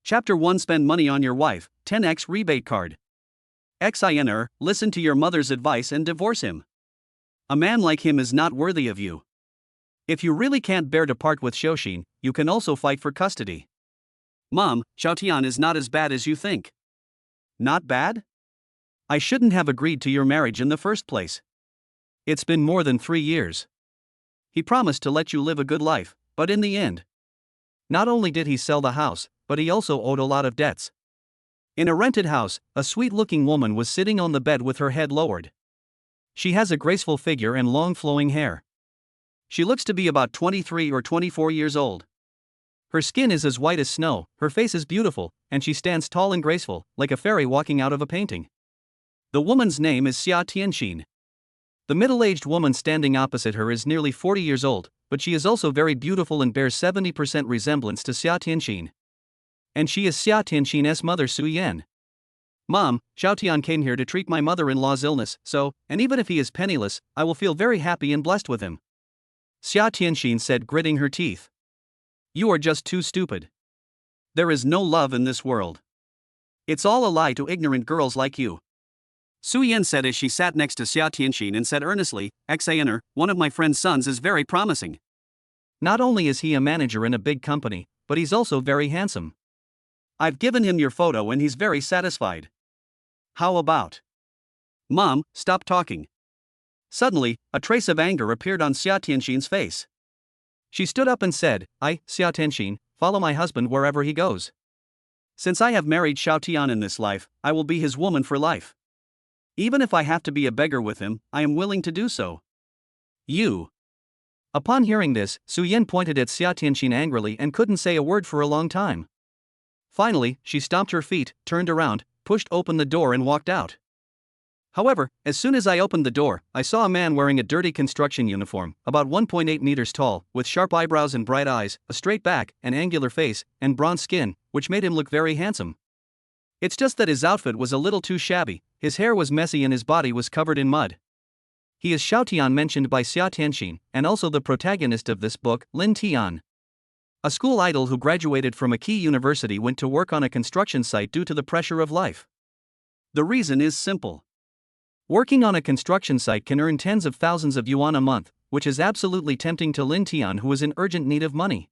Chapter 1 Spend Money on Your Wife, 10x Rebate Card. XINR, listen to your mother's advice and divorce him. A man like him is not worthy of you. If you really can't bear to part with Xiaoxin, you can also fight for custody. Mom, Xiaotian is not as bad as you think. Not bad? I shouldn't have agreed to your marriage in the first place. It's been more than 3 years. He promised to let you live a good life, but in the end, not only did he sell the house, but he also owed a lot of debts. In a rented house, a sweet-looking woman was sitting on the bed with her head lowered. She has a graceful figure and long flowing hair. She looks to be about 23 or 24 years old. Her skin is as white as snow, her face is beautiful, and she stands tall and graceful, like a fairy walking out of a painting. The woman's name is Xia Tianxin. The middle-aged woman standing opposite her is nearly 40 years old, but she is also very beautiful and bears 70% resemblance to Xia Tianxin. And she is Xia Tianxin's mother Su Yan. Mom, Xiaotian came here to treat my mother-in-law's illness, so, and even if he is penniless, I will feel very happy and blessed with him. Xia Tianxin said, gritting her teeth. You are just too stupid. There is no love in this world. It's all a lie to ignorant girls like you. Su Yan said as she sat next to Xia Tianxin and said earnestly, XANR, one of my friend's sons is very promising. Not only is he a manager in a big company, but he's also very handsome. I've given him your photo and he's very satisfied. How about? Mom, stop talking. Suddenly, a trace of anger appeared on Xia Tianxin's face. She stood up and said, Xia Tianxin, follow my husband wherever he goes. Since I have married Xiaotian in this life, I will be his woman for life. Even if I have to be a beggar with him, I am willing to do so. You. Upon hearing this, Su Yan pointed at Xia Tianxin angrily and couldn't say a word for a long time. Finally, she stomped her feet, turned around, pushed open the door and walked out. However, as soon as I opened the door, I saw a man wearing a dirty construction uniform, about 1.8 meters tall, with sharp eyebrows and bright eyes, a straight back, an angular face, and bronze skin, which made him look very handsome. It's just that his outfit was a little too shabby, his hair was messy and his body was covered in mud. He is Xiaotian mentioned by Xia Tianxin, and also the protagonist of this book, Lin Tian. A school idol who graduated from a key university went to work on a construction site due to the pressure of life. The reason is simple. Working on a construction site can earn tens of thousands of yuan a month, which is absolutely tempting to Lin Tian, who is in urgent need of money.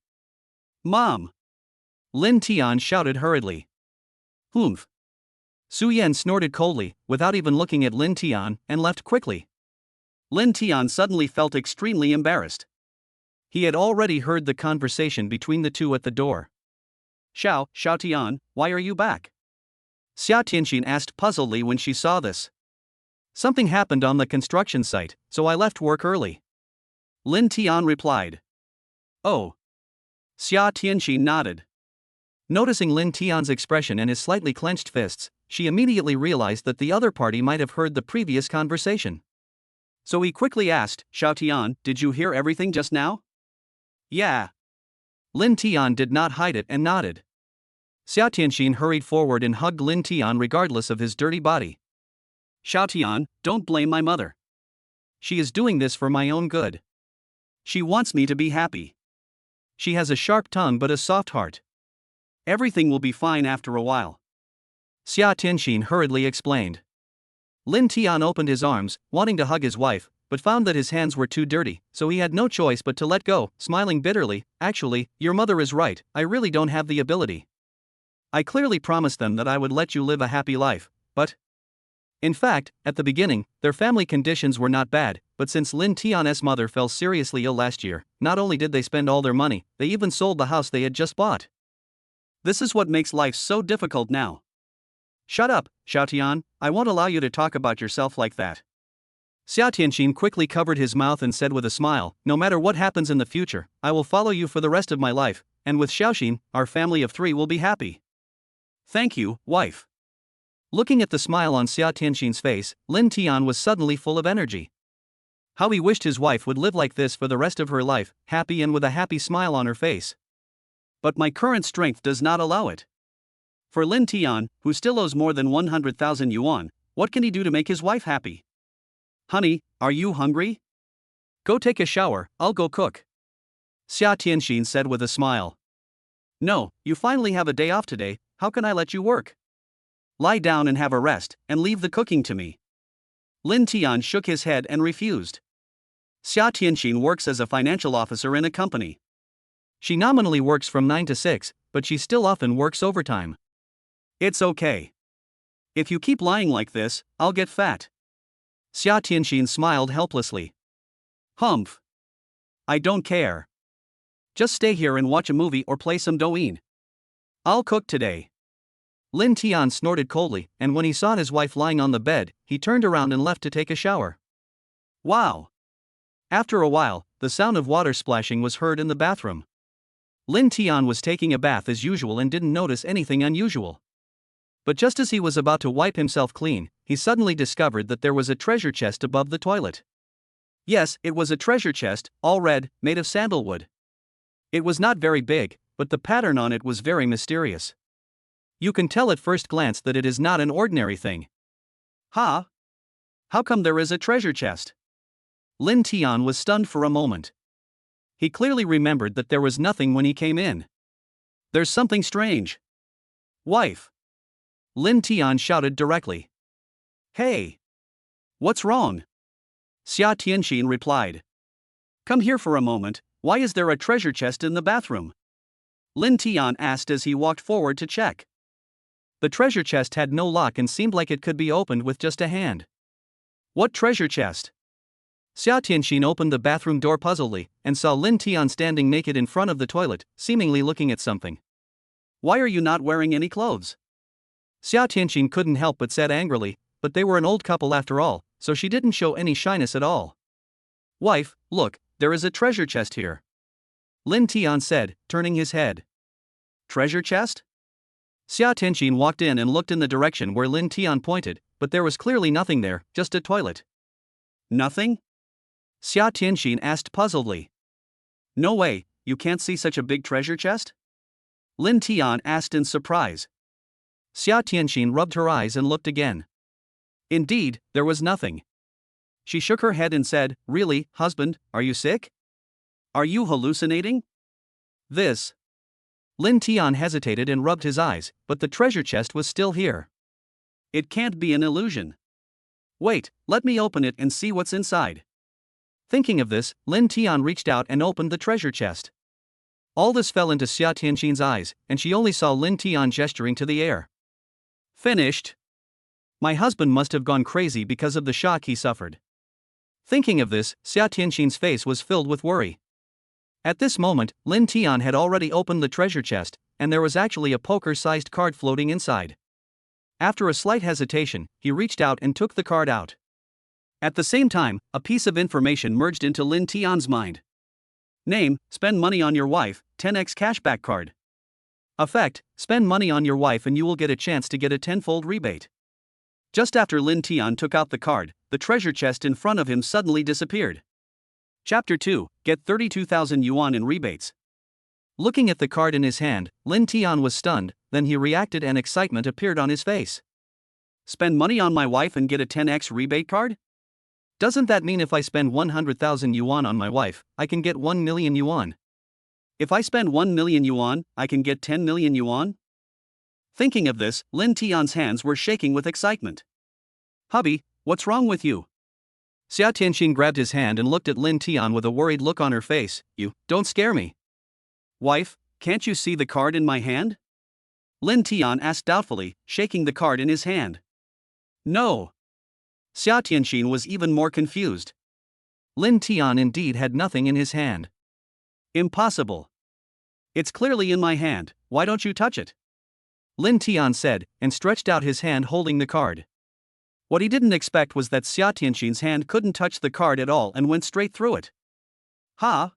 Mom! Lin Tian shouted hurriedly. Humph! Su Yan snorted coldly, without even looking at Lin Tian, and left quickly. Lin Tian suddenly felt extremely embarrassed. He had already heard the conversation between the two at the door. Xiaotian, why are you back? Xia Tianxin asked puzzledly when she saw this. Something happened on the construction site, so I left work early. Lin Tian replied. Oh. Xia Tianxin nodded. Noticing Lin Tian's expression and his slightly clenched fists, she immediately realized that the other party might have heard the previous conversation. So he quickly asked, Xiaotian, did you hear everything just now? Yeah. Lin Tian did not hide it and nodded. Xia Tianxin hurried forward and hugged Lin Tian regardless of his dirty body. Xiaotian, don't blame my mother. She is doing this for my own good. She wants me to be happy. She has a sharp tongue but a soft heart. Everything will be fine after a while. Xia Tianxin hurriedly explained. Lin Tian opened his arms, wanting to hug his wife, but found that his hands were too dirty, so he had no choice but to let go, smiling bitterly. Actually, your mother is right, I really don't have the ability. I clearly promised them that I would let you live a happy life, but... In fact, at the beginning, their family conditions were not bad, but since Lin Tian's mother fell seriously ill last year, not only did they spend all their money, they even sold the house they had just bought. This is what makes life so difficult now. Shut up, Xiaotian, I won't allow you to talk about yourself like that. Xia Tianxin quickly covered his mouth and said with a smile, no matter what happens in the future, I will follow you for the rest of my life, and with Xiaoxin, our family of 3 will be happy. Thank you, wife. Looking at the smile on Xia Tianxin's face, Lin Tian was suddenly full of energy. How he wished his wife would live like this for the rest of her life, happy and with a happy smile on her face. But my current strength does not allow it. For Lin Tian, who still owes more than 100,000 yuan, what can he do to make his wife happy? Honey, are you hungry? Go take a shower, I'll go cook. Xia Tianxin said with a smile. No, you finally have a day off today, how can I let you work? Lie down and have a rest, and leave the cooking to me. Lin Tian shook his head and refused. Xia Tianxin works as a financial officer in a company. She nominally works from 9 to 6, but she still often works overtime. It's okay. If you keep lying like this, I'll get fat. Xia Tianxin smiled helplessly. Humph. I don't care. Just stay here and watch a movie or play some Douyin. I'll cook today. Lin Tian snorted coldly, and when he saw his wife lying on the bed, he turned around and left to take a shower. Wow. After a while, the sound of water splashing was heard in the bathroom. Lin Tian was taking a bath as usual and didn't notice anything unusual. But just as he was about to wipe himself clean, he suddenly discovered that there was a treasure chest above the toilet. Yes, it was a treasure chest, all red, made of sandalwood. It was not very big, but the pattern on it was very mysterious. You can tell at first glance that it is not an ordinary thing. Huh? How come there is a treasure chest? Lin Tian was stunned for a moment. He clearly remembered that there was nothing when he came in. There's something strange. Wife! Lin Tian shouted directly. Hey! What's wrong? Xia Tianxin replied. Come here for a moment, why is there a treasure chest in the bathroom? Lin Tian asked as he walked forward to check. The treasure chest had no lock and seemed like it could be opened with just a hand. What treasure chest? Xia Tianxin opened the bathroom door puzzledly and saw Lin Tian standing naked in front of the toilet, seemingly looking at something. Why are you not wearing any clothes? Xia Tianxin couldn't help but said angrily, but they were an old couple after all, so she didn't show any shyness at all. Wife, look, there is a treasure chest here. Lin Tian said, turning his head. Treasure chest? Xia Tianxin walked in and looked in the direction where Lin Tian pointed, but there was clearly nothing there, just a toilet. Nothing? Xia Tianxin asked puzzledly. No way, you can't see such a big treasure chest? Lin Tian asked in surprise. Xia Tianxin rubbed her eyes and looked again. Indeed, there was nothing. She shook her head and said, Really, husband, are you sick? Are you hallucinating? This. Lin Tian hesitated and rubbed his eyes, but the treasure chest was still here. It can't be an illusion. Wait, let me open it and see what's inside. Thinking of this, Lin Tian reached out and opened the treasure chest. All this fell into Xia Tianxin's eyes, and she only saw Lin Tian gesturing to the air. Finished. My husband must have gone crazy because of the shock he suffered. Thinking of this, Xia Tianxin's face was filled with worry. At this moment, Lin Tian had already opened the treasure chest, and there was actually a poker-sized card floating inside. After a slight hesitation, he reached out and took the card out. At the same time, a piece of information merged into Lin Tian's mind. Name, spend money on your wife, 10x Cashback Card. Effect, spend money on your wife and you will get a chance to get a 10-fold rebate. Just after Lin Tian took out the card, the treasure chest in front of him suddenly disappeared. Chapter 2, Get 32,000 yuan in rebates. Looking at the card in his hand, Lin Tian was stunned, then he reacted and excitement appeared on his face. Spend money on my wife and get a 10x rebate card? Doesn't that mean if I spend 100,000 yuan on my wife, I can get 1 million yuan? If I spend 1 million yuan, I can get 10 million yuan? Thinking of this, Lin Tian's hands were shaking with excitement. Hubby, what's wrong with you? Xia Tianxin grabbed his hand and looked at Lin Tian with a worried look on her face. You, don't scare me. Wife, can't you see the card in my hand? Lin Tian asked doubtfully, shaking the card in his hand. No. Xia Tianxin was even more confused. Lin Tian indeed had nothing in his hand. Impossible. It's clearly in my hand, why don't you touch it? Lin Tian said, and stretched out his hand holding the card. What he didn't expect was that Xia Tianxin's hand couldn't touch the card at all and went straight through it. Ha!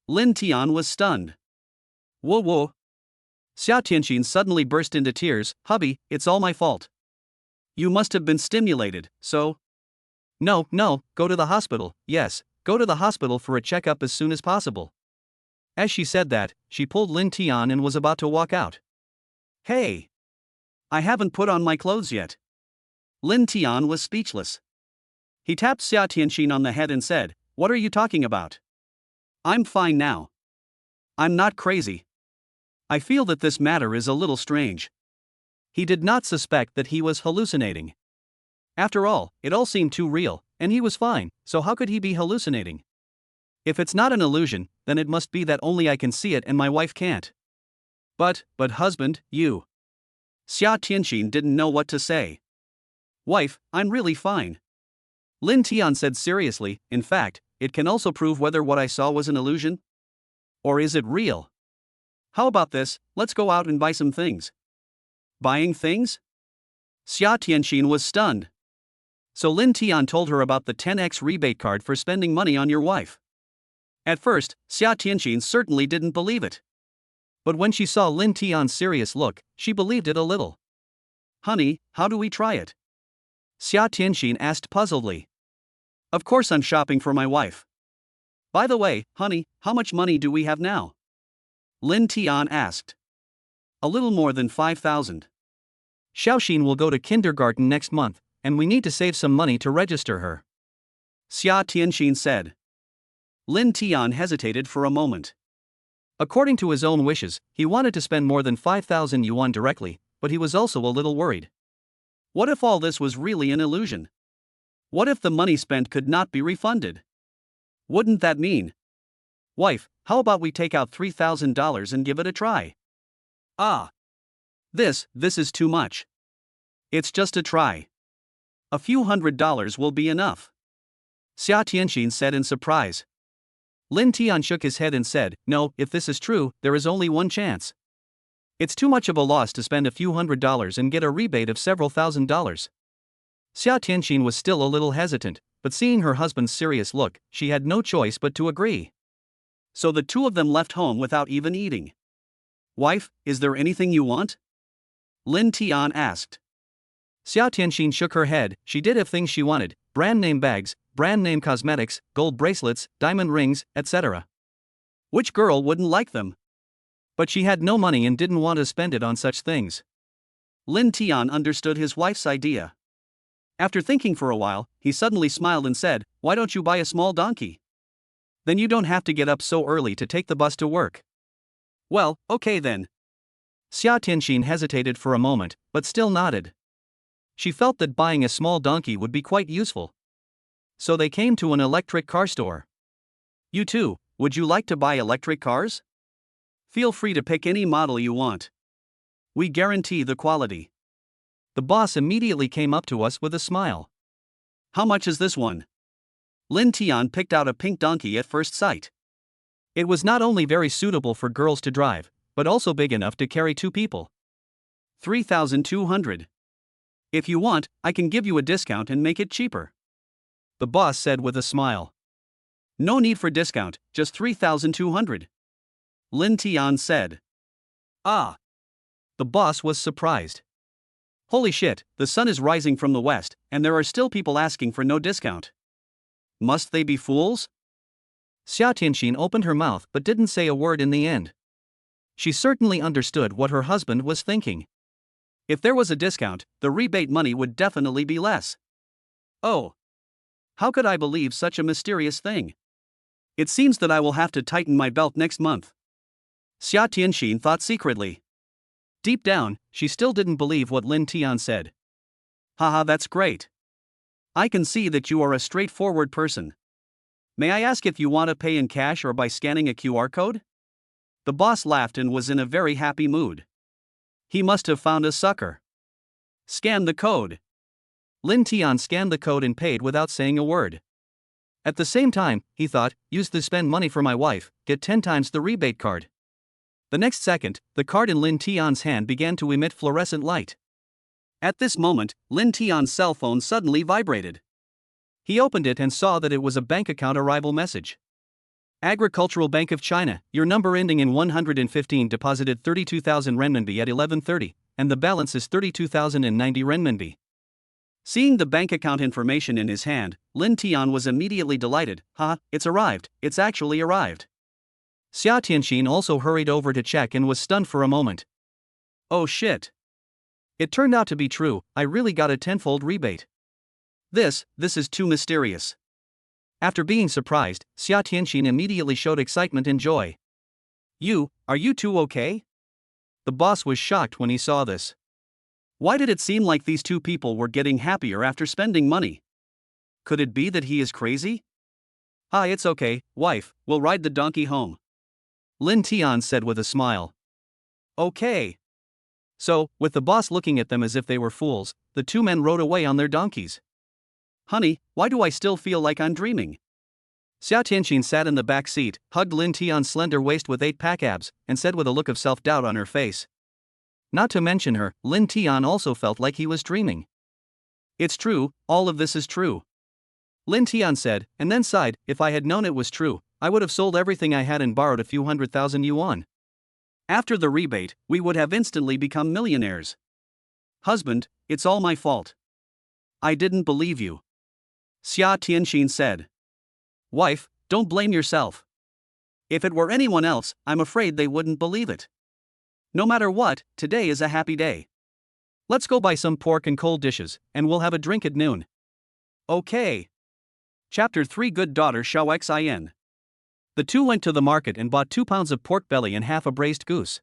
Lin Tian was stunned. Whoa whoa! Xia Tianxin suddenly burst into tears. Hubby, it's all my fault. You must have been stimulated, so... No, go to the hospital, yes, go to the hospital for a checkup as soon as possible. As she said that, she pulled Lin Tian and was about to walk out. Hey! I haven't put on my clothes yet. Lin Tian was speechless. He tapped Xia Tianxin on the head and said, What are you talking about? I'm fine now. I'm not crazy. I feel that this matter is a little strange. He did not suspect that he was hallucinating. After all, it all seemed too real, and he was fine, so how could he be hallucinating? If it's not an illusion, then it must be that only I can see it and my wife can't. But husband, you. Xia Tianxin didn't know what to say. Wife, I'm really fine. Lin Tian said seriously. In fact, it can also prove whether what I saw was an illusion. Or is it real? How about this, let's go out and buy some things. Buying things? Xia Tianxin was stunned. So Lin Tian told her about the 10x rebate card for spending money on your wife. At first, Xia Tianxin certainly didn't believe it. But when she saw Lin Tian's serious look, she believed it a little. Honey, how do we try it? Xia Tianxin asked puzzledly. Of course I'm shopping for my wife. By the way, honey, how much money do we have now? Lin Tian asked. A little more than 5,000. Xiaoxin will go to kindergarten next month, and we need to save some money to register her. Xia Tianxin said. Lin Tian hesitated for a moment. According to his own wishes, he wanted to spend more than 5,000 yuan directly, but he was also a little worried. What if all this was really an illusion? What if the money spent could not be refunded? Wouldn't that mean? Wife, how about we take out $3,000 and give it a try? Ah. This is too much. It's just a try. A few $100s will be enough. Xia Tianxin said in surprise. Lin Tian shook his head and said, no, if this is true, there is only one chance. It's too much of a loss to spend a few $100s and get a rebate of several $1,000s. Xia Tianxin was still a little hesitant, but seeing her husband's serious look, she had no choice but to agree. So the two of them left home without even eating. Wife, is there anything you want? Lin Tian asked. Xia Tianxin shook her head. She did have things she wanted: brand name bags, brand name cosmetics, gold bracelets, diamond rings, etc. Which girl wouldn't like them? But she had no money and didn't want to spend it on such things. Lin Tian understood his wife's idea. After thinking for a while, he suddenly smiled and said, why don't you buy a small donkey? Then you don't have to get up so early to take the bus to work. Well, okay then. Xia Tianxin hesitated for a moment, but still nodded. She felt that buying a small donkey would be quite useful. So they came to an electric car store. You too, would you like to buy electric cars? Feel free to pick any model you want. We guarantee the quality. The boss immediately came up to us with a smile. How much is this one? Lin Tian picked out a pink donkey at first sight. It was not only very suitable for girls to drive, but also big enough to carry two people. 3,200. If you want, I can give you a discount and make it cheaper. The boss said with a smile. No need for discount, just 3,200. Lin Tian said. Ah. The boss was surprised. Holy shit, the sun is rising from the west, and there are still people asking for no discount. Must they be fools? Xia Tianxin opened her mouth but didn't say a word in the end. She certainly understood what her husband was thinking. If there was a discount, the rebate money would definitely be less. Oh. How could I believe such a mysterious thing? It seems that I will have to tighten my belt next month. Xia Tianxin thought secretly. Deep down, she still didn't believe what Lin Tian said. Haha, that's great. I can see that you are a straightforward person. May I ask if you want to pay in cash or by scanning a QR code? The boss laughed and was in a very happy mood. He must have found a sucker. Scan the code. Lin Tian scanned the code and paid without saying a word. At the same time, he thought, use the spend money for my wife, get 10 times the rebate card. The next second, the card in Lin Tian's hand began to emit fluorescent light. At this moment, Lin Tian's cell phone suddenly vibrated. He opened it and saw that it was a bank account arrival message. Agricultural Bank of China, your number ending in 115 deposited 32,000 renminbi at 11:30, and the balance is 32,090 renminbi. Seeing the bank account information in his hand, Lin Tian was immediately delighted. It's arrived, it's actually arrived. Xia Tianxin also hurried over to check and was stunned for a moment. Oh shit. It turned out to be true, I really got a tenfold rebate. This is too mysterious. After being surprised, Xia Tianxin immediately showed excitement and joy. Are you two okay? The boss was shocked when he saw this. Why did it seem like these two people were getting happier after spending money? Could it be that he is crazy? Ah, it's okay, wife, we'll ride the donkey home. Lin Tian said with a smile. Okay. So, with the boss looking at them as if they were fools, the two men rode away on their donkeys. Honey, why do I still feel like I'm dreaming? Xia Tianqin sat in the back seat, hugged Lin Tian's slender waist with 8-pack abs, and said with a look of self-doubt on her face. Not to mention her, Lin Tian also felt like he was dreaming. It's true, all of this is true. Lin Tian said, and then sighed, if I had known it was true, I would have sold everything I had and borrowed a few 100,000 yuan. After the rebate, we would have instantly become millionaires. Husband, it's all my fault. I didn't believe you. Xia Tianqin said. Wife, don't blame yourself. If it were anyone else, I'm afraid they wouldn't believe it. No matter what, today is a happy day. Let's go buy some pork and cold dishes, and we'll have a drink at noon. Okay. Chapter 3 Good Daughter Xiao Xin. The two went to the market and bought 2 pounds of pork belly and half a braised goose.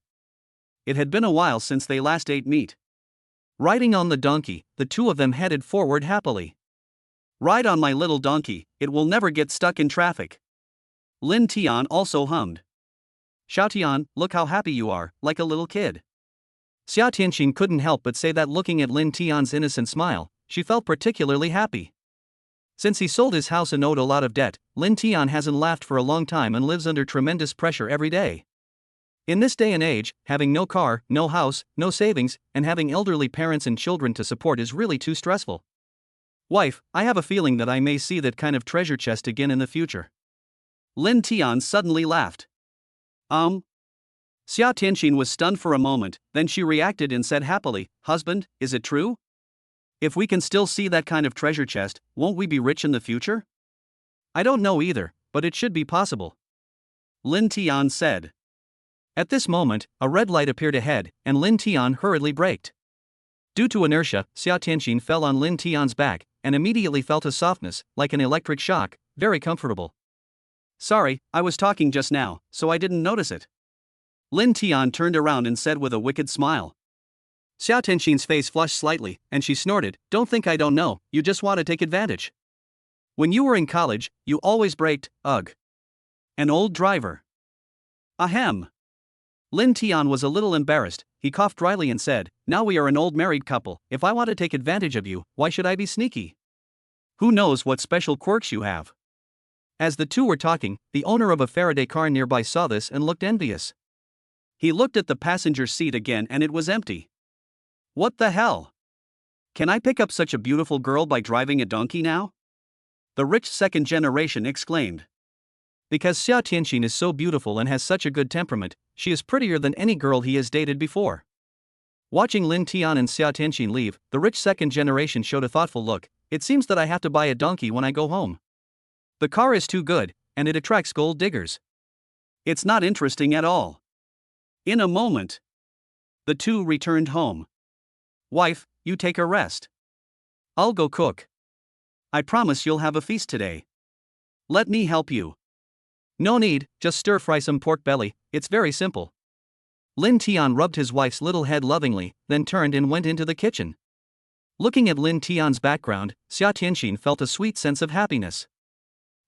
It had been a while since they last ate meat. Riding on the donkey, the two of them headed forward happily. Ride on my little donkey, it will never get stuck in traffic. Lin Tian also hummed. Xiao Tian, look how happy you are, like a little kid. Xia Tianqin couldn't help but say that looking at Lin Tian's innocent smile, she felt particularly happy. Since he sold his house and owed a lot of debt, Lin Tian hasn't laughed for a long time and lives under tremendous pressure every day. In this day and age, having no car, no house, no savings, and having elderly parents and children to support is really too stressful. Wife, I have a feeling that I may see that kind of treasure chest again in the future. Lin Tian suddenly laughed. Xia Tianqin was stunned for a moment, then she reacted and said happily, Husband, is it true? If we can still see that kind of treasure chest, won't we be rich in the future? I don't know either, but it should be possible. Lin Tian said. At this moment, a red light appeared ahead, and Lin Tian hurriedly braked. Due to inertia, Xia Tianqin fell on Lin Tian's back, and immediately felt a softness, like an electric shock, very comfortable. Sorry, I was talking just now, so I didn't notice it. Lin Tian turned around and said with a wicked smile. Xia Tianqin's face flushed slightly, and she snorted, Don't think I don't know, you just want to take advantage. When you were in college, you always braked, ugh. An old driver. Ahem. Lin Tian was a little embarrassed, he coughed dryly and said, Now we are an old married couple, if I want to take advantage of you, why should I be sneaky? Who knows what special quirks you have? As the two were talking, the owner of a Faraday car nearby saw this and looked envious. He looked at the passenger seat again and it was empty. What the hell? Can I pick up such a beautiful girl by driving a donkey now? The rich second generation exclaimed. Because Xia Tianqin is so beautiful and has such a good temperament, she is prettier than any girl he has dated before. Watching Lin Tian and Xia Tianqin leave, the rich second generation showed a thoughtful look. It seems that I have to buy a donkey when I go home. The car is too good, and it attracts gold diggers. It's not interesting at all. In a moment, the two returned home. Wife, you take a rest. I'll go cook. I promise you'll have a feast today. Let me help you. No need, just stir-fry some pork belly, it's very simple. Lin Tian rubbed his wife's little head lovingly, then turned and went into the kitchen. Looking at Lin Tian's background, Xia Tianqin felt a sweet sense of happiness.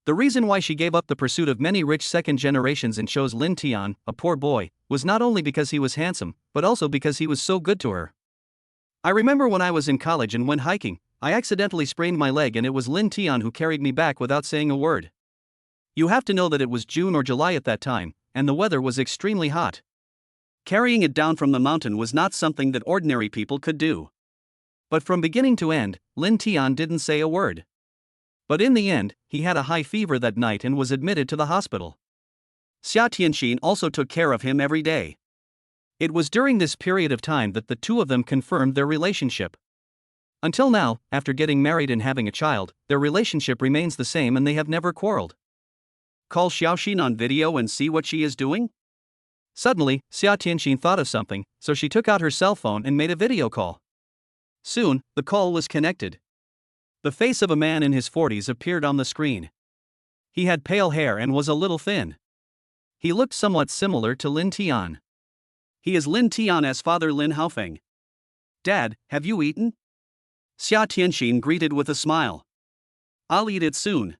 The reason why she gave up the pursuit of many rich second generations and chose Lin Tian, a poor boy, was not only because he was handsome, but also because he was so good to her. I remember when I was in college and went hiking, I accidentally sprained my leg and it was Lin Tian who carried me back without saying a word. You have to know that it was June or July at that time, and the weather was extremely hot. Carrying it down from the mountain was not something that ordinary people could do. But from beginning to end, Lin Tian didn't say a word. But in the end, he had a high fever that night and was admitted to the hospital. Xia Tianqin also took care of him every day. It was during this period of time that the two of them confirmed their relationship. Until now, after getting married and having a child, their relationship remains the same and they have never quarreled. Call Xiaoxin on video and see what she is doing? Suddenly, Xia Tianqin thought of something, so she took out her cell phone and made a video call. Soon, the call was connected. The face of a man in his 40s appeared on the screen. He had pale hair and was a little thin. He looked somewhat similar to Lin Tian. He is Lin Tian's father Lin Haofeng. Dad, have you eaten? Xia Tianxin greeted with a smile. I'll eat it soon.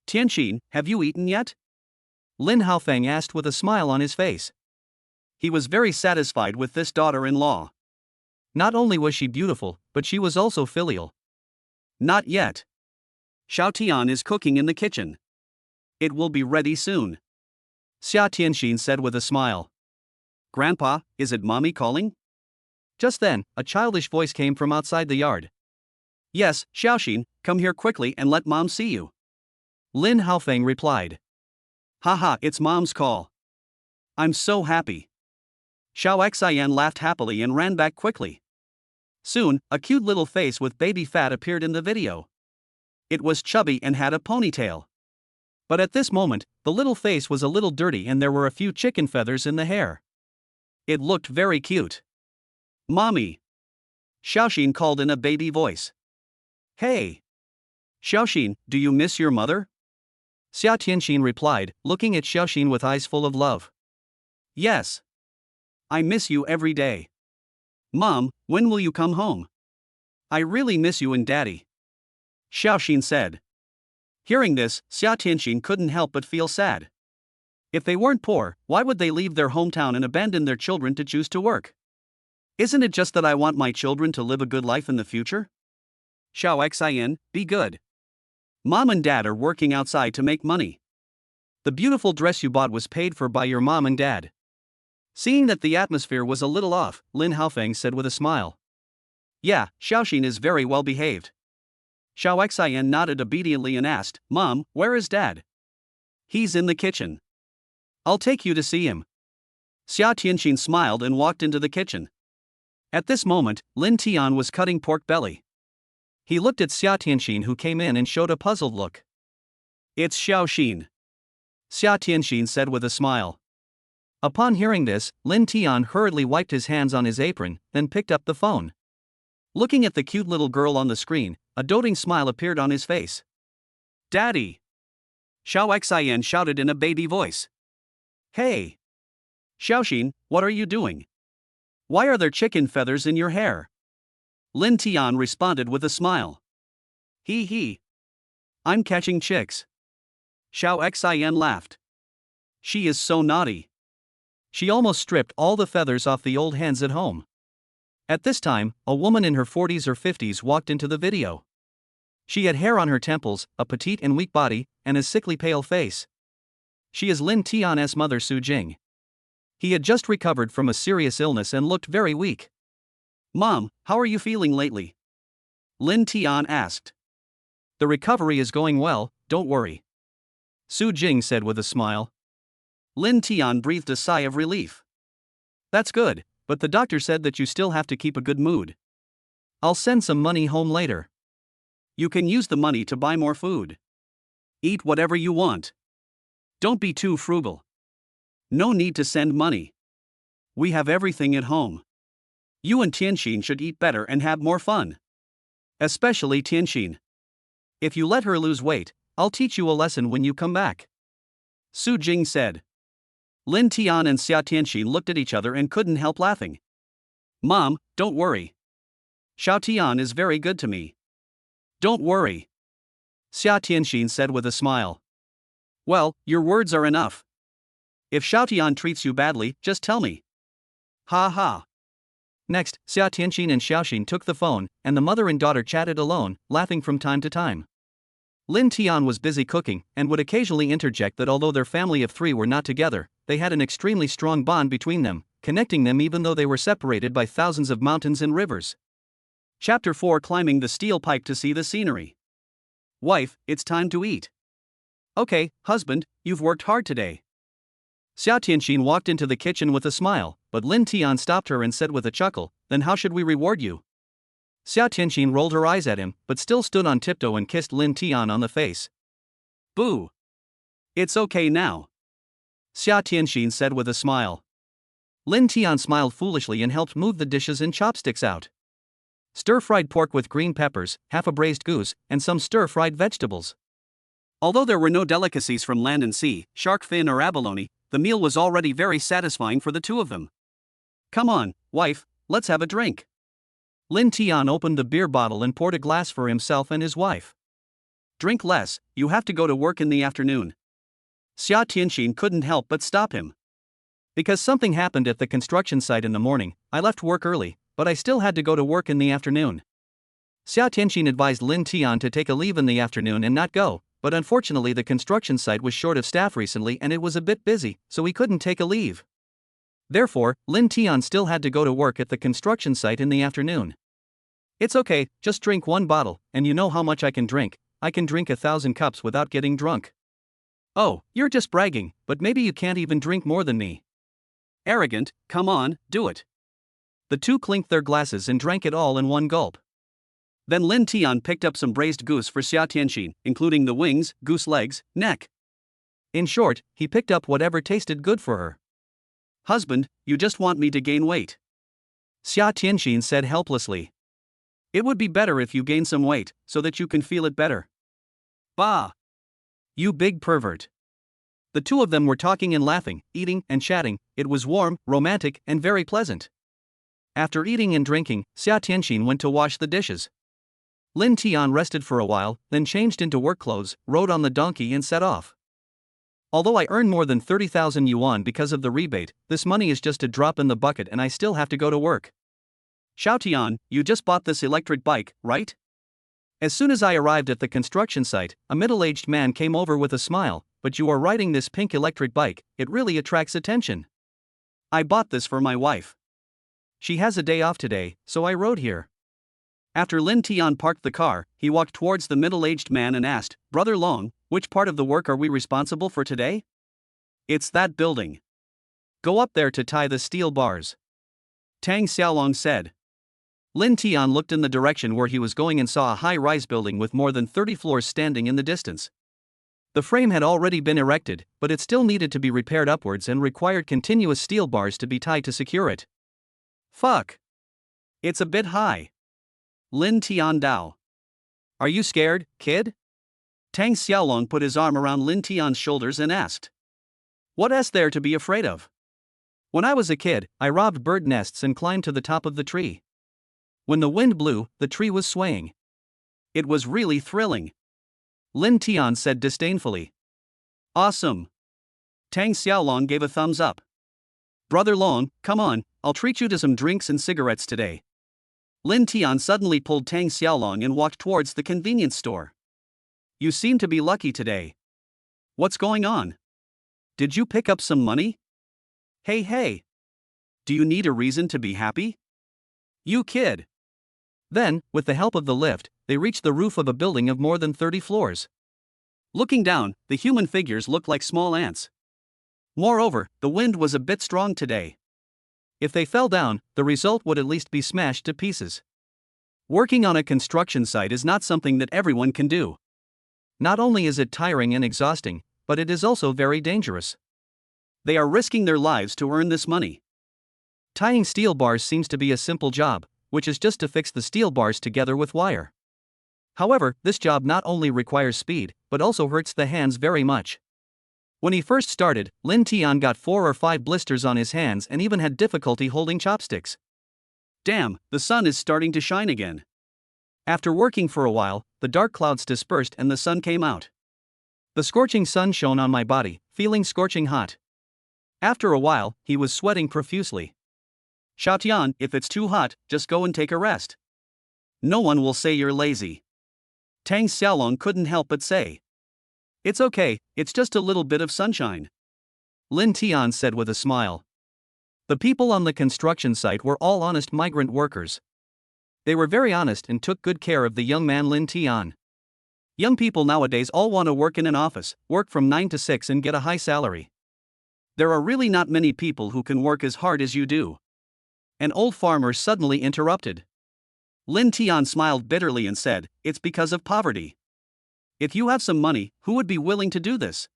Tianxin, have you eaten yet? Lin Haofeng asked with a smile on his face. He was very satisfied with this daughter-in-law. Not only was she beautiful, but she was also filial. Not yet. Xiao Tian is cooking in the kitchen. It will be ready soon. Xia Tianxin said with a smile. Grandpa, is it mommy calling? Just then, a childish voice came from outside the yard. Yes, Xiaoxin, come here quickly and let mom see you. Lin Haofeng replied. Haha, it's mom's call. I'm so happy. Xiao Xian laughed happily and ran back quickly. Soon, a cute little face with baby fat appeared in the video. It was chubby and had a ponytail. But at this moment, the little face was a little dirty and there were a few chicken feathers in the hair. It looked very cute. Mommy! Xiaoxin called in a baby voice. Hey! Xiaoxin, do you miss your mother? Xia Tianxin replied, looking at Xiaoxin with eyes full of love. Yes. I miss you every day. Mom, when will you come home? I really miss you and Daddy. Xiaoxin said. Hearing this, Xia Tianxin couldn't help but feel sad. If they weren't poor, why would they leave their hometown and abandon their children to choose to work? Isn't it just that I want my children to live a good life in the future? Xiao Xian, be good. Mom and Dad are working outside to make money. The beautiful dress you bought was paid for by your mom and dad. Seeing that the atmosphere was a little off, Lin Haofeng said with a smile. Yeah, Xiaoxin is very well behaved. Xiao Xian nodded obediently and asked, Mom, where is Dad? He's in the kitchen. I'll take you to see him. Xia Tianxin smiled and walked into the kitchen. At this moment, Lin Tian was cutting pork belly. He looked at Xia Tianxin who came in and showed a puzzled look. It's Xiaoxin. Xia Tianxin said with a smile. Upon hearing this, Lin Tian hurriedly wiped his hands on his apron, then picked up the phone. Looking at the cute little girl on the screen, a doting smile appeared on his face. Daddy! Xiao Xian shouted in a baby voice. Hey! Xiaoxin, what are you doing? Why are there chicken feathers in your hair? Lin Tian responded with a smile. Hee. I'm catching chicks. Xiao Xian laughed. She is so naughty. She almost stripped all the feathers off the old hens at home. At this time, a woman in her 40s or 50s walked into the video. She had hair on her temples, a petite and weak body, and a sickly pale face. She is Lin Tian's mother Su Jing. He had just recovered from a serious illness and looked very weak. Mom, how are you feeling lately? Lin Tian asked. The recovery is going well, don't worry. Su Jing said with a smile. Lin Tian breathed a sigh of relief. That's good, but the doctor said that you still have to keep a good mood. I'll send some money home later. You can use the money to buy more food. Eat whatever you want. Don't be too frugal. No need to send money. We have everything at home. You and Tianxin should eat better and have more fun. Especially Tianxin. If you let her lose weight, I'll teach you a lesson when you come back. Su Jing said. Lin Tian and Xia Tianxin looked at each other and couldn't help laughing. Mom, don't worry. Xiao Tian is very good to me. Don't worry. Xia Tianxin said with a smile. Well, your words are enough. If Xiao Tian treats you badly, just tell me. Ha ha. Next, Xia Tianxin and Xiaoxin took the phone, and the mother and daughter chatted alone, laughing from time to time. Lin Tian was busy cooking, and would occasionally interject that although their family of three were not together, they had an extremely strong bond between them, connecting them even though they were separated by thousands of mountains and rivers. Chapter 4: Climbing the Steel Pipe to See the Scenery. Wife, it's time to eat. Okay, husband, you've worked hard today. Xia Tianxin walked into the kitchen with a smile, but Lin Tian stopped her and said with a chuckle, Then how should we reward you? Xia Tianxin rolled her eyes at him, but still stood on tiptoe and kissed Lin Tian on the face. Boo! It's okay now. Xia Tianxin said with a smile. Lin Tian smiled foolishly and helped move the dishes and chopsticks out. Stir-fried pork with green peppers, half a braised goose, and some stir-fried vegetables. Although there were no delicacies from land and sea, shark fin or abalone, the meal was already very satisfying for the two of them. Come on, wife, let's have a drink. Lin Tian opened the beer bottle and poured a glass for himself and his wife. Drink less, you have to go to work in the afternoon. Xia Tianxin couldn't help but stop him. Because something happened at the construction site in the morning, I left work early, but I still had to go to work in the afternoon. Xia Tianxin advised Lin Tian to take a leave in the afternoon and not go, but unfortunately the construction site was short of staff recently and it was a bit busy, so he couldn't take a leave. Therefore, Lin Tian still had to go to work at the construction site in the afternoon. It's okay, just drink one bottle, and you know how much I can drink. I can drink 1,000 cups without getting drunk. Oh, you're just bragging, but maybe you can't even drink more than me. Arrogant, come on, do it. The two clinked their glasses and drank it all in one gulp. Then Lin Tian picked up some braised goose for Xia Tianxin, including the wings, goose legs, neck. In short, he picked up whatever tasted good for her. Husband, you just want me to gain weight. Xia Tianxin said helplessly. It would be better if you gain some weight, so that you can feel it better. Bah! You big pervert. The two of them were talking and laughing, eating and chatting. It was warm, romantic, and very pleasant. After eating and drinking, Xia Tianxin went to wash the dishes. Lin Tian rested for a while, then changed into work clothes, rode on the donkey and set off. Although I earn more than 30,000 yuan because of the rebate, this money is just a drop in the bucket and I still have to go to work. Xiaotian, you just bought this electric bike, right? As soon as I arrived at the construction site, a middle-aged man came over with a smile. But you are riding this pink electric bike, it really attracts attention. I bought this for my wife. She has a day off today, so I rode here. After Lin Tian parked the car, he walked towards the middle-aged man and asked, Brother Long, which part of the work are we responsible for today? It's that building. Go up there to tie the steel bars. Tang Xiaolong said. Lin Tian looked in the direction where he was going and saw a high-rise building with more than 30 floors standing in the distance. The frame had already been erected, but it still needed to be repaired upwards and required continuous steel bars to be tied to secure it. Fuck. It's a bit high. Lin Tian Dao. Are you scared, kid? Tang Xiaolong put his arm around Lin Tian's shoulders and asked. What is there to be afraid of? When I was a kid, I robbed bird nests and climbed to the top of the tree. When the wind blew, the tree was swaying. It was really thrilling. Lin Tian said disdainfully. Awesome. Tang Xiaolong gave a thumbs up. Brother Long, come on, I'll treat you to some drinks and cigarettes today. Lin Tian suddenly pulled Tang Xiaolong and walked towards the convenience store. You seem to be lucky today. What's going on? Did you pick up some money? Hey. Do you need a reason to be happy? You kid. Then, with the help of the lift, they reached the roof of a building of more than 30 floors. Looking down, the human figures looked like small ants. Moreover, the wind was a bit strong today. If they fell down, the result would at least be smashed to pieces. Working on a construction site is not something that everyone can do. Not only is it tiring and exhausting, but it is also very dangerous. They are risking their lives to earn this money. Tying steel bars seems to be a simple job, which is just to fix the steel bars together with wire. However, this job not only requires speed, but also hurts the hands very much. When he first started, Lin Tian got 4 or 5 blisters on his hands and even had difficulty holding chopsticks. Damn, the sun is starting to shine again. After working for a while, the dark clouds dispersed and the sun came out. The scorching sun shone on my body, feeling scorching hot. After a while, he was sweating profusely. Xiaotian, if it's too hot, just go and take a rest. No one will say you're lazy. Tang Xiaolong couldn't help but say. It's okay, it's just a little bit of sunshine. Lin Tian said with a smile. The people on the construction site were all honest migrant workers. They were very honest and took good care of the young man Lin Tian. Young people nowadays all want to work in an office, work from 9 to 6 and get a high salary. There are really not many people who can work as hard as you do. An old farmer suddenly interrupted. Lin Tian smiled bitterly and said, it's because of poverty. If you have some money, who would be willing to do this?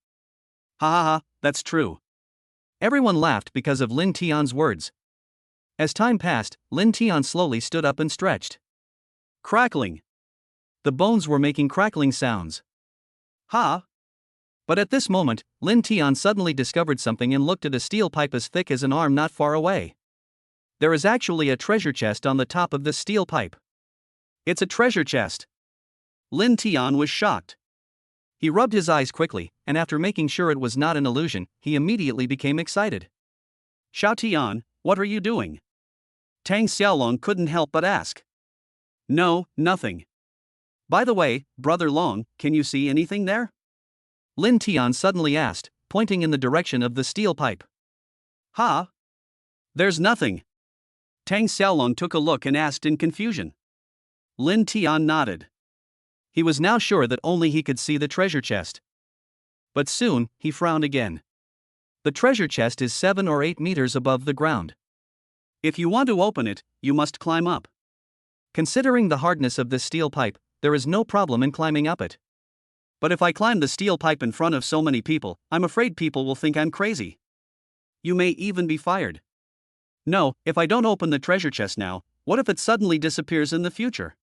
Ha, that's true. Everyone laughed because of Lin Tian's words. As time passed, Lin Tian slowly stood up and stretched. Crackling. The bones were making crackling sounds. Ha! But at this moment, Lin Tian suddenly discovered something and looked at a steel pipe as thick as an arm not far away. There is actually a treasure chest on the top of this steel pipe. It's a treasure chest. Lin Tian was shocked. He rubbed his eyes quickly, and after making sure it was not an illusion, he immediately became excited. Xiao Tian, what are you doing? Tang Xiaolong couldn't help but ask. No, nothing. By the way, Brother Long, can you see anything there? Lin Tian suddenly asked, pointing in the direction of the steel pipe. Huh? There's nothing. Tang Xiaolong took a look and asked in confusion. Lin Tian nodded. He was now sure that only he could see the treasure chest. But soon, he frowned again. The treasure chest is 7 or 8 meters above the ground. If you want to open it, you must climb up. Considering the hardness of this steel pipe, there is no problem in climbing up it. But if I climb the steel pipe in front of so many people, I'm afraid people will think I'm crazy. You may even be fired. No, if I don't open the treasure chest now, what if it suddenly disappears in the future?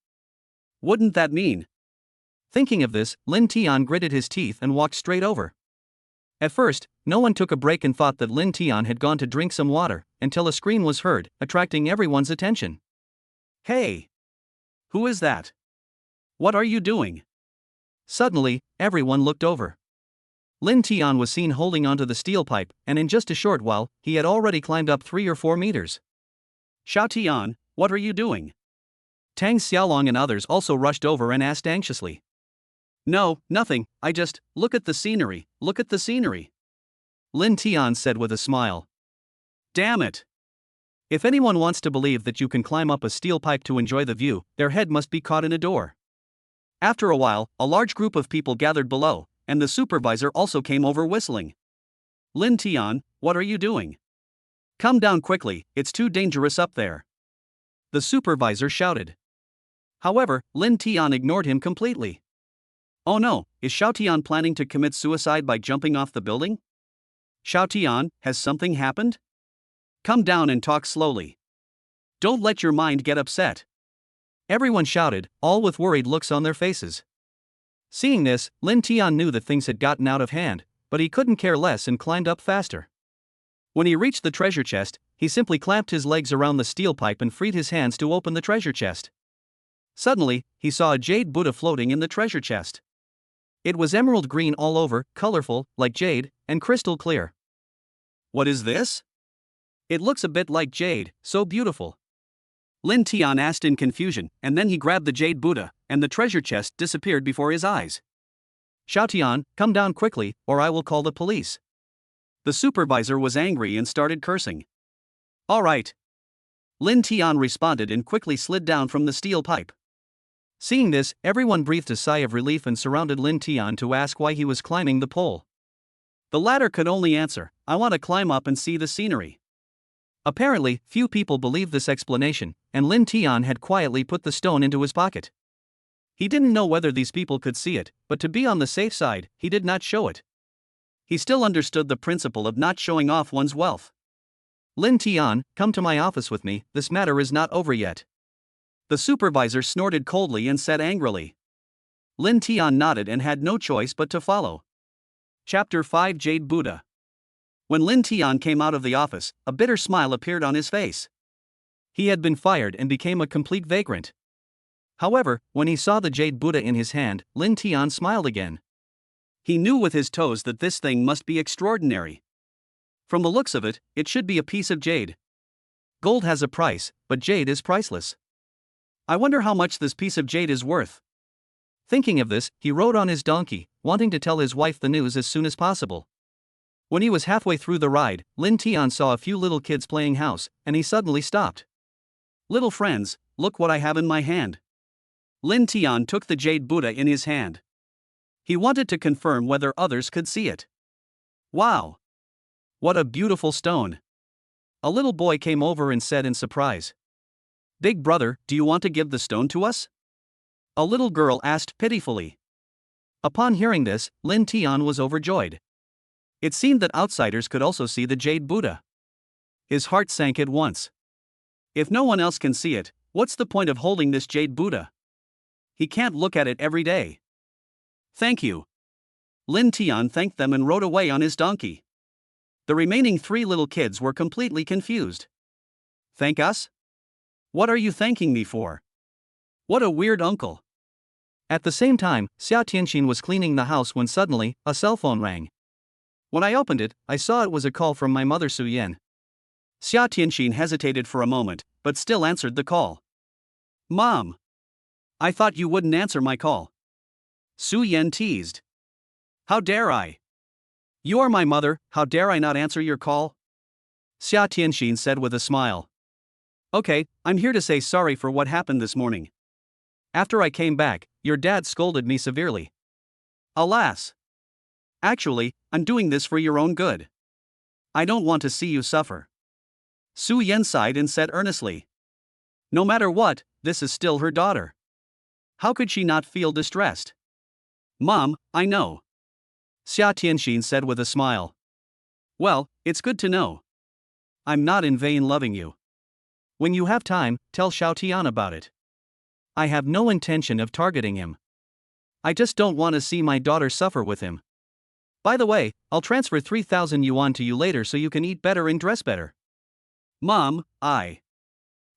Wouldn't that mean? Thinking of this, Lin Tian gritted his teeth and walked straight over. At first, no one took a break and thought that Lin Tian had gone to drink some water, until a scream was heard, attracting everyone's attention. Hey! Who is that? What are you doing? Suddenly, everyone looked over. Lin Tian was seen holding onto the steel pipe, and in just a short while, he had already climbed up 3 or 4 meters. Xiao Tian, what are you doing? Tang Xiaolong and others also rushed over and asked anxiously. No, nothing, look at the scenery, look at the scenery. Lin Tian said with a smile. Damn it! If anyone wants to believe that you can climb up a steel pipe to enjoy the view, their head must be caught in a door. After a while, a large group of people gathered below, and the supervisor also came over whistling. Lin Tian, what are you doing? Come down quickly, it's too dangerous up there. The supervisor shouted. However, Lin Tian ignored him completely. Oh no, is Xiao Tian planning to commit suicide by jumping off the building? Xiao Tian, has something happened? Come down and talk slowly. Don't let your mind get upset. Everyone shouted, all with worried looks on their faces. Seeing this, Lin Tian knew that things had gotten out of hand, but he couldn't care less and climbed up faster. When he reached the treasure chest, he simply clamped his legs around the steel pipe and freed his hands to open the treasure chest. Suddenly, he saw a jade Buddha floating in the treasure chest. It was emerald green all over, colorful, like jade, and crystal clear. What is this? It looks a bit like jade, so beautiful. Lin Tian asked in confusion, and then he grabbed the jade Buddha, and the treasure chest disappeared before his eyes. Xiao Tian, come down quickly, or I will call the police. The supervisor was angry and started cursing. All right. Lin Tian responded and quickly slid down from the steel pipe. Seeing this, everyone breathed a sigh of relief and surrounded Lin Tian to ask why he was climbing the pole. The latter could only answer, I want to climb up and see the scenery. Apparently, few people believed this explanation, and Lin Tian had quietly put the stone into his pocket. He didn't know whether these people could see it, but to be on the safe side, he did not show it. He still understood the principle of not showing off one's wealth. Lin Tian, come to my office with me, this matter is not over yet. The supervisor snorted coldly and said angrily. Lin Tian nodded and had no choice but to follow. Chapter 5 Jade Buddha. When Lin Tian came out of the office, a bitter smile appeared on his face. He had been fired and became a complete vagrant. However, when he saw the jade Buddha in his hand, Lin Tian smiled again. He knew with his toes that this thing must be extraordinary. From the looks of it, it should be a piece of jade. Gold has a price, but jade is priceless. I wonder how much this piece of jade is worth. Thinking of this, he rode on his donkey, wanting to tell his wife the news as soon as possible. When he was halfway through the ride, Lin Tian saw a few little kids playing house, and he suddenly stopped. Little friends, look what I have in my hand. Lin Tian took the jade Buddha in his hand. He wanted to confirm whether others could see it. Wow! What a beautiful stone! A little boy came over and said in surprise. Big brother, do you want to give the stone to us? A little girl asked pitifully. Upon hearing this, Lin Tian was overjoyed. It seemed that outsiders could also see the jade Buddha. His heart sank at once. If no one else can see it, what's the point of holding this jade Buddha? He can't look at it every day. Thank you. Lin Tian thanked them and rode away on his donkey. The remaining 3 little kids were completely confused. Thank us? What are you thanking me for? What a weird uncle. At the same time, Xia Tianxin was cleaning the house when suddenly, a cell phone rang. When I opened it, I saw it was a call from my mother Su Yan. Xia Tianxin hesitated for a moment, but still answered the call. Mom! I thought you wouldn't answer my call. Su Yan teased. How dare I? You are my mother, how dare I not answer your call? Xia Tianxin said with a smile. Okay, I'm here to say sorry for what happened this morning. After I came back, your dad scolded me severely. Alas! Actually, I'm doing this for your own good. I don't want to see you suffer. Su Yan sighed and said earnestly. No matter what, this is still her daughter. How could she not feel distressed? Mom, I know. Xia Tianxin said with a smile. Well, it's good to know. I'm not in vain loving you. When you have time, tell Xiao Tian about it. I have no intention of targeting him. I just don't want to see my daughter suffer with him. By the way, I'll transfer 3,000 yuan to you later so you can eat better and dress better. Mom, Xia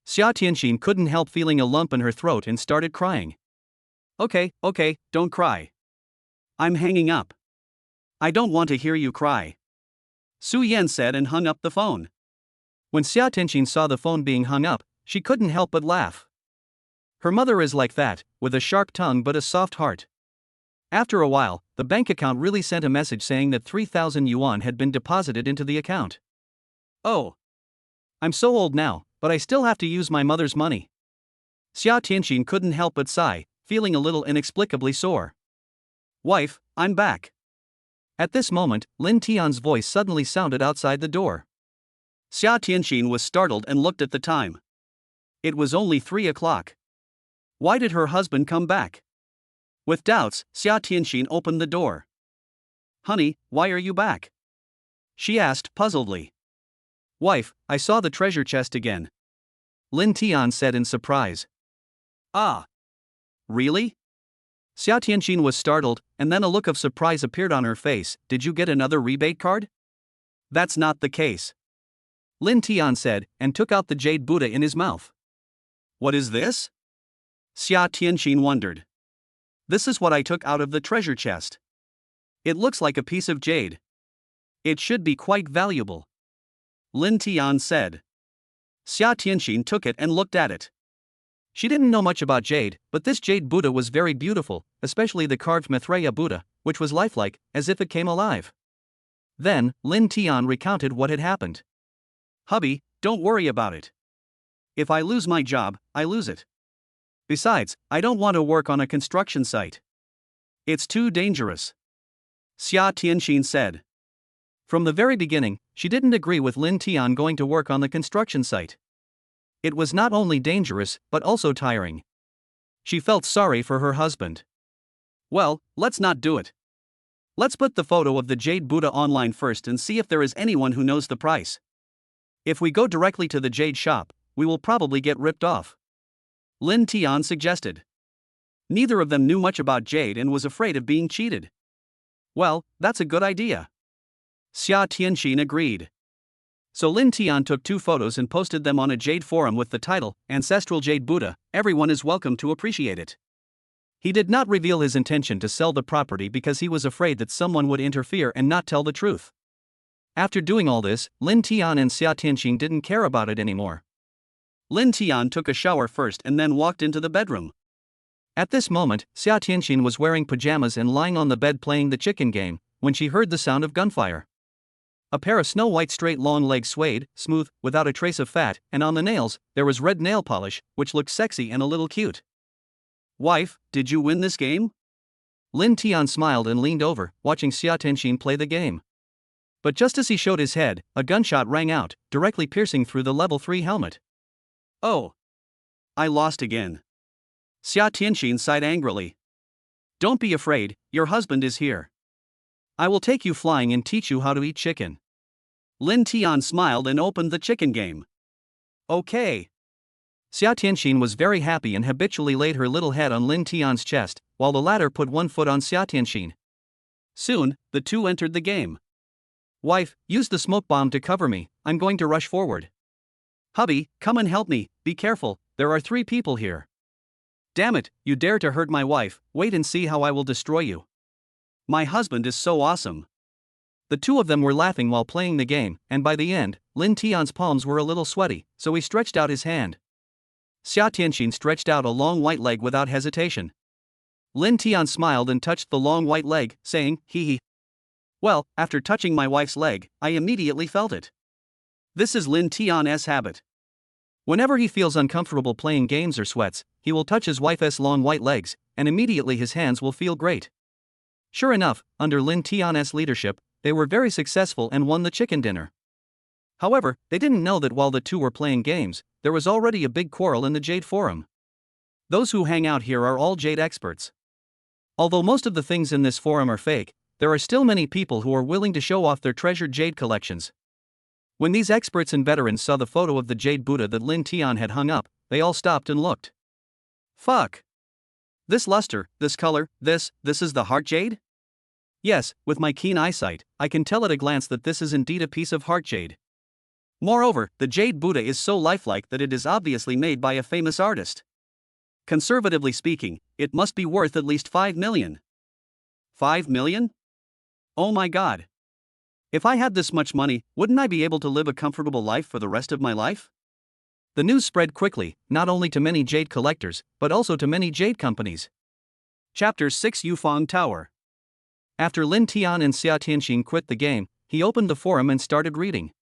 Tianxin couldn't help feeling a lump in her throat and started crying. Okay, don't cry. I'm hanging up. I don't want to hear you cry. Su Yan said and hung up the phone. When Xia Tianxin saw the phone being hung up, she couldn't help but laugh. Her mother is like that, with a sharp tongue but a soft heart. After a while, the bank account really sent a message saying that 3,000 yuan had been deposited into the account. Oh. I'm so old now, but I still have to use my mother's money. Xia Tianxin couldn't help but sigh, feeling a little inexplicably sore. Wife, I'm back. At this moment, Lin Tian's voice suddenly sounded outside the door. Xia Tianxin was startled and looked at the time. It was only 3 o'clock. Why did her husband come back? With doubts, Xia Tianxin opened the door. Honey, why are you back? She asked puzzledly. Wife, I saw the treasure chest again. Lin Tian said in surprise. Ah. Really? Xia Tianxin was startled, and then a look of surprise appeared on her face. Did you get another rebate card? That's not the case. Lin Tian said, and took out the jade Buddha in his mouth. What is this? Xia Tianxin wondered. This is what I took out of the treasure chest. It looks like a piece of jade. It should be quite valuable. Lin Tian said. Xia Tianxin took it and looked at it. She didn't know much about jade, but this jade Buddha was very beautiful, especially the carved Maitreya Buddha, which was lifelike, as if it came alive. Then, Lin Tian recounted what had happened. Hubby, don't worry about it. If I lose my job, I lose it. Besides, I don't want to work on a construction site. It's too dangerous. Xia Tianxin said. From the very beginning, she didn't agree with Lin Tian going to work on the construction site. It was not only dangerous, but also tiring. She felt sorry for her husband. Well, let's not do it. Let's put the photo of the Jade Buddha online first and see if there is anyone who knows the price. If we go directly to the jade shop, we will probably get ripped off. Lin Tian suggested. Neither of them knew much about jade and was afraid of being cheated. Well, that's a good idea. Xia Tianxin agreed. So Lin Tian took 2 photos and posted them on a jade forum with the title, Ancestral Jade Buddha, everyone is welcome to appreciate it. He did not reveal his intention to sell the property because he was afraid that someone would interfere and not tell the truth. After doing all this, Lin Tian and Xia Tianxin didn't care about it anymore. Lin Tian took a shower first and then walked into the bedroom. At this moment, Xia Tianxin was wearing pajamas and lying on the bed playing the chicken game, when she heard the sound of gunfire. A pair of snow-white straight long legs swayed, smooth, without a trace of fat, and on the nails, there was red nail polish, which looked sexy and a little cute. Wife, did you win this game? Lin Tian smiled and leaned over, watching Xia Tianxin play the game. But just as he showed his head, a gunshot rang out, directly piercing through the level 3 helmet. Oh. I lost again. Xia Tianxin sighed angrily. Don't be afraid, your husband is here. I will take you flying and teach you how to eat chicken. Lin Tian smiled and opened the chicken game. Okay. Xia Tianxin was very happy and habitually laid her little head on Lin Tian's chest, while the latter put one foot on Xia Tianxin. Soon, the two entered the game. Wife, use the smoke bomb to cover me, I'm going to rush forward. Hubby, come and help me, be careful, there are 3 people here. Damn it, you dare to hurt my wife, wait and see how I will destroy you. My husband is so awesome. The two of them were laughing while playing the game, and by the end, Lin Tian's palms were a little sweaty, so he stretched out his hand. Xia Tianxin stretched out a long white leg without hesitation. Lin Tian smiled and touched the long white leg, saying, hee hee. Well, after touching my wife's leg, I immediately felt it. This is Lin Tian's habit. Whenever he feels uncomfortable playing games or sweats, he will touch his wife's long white legs, and immediately his hands will feel great. Sure enough, under Lin Tian's leadership, they were very successful and won the chicken dinner. However, they didn't know that while the two were playing games, there was already a big quarrel in the Jade Forum. Those who hang out here are all Jade experts. Although most of the things in this forum are fake, there are still many people who are willing to show off their treasured Jade collections. When these experts and veterans saw the photo of the Jade Buddha that Lin Tian had hung up, they all stopped and looked. Fuck! This luster, this color, this is the heart jade? Yes, with my keen eyesight, I can tell at a glance that this is indeed a piece of heart jade. Moreover, the Jade Buddha is so lifelike that it is obviously made by a famous artist. Conservatively speaking, it must be worth at least 5 million. 5 million? Oh my god. If I had this much money, wouldn't I be able to live a comfortable life for the rest of my life? The news spread quickly, not only to many jade collectors, but also to many jade companies. Chapter 6 Yufeng Tower. After Lin Tian and Xia Tianxin quit the game, he opened the forum and started reading.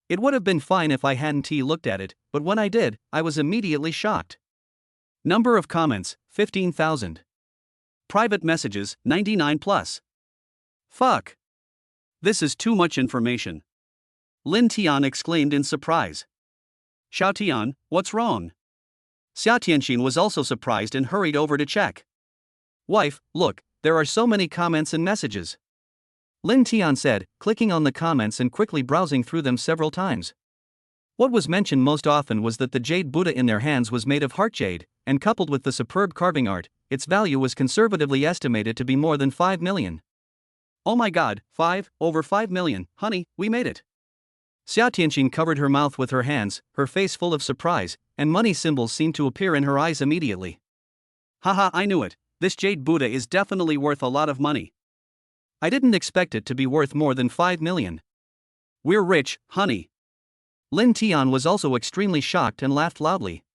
It would have been fine if I hadn't looked at it, but when I did, I was immediately shocked. Number of comments, 15,000. Private messages, 99 plus. Fuck. This is too much information. Lin Tian exclaimed in surprise. Xiao Tian, what's wrong? Xia Tianxin was also surprised and hurried over to check. Wife, look, there are so many comments and messages. Lin Tian said, clicking on the comments and quickly browsing through them several times. What was mentioned most often was that the Jade Buddha in their hands was made of heart jade, and coupled with the superb carving art, its value was conservatively estimated to be more than 5 million. Oh my god, over 5 million, honey, we made it. Xia Tianxin covered her mouth with her hands, her face full of surprise, and money symbols seemed to appear in her eyes immediately. Haha, I knew it, this Jade Buddha is definitely worth a lot of money. I didn't expect it to be worth more than 5 million. We're rich, honey. Lin Tian was also extremely shocked and laughed loudly.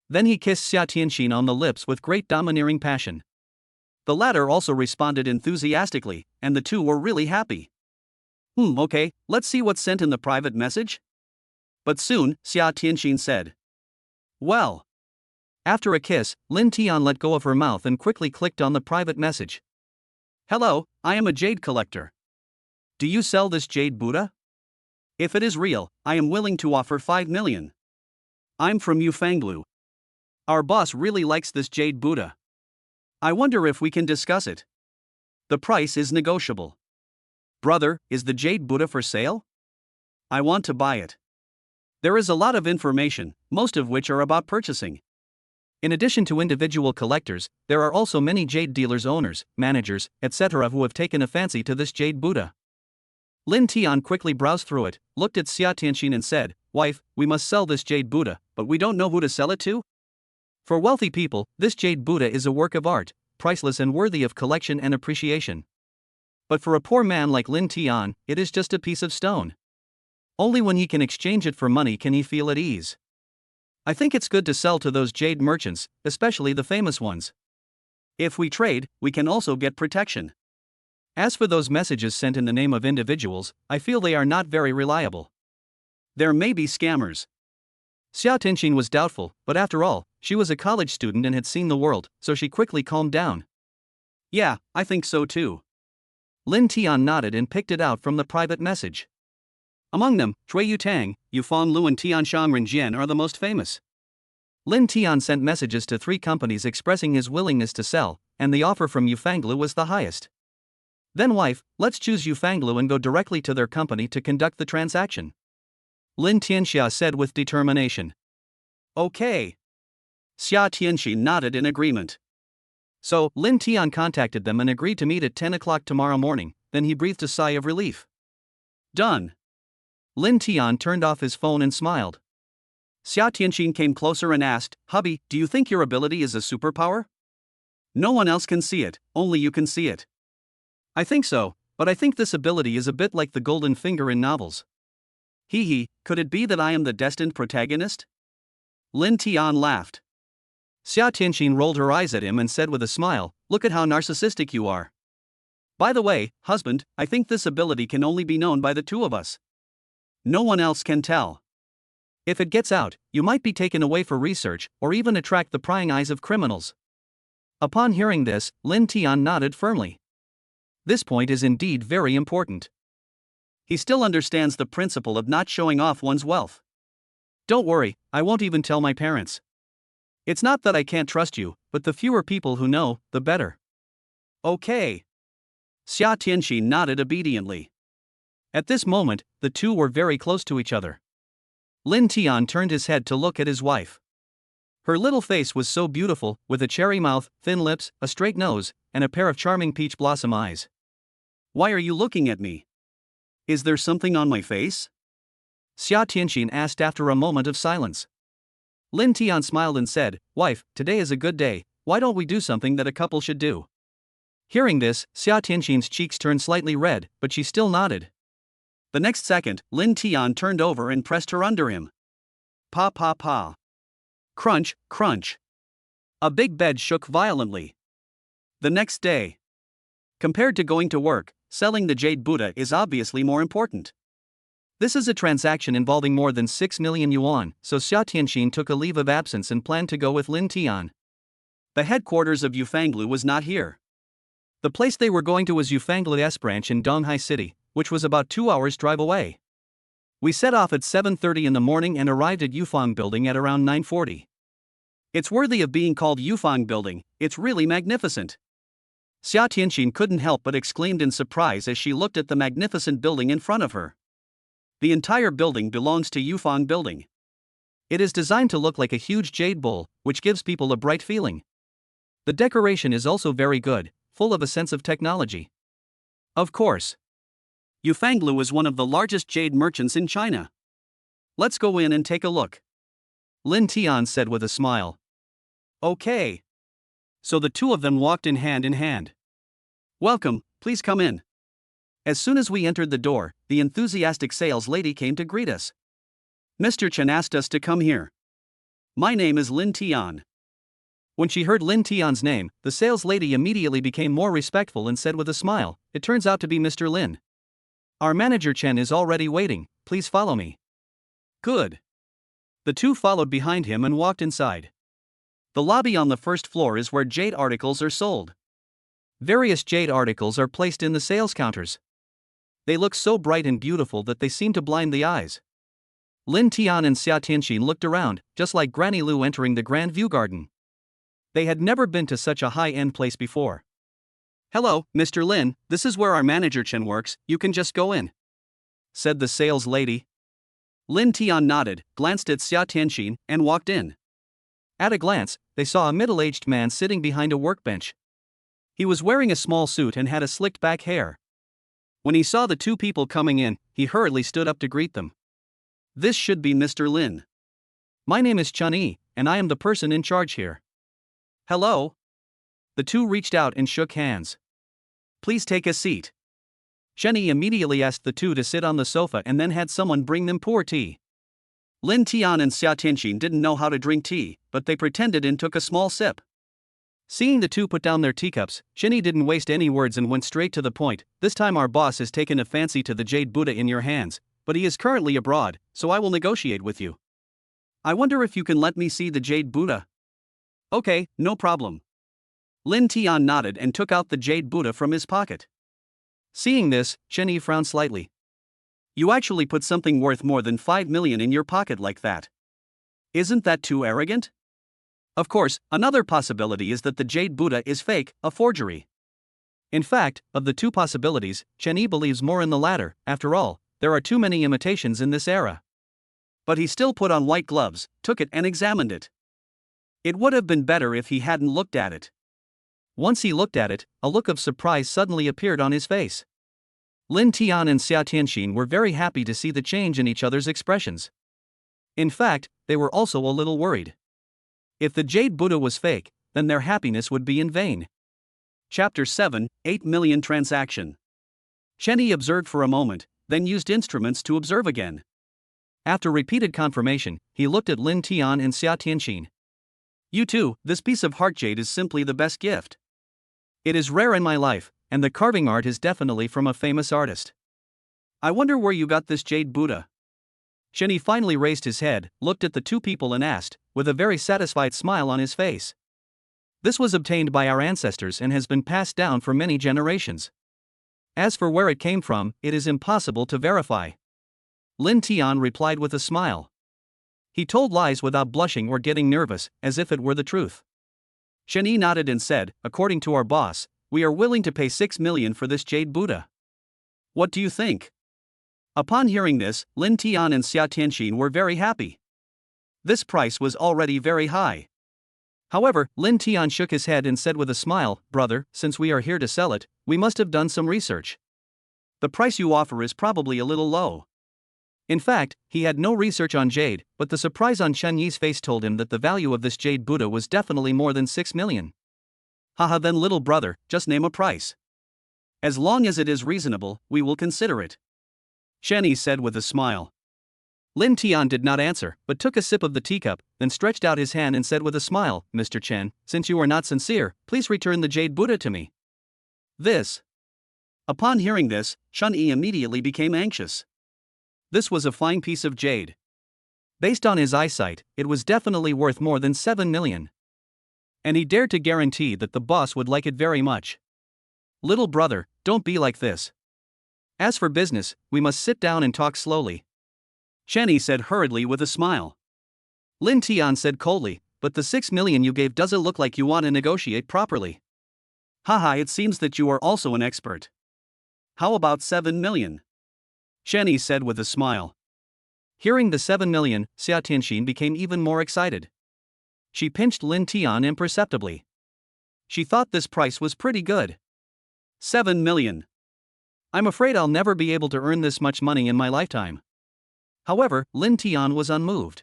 Then he kissed Xia Tianxin on the lips with great domineering passion. The latter also responded enthusiastically, and the two were really happy. Okay, let's see what's sent in the private message. But soon, Xia Tianxin said. Well. After a kiss, Lin Tian let go of her mouth and quickly clicked on the private message. Hello, I am a jade collector. Do you sell this Jade Buddha? If it is real, I am willing to offer 5 million. I'm from Yufenglu. Our boss really likes this Jade Buddha. I wonder if we can discuss it. The price is negotiable. Brother, is the Jade Buddha for sale? I want to buy it. There is a lot of information, most of which are about purchasing. In addition to individual collectors, there are also many jade dealers' owners, managers, etc. who have taken a fancy to this Jade Buddha. Lin Tian quickly browsed through it, looked at Xia Tianxin and said, Wife, we must sell this Jade Buddha, but we don't know who to sell it to? For wealthy people, this Jade Buddha is a work of art, priceless and worthy of collection and appreciation. But for a poor man like Lin Tian, it is just a piece of stone. Only when he can exchange it for money can he feel at ease. I think it's good to sell to those jade merchants, especially the famous ones. If we trade, we can also get protection. As for those messages sent in the name of individuals, I feel they are not very reliable. There may be scammers. Xia Tianxin was doubtful, but after all, she was a college student and had seen the world, so she quickly calmed down. Yeah, I think so too. Lin Tian nodded and picked it out from the private message. Among them, Cui Yutang, Yufeng Lu and Tianshang Renjian are the most famous. Lin Tian sent messages to 3 companies expressing his willingness to sell, and the offer from Yufenglu was the highest. Then wife, let's choose Yufenglu and go directly to their company to conduct the transaction. Lin Tianxia said with determination. Okay. Xia Tianxin nodded in agreement. So, Lin Tian contacted them and agreed to meet at 10 o'clock tomorrow morning, then he breathed a sigh of relief. Done. Lin Tian turned off his phone and smiled. Xia Tianqin came closer and asked, "Hubby, do you think your ability is a superpower? No one else can see it, only you can see it." "I think so, but I think this ability is a bit like the golden finger in novels." "Hee hee, could it be that I am the destined protagonist?" Lin Tian laughed. Xia Tianqin rolled her eyes at him and said with a smile, "Look at how narcissistic you are. "By the way, husband, I think this ability can only be known by the two of us. No one else can tell. If it gets out, you might be taken away for research, or even attract the prying eyes of criminals." Upon hearing this, Lin Tian nodded firmly. This point is indeed very important. He still understands the principle of not showing off one's wealth. "Don't worry, I won't even tell my parents. It's not that I can't trust you, but the fewer people who know, the better." "Okay." Xia Tianqin nodded obediently. At this moment, the two were very close to each other. Lin Tian turned his head to look at his wife. Her little face was so beautiful, with a cherry mouth, thin lips, a straight nose, and a pair of charming peach blossom eyes. "Why are you looking at me? Is there something on my face?" Xia Tianqin asked after a moment of silence. Lin Tian smiled and said, "Wife, today is a good day, why don't we do something that a couple should do?" Hearing this, Xia Tianqin's cheeks turned slightly red, but she still nodded. The next second, Lin Tian turned over and pressed her under him. Pa pa pa. Crunch, crunch. A big bed shook violently. The next day. Compared to going to work, selling the Jade Buddha is obviously more important. This is a transaction involving more than 6 million yuan, so Xia Tianqin took a leave of absence and planned to go with Lin Tian. The headquarters of Yufanglu was not here. The place they were going to was Yufanglu S branch in Donghai City, which was about 2 hours' drive away. We set off at 7:30 in the morning and arrived at Yufang Building at around 9:40. It's worthy of being called Yufang Building, it's really magnificent. Xia Tianqin couldn't help but exclaimed in surprise as she looked at the magnificent building in front of her. The entire building belongs to Yufang Building. It is designed to look like a huge jade bowl, which gives people a bright feeling. The decoration is also very good, full of a sense of technology. Of course. Yufanglu is one of the largest jade merchants in China. Let's go in and take a look. Lin Tian said with a smile. Okay. So the two of them walked in hand. "Welcome, please come in." As soon as we entered the door, the enthusiastic sales lady came to greet us. "Mr. Chen asked us to come here. My name is Lin Tian." When she heard Lin Tian's name, the sales lady immediately became more respectful and said with a smile, "It turns out to be Mr. Lin. Our manager Chen is already waiting, please follow me." Good. The two followed behind him and walked inside. The lobby on the first floor is where jade articles are sold. Various jade articles are placed in the sales counters. They look so bright and beautiful that they seem to blind the eyes. Lin Tian and Xia Tianqin looked around, just like Granny Lu entering the Grand View Garden. They had never been to such a high-end place before. "Hello, Mr. Lin, this is where our manager Chen works, you can just go in," said the sales lady. Lin Tian nodded, glanced at Xia Tianqin, and walked in. At a glance, they saw a middle-aged man sitting behind a workbench. He was wearing a small suit and had a slicked back hair. When he saw the two people coming in, he hurriedly stood up to greet them. "This should be Mr. Lin. My name is Chun Yi, and I am the person in charge here." "Hello." The two reached out and shook hands. "Please take a seat." Chen Yi immediately asked the two to sit on the sofa and then had someone bring them pour tea. Lin Tian and Xia Tianqin didn't know how to drink tea, but they pretended and took a small sip. Seeing the two put down their teacups, Chen Yi didn't waste any words and went straight to the point. "This time our boss has taken a fancy to the Jade Buddha in your hands, but he is currently abroad, so I will negotiate with you. I wonder if you can let me see the Jade Buddha." "Okay, no problem." Lin Tian nodded and took out the Jade Buddha from his pocket. Seeing this, Chen Yi frowned slightly. "You actually put something worth more than 5 million in your pocket like that. Isn't that too arrogant? Of course, another possibility is that the Jade Buddha is fake, a forgery." In fact, of the two possibilities, Chen Yi believes more in the latter. After all, there are too many imitations in this era. But he still put on white gloves, took it and examined it. It would have been better if he hadn't looked at it. Once he looked at it, a look of surprise suddenly appeared on his face. Lin Tian and Xia Tianqin were very happy to see the change in each other's expressions. In fact, they were also a little worried. If the Jade Buddha was fake, then their happiness would be in vain. Chapter 7, 8 Million Transaction. Shenny observed for a moment, then used instruments to observe again. After repeated confirmation, he looked at Lin Tian and Xia Tianqin. You too, this piece of heart jade is simply the best gift. It is rare in my life, and the carving art is definitely from a famous artist. I wonder where you got this Jade Buddha. Shenny finally raised his head, looked at the two people and asked, with a very satisfied smile on his face. This was obtained by our ancestors and has been passed down for many generations. As for where it came from, it is impossible to verify. Lin Tian replied with a smile. He told lies without blushing or getting nervous, as if it were the truth. Shenny nodded and said, according to our boss, we are willing to pay 6 million for this Jade Buddha. What do you think? Upon hearing this, Lin Tian and Xia Tianqin were very happy. This price was already very high. However, Lin Tian shook his head and said with a smile, brother, since we are here to sell it, we must have done some research. The price you offer is probably a little low. In fact, he had no research on jade, but the surprise on Chen Yi's face told him that the value of this Jade Buddha was definitely more than 6 million. Haha, then little brother, just name a price. As long as it is reasonable, we will consider it. Shenny said with a smile. Lin Tian did not answer, but took a sip of the teacup, then stretched out his hand and said with a smile, Mr. Chen, since you are not sincere, please return the Jade Buddha to me. This. Upon hearing this, Chen Yi immediately became anxious. This was a fine piece of jade. Based on his eyesight, it was definitely worth more than 7 million. And he dared to guarantee that the boss would like it very much. Little brother, don't be like this. As for business, we must sit down and talk slowly. Shenny said hurriedly with a smile. Lin Tian said coldly, but the 6 million you gave doesn't look like you want to negotiate properly. Haha, it seems that you are also an expert. How about 7 million? Shenny said with a smile. Hearing the 7 million, Xia Tianqin became even more excited. She pinched Lin Tian imperceptibly. She thought this price was pretty good. 7 million. I'm afraid I'll never be able to earn this much money in my lifetime. However, Lin Tian was unmoved.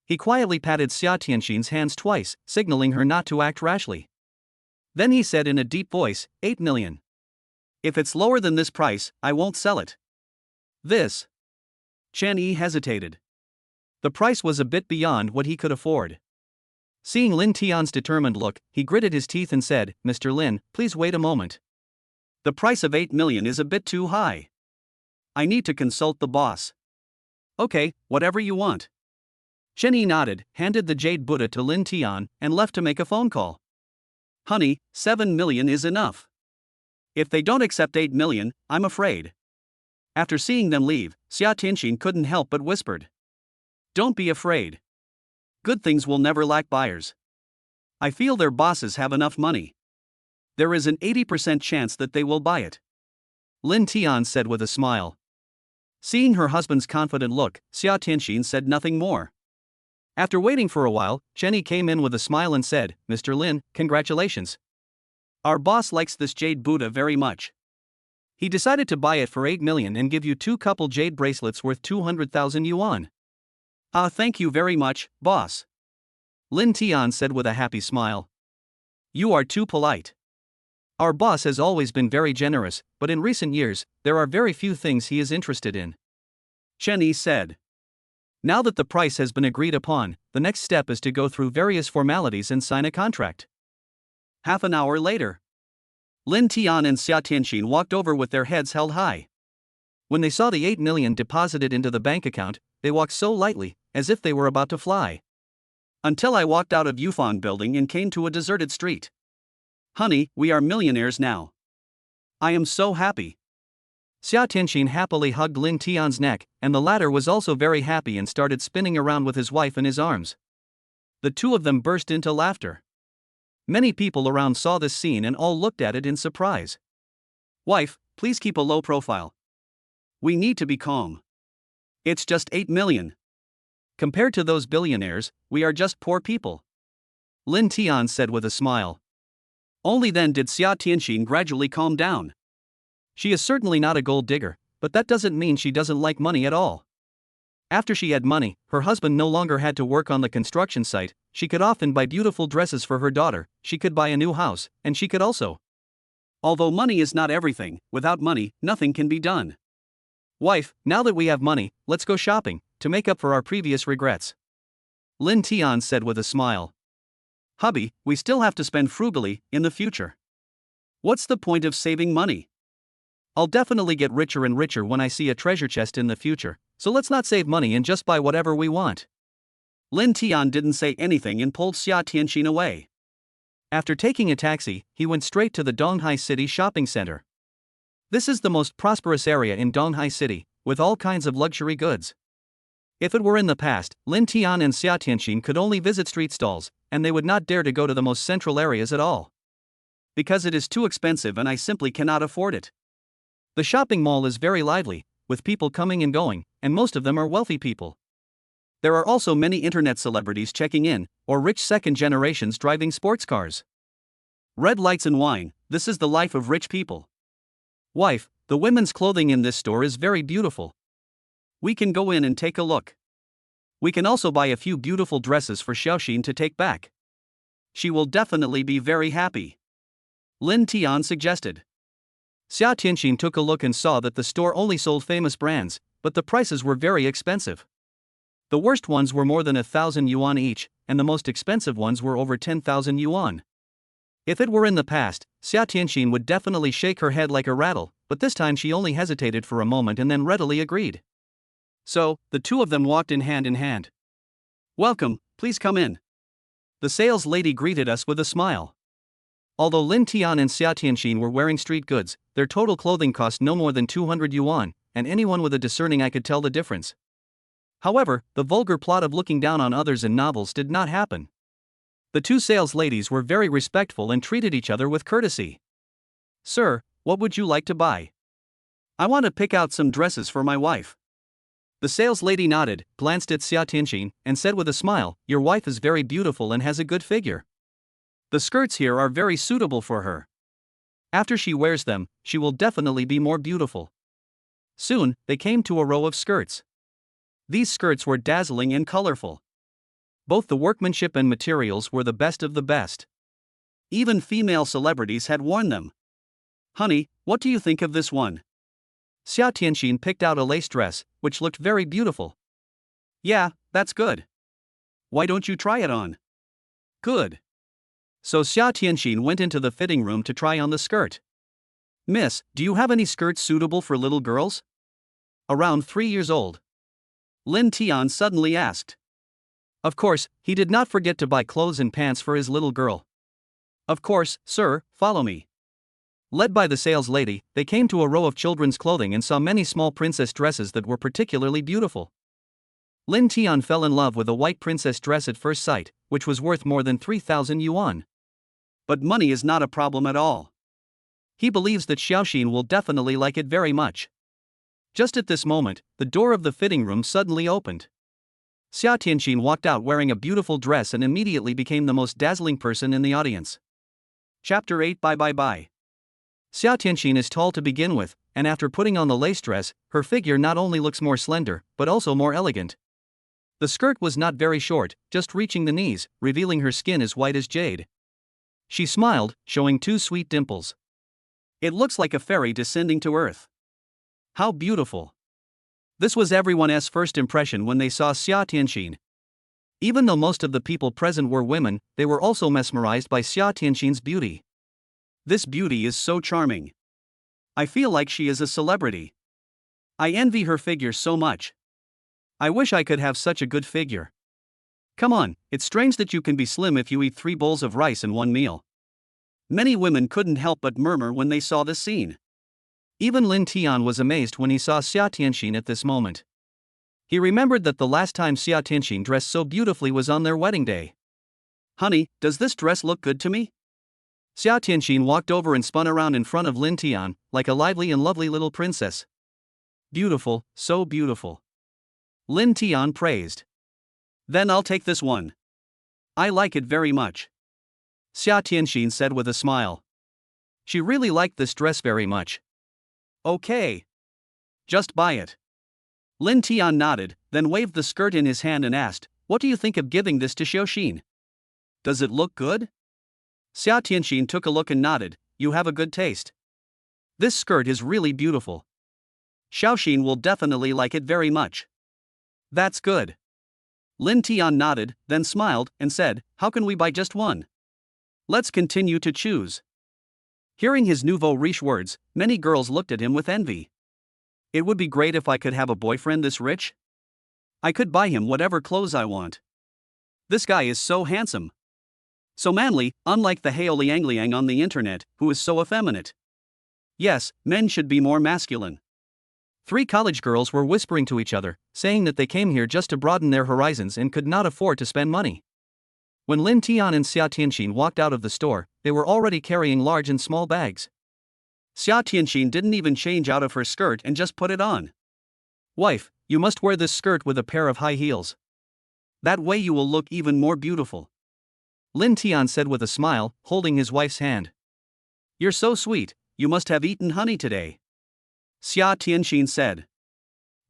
He quietly patted Xia Tianqin's hands twice, signaling her not to act rashly. Then he said in a deep voice, 8 million. If it's lower than this price, I won't sell it. This. Chen Yi hesitated. The price was a bit beyond what he could afford. Seeing Lin Tian's determined look, he gritted his teeth and said, Mr. Lin, please wait a moment. The price of 8 million is a bit too high. I need to consult the boss. Okay, whatever you want. Chen Yi nodded, handed the Jade Buddha to Lin Tian, and left to make a phone call. Honey, 7 million is enough. If they don't accept 8 million, I'm afraid. After seeing them leave, Xia Tianqin couldn't help but whispered. Don't be afraid. Good things will never lack buyers. I feel their bosses have enough money. There is an 80% chance that they will buy it. Lin Tian said with a smile. Seeing her husband's confident look, Xia Tianqin said nothing more. After waiting for a while, Chen Yi came in with a smile and said, Mr. Lin, congratulations. Our boss likes this Jade Buddha very much. He decided to buy it for 8 million and give you 2 couple jade bracelets worth 200,000 yuan. Thank you very much, boss. Lin Tian said with a happy smile. You are too polite. Our boss has always been very generous, but in recent years, there are very few things he is interested in. Chen Yi said. Now that the price has been agreed upon, the next step is to go through various formalities and sign a contract. Half an hour later, Lin Tian and Xia Tianqin walked over with their heads held high. When they saw the 8 million deposited into the bank account, they walked so lightly, as if they were about to fly. Until I walked out of Yufan building and came to a deserted street. Honey, we are millionaires now. I am so happy. Xia Tianqin happily hugged Lin Tian's neck, and the latter was also very happy and started spinning around with his wife in his arms. The two of them burst into laughter. Many people around saw this scene and all looked at it in surprise. Wife, please keep a low profile. We need to be calm. It's just 8 million. Compared to those billionaires, we are just poor people. Lin Tian said with a smile. Only then did Xia Tianqin gradually calm down. She is certainly not a gold digger, but that doesn't mean she doesn't like money at all. After she had money, her husband no longer had to work on the construction site, she could often buy beautiful dresses for her daughter, she could buy a new house, and she could also. Although money is not everything, without money, nothing can be done. Wife, now that we have money, let's go shopping, to make up for our previous regrets. Lin Tian said with a smile. Hubby, we still have to spend frugally, in the future. What's the point of saving money? I'll definitely get richer and richer when I see a treasure chest in the future, so let's not save money and just buy whatever we want. Lin Tian didn't say anything and pulled Xia Tianxin away. After taking a taxi, he went straight to the Donghai City shopping center. This is the most prosperous area in Donghai City, with all kinds of luxury goods. If it were in the past, Lin Tian and Xia Tianxin could only visit street stalls, and they would not dare to go to the most central areas at all. Because it is too expensive and I simply cannot afford it. The shopping mall is very lively, with people coming and going, and most of them are wealthy people. There are also many internet celebrities checking in, or rich second generations driving sports cars. Red lights and wine, this is the life of rich people. Wife, the women's clothing in this store is very beautiful. We can go in and take a look. We can also buy a few beautiful dresses for Xiaoxin to take back. She will definitely be very happy. Lin Tian suggested. Xia Tianxin took a look and saw that the store only sold famous brands, but the prices were very expensive. The worst ones were more than 1,000 yuan each, and the most expensive ones were over 10,000 yuan. If it were in the past, Xia Tianxin would definitely shake her head like a rattle, but this time she only hesitated for a moment and then readily agreed. So, the two of them walked in hand. Welcome, please come in. The sales lady greeted us with a smile. Although Lin Tian and Xia Tianxin were wearing street goods, their total clothing cost no more than 200 yuan, and anyone with a discerning eye could tell the difference. However, the vulgar plot of looking down on others in novels did not happen. The two sales ladies were very respectful and treated each other with courtesy. Sir, what would you like to buy? I want to pick out some dresses for my wife. The sales lady nodded, glanced at Xia Tianxin, and said with a smile, "Your wife is very beautiful and has a good figure. The skirts here are very suitable for her. After she wears them, she will definitely be more beautiful." Soon, they came to a row of skirts. These skirts were dazzling and colorful. Both the workmanship and materials were the best of the best. Even female celebrities had worn them. Honey, what do you think of this one? Xia Tianxin picked out a lace dress, which looked very beautiful. Yeah, that's good. Why don't you try it on? Good. So Xia Tianxin went into the fitting room to try on the skirt. Miss, do you have any skirts suitable for little girls? Around 3 years old. Lin Tian suddenly asked. Of course, he did not forget to buy clothes and pants for his little girl. Of course, sir, follow me. Led by the sales lady, they came to a row of children's clothing and saw many small princess dresses that were particularly beautiful. Lin Tian fell in love with a white princess dress at first sight, which was worth more than 3,000 yuan. But money is not a problem at all. He believes that Xiaoxin will definitely like it very much. Just at this moment, the door of the fitting room suddenly opened. Xia Tianxin walked out wearing a beautiful dress and immediately became the most dazzling person in the audience. Chapter 8 Bye. Xia Tianxin is tall to begin with, and after putting on the lace dress, her figure not only looks more slender, but also more elegant. The skirt was not very short, just reaching the knees, revealing her skin as white as jade. She smiled, showing 2 sweet dimples. It looks like a fairy descending to earth. How beautiful. This was everyone's first impression when they saw Xia Tianxin. Even though most of the people present were women, they were also mesmerized by Xia Tianxin's beauty. This beauty is so charming. I feel like she is a celebrity. I envy her figure so much. I wish I could have such a good figure. Come on, it's strange that you can be slim if you eat 3 bowls of rice in one meal. Many women couldn't help but murmur when they saw this scene. Even Lin Tian was amazed when he saw Xia Tianxin at this moment. He remembered that the last time Xia Tianxin dressed so beautifully was on their wedding day. Honey, does this dress look good to me? Xia Tianxin walked over and spun around in front of Lin Tian, like a lively and lovely little princess. Beautiful, so beautiful. Lin Tian praised. Then I'll take this one. I like it very much. Xia Tianxin said with a smile. She really liked this dress very much. Okay. Just buy it. Lin Tian nodded, then waved the skirt in his hand and asked, "What do you think of giving this to Xiaoxin? Does it look good?" Xia Tianxin took a look and nodded, "You have a good taste. This skirt is really beautiful. Xiaoxin will definitely like it very much." "That's good." Lin Tian nodded, then smiled, and said, "How can we buy just one? Let's continue to choose." Hearing his nouveau riche words, many girls looked at him with envy. "It would be great if I could have a boyfriend this rich. I could buy him whatever clothes I want. This guy is so handsome. So manly, unlike the Hao Liang on the internet, who is so effeminate. Yes, men should be more masculine." 3 college girls were whispering to each other, saying that they came here just to broaden their horizons and could not afford to spend money. When Lin Tian and Xia Tianxin walked out of the store, they were already carrying large and small bags. Xia Tianxin didn't even change out of her skirt and just put it on. "Wife, you must wear this skirt with a pair of high heels. That way you will look even more beautiful," Lin Tian said with a smile, holding his wife's hand. "You're so sweet, you must have eaten honey today," Xia Tianxin said.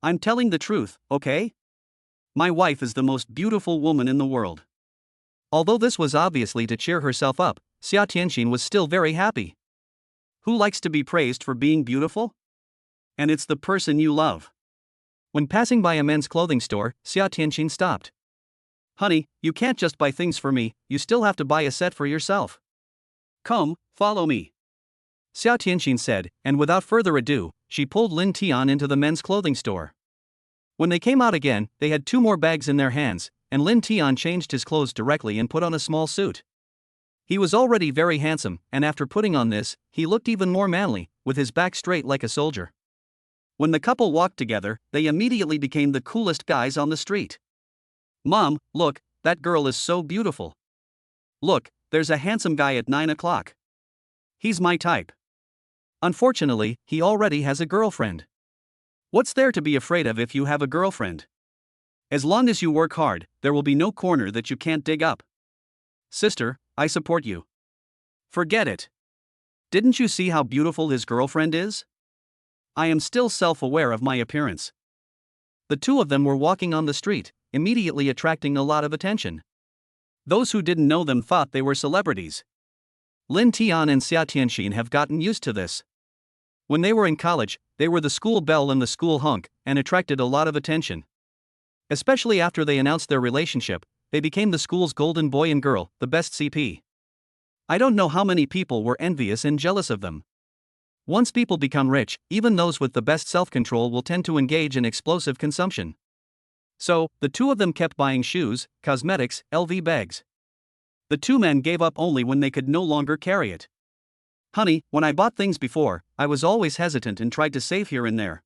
"I'm telling the truth, okay? My wife is the most beautiful woman in the world." Although this was obviously to cheer herself up, Xia Tianxin was still very happy. Who likes to be praised for being beautiful? And it's the person you love. When passing by a men's clothing store, Xia Tianxin stopped. "Honey, you can't just buy things for me, you still have to buy a set for yourself. Come, follow me," Xia Tianxin said, and without further ado, she pulled Lin Tian into the men's clothing store. When they came out again, they had 2 more bags in their hands, and Lin Tian changed his clothes directly and put on a small suit. He was already very handsome, and after putting on this, he looked even more manly, with his back straight like a soldier. When the couple walked together, they immediately became the coolest guys on the street. "Mom, look, that girl is so beautiful. Look, there's a handsome guy at 9 o'clock. He's my type." Unfortunately, he already has a girlfriend. What's there to be afraid of if you have a girlfriend? As long as you work hard, there will be no corner that you can't dig up. Sister, I support you. Forget it. Didn't you see how beautiful his girlfriend is? I am still self-aware of my appearance. The 2 of them were walking on the street, immediately attracting a lot of attention. Those who didn't know them thought they were celebrities. Lin Tian and Xia Tianxin have gotten used to this. When they were in college, they were the school belle and the school hunk, and attracted a lot of attention. Especially after they announced their relationship, they became the school's golden boy and girl, the best CP. I don't know how many people were envious and jealous of them. Once people become rich, even those with the best self-control will tend to engage in explosive consumption. So, the 2 of them kept buying shoes, cosmetics, LV bags. The 2 men gave up only when they could no longer carry it. "Honey, when I bought things before, I was always hesitant and tried to save here and there.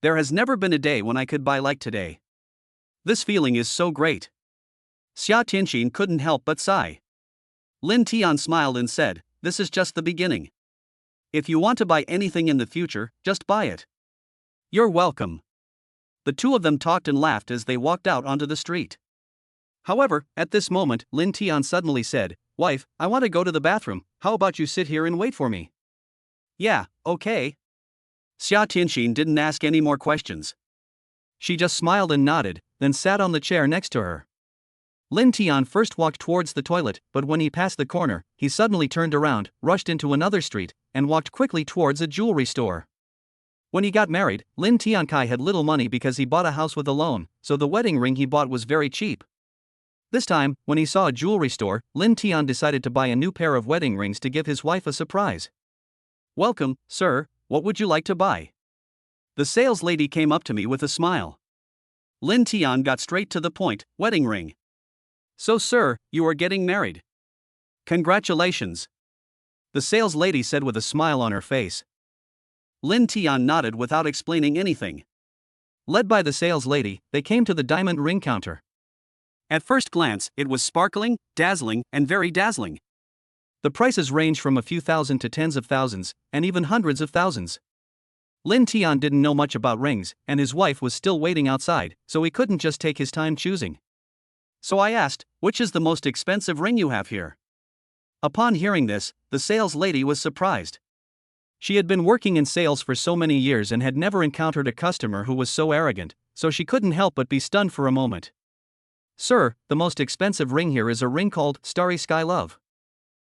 There has never been a day when I could buy like today. This feeling is so great." Xia Tianxin couldn't help but sigh. Lin Tian smiled and said, "This is just the beginning. If you want to buy anything in the future, just buy it. You're welcome." The 2 of them talked and laughed as they walked out onto the street. However, at this moment, Lin Tian suddenly said, "Wife, I want to go to the bathroom, how about you sit here and wait for me?" "Yeah, okay." Xia Tianxin didn't ask any more questions. She just smiled and nodded, then sat on the chair next to her. Lin Tian first walked towards the toilet, but when he passed the corner, he suddenly turned around, rushed into another street, and walked quickly towards a jewelry store. When he got married, Lin Tiankai had little money because he bought a house with a loan, so the wedding ring he bought was very cheap. This time, when he saw a jewelry store, Lin Tian decided to buy a new pair of wedding rings to give his wife a surprise. "Welcome, sir, what would you like to buy?" The sales lady came up to me with a smile. Lin Tian got straight to the point, "Wedding ring. So sir, you are getting married. Congratulations," the sales lady said with a smile on her face. Lin Tian nodded without explaining anything. Led by the sales lady, they came to the diamond ring counter. At first glance, it was sparkling, dazzling, and very dazzling. The prices range from a few thousand to tens of thousands, and even hundreds of thousands. Lin Tian didn't know much about rings, and his wife was still waiting outside, so he couldn't just take his time choosing. So I asked, "Which is the most expensive ring you have here?" Upon hearing this, the sales lady was surprised. She had been working in sales for so many years and had never encountered a customer who was so arrogant, so she couldn't help but be stunned for a moment. "Sir, the most expensive ring here is a ring called Starry Sky Love.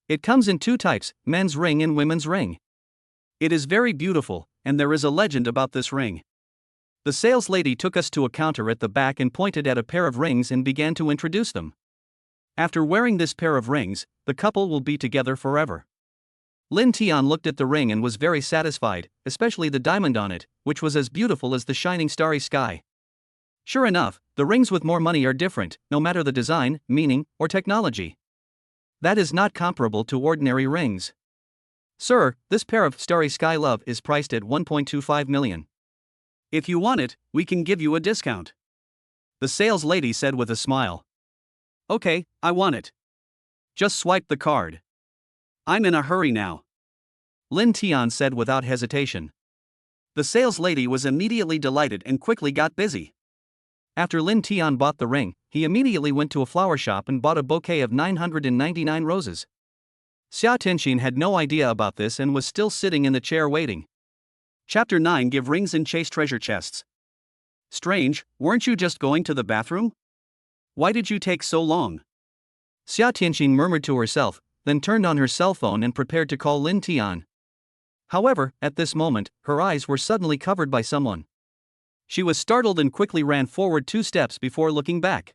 It comes in two types, men's ring and women's ring. It is very beautiful, and there is a legend about this ring." The sales lady took us to a counter at the back and pointed at a pair of rings and began to introduce them. "After wearing this pair of rings, the couple will be together forever." Lin Tian looked at the ring and was very satisfied, especially the diamond on it, which was as beautiful as the shining starry sky. Sure enough, the rings with more money are different, no matter the design, meaning, or technology. That is not comparable to ordinary rings. "Sir, this pair of Starry Sky Love is priced at 1.25 million. If you want it, we can give you a discount," the sales lady said with a smile. "Okay, I want it. Just swipe the card. I'm in a hurry now," Lin Tian said without hesitation. The sales lady was immediately delighted and quickly got busy. After Lin Tian bought the ring, he immediately went to a flower shop and bought a bouquet of 999 roses. Xia Tianxin had no idea about this and was still sitting in the chair waiting. Chapter 9: Give rings and chase treasure chests. "Strange, weren't you just going to the bathroom? Why did you take so long?" Xia Tianxin murmured to herself, then turned on her cell phone and prepared to call Lin Tian. However, at this moment, her eyes were suddenly covered by someone. She was startled and quickly ran forward 2 steps before looking back.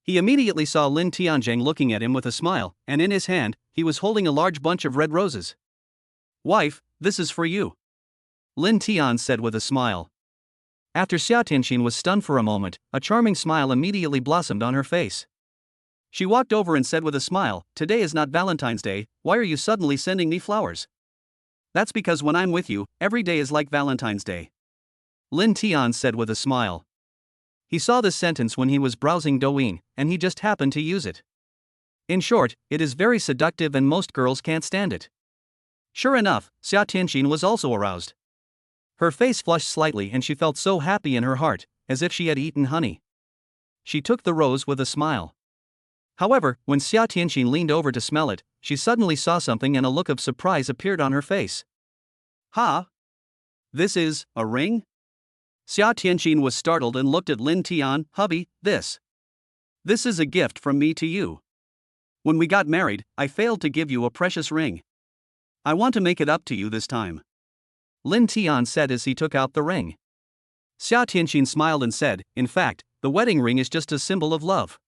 He immediately saw Lin Tianzhang looking at him with a smile, and in his hand, he was holding a large bunch of red roses. "Wife, this is for you," Lin Tian said with a smile. After Xia Tianxin was stunned for a moment, a charming smile immediately blossomed on her face. She walked over and said with a smile, "Today is not Valentine's Day, why are you suddenly sending me flowers?" "That's because when I'm with you, every day is like Valentine's Day," Lin Tian said with a smile. He saw this sentence when he was browsing Douyin, and he just happened to use it. In short, it is very seductive and most girls can't stand it. Sure enough, Xia Tianxin was also aroused. Her face flushed slightly and she felt so happy in her heart, as if she had eaten honey. She took the rose with a smile. However, when Xia Tianxin leaned over to smell it, she suddenly saw something and a look of surprise appeared on her face. "Ha! This is a ring?" Xia Tianxin was startled and looked at Lin Tian. "Hubby, this is a gift from me to you. When we got married, I failed to give you a precious ring. I want to make it up to you this time," Lin Tian said as he took out the ring. Xia Tianxin smiled and said, "In fact, the wedding ring is just a symbol of love.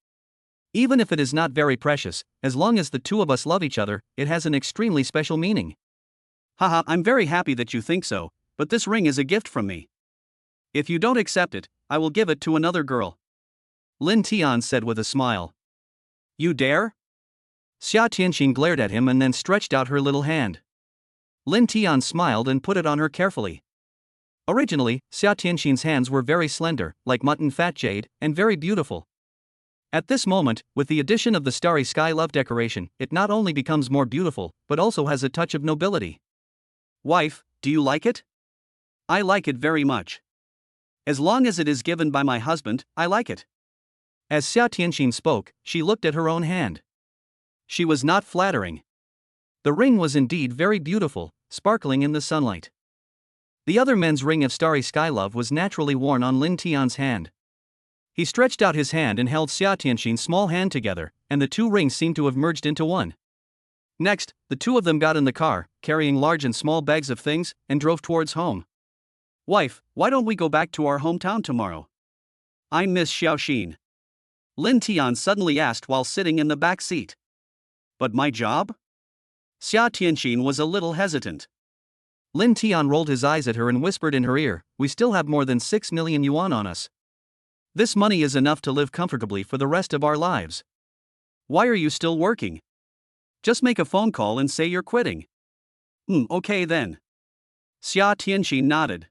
Even if it is not very precious, as long as the two of us love each other, it has an extremely special meaning." "Haha, I'm very happy that you think so, but this ring is a gift from me. If you don't accept it, I will give it to another girl," Lin Tian said with a smile. "You dare?" Xia Tianxin glared at him and then stretched out her little hand. Lin Tian smiled and put it on her carefully. Originally, Xia Tianxin's hands were very slender, like mutton fat jade, and very beautiful. At this moment, with the addition of the Starry Sky Love decoration, it not only becomes more beautiful, but also has a touch of nobility. "Wife, do you like it?" "I like it very much. As long as it is given by my husband, I like it." As Xia Tianxin spoke, she looked at her own hand. She was not flattering. The ring was indeed very beautiful, sparkling in the sunlight. The other men's ring of Starry Sky Love was naturally worn on Lin Tian's hand. He stretched out his hand and held Xia Tianxin's small hand together, and the two rings seemed to have merged into one. Next, the two of them got in the car, carrying large and small bags of things, and drove towards home. "Wife, why don't we go back to our hometown tomorrow? I miss Xiaoxin," Lin Tian suddenly asked while sitting in the back seat. "But my job?" Xia Tianxin was a little hesitant. Lin Tian rolled his eyes at her and whispered in her ear, "We still have more than 6 million yuan on us. This money is enough to live comfortably for the rest of our lives. Why are you still working? Just make a phone call and say you're quitting." Okay then." Xia Tianxin nodded.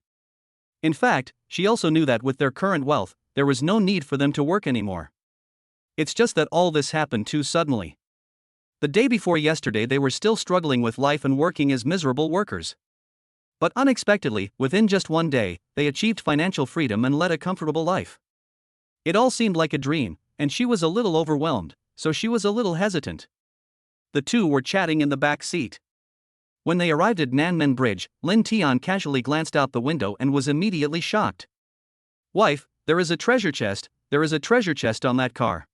In fact, she also knew that with their current wealth, there was no need for them to work anymore. It's just that all this happened too suddenly. The day before yesterday they were still struggling with life and working as miserable workers. But unexpectedly, within just one day, they achieved financial freedom and led a comfortable life. It all seemed like a dream, and she was a little overwhelmed, so she was a little hesitant. The two were chatting in the back seat. When they arrived at Nanmen Bridge, Lin Tian casually glanced out the window and was immediately shocked. "Wife, there is a treasure chest on that car."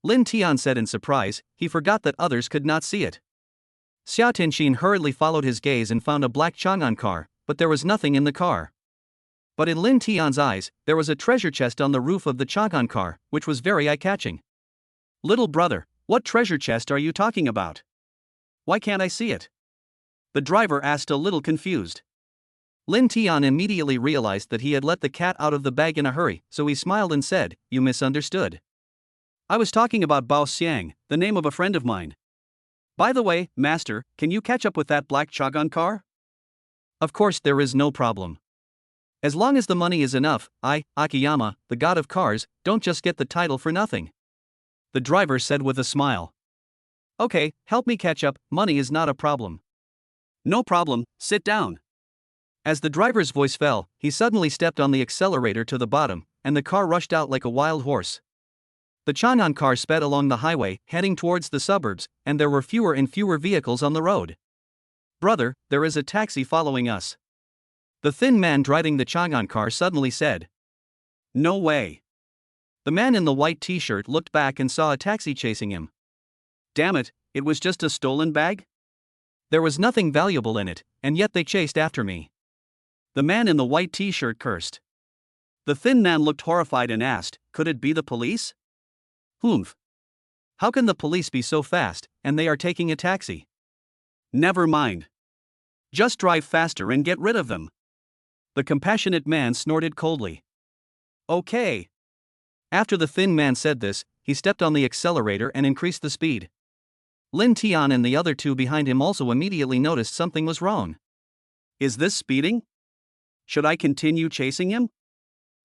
Lin Tian said in surprise. He forgot that others could not see it. Xia Tianxin hurriedly followed his gaze and found a black Chang'an car, but there was nothing in the car. But in Lin Tian's eyes, there was a treasure chest on the roof of the Chang'an car, which was very eye-catching. "Little brother, what treasure chest are you talking about? Why can't I see it?" the driver asked, a little confused. Lin Tian immediately realized that he had let the cat out of the bag in a hurry, so he smiled and said, "You misunderstood. I was talking about Bao Xiang, the name of a friend of mine. By the way, master, can you catch up with that black Chang'an car?" "Of course, there is no problem. As long as the money is enough, I, Akiyama, the god of cars, don't just get the title for nothing," the driver said with a smile. "Okay, help me catch up, money is not a problem." "No problem, sit down." As the driver's voice fell, he suddenly stepped on the accelerator to the bottom, and the car rushed out like a wild horse. The Chang'an car sped along the highway, heading towards the suburbs, and there were fewer and fewer vehicles on the road. "Brother, there is a taxi following us," the thin man driving the Chang'an car suddenly said. "No way." The man in the white t-shirt looked back and saw a taxi chasing him. "Damn it, it was just a stolen bag?" "There was nothing valuable in it, and yet they chased after me," the man in the white t-shirt cursed. The thin man looked horrified and asked, "Could it be the police?" "Humph. How can the police be so fast, and they are taking a taxi?" "Never mind. Just drive faster and get rid of them." The compassionate man snorted coldly. "Okay." After the thin man said this, he stepped on the accelerator and increased the speed. Lin Tian and the other two behind him also immediately noticed something was wrong. "Is this speeding? Should I continue chasing him?"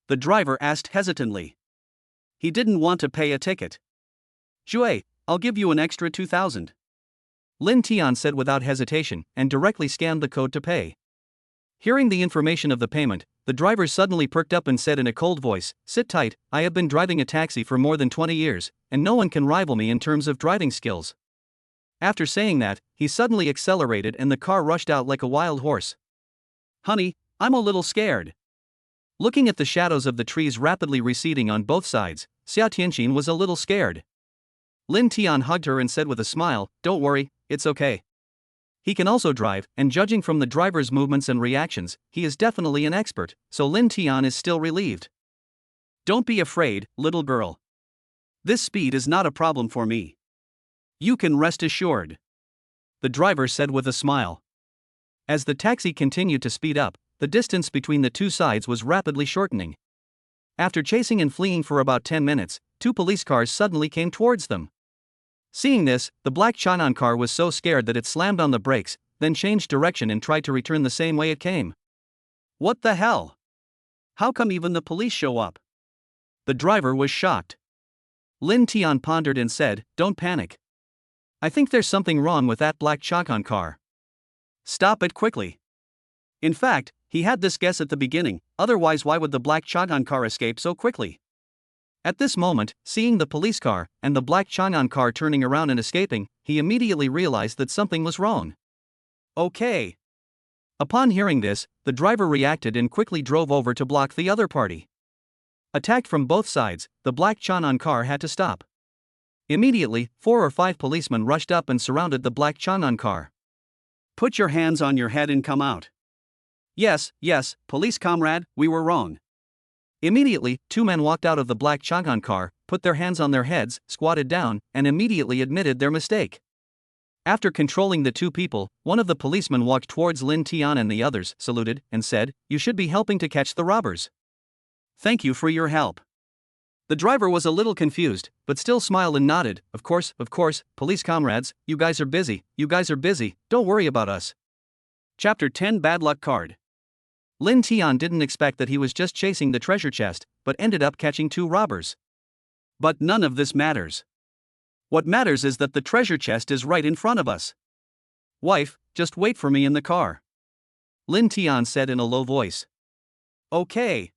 the driver asked hesitantly. He didn't want to pay a ticket. "Jue, I'll give you an extra 2,000. Lin Tian said without hesitation, and directly scanned the code to pay. Hearing the information of the payment, the driver suddenly perked up and said in a cold voice, "Sit tight, I have been driving a taxi for more than 20 years, and no one can rival me in terms of driving skills." After saying that, he suddenly accelerated and the car rushed out like a wild horse. "Honey, I'm a little scared." Looking at the shadows of the trees rapidly receding on both sides, Xia Tianxin was a little scared. Lin Tian hugged her and said with a smile, "Don't worry, it's okay. He can also drive, and judging from the driver's movements and reactions, he is definitely an expert, so Lin Tian is still relieved." "Don't be afraid, little girl. This speed is not a problem for me. You can rest assured," the driver said with a smile. As the taxi continued to speed up, the distance between the two sides was rapidly shortening. After chasing and fleeing for about 10 minutes, two police cars suddenly came towards them. Seeing this, the black Chang'an car was so scared that it slammed on the brakes, then changed direction and tried to return the same way it came. "What the hell? How come even the police show up?" The driver was shocked. Lin Tian pondered and said, "Don't panic. I think there's something wrong with that black Chang'an car. Stop it quickly." In fact, he had this guess at the beginning, otherwise why would the black Chang'an car escape so quickly? At this moment, seeing the police car and the black Chang'an car turning around and escaping, he immediately realized that something was wrong. "Okay." Upon hearing this, the driver reacted and quickly drove over to block the other party. Attacked from both sides, the black Chang'an car had to stop. Immediately, 4 or 5 policemen rushed up and surrounded the black Chang'an car. "Put your hands on your head and come out." Yes, police comrade, we were wrong." Immediately, 2 men walked out of the black Chang'an car, put their hands on their heads, squatted down, and immediately admitted their mistake. After controlling the 2 people, one of the policemen walked towards Lin Tian and the others, saluted, and said, "You should be helping to catch the robbers." "Thank you for your help." The driver was a little confused, but still smiled and nodded. Of course, police comrades, you guys are busy, don't worry about us." Chapter 10 Bad Luck Card. Lin Tian didn't expect that he was just chasing the treasure chest, but ended up catching 2 robbers. But none of this matters. What matters is that the treasure chest is right in front of us. "Wife, just wait for me in the car," Lin Tian said in a low voice. "Okay."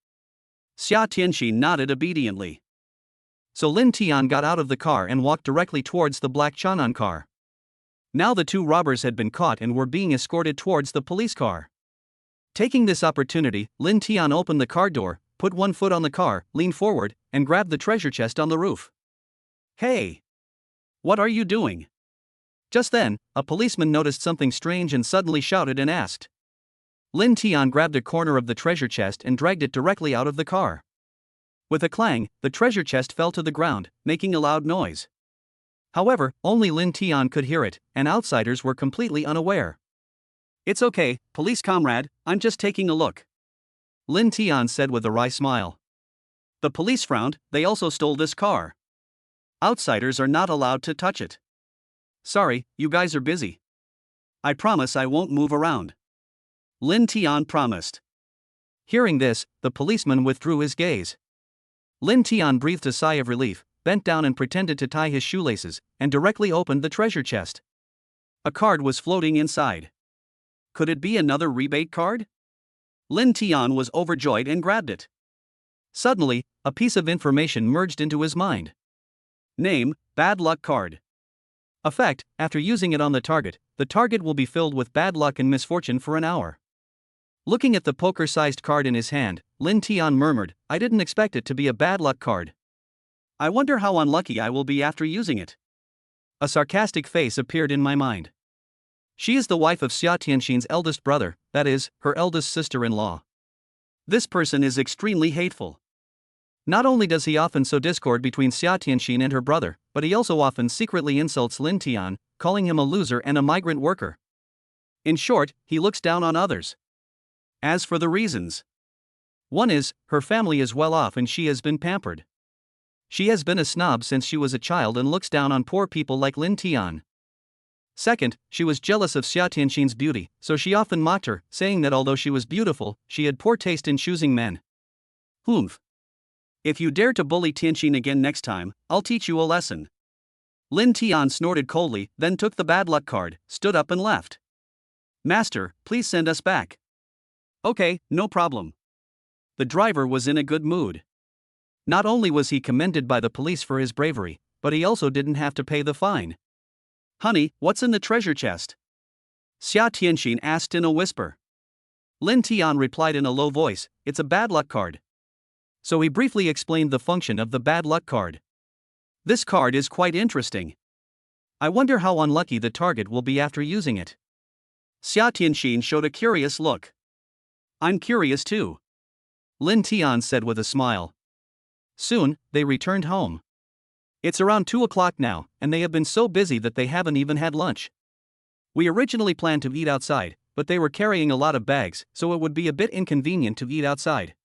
Xia Tianxin nodded obediently. So Lin Tian got out of the car and walked directly towards the black Chang'an car. Now the two robbers had been caught and were being escorted towards the police car. Taking this opportunity, Lin Tian opened the car door, put one foot on the car, leaned forward, and grabbed the treasure chest on the roof. Hey! What are you doing? Just then, a policeman noticed something strange and suddenly shouted and asked. Lin Tian grabbed a corner of the treasure chest and dragged it directly out of the car. With a clang, the treasure chest fell to the ground, making a loud noise. However, only Lin Tian could hear it, and outsiders were completely unaware. It's okay, police comrade, I'm just taking a look. Lin Tian said with a wry smile. The police frowned, they also stole this car. Outsiders are not allowed to touch it. Sorry, you guys are busy. I promise I won't move around. Lin Tian promised. Hearing this, the policeman withdrew his gaze. Lin Tian breathed a sigh of relief, bent down and pretended to tie his shoelaces, and directly opened the treasure chest. A card was floating inside. Could it be another rebate card? Lin Tian was overjoyed and grabbed it. Suddenly, a piece of information merged into his mind. Name, Bad Luck Card. Effect, after using it on the target will be filled with bad luck and misfortune for an hour. Looking at the poker-sized card in his hand, Lin Tian murmured, I didn't expect it to be a bad luck card. I wonder how unlucky I will be after using it. A sarcastic face appeared in my mind. She is the wife of Xia Tianxin's eldest brother, that is, her eldest sister-in-law. This person is extremely hateful. Not only does he often sow discord between Xia Tianxin and her brother, but he also often secretly insults Lin Tian, calling him a loser and a migrant worker. In short, he looks down on others. As for the reasons, one is, her family is well off and she has been pampered. She has been a snob since she was a child and looks down on poor people like Lin Tian. Second, she was jealous of Xia Tianxin's beauty, so she often mocked her, saying that although she was beautiful, she had poor taste in choosing men. Humph. If you dare to bully Tianxin again next time, I'll teach you a lesson. Lin Tian snorted coldly, then took the bad luck card, stood up and left. Master, please send us back. Okay, no problem. The driver was in a good mood. Not only was he commended by the police for his bravery, but he also didn't have to pay the fine. Honey, what's in the treasure chest? Xia Tianxin asked in a whisper. Lin Tian replied in a low voice, it's a bad luck card. So he briefly explained the function of the bad luck card. This card is quite interesting. I wonder how unlucky the target will be after using it. Xia Tianxin showed a curious look. I'm curious too. Lin Tian said with a smile. Soon, they returned home. It's around 2 o'clock now, and they have been so busy that they haven't even had lunch. We originally planned to eat outside, but they were carrying a lot of bags, so it would be a bit inconvenient to eat outside.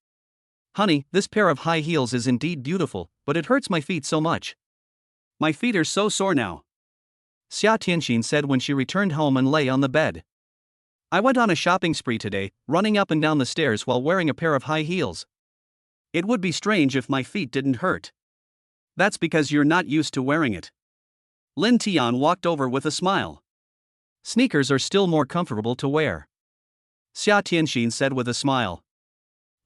Honey, this pair of high heels is indeed beautiful, but it hurts my feet so much. My feet are so sore now. Xia Tianxin said when she returned home and lay on the bed. I went on a shopping spree today, running up and down the stairs while wearing a pair of high heels. It would be strange if my feet didn't hurt. That's because you're not used to wearing it. Lin Tian walked over with a smile. Sneakers are still more comfortable to wear. Xia Tianxin said with a smile.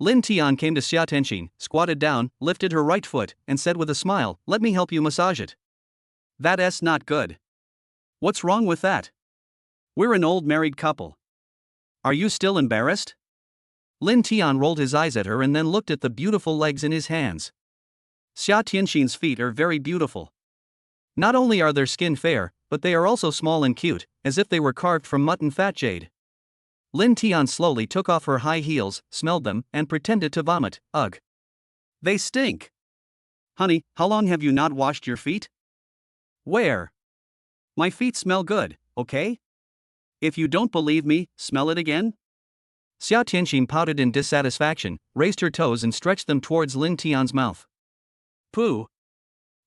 Lin Tian came to Xia Tianxin, squatted down, lifted her right foot, and said with a smile, let me help you massage it. That's not good. What's wrong with that? We're an old married couple. Are you still embarrassed? Lin Tian rolled his eyes at her and then looked at the beautiful legs in his hands. Xia Tianxin's feet are very beautiful. Not only are their skin fair, but they are also small and cute, as if they were carved from mutton fat jade. Lin Tian slowly took off her high heels, smelled them, and pretended to vomit. Ugh. They stink. Honey, how long have you not washed your feet? Where? My feet smell good, okay? If you don't believe me, smell it again. Xia Tianxin pouted in dissatisfaction, raised her toes and stretched them towards Lin Tian's mouth. Pooh.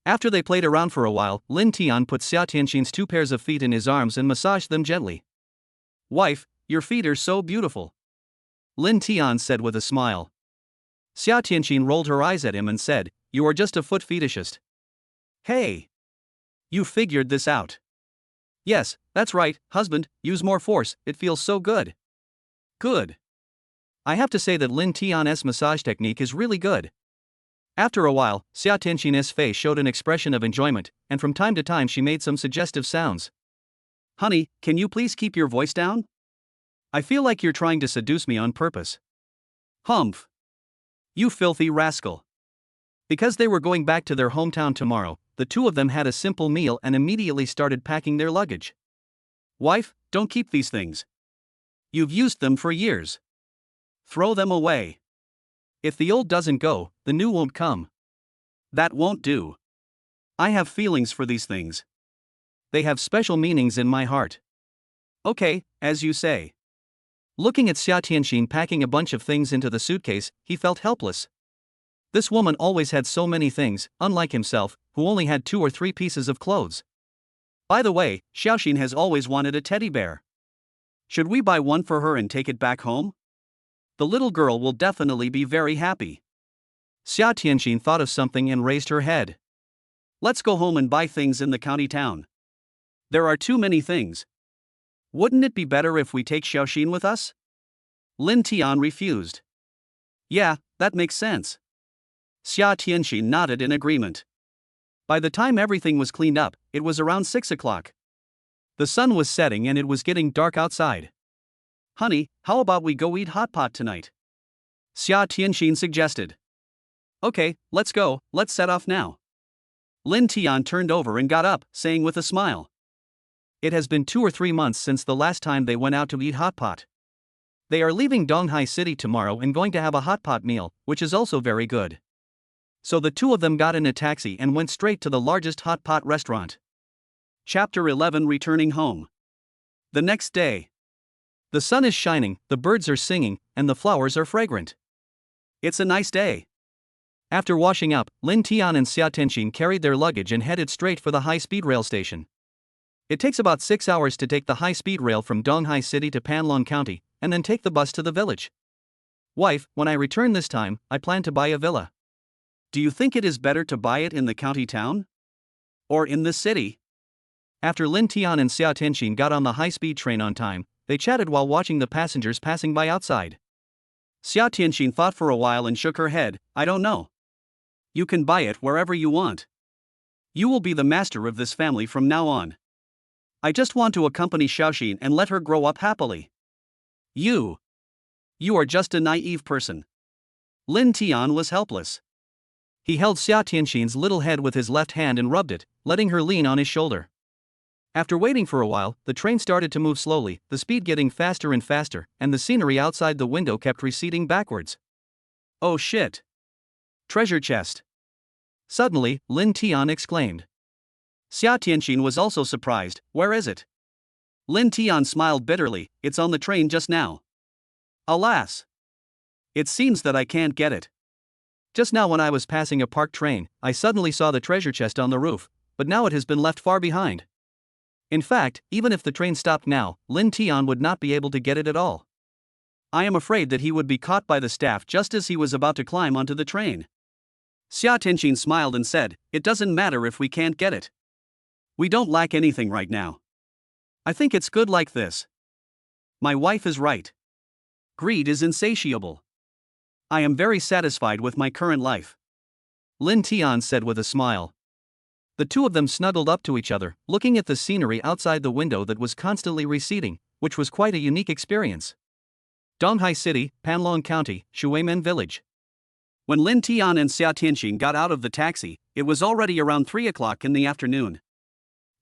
After they played around for a while, Lin Tian put Xia Tianxin's 2 pairs of feet in his arms and massaged them gently. Wife, your feet are so beautiful. Lin Tian said with a smile. Xia Tianxin rolled her eyes at him and said, you are just a foot fetishist. Hey. You figured this out. Yes, that's right, husband, use more force, it feels so good. Good. I have to say that Lin Tian's massage technique is really good. After a while, Xia Tianxin's face showed an expression of enjoyment, and from time to time she made some suggestive sounds. Honey, can you please keep your voice down? I feel like you're trying to seduce me on purpose. Humph. You filthy rascal. Because they were going back to their hometown tomorrow, the two of them had a simple meal and immediately started packing their luggage. Wife, don't keep these things. You've used them for years. Throw them away. If the old doesn't go, the new won't come. That won't do. I have feelings for these things. They have special meanings in my heart. Okay, as you say. Looking at Xia Tianxin packing a bunch of things into the suitcase, he felt helpless. This woman always had so many things, unlike himself, who only had 2 or 3 pieces of clothes. By the way, Xiaoxin has always wanted a teddy bear. Should we buy one for her and take it back home? The little girl will definitely be very happy. Xia Tianxin thought of something and raised her head. Let's go home and buy things in the county town. There are too many things. Wouldn't it be better if we take Xiaoxin with us? Lin Tian refused. Yeah, that makes sense. Xia Tianxin nodded in agreement. By the time everything was cleaned up, it was around 6 o'clock. The sun was setting and it was getting dark outside. Honey, how about we go eat hot pot tonight? Xia Tianxin suggested. Okay, let's go, let's set off now. Lin Tian turned over and got up, saying with a smile. It has been 2 or 3 months since the last time they went out to eat hot pot. They are leaving Donghai City tomorrow and going to have a hot pot meal, which is also very good. So the two of them got in a taxi and went straight to the largest hot pot restaurant. Chapter 11 Returning Home. The next day. The sun is shining, the birds are singing, and the flowers are fragrant. It's a nice day. After washing up, Lin Tian and Xia Tianxin carried their luggage and headed straight for the high-speed rail station. It takes about 6 hours to take the high-speed rail from Donghai City to Panlong County, and then take the bus to the village. Wife, when I return this time, I plan to buy a villa. Do you think it is better to buy it in the county town? Or in the city? After Lin Tian and Xia Tianxin got on the high-speed train on time, they chatted while watching the passengers passing by outside. Xia Tianxin thought for a while and shook her head. I don't know. You can buy it wherever you want. You will be the master of this family from now on. I just want to accompany Xiaoxin and let her grow up happily. You are just a naive person. Lin Tian was helpless. He held Xia Tianxin's little head with his left hand and rubbed it, letting her lean on his shoulder. After waiting for a while, the train started to move slowly, the speed getting faster and faster, and the scenery outside the window kept receding backwards. Oh shit! Treasure chest! Suddenly, Lin Tian exclaimed. Xia Tianxin was also surprised. Where is it? Lin Tian smiled bitterly. It's on the train just now. Alas! It seems that I can't get it. Just now when I was passing a parked train, I suddenly saw the treasure chest on the roof, but now it has been left far behind. In fact, even if the train stopped now, Lin Tian would not be able to get it at all. I am afraid that he would be caught by the staff just as he was about to climb onto the train. Xia Tianxin smiled and said, It doesn't matter if we can't get it. We don't lack anything right now. I think it's good like this. My wife is right. Greed is insatiable. I am very satisfied with my current life. Lin Tian said with a smile. The two of them snuggled up to each other, looking at the scenery outside the window that was constantly receding, which was quite a unique experience. Donghai City, Panlong County, Shuimen Village. When Lin Tian and Xia Tianxin got out of the taxi, it was already around 3 o'clock in the afternoon.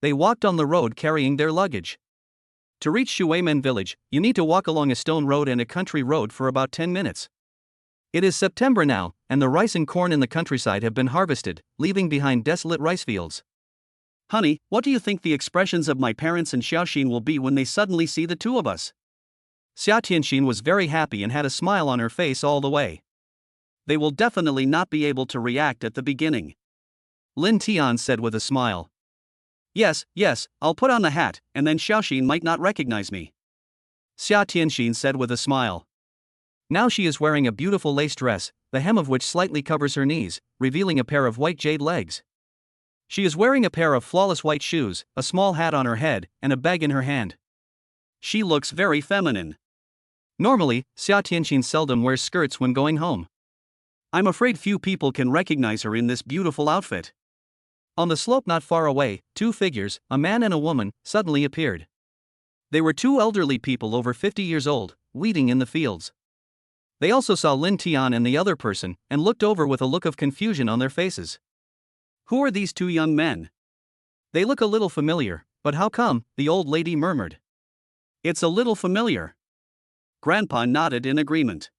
They walked on the road carrying their luggage. To reach Shuimen Village, you need to walk along a stone road and a country road for about 10 minutes. It is September now, and the rice and corn in the countryside have been harvested, leaving behind desolate rice fields. Honey, what do you think the expressions of my parents and Xiaoxin will be when they suddenly see the two of us? Xia Tianxin was very happy and had a smile on her face all the way. They will definitely not be able to react at the beginning. Lin Tian said with a smile. Yes, I'll put on the hat, and then Xiaoxin might not recognize me. Xia Tianxin said with a smile. Now she is wearing a beautiful lace dress, the hem of which slightly covers her knees, revealing a pair of white jade legs. She is wearing a pair of flawless white shoes, a small hat on her head, and a bag in her hand. She looks very feminine. Normally, Xia Tianxin seldom wears skirts when going home. I'm afraid few people can recognize her in this beautiful outfit. On the slope not far away, 2 figures, a man and a woman, suddenly appeared. They were two elderly people over 50 years old, weeding in the fields. They also saw Lin Tian and the other person, and looked over with a look of confusion on their faces. Who are these two young men? They look a little familiar, but how come? The old lady murmured. It's a little familiar. Grandpa nodded in agreement.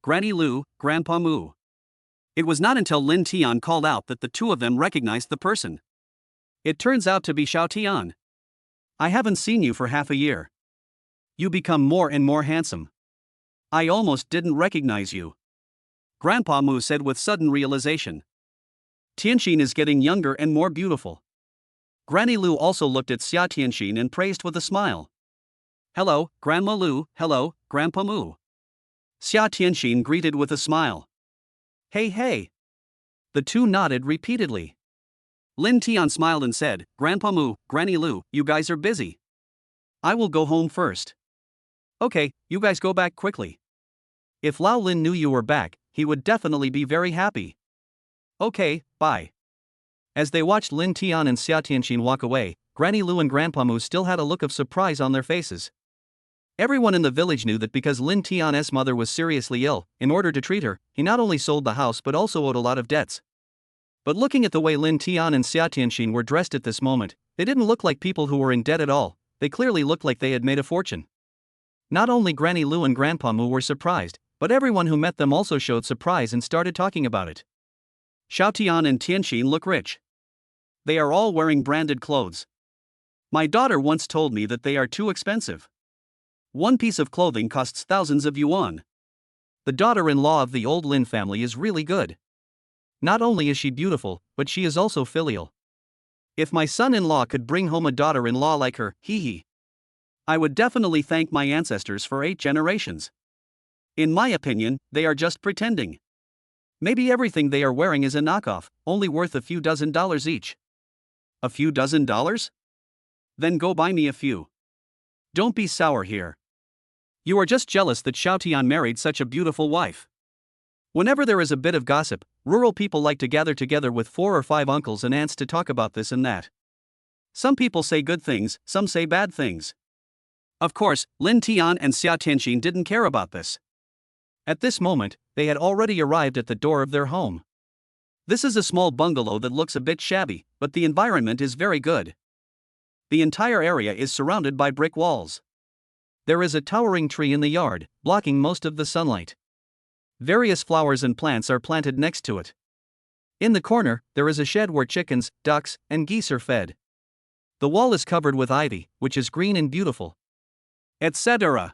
Granny Lu, Grandpa Mu. It was not until Lin Tian called out that the two of them recognized the person. It turns out to be Xiao Tian. I haven't seen you for half a year. You become more and more handsome. I almost didn't recognize you. Grandpa Mu said with sudden realization. Tianxin is getting younger and more beautiful. Granny Lu also looked at Xia Tianxin and praised with a smile. Hello, Grandma Lu, hello, Grandpa Mu. Xia Tianxin greeted with a smile. Hey, hey. The two nodded repeatedly. Lin Tian smiled and said, Grandpa Mu, Granny Lu, you guys are busy. I will go home first. Okay, you guys go back quickly. If Lao Lin knew you were back, he would definitely be very happy. Okay, bye. As they watched Lin Tian and Xia Tianxin walk away, Granny Lu and Grandpa Mu still had a look of surprise on their faces. Everyone in the village knew that because Lin Tian's mother was seriously ill, in order to treat her, he not only sold the house but also owed a lot of debts. But looking at the way Lin Tian and Xia Tianxin were dressed at this moment, they didn't look like people who were in debt at all. They clearly looked like they had made a fortune. Not only Granny Lu and Grandpa Mu were surprised, but everyone who met them also showed surprise and started talking about it. Xiao Tian and Tianxin look rich. They are all wearing branded clothes. My daughter once told me that they are too expensive. One piece of clothing costs thousands of yuan. The daughter-in-law of the old Lin family is really good. Not only is she beautiful, but she is also filial. If my son-in-law could bring home a daughter-in-law like her, hee. I would definitely thank my ancestors for 8 generations. In my opinion, they are just pretending. Maybe everything they are wearing is a knockoff, only worth a few dozen dollars each. A few dozen dollars? Then go buy me a few. Don't be sour here. You are just jealous that Xiao Tian married such a beautiful wife. Whenever there is a bit of gossip, rural people like to gather together with 4 or 5 uncles and aunts to talk about this and that. Some people say good things, some say bad things. Of course, Lin Tian and Xia Tianxin didn't care about this. At this moment, they had already arrived at the door of their home. This is a small bungalow that looks a bit shabby, but the environment is very good. The entire area is surrounded by brick walls. There is a towering tree in the yard, blocking most of the sunlight. Various flowers and plants are planted next to it. In the corner, there is a shed where chickens, ducks, and geese are fed. The wall is covered with ivy, which is green and beautiful. Etc.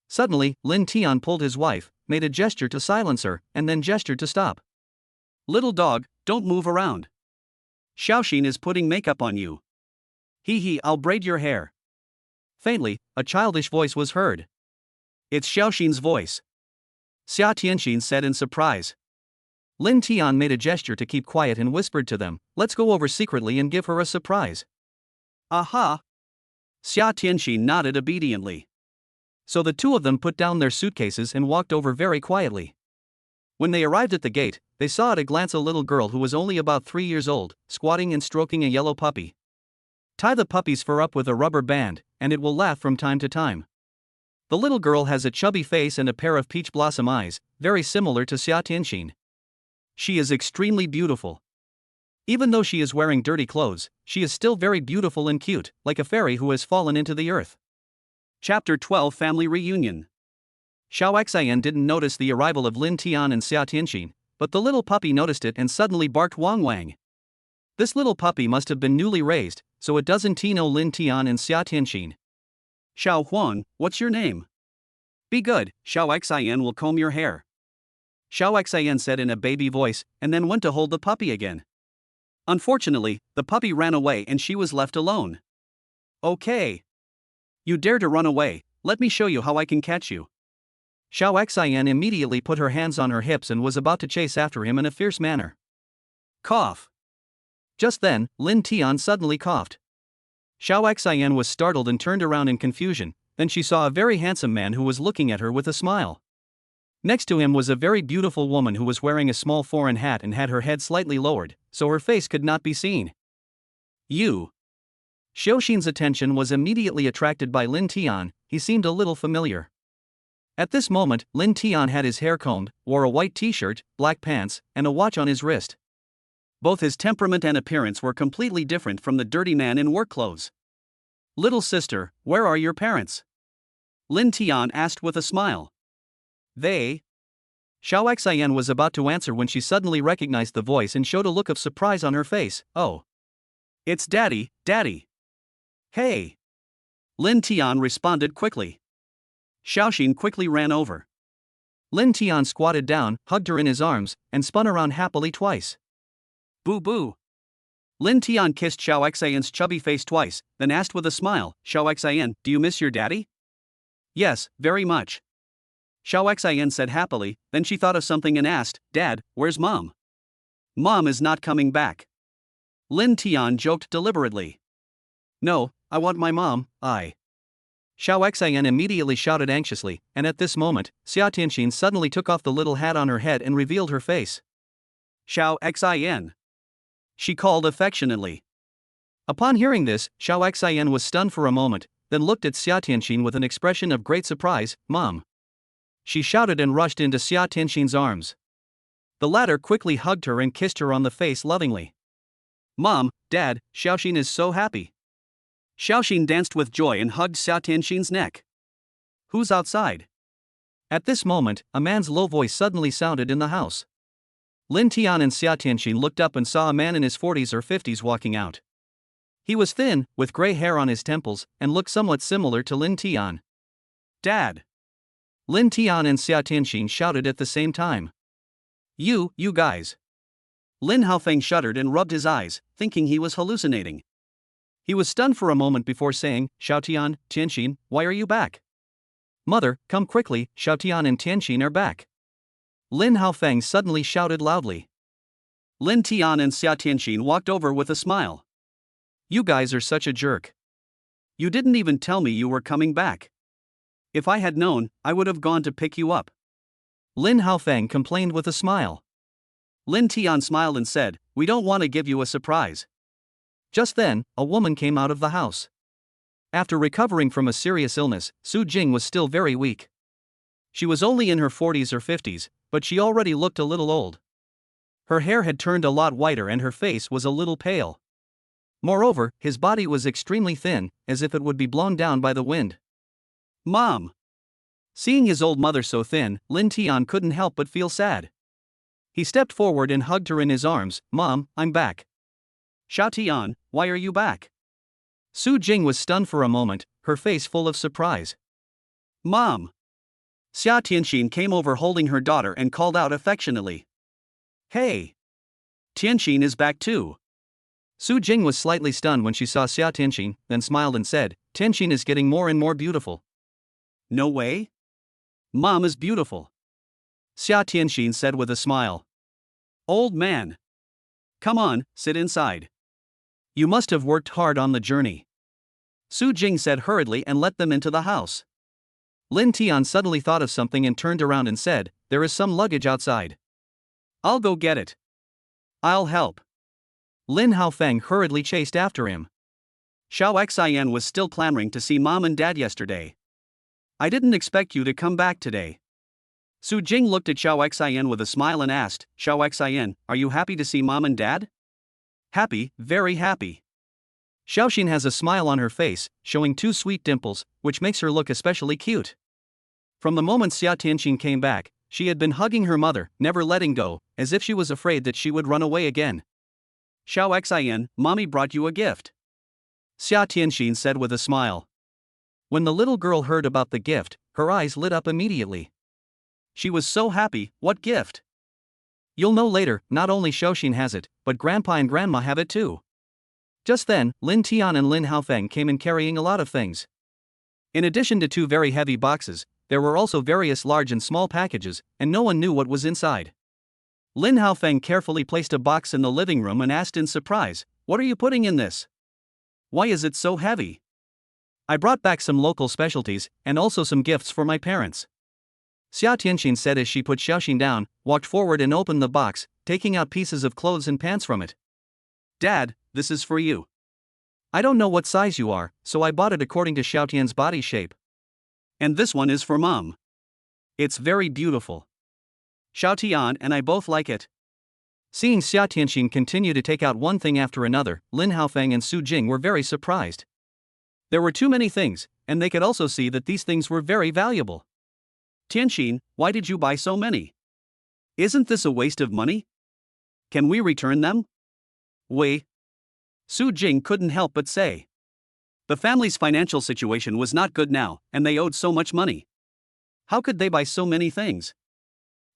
Suddenly, Lin Tian pulled his wife, made a gesture to silence her, and then gestured to stop. Little dog, don't move around. Xiaoxin is putting makeup on you. Hee, I'll braid your hair. Faintly, a childish voice was heard. It's Xiaoxin's voice. Xia Tianxin said in surprise. Lin Tian made a gesture to keep quiet and whispered to them, let's go over secretly and give her a surprise. Aha! Xia Tianxin nodded obediently. So the two of them put down their suitcases and walked over very quietly. When they arrived at the gate, they saw at a glance a little girl who was only about 3 years old, squatting and stroking a yellow puppy. Tie the puppy's fur up with a rubber band, and it will laugh from time to time. The little girl has a chubby face and a pair of peach blossom eyes, very similar to Xia Tianxin. She is extremely beautiful. Even though she is wearing dirty clothes, she is still very beautiful and cute, like a fairy who has fallen into the earth. Chapter 12 Family Reunion. Xiao Xian didn't notice the arrival of Lin Tian and Xia Tianxin, but the little puppy noticed it and suddenly barked Wang Wang. This little puppy must have been newly raised, so it doesn't know Lin Tian and Xia Tianxin. Xiao Huang, what's your name? Be good, Xiao Xian will comb your hair. Xiao Xian said in a baby voice, and then went to hold the puppy again. Unfortunately, the puppy ran away and she was left alone. Okay. You dare to run away, let me show you how I can catch you. Xiao Xian immediately put her hands on her hips and was about to chase after him in a fierce manner. Cough. Just then, Lin Tian suddenly coughed. Xiao Xian was startled and turned around in confusion, then she saw a very handsome man who was looking at her with a smile. Next to him was a very beautiful woman who was wearing a small foreign hat and had her head slightly lowered, so her face could not be seen. You. Xiaoxin's attention was immediately attracted by Lin Tian. He seemed a little familiar. At this moment, Lin Tian had his hair combed, wore a white t-shirt, black pants, and a watch on his wrist. Both his temperament and appearance were completely different from the dirty man in work clothes. "Little sister, where are your parents?" Lin Tian asked with a smile. "They..." Xiao Xian was about to answer when she suddenly recognized the voice and showed a look of surprise on her face. "Oh. It's Daddy, Daddy." "Hey." Lin Tian responded quickly. Xiaoxin quickly ran over. Lin Tian squatted down, hugged her in his arms, and spun around happily twice. "Boo boo." Lin Tian kissed Xiao Xian's chubby face twice, then asked with a smile, "Xiao Xian, do you miss your daddy?" "Yes, very much." Xiao Xian said happily, then she thought of something and asked, "Dad, where's Mom?" "Mom is not coming back." Lin Tian joked deliberately. "No, I want my mom, Xiao Xian immediately shouted anxiously, and at this moment, Xia Tianxin suddenly took off the little hat on her head and revealed her face. "Xiao Xian," she called affectionately. Upon hearing this, Xiao Xian was stunned for a moment, then looked at Xia Tianxin with an expression of great surprise. "Mom." She shouted and rushed into Xia Tianxin's arms. The latter quickly hugged her and kissed her on the face lovingly. "Mom, Dad, Xiaoxin is so happy." Xiaoxin danced with joy and hugged Xia Tianxin's neck. "Who's outside?" At this moment, a man's low voice suddenly sounded in the house. Lin Tian and Xia Tianxin looked up and saw a man in his 40s or 50s walking out. He was thin, with gray hair on his temples, and looked somewhat similar to Lin Tian. "Dad!" Lin Tian and Xia Tianxin shouted at the same time. You guys." Lin Haofeng shuddered and rubbed his eyes, thinking he was hallucinating. He was stunned for a moment before saying, "Xiaotian, Tianxin, why are you back?" "Mother, come quickly, Xiaotian and Tianxin are back." Lin Haofeng suddenly shouted loudly. Lin Tian and Xia Tianxin walked over with a smile. "You guys are such a jerk. You didn't even tell me you were coming back. If I had known, I would have gone to pick you up." Lin Haofeng complained with a smile. Lin Tian smiled and said, "We don't want to give you a surprise." Just then, a woman came out of the house. After recovering from a serious illness, Su Jing was still very weak. She was only in her 40s or 50s, but she already looked a little old. Her hair had turned a lot whiter and her face was a little pale. Moreover, his body was extremely thin, as if it would be blown down by the wind. "Mom." Seeing his old mother so thin, Lin Tian couldn't help but feel sad. He stepped forward and hugged her in his arms. "Mom, I'm back." "Xiaotian, why are you back?" Su Jing was stunned for a moment, her face full of surprise. "Mom." Xia Tianxin came over holding her daughter and called out affectionately. "Hey. Tianxin is back too." Su Jing was slightly stunned when she saw Xia Tianxin, then smiled and said, "Tianxin is getting more and more beautiful." "No way. Mom is beautiful," Xia Tianxin said with a smile. "Old man. Come on, sit inside. You must have worked hard on the journey," Su Jing said hurriedly and let them into the house. Lin Tian suddenly thought of something and turned around and said, "There is some luggage outside." "I'll go get it." "I'll help." Lin Haofeng hurriedly chased after him. Xiao Xian was still clamoring to see Mom and Dad yesterday. "I didn't expect you to come back today." Su Jing looked at Xiao Xian with a smile and asked, "Xiao Xian, are you happy to see Mom and Dad?" "Happy, very happy." Xiaoxin has a smile on her face, showing two sweet dimples, which makes her look especially cute. From the moment Xia Tianxin came back, she had been hugging her mother, never letting go, as if she was afraid that she would run away again. "Xiao Xian, Mommy brought you a gift," Xia Tianxin said with a smile. When the little girl heard about the gift, her eyes lit up immediately. She was so happy. "What gift?" "You'll know later, not only Xiaoxin has it, but Grandpa and Grandma have it too." Just then, Lin Tian and Lin Haofeng came in carrying a lot of things. In addition to two very heavy boxes, there were also various large and small packages, and no one knew what was inside. Lin Haofeng carefully placed a box in the living room and asked in surprise, "What are you putting in this? Why is it so heavy?" "I brought back some local specialties, and also some gifts for my parents," Xia Tianxin said as she put Xiaoxin down, walked forward and opened the box, taking out pieces of clothes and pants from it. "Dad, this is for you." I don't know what size you are, so I bought it according to Xiaotian's body shape. And this one is for Mom. It's very beautiful. Xiaotian and I both like it. Seeing Xia Tianxin continue to take out one thing after another, Lin Haofeng and Su Jing were very surprised. There were too many things, and they could also see that these things were very valuable. Tianxin, why did you buy so many? Isn't this a waste of money? Can we return them? Su Jing couldn't help but say. The family's financial situation was not good now, and they owed so much money. How could they buy so many things?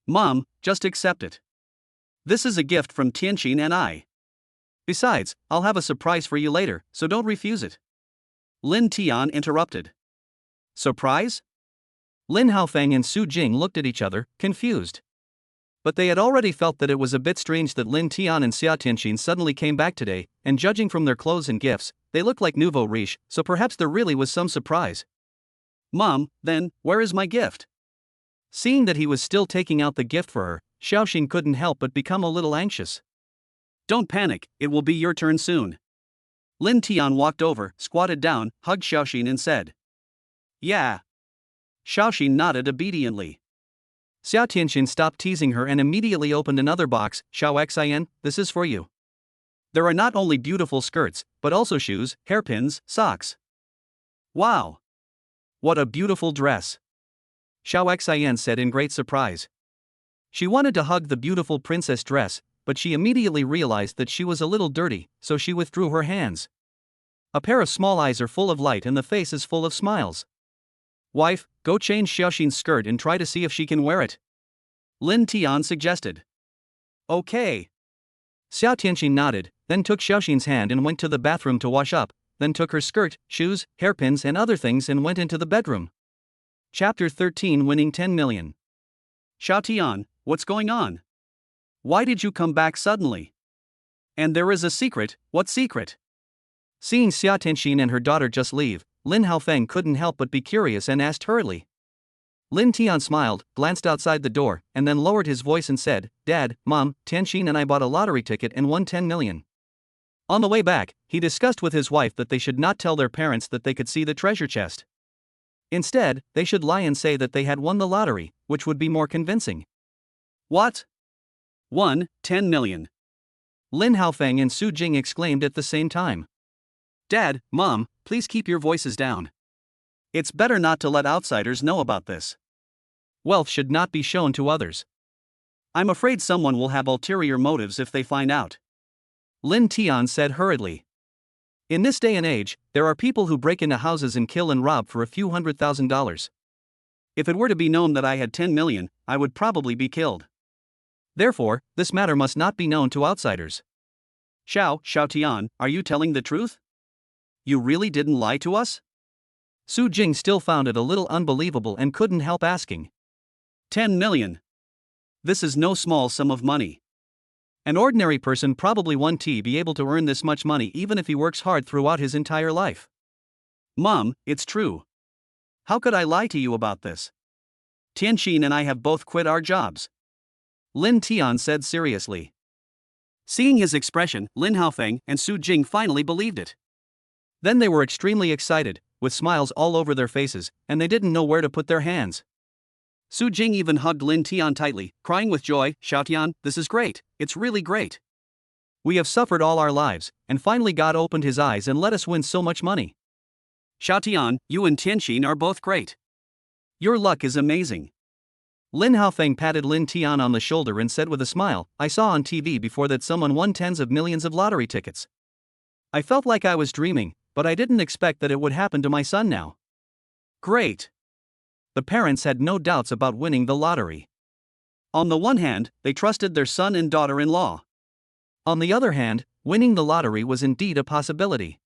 Mom, just accept it. This is a gift from Tianxin and I. Besides, I'll have a surprise for you later, so don't refuse it. Lin Tian interrupted. Surprise? Lin Haofeng and Su Jing looked at each other, confused. But they had already felt that it was a bit strange that Lin Tian and Xia Tianxin suddenly came back today, and judging from their clothes and gifts, they looked like nouveau riche, so perhaps there really was some surprise. Mom, then, where is my gift? Seeing that he was still taking out the gift for her, Xiaoxin couldn't help but become a little anxious. Don't panic, it will be your turn soon. Lin Tian walked over, squatted down, hugged Xiaoxin and said. Yeah. Xiaoxin nodded obediently. Xia Tianxin stopped teasing her and immediately opened another box. Xiao Xian, this is for you. There are not only beautiful skirts, but also shoes, hairpins, socks. Wow! What a beautiful dress! Xiao Xian said in great surprise. She wanted to hug the beautiful princess dress, but she immediately realized that she was a little dirty, so she withdrew her hands. A pair of small eyes are full of light and the face is full of smiles. Wife, go change Xiaoxin's skirt and try to see if she can wear it. Lin Tian suggested. Okay. Xia Tianxin nodded, then took Xiaoxin's hand and went to the bathroom to wash up, then took her skirt, shoes, hairpins and other things and went into the bedroom. Chapter 13 Winning 10 Million. Xiaotian, what's going on? Why did you come back suddenly? And there is a secret, what secret? Seeing Xia Tianxin and her daughter just leave, Lin Haofeng couldn't help but be curious and asked hurriedly. Lin Tian smiled, glanced outside the door, and then lowered his voice and said, Dad, Mom, Tianxin and I bought a lottery ticket and won 10 million. On the way back, he discussed with his wife that they should not tell their parents that they could see the treasure chest. Instead, they should lie and say that they had won the lottery, which would be more convincing. What? Won 10 million. Lin Haofeng and Su Jing exclaimed at the same time. Dad, Mom, please keep your voices down. It's better not to let outsiders know about this. Wealth should not be shown to others. I'm afraid someone will have ulterior motives if they find out. Lin Tian said hurriedly. In this day and age, there are people who break into houses and kill and rob for a few $100,000. If it were to be known that I had 10 million, I would probably be killed. Therefore, this matter must not be known to outsiders. Xiaotian, are you telling the truth? You really didn't lie to us? Su Jing still found it a little unbelievable and couldn't help asking. 10 million. This is no small sum of money. An ordinary person probably won't be able to earn this much money even if he works hard throughout his entire life. Mom, it's true. How could I lie to you about this? Tianxin and I have both quit our jobs. Lin Tian said seriously. Seeing his expression, Lin Haofeng and Su Jing finally believed it. Then they were extremely excited, with smiles all over their faces, and they didn't know where to put their hands. Su Jing even hugged Lin Tian tightly, crying with joy, Xiaotian, this is great, it's really great. We have suffered all our lives, and finally God opened his eyes and let us win so much money. Xiaotian, you and Tianxin are both great. Your luck is amazing. Lin Haofeng patted Lin Tian on the shoulder and said with a smile, I saw on TV before that someone won tens of millions of lottery tickets. I felt like I was dreaming, but I didn't expect that it would happen to my son now. Great. The parents had no doubts about winning the lottery. On the one hand, they trusted their son and daughter-in-law. On the other hand, winning the lottery was indeed a possibility.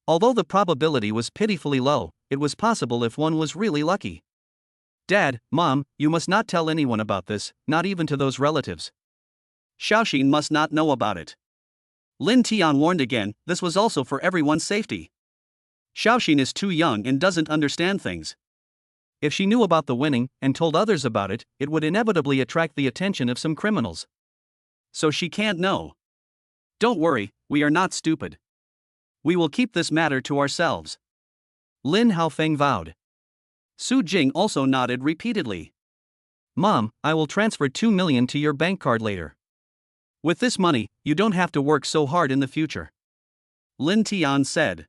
Although the probability was pitifully low, it was possible if one was really lucky. Dad, Mom, you must not tell anyone about this, not even to those relatives. Xiaoxin must not know about it. Lin Tian warned again, this was also for everyone's safety. Xiaoxin is too young and doesn't understand things. If she knew about the winning and told others about it, it would inevitably attract the attention of some criminals. So she can't know. Don't worry, we are not stupid. We will keep this matter to ourselves. Lin Haofeng vowed. Su Jing also nodded repeatedly. Mom, I will transfer 2 million to your bank card later. With this money, you don't have to work so hard in the future, Lin Tian said.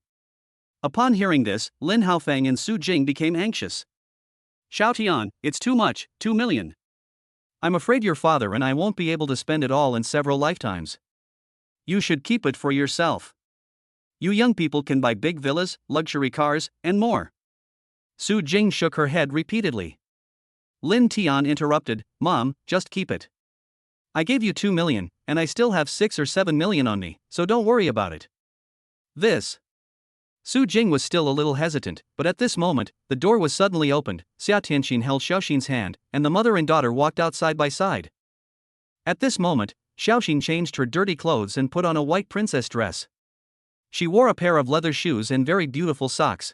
Upon hearing this, Lin Haofeng and Su Jing became anxious. Xiao Tian, it's too much, 2 million. I'm afraid your father and I won't be able to spend it all in several lifetimes. You should keep it for yourself. You young people can buy big villas, luxury cars, and more. Su Jing shook her head repeatedly. Lin Tian interrupted, Mom, just keep it. I gave you 2 million, and I still have 6 or 7 million on me, so don't worry about it. This. Su Jing was still a little hesitant, but at this moment, the door was suddenly opened. Xia Tianxin held Xiaoxin's hand, and the mother and daughter walked out side by side. At this moment, Xiaoxin changed her dirty clothes and put on a white princess dress. She wore a pair of leather shoes and very beautiful socks.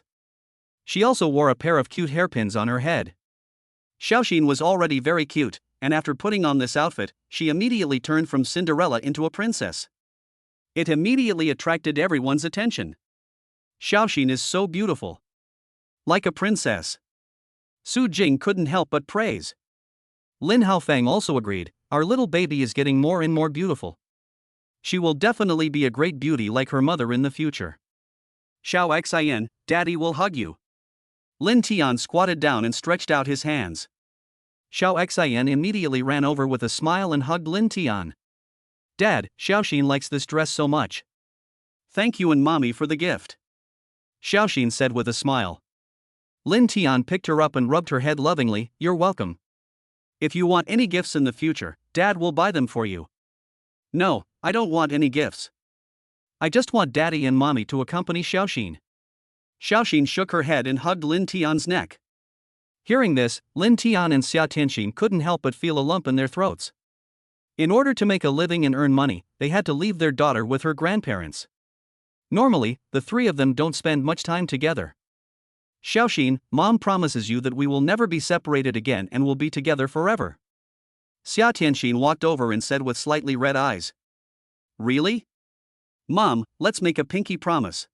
She also wore a pair of cute hairpins on her head. Xiaoxin was already very cute, and after putting on this outfit, she immediately turned from Cinderella into a princess. It immediately attracted everyone's attention. Xiaoxin is so beautiful. Like a princess. Su Jing couldn't help but praise. Lin Haofeng also agreed, our little baby is getting more and more beautiful. She will definitely be a great beauty like her mother in the future. Xiao Xian, Daddy will hug you. Lin Tian squatted down and stretched out his hands. Xiao Xian immediately ran over with a smile and hugged Lin Tian. Dad, Xiaoxin likes this dress so much. Thank you and Mommy for the gift, Xiaoxin said with a smile. Lin Tian picked her up and rubbed her head lovingly, you're welcome. If you want any gifts in the future, Dad will buy them for you. No, I don't want any gifts. I just want Daddy and Mommy to accompany Xiaoxin. Xiaoxin shook her head and hugged Lin Tian's neck. Hearing this, Lin Tian and Xia Tianxin couldn't help but feel a lump in their throats. In order to make a living and earn money, they had to leave their daughter with her grandparents. Normally, the three of them don't spend much time together. Xiaoxin, Mom promises you that we will never be separated again and will be together forever. Xia Tianxin walked over and said with slightly red eyes. Really? Mom, let's make a pinky promise.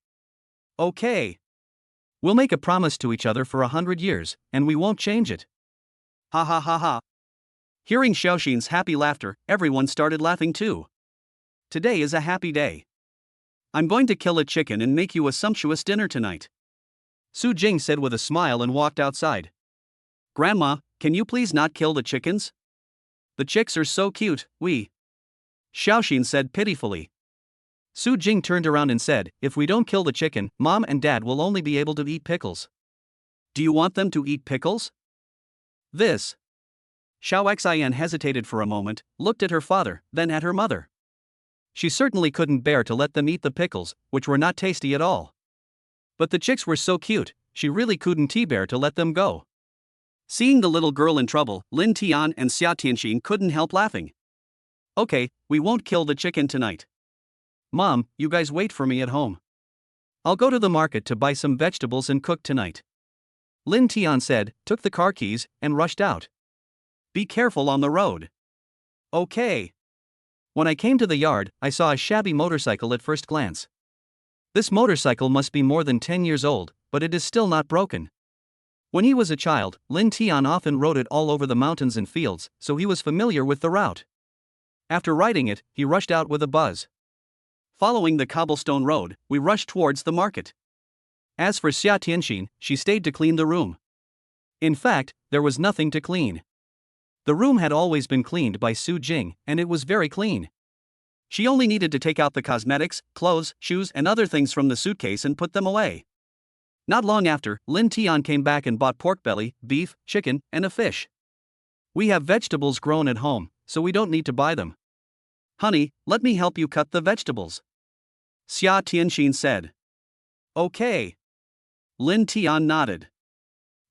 Okay. We'll make a promise to each other for 100 years, and we won't change it. Ha ha ha ha. Hearing Xiaoxin's happy laughter, everyone started laughing too. Today is a happy day. I'm going to kill a chicken and make you a sumptuous dinner tonight, Su Jing said with a smile and walked outside. Grandma, can you please not kill the chickens? The chicks are so cute, Xiaoxin said pitifully. Su Jing turned around and said, if we don't kill the chicken, Mom and Dad will only be able to eat pickles. Do you want them to eat pickles? This. Xiao Xian hesitated for a moment, looked at her father, then at her mother. She certainly couldn't bear to let them eat the pickles, which were not tasty at all. But the chicks were so cute, she really couldn't bear to let them go. Seeing the little girl in trouble, Lin Tian and Xia Tianxin couldn't help laughing. Okay, we won't kill the chicken tonight. Mom, you guys wait for me at home. I'll go to the market to buy some vegetables and cook tonight. Lin Tian said, took the car keys, and rushed out. Be careful on the road. Okay. When I came to the yard, I saw a shabby motorcycle at first glance. This motorcycle must be more than 10 years old, but it is still not broken. When he was a child, Lin Tian often rode it all over the mountains and fields, so he was familiar with the route. After riding it, he rushed out with a buzz. Following the cobblestone road, we rushed towards the market. As for Xia Tianxin, she stayed to clean the room. In fact, there was nothing to clean. The room had always been cleaned by Su Jing, and it was very clean. She only needed to take out the cosmetics, clothes, shoes, and other things from the suitcase and put them away. Not long after, Lin Tian came back and bought pork belly, beef, chicken, and a fish. We have vegetables grown at home, so we don't need to buy them. Honey, let me help you cut the vegetables, Xia Tianxin said. Okay. Lin Tian nodded.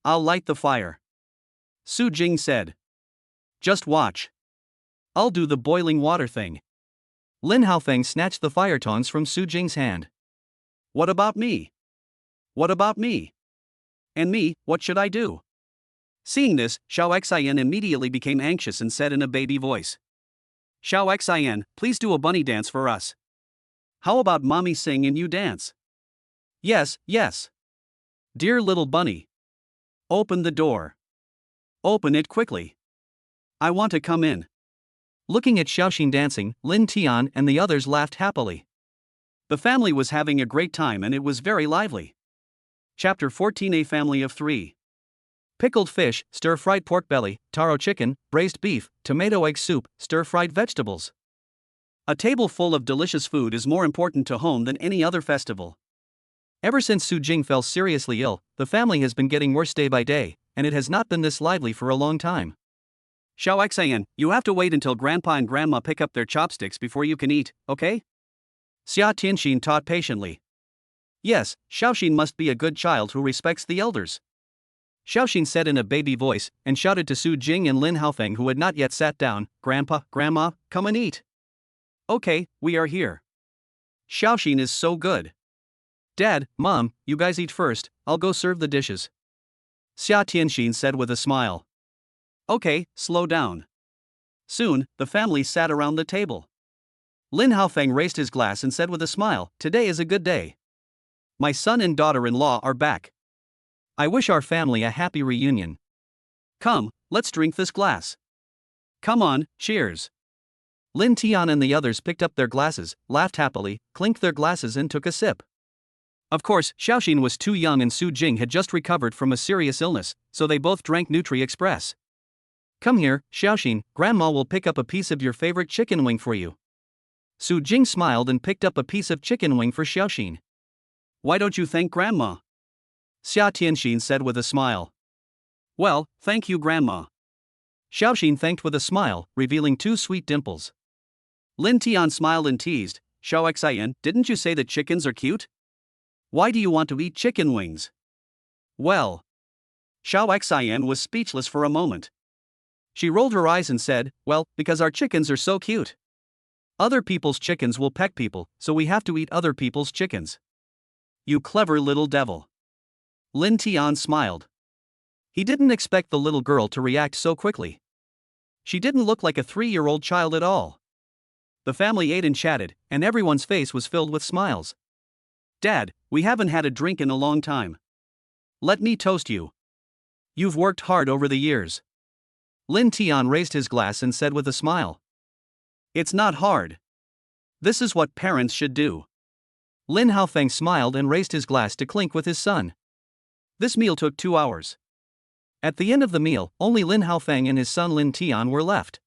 I'll light the fire, Su Jing said. Just watch. I'll do the boiling water thing. Lin Haofeng snatched the fire tongs from Su Jing's hand. What about me? What about me? And me, what should I do? Seeing this, Xiao Xian immediately became anxious and said in a baby voice. Xiao Xian, please do a bunny dance for us. How about Mommy sing and you dance? Yes, yes. Dear little bunny. Open the door. Open it quickly. I want to come in. Looking at Xiaoxin dancing, Lin Tian and the others laughed happily. The family was having a great time and it was very lively. Chapter 14. A family of 3. Pickled fish, stir-fried pork belly, taro chicken, braised beef, tomato egg soup, stir-fried vegetables. A table full of delicious food is more important to home than any other festival. Ever since Su Jing fell seriously ill, the family has been getting worse day by day, and it has not been this lively for a long time. Xiao Xian, you have to wait until Grandpa and Grandma pick up their chopsticks before you can eat, okay? Xia Tianxin taught patiently. Yes, Xiaoxin must be a good child who respects the elders. Xiaoxin said in a baby voice, and shouted to Su Jing and Lin Haofeng who had not yet sat down, Grandpa, Grandma, come and eat. Okay, we are here. Xiaoxin is so good. Dad, Mom, you guys eat first, I'll go serve the dishes. Xia Tianxin said with a smile. Okay, slow down. Soon, the family sat around the table. Lin Haofeng raised his glass and said with a smile, today is a good day. My son and daughter-in-law are back. I wish our family a happy reunion. Come, let's drink this glass. Come on, cheers. Lin Tian and the others picked up their glasses, laughed happily, clinked their glasses and took a sip. Of course, Xiaoxin was too young and Su Jing had just recovered from a serious illness, so they both drank Nutri Express. Come here, Xiaoxin, Grandma will pick up a piece of your favorite chicken wing for you. Su Jing smiled and picked up a piece of chicken wing for Xiaoxin. Why don't you thank Grandma? Xia Tianxin said with a smile. Well, thank you Grandma. Xiaoxin thanked with a smile, revealing 2 sweet dimples. Lin Tian smiled and teased, Xiao Xian, didn't you say that chickens are cute? Why do you want to eat chicken wings? Well. Xiao Xian was speechless for a moment. She rolled her eyes and said, well, because our chickens are so cute. Other people's chickens will peck people, so we have to eat other people's chickens. You clever little devil. Lin Tian smiled. He didn't expect the little girl to react so quickly. She didn't look like a 3-year-old child at all. The family ate and chatted, and everyone's face was filled with smiles. Dad, we haven't had a drink in a long time. Let me toast you. You've worked hard over the years. Lin Tian raised his glass and said with a smile. It's not hard. This is what parents should do. Lin Haofeng smiled and raised his glass to clink with his son. This meal took 2 hours. At the end of the meal, only Lin Haofeng and his son Lin Tian were left.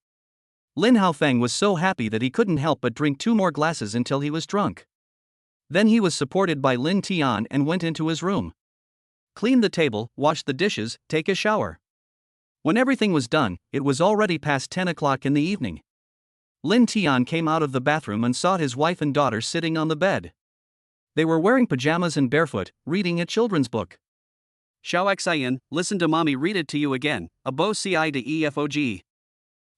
Lin Haofeng was so happy that he couldn't help but drink 2 more glasses until he was drunk. Then he was supported by Lin Tian and went into his room. Clean the table, wash the dishes, take a shower. When everything was done, it was already past 10 o'clock in the evening. Lin Tian came out of the bathroom and saw his wife and daughter sitting on the bed. They were wearing pajamas and barefoot, reading a children's book. Xiao Xian, listen to mommy read it to you again, Abo Ci to EFOG.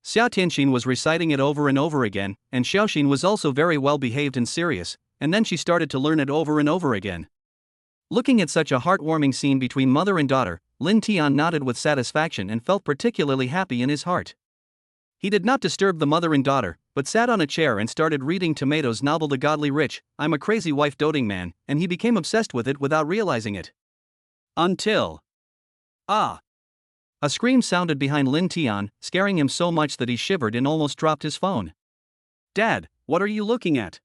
Xia Tianxin was reciting it over and over again, and Xiaoxin was also very well behaved and serious, and then she started to learn it over and over again. Looking at such a heartwarming scene between mother and daughter, Lin Tian nodded with satisfaction and felt particularly happy in his heart. He did not disturb the mother and daughter, but sat on a chair and started reading Tomato's novel The Godly Rich, I'm a Crazy Wife Doting Man, and he became obsessed with it without realizing it. Until. Ah! A scream sounded behind Lin Tian, scaring him so much that he shivered and almost dropped his phone. Dad, what are you looking at?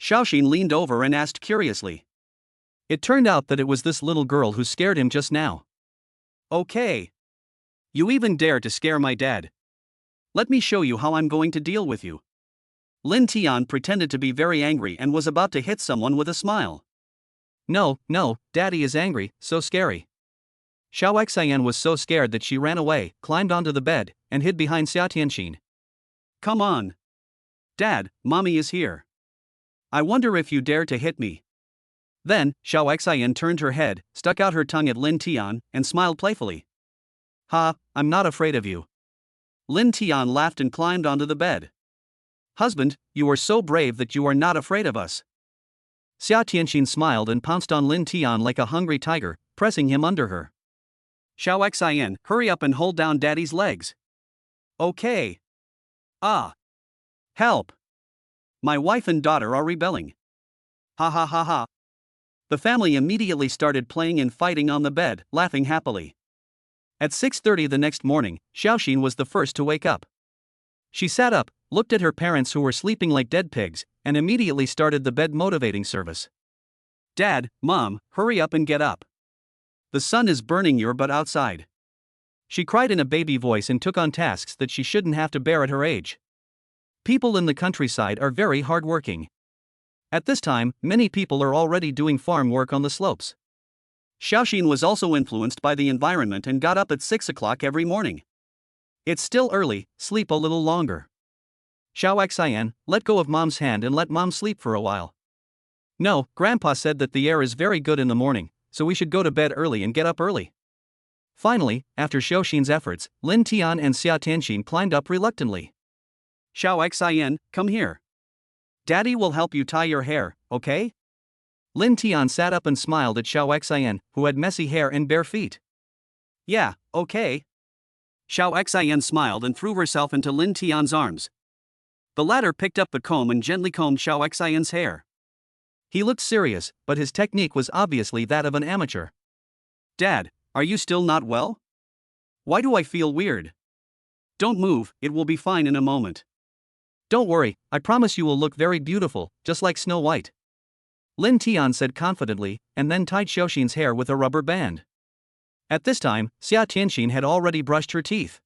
Xiaoxin leaned over and asked curiously. It turned out that it was this little girl who scared him just now. Okay. You even dare to scare my dad. Let me show you how I'm going to deal with you. Lin Tian pretended to be very angry and was about to hit someone with a smile. No, Daddy is angry, so scary. Xiao Xian was so scared that she ran away, climbed onto the bed, and hid behind Xia Tianxin. Come on. Dad, Mommy is here. I wonder if you dare to hit me. Then, Xiao Xian turned her head, stuck out her tongue at Lin Tian, and smiled playfully. Ha, I'm not afraid of you. Lin Tian laughed and climbed onto the bed. Husband, you are so brave that you are not afraid of us. Xia Tianxin smiled and pounced on Lin Tian like a hungry tiger, pressing him under her. Xiao Xian, hurry up and hold down Daddy's legs. Okay. Ah. Help. My wife and daughter are rebelling. Ha ha ha ha. The family immediately started playing and fighting on the bed, laughing happily. At 6:30 the next morning, Xiaoxin was the first to wake up. She sat up, looked at her parents who were sleeping like dead pigs, and immediately started the bed motivating service. Dad, Mom, hurry up and get up. The sun is burning your butt outside. She cried in a baby voice and took on tasks that she shouldn't have to bear at her age. People in the countryside are very hardworking. At this time, many people are already doing farm work on the slopes. Xiaoxin was also influenced by the environment and got up at 6 o'clock every morning. It's still early, sleep a little longer. Xiao, let go of Mom's hand and let Mom sleep for a while. No, Grandpa said that the air is very good in the morning, so we should go to bed early and get up early. Finally, after Xiaoxin's efforts, Lin Tian and Xia Tianxin climbed up reluctantly. Xiao, come here. Daddy will help you tie your hair, okay? Lin Tian sat up and smiled at Xiao, who had messy hair and bare feet. Yeah, okay. Xiao smiled and threw herself into Lin Tian's arms. The latter picked up the comb and gently combed Xiao's hair. He looked serious, but his technique was obviously that of an amateur. Dad, are you still not well? Why do I feel weird? Don't move, it will be fine in a moment. Don't worry, I promise you will look very beautiful, just like Snow White. Lin Tian said confidently, and then tied Xiaoxin's hair with a rubber band. At this time, Xia Tianxin had already brushed her teeth.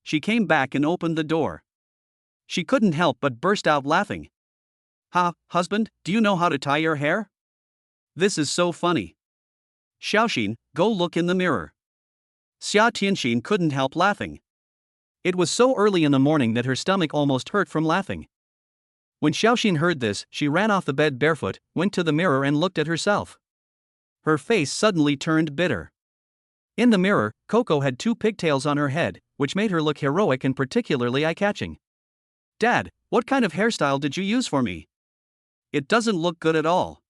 She came back and opened the door. She couldn't help but burst out laughing. Ha, husband, do you know how to tie your hair? This is so funny. Xiaoxin, go look in the mirror. Xia Tianxin couldn't help laughing. It was so early in the morning that her stomach almost hurt from laughing. When Xiaoxin heard this, she ran off the bed barefoot, went to the mirror and looked at herself. Her face suddenly turned bitter. In the mirror, Coco had 2 pigtails on her head, which made her look heroic and particularly eye-catching. Dad, what kind of hairstyle did you use for me? It doesn't look good at all.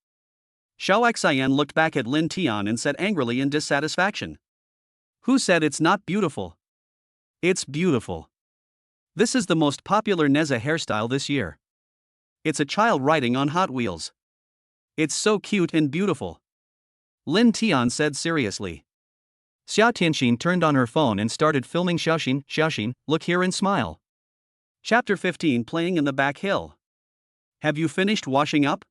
Xiao looked back at Lin Tian and said angrily in dissatisfaction. Who said it's not beautiful? It's beautiful. This is the most popular Neza hairstyle this year. It's a child riding on Hot Wheels. It's so cute and beautiful. Lin Tian said seriously. Xia Tianxin turned on her phone and started filming Xiaoxin. Xiaoxin, look here and smile. Chapter 15 Playing in the Back Hill. Have you finished washing up?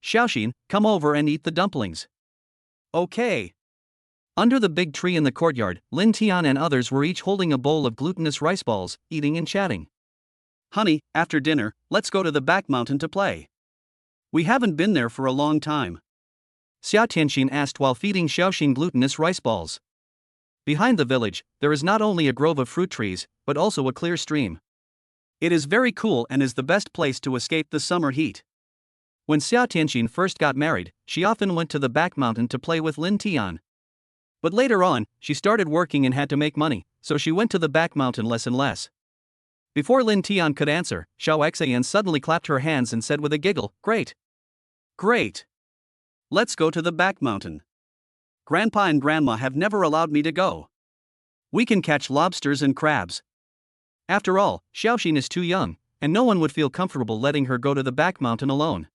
Xiaoxin, come over and eat the dumplings. Okay. Under the big tree in the courtyard, Lin Tian and others were each holding a bowl of glutinous rice balls, eating and chatting. Honey, after dinner, let's go to the back mountain to play. We haven't been there for a long time. Xia Tianxin asked while feeding Xiaoxin glutinous rice balls. Behind the village, there is not only a grove of fruit trees, but also a clear stream. It is very cool and is the best place to escape the summer heat. When Xia Tianxin first got married, she often went to the back mountain to play with Lin Tian. But later on, she started working and had to make money, so she went to the back mountain less and less. Before Lin Tian could answer, Xiao suddenly clapped her hands and said with a giggle, Great! Great! Let's go to the back mountain. Grandpa and Grandma have never allowed me to go. We can catch lobsters and crabs. After all, Xiaoxin is too young, and no one would feel comfortable letting her go to the back mountain alone.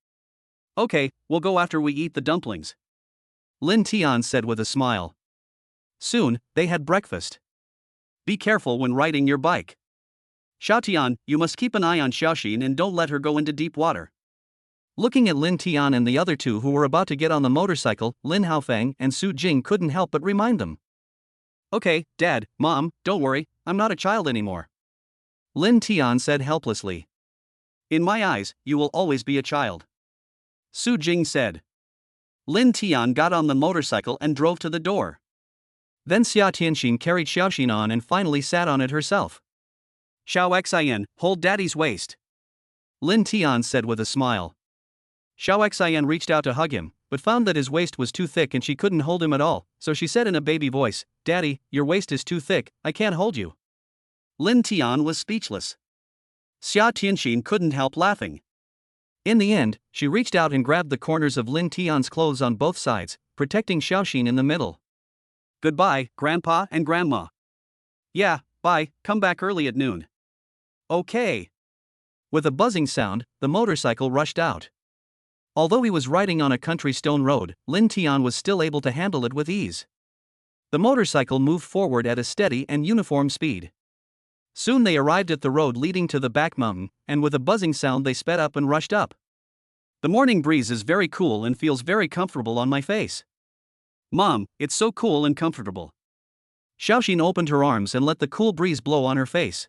Okay, we'll go after we eat the dumplings. Lin Tian said with a smile. Soon, they had breakfast. Be careful when riding your bike. Xiaotian, you must keep an eye on Xiaoxin and don't let her go into deep water. Looking at Lin Tian and the other 2 who were about to get on the motorcycle, Lin Haofeng and Su Jing couldn't help but remind them. Okay, Dad, Mom, don't worry, I'm not a child anymore. Lin Tian said helplessly. In my eyes, you will always be a child. Su Jing said. Lin Tian got on the motorcycle and drove to the door. Then Xia Tianxin carried Xiaoxin on and finally sat on it herself. Xiao, hold Daddy's waist. Lin Tian said with a smile. Xiao reached out to hug him, but found that his waist was too thick and she couldn't hold him at all, so she said in a baby voice, Daddy, your waist is too thick, I can't hold you. Lin Tian was speechless. Xia Tianxin couldn't help laughing. In the end, she reached out and grabbed the corners of Lin Tian's clothes on both sides, protecting Xiaoxin in the middle. Goodbye, Grandpa and Grandma. Yeah, bye, come back early at noon. Okay. With a buzzing sound, the motorcycle rushed out. Although he was riding on a country stone road, Lin Tian was still able to handle it with ease. The motorcycle moved forward at a steady and uniform speed. Soon they arrived at the road leading to the back mountain, and with a buzzing sound they sped up and rushed up. The morning breeze is very cool and feels very comfortable on my face. Mom, it's so cool and comfortable. Xiaoxin opened her arms and let the cool breeze blow on her face.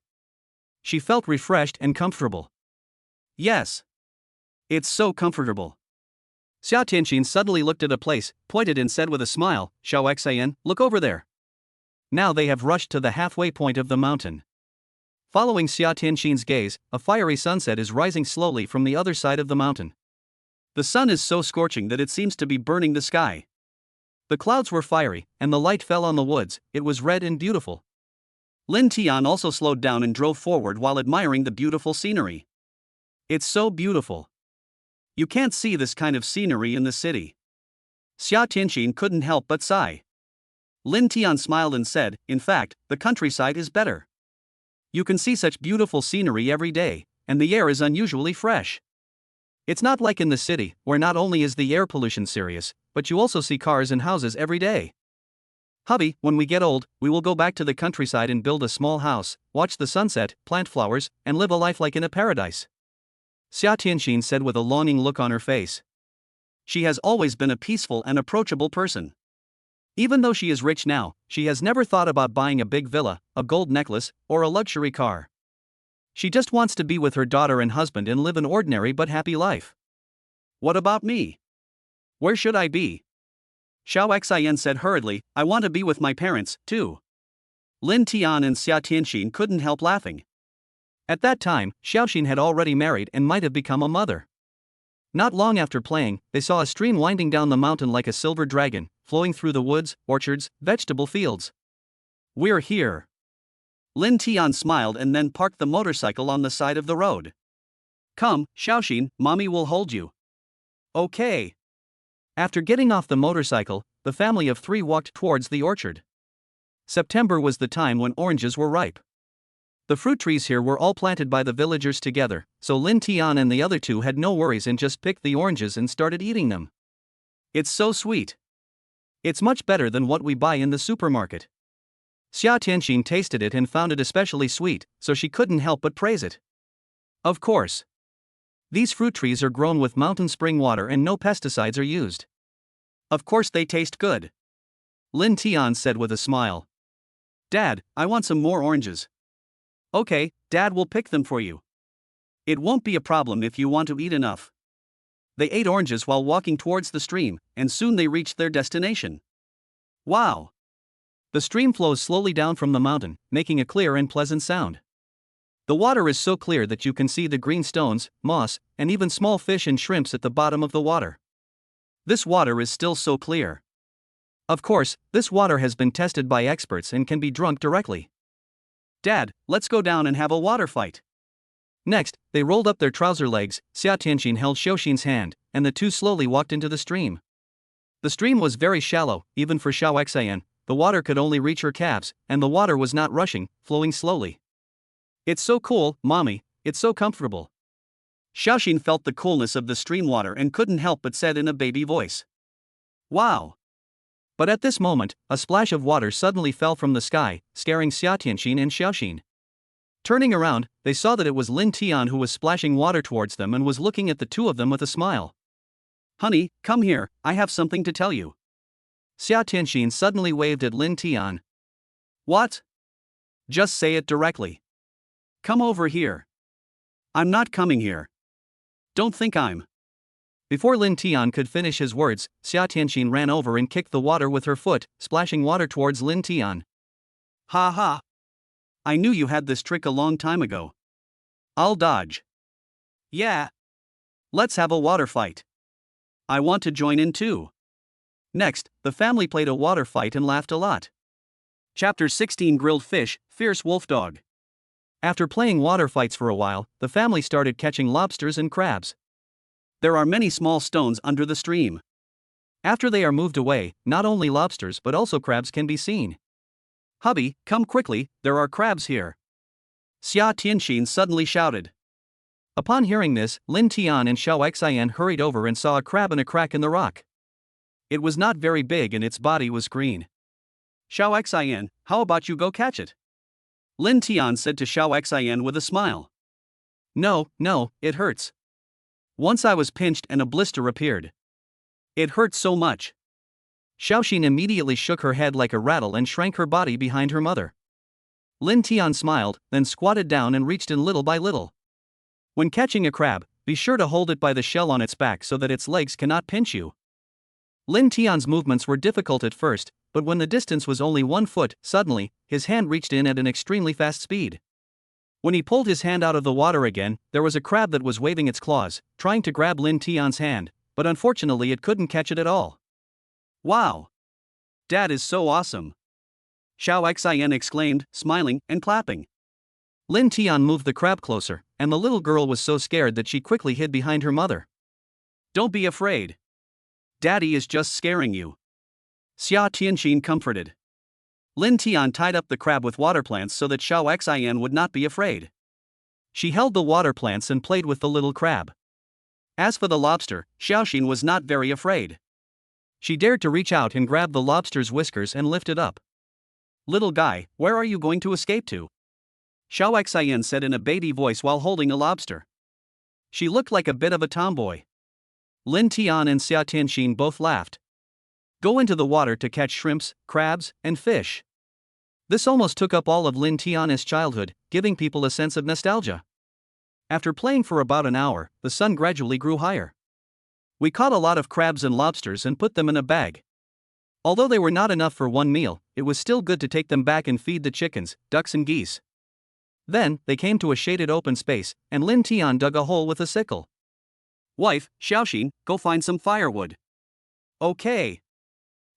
She felt refreshed and comfortable. Yes. It's so comfortable. Xia Tianxin suddenly looked at a place, pointed and said with a smile, Xiao Xian, look over there. Now they have rushed to the halfway point of the mountain. Following Xia Tianxin's gaze, a fiery sunset is rising slowly from the other side of the mountain. The sun is so scorching that it seems to be burning the sky. The clouds were fiery, and the light fell on the woods. It was red and beautiful. Lin Tian also slowed down and drove forward while admiring the beautiful scenery. It's so beautiful. You can't see this kind of scenery in the city. Xia Tianxin couldn't help but sigh. Lin Tian smiled and said, in fact, the countryside is better. You can see such beautiful scenery every day, and the air is unusually fresh. It's not like in the city, where not only is the air pollution serious, but you also see cars and houses every day. Hubby, when we get old, we will go back to the countryside and build a small house, watch the sunset, plant flowers, and live a life like in a paradise. Xia Tianxin said with a longing look on her face. She has always been a peaceful and approachable person. Even though she is rich now, she has never thought about buying a big villa, a gold necklace, or a luxury car. She just wants to be with her daughter and husband and live an ordinary but happy life. What about me? Where should I be? Xiao Xian said hurriedly, I want to be with my parents, too. Lin Tian and Xia Tianxin couldn't help laughing. At that time, Xiaoxin had already married and might have become a mother. Not long after playing, they saw a stream winding down the mountain like a silver dragon, flowing through the woods, orchards, vegetable fields. We're here. Lin Tian smiled and then parked the motorcycle on the side of the road. Come, Xiaoxin, mommy will hold you. Okay. After getting off the motorcycle, the family of three walked towards the orchard. September was the time when oranges were ripe. The fruit trees here were all planted by the villagers together, so Lin Tian and the other two had no worries and just picked the oranges and started eating them. It's so sweet. It's much better than what we buy in the supermarket. Xia Tianxin tasted it and found it especially sweet, so she couldn't help but praise it. Of course. These fruit trees are grown with mountain spring water and no pesticides are used. Of course they taste good. Lin Tian said with a smile. Dad, I want some more oranges. Okay, Dad will pick them for you. It won't be a problem if you want to eat enough. They ate oranges while walking towards the stream, and soon they reached their destination. Wow! The stream flows slowly down from the mountain, making a clear and pleasant sound. The water is so clear that you can see the green stones, moss, and even small fish and shrimps at the bottom of the water. This water is still so clear. Of course, this water has been tested by experts and can be drunk directly. Dad, let's go down and have a water fight. Next, they rolled up their trouser legs. Xia Tianxin held Xiaoxin's hand, and the two slowly walked into the stream. The stream was very shallow, even for Xiao Xian. The water could only reach her calves, and the water was not rushing, flowing slowly. It's so cool, Mommy, it's so comfortable. Xiaoxin felt the coolness of the stream water and couldn't help but said in a baby voice. Wow! But at this moment, a splash of water suddenly fell from the sky, scaring Xia Tianxin and Xiaoxin. Turning around, they saw that it was Lin Tian who was splashing water towards them and was looking at the two of them with a smile. Honey, come here, I have something to tell you. Xia Tianxin suddenly waved at Lin Tian. What? Just say it directly. Come over here. I'm not coming here. Don't think I'm. Before Lin Tian could finish his words, Xia Tianxin ran over and kicked the water with her foot, splashing water towards Lin Tian. Ha ha! I knew you had this trick a long time ago. I'll dodge. Yeah. Let's have a water fight. I want to join in too. Next, the family played a water fight and laughed a lot. Chapter 16 Grilled Fish, Fierce Wolf Dog. After playing water fights for a while, the family started catching lobsters and crabs. There are many small stones under the stream. After they are moved away, not only lobsters but also crabs can be seen. Hubby, come quickly, there are crabs here. Xia Tianxin suddenly shouted. Upon hearing this, Lin Tian and Xiao Xian hurried over and saw a crab in a crack in the rock. It was not very big and its body was green. Xiao Xian, how about you go catch it? Lin Tian said to Xiao Xian with a smile. No, it hurts. Once I was pinched and a blister appeared. It hurt so much. Xiaoxin immediately shook her head like a rattle and shrank her body behind her mother. Lin Tian smiled, then squatted down and reached in little by little. When catching a crab, be sure to hold it by the shell on its back so that its legs cannot pinch you. Lin Tian's movements were difficult at first, but when the distance was only 1 foot, suddenly, his hand reached in at an extremely fast speed. When he pulled his hand out of the water again, there was a crab that was waving its claws, trying to grab Lin Tian's hand, but unfortunately it couldn't catch it at all. Wow! Dad is so awesome! Xiao Xian exclaimed, smiling and clapping. Lin Tian moved the crab closer, and the little girl was so scared that she quickly hid behind her mother. Don't be afraid. Daddy is just scaring you. Xia Tianxin comforted. Lin Tian tied up the crab with water plants so that Xiao Xian would not be afraid. She held the water plants and played with the little crab. As for the lobster, Xiaoxin was not very afraid. She dared to reach out and grab the lobster's whiskers and lift it up. Little guy, where are you going to escape to? Xiao Xian said in a baby voice while holding a lobster. She looked like a bit of a tomboy. Lin Tian and Xia Tianxin both laughed. Go into the water to catch shrimps, crabs, and fish. This almost took up all of Lin Tian's childhood, giving people a sense of nostalgia. After playing for about an hour, the sun gradually grew higher. We caught a lot of crabs and lobsters and put them in a bag. Although they were not enough for one meal, it was still good to take them back and feed the chickens, ducks and geese. Then, they came to a shaded open space, and Lin Tian dug a hole with a sickle. Wife, Xiaoxin, go find some firewood. Okay.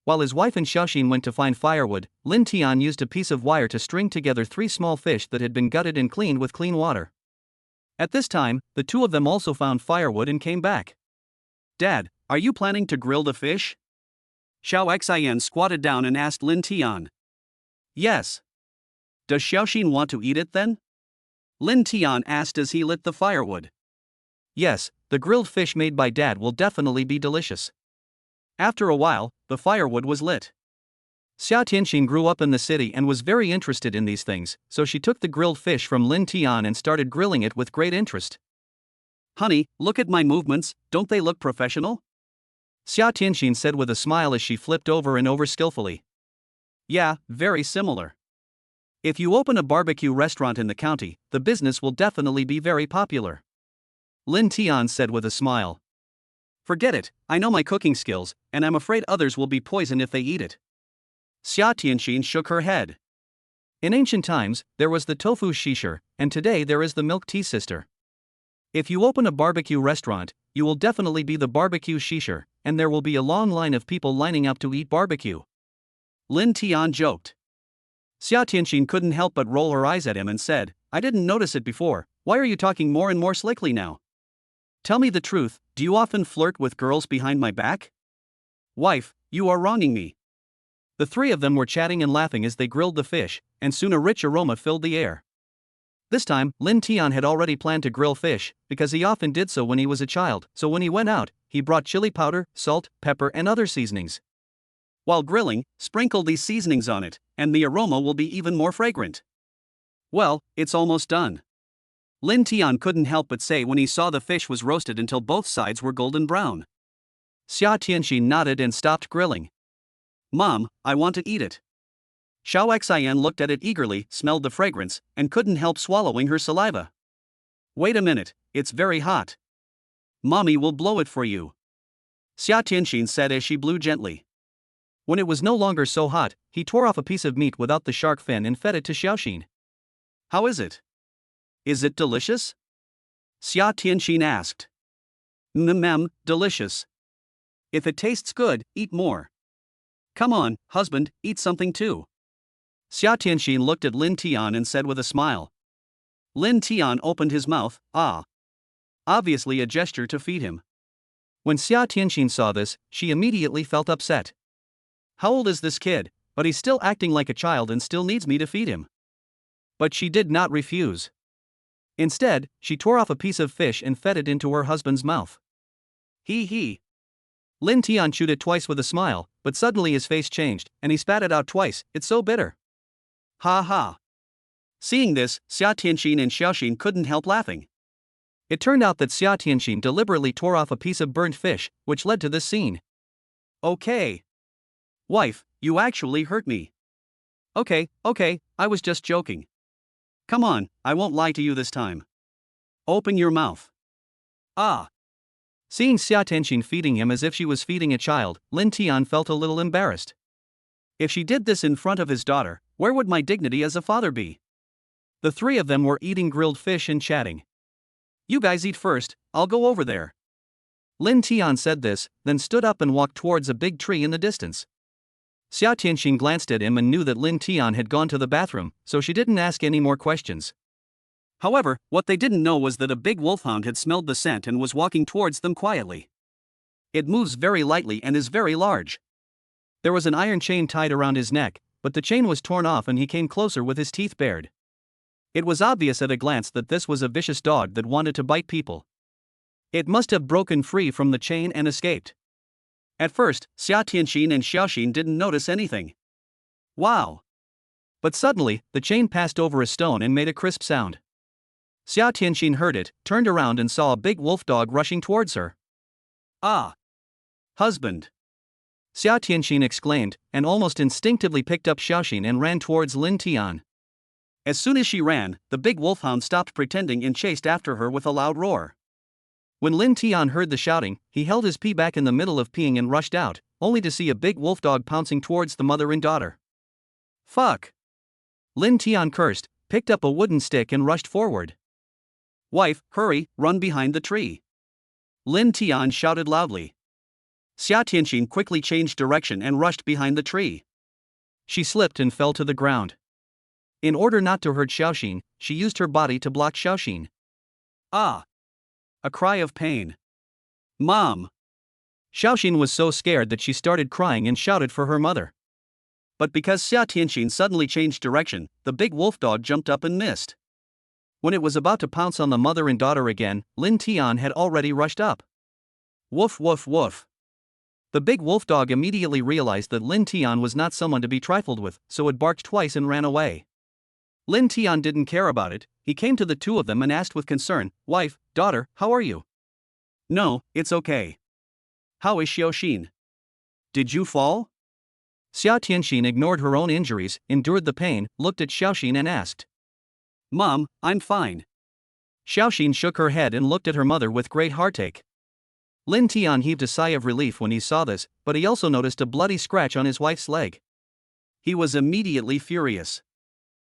While his wife and Xiaoxin went to find firewood, Lin Tian used a piece of wire to string together 3 small fish that had been gutted and cleaned with clean water. At this time, the two of them also found firewood and came back. Dad, are you planning to grill the fish? Xiao Xian squatted down and asked Lin Tian. Yes. Does Xiaoxin want to eat it then? Lin Tian asked as he lit the firewood. Yes, the grilled fish made by Dad will definitely be delicious. After a while, the firewood was lit. Xia Tianxin grew up in the city and was very interested in these things, so she took the grilled fish from Lin Tian and started grilling it with great interest. Honey, look at my movements, don't they look professional? Xia Tianxin said with a smile as she flipped over and over skillfully. Yeah, very similar. If you open a barbecue restaurant in the county, the business will definitely be very popular. Lin Tian said with a smile. Forget it, I know my cooking skills, and I'm afraid others will be poisoned if they eat it. Xia Tianxin shook her head. In ancient times, there was the tofu shisher, and today there is the milk tea sister. If you open a barbecue restaurant, you will definitely be the barbecue shisher, and there will be a long line of people lining up to eat barbecue. Lin Tian joked. Xia Tianxin couldn't help but roll her eyes at him and said, I didn't notice it before, why are you talking more and more slickly now? Tell me the truth, do you often flirt with girls behind my back? Wife, you are wronging me. The three of them were chatting and laughing as they grilled the fish, and soon a rich aroma filled the air. This time, Lin Tian had already planned to grill fish, because he often did so when he was a child, so when he went out, he brought chili powder, salt, pepper and other seasonings. While grilling, sprinkle these seasonings on it, and the aroma will be even more fragrant. Well, it's almost done. Lin Tian couldn't help but say when he saw the fish was roasted until both sides were golden brown. Xia Tianxin nodded and stopped grilling. Mom, I want to eat it. Xiao Xian looked at it eagerly, smelled the fragrance, and couldn't help swallowing her saliva. Wait a minute, it's very hot. Mommy will blow it for you. Xia Tianxin said as she blew gently. When it was no longer so hot, he tore off a piece of meat without the shark fin and fed it to Xiaoxin. How is it? Is it delicious? Xia Tianxin asked. Delicious. If it tastes good, eat more. Come on, husband, eat something too. Xia Tianxin looked at Lin Tian and said with a smile. Lin Tian opened his mouth, obviously a gesture to feed him. When Xia Tianxin saw this, she immediately felt upset. How old is this kid, but he's still acting like a child and still needs me to feed him? But she did not refuse. Instead, she tore off a piece of fish and fed it into her husband's mouth. He. Lin Tian chewed it twice with a smile, but suddenly his face changed, and he spat it out twice. It's so bitter. Ha ha. Seeing this, Xia Tianxin and Xiaoxin couldn't help laughing. It turned out that Xia Tianxin deliberately tore off a piece of burnt fish, which led to this scene. Okay. Wife, you actually hurt me. Okay, I was just joking. Come on, I won't lie to you this time. Open your mouth. Ah. Seeing Xia Tianxin feeding him as if she was feeding a child, Lin Tian felt a little embarrassed. If she did this in front of his daughter, where would my dignity as a father be? The three of them were eating grilled fish and chatting. You guys eat first, I'll go over there. Lin Tian said this, then stood up and walked towards a big tree in the distance. Xia Tianxin glanced at him and knew that Lin Tian had gone to the bathroom, so she didn't ask any more questions. However, what they didn't know was that a big wolfhound had smelled the scent and was walking towards them quietly. It moves very lightly and is very large. There was an iron chain tied around his neck, but the chain was torn off and he came closer with his teeth bared. It was obvious at a glance that this was a vicious dog that wanted to bite people. It must have broken free from the chain and escaped. At first, Xia Tianxin and Xiaoxin didn't notice anything. Wow! But suddenly, the chain passed over a stone and made a crisp sound. Xia Tianxin heard it, turned around and saw a big wolf dog rushing towards her. Ah! Husband! Xia Tianxin exclaimed, and almost instinctively picked up Xiaoxin and ran towards Lin Tian. As soon as she ran, the big wolfhound stopped pretending and chased after her with a loud roar. When Lin Tian heard the shouting, he held his pee back in the middle of peeing and rushed out, only to see a big wolf dog pouncing towards the mother and daughter. Fuck! Lin Tian cursed, picked up a wooden stick and rushed forward. Wife, hurry, run behind the tree. Lin Tian shouted loudly. Xia Tianxin quickly changed direction and rushed behind the tree. She slipped and fell to the ground. In order not to hurt Xiaoxin, she used her body to block Xiaoxin. Ah! A cry of pain. Mom! Xiaoxin was so scared that she started crying and shouted for her mother. But because Xia Tianxin suddenly changed direction, the big wolf dog jumped up and missed. When it was about to pounce on the mother and daughter again, Lin Tian had already rushed up. Woof woof woof. The big wolf dog immediately realized that Lin Tian was not someone to be trifled with, so it barked twice and ran away. Lin Tian didn't care about it. He came to the two of them and asked with concern, "Wife, daughter, how are you?" No, it's okay. How is Xiaoxin? Did you fall? Xia Tianxin ignored her own injuries, endured the pain, looked at Xiaoxin and asked. Mom, I'm fine. Xiaoxin shook her head and looked at her mother with great heartache. Lin Tian heaved a sigh of relief when he saw this, but he also noticed a bloody scratch on his wife's leg. He was immediately furious.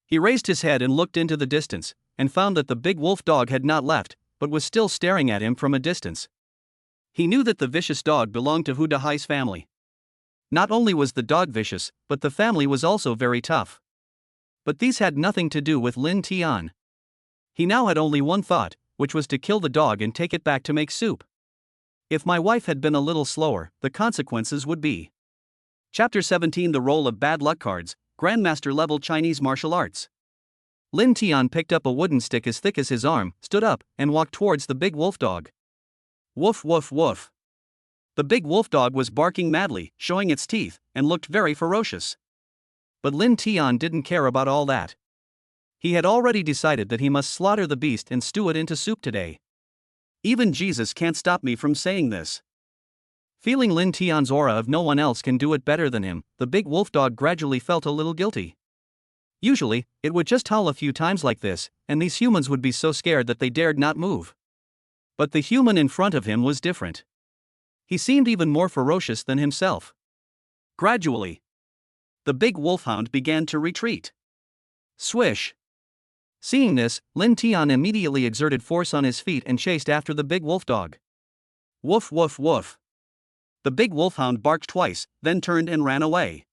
He raised his head and looked into the distance, and found that the big wolf dog had not left, but was still staring at him from a distance. He knew that the vicious dog belonged to Hu Dahai's family. Not only was the dog vicious, but the family was also very tough. But these had nothing to do with Lin Tian. He now had only one thought, which was to kill the dog and take it back to make soup. If my wife had been a little slower, the consequences would be. Chapter 17: The Role of Bad Luck Cards, Grandmaster Level Chinese Martial Arts. Lin Tian picked up a wooden stick as thick as his arm, stood up, and walked towards the big wolf dog. Woof woof woof. The big wolf dog was barking madly, showing its teeth, and looked very ferocious. But Lin Tian didn't care about all that. He had already decided that he must slaughter the beast and stew it into soup today. Even Jesus can't stop me from saying this. Feeling Lin Tian's aura of no one else can do it better than him, the big wolf dog gradually felt a little guilty. Usually, it would just howl a few times like this, and these humans would be so scared that they dared not move. But the human in front of him was different. He seemed even more ferocious than himself. Gradually, the big wolfhound began to retreat. Swish! Seeing this, Lin Tian immediately exerted force on his feet and chased after the big wolf dog. Woof woof woof. The big wolfhound barked twice, then turned and ran away.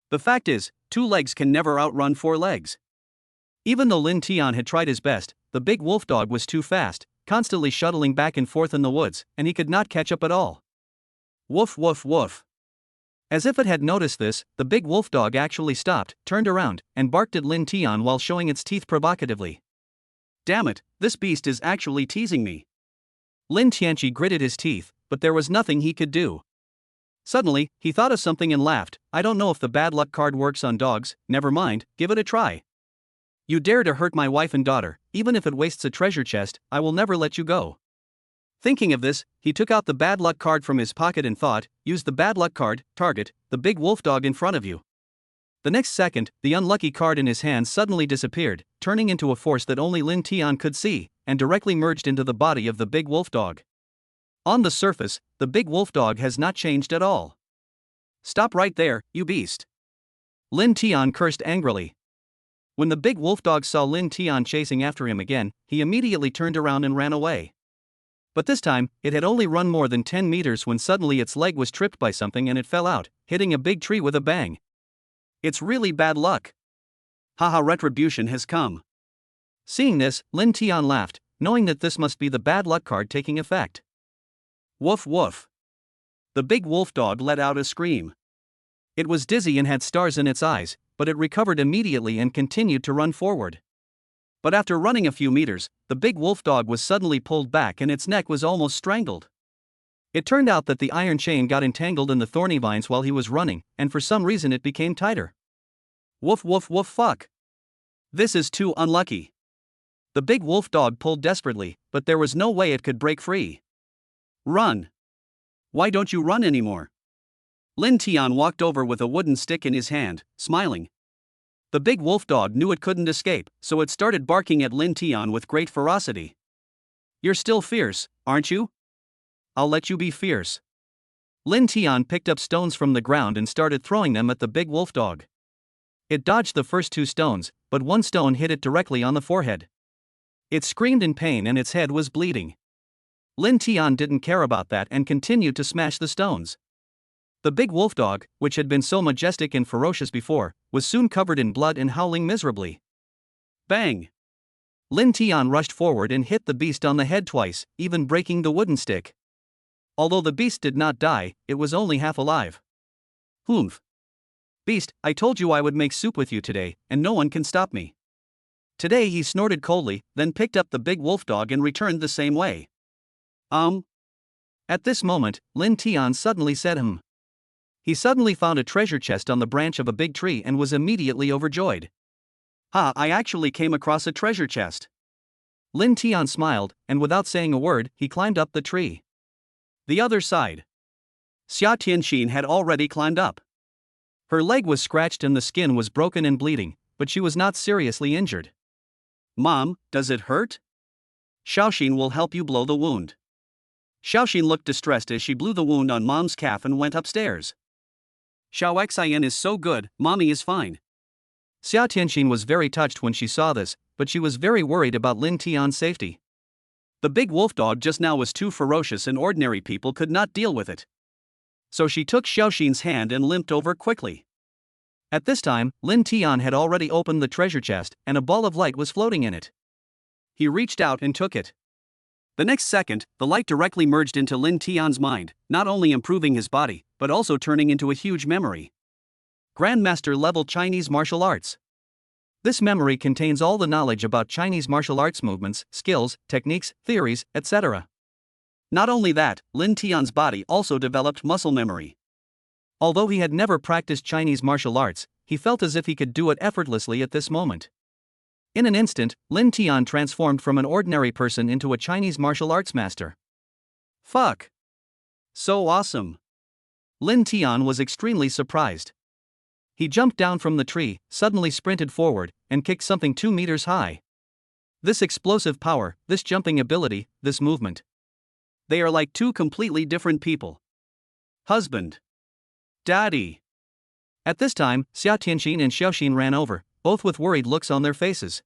The fact is, 2 legs can never outrun 4 legs. Even though Lin Tian had tried his best, the big wolf dog was too fast, constantly shuttling back and forth in the woods, and he could not catch up at all. Woof woof woof. As if it had noticed this, the big wolf dog actually stopped, turned around, and barked at Lin Tian while showing its teeth provocatively. Damn it, this beast is actually teasing me. Lin Tianqi gritted his teeth, but there was nothing he could do. Suddenly, he thought of something and laughed. I don't know if the bad luck card works on dogs, never mind, give it a try. You dare to hurt my wife and daughter, even if it wastes a treasure chest, I will never let you go. Thinking of this, he took out the bad luck card from his pocket and thought, use the bad luck card, target, the big wolf dog in front of you. The next second, the unlucky card in his hand suddenly disappeared, turning into a force that only Lin Tian could see, and directly merged into the body of the big wolf dog. On the surface, the big wolf dog has not changed at all. Stop right there, you beast. Lin Tian cursed angrily. When the big wolf dog saw Lin Tian chasing after him again, he immediately turned around and ran away. But this time, it had only run more than 10 meters when suddenly its leg was tripped by something and it fell out, hitting a big tree with a bang. It's really bad luck. Haha, retribution has come. Seeing this, Lin Tian laughed, knowing that this must be the bad luck card taking effect. Woof woof. The big wolf dog let out a scream. It was dizzy and had stars in its eyes, but it recovered immediately and continued to run forward. But after running a few meters, the big wolf dog was suddenly pulled back and its neck was almost strangled. It turned out that the iron chain got entangled in the thorny vines while he was running, and for some reason it became tighter. Woof woof woof fuck. This is too unlucky. The big wolf dog pulled desperately, but there was no way it could break free. Run. Why don't you run anymore? Lin Tian walked over with a wooden stick in his hand, smiling. The big wolf dog knew it couldn't escape, so it started barking at Lin Tian with great ferocity. You're still fierce, aren't you? I'll let you be fierce. Lin Tian picked up stones from the ground and started throwing them at the big wolf dog. It dodged the first 2 stones, but one stone hit it directly on the forehead. It screamed in pain and its head was bleeding. Lin Tian didn't care about that and continued to smash the stones. The big wolf dog, which had been so majestic and ferocious before, was soon covered in blood and howling miserably. Bang! Lin Tian rushed forward and hit the beast on the head twice, even breaking the wooden stick. Although the beast did not die, it was only half alive. Humph! Beast, I told you I would make soup with you today, and no one can stop me. Today he snorted coldly, then picked up the big wolf dog and returned the same way. At this moment, Lin Tian suddenly said He suddenly found a treasure chest on the branch of a big tree and was immediately overjoyed. Ha, I actually came across a treasure chest. Lin Tian smiled, and without saying a word, he climbed up the tree. The other side. Xia Tianxin had already climbed up. Her leg was scratched and the skin was broken and bleeding, but she was not seriously injured. Mom, does it hurt? Xiaoxin will help you blow the wound. Xiaoxin looked distressed as she blew the wound on Mom's calf and went upstairs. Xiaoxian is so good, Mommy is fine. Xia Tianxin was very touched when she saw this, but she was very worried about Lin Tian's safety. The big wolf dog just now was too ferocious and ordinary people could not deal with it. So she took Xiaoxin's hand and limped over quickly. At this time, Lin Tian had already opened the treasure chest and a ball of light was floating in it. He reached out and took it. The next second, the light directly merged into Lin Tian's mind, not only improving his body, but also turning into a huge memory. Grandmaster level Chinese martial arts. This memory contains all the knowledge about Chinese martial arts movements, skills, techniques, theories, etc. Not only that, Lin Tian's body also developed muscle memory. Although he had never practiced Chinese martial arts, he felt as if he could do it effortlessly at this moment. In an instant, Lin Tian transformed from an ordinary person into a Chinese martial arts master. Fuck! So awesome! Lin Tian was extremely surprised. He jumped down from the tree, suddenly sprinted forward, and kicked something 2 meters high. This explosive power, this jumping ability, this movement. They are like 2 completely different people. Husband. Daddy. At this time, Xia Tianxin and Xiaoxin ran over, both with worried looks on their faces.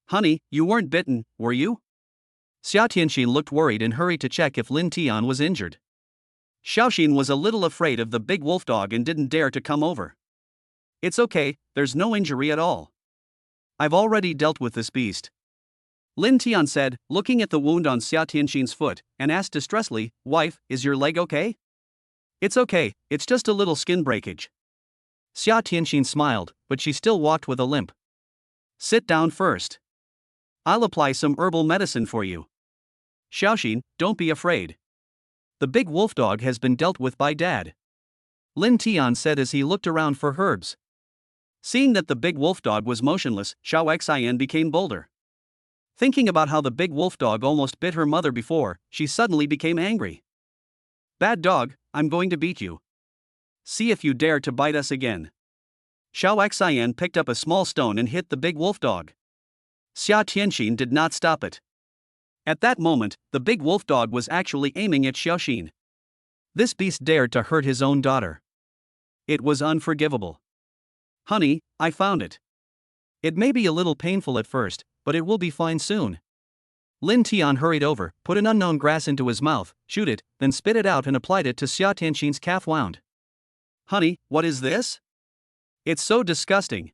Honey, you weren't bitten, were you? Xia Tianxin looked worried and hurried to check if Lin Tian was injured. Xiaoxin was a little afraid of the big wolf dog and didn't dare to come over. It's okay, there's no injury at all. I've already dealt with this beast. Lin Tian said, looking at the wound on Xia Tianxin's foot, and asked distressfully, Wife, is your leg okay? It's okay, it's just a little skin breakage. Xia Tianxin smiled, but she still walked with a limp. Sit down first. I'll apply some herbal medicine for you. Xiaoxin, don't be afraid. The big wolf dog has been dealt with by Dad, Lin Tian said as he looked around for herbs. Seeing that the big wolf dog was motionless, Xiao Xian became bolder. Thinking about how the big wolf dog almost bit her mother before, she suddenly became angry. Bad dog, I'm going to beat you. See if you dare to bite us again. Xiao Xian picked up a small stone and hit the big wolf dog. Xia Tianxin did not stop it. At that moment, the big wolf dog was actually aiming at Xiaoxin. This beast dared to hurt his own daughter. It was unforgivable. Honey, I found it. It may be a little painful at first, but it will be fine soon. Lin Tian hurried over, put an unknown grass into his mouth, chewed it, then spit it out and applied it to Xia Tianxin's calf wound. Honey, what is this? It's so disgusting.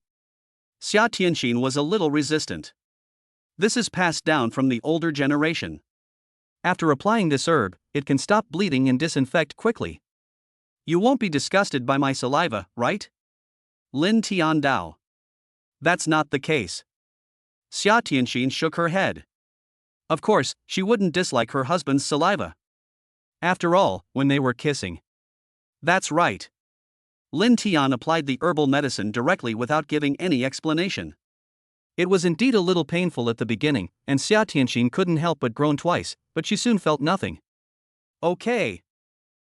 Xia Tianxin was a little resistant. This is passed down from the older generation. After applying this herb, it can stop bleeding and disinfect quickly. You won't be disgusted by my saliva, right? Lin Tian Dao. That's not the case. Xia Tianxin shook her head. Of course, she wouldn't dislike her husband's saliva. After all, when they were kissing. That's right. Lin Tian applied the herbal medicine directly without giving any explanation. It was indeed a little painful at the beginning, and Xia Tianxin couldn't help but groan twice, but she soon felt nothing. Okay.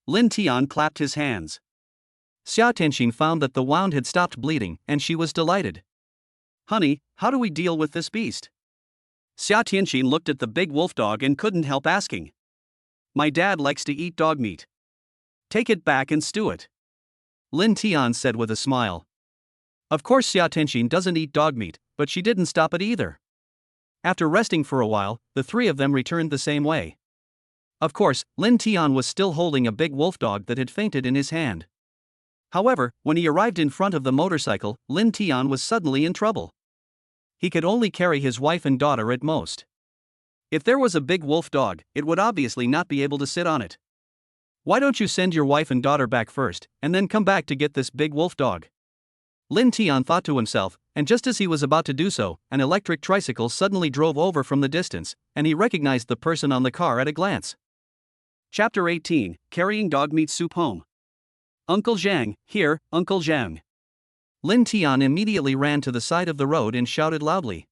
Lin Tian clapped his hands. Xia Tianxin found that the wound had stopped bleeding, and she was delighted. Honey, how do we deal with this beast? Xia Tianxin looked at the big wolf dog and couldn't help asking. My dad likes to eat dog meat. Take it back and stew it. Lin Tian said with a smile. Of course Xia Tianxin doesn't eat dog meat, but she didn't stop it either. After resting for a while, the three of them returned the same way. Of course, Lin Tian was still holding a big wolf dog that had fainted in his hand. However, when he arrived in front of the motorcycle, Lin Tian was suddenly in trouble. He could only carry his wife and daughter at most. If there was a big wolf dog, it would obviously not be able to sit on it. Why don't you send your wife and daughter back first, and then come back to get this big wolf dog? Lin Tian thought to himself, and just as he was about to do so, an electric tricycle suddenly drove over from the distance, and he recognized the person on the car at a glance. Chapter 18, Carrying Dog Meat Soup Home. Uncle Zhang, here, Uncle Zhang. Lin Tian immediately ran to the side of the road and shouted loudly.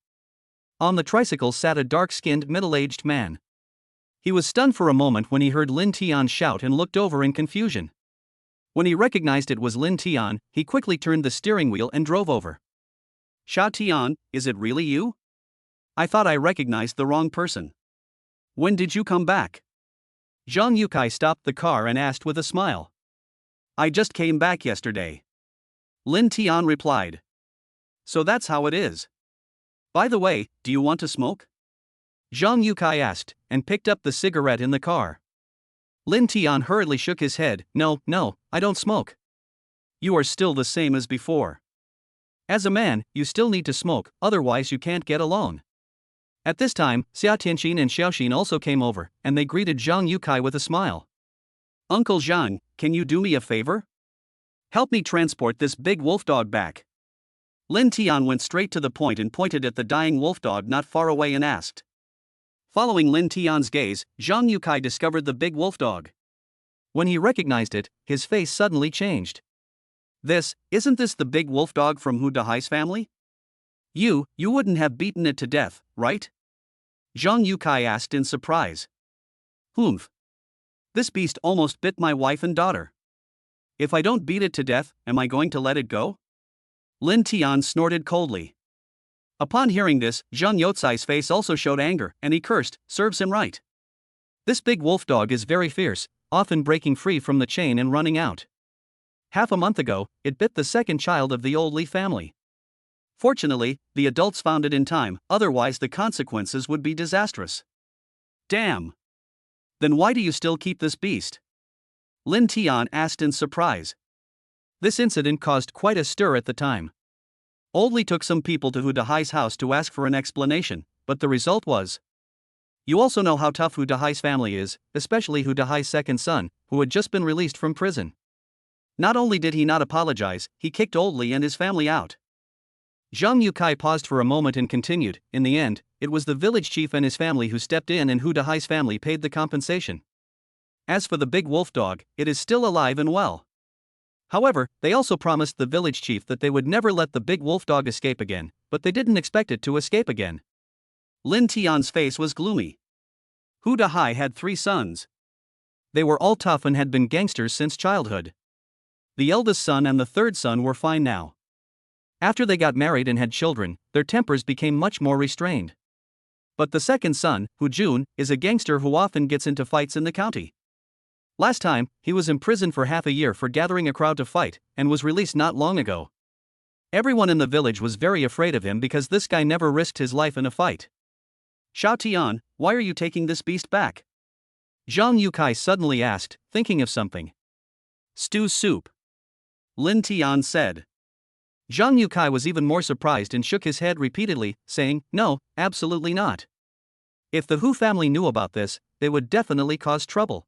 On the tricycle sat a dark-skinned, middle-aged man. He was stunned for a moment when he heard Lin Tian shout and looked over in confusion. When he recognized it was Lin Tian, he quickly turned the steering wheel and drove over. Xia Tian, is it really you? I thought I recognized the wrong person. When did you come back? Zhang Yukai stopped the car and asked with a smile. I just came back yesterday. Lin Tian replied. So that's how it is. By the way, do you want to smoke? Zhang Yukai asked, and picked up the cigarette in the car. Lin Tian hurriedly shook his head. No, I don't smoke. You are still the same as before. As a man, you still need to smoke, otherwise you can't get a loan. At this time, Xia Tianxin and Xiaoxin also came over, and they greeted Zhang Yukai with a smile. Uncle Zhang, can you do me a favor? Help me transport this big wolf dog back. Lin Tian went straight to the point and pointed at the dying wolf dog not far away and asked. Following Lin Tian's gaze, Zhang Yukai discovered the big wolf dog. When he recognized it, his face suddenly changed. Isn't this the big wolf dog from Hu Dahai's family? You wouldn't have beaten it to death, right? Zhang Yukai asked in surprise. Humph. This beast almost bit my wife and daughter. If I don't beat it to death, am I going to let it go? Lin Tian snorted coldly. Upon hearing this, Zhang Youcai's face also showed anger, and he cursed, serves him right. This big wolf dog is very fierce, often breaking free from the chain and running out. Half a month ago, it bit the second child of the old Li family. Fortunately, the adults found it in time, otherwise the consequences would be disastrous. Damn! Then why do you still keep this beast? Lin Tian asked in surprise. This incident caused quite a stir at the time. Old Li took some people to Hu Dahai's house to ask for an explanation, but the result was. You also know how tough Hu Dahai's family is, especially Hu Dahai's second son, who had just been released from prison. Not only did he not apologize, he kicked Old Li and his family out. Zhang Yukai paused for a moment and continued. In the end, it was the village chief and his family who stepped in, and Hu Dahai's family paid the compensation. As for the big wolf dog, it is still alive and well. However, they also promised the village chief that they would never let the big wolf dog escape again, but they didn't expect it to escape again. Lin Tian's face was gloomy. Hu Dahai had 3 sons. They were all tough and had been gangsters since childhood. The eldest son and the third son were fine now. After they got married and had children, their tempers became much more restrained. But the second son, Hu Jun, is a gangster who often gets into fights in the county. Last time, he was imprisoned for half a year for gathering a crowd to fight, and was released not long ago. Everyone in the village was very afraid of him because this guy never risked his life in a fight. Xiao Tian, why are you taking this beast back? Zhang Yukai suddenly asked, thinking of something. Stew soup, Lin Tian said. Zhang Yukai was even more surprised and shook his head repeatedly, saying, no, absolutely not. If the Hu family knew about this, they would definitely cause trouble.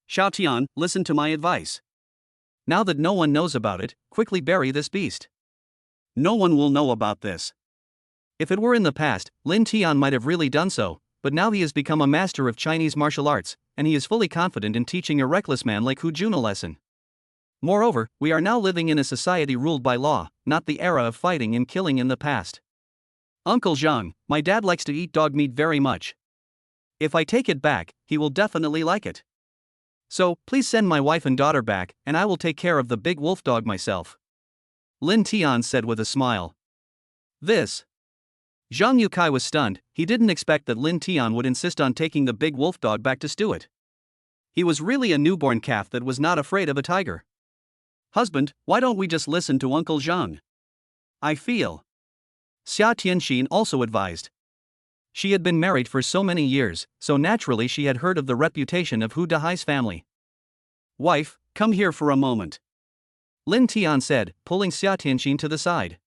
Xiao Tian, listen to my advice. Now that no one knows about it, quickly bury this beast. No one will know about this. If it were in the past, Lin Tian might have really done so, but now he has become a master of Chinese martial arts, and he is fully confident in teaching a reckless man like Hu Jun a lesson. Moreover, we are now living in a society ruled by law, not the era of fighting and killing in the past. Uncle Zhang, my dad likes to eat dog meat very much. If I take it back, he will definitely like it. So, please send my wife and daughter back, and I will take care of the big wolf dog myself. Lin Tian said with a smile. This. Zhang Yukai was stunned. He didn't expect that Lin Tian would insist on taking the big wolf dog back to stew it. He was really a newborn calf that was not afraid of a tiger. Husband, why don't we just listen to Uncle Zhang? I feel. Xia Tianxin also advised. She had been married for so many years, so naturally she had heard of the reputation of Hu Dahai's family. Wife, come here for a moment, Lin Tian said, pulling Xia Tianxin to the side.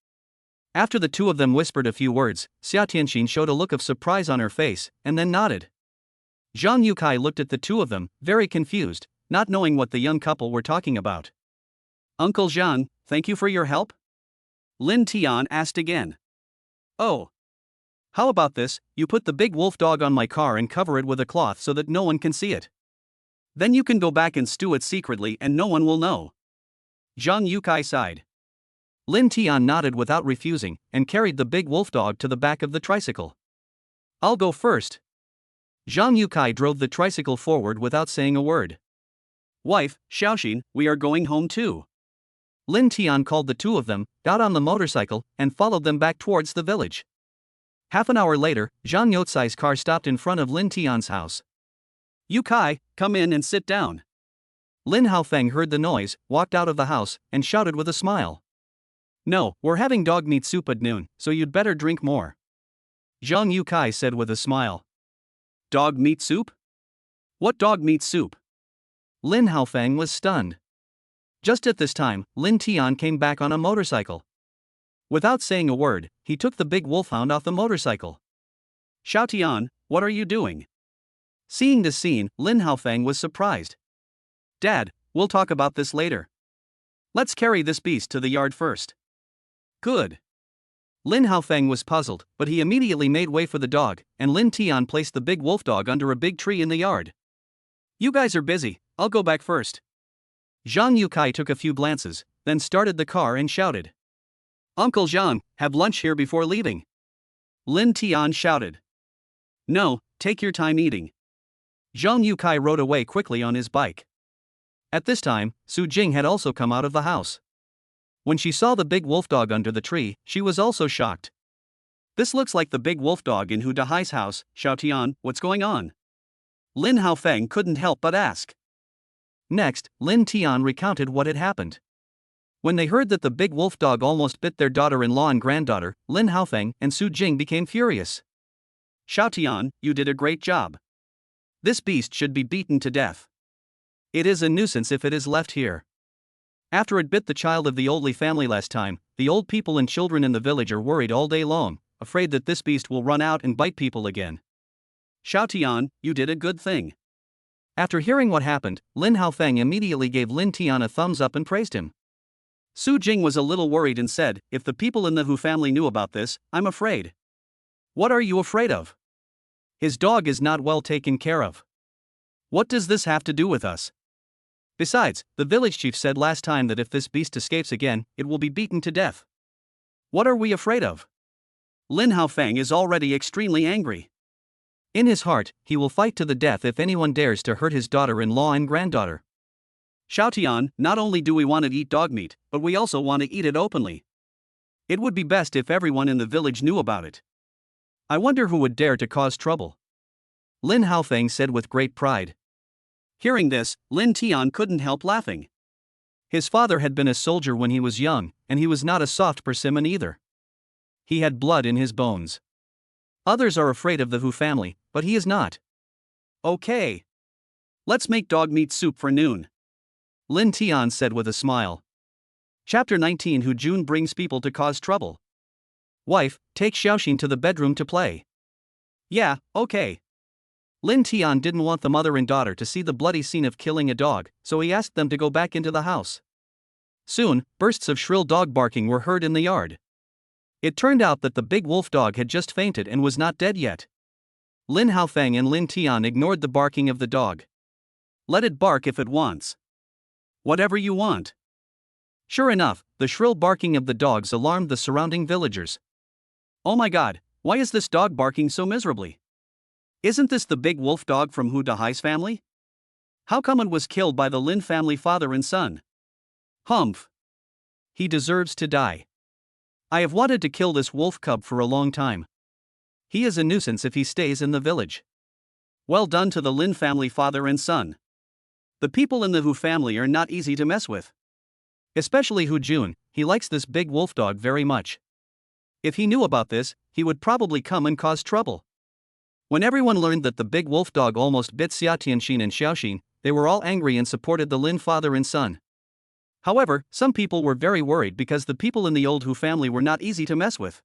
After the two of them whispered a few words, Xia Tianxin showed a look of surprise on her face, and then nodded. Zhang Yukai looked at the two of them, very confused, not knowing what the young couple were talking about. Uncle Zhang, thank you for your help? Lin Tian asked again. Oh. How about this, you put the big wolf dog on my car and cover it with a cloth so that no one can see it. Then you can go back and stew it secretly and no one will know. Zhang Yukai sighed. Lin Tian nodded without refusing, and carried the big wolf dog to the back of the tricycle. I'll go first. Zhang Yukai drove the tricycle forward without saying a word. Wife, Xiaoxin, we are going home too. Lin Tian called the two of them, got on the motorcycle, and followed them back towards the village. Half an hour later, Zhang Yucai's car stopped in front of Lin Tian's house. Yukai, come in and sit down. Lin Haofeng heard the noise, walked out of the house, and shouted with a smile. No, we're having dog meat soup at noon, so you'd better drink more. Zhang Yukai said with a smile. Dog meat soup? What dog meat soup? Lin Haofeng was stunned. Just at this time, Lin Tian came back on a motorcycle. Without saying a word, he took the big wolfhound off the motorcycle. Xiao Tian, what are you doing? Seeing this scene, Lin Haofeng was surprised. Dad, we'll talk about this later. Let's carry this beast to the yard first. Good. Lin Haofeng was puzzled, but he immediately made way for the dog, and Lin Tian placed the big wolf dog under a big tree in the yard. You guys are busy, I'll go back first. Zhang Yukai took a few glances, then started the car and shouted. Uncle Zhang, have lunch here before leaving. Lin Tian shouted. No, take your time eating. Zhang Yukai rode away quickly on his bike. At this time, Su Jing had also come out of the house. When she saw the big wolf dog under the tree, she was also shocked. This looks like the big wolf dog in Hu Dahai's house. Xiao Tian, what's going on? Lin Haofeng couldn't help but ask. Next, Lin Tian recounted what had happened. When they heard that the big wolf dog almost bit their daughter-in-law and granddaughter, Lin Haofeng and Su Jing became furious. Xiao Tian, you did a great job. This beast should be beaten to death. It is a nuisance if it is left here. After it bit the child of the Oldley family last time, the old people and children in the village are worried all day long, afraid that this beast will run out and bite people again. Xiao Tian, you did a good thing. After hearing what happened, Lin Haofeng immediately gave Lin Tian a thumbs up and praised him. Su Jing was a little worried and said, if the people in the Hu family knew about this, I'm afraid. What are you afraid of? His dog is not well taken care of. What does this have to do with us? Besides, the village chief said last time that if this beast escapes again, it will be beaten to death. What are we afraid of? Lin Haofeng is already extremely angry. In his heart, he will fight to the death if anyone dares to hurt his daughter-in-law and granddaughter. Xiaotian, not only do we want to eat dog meat, but we also want to eat it openly. It would be best if everyone in the village knew about it. I wonder who would dare to cause trouble. Lin Haofeng said with great pride. Hearing this, Lin Tian couldn't help laughing. His father had been a soldier when he was young, and he was not a soft persimmon either. He had blood in his bones. Others are afraid of the Hu family, but he is not. Okay. Let's make dog meat soup for noon, Lin Tian said with a smile. Chapter 19 Hu Jun brings people to cause trouble. Wife, take Xiaoxin to the bedroom to play. Yeah, okay. Lin Tian didn't want the mother and daughter to see the bloody scene of killing a dog, so he asked them to go back into the house. Soon, bursts of shrill dog barking were heard in the yard. It turned out that the big wolf dog had just fainted and was not dead yet. Lin Haofeng and Lin Tian ignored the barking of the dog. Let it bark if it wants. Whatever you want. Sure enough, the shrill barking of the dogs alarmed the surrounding villagers. Oh my god, why is this dog barking so miserably? Isn't this the big wolf dog from Hu Dahai's family? How come it was killed by the Lin family father and son? Humph. He deserves to die. I have wanted to kill this wolf cub for a long time. He is a nuisance if he stays in the village. Well done to the Lin family father and son. The people in the Hu family are not easy to mess with. Especially Hu Jun, he likes this big wolf dog very much. If he knew about this, he would probably come and cause trouble. When everyone learned that the big wolf dog almost bit Xia Tianxin and Xiaoxin, they were all angry and supported the Lin father and son. However, some people were very worried because the people in the old Hu family were not easy to mess with.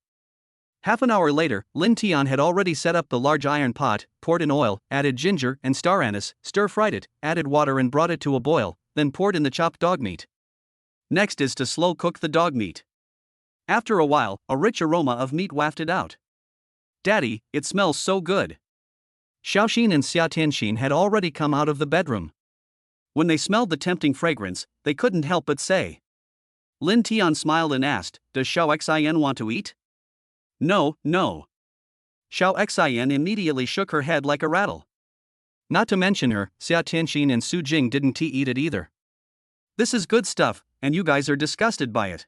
Half an hour later, Lin Tian had already set up the large iron pot, poured in oil, added ginger and star anise, stir-fried it, added water and brought it to a boil, then poured in the chopped dog meat. Next is to slow cook the dog meat. After a while, a rich aroma of meat wafted out. Daddy, it smells so good. Xiaoxin and Xia Tianxin had already come out of the bedroom. When they smelled the tempting fragrance, they couldn't help but say. Lin Tian smiled and asked, does Xiao Xin want to eat? No, no. Xiao Xin immediately shook her head like a rattle. Not to mention her, Xia Tianxin and Su Jing didn't eat it either. This is good stuff, and you guys are disgusted by it.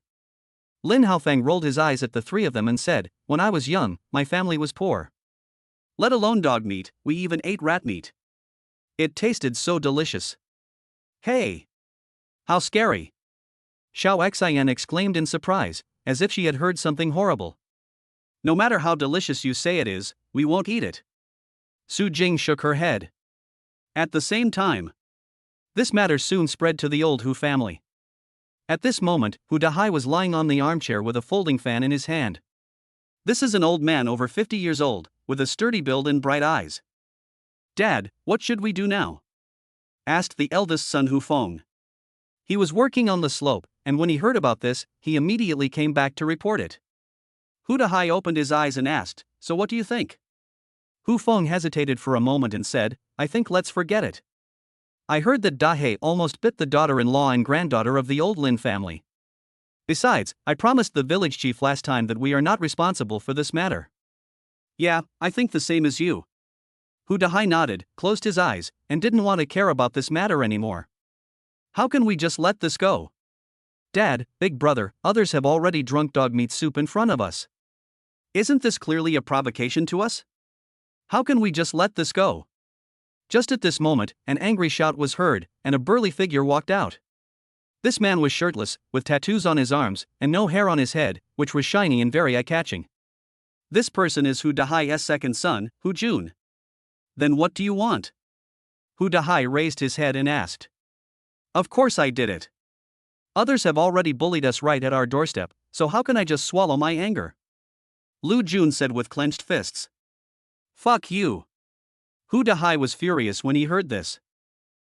Lin Haofeng rolled his eyes at the three of them and said, when I was young, my family was poor. Let alone dog meat, we even ate rat meat. It tasted so delicious. Hey! How scary! Xiao Xin exclaimed in surprise, as if she had heard something horrible. No matter how delicious you say it is, we won't eat it. Su Jing shook her head. At the same time, this matter soon spread to the old Hu family. At this moment, Hu Dahai was lying on the armchair with a folding fan in his hand. This is an old man over 50 years old, with a sturdy build and bright eyes. Dad, what should we do now? Asked the eldest son Hu Feng. He was working on the slope, and when he heard about this, he immediately came back to report it. Hu Dahai opened his eyes and asked, so what do you think? Hu Feng hesitated for a moment and said, I think let's forget it. I heard that Dahai almost bit the daughter-in-law and granddaughter of the old Lin family. Besides, I promised the village chief last time that we are not responsible for this matter. Yeah, I think the same as you. Hu Dahai nodded, closed his eyes, and didn't want to care about this matter anymore. How can we just let this go? Dad, big brother, others have already drunk dog meat soup in front of us. Isn't this clearly a provocation to us? How can we just let this go? Just at this moment, an angry shout was heard, and a burly figure walked out. This man was shirtless, with tattoos on his arms, and no hair on his head, which was shiny and very eye-catching. This person is Hu Dahai's second son, Hu Jun. Then what do you want? Hu Dahai raised his head and asked. Of course I did it. Others have already bullied us right at our doorstep, so how can I just swallow my anger? Lu Jun said with clenched fists. Fuck you. Hu Dahai was furious when he heard this.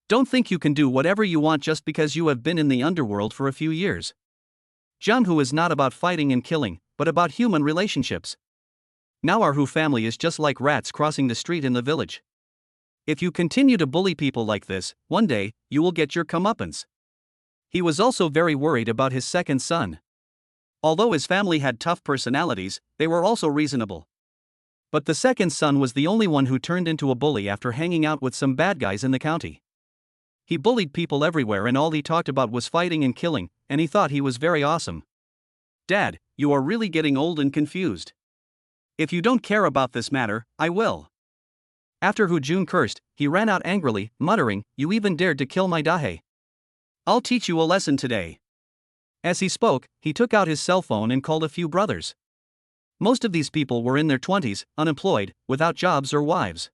Don't think you can do whatever you want just because you have been in the underworld for a few years. Jianghu is not about fighting and killing, but about human relationships. Now our Hu family is just like rats crossing the street in the village. If you continue to bully people like this, one day, you will get your comeuppance. He was also very worried about his second son. Although his family had tough personalities, they were also reasonable. But the second son was the only one who turned into a bully after hanging out with some bad guys in the county. He bullied people everywhere and all he talked about was fighting and killing, and he thought he was very awesome. Dad, you are really getting old and confused. If you don't care about this matter, I will. After Hu Jun cursed, he ran out angrily, muttering, "You even dared to kill my Dahe. I'll teach you a lesson today." As he spoke, he took out his cell phone and called a few brothers. Most of these people were in their 20s, unemployed, without jobs or wives.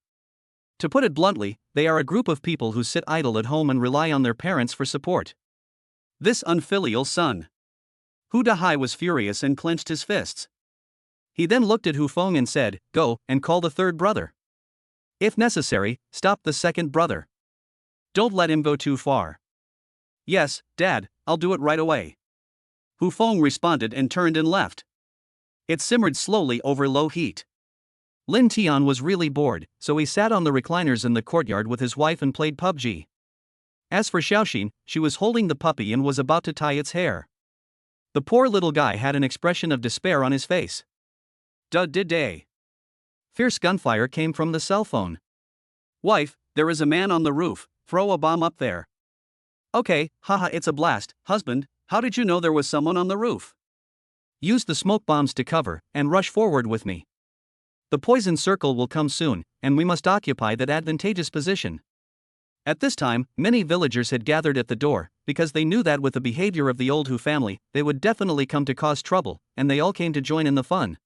To put it bluntly, they are a group of people who sit idle at home and rely on their parents for support. This unfilial son. Hu Dahai was furious and clenched his fists. He then looked at Hu Feng and said, "Go, and call the third brother. If necessary, stop the second brother. Don't let him go too far." "Yes, Dad, I'll do it right away." Hu Feng responded and turned and left. It simmered slowly over low heat. Lin Tian was really bored, so he sat on the recliners in the courtyard with his wife and played PUBG. As for Xiaoxin, she was holding the puppy and was about to tie its hair. The poor little guy had an expression of despair on his face. Day. Fierce gunfire came from the cell phone. "Wife, there is a man on the roof, throw a bomb up there." "Okay, haha, it's a blast." "Husband, how did you know there was someone on the roof?" "Use the smoke bombs to cover, and rush forward with me. The poison circle will come soon, and we must occupy that advantageous position." At this time, many villagers had gathered at the door, because they knew that with the behavior of the old Hu family, they would definitely come to cause trouble, and they all came to join in the fun.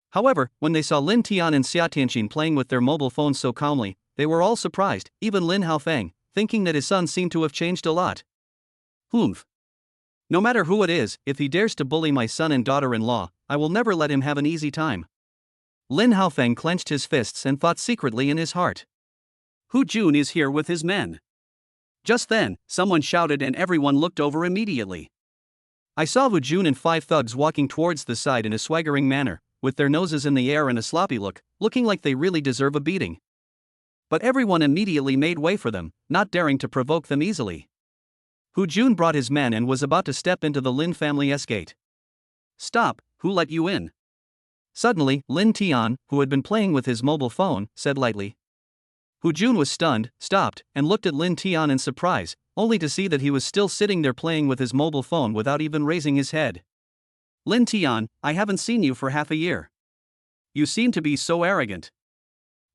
However, when they saw Lin Tian and Xia Tianxin playing with their mobile phones so calmly, they were all surprised, even Lin Haofeng, thinking that his son seemed to have changed a lot. "Humph. No matter who it is, if he dares to bully my son and daughter-in-law, I will never let him have an easy time." Lin Haofeng clenched his fists and thought secretly in his heart. Hu Jun is here with his men. Just then, someone shouted and everyone looked over immediately. I saw Hu Jun and 5 thugs walking towards the side in a swaggering manner, with their noses in the air and a sloppy look, looking like they really deserve a beating. But everyone immediately made way for them, not daring to provoke them easily. Hu Jun brought his men and was about to step into the Lin family's gate. "Stop, who let you in?" Suddenly, Lin Tian, who had been playing with his mobile phone, said lightly. Hu Jun was stunned, stopped, and looked at Lin Tian in surprise, only to see that he was still sitting there playing with his mobile phone without even raising his head. "Lin Tian, I haven't seen you for half a year. You seem to be so arrogant.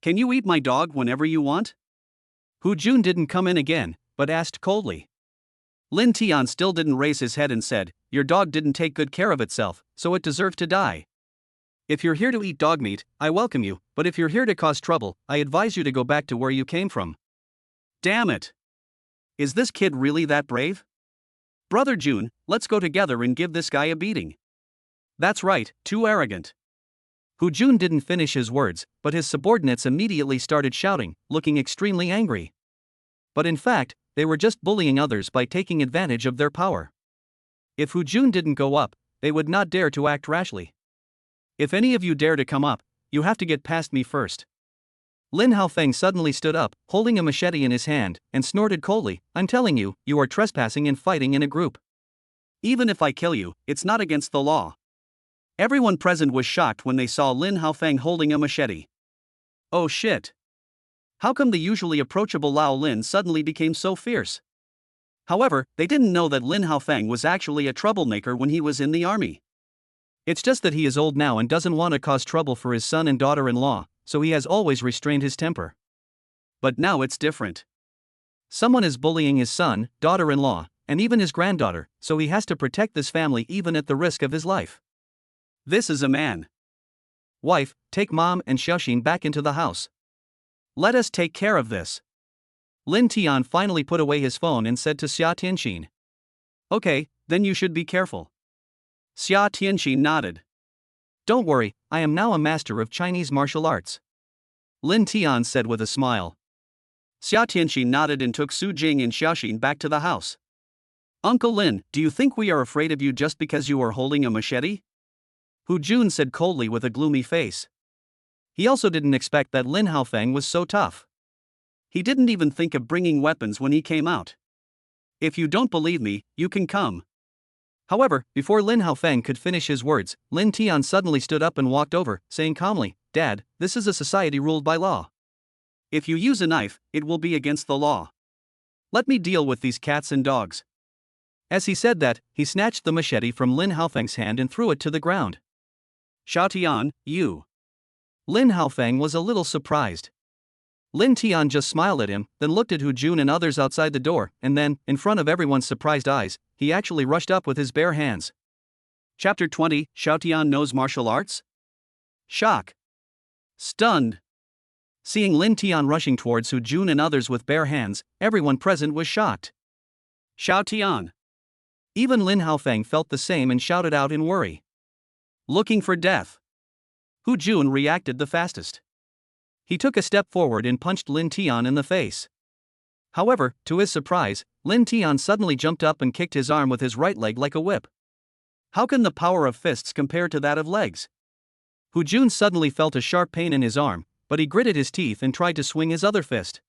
Can you eat my dog whenever you want?" Hu Jun didn't come in again, but asked coldly. Lin Tian still didn't raise his head and said, "Your dog didn't take good care of itself, so it deserved to die. If you're here to eat dog meat, I welcome you, but if you're here to cause trouble, I advise you to go back to where you came from." Damn it! Is this kid really that brave? Brother Jun, let's go together and give this guy a beating. That's right, too arrogant. Hu Jun didn't finish his words, but his subordinates immediately started shouting, looking extremely angry. But in fact, they were just bullying others by taking advantage of their power. If Hu Jun didn't go up, they would not dare to act rashly. "If any of you dare to come up, you have to get past me first." Lin Haofeng suddenly stood up, holding a machete in his hand, and snorted coldly, "I'm telling you, you are trespassing and fighting in a group. Even if I kill you, it's not against the law." Everyone present was shocked when they saw Lin Haofeng holding a machete. Oh shit! How come the usually approachable Lao Lin suddenly became so fierce? However, they didn't know that Lin Haofeng was actually a troublemaker when he was in the army. It's just that he is old now and doesn't want to cause trouble for his son and daughter-in-law, so he has always restrained his temper. But now it's different. Someone is bullying his son, daughter-in-law, and even his granddaughter, so he has to protect this family even at the risk of his life. This is a man. Wife, take Mom and Xiaoxin back into the house. Let us take care of this. Lin Tian finally put away his phone and said to Xia Tianxin. Okay, then you should be careful. Xia Tianxin nodded. Don't worry, I am now a master of Chinese martial arts. Lin Tian said with a smile. Xia Tianxin nodded and took Su Jing and Xiaoxin back to the house. Uncle Lin, do you think we are afraid of you just because you are holding a machete? Hu Jun said coldly with a gloomy face. He also didn't expect that Lin Haofeng was so tough. He didn't even think of bringing weapons when he came out. If you don't believe me, you can come. However, before Lin Haofeng could finish his words, Lin Tian suddenly stood up and walked over, saying calmly, "Dad, this is a society ruled by law. If you use a knife, it will be against the law. Let me deal with these cats and dogs." As he said that, he snatched the machete from Lin Haofeng's hand and threw it to the ground. "Xiao Tian, you." Lin Haofeng was a little surprised. Lin Tian just smiled at him, then looked at Hu Jun and others outside the door, and then, in front of everyone's surprised eyes, he actually rushed up with his bare hands. Chapter 20, Xiao Tian knows martial arts? Shock. Stunned. Seeing Lin Tian rushing towards Hu Jun and others with bare hands, everyone present was shocked. Xiao Tian. Even Lin Haofeng felt the same and shouted out in worry. Looking for death. Hu Jun reacted the fastest. He took a step forward and punched Lin Tian in the face. However, to his surprise, Lin Tian suddenly jumped up and kicked his arm with his right leg like a whip. How can the power of fists compare to that of legs? Hu Jun suddenly felt a sharp pain in his arm, but he gritted his teeth and tried to swing his other fist.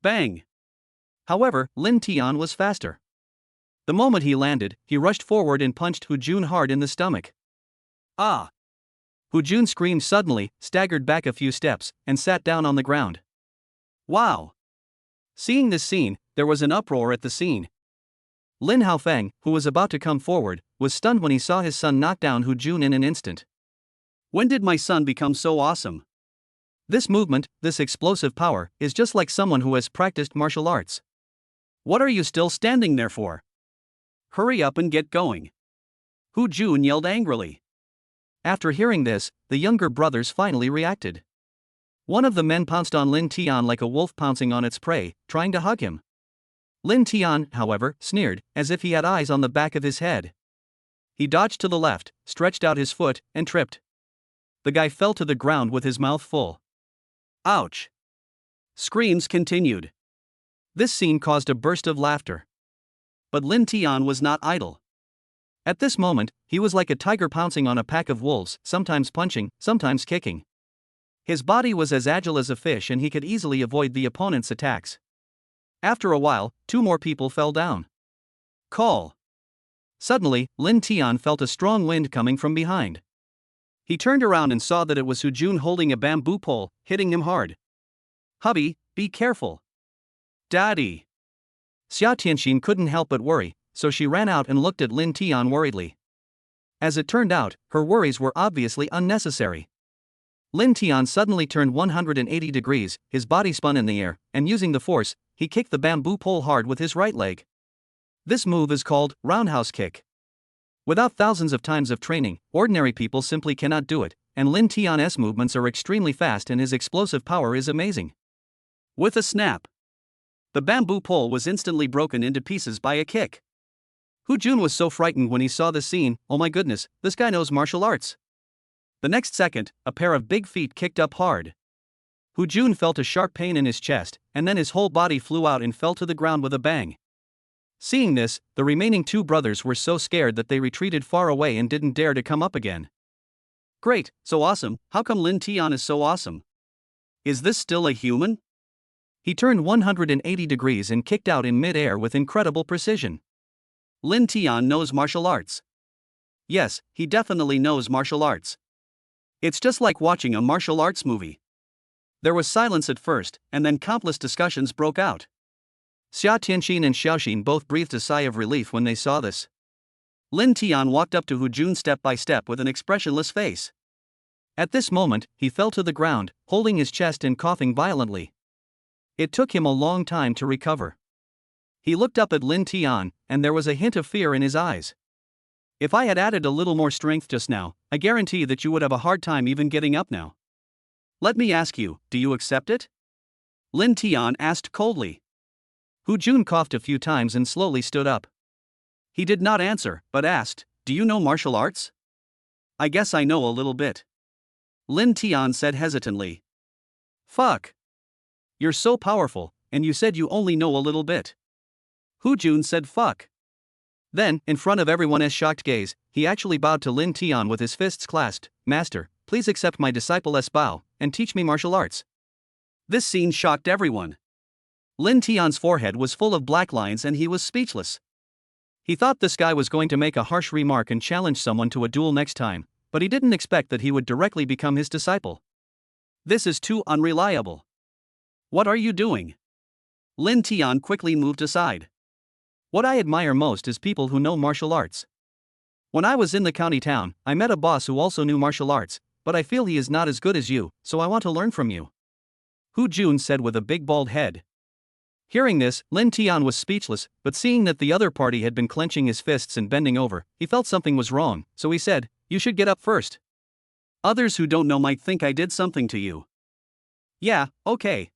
Bang! However, Lin Tian was faster. The moment he landed, he rushed forward and punched Hu Jun hard in the stomach. Ah! Hu Jun screamed suddenly, staggered back a few steps, and sat down on the ground. Wow! Seeing this scene, there was an uproar at the scene. Lin Haofeng, who was about to come forward, was stunned when he saw his son knock down Hu Jun in an instant. When did my son become so awesome? This movement, this explosive power, is just like someone who has practiced martial arts. What are you still standing there for? Hurry up and get going. Hu Jun yelled angrily. After hearing this, the younger brothers finally reacted. One of the men pounced on Lin Tian like a wolf pouncing on its prey, trying to hug him. Lin Tian, however, sneered, as if he had eyes on the back of his head. He dodged to the left, stretched out his foot, and tripped. The guy fell to the ground with his mouth full. Ouch! Screams continued. This scene caused a burst of laughter. But Lin Tian was not idle. At this moment, he was like a tiger pouncing on a pack of wolves, sometimes punching, sometimes kicking. His body was as agile as a fish and he could easily avoid the opponent's attacks. After a while, 2 more people fell down. Call! Suddenly, Lin Tian felt a strong wind coming from behind. He turned around and saw that it was Hu Jun holding a bamboo pole, hitting him hard. Hubby, be careful. Daddy! Xia Tianxin couldn't help but worry, so she ran out and looked at Lin Tian worriedly. As it turned out, her worries were obviously unnecessary. Lin Tian suddenly turned 180 degrees, his body spun in the air, and using the force, he kicked the bamboo pole hard with his right leg. This move is called roundhouse kick. Without thousands of times of training, ordinary people simply cannot do it, and Lin Tian's movements are extremely fast and his explosive power is amazing. With a snap, the bamboo pole was instantly broken into pieces by a kick. Hu Jun was so frightened when he saw this scene. Oh my goodness, this guy knows martial arts. The next second, a pair of big feet kicked up hard. Hu Jun felt a sharp pain in his chest, and then his whole body flew out and fell to the ground with a bang. Seeing this, the remaining 2 brothers were so scared that they retreated far away and didn't dare to come up again. Great, so awesome, how come Lin Tian is so awesome? Is this still a human? He turned 180 degrees and kicked out in mid-air with incredible precision. Lin Tian knows martial arts. Yes, he definitely knows martial arts. It's just like watching a martial arts movie. There was silence at first, and then countless discussions broke out. Xia Tianxin and Xiaoxin both breathed a sigh of relief when they saw this. Lin Tian walked up to Hu Jun step by step with an expressionless face. At this moment, he fell to the ground, holding his chest and coughing violently. It took him a long time to recover. He looked up at Lin Tian, and there was a hint of fear in his eyes. If I had added a little more strength just now, I guarantee that you would have a hard time even getting up now. Let me ask you, do you accept it? Lin Tian asked coldly. Hu Jun coughed a few times and slowly stood up. He did not answer, but asked, do you know martial arts? I guess I know a little bit. Lin Tian said hesitantly. Fuck. You're so powerful, and you said you only know a little bit. Hu Jun said fuck. Then, in front of everyone's shocked gaze, he actually bowed to Lin Tian with his fists clasped. "Master, please accept my disciple's bow, and teach me martial arts." This scene shocked everyone. Lin Tian's forehead was full of black lines and he was speechless. He thought this guy was going to make a harsh remark and challenge someone to a duel next time, but he didn't expect that he would directly become his disciple. This is too unreliable. What are you doing? Lin Tian quickly moved aside. What I admire most is people who know martial arts. When I was in the county town, I met a boss who also knew martial arts, but I feel he is not as good as you, so I want to learn from you, Hu Jun said with a big bald head. Hearing this, Lin Tian was speechless, but seeing that the other party had been clenching his fists and bending over, he felt something was wrong, so he said, "You should get up first. Others who don't know might think I did something to you." "Yeah, okay."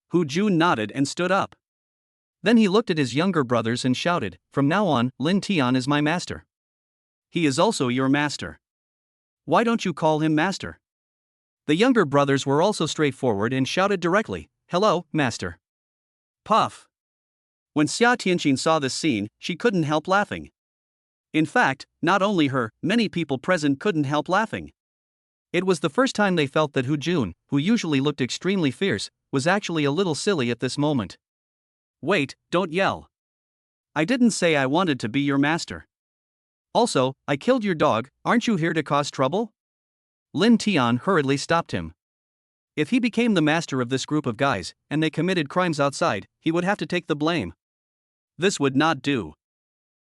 Hu Jun nodded and stood up. Then he looked at his younger brothers and shouted, "From now on, Lin Tian is my master." "He is also your master. Why don't you call him master?" The younger brothers were also straightforward and shouted directly, "Hello, master." Puff. When Xia Tianqin saw this scene, she couldn't help laughing. In fact, not only her, many people present couldn't help laughing. It was the first time they felt that Hu Jun, who usually looked extremely fierce, was actually a little silly at this moment. "Wait, don't yell. I didn't say I wanted to be your master. Also, I killed your dog, aren't you here to cause trouble?" Lin Tian hurriedly stopped him. If he became the master of this group of guys, and they committed crimes outside, he would have to take the blame. This would not do.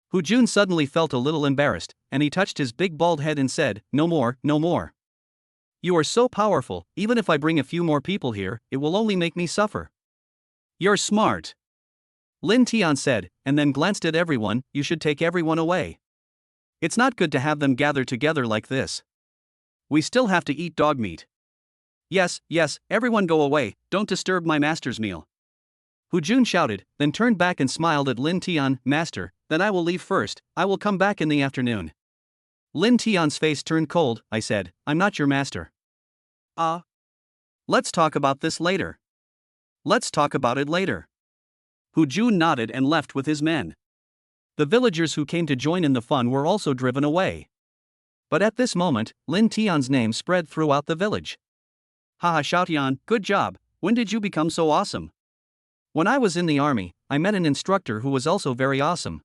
Hu Jun suddenly felt a little embarrassed, and he touched his big bald head and said, "No more, no more. You are so powerful, even if I bring a few more people here, it will only make me suffer." "You're smart," Lin Tian said, and then glanced at everyone. "You should take everyone away. It's not good to have them gather together like this. We still have to eat dog meat. Yes, yes, everyone go away, don't disturb my master's meal." Hu Jun shouted, then turned back and smiled at Lin Tian. "Master, then I will leave first, I will come back in the afternoon." Lin Tian's face turned cold. "I said, I'm not your master." Let's talk about this later. Let's talk about it later." Hu Jun nodded and left with his men. The villagers who came to join in the fun were also driven away. But at this moment, Lin Tian's name spread throughout the village. "Haha, Xiaotian, good job. When did you become so awesome?" "When I was in the army, I met an instructor who was also very awesome."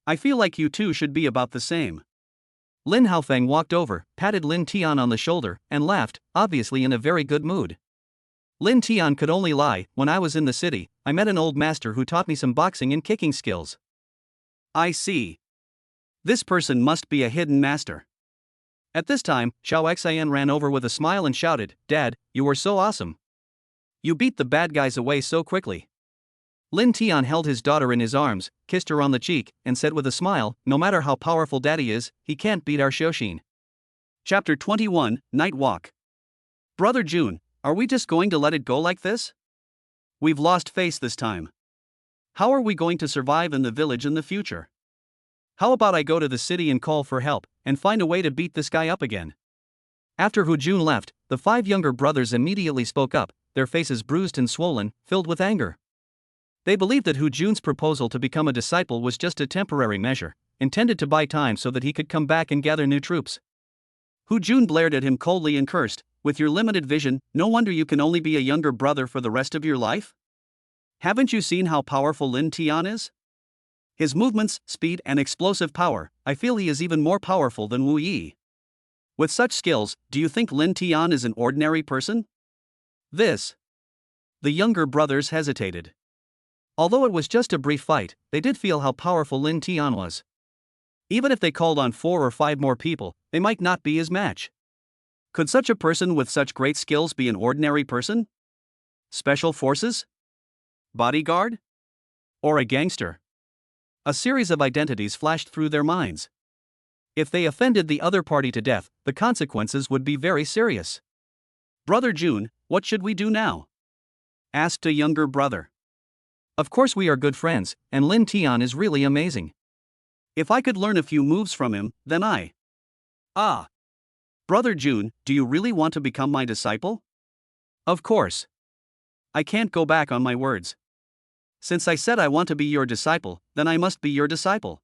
"I feel like you two should be about the same." Lin Haofeng walked over, patted Lin Tian on the shoulder, and laughed, obviously in a very good mood. Lin Tian could only lie. "When I was in the city, I met an old master who taught me some boxing and kicking skills." "I see. This person must be a hidden master." At this time, Xiao Xian ran over with a smile and shouted, "Dad, you were so awesome. You beat the bad guys away so quickly." Lin Tian held his daughter in his arms, kissed her on the cheek, and said with a smile, "No matter how powerful Daddy is, he can't beat our Xiaoxin." Chapter 21, Night Walk. "Brother Jun, are we just going to let it go like this? We've lost face this time. How are we going to survive in the village in the future? How about I go to the city and call for help, and find a way to beat this guy up again?" After Hu Jun left, the 5 younger brothers immediately spoke up, their faces bruised and swollen, filled with anger. They believed that Hu Jun's proposal to become a disciple was just a temporary measure, intended to buy time so that he could come back and gather new troops. Hu Jun glared at him coldly and cursed, "With your limited vision, no wonder you can only be a younger brother for the rest of your life? Haven't you seen how powerful Lin Tian is? His movements, speed and explosive power, I feel he is even more powerful than Wu Yi. With such skills, do you think Lin Tian is an ordinary person?" This. The younger brothers hesitated. Although it was just a brief fight, they did feel how powerful Lin Tian was. Even if they called on 4 or 5 more people, they might not be his match. Could such a person with such great skills be an ordinary person? Special forces? Bodyguard? Or a gangster? A series of identities flashed through their minds. If they offended the other party to death, the consequences would be very serious. "Brother Jun, what should we do now?" asked a younger brother. "Of course we are good friends, and Lin Tian is really amazing. If I could learn a few moves from him, then I..." "Brother Jun, do you really want to become my disciple?" "Of course. I can't go back on my words. Since I said I want to be your disciple, then I must be your disciple.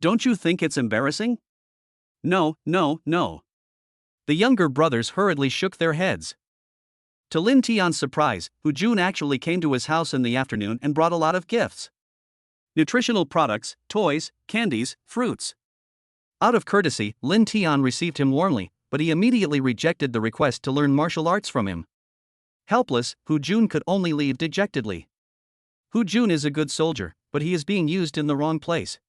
Don't you think it's embarrassing? No, no, no. The younger brothers hurriedly shook their heads. To Lin Tian's surprise, Hu Jun actually came to his house in the afternoon and brought a lot of gifts. Nutritional products, toys, candies, fruits. Out of courtesy, Lin Tian received him warmly, but he immediately rejected the request to learn martial arts from him. Helpless, Hu Jun could only leave dejectedly. Hu Jun is a good soldier, but he is being used in the wrong place.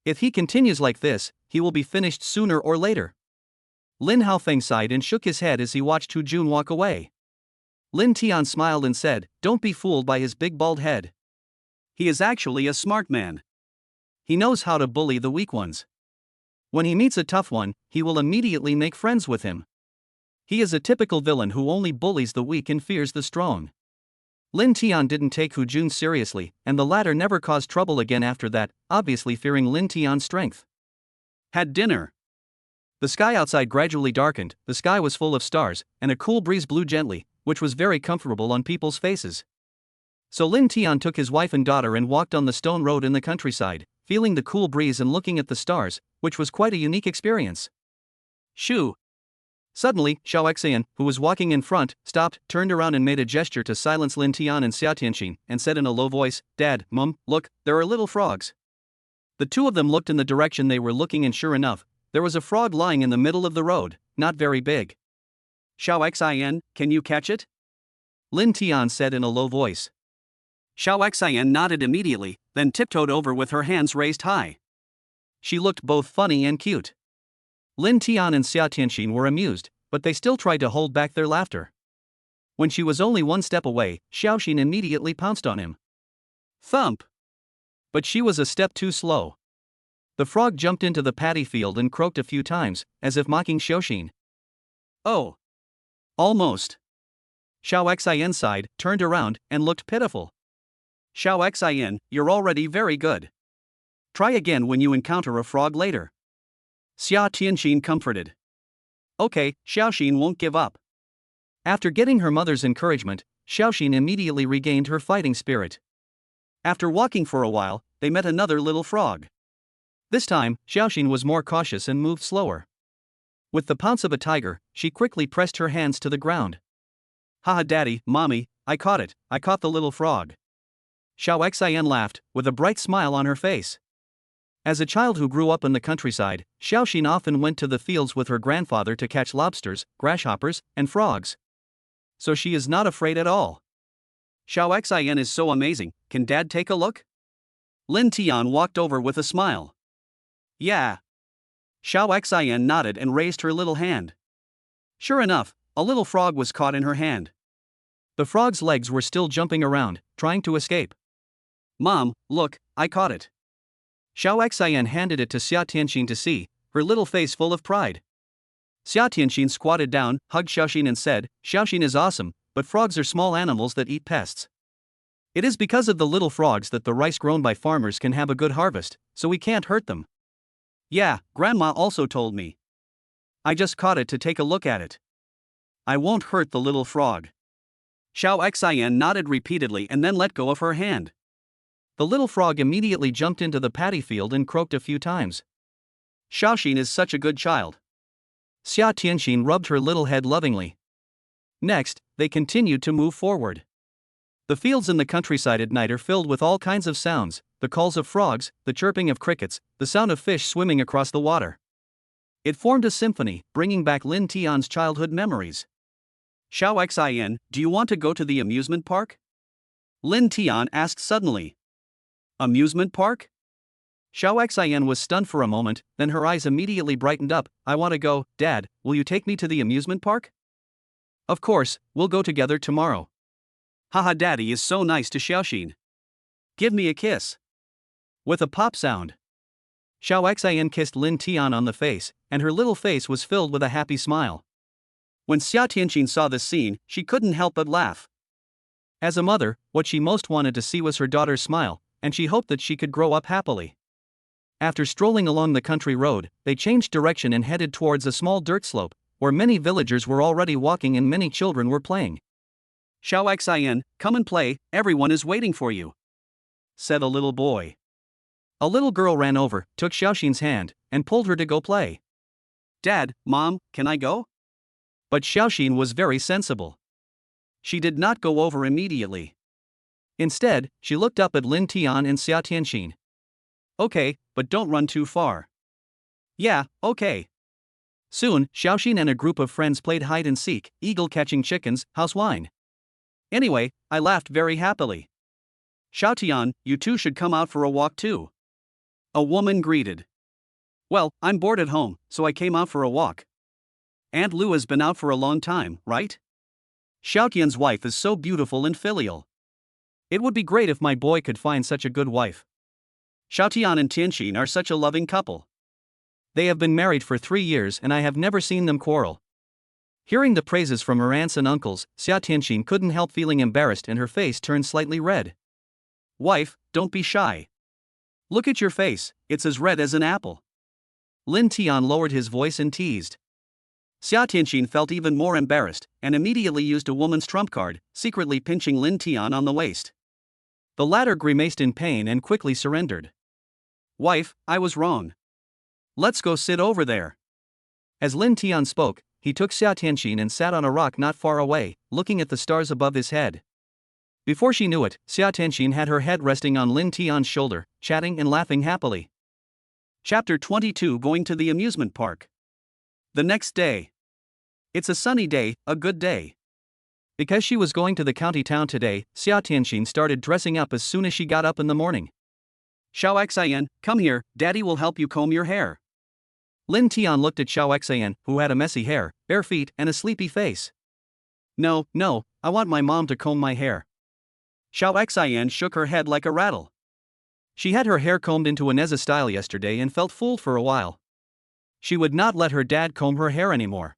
If he continues like this, he will be finished sooner or later. Lin Haofeng sighed and shook his head as he watched Hu Jun walk away. Lin Tian smiled and said, "Don't be fooled by his big bald head. He is actually a smart man. He knows how to bully the weak ones. When he meets a tough one, he will immediately make friends with him. He is a typical villain who only bullies the weak and fears the strong." Lin Tian didn't take Hu Jun seriously, and the latter never caused trouble again after that, obviously fearing Lin Tian's strength. Had dinner. The sky outside gradually darkened, the sky was full of stars, and a cool breeze blew gently, which was very comfortable on people's faces. So Lin Tian took his wife and daughter and walked on the stone road in the countryside, feeling the cool breeze and looking at the stars, which was quite a unique experience. Shoo! Suddenly, Xiao Xian, who was walking in front, stopped, turned around and made a gesture to silence Lin Tian and Xia Tianqin, and said in a low voice, "Dad, Mum, look, there are little frogs." The two of them looked in the direction they were looking, and sure enough, there was a frog lying in the middle of the road, not very big. Xiao Xian, can you catch it? Lin Tian said in a low voice. Xiao Xian nodded immediately, then tiptoed over with her hands raised high. She looked both funny and cute. Lin Tian and Xia Tianqin were amused, but they still tried to hold back their laughter. When she was only one step away, Xiaoxin immediately pounced on him. Thump! But she was a step too slow. The frog jumped into the paddy field and croaked a few times, as if mocking Xiaoxin. Oh! Almost. Xiao Xian sighed, turned around, and looked pitiful. Xiao Xian, you're already very good. Try again when you encounter a frog later. Xia Tianqin comforted. Okay, Xiaoxin won't give up. After getting her mother's encouragement, Xiaoxin immediately regained her fighting spirit. After walking for a while, they met another little frog. This time, Xiaoxin was more cautious and moved slower. With the pounce of a tiger, she quickly pressed her hands to the ground. "Haha, Daddy, Mommy, I caught it, I caught the little frog." Xiao Xian laughed, with a bright smile on her face. As a child who grew up in the countryside, Xiaoxin often went to the fields with her grandfather to catch lobsters, grasshoppers, and frogs. So she is not afraid at all. Xiao Xian is so amazing, can Dad take a look? Lin Tian walked over with a smile. Yeah. Xiao Xian nodded and raised her little hand. Sure enough, a little frog was caught in her hand. The frog's legs were still jumping around, trying to escape. "Mom, look, I caught it." Xiao Xian handed it to Xia Tianqin to see, her little face full of pride. Xia Tianqin squatted down, hugged Xiaoxin and said, "Xiaoxin is awesome, but frogs are small animals that eat pests. It is because of the little frogs that the rice grown by farmers can have a good harvest, so we can't hurt them." "Yeah, Grandma also told me. I just caught it to take a look at it. I won't hurt the little frog." Xiao Xian nodded repeatedly and then let go of her hand. The little frog immediately jumped into the paddy field and croaked a few times. "Xiaoxin is such a good child." Xia Tianqin rubbed her little head lovingly. Next, they continued to move forward. The fields in the countryside at night are filled with all kinds of sounds, the calls of frogs, the chirping of crickets, the sound of fish swimming across the water. It formed a symphony, bringing back Lin Tian's childhood memories. "Xiao Xian, do you want to go to the amusement park?" Lin Tian asked suddenly. "Amusement park?" Xiao Xian was stunned for a moment, then her eyes immediately brightened up. "I want to go, Dad, will you take me to the amusement park?" "Of course, we'll go together tomorrow." "Haha, Daddy is so nice to Xiaoxin. Give me a kiss." With a pop sound, Xiao Xian kissed Lin Tian on the face, and her little face was filled with a happy smile. When Xia Tianqin saw this scene, she couldn't help but laugh. As a mother, what she most wanted to see was her daughter's smile, and she hoped that she could grow up happily. After strolling along the country road, they changed direction and headed towards a small dirt slope, where many villagers were already walking and many children were playing. "Xiao Xian, come and play, everyone is waiting for you," said a little boy. A little girl ran over, took Xiaoxin's hand, and pulled her to go play. Dad, Mom, can I go? But Xiaoxin was very sensible. She did not go over immediately. Instead, she looked up at Lin Tian and Xia Tianxin. Okay, but don't run too far. Yeah, okay. Soon, Xiaoxin and a group of friends played hide and seek, eagle catching chickens, house wine. Anyway, I laughed very happily. Xiaotian, you two should come out for a walk too. A woman greeted. Well, I'm bored at home, so I came out for a walk. Aunt Lu has been out for a long time, right? Xiaotian's wife is so beautiful and filial. It would be great if my boy could find such a good wife. Xiaotian and Tianxin are such a loving couple. They have been married for 3 years and I have never seen them quarrel. Hearing the praises from her aunts and uncles, Xia Tianxin couldn't help feeling embarrassed and her face turned slightly red. Wife, don't be shy. Look at your face, it's as red as an apple. Lin Tian lowered his voice and teased. Xia Tianxin felt even more embarrassed and immediately used a woman's trump card, secretly pinching Lin Tian on the waist. The latter grimaced in pain and quickly surrendered. Wife, I was wrong. Let's go sit over there. As Lin Tian spoke, he took Xia Tianxin and sat on a rock not far away, looking at the stars above his head. Before she knew it, Xia Tianxin had her head resting on Lin Tian's shoulder, chatting and laughing happily. Chapter 22 Going to the amusement park. The next day. It's a sunny day, a good day. Because she was going to the county town today, Xia Tianxin started dressing up as soon as she got up in the morning. Xiaoxian, come here, Daddy will help you comb your hair. Lin Tian looked at Xiaoxian, who had a messy hair, bare feet, and a sleepy face. No, I want my mom to comb my hair. Xiaoxian shook her head like a rattle. She had her hair combed into a Neza style yesterday and felt fooled for a while. She would not let her dad comb her hair anymore.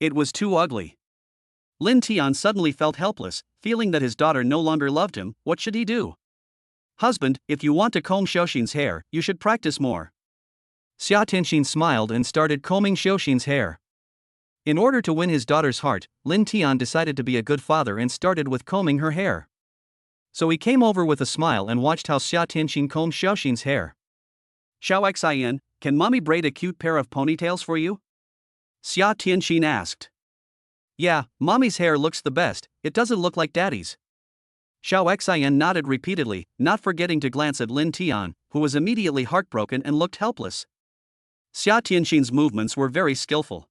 It was too ugly. Lin Tian suddenly felt helpless, feeling that his daughter no longer loved him. What should he do? Husband, if you want to comb Xiaoxin's hair, you should practice more. Xia Tianxin smiled and started combing Xiaoxin's hair. In order to win his daughter's heart, Lin Tian decided to be a good father and started with combing her hair. So he came over with a smile and watched how Xia Tianxin combed Xiaoxin's hair. Xiaoxian, can mommy braid a cute pair of ponytails for you? Xia Tianxin asked. Yeah, mommy's hair looks the best, it doesn't look like daddy's. Xiaoxian nodded repeatedly, not forgetting to glance at Lin Tian, who was immediately heartbroken and looked helpless. Xia Tianxin's movements were very skillful.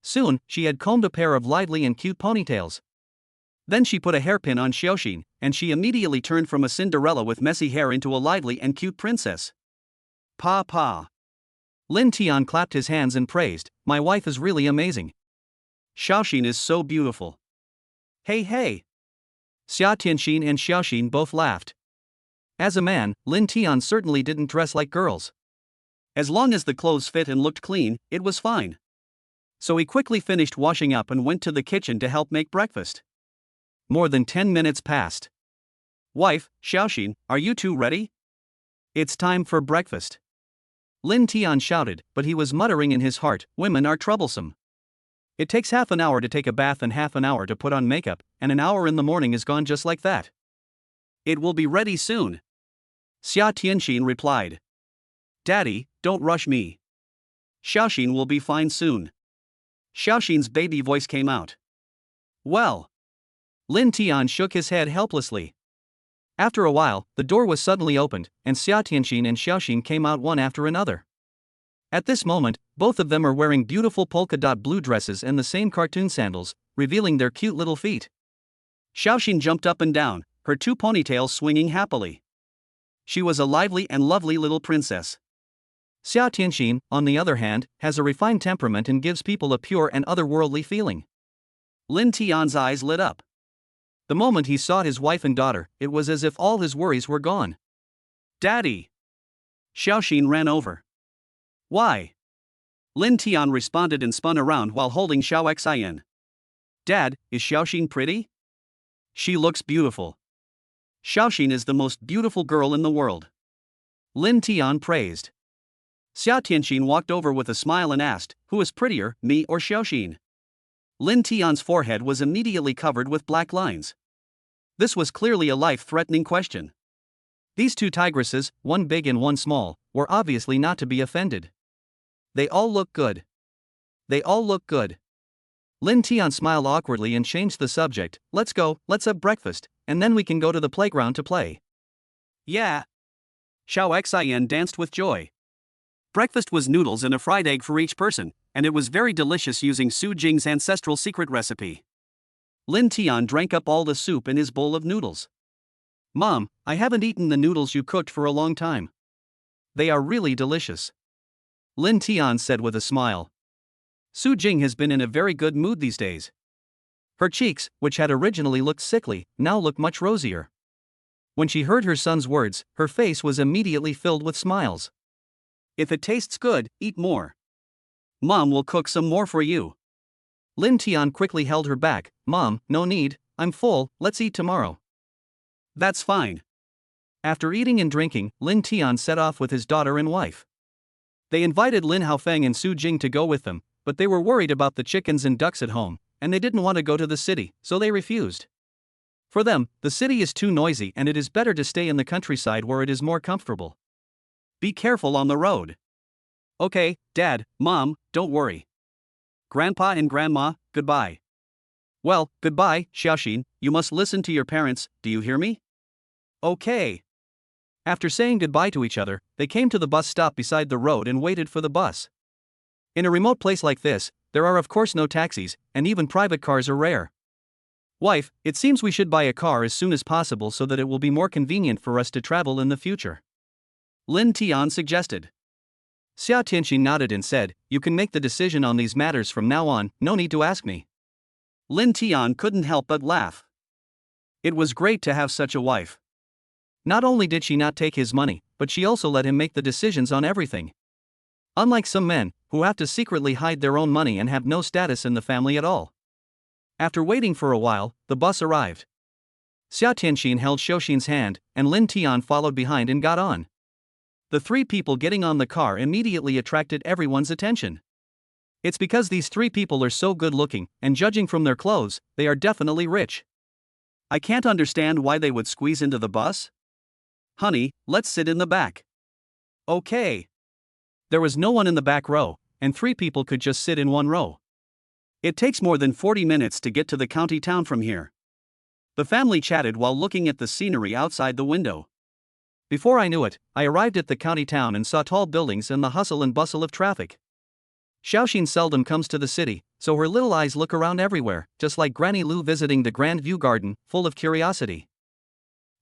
Soon, she had combed a pair of lively and cute ponytails. Then she put a hairpin on Xiaoxin, and she immediately turned from a Cinderella with messy hair into a lively and cute princess. Pa. Lin Tian clapped his hands and praised, my wife is really amazing. Xiaoxin is so beautiful. Hey. Xia Tianxin and Xiaoxin both laughed. As a man, Lin Tian certainly didn't dress like girls. As long as the clothes fit and looked clean, it was fine. So he quickly finished washing up and went to the kitchen to help make breakfast. More than 10 minutes passed. Wife, Xiaoxin, are you two ready? It's time for breakfast. Lin Tian shouted, but he was muttering in his heart, women are troublesome. It takes half an hour to take a bath and half an hour to put on makeup, and an hour in the morning is gone just like that. It will be ready soon. Xia Tianxin replied. Daddy, don't rush me. Xiaoxin will be fine soon. Xiaoxin's baby voice came out. Well. Lin Tian shook his head helplessly. After a while, the door was suddenly opened, and Xia Tianxin and Xiaoxin came out one after another. At this moment, both of them are wearing beautiful polka-dot blue dresses and the same cartoon sandals, revealing their cute little feet. Xiaoxin jumped up and down, her two ponytails swinging happily. She was a lively and lovely little princess. Xia Tianxin, on the other hand, has a refined temperament and gives people a pure and otherworldly feeling. Lin Tian's eyes lit up. The moment he saw his wife and daughter, it was as if all his worries were gone. Daddy! Xiaoxin ran over. Why? Lin Tian responded and spun around while holding Xiaoxian. Dad, is Xiaoxin pretty? She looks beautiful. Xiaoxin is the most beautiful girl in the world. Lin Tian praised. Xia Tianxin walked over with a smile and asked, who is prettier, me or Xiaoxin? Lin Tian's forehead was immediately covered with black lines. This was clearly a life-threatening question. These two tigresses, one big and one small, were obviously not to be offended. They all look good. They all look good. Lin Tian smiled awkwardly and changed the subject. Let's go, let's have breakfast, and then we can go to the playground to play. Yeah. Xiao Xian danced with joy. Breakfast was noodles and a fried egg for each person, and it was very delicious using Su Jing's ancestral secret recipe. Lin Tian drank up all the soup in his bowl of noodles. Mom, I haven't eaten the noodles you cooked for a long time. They are really delicious. Lin Tian said with a smile. Su Jing has been in a very good mood these days. Her cheeks, which had originally looked sickly, now look much rosier. When she heard her son's words, her face was immediately filled with smiles. If it tastes good, eat more. Mom will cook some more for you. Lin Tian quickly held her back. Mom, no need, I'm full, let's eat tomorrow. That's fine. After eating and drinking, Lin Tian set off with his daughter and wife. They invited Lin Haofeng and Su Jing to go with them, but they were worried about the chickens and ducks at home, and they didn't want to go to the city, so they refused. For them, the city is too noisy and it is better to stay in the countryside where it is more comfortable. Be careful on the road. Okay, Dad, Mom, don't worry. Grandpa and Grandma, goodbye. Well, goodbye, Xiaoxin, you must listen to your parents, do you hear me? Okay. After saying goodbye to each other, they came to the bus stop beside the road and waited for the bus. In a remote place like this, there are of course no taxis, and even private cars are rare. Wife, it seems we should buy a car as soon as possible so that it will be more convenient for us to travel in the future. Lin Tian suggested. Xia Tianxin nodded and said, you can make the decision on these matters from now on, no need to ask me. Lin Tian couldn't help but laugh. It was great to have such a wife. Not only did she not take his money, but she also let him make the decisions on everything. Unlike some men, who have to secretly hide their own money and have no status in the family at all. After waiting for a while, the bus arrived. Xia Tianxin held Xiaoxin's hand, and Lin Tian followed behind and got on. The three people getting on the car immediately attracted everyone's attention. It's because these three people are so good looking, and judging from their clothes, they are definitely rich. I can't understand why they would squeeze into the bus. Honey, let's sit in the back. Okay. There was no one in the back row, and three people could just sit in one row. It takes more than 40 minutes to get to the county town from here. The family chatted while looking at the scenery outside the window. Before I knew it, I arrived at the county town and saw tall buildings and the hustle and bustle of traffic. Xiaoxin seldom comes to the city, so her little eyes look around everywhere, just like Granny Lu visiting the Grand View Garden, full of curiosity.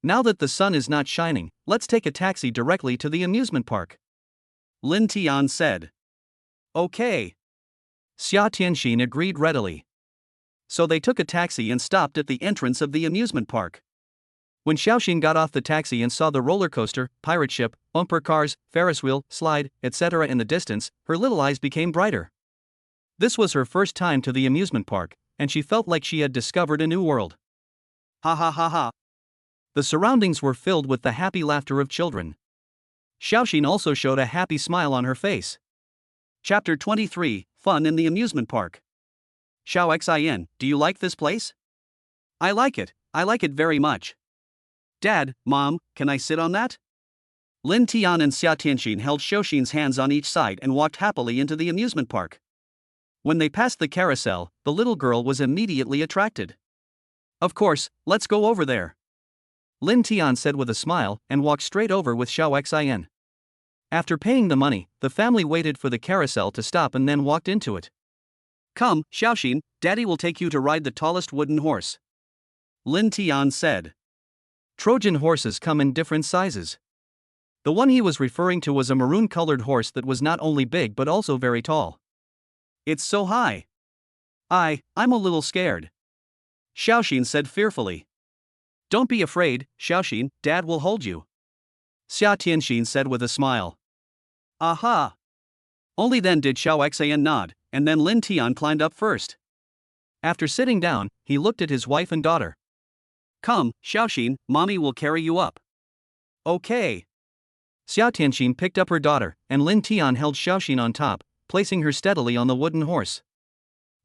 Now that the sun is not shining, let's take a taxi directly to the amusement park. Lin Tian said. Okay. Xia Tianxin agreed readily. So they took a taxi and stopped at the entrance of the amusement park. When Xiaoxin got off the taxi and saw the roller coaster, pirate ship, bumper cars, Ferris wheel, slide, etc. in the distance, her little eyes became brighter. This was her first time to the amusement park, and she felt like she had discovered a new world. Ha ha ha ha. The surroundings were filled with the happy laughter of children. Xiaoxin also showed a happy smile on her face. Chapter 23, Fun in the Amusement Park. Xiao Xian, do you like this place? I like it very much. Dad, Mom, can I sit on that? Lin Tian and Xia Tianxin held Xiaoxin's hands on each side and walked happily into the amusement park. When they passed the carousel, the little girl was immediately attracted. Of course, let's go over there. Lin Tian said with a smile and walked straight over with Xiao Xian. After paying the money, the family waited for the carousel to stop and then walked into it. Come, Xiaoxin, Daddy will take you to ride the tallest wooden horse. Lin Tian said. Trojan horses come in different sizes. The one he was referring to was a maroon-colored horse that was not only big but also very tall. It's so high. I'm a little scared. Xiaoxin said fearfully. Don't be afraid, Xiaoxin, Dad will hold you. Xia Tianxin said with a smile. Aha! Only then did Xiao Xian nod, and then Lin Tian climbed up first. After sitting down, he looked at his wife and daughter. Come, Xiaoxin, Mommy will carry you up. Okay. Xia Tianxin picked up her daughter, and Lin Tian held Xiaoxin on top, placing her steadily on the wooden horse.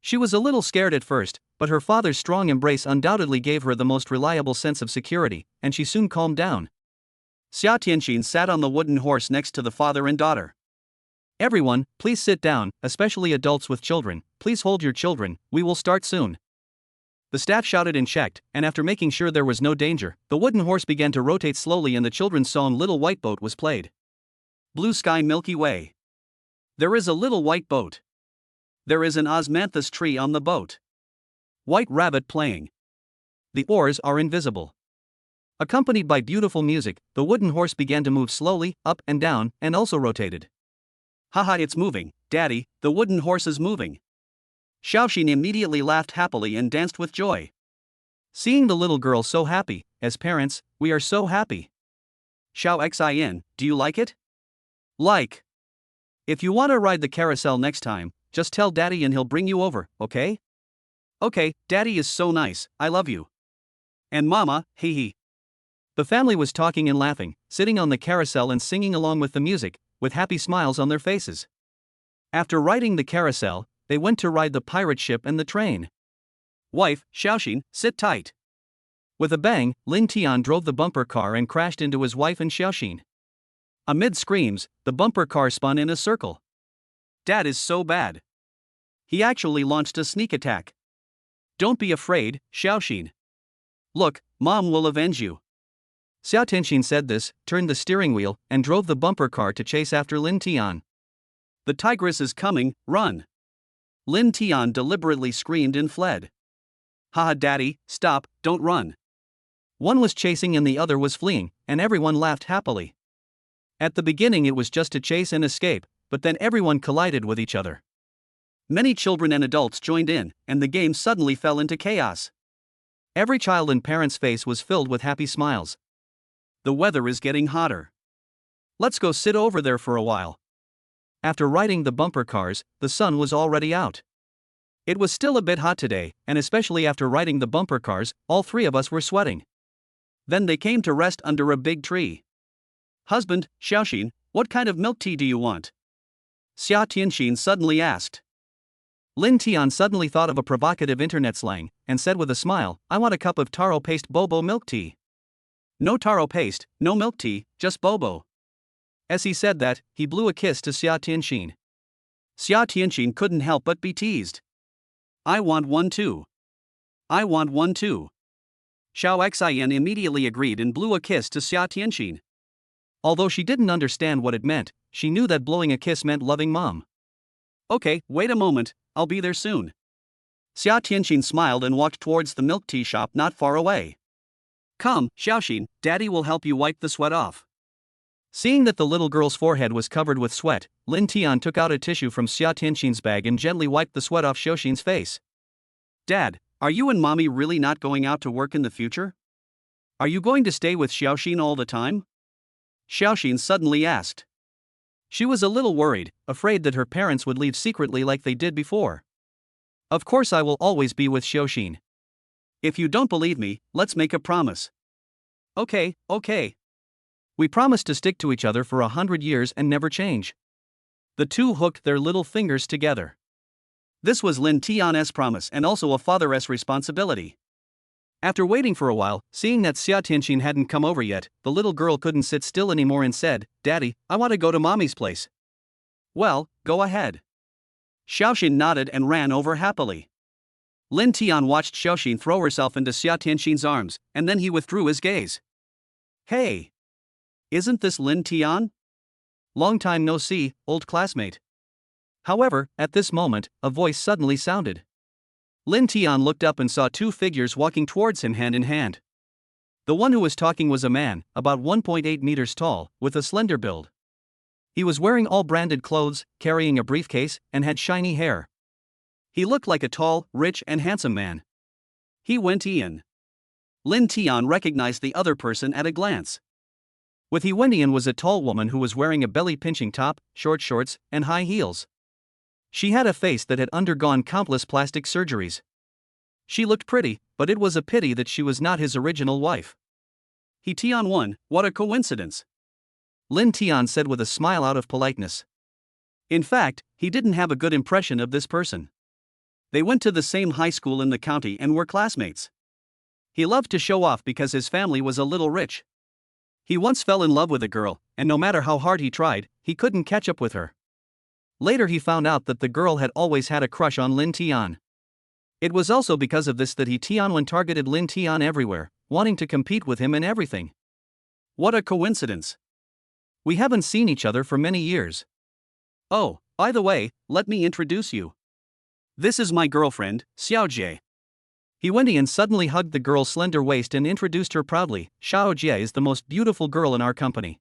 She was a little scared at first, but her father's strong embrace undoubtedly gave her the most reliable sense of security, and she soon calmed down. Xia Tianxin sat on the wooden horse next to the father and daughter. Everyone, please sit down, especially adults with children. Please hold your children, we will start soon. The staff shouted and checked, and after making sure there was no danger, the wooden horse began to rotate slowly and the children's song Little White Boat was played. Blue sky Milky Way. There is a little white boat. There is an osmanthus tree on the boat. White rabbit playing. The oars are invisible. Accompanied by beautiful music, the wooden horse began to move slowly, up and down, and also rotated. Haha, it's moving, Daddy, the wooden horse is moving. Xiaoxin immediately laughed happily and danced with joy. Seeing the little girl so happy, as parents, we are so happy. Xiao Xin, do you like it? Like. If you want to ride the carousel next time, just tell Daddy and he'll bring you over, okay? Okay, Daddy is so nice, I love you. And Mama, hee hee. The family was talking and laughing, sitting on the carousel and singing along with the music, with happy smiles on their faces. After riding the carousel, they went to ride the pirate ship and the train. Wife, Xiaoxin, sit tight. With a bang, Lin Tian drove the bumper car and crashed into his wife and Xiaoxin. Amid screams, the bumper car spun in a circle. Dad is so bad. He actually launched a sneak attack. Don't be afraid, Xiaoxin. Look, Mom will avenge you. Xia Tianxin said this, turned the steering wheel, and drove the bumper car to chase after Lin Tian. The tigress is coming, run. Lin Tian deliberately screamed and fled. Haha, Daddy, stop, don't run. One was chasing and the other was fleeing, and everyone laughed happily. At the beginning it was just a chase and escape, but then everyone collided with each other. Many children and adults joined in, and the game suddenly fell into chaos. Every child and parent's face was filled with happy smiles. The weather is getting hotter. Let's go sit over there for a while. After riding the bumper cars, the sun was already out. It was still a bit hot today, and especially after riding the bumper cars, all three of us were sweating. Then they came to rest under a big tree. Husband, Xiaoxin, what kind of milk tea do you want? Xia Tianxin suddenly asked. Lin Tian suddenly thought of a provocative internet slang, and said with a smile, I want a cup of taro paste bobo milk tea. No taro paste, no milk tea, just bobo. As he said that, he blew a kiss to Xia Tianxin. Xia Tianxin couldn't help but be teased. I want one too. I want one too. Xiao Xian immediately agreed and blew a kiss to Xia Tianxin. Although she didn't understand what it meant, she knew that blowing a kiss meant loving Mom. Okay, wait a moment, I'll be there soon. Xia Tianxin smiled and walked towards the milk tea shop not far away. Come, Xiaoxin, Daddy will help you wipe the sweat off. Seeing that the little girl's forehead was covered with sweat, Lin Tian took out a tissue from Xia Tianxin's bag and gently wiped the sweat off Xiaoxin's face. Dad, are you and Mommy really not going out to work in the future? Are you going to stay with Xiaoxin all the time? Xiaoxin suddenly asked. She was a little worried, afraid that her parents would leave secretly like they did before. Of course I will always be with Xiaoxin. If you don't believe me, let's make a promise. Okay. We promise to stick to each other for 100 years and never change. The two hooked their little fingers together. This was Lin Tian's promise and also a father's responsibility. After waiting for a while, seeing that Xia Tianxin hadn't come over yet, the little girl couldn't sit still anymore and said, Daddy, I want to go to Mommy's place. Well, go ahead. Xiaoxin nodded and ran over happily. Lin Tian watched Xiaoxin throw herself into Xia Tianxin's arms, and then he withdrew his gaze. Hey! Isn't this Lin Tian? Long time no see, old classmate. However, at this moment, a voice suddenly sounded. Lin Tian looked up and saw two figures walking towards him hand in hand. The one who was talking was a man, about 1.8 meters tall, with a slender build. He was wearing all branded clothes, carrying a briefcase, and had shiny hair. He looked like a tall, rich, and handsome man. He went in. Lin Tian recognized the other person at a glance. With He Wendian was a tall woman who was wearing a belly-pinching top, short shorts, and high heels. She had a face that had undergone countless plastic surgeries. She looked pretty, but it was a pity that she was not his original wife. He Tian won, what a coincidence. Lin Tian said with a smile out of politeness. In fact, he didn't have a good impression of this person. They went to the same high school in the county and were classmates. He loved to show off because his family was a little rich. He once fell in love with a girl, and no matter how hard he tried, he couldn't catch up with her. Later he found out that the girl had always had a crush on Lin Tian. It was also because of this that Tianwen targeted Lin Tian everywhere, wanting to compete with him in everything. What a coincidence. We haven't seen each other for many years. Oh, by the way, let me introduce you. This is my girlfriend, Xiaojie. Wendian suddenly hugged the girl's slender waist and introduced her proudly. Xiaojie is the most beautiful girl in our company.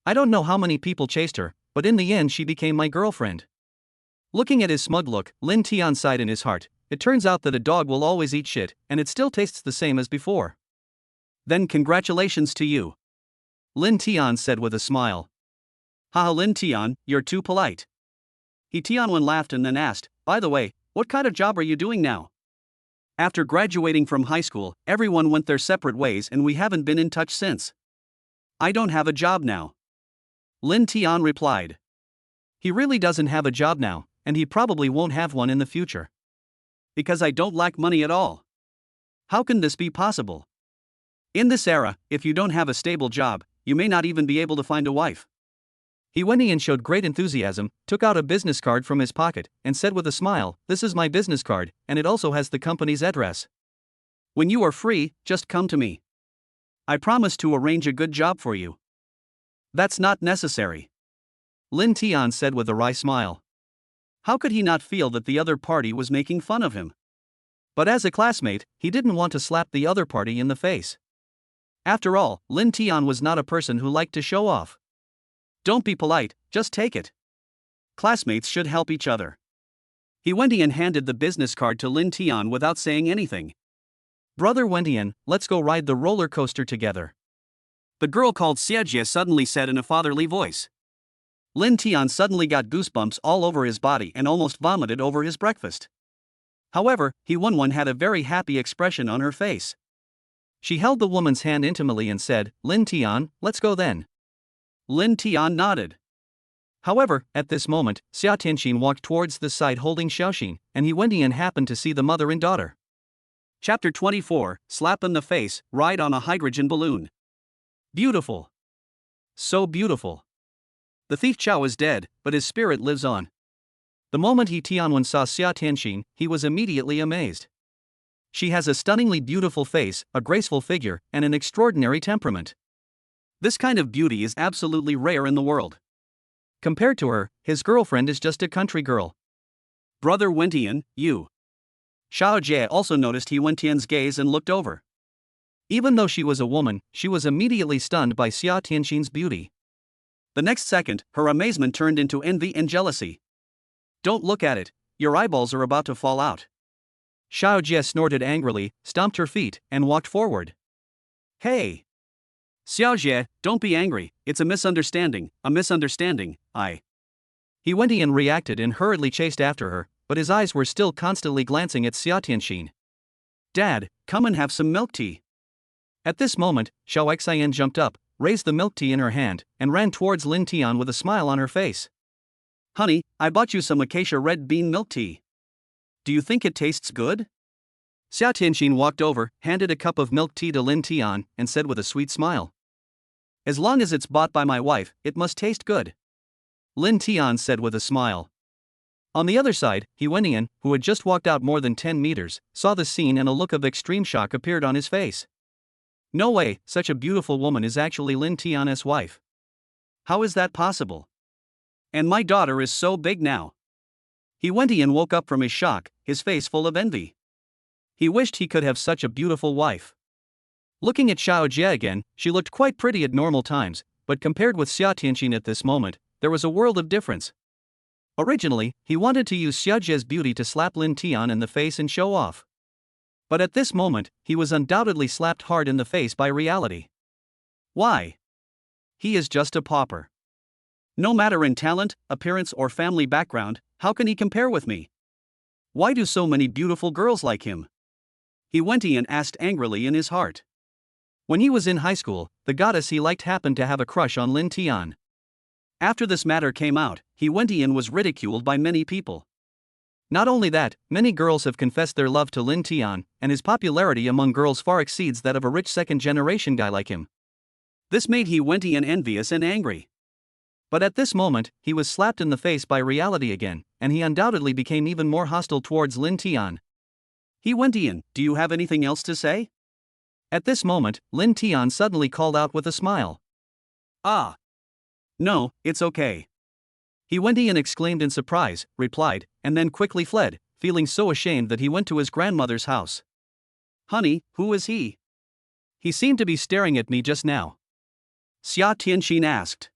I don't know how many people chased her, but in the end she became my girlfriend. Looking at his smug look, Lin Tian sighed in his heart. It turns out that a dog will always eat shit, and it still tastes the same as before. Then congratulations to you, Lin Tian said with a smile. Haha, Lin Tian, you're too polite. Tianwen laughed and then asked, by the way, what kind of job are you doing now? After graduating from high school, everyone went their separate ways and we haven't been in touch since. I don't have a job now, Lin Tian replied. He really doesn't have a job now, and he probably won't have one in the future. Because I don't lack money at all. How can this be possible? In this era, if you don't have a stable job, you may not even be able to find a wife. Wendian showed great enthusiasm, took out a business card from his pocket, and said with a smile, this is my business card, and it also has the company's address. When you are free, just come to me. I promise to arrange a good job for you. That's not necessary, Lin Tian said with a wry smile. How could he not feel that the other party was making fun of him? But as a classmate, he didn't want to slap the other party in the face. After all, Lin Tian was not a person who liked to show off. Don't be polite, just take it. Classmates should help each other. Wendian handed the business card to Lin Tian without saying anything. Brother Wendian, let's go ride the roller coaster together, the girl called Xiaojie suddenly said in a fatherly voice. Lin Tian suddenly got goosebumps all over his body and almost vomited over his breakfast. However, Wenwen had a very happy expression on her face. She held the woman's hand intimately and said, Lin Tian, let's go then. Lin Tian nodded. However, at this moment, Xia Tianxin walked towards the side holding Xiaoxin, and Wendian happened to see the mother and daughter. Chapter 24, Slap in the Face, Ride on a Hydrogen Balloon. Beautiful. So beautiful. The thief Chao is dead, but his spirit lives on. The moment Tianwen saw Xia Tianxin, he was immediately amazed. She has a stunningly beautiful face, a graceful figure, and an extraordinary temperament. This kind of beauty is absolutely rare in the world. Compared to her, his girlfriend is just a country girl. Brother Wendian, you. Xiaojie also noticed Wendian's gaze and looked over. Even though she was a woman, she was immediately stunned by Xia Tianxin's beauty. The next second, her amazement turned into envy and jealousy. Don't look at it, your eyeballs are about to fall out. Xiaojie snorted angrily, stomped her feet, and walked forward. Hey! Xiaojie, don't be angry, it's a misunderstanding, Wendian reacted and hurriedly chased after her, but his eyes were still constantly glancing at Xia Tianxin. Dad, come and have some milk tea. At this moment, Xiao Xian jumped up, raised the milk tea in her hand, and ran towards Lin Tian with a smile on her face. Honey, I bought you some acacia red bean milk tea. Do you think it tastes good? Xia Tianxin walked over, handed a cup of milk tea to Lin Tian, and said with a sweet smile. As long as it's bought by my wife, it must taste good, Lin Tian said with a smile. On the other side, Wendian, who had just walked out more than 10 meters, saw the scene and a look of extreme shock appeared on his face. No way, such a beautiful woman is actually Lin Tian's wife. How is that possible? And my daughter is so big now. Wendian woke up from his shock, his face full of envy. He wished he could have such a beautiful wife. Looking at Xiaojie again, she looked quite pretty at normal times, but compared with Xia Tianxin at this moment, there was a world of difference. Originally, he wanted to use Xiaojie's beauty to slap Lin Tian in the face and show off. But at this moment, he was undoubtedly slapped hard in the face by reality. Why? He is just a pauper. No matter in talent, appearance or family background, how can he compare with me? Why do so many beautiful girls like him? Wendian asked angrily in his heart. When he was in high school, the goddess he liked happened to have a crush on Lin Tian. After this matter came out, Wendian was ridiculed by many people. Not only that, many girls have confessed their love to Lin Tian, and his popularity among girls far exceeds that of a rich second-generation guy like him. This made he Wentian envious and angry. But at this moment, he was slapped in the face by reality again, and he undoubtedly became even more hostile towards Lin Tian. He Wentian, do you have anything else to say? At this moment, Lin Tian suddenly called out with a smile. Ah. No, it's okay. He Wentian exclaimed in surprise, replied, and then quickly fled, feeling so ashamed that he went to his grandmother's house. Honey, who is he? He seemed to be staring at me just now. Xia Tianxin asked.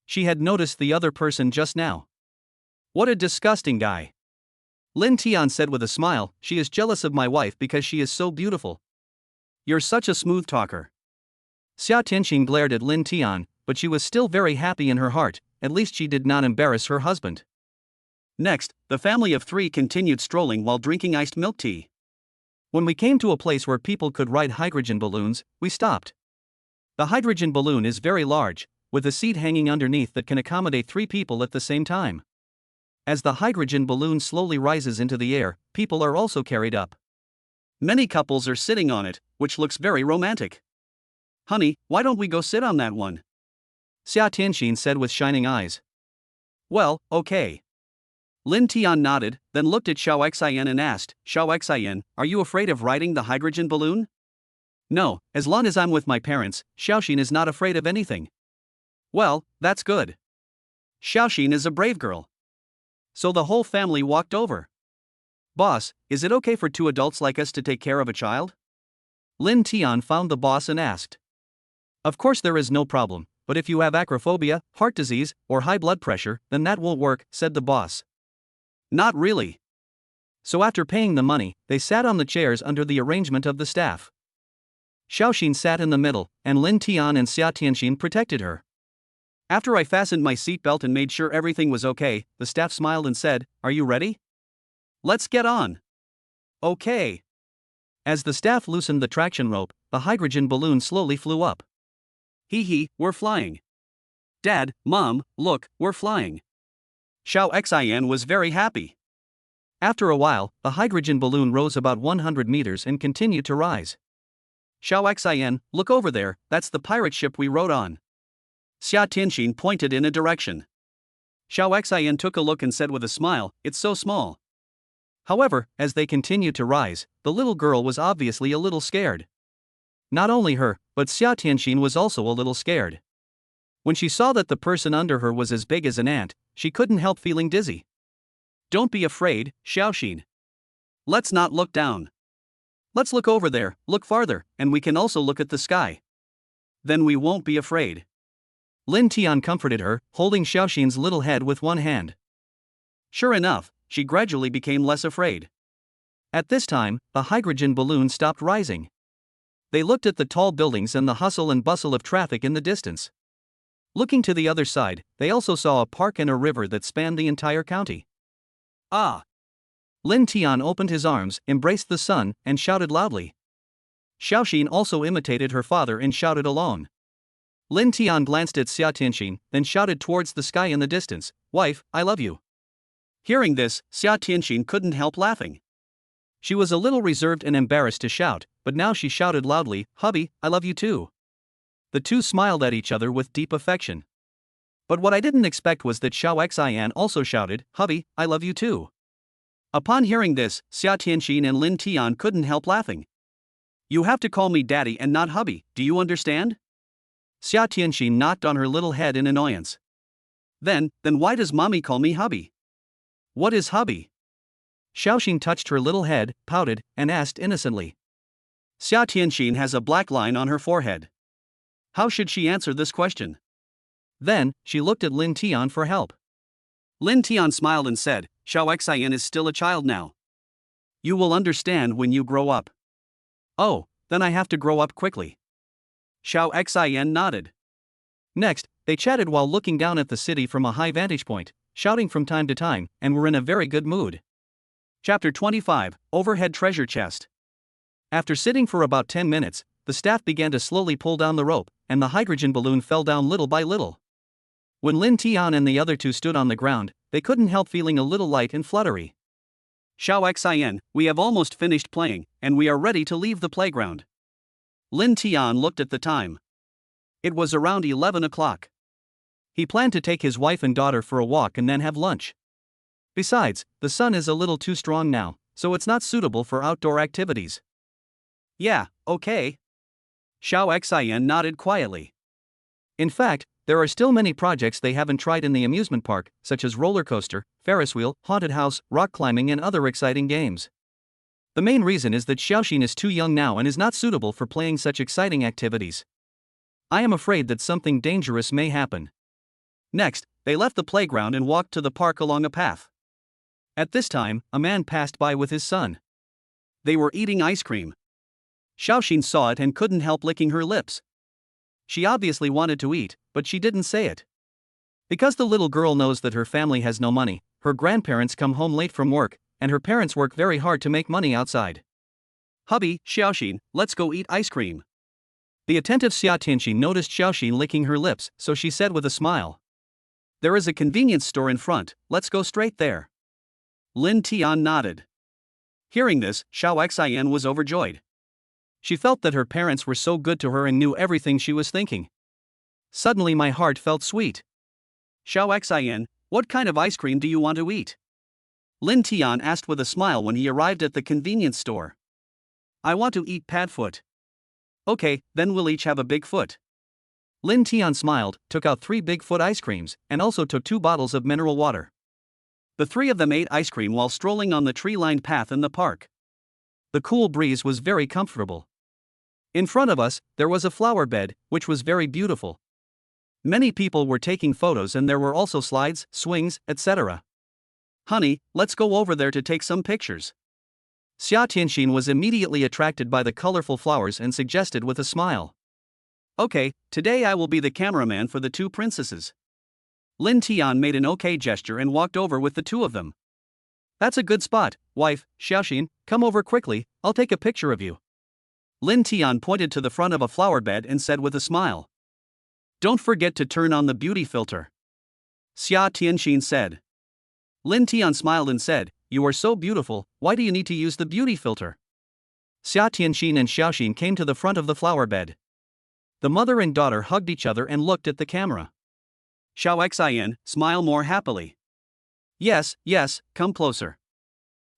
She had noticed the other person just now. What a disgusting guy. Lin Tian said with a smile, she is jealous of my wife because she is so beautiful. You're such a smooth talker. Xia Tianxin glared at Lin Tian, but she was still very happy in her heart, at least she did not embarrass her husband. Next, the family of 3 continued strolling while drinking iced milk tea. When we came to a place where people could ride hydrogen balloons, we stopped. The hydrogen balloon is very large, with a seat hanging underneath that can accommodate 3 people at the same time. As the hydrogen balloon slowly rises into the air, people are also carried up. Many couples are sitting on it, which looks very romantic. Honey, why don't we go sit on that one? Xia Tianxin said with shining eyes. Well, okay. Lin Tian nodded, then looked at Xiao Xian and asked, Xiao Xian, are you afraid of riding the hydrogen balloon? No, as long as I'm with my parents, Xiaoxin is not afraid of anything. Well, that's good. Xiaoxin is a brave girl. So the whole family walked over. Boss, is it okay for 2 adults like us to take care of a child? Lin Tian found the boss and asked. Of course there is no problem, but if you have acrophobia, heart disease, or high blood pressure, then that won't work, said the boss. Not really. So after paying the money, they sat on the chairs under the arrangement of the staff. Xiaoxin sat in the middle, and Lin Tian and Xia Tianxin protected her. After I fastened my seatbelt and made sure everything was okay, the staff smiled and said, Are you ready? Let's get on. Okay. As the staff loosened the traction rope, the hydrogen balloon slowly flew up. Hee, we're flying. Dad, Mom, look, we're flying. Xiao Xian was very happy. After a while, the hydrogen balloon rose about 100 meters and continued to rise. Xiao Xian, look over there, that's the pirate ship we rode on. Xia Tianxin pointed in a direction. Xiao Xian took a look and said with a smile, It's so small. However, as they continued to rise, the little girl was obviously a little scared. Not only her, but Xia Tianxin was also a little scared. When she saw that the person under her was as big as an ant, she couldn't help feeling dizzy. Don't be afraid, Xiaoxin. Let's not look down. Let's look over there, look farther, and we can also look at the sky. Then we won't be afraid. Lin Tian comforted her, holding Xiaoxin's little head with one hand. Sure enough, she gradually became less afraid. At this time, the hydrogen balloon stopped rising. They looked at the tall buildings and the hustle and bustle of traffic in the distance. Looking to the other side, they also saw a park and a river that spanned the entire county. Ah! Lin Tian opened his arms, embraced the sun, and shouted loudly. Xiaoxin also imitated her father and shouted along. Lin Tian glanced at Xia Tianxin, then shouted towards the sky in the distance, Wife, I love you. Hearing this, Xia Tianxin couldn't help laughing. She was a little reserved and embarrassed to shout, but now she shouted loudly, Hubby, I love you too. The two smiled at each other with deep affection. But what I didn't expect was that Xiao Xian also shouted, Hubby, I love you too. Upon hearing this, Xia Tianxin and Lin Tian couldn't help laughing. You have to call me daddy and not hubby, do you understand? Xia Tianxin knocked on her little head in annoyance. Then why does mommy call me hubby? What is hubby? Xiaoxin touched her little head, pouted, and asked innocently. Xia Tianxin has a black line on her forehead. How should she answer this question? Then, she looked at Lin Tian for help. Lin Tian smiled and said, Xiao Xian is still a child now. You will understand when you grow up. Oh, then I have to grow up quickly. Xiao Xian nodded. Next, they chatted while looking down at the city from a high vantage point, shouting from time to time, and were in a very good mood. Chapter 25, Overhead Treasure Chest. After sitting for about 10 minutes, the staff began to slowly pull down the rope, and the hydrogen balloon fell down little by little. When Lin Tian and the other two stood on the ground, they couldn't help feeling a little light and fluttery. Xiao Xian, we have almost finished playing, and we are ready to leave the playground. Lin Tian looked at the time. It was around 11 o'clock. He planned to take his wife and daughter for a walk and then have lunch. Besides, the sun is a little too strong now, so it's not suitable for outdoor activities. Yeah, okay. Xiao Xian nodded quietly. In fact, there are still many projects they haven't tried in the amusement park, such as roller coaster, Ferris wheel, haunted house, rock climbing and other exciting games. The main reason is that Xiaoxin is too young now and is not suitable for playing such exciting activities. I am afraid that something dangerous may happen. Next, they left the playground and walked to the park along a path. At this time, a man passed by with his son. They were eating ice cream. Xiaoxin saw it and couldn't help licking her lips. She obviously wanted to eat, but she didn't say it. Because the little girl knows that her family has no money, her grandparents come home late from work, and her parents work very hard to make money outside. Hubby, Xiaoxin, let's go eat ice cream. The attentive Xia Tianxin noticed Xiaoxin licking her lips, so she said with a smile. There is a convenience store in front, let's go straight there. Lin Tian nodded. Hearing this, Xiao Xian was overjoyed. She felt that her parents were so good to her and knew everything she was thinking. Suddenly my heart felt sweet. Xiao Xian, what kind of ice cream do you want to eat? Lin Tian asked with a smile when he arrived at the convenience store. I want to eat Padfoot. Okay, then we'll each have a big foot. Lin Tian smiled, took out 3 Bigfoot ice creams, and also took 2 bottles of mineral water. The 3 of them ate ice cream while strolling on the tree-lined path in the park. The cool breeze was very comfortable. In front of us, there was a flower bed, which was very beautiful. Many people were taking photos and there were also slides, swings, etc. Honey, let's go over there to take some pictures. Xia Tianxin was immediately attracted by the colorful flowers and suggested with a smile. Okay, today I will be the cameraman for the 2 princesses. Lin Tian made an okay gesture and walked over with the 2 of them. That's a good spot, wife, Xiaoxin, come over quickly, I'll take a picture of you. Lin Tian pointed to the front of a flower bed and said with a smile. Don't forget to turn on the beauty filter. Xia Tianxin said. Lin Tian smiled and said, You are so beautiful, why do you need to use the beauty filter? Xia Tianxin and Xiaoxin came to the front of the flower bed. The mother and daughter hugged each other and looked at the camera. Xiao Xian, smile more happily. Yes, come closer.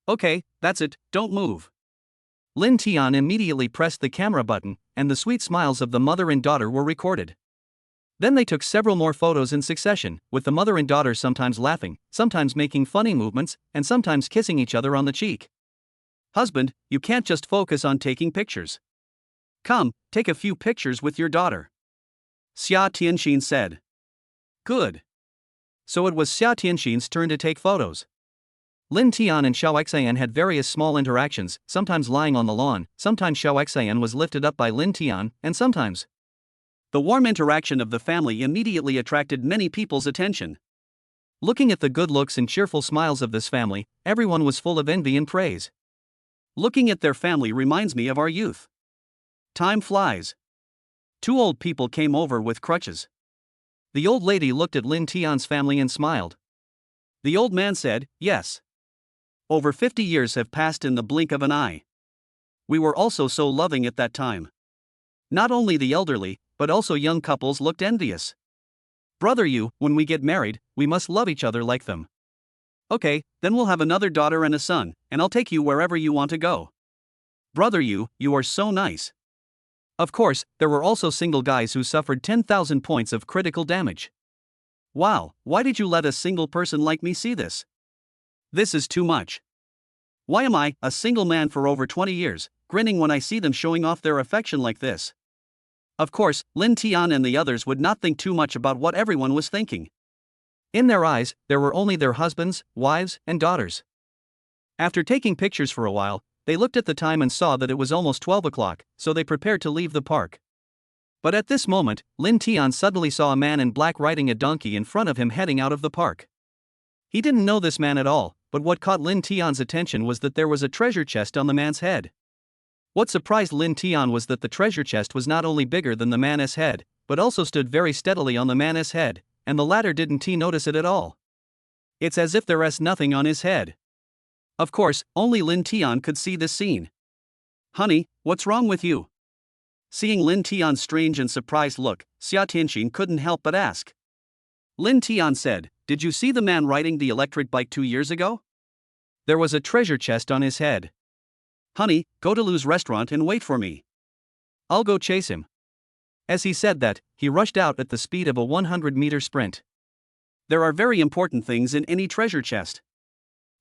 Okay, that's it, don't move. Lin Tian immediately pressed the camera button, and the sweet smiles of the mother and daughter were recorded. Then they took several more photos in succession, with the mother and daughter sometimes laughing, sometimes making funny movements, and sometimes kissing each other on the cheek. Husband, you can't just focus on taking pictures. Come, take a few pictures with your daughter. Xia Tianxin said. Good. So it was Xia Tianxin's turn to take photos. Lin Tian and Xiao Xian had various small interactions, sometimes lying on the lawn, sometimes Xiao Xian was lifted up by Lin Tian, and sometimes. The warm interaction of the family immediately attracted many people's attention. Looking at the good looks and cheerful smiles of this family, everyone was full of envy and praise. Looking at their family reminds me of our youth. Time flies. 2 old people came over with crutches. The old lady looked at Lin Tian's family and smiled. The old man said, Yes. Over 50 years have passed in the blink of an eye. We were also so loving at that time. Not only the elderly, but also young couples looked envious. Brother you, when we get married, we must love each other like them. Okay, then we'll have another daughter and a son, and I'll take you wherever you want to go. Brother you are so nice. Of course, there were also single guys who suffered 10,000 points of critical damage. Wow, why did you let a single person like me see this? This is too much. Why am I, a single man for over 20 years, grinning when I see them showing off their affection like this? Of course, Lin Tian and the others would not think too much about what everyone was thinking. In their eyes, there were only their husbands, wives, and daughters. After taking pictures for a while, they looked at the time and saw that it was almost 12 o'clock, so they prepared to leave the park. But at this moment, Lin Tian suddenly saw a man in black riding a donkey in front of him heading out of the park. He didn't know this man at all, but what caught Lin Tian's attention was that there was a treasure chest on the man's head. What surprised Lin Tian was that the treasure chest was not only bigger than the man's head, but also stood very steadily on the man's head, and the latter didn't notice it at all. It's as if there's nothing on his head. Of course, only Lin Tian could see this scene. Honey, what's wrong with you? Seeing Lin Tian's strange and surprised look, Xia Tianxin couldn't help but ask. Lin Tian said, "Did you see the man riding the electric bike 2 years ago? There was a treasure chest on his head. Honey, go to Lu's restaurant and wait for me. I'll go chase him." As he said that, he rushed out at the speed of a 100-meter sprint. There are very important things in any treasure chest.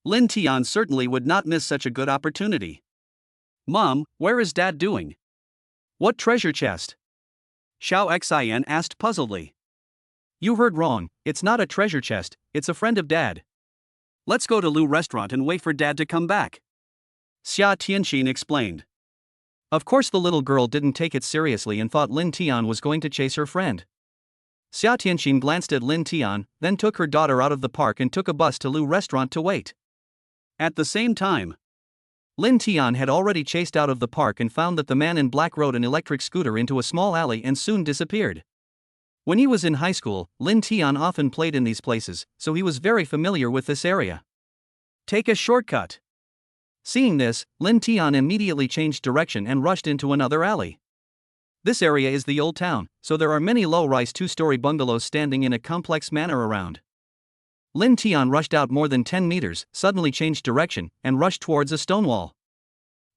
Lin Tian certainly would not miss such a good opportunity. Mom, where is Dad doing? What treasure chest? Xiao Xian asked puzzledly. You heard wrong, it's not a treasure chest, it's a friend of Dad. Let's go to Lu restaurant and wait for Dad to come back. Xia Tianxin explained. Of course the little girl didn't take it seriously and thought Lin Tian was going to chase her friend. Xia Tianxin glanced at Lin Tian, then took her daughter out of the park and took a bus to Lu restaurant to wait. At the same time, Lin Tian had already chased out of the park and found that the man in black rode an electric scooter into a small alley and soon disappeared. When he was in high school, Lin Tian often played in these places, so he was very familiar with this area. Take a shortcut. Seeing this, Lin Tian immediately changed direction and rushed into another alley. This area is the old town, so there are many low-rise 2-story bungalows standing in a complex manner around. Lin Tian rushed out more than 10 meters, suddenly changed direction, and rushed towards a stone wall.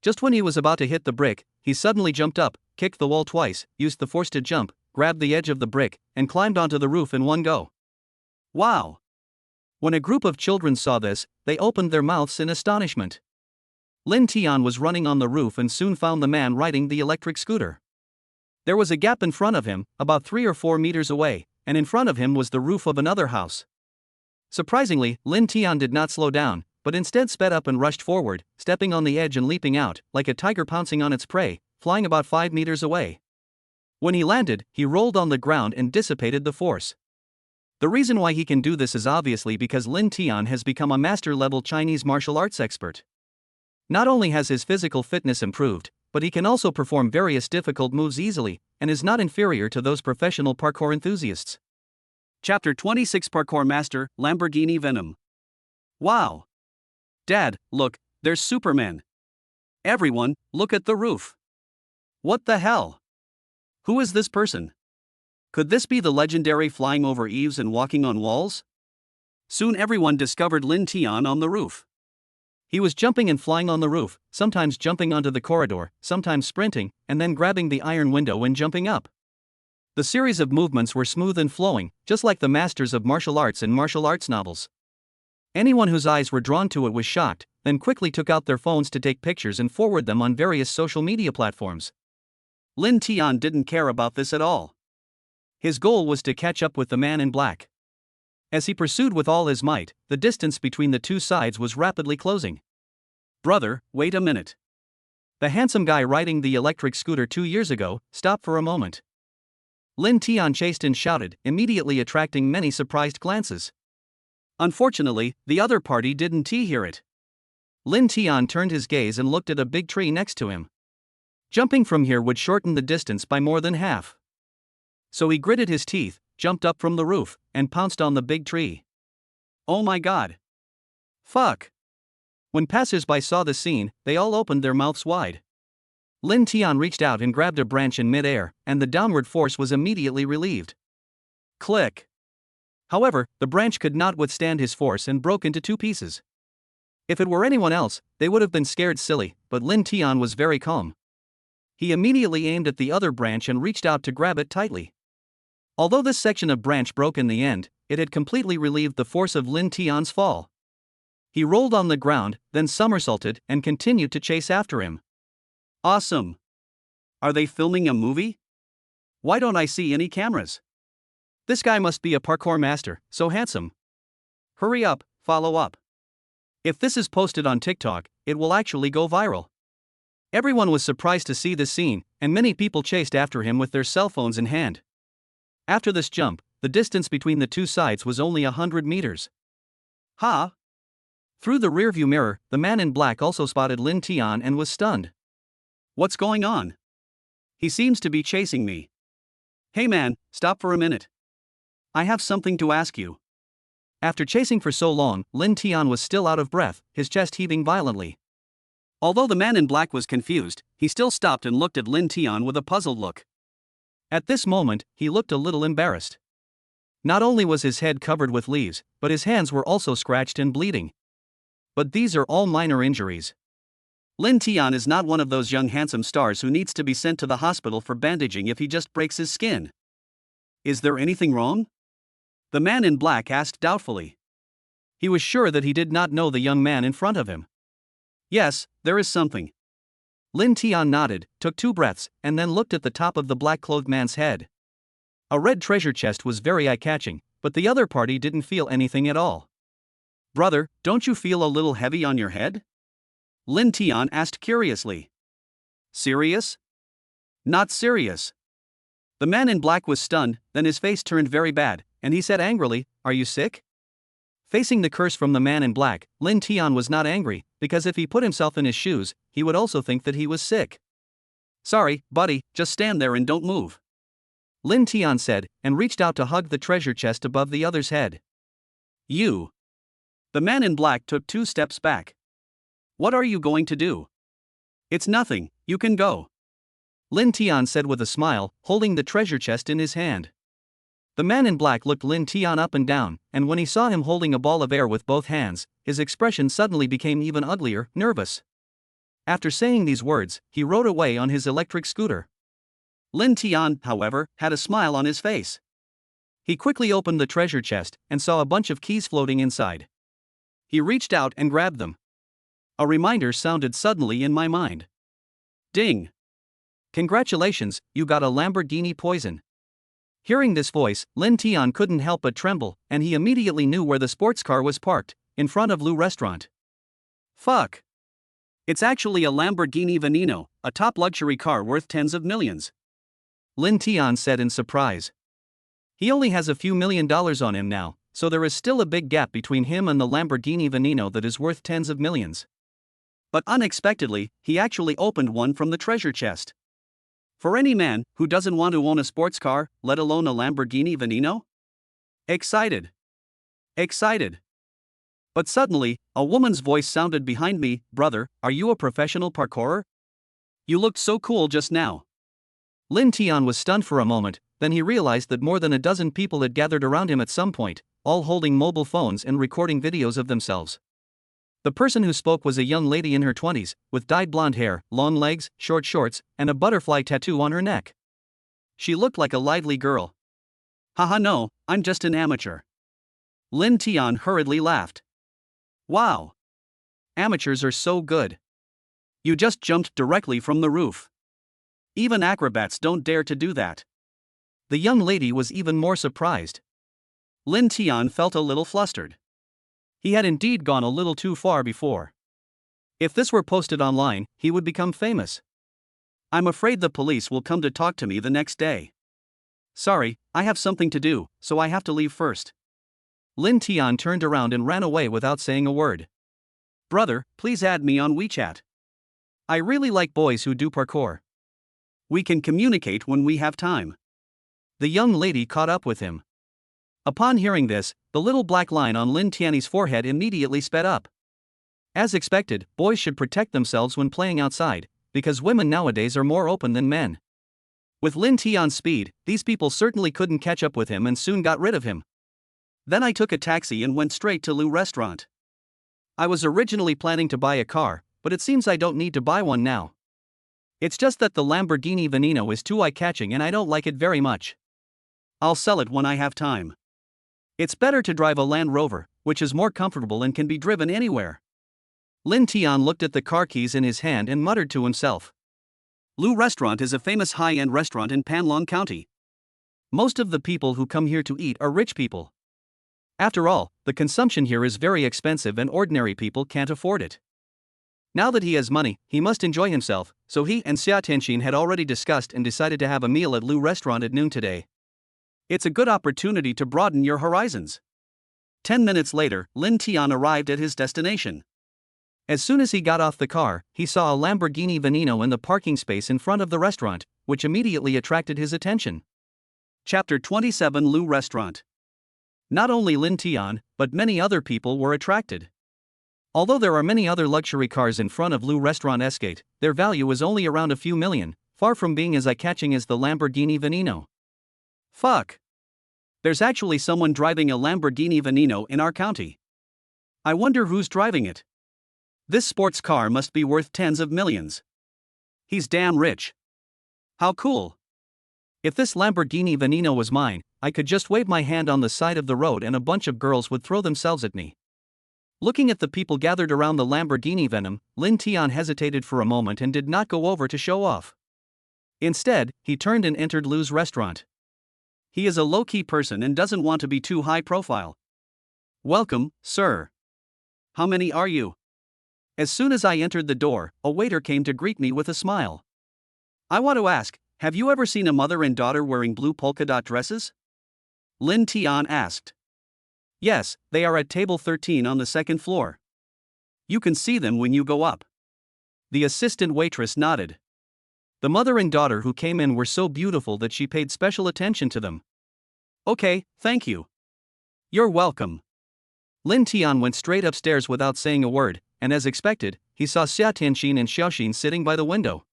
Just when he was about to hit the brick, he suddenly jumped up, kicked the wall twice, used the force to jump, grabbed the edge of the brick, and climbed onto the roof in one go. Wow! When a group of children saw this, they opened their mouths in astonishment. Lin Tian was running on the roof and soon found the man riding the electric scooter. There was a gap in front of him, about 3 or 4 meters away, and in front of him was the roof of another house. Surprisingly, Lin Tian did not slow down, but instead sped up and rushed forward, stepping on the edge and leaping out, like a tiger pouncing on its prey, flying about 5 meters away. When he landed, he rolled on the ground and dissipated the force. The reason why he can do this is obviously because Lin Tian has become a master-level Chinese martial arts expert. Not only has his physical fitness improved, but he can also perform various difficult moves easily, and is not inferior to those professional parkour enthusiasts. Chapter 26 Parkour Master, Lamborghini Venom. Wow! Dad, look, there's Superman. Everyone, look at the roof. What the hell? Who is this person? Could this be the legendary flying over eaves and walking on walls? Soon everyone discovered Lin Tian on the roof. He was jumping and flying on the roof, sometimes jumping onto the corridor, sometimes sprinting, and then grabbing the iron window and jumping up. The series of movements were smooth and flowing, just like the masters of martial arts in martial arts novels. Anyone whose eyes were drawn to it was shocked, then quickly took out their phones to take pictures and forward them on various social media platforms. Lin Tian didn't care about this at all. His goal was to catch up with the man in black. As he pursued with all his might, the distance between the two sides was rapidly closing. Brother, wait a minute. The handsome guy riding the electric scooter 2 years ago stopped for a moment. Lin Tian chased and shouted, immediately attracting many surprised glances. Unfortunately, the other party didn't hear it. Lin Tian turned his gaze and looked at a big tree next to him. Jumping from here would shorten the distance by more than half. So he gritted his teeth, jumped up from the roof, and pounced on the big tree. Oh my god! Fuck! When passers-by saw the scene, they all opened their mouths wide. Lin Tian reached out and grabbed a branch in mid-air, and the downward force was immediately relieved. Click! However, the branch could not withstand his force and broke into 2 pieces. If it were anyone else, they would have been scared silly, but Lin Tian was very calm. He immediately aimed at the other branch and reached out to grab it tightly. Although this section of branch broke in the end, it had completely relieved the force of Lin Tian's fall. He rolled on the ground, then somersaulted, and continued to chase after him. Awesome! Are they filming a movie? Why don't I see any cameras? This guy must be a parkour master, so handsome. Hurry up, follow up. If this is posted on TikTok, it will actually go viral. Everyone was surprised to see this scene, and many people chased after him with their cell phones in hand. After this jump, the distance between the two sides was only 100 meters. Ha! Through the rearview mirror, the man in black also spotted Lin Tian and was stunned. What's going on? He seems to be chasing me. Hey man, stop for a minute. I have something to ask you. After chasing for so long, Lin Tian was still out of breath, his chest heaving violently. Although the man in black was confused, he still stopped and looked at Lin Tian with a puzzled look. At this moment, he looked a little embarrassed. Not only was his head covered with leaves, but his hands were also scratched and bleeding. But these are all minor injuries. Lin Tian is not one of those young handsome stars who needs to be sent to the hospital for bandaging if he just breaks his skin. Is there anything wrong? The man in black asked doubtfully. He was sure that he did not know the young man in front of him. Yes, there is something. Lin Tian nodded, took 2 breaths, and then looked at the top of the black-clothed man's head. A red treasure chest was very eye-catching, but the other party didn't feel anything at all. Brother, don't you feel a little heavy on your head? Lin Tian asked curiously. Serious? Not serious. The man in black was stunned, then his face turned very bad, and he said angrily, "Are you sick?" Facing the curse from the man in black, Lin Tian was not angry, because if he put himself in his shoes, he would also think that he was sick. Sorry, buddy, just stand there and don't move. Lin Tian said, and reached out to hug the treasure chest above the other's head. You. The man in black took 2 steps back. What are you going to do? It's nothing, you can go. Lin Tian said with a smile, holding the treasure chest in his hand. The man in black looked Lin Tian up and down, and when he saw him holding a ball of air with both hands, his expression suddenly became even uglier, nervous. After saying these words, he rode away on his electric scooter. Lin Tian, however, had a smile on his face. He quickly opened the treasure chest and saw a bunch of keys floating inside. He reached out and grabbed them. A reminder sounded suddenly in my mind. Ding! Congratulations, you got a Lamborghini Poison. Hearing this voice, Lin Tian couldn't help but tremble, and he immediately knew where the sports car was parked, in front of Lu Restaurant. Fuck! It's actually a Lamborghini Veneno, a top luxury car worth tens of millions. Lin Tian said in surprise. He only has a few $1,000,000 on him now, so there is still a big gap between him and the Lamborghini Veneno that is worth tens of millions. But unexpectedly, he actually opened one from the treasure chest. For any man who doesn't want to own a sports car, let alone a Lamborghini Veneno? Excited. Excited. But suddenly, a woman's voice sounded behind me. Brother, are you a professional parkourer? You looked so cool just now. Lin Tian was stunned for a moment, then he realized that more than a dozen people had gathered around him at some point, all holding mobile phones and recording videos of themselves. The person who spoke was a young lady in her 20s, with dyed blonde hair, long legs, short shorts, and a butterfly tattoo on her neck. She looked like a lively girl. Haha, no, I'm just an amateur. Lin Tian hurriedly laughed. Wow! Amateurs are so good. You just jumped directly from the roof. Even acrobats don't dare to do that. The young lady was even more surprised. Lin Tian felt a little flustered. He had indeed gone a little too far before. If this were posted online, he would become famous. I'm afraid the police will come to talk to me the next day. Sorry, I have something to do, so I have to leave first. Lin Tian turned around and ran away without saying a word. Brother, please add me on WeChat. I really like boys who do parkour. We can communicate when we have time. The young lady caught up with him. Upon hearing this, the little black line on Lin Tian's forehead immediately sped up. As expected, boys should protect themselves when playing outside, because women nowadays are more open than men. With Lin Tian's speed, these people certainly couldn't catch up with him and soon got rid of him. Then I took a taxi and went straight to Lu Restaurant. I was originally planning to buy a car, but it seems I don't need to buy one now. It's just that the Lamborghini Veneno is too eye-catching and I don't like it very much. I'll sell it when I have time. It's better to drive a Land Rover, which is more comfortable and can be driven anywhere. Lin Tian looked at the car keys in his hand and muttered to himself. Lu Restaurant is a famous high-end restaurant in Panlong County. Most of the people who come here to eat are rich people. After all, the consumption here is very expensive and ordinary people can't afford it. Now that he has money, he must enjoy himself, so he and Xia Tianxin had already discussed and decided to have a meal at Lu Restaurant at noon today. It's a good opportunity to broaden your horizons. 10 minutes later, Lin Tian arrived at his destination. As soon as he got off the car, he saw a Lamborghini Veneno in the parking space in front of the restaurant, which immediately attracted his attention. Chapter 27 Lu Restaurant. Not only Lin Tian, but many other people were attracted. Although there are many other luxury cars in front of Lou Restaurant Escate, their value is only around a few million, far from being as eye-catching as the Lamborghini Veneno. Fuck. There's actually someone driving a Lamborghini Veneno in our county. I wonder who's driving it. This sports car must be worth tens of millions. He's damn rich. How cool. If this Lamborghini Veneno was mine, I could just wave my hand on the side of the road and a bunch of girls would throw themselves at me. Looking at the people gathered around the Lamborghini Venom, Lin Tian hesitated for a moment and did not go over to show off. Instead, he turned and entered Lou's restaurant. He is a low-key person and doesn't want to be too high profile. Welcome, sir. How many are you? As soon as I entered the door, a waiter came to greet me with a smile. I want to ask, have you ever seen a mother and daughter wearing blue polka dot dresses? Lin Tian asked. Yes, they are at table 13 on the second floor. You can see them when you go up. The assistant waitress nodded. The mother and daughter who came in were so beautiful that she paid special attention to them. Okay, thank you. You're welcome. Lin Tian went straight upstairs without saying a word, and as expected, he saw Xia Tianxin and Xiaoxin sitting by the window.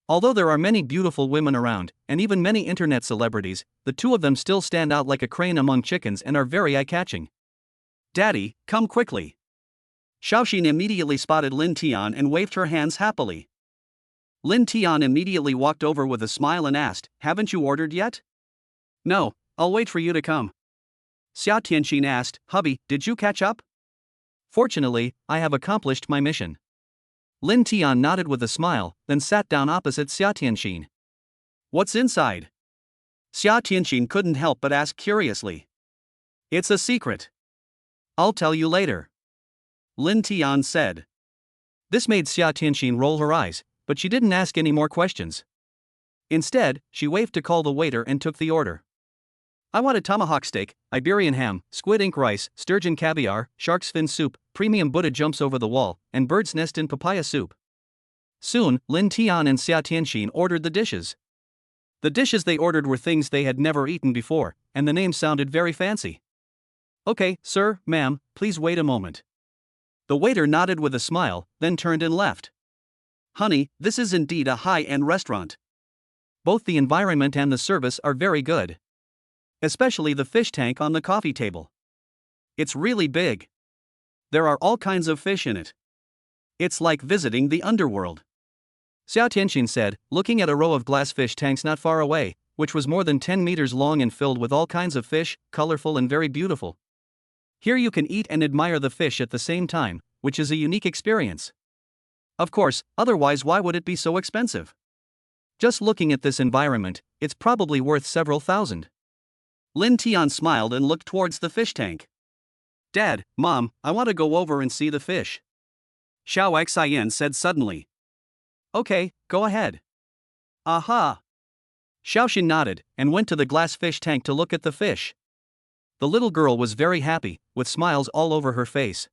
Although there are many beautiful women around, and even many internet celebrities, the two of them still stand out like a crane among chickens and are very eye-catching. Daddy, come quickly. Xiaoxin immediately spotted Lin Tian and waved her hands happily. Lin Tian immediately walked over with a smile and asked, haven't you ordered yet? No, I'll wait for you to come. Xia Tianxin asked, hubby, did you catch up? Fortunately, I have accomplished my mission. Lin Tian nodded with a smile, then sat down opposite Xia Tianxin. What's inside? Xia Tianxin couldn't help but ask curiously. It's a secret. I'll tell you later. Lin Tian said. This made Xia Tianxin roll her eyes, but she didn't ask any more questions. Instead, she waved to call the waiter and took the order. I want a tomahawk steak, Iberian ham, squid ink rice, sturgeon caviar, shark's fin soup, premium Buddha jumps over the wall, and bird's nest in papaya soup. Soon, Lin Tian and Xia Tianxin ordered the dishes. The dishes they ordered were things they had never eaten before, and the names sounded very fancy. Okay, sir, ma'am, please wait a moment. The waiter nodded with a smile, then turned and left. Honey, this is indeed a high-end restaurant. Both the environment and the service are very good. Especially the fish tank on the coffee table. It's really big. There are all kinds of fish in it. It's like visiting the underworld. Xia Tianxin said, looking at a row of glass fish tanks not far away, which was more than 10 meters long and filled with all kinds of fish, colorful and very beautiful. Here you can eat and admire the fish at the same time, which is a unique experience. Of course, otherwise why would it be so expensive? Just looking at this environment, it's probably worth several thousand. Lin Tian smiled and looked towards the fish tank. Dad, Mom, I want to go over and see the fish. Xiao Xian said suddenly. Okay, go ahead. Aha! Xiaoxin nodded and went to the glass fish tank to look at the fish. The little girl was very happy, with smiles all over her face.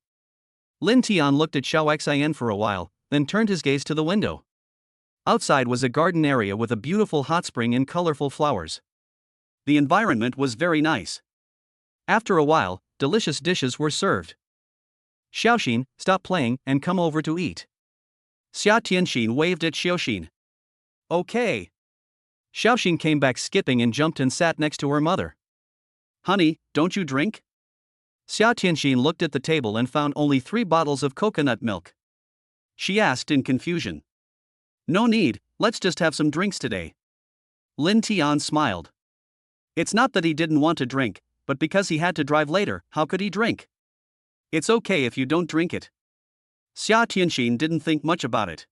Lin Tian looked at Xiao Xian for a while, then turned his gaze to the window. Outside was a garden area with a beautiful hot spring and colorful flowers. The environment was very nice. After a while, delicious dishes were served. Xiaoxin, stop playing and come over to eat. Xia Tianxin waved at Xiaoxin. Okay. Xiaoxin came back skipping and jumped and sat next to her mother. Honey, don't you drink? Xia Tianxin looked at the table and found only 3 bottles of coconut milk. She asked in confusion. No need, let's just have some drinks today. Lin Tian smiled. It's not that he didn't want to drink, but because he had to drive later, how could he drink? It's okay if you don't drink it. Xia Tianxin didn't think much about it.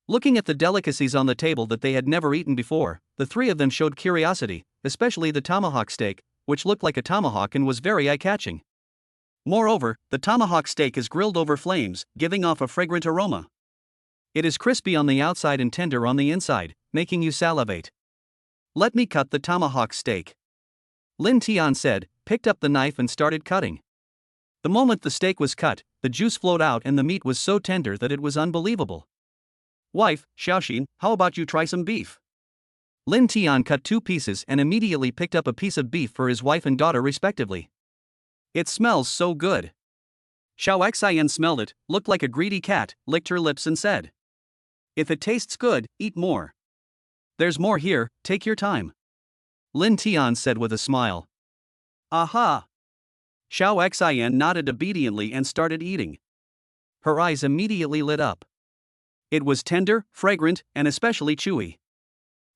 Looking at the delicacies on the table that they had never eaten before, the 3 of them showed curiosity, especially the tomahawk steak, which looked like a tomahawk and was very eye-catching. Moreover, the tomahawk steak is grilled over flames, giving off a fragrant aroma. It is crispy on the outside and tender on the inside, making you salivate. Let me cut the tomahawk steak. Lin Tian said, picked up the knife and started cutting. The moment the steak was cut, the juice flowed out and the meat was so tender that it was unbelievable. Wife, Xiaoxin, how about you try some beef? Lin Tian cut 2 pieces and immediately picked up a piece of beef for his wife and daughter respectively. It smells so good. Xiao Xian smelled it, looked like a greedy cat, licked her lips and said, "If it tastes good, eat more. There's more here, take your time." Lin Tian said with a smile. Aha! Xiao Xian nodded obediently and started eating. Her eyes immediately lit up. It was tender, fragrant, and especially chewy.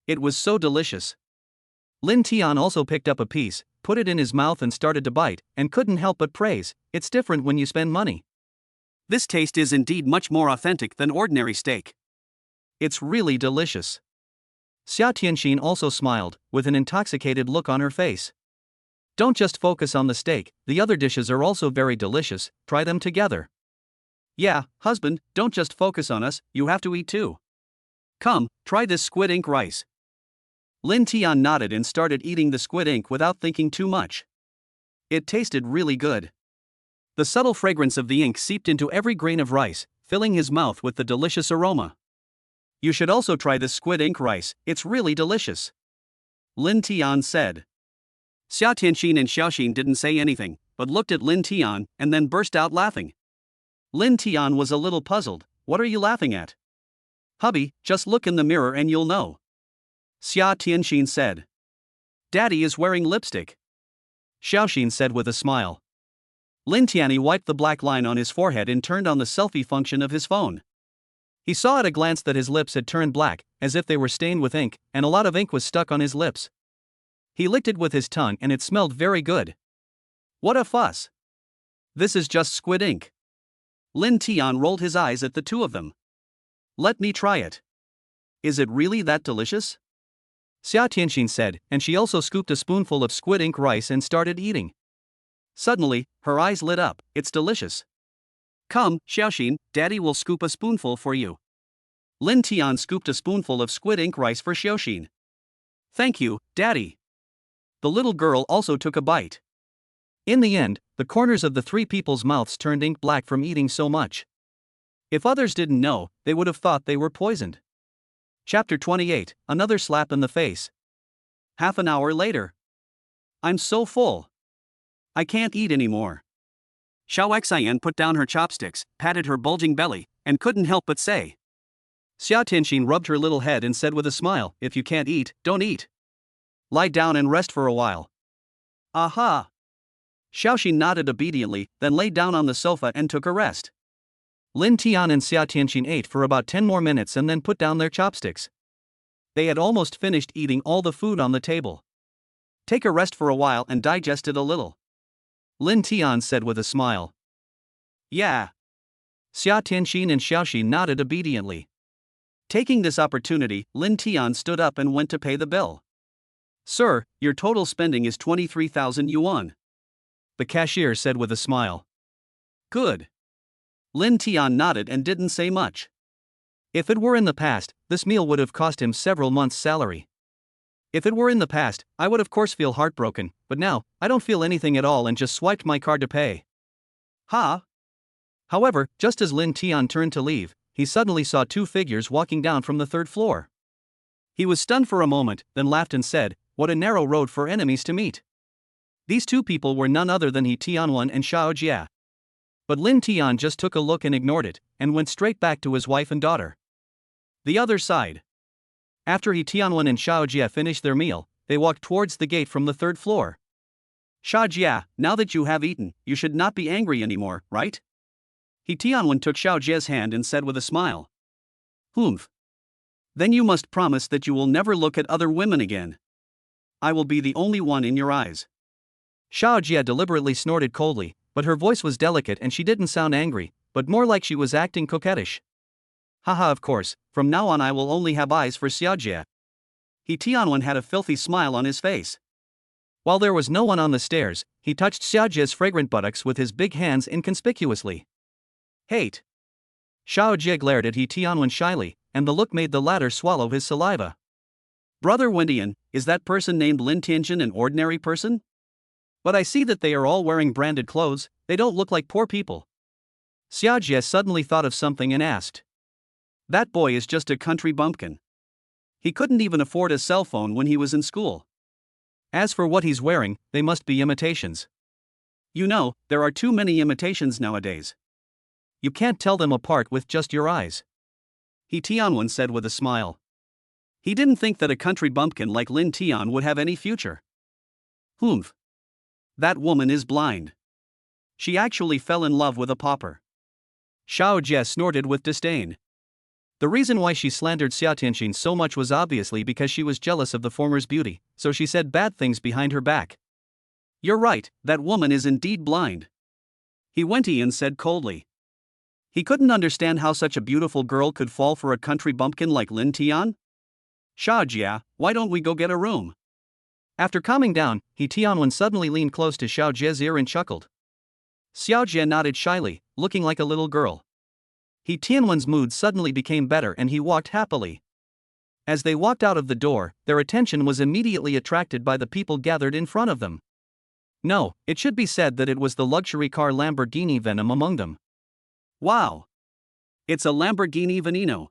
It was so delicious. Lin Tian also picked up a piece, put it in his mouth and started to bite, and couldn't help but praise, "It's different when you spend money. This taste is indeed much more authentic than ordinary steak. It's really delicious." Xia Tianxin also smiled, with an intoxicated look on her face. "Don't just focus on the steak, the other dishes are also very delicious, try them together." "Yeah, husband, don't just focus on us, you have to eat too. Come, try this squid ink rice." Lin Tian nodded and started eating the squid ink without thinking too much. It tasted really good. The subtle fragrance of the ink seeped into every grain of rice, filling his mouth with the delicious aroma. "You should also try this squid ink rice, it's really delicious," Lin Tian said. Xia Tianxin and Xiaoxin didn't say anything, but looked at Lin Tian and then burst out laughing. Lin Tian was a little puzzled. "What are you laughing at?" "Hubby, just look in the mirror and you'll know," Xia Tianxin said. "Daddy is wearing lipstick," Xiaoxin said with a smile. Lin Tianyi wiped the black line on his forehead and turned on the selfie function of his phone. He saw at a glance that his lips had turned black, as if they were stained with ink, and a lot of ink was stuck on his lips. He licked it with his tongue and it smelled very good. "What a fuss! This is just squid ink." Lin Tian rolled his eyes at the two of them. "Let me try it. Is it really that delicious?" Xia Tianxin said, and she also scooped a spoonful of squid ink rice and started eating. Suddenly, her eyes lit up. "It's delicious. Come, Xiaoxin, Daddy will scoop a spoonful for you." Lin Tian scooped a spoonful of squid ink rice for Xiaoxin. "Thank you, Daddy." The little girl also took a bite. In the end, the corners of the three people's mouths turned ink black from eating so much. If others didn't know, they would have thought they were poisoned. Chapter 28, Another Slap in the Face. Half an hour later. "I'm so full. I can't eat anymore." Xiao Xian put down her chopsticks, patted her bulging belly, and couldn't help but say. Xia Tianxin rubbed her little head and said with a smile, "If you can't eat, don't eat. Lie down and rest for a while." "Aha!" Xiaoxin nodded obediently, then lay down on the sofa and took a rest. Lin Tian and Xia Tianxin ate for about 10 more minutes and then put down their chopsticks. They had almost finished eating all the food on the table. "Take a rest for a while and digest it a little," Lin Tian said with a smile. "Yeah." Xia Tianxin and Xiaoxin nodded obediently. Taking this opportunity, Lin Tian stood up and went to pay the bill. "Sir, your total spending is 23,000 yuan," the cashier said with a smile. "Good." Lin Tian nodded and didn't say much. If it were in the past, this meal would have cost him several months' salary. If it were in the past, I would of course feel heartbroken, but now, I don't feel anything at all and just swiped my card to pay. Ha! However, just as Lin Tian turned to leave, he suddenly saw two figures walking down from the third floor. He was stunned for a moment, then laughed and said, "What a narrow road for enemies to meet." These two people were none other than He Tianwen and Xiao Jia. But Lin Tian just took a look and ignored it, and went straight back to his wife and daughter. The other side. After He Tianwen and Xiao Jia finished their meal, they walked towards the gate from the third floor. "Xiao Jia, now that you have eaten, you should not be angry anymore, right?" He Tianwen took Xiao Jia's hand and said with a smile. "Humph. Then you must promise that you will never look at other women again. I will be the only one in your eyes." Xiao Jia deliberately snorted coldly, but her voice was delicate and she didn't sound angry, but more like she was acting coquettish. "Haha, of course, from now on I will only have eyes for Xiao Jia." He Tianwen had a filthy smile on his face. While there was no one on the stairs, he touched Xiao Jia's fragrant buttocks with his big hands inconspicuously. "Hate." Xiao Jia glared at He Tianwen shyly, and the look made the latter swallow his saliva. "Brother Wendian, is that person named Lin Tianjin an ordinary person? But I see that they are all wearing branded clothes, they don't look like poor people." Xiao Jia suddenly thought of something and asked. "That boy is just a country bumpkin. He couldn't even afford a cell phone when he was in school. As for what he's wearing, they must be imitations." You know, there are too many imitations nowadays. You can't tell them apart with just your eyes. He Tianwen said with a smile. He didn't think that a country bumpkin like Lin Tian would have any future. Humph. That woman is blind. She actually fell in love with a pauper. Xiao Jie snorted with disdain. The reason why she slandered Xia Tianxin so much was obviously because she was jealous of the former's beauty, so she said bad things behind her back. You're right, that woman is indeed blind. He Wentian said coldly. He couldn't understand how such a beautiful girl could fall for a country bumpkin like Lin Tian. Xiaojia, why don't we go get a room? After calming down, He Tianwen suddenly leaned close to Xiao Jie's ear and chuckled. Xiao Jie nodded shyly, looking like a little girl. He Tianwen's mood suddenly became better and he walked happily. As they walked out of the door, their attention was immediately attracted by the people gathered in front of them. No, it should be said that it was the luxury car Lamborghini Venom among them. Wow! It's a Lamborghini Veneno.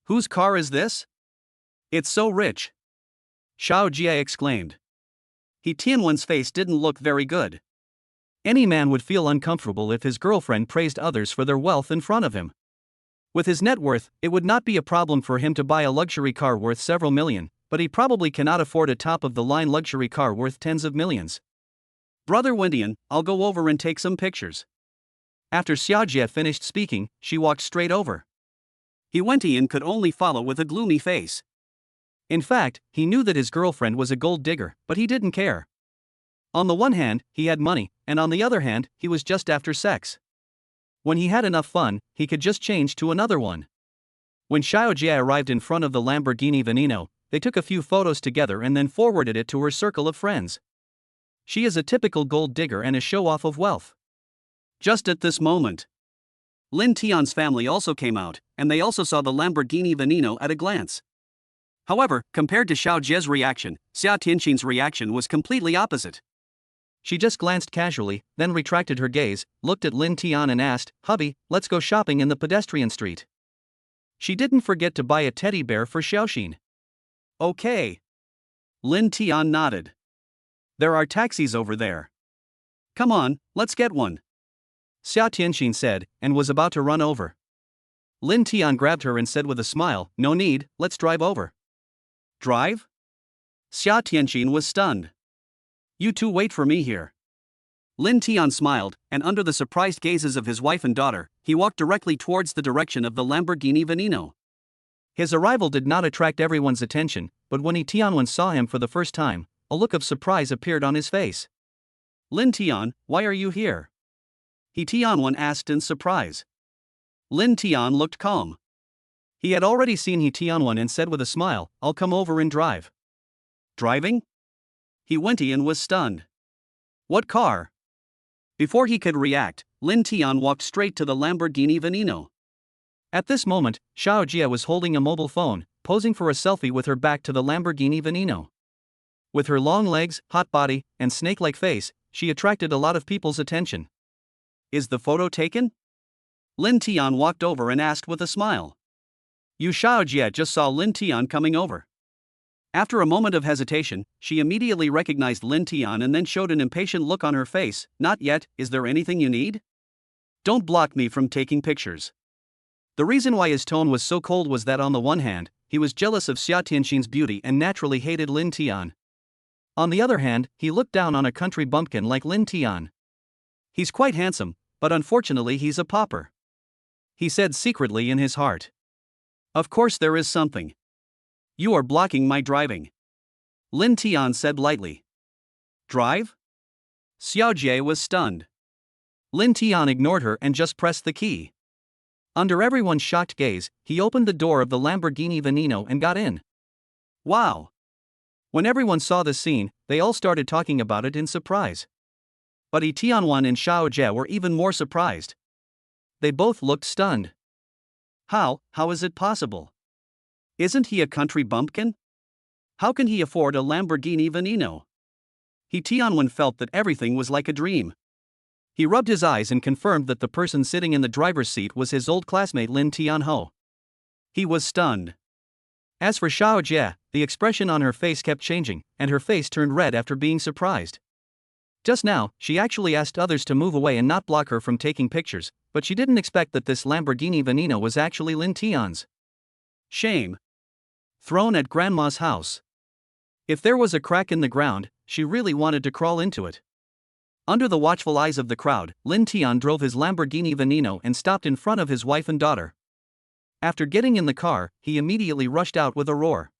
Whose car is this? It's so rich. Xiao Jie exclaimed. He Tianwen's face didn't look very good. Any man would feel uncomfortable if his girlfriend praised others for their wealth in front of him. With his net worth, it would not be a problem for him to buy a luxury car worth several million, but he probably cannot afford a top-of-the-line luxury car worth tens of millions. Brother Wendian, I'll go over and take some pictures. After Xiaojie finished speaking, she walked straight over. He Wentian could only follow with a gloomy face. In fact, he knew that his girlfriend was a gold digger, but he didn't care. On the one hand, he had money, and on the other hand, he was just after sex. When he had enough fun, he could just change to another one. When Xiaojie arrived in front of the Lamborghini Veneno, they took a few photos together and then forwarded it to her circle of friends. She is a typical gold digger and a show-off of wealth. Just at this moment, Lin Tian's family also came out, and they also saw the Lamborghini Veneno at a glance. However, compared to Xiao Jie's reaction, Xia Tianxin's reaction was completely opposite. She just glanced casually, then retracted her gaze, looked at Lin Tian and asked, "Hubby, let's go shopping in the pedestrian street." She didn't forget to buy a teddy bear for Xiaoxin. Okay. Lin Tian nodded. There are taxis over there. Come on, let's get one. Xia Tianxin said, and was about to run over. Lin Tian grabbed her and said with a smile, "No need, let's drive over." Drive? Xia Tianxin was stunned. You two wait for me here. Lin Tian smiled, and under the surprised gazes of his wife and daughter, he walked directly towards the direction of the Lamborghini Veneno. His arrival did not attract everyone's attention, but when He Tianwen saw him for the first time, a look of surprise appeared on his face. Lin Tian, why are you here? He Tianwen asked in surprise. Lin Tian looked calm. He had already seen He Tianwen and said with a smile, "I'll come over and drive." Driving? He Wentian was stunned. What car? Before he could react, Lin Tian walked straight to the Lamborghini Veneno. At this moment, Xiao Jie was holding a mobile phone, posing for a selfie with her back to the Lamborghini Veneno. With her long legs, hot body, and snake-like face, she attracted a lot of people's attention. Is the photo taken? Lin Tian walked over and asked with a smile. Yu Xiaojie just saw Lin Tian coming over. After a moment of hesitation, she immediately recognized Lin Tian and then showed an impatient look on her face. Not yet, is there anything you need? Don't block me from taking pictures. The reason why his tone was so cold was that on the one hand, he was jealous of Xia Tianxin's beauty and naturally hated Lin Tian. On the other hand, he looked down on a country bumpkin like Lin Tian. He's quite handsome, but unfortunately he's a pauper. He said secretly in his heart. Of course there is something. You are blocking my driving. Lin Tian said lightly. Drive? Xiaojie was stunned. Lin Tian ignored her and just pressed the key. Under everyone's shocked gaze, he opened the door of the Lamborghini Veneno and got in. Wow! When everyone saw the scene, they all started talking about it in surprise. But He Tianwen and Xiaojie were even more surprised. They both looked stunned. How is it possible? Isn't he a country bumpkin? How can he afford a Lamborghini Veneno? He Tianwen felt that everything was like a dream. He rubbed his eyes and confirmed that the person sitting in the driver's seat was his old classmate Lin Tianho. He was stunned. As for Xiaojie, the expression on her face kept changing, and her face turned red after being surprised. Just now, she actually asked others to move away and not block her from taking pictures, but she didn't expect that this Lamborghini Veneno was actually Lin Tion's. Shame. Thrown at Grandma's house. If there was a crack in the ground, she really wanted to crawl into it. Under the watchful eyes of the crowd, Lin Tion drove his Lamborghini Veneno and stopped in front of his wife and daughter. After getting in the car, he immediately rushed out with a roar.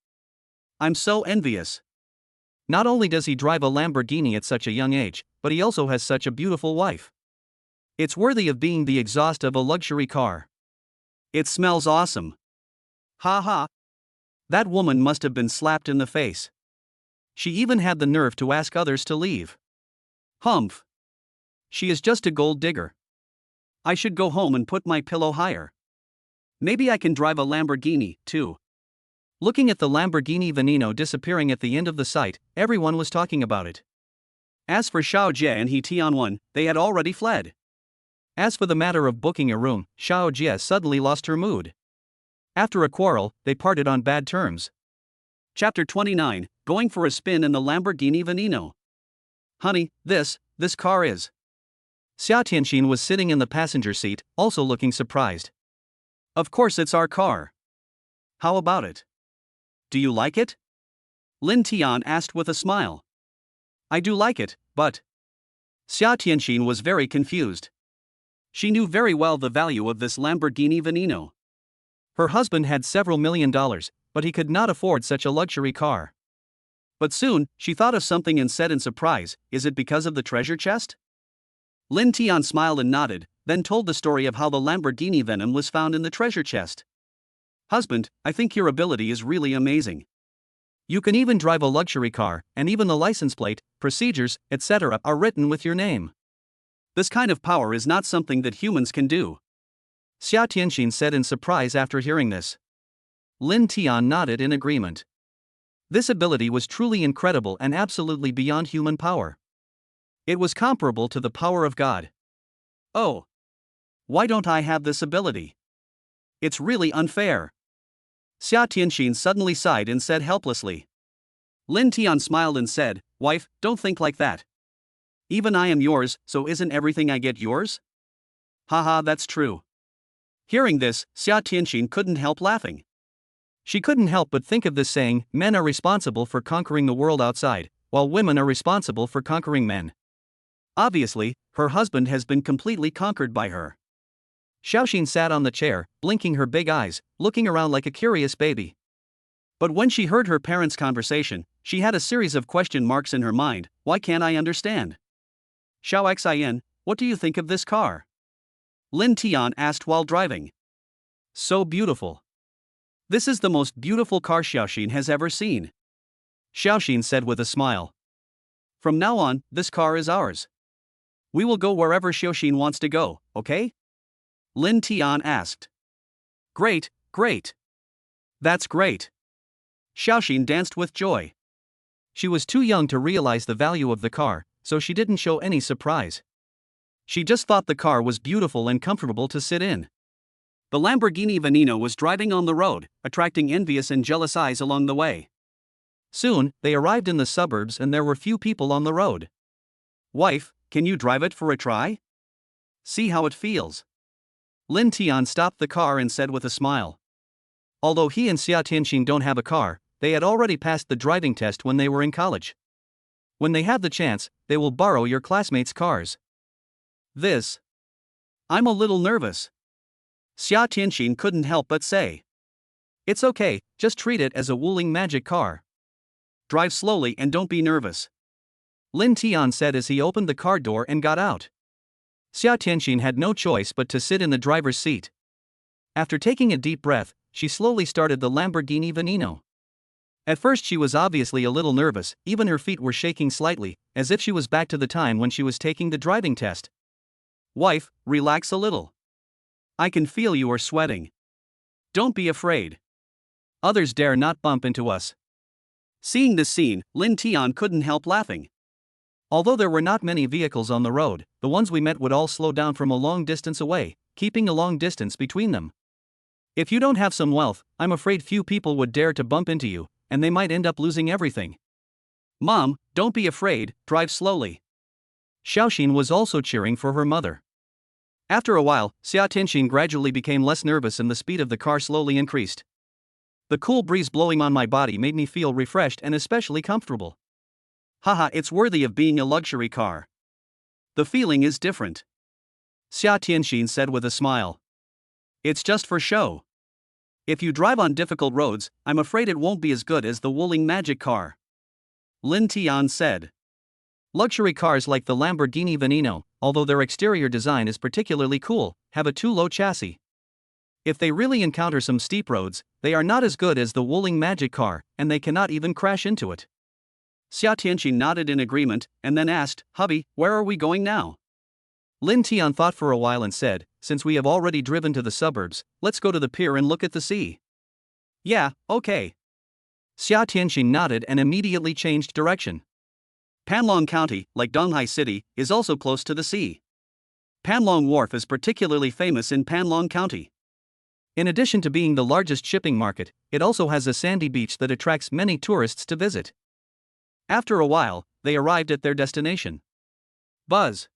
I'm so envious. Not only does he drive a Lamborghini at such a young age, but he also has such a beautiful wife. It's worthy of being the exhaust of a luxury car. It smells awesome. Ha ha. That woman must have been slapped in the face. She even had the nerve to ask others to leave. Humph. She is just a gold digger. I should go home and put my pillow higher. Maybe I can drive a Lamborghini, too. Looking at the Lamborghini Veneno disappearing at the end of the sight, everyone was talking about it. As for Xiao Jie and He Tianwen, they had already fled. As for the matter of booking a room, Xiao Jie suddenly lost her mood. After a quarrel, they parted on bad terms. Chapter 29, Going for a Spin in the Lamborghini Veneno. Honey, this car is. Xia Tianxin was sitting in the passenger seat, also looking surprised. Of course it's our car. How about it? Do you like it? Lin Tian asked with a smile. I do like it, but. Xia Tianxin was very confused. She knew very well the value of this Lamborghini Veneno. Her husband had several $1 million, but he could not afford such a luxury car. But soon, she thought of something and said in surprise, is it because of the treasure chest? Lin Tian smiled and nodded, then told the story of how the Lamborghini Venom was found in the treasure chest. Husband, I think your ability is really amazing. You can even drive a luxury car, and even the license plate, procedures, etc. are written with your name. This kind of power is not something that humans can do. Xia Tianxin said in surprise after hearing this. Lin Tian nodded in agreement. This ability was truly incredible and absolutely beyond human power. It was comparable to the power of God. Oh. Why don't I have this ability? It's really unfair. Xia Tianxin suddenly sighed and said helplessly. Lin Tian smiled and said, Wife, don't think like that. Even I am yours, so isn't everything I get yours? Haha, that's true. Hearing this, Xia Tianxin couldn't help laughing. She couldn't help but think of this saying, men are responsible for conquering the world outside, while women are responsible for conquering men. Obviously, her husband has been completely conquered by her. Xiaoxin sat on the chair, blinking her big eyes, looking around like a curious baby. But when she heard her parents' conversation, she had a series of question marks in her mind. Why can't I understand? Xiao Xin, what do you think of this car? Lin Tian asked while driving. So beautiful. This is the most beautiful car Xiaoxin has ever seen. Xiaoxin said with a smile. From now on, this car is ours. We will go wherever Xiaoxin wants to go, okay? Lin Tian asked. Great, great. That's great. Xiaoxin danced with joy. She was too young to realize the value of the car, so she didn't show any surprise. She just thought the car was beautiful and comfortable to sit in. The Lamborghini Veneno was driving on the road, attracting envious and jealous eyes along the way. Soon, they arrived in the suburbs and there were few people on the road. Wife, can you drive it for a try? See how it feels. Lin Tian stopped the car and said with a smile. Although he and Xia Tianxin don't have a car, they had already passed the driving test when they were in college. When they have the chance, they will borrow your classmates' cars. I'm a little nervous. Xia Tianxin couldn't help but say. It's okay, just treat it as a Wuling magic car. Drive slowly and don't be nervous. Lin Tian said as he opened the car door and got out. Xia Tianxin had no choice but to sit in the driver's seat. After taking a deep breath, she slowly started the Lamborghini Veneno. At first she was obviously a little nervous, even her feet were shaking slightly, as if she was back to the time when she was taking the driving test. Wife, relax a little. I can feel you are sweating. Don't be afraid. Others dare not bump into us. Seeing this scene, Lin Tian couldn't help laughing. Although there were not many vehicles on the road, the ones we met would all slow down from a long distance away, keeping a long distance between them. If you don't have some wealth, I'm afraid few people would dare to bump into you, and they might end up losing everything. Mom, don't be afraid, drive slowly. Xiaoxin was also cheering for her mother. After a while, Xia Tianxin gradually became less nervous and the speed of the car slowly increased. The cool breeze blowing on my body made me feel refreshed and especially comfortable. Haha, it's worthy of being a luxury car. The feeling is different, Xia Tianxin said with a smile. It's just for show. If you drive on difficult roads, I'm afraid it won't be as good as the Wuling magic car, Lin Tian said. Luxury cars like the Lamborghini Veneno, although their exterior design is particularly cool, have a too low chassis. If they really encounter some steep roads, they are not as good as the Wuling magic car, and they cannot even crash into it. Xia Tianxin nodded in agreement, and then asked, Hubby, where are we going now? Lin Tian thought for a while and said, since we have already driven to the suburbs, let's go to the pier and look at the sea. Yeah, okay. Xia Tianxin nodded and immediately changed direction. Panlong County, like Donghai City, is also close to the sea. Panlong Wharf is particularly famous in Panlong County. In addition to being the largest shipping market, it also has a sandy beach that attracts many tourists to visit. After a while, they arrived at their destination. Buzz!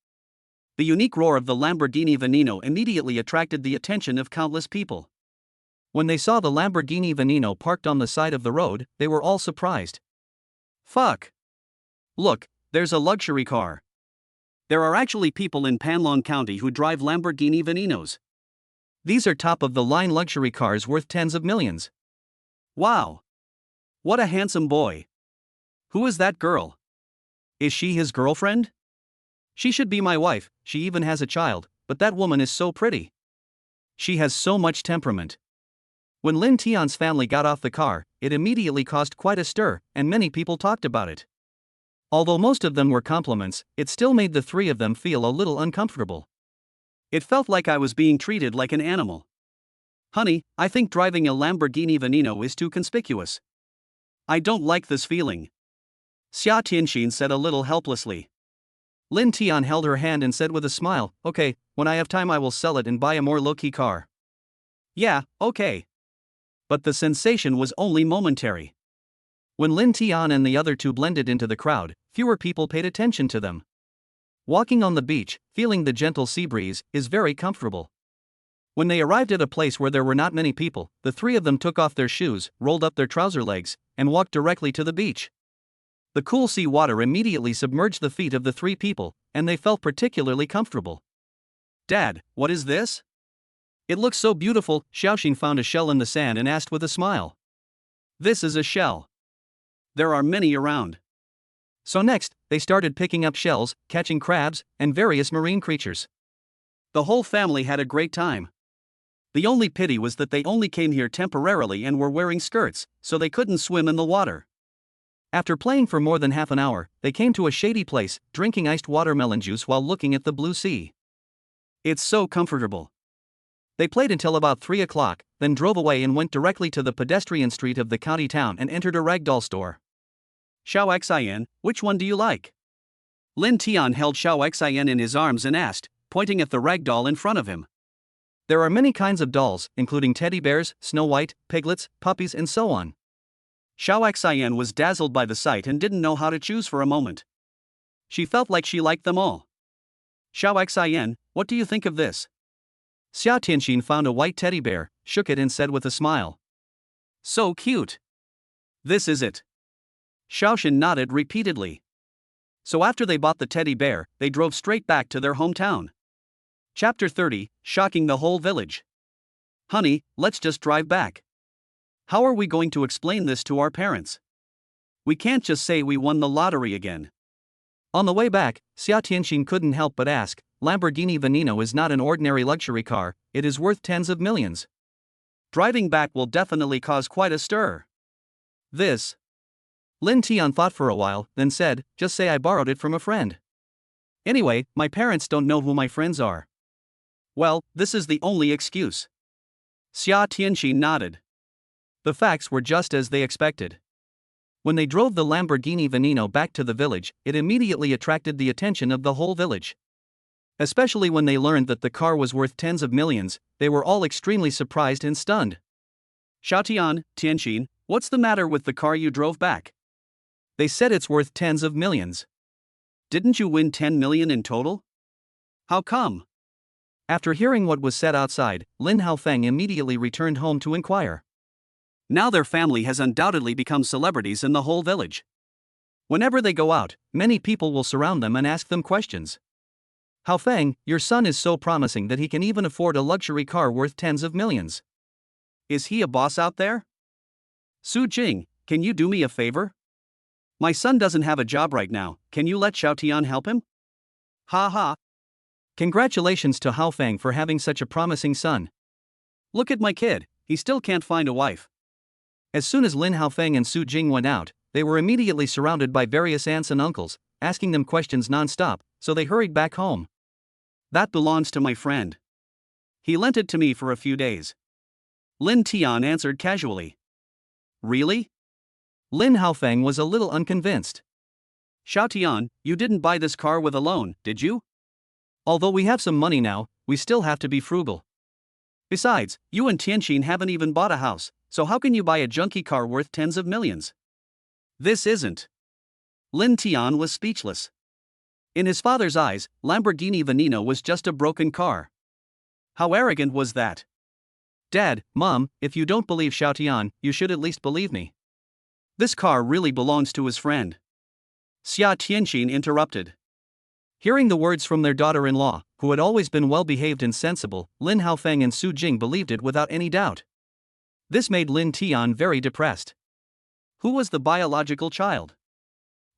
The unique roar of the Lamborghini Veneno immediately attracted the attention of countless people. When they saw the Lamborghini Veneno parked on the side of the road, they were all surprised. Fuck! Look, there's a luxury car. There are actually people in Panlong County who drive Lamborghini Venenos. These are top-of-the-line luxury cars worth tens of millions. Wow! What a handsome boy. Who is that girl? Is she his girlfriend? She should be my wife, she even has a child, but that woman is so pretty. She has so much temperament. When Lin Tian's family got off the car, it immediately caused quite a stir, and many people talked about it. Although most of them were compliments, it still made the three of them feel a little uncomfortable. It felt like I was being treated like an animal. Honey, I think driving a Lamborghini Veneno is too conspicuous. I don't like this feeling, Xia Tianxin said a little helplessly. Lin Tian held her hand and said with a smile, okay, when I have time I will sell it and buy a more low-key car. Yeah, okay. But the sensation was only momentary. When Lin Tian and the other two blended into the crowd, fewer people paid attention to them. Walking on the beach, feeling the gentle sea breeze, is very comfortable. When they arrived at a place where there were not many people, the three of them took off their shoes, rolled up their trouser legs, and walked directly to the beach. The cool sea water immediately submerged the feet of the three people, and they felt particularly comfortable. Dad, what is this? It looks so beautiful. Xiaoxin found a shell in the sand and asked with a smile. This is a shell. There are many around. So next, they started picking up shells, catching crabs, and various marine creatures. The whole family had a great time. The only pity was that they only came here temporarily and were wearing skirts, so they couldn't swim in the water. After playing for more than half an hour, they came to a shady place, drinking iced watermelon juice while looking at the blue sea. It's so comfortable. They played until about 3 o'clock, then drove away and went directly to the pedestrian street of the county town and entered a ragdoll store. Xiao Xian, which one do you like? Lin Tian held Xiao Xian in his arms and asked, pointing at the ragdoll in front of him. There are many kinds of dolls, including teddy bears, Snow White, piglets, puppies and so on. Xiao Xian was dazzled by the sight and didn't know how to choose for a moment. She felt like she liked them all. Xiao Xian, what do you think of this? Xia Tianxin found a white teddy bear, shook it and said with a smile. So cute. This is it. Xiaoxin nodded repeatedly. So after they bought the teddy bear, they drove straight back to their hometown. Chapter 30, Shocking the Whole Village. Honey, let's just drive back. How are we going to explain this to our parents? We can't just say we won the lottery again. On the way back, Xia Tianxin couldn't help but ask, Lamborghini Veneno is not an ordinary luxury car, it is worth tens of millions. Driving back will definitely cause quite a stir. This. Lin Tian thought for a while, then said, just say I borrowed it from a friend. Anyway, my parents don't know who my friends are. Well, this is the only excuse. Xia Tianxin nodded. The facts were just as they expected. When they drove the Lamborghini Veneno back to the village, it immediately attracted the attention of the whole village. Especially when they learned that the car was worth tens of millions, they were all extremely surprised and stunned. Xiaotian, Tianxin, what's the matter with the car you drove back? They said it's worth tens of millions. Didn't you win 10 million in total? How come? After hearing what was said outside, Lin Haofeng immediately returned home to inquire. Now their family has undoubtedly become celebrities in the whole village. Whenever they go out, many people will surround them and ask them questions. Haofeng, your son is so promising that he can even afford a luxury car worth tens of millions. Is he a boss out there? Su Jing, can you do me a favor? My son doesn't have a job right now, can you let Xiao Tian help him? Ha ha. Congratulations to Haofeng for having such a promising son. Look at my kid, he still can't find a wife. As soon as Lin Haofeng and Su Jing went out, they were immediately surrounded by various aunts and uncles, asking them questions non-stop, so they hurried back home. That belongs to my friend. He lent it to me for a few days. Lin Tian answered casually. Really? Lin Haofeng was a little unconvinced. Xiao Tian, you didn't buy this car with a loan, did you? Although we have some money now, we still have to be frugal. Besides, you and Tianxin haven't even bought a house, so how can you buy a junky car worth tens of millions? This isn't. Lin Tian was speechless. In his father's eyes, Lamborghini Veneno was just a broken car. How arrogant was that? Dad, Mom, if you don't believe Xiao Tian, you should at least believe me. This car really belongs to his friend. Xia Tianxin interrupted. Hearing the words from their daughter-in-law, who had always been well-behaved and sensible, Lin Haofeng and Su Jing believed it without any doubt. This made Lin Tian very depressed. Who was the biological child?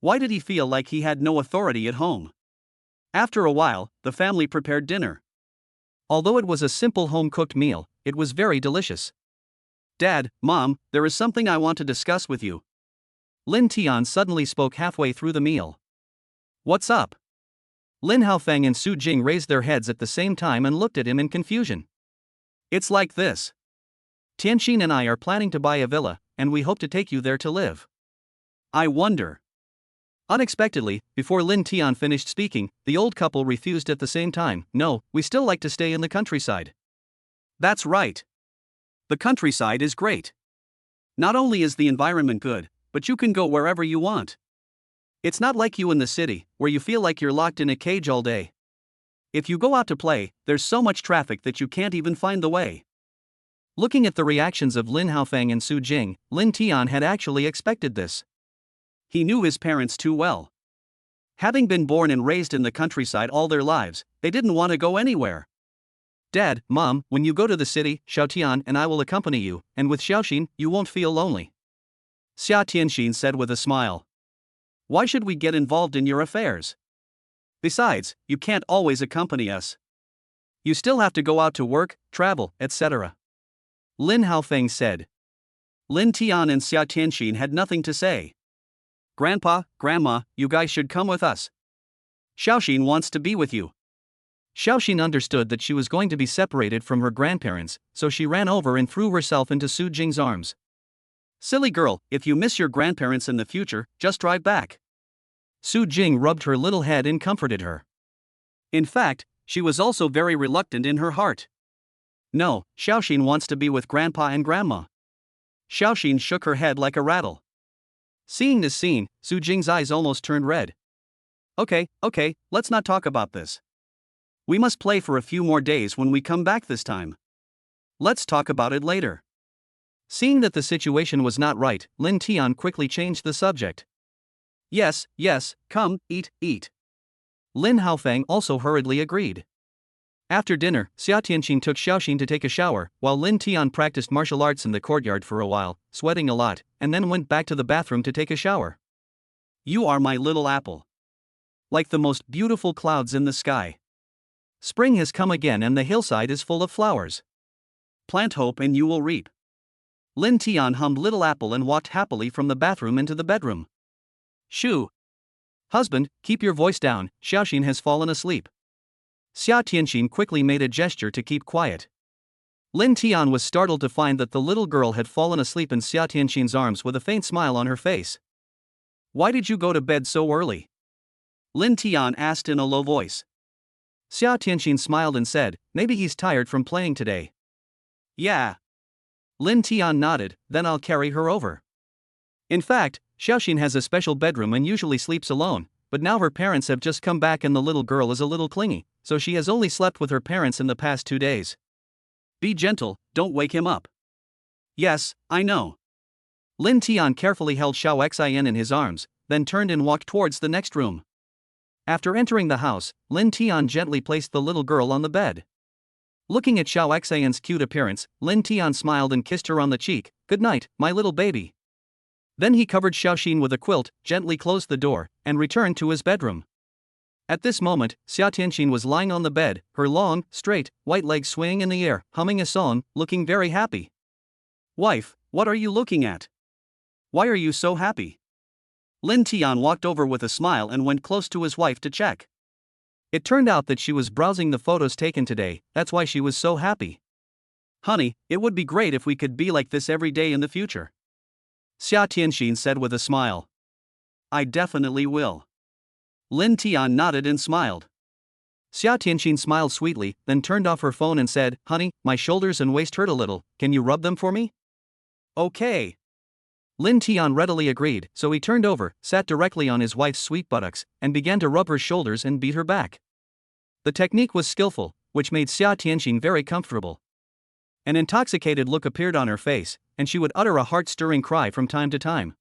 Why did he feel like he had no authority at home? After a while, the family prepared dinner. Although it was a simple home-cooked meal, it was very delicious. Dad, Mom, there is something I want to discuss with you. Lin Tian suddenly spoke halfway through the meal. What's up? Lin Haofeng and Su Jing raised their heads at the same time and looked at him in confusion. It's like this. Tianxin and I are planning to buy a villa, and we hope to take you there to live. I wonder. Unexpectedly, before Lin Tian finished speaking, the old couple refused at the same time. No, we still like to stay in the countryside. That's right. The countryside is great. Not only is the environment good, but you can go wherever you want. It's not like you in the city, where you feel like you're locked in a cage all day. If you go out to play, there's so much traffic that you can't even find the way. Looking at the reactions of Lin Haofeng and Su Jing, Lin Tian had actually expected this. He knew his parents too well. Having been born and raised in the countryside all their lives, they didn't want to go anywhere. Dad, Mom, when you go to the city, Xiao Tian and I will accompany you, and with Xiaoxin, you won't feel lonely. Xia Tianxin said with a smile. Why should we get involved in your affairs? Besides, you can't always accompany us. You still have to go out to work, travel, etc. Lin Haofeng said. Lin Tian and Xia Tianxin had nothing to say. Grandpa, Grandma, you guys should come with us. Xiaoxin wants to be with you. Xiaoxin understood that she was going to be separated from her grandparents, so she ran over and threw herself into Su Jing's arms. Silly girl, if you miss your grandparents in the future, just drive back. Su Jing rubbed her little head and comforted her. In fact, she was also very reluctant in her heart. No, Xiaoxin wants to be with Grandpa and Grandma. Xiaoxin shook her head like a rattle. Seeing this scene, Su Jing's eyes almost turned red. Okay, let's not talk about this. We must play for a few more days when we come back this time. Let's talk about it later. Seeing that the situation was not right, Lin Tian quickly changed the subject. Yes, come, eat. Lin Haofeng also hurriedly agreed. After dinner, Xia Tianxin took Xiaoxin to take a shower, while Lin Tian practiced martial arts in the courtyard for a while, sweating a lot, and then went back to the bathroom to take a shower. You are my little apple. Like the most beautiful clouds in the sky. Spring has come again and the hillside is full of flowers. Plant hope and you will reap. Lin Tian hummed Little Apple and walked happily from the bathroom into the bedroom. Shoo! Husband, keep your voice down, Xiaoxin has fallen asleep. Xia Tianxin quickly made a gesture to keep quiet. Lin Tian was startled to find that the little girl had fallen asleep in Xia Tianxin's arms with a faint smile on her face. Why did you go to bed so early? Lin Tian asked in a low voice. Xia Tianxin smiled and said, maybe he's tired from playing today. Yeah. Lin Tian nodded, then I'll carry her over. In fact, Xiaoxin has a special bedroom and usually sleeps alone, but now her parents have just come back and the little girl is a little clingy, so she has only slept with her parents in the past 2 days. Be gentle, don't wake him up. Yes, I know. Lin Tian carefully held Xiao Xin in his arms, then turned and walked towards the next room. After entering the house, Lin Tian gently placed the little girl on the bed. Looking at Xiao Xin's cute appearance, Lin Tian smiled and kissed her on the cheek. "Good night, my little baby." Then he covered Xiaoxin with a quilt, gently closed the door, and returned to his bedroom. At this moment, Xia Tianxin was lying on the bed, her long, straight, white legs swaying in the air, humming a song, looking very happy. Wife, what are you looking at? Why are you so happy? Lin Tian walked over with a smile and went close to his wife to check. It turned out that she was browsing the photos taken today, that's why she was so happy. Honey, it would be great if we could be like this every day in the future, Xia Tianxin said with a smile. I definitely will. Lin Tian nodded and smiled. Xia Tianxin smiled sweetly, then turned off her phone and said, "Honey, my shoulders and waist hurt a little, can you rub them for me?" Okay. Lin Tian readily agreed, so he turned over, sat directly on his wife's sweet buttocks, and began to rub her shoulders and beat her back. The technique was skillful, which made Xia Tianxin very comfortable. An intoxicated look appeared on her face, and she would utter a heart-stirring cry from time to time.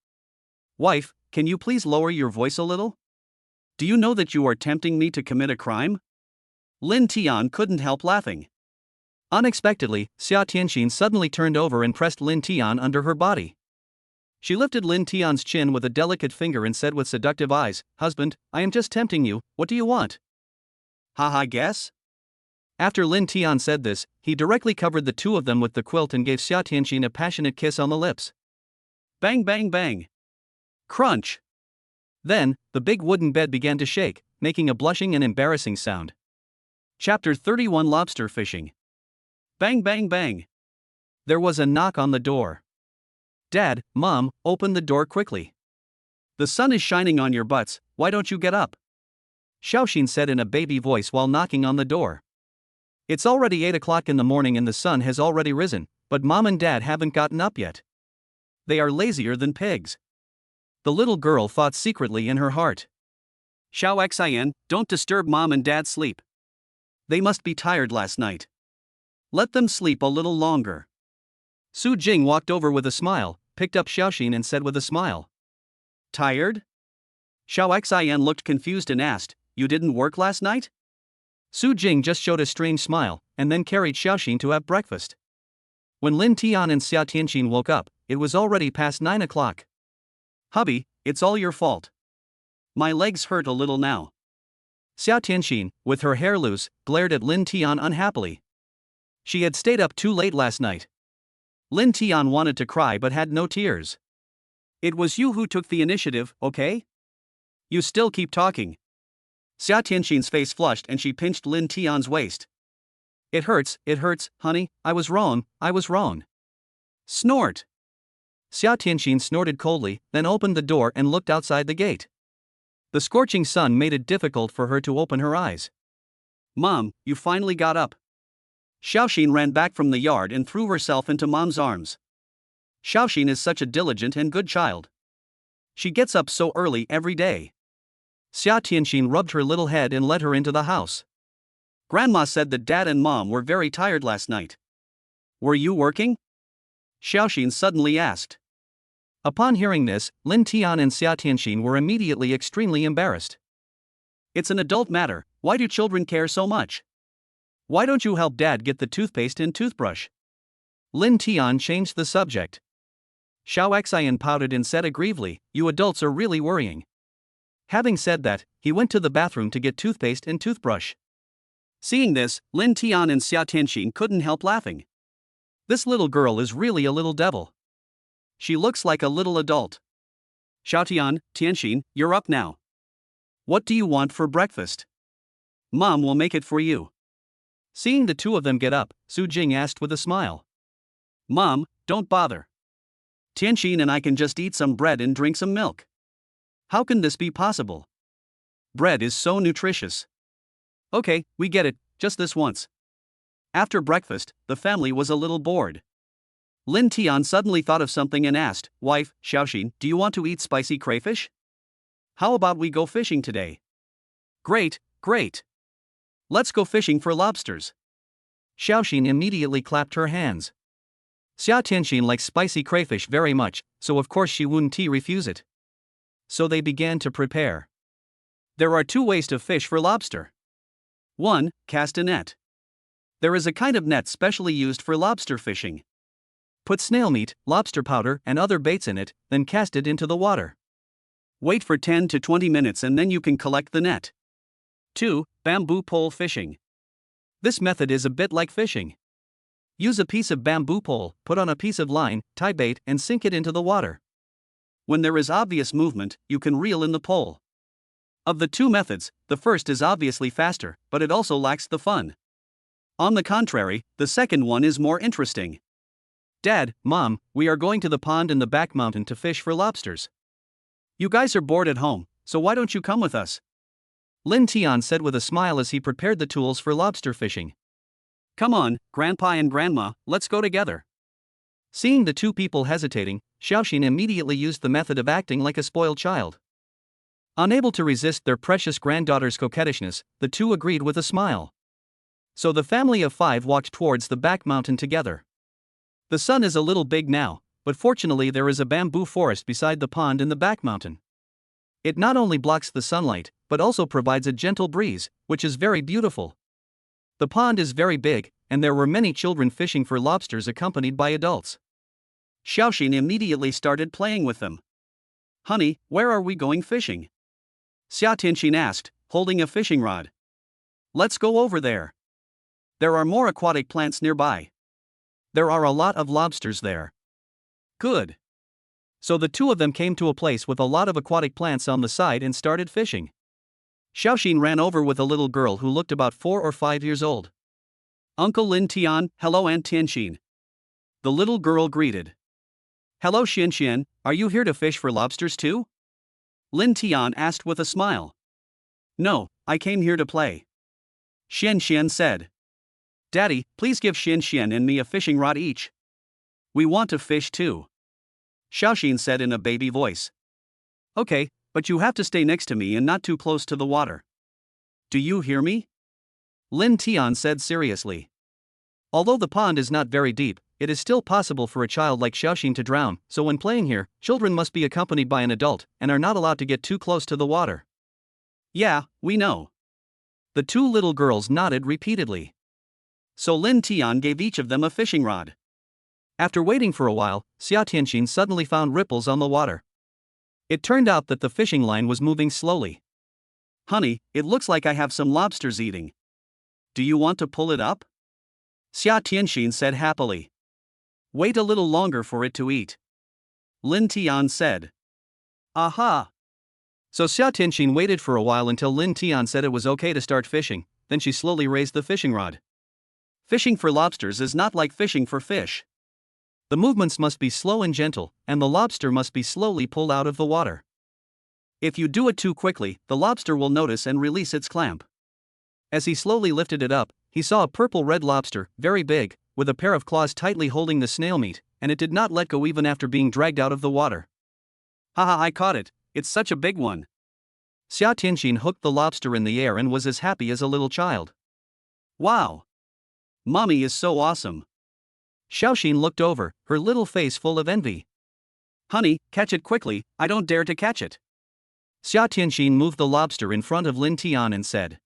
Wife, can you please lower your voice a little? Do you know that you are tempting me to commit a crime? Lin Tian couldn't help laughing. Unexpectedly, Xia Tianxin suddenly turned over and pressed Lin Tian under her body. She lifted Lin Tian's chin with a delicate finger and said with seductive eyes, "Husband, I am just tempting you, what do you want?" I guess? After Lin Tian said this, he directly covered the two of them with the quilt and gave Xia Tianxin a passionate kiss on the lips. Bang bang bang. Crunch. Then, the big wooden bed began to shake, making a blushing and embarrassing sound. Chapter 31 Lobster Fishing. Bang bang bang. There was a knock on the door. "Dad, Mom, open the door quickly. The sun is shining on your butts, why don't you get up?" Xiaoxin said in a baby voice while knocking on the door. It's already 8 o'clock in the morning and the sun has already risen, but Mom and Dad haven't gotten up yet. They are lazier than pigs, the little girl thought secretly in her heart. Xiao Xin, don't disturb Mom and Dad's sleep. They must be tired last night. Let them sleep a little longer. Su Jing walked over with a smile, picked up Xiaoxin and said with a smile. Tired? Xiao Xin looked confused and asked, "You didn't work last night?" Su Jing just showed a strange smile, and then carried Xiaoxin to have breakfast. When Lin Tian and Xia Tianxin woke up, it was already past 9 o'clock. Hubby, it's all your fault. My legs hurt a little now. Xia Tianxin, with her hair loose, glared at Lin Tian unhappily. She had stayed up too late last night. Lin Tian wanted to cry but had no tears. It was you who took the initiative, okay? You still keep talking. Xia Tianxin's face flushed and she pinched Lin Tian's waist. It hurts, honey, I was wrong. Snort. Xia Tianxin snorted coldly, then opened the door and looked outside the gate. The scorching sun made it difficult for her to open her eyes. Mom, you finally got up. Xiaoxin ran back from the yard and threw herself into Mom's arms. Xiaoxin is such a diligent and good child. She gets up so early every day. Xia Tianxin rubbed her little head and led her into the house. Grandma said that Dad and Mom were very tired last night. Were you working? Xiaoxin suddenly asked. Upon hearing this, Lin Tian and Xia Tianxin were immediately extremely embarrassed. It's an adult matter, why do children care so much? Why don't you help Dad get the toothpaste and toothbrush? Lin Tian changed the subject. Xiao Xin pouted and said aggrievely, "You adults are really worrying." Having said that, he went to the bathroom to get toothpaste and toothbrush. Seeing this, Lin Tian and Xia Tianxin couldn't help laughing. This little girl is really a little devil. She looks like a little adult. Xiaotian, Tianxin, you're up now. What do you want for breakfast? Mom will make it for you. Seeing the two of them get up, Su Jing asked with a smile. Mom, don't bother. Tianxin and I can just eat some bread and drink some milk. How can this be possible? Bread is so nutritious. Okay, we get it, just this once. After breakfast, the family was a little bored. Lin Tian suddenly thought of something and asked, "Wife, Xiaoxin, do you want to eat spicy crayfish?" How about we go fishing today? Great, great. Let's go fishing for lobsters. Xiaoxin immediately clapped her hands. Xia Tianxin likes spicy crayfish very much, so of course she wouldn't refuse it. So they began to prepare. There are two ways to fish for lobster. 1. Cast a net. There is a kind of net specially used for lobster fishing. Put snail meat, lobster powder, and other baits in it, then cast it into the water. Wait for 10 to 20 minutes and then you can collect the net. 2. Bamboo pole fishing. This method is a bit like fishing. Use a piece of bamboo pole, put on a piece of line, tie bait, and sink it into the water. When there is obvious movement, you can reel in the pole. Of the two methods, the first is obviously faster, but it also lacks the fun. On the contrary, the second one is more interesting. Dad, Mom, we are going to the pond in the back mountain to fish for lobsters. You guys are bored at home, so why don't you come with us? Lin Tian said with a smile as he prepared the tools for lobster fishing. Come on, Grandpa and Grandma, let's go together. Seeing the two people hesitating, Xiaoxin immediately used the method of acting like a spoiled child. Unable to resist their precious granddaughter's coquettishness, the two agreed with a smile. So the family of 5 walked towards the back mountain together. The sun is a little big now, but fortunately there is a bamboo forest beside the pond in the back mountain. It not only blocks the sunlight, but also provides a gentle breeze, which is very beautiful. The pond is very big, and there were many children fishing for lobsters accompanied by adults. Xiaoxin immediately started playing with them. Honey, where are we going fishing? Xia Tianxin asked, holding a fishing rod. Let's go over there. There are more aquatic plants nearby. There are a lot of lobsters there. Good. So the two of them came to a place with a lot of aquatic plants on the side and started fishing. Xiaoxin ran over with a little girl who looked about 4 or 5 years old. Uncle Lin Tian, hello Aunt Tianxin. The little girl greeted. Hello Xianxian, are you here to fish for lobsters too? Lin Tian asked with a smile. No, I came here to play. Xianxian said. Daddy, please give Xianxian and me a fishing rod each. We want to fish too. Xiaoxin said in a baby voice. Okay, but you have to stay next to me and not too close to the water. Do you hear me? Lin Tian said seriously. Although the pond is not very deep, it is still possible for a child like Xiaoxin to drown, so when playing here, children must be accompanied by an adult and are not allowed to get too close to the water. Yeah, we know. The two little girls nodded repeatedly. So Lin Tian gave each of them a fishing rod. After waiting for a while, Xia Tianxin suddenly found ripples on the water. It turned out that the fishing line was moving slowly. Honey, it looks like I have some lobsters eating. Do you want to pull it up? Xia Tianxin said happily. Wait a little longer for it to eat. Lin Tian said. Aha! So Xia Tianxin waited for a while until Lin Tian said it was okay to start fishing, then she slowly raised the fishing rod. Fishing for lobsters is not like fishing for fish. The movements must be slow and gentle, and the lobster must be slowly pulled out of the water. If you do it too quickly, the lobster will notice and release its clamp. As he slowly lifted it up, he saw a purple-red lobster, very big, with a pair of claws tightly holding the snail meat, and it did not let go even after being dragged out of the water. Haha, I caught it, it's such a big one. Xia Tianxin hooked the lobster in the air and was as happy as a little child. Wow! Mommy is so awesome. Xiaoxin looked over, her little face full of envy. Honey, catch it quickly, I don't dare to catch it. Xia Tianxin moved the lobster in front of Lin Tian and said.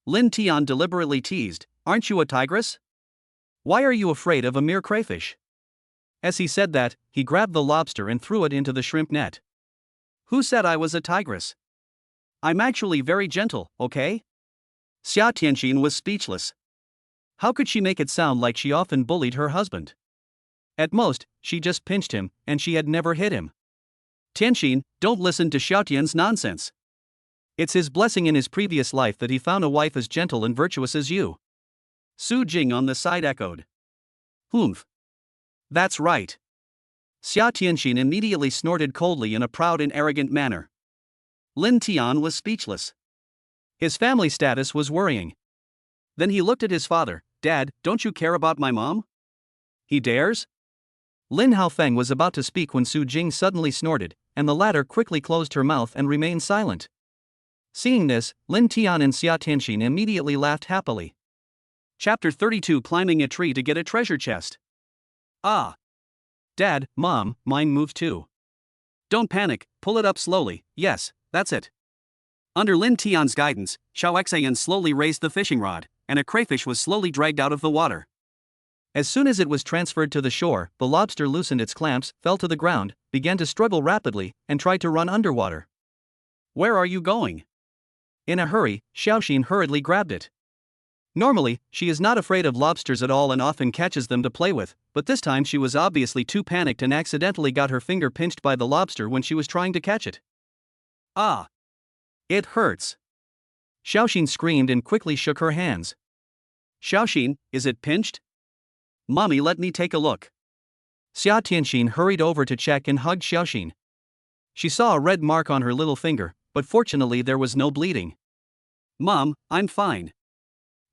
Lin Tian deliberately teased, aren't you a tigress? Why are you afraid of a mere crayfish? As he said that, he grabbed the lobster and threw it into the shrimp net. Who said I was a tigress? I'm actually very gentle, okay? Xia Tianxin was speechless. How could she make it sound like she often bullied her husband? At most, she just pinched him, and she had never hit him. Tianxin, don't listen to Xiaotian's nonsense. It's his blessing in his previous life that he found a wife as gentle and virtuous as you. Su Jing on the side echoed. Humph. That's right. Xia Tianxin immediately snorted coldly in a proud and arrogant manner. Lin Tian was speechless. His family status was worrying. Then he looked at his father. Dad, don't you care about my mom? He dares? Lin Haofeng was about to speak when Su Jing suddenly snorted, and the latter quickly closed her mouth and remained silent. Seeing this, Lin Tian and Xia Tianxin immediately laughed happily. Chapter 32 Climbing a Tree to Get a Treasure Chest. Ah! Dad, Mom, mine moved too. Don't panic, pull it up slowly, yes, that's it. Under Lin Tian's guidance, Xiao Xian slowly raised the fishing rod, and a crayfish was slowly dragged out of the water. As soon as it was transferred to the shore, the lobster loosened its clamps, fell to the ground, began to struggle rapidly, and tried to run underwater. Where are you going? In a hurry, Xiaoxin hurriedly grabbed it. Normally, she is not afraid of lobsters at all and often catches them to play with, but this time she was obviously too panicked and accidentally got her finger pinched by the lobster when she was trying to catch it. Ah! It hurts. Xiaoxin screamed and quickly shook her hands. Xiaoxin, is it pinched? Mommy, let me take a look. Xia Tianxin hurried over to check and hugged Xiaoxin. She saw a red mark on her little finger, but fortunately there was no bleeding. Mom, I'm fine.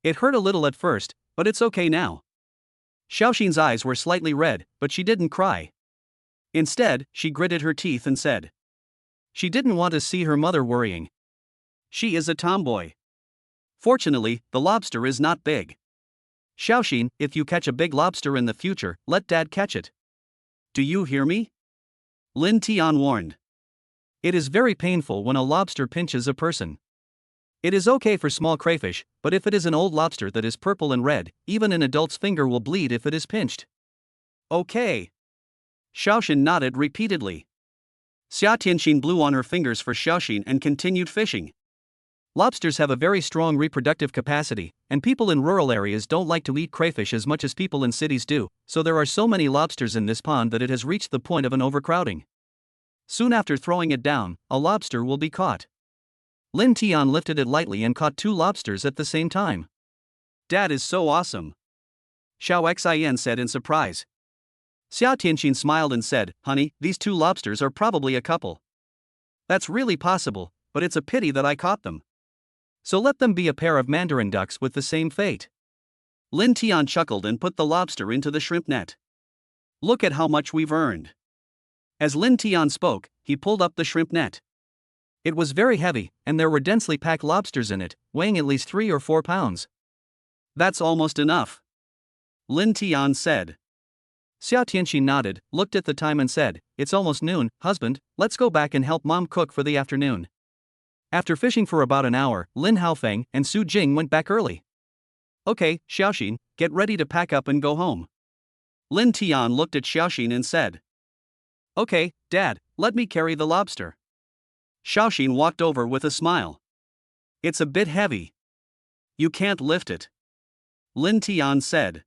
It hurt a little at first, but it's okay now. Xiaoxin's eyes were slightly red, but she didn't cry. Instead, she gritted her teeth and said. She didn't want to see her mother worrying. She is a tomboy. Fortunately, the lobster is not big. Xiaoxin, if you catch a big lobster in the future, let Dad catch it. Do you hear me? Lin Tian warned. It is very painful when a lobster pinches a person. It is okay for small crayfish, but if it is an old lobster that is purple and red, even an adult's finger will bleed if it is pinched. Okay. Xiaoxin nodded repeatedly. Xia Tianxin blew on her fingers for Xiaoxin and continued fishing. Lobsters have a very strong reproductive capacity, and people in rural areas don't like to eat crayfish as much as people in cities do, so there are so many lobsters in this pond that it has reached the point of an overcrowding. Soon after throwing it down, a lobster will be caught. Lin Tian lifted it lightly and caught 2 lobsters at the same time. Dad is so awesome. Xiao Xian said in surprise. Xia Tianxin smiled and said, Honey, these 2 lobsters are probably a couple. That's really possible, but it's a pity that I caught them. So let them be a pair of mandarin ducks with the same fate. Lin Tian chuckled and put the lobster into the shrimp net. Look at how much we've earned. As Lin Tian spoke, he pulled up the shrimp net. It was very heavy, and there were densely packed lobsters in it, weighing at least 3 or 4 pounds. That's almost enough. Lin Tian said. Xia Tianxin nodded, looked at the time and said, It's almost noon, husband, let's go back and help Mom cook for the afternoon. After fishing for about an hour, Lin Haofeng and Su Jing went back early. Okay, Xiaoxin, get ready to pack up and go home. Lin Tian looked at Xiaoxin and said. Okay, Dad, let me carry the lobster. Xiaoxin walked over with a smile. It's a bit heavy. You can't lift it. Lin Tian said.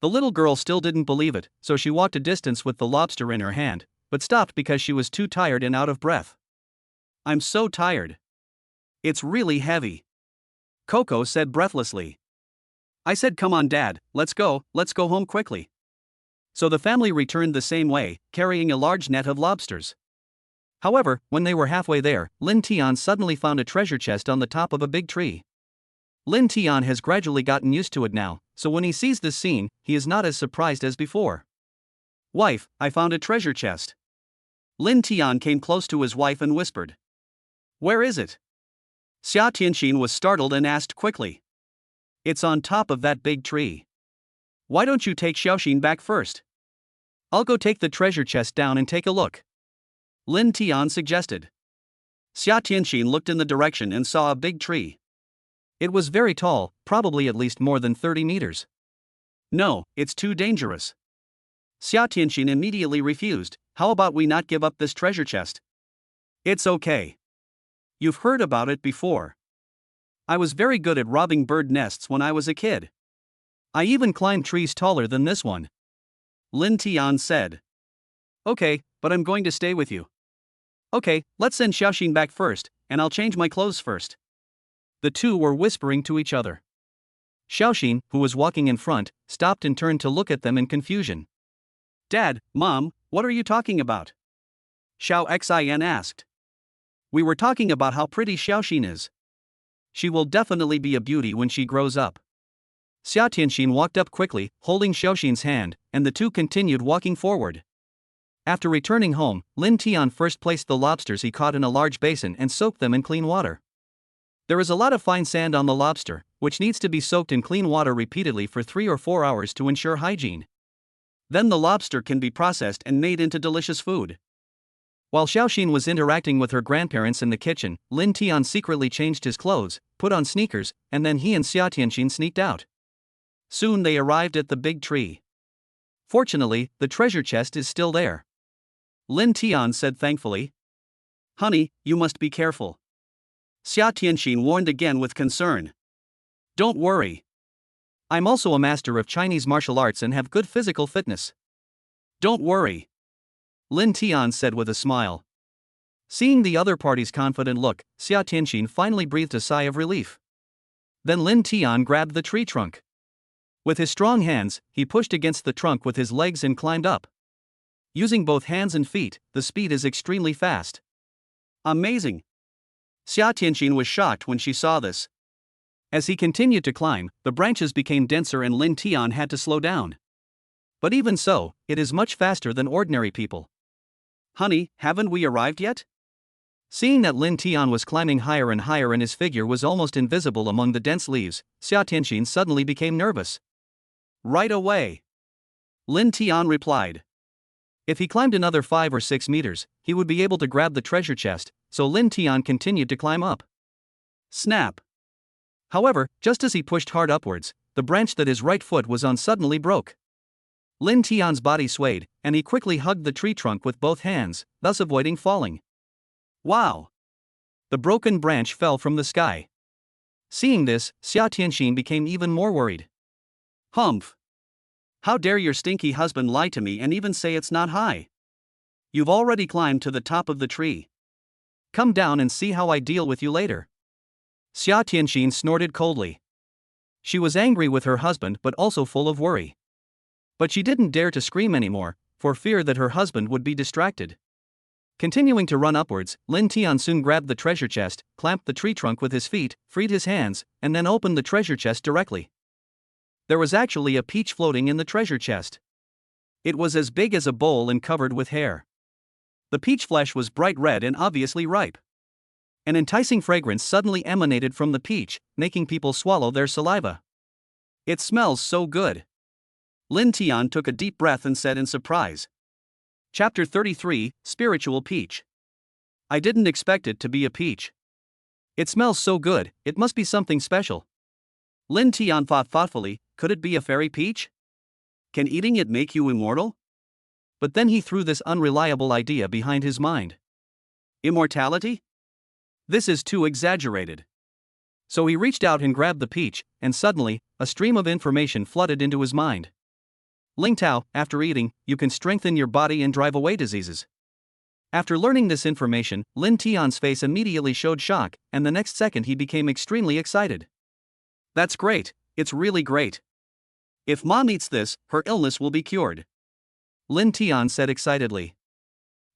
The little girl still didn't believe it, so she walked a distance with the lobster in her hand, but stopped because she was too tired and out of breath. I'm so tired. It's really heavy. Coco said breathlessly. I said, come on, Dad, let's go home quickly. So the family returned the same way, carrying a large net of lobsters. However, when they were halfway there, Lin Tian suddenly found a treasure chest on the top of a big tree. Lin Tian has gradually gotten used to it now, so when he sees this scene, he is not as surprised as before. Wife, I found a treasure chest. Lin Tian came close to his wife and whispered. Where is it? Xia Tianxin was startled and asked quickly. It's on top of that big tree. Why don't you take Xiaoxin back first? I'll go take the treasure chest down and take a look. Lin Tian suggested. Xia Tianxin looked in the direction and saw a big tree. It was very tall, probably at least more than 30 meters. No, it's too dangerous. Xia Tianxin immediately refused. How about we not give up this treasure chest? It's okay. You've heard about it before. I was very good at robbing bird nests when I was a kid. I even climbed trees taller than this one. Lin Tian said. Okay, but I'm going to stay with you. Okay, let's send Xiaoxin back first, and I'll change my clothes first. The two were whispering to each other. Xiaoxin, who was walking in front, stopped and turned to look at them in confusion. Dad, Mom, what are you talking about? Xiao Xian asked. We were talking about how pretty Xiaoxin is. She will definitely be a beauty when she grows up. Xia Tianxin walked up quickly, holding Xiaoxin's hand, and the two continued walking forward. After returning home, Lin Tian first placed the lobsters he caught in a large basin and soaked them in clean water. There is a lot of fine sand on the lobster, which needs to be soaked in clean water repeatedly for 3 or 4 hours to ensure hygiene. Then the lobster can be processed and made into delicious food. While Xiaoxin was interacting with her grandparents in the kitchen, Lin Tian secretly changed his clothes, put on sneakers, and then he and Xia Tianxin sneaked out. Soon they arrived at the big tree. Fortunately, the treasure chest is still there. Lin Tian said thankfully. "Honey, you must be careful." Xia Tianxin warned again with concern. "Don't worry. I'm also a master of Chinese martial arts and have good physical fitness. Don't worry," Lin Tian said with a smile. Seeing the other party's confident look, Xia Tianxin finally breathed a sigh of relief. Then Lin Tian grabbed the tree trunk. With his strong hands, he pushed against the trunk with his legs and climbed up. Using both hands and feet, the speed is extremely fast. Amazing! Xia Tianxin was shocked when she saw this. As he continued to climb, the branches became denser and Lin Tian had to slow down. But even so, it is much faster than ordinary people. "Honey, haven't we arrived yet?" Seeing that Lin Tian was climbing higher and higher and his figure was almost invisible among the dense leaves, Xia Tianxin suddenly became nervous. "Right away," Lin Tian replied. If he climbed another 5 or 6 meters, he would be able to grab the treasure chest, so Lin Tian continued to climb up. Snap! However, just as he pushed hard upwards, the branch that his right foot was on suddenly broke. Lin Tian's body swayed, and he quickly hugged the tree trunk with both hands, thus avoiding falling. Wow! The broken branch fell from the sky. Seeing this, Xia Tianxin became even more worried. "Humph! How dare your stinky husband lie to me and even say it's not high? You've already climbed to the top of the tree. Come down and see how I deal with you later." Xia Tianxin snorted coldly. She was angry with her husband but also full of worry. But she didn't dare to scream anymore, for fear that her husband would be distracted. Continuing to run upwards, Lin Tian soon grabbed the treasure chest, clamped the tree trunk with his feet, freed his hands, and then opened the treasure chest directly. There was actually a peach floating in the treasure chest. It was as big as a bowl and covered with hair. The peach flesh was bright red and obviously ripe. An enticing fragrance suddenly emanated from the peach, making people swallow their saliva. "It smells so good." Lin Tian took a deep breath and said in surprise. Chapter 33, Spiritual Peach. "I didn't expect it to be a peach. It smells so good, it must be something special." Lin Tian thought thoughtfully, could it be a fairy peach? Can eating it make you immortal? But then he threw this unreliable idea behind his mind. Immortality? This is too exaggerated. So he reached out and grabbed the peach, and suddenly, a stream of information flooded into his mind. Ling Tao, after eating, you can strengthen your body and drive away diseases. After learning this information, Lin Tian's face immediately showed shock, and the next second he became extremely excited. "That's great, it's really great. If Mom eats this, her illness will be cured," Lin Tian said excitedly.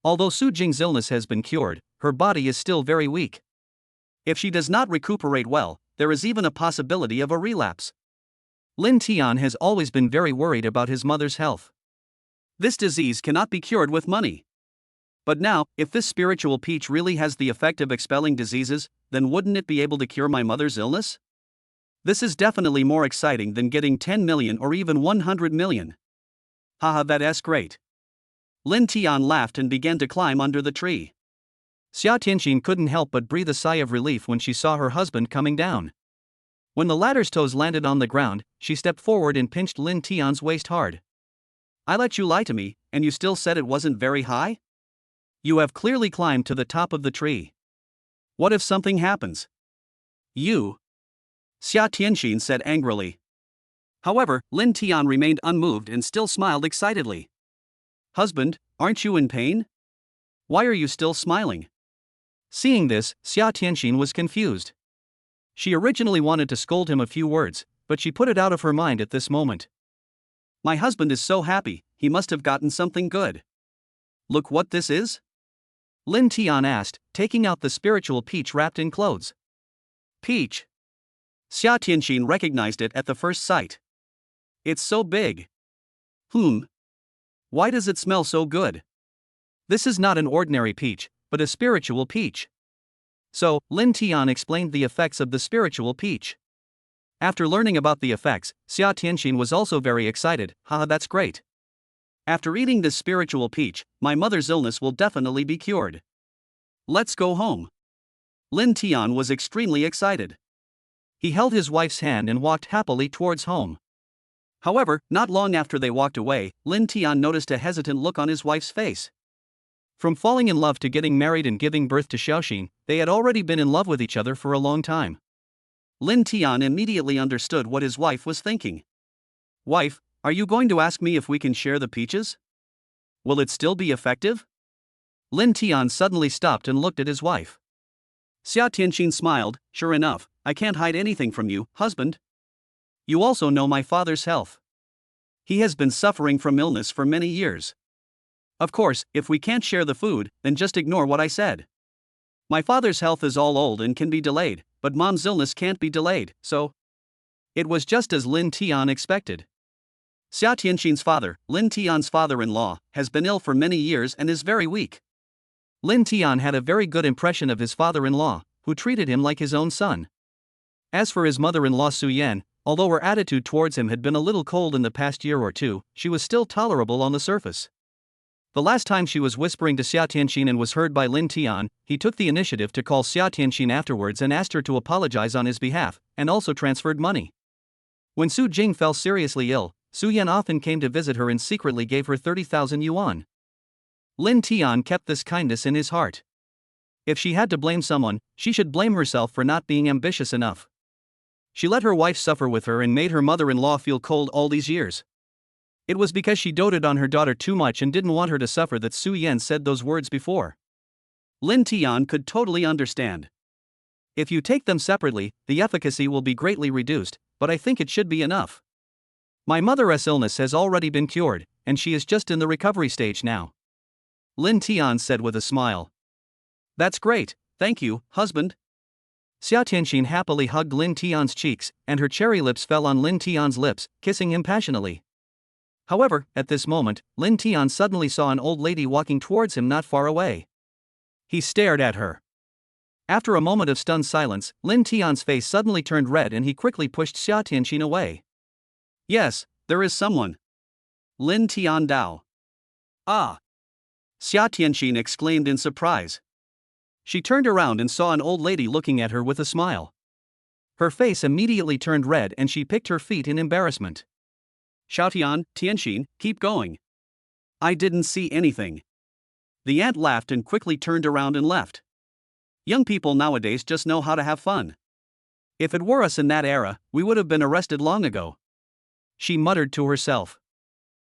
Although Su Jing's illness has been cured, her body is still very weak. If she does not recuperate well, there is even a possibility of a relapse. Lin Tian has always been very worried about his mother's health. This disease cannot be cured with money. But now, if this spiritual peach really has the effect of expelling diseases, then wouldn't it be able to cure my mother's illness? This is definitely more exciting than getting 10 million or even 100 million. Haha, that's great. Lin Tian laughed and began to climb under the tree. Xia Tianxin couldn't help but breathe a sigh of relief when she saw her husband coming down. When the latter's toes landed on the ground, she stepped forward and pinched Lin Tian's waist hard. "I let you lie to me, and you still said it wasn't very high? You have clearly climbed to the top of the tree. What if something happens? You?" Xia Tianxin said angrily. However, Lin Tian remained unmoved and still smiled excitedly. "Husband, aren't you in pain? Why are you still smiling?" Seeing this, Xia Tianxin was confused. She originally wanted to scold him a few words, but she put it out of her mind at this moment. "My husband is so happy, he must have gotten something good. Look what this is?" Lin Tian asked, taking out the spiritual peach wrapped in clothes. "Peach?" Xia Tianxin recognized it at the first sight. "It's so big. Why does it smell so good?" This is not an ordinary peach, but a spiritual peach. So, Lin Tian explained the effects of the spiritual peach. After learning about the effects, Xia Tianxin was also very excited. Haha, that's great. After eating this spiritual peach, my mother's illness will definitely be cured. Let's go home. Lin Tian was extremely excited. He held his wife's hand and walked happily towards home. However, not long after they walked away, Lin Tian noticed a hesitant look on his wife's face. From falling in love to getting married and giving birth to Xiaoxin, they had already been in love with each other for a long time. Lin Tian immediately understood what his wife was thinking. Wife, are you going to ask me if we can share the peaches? Will it still be effective? Lin Tian suddenly stopped and looked at his wife. Xia Tianxin smiled. Sure enough, I can't hide anything from you, husband. You also know my father's health. He has been suffering from illness for many years. Of course, if we can't share the food, then just ignore what I said. My father's health is all old and can be delayed, but mom's illness can't be delayed, so. It was just as Lin Tian expected. Xia Tianxin's father, Lin Tian's father-in-law, has been ill for many years and is very weak. Lin Tian had a very good impression of his father-in-law, who treated him like his own son. As for his mother-in-law Su Yan, although her attitude towards him had been a little cold in the past year or two, she was still tolerable on the surface. The last time she was whispering to Xia Tianxin and was heard by Lin Tian, he took the initiative to call Xia Tianxin afterwards and asked her to apologize on his behalf, and also transferred money. When Su Jing fell seriously ill, Su Yan often came to visit her and secretly gave her 30,000 yuan. Lin Tian kept this kindness in his heart. If she had to blame someone, she should blame herself for not being ambitious enough. She let her wife suffer with her and made her mother-in-law feel cold all these years. It was because she doted on her daughter too much and didn't want her to suffer that Su Yan said those words before. Lin Tian could totally understand. If you take them separately, the efficacy will be greatly reduced, but I think it should be enough. My mother's illness has already been cured, and she is just in the recovery stage now. Lin Tian said with a smile. That's great, thank you, husband. Xia Tianxin happily hugged Lin Tian's cheeks, and her cherry lips fell on Lin Tian's lips, kissing him passionately. However, at this moment, Lin Tian suddenly saw an old lady walking towards him not far away. He stared at her. After a moment of stunned silence, Lin Tian's face suddenly turned red and he quickly pushed Xia Tianxin away. Yes, there is someone. Lin Tian Dao. Ah! Xia Tianxin exclaimed in surprise. She turned around and saw an old lady looking at her with a smile. Her face immediately turned red and she picked her feet in embarrassment. Xiaotian, Tianxin, keep going. I didn't see anything. The aunt laughed and quickly turned around and left. Young people nowadays just know how to have fun. If it were us in that era, we would have been arrested long ago. She muttered to herself.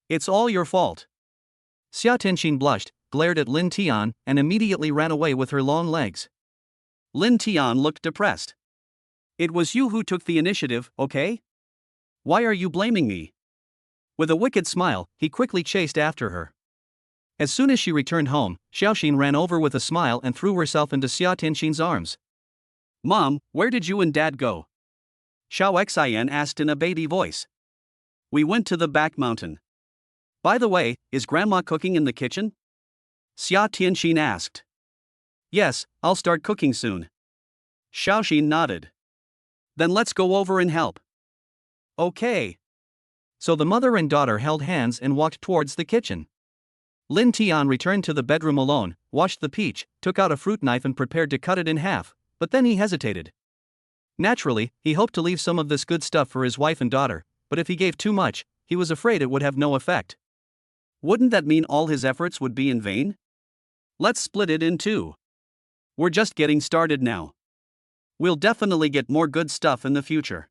It's all your fault. Xia Tianxin blushed, glared at Lin Tian, and immediately ran away with her long legs. Lin Tian looked depressed. It was you who took the initiative, okay? Why are you blaming me? With a wicked smile, he quickly chased after her. As soon as she returned home, Xiaoxin ran over with a smile and threw herself into Xia Tianxin's arms. Mom, where did you and Dad go? Xiao Xian asked in a baby voice. We went to the back mountain. By the way, is Grandma cooking in the kitchen? Xia Tianxin asked. Yes, I'll start cooking soon. Xiaoxin nodded. Then let's go over and help. Okay. So the mother and daughter held hands and walked towards the kitchen. Lin Tian returned to the bedroom alone, washed the peach, took out a fruit knife and prepared to cut it in half, but then he hesitated. Naturally, he hoped to leave some of this good stuff for his wife and daughter, but if he gave too much, he was afraid it would have no effect. Wouldn't that mean all his efforts would be in vain? Let's split it in two. We're just getting started now. We'll definitely get more good stuff in the future.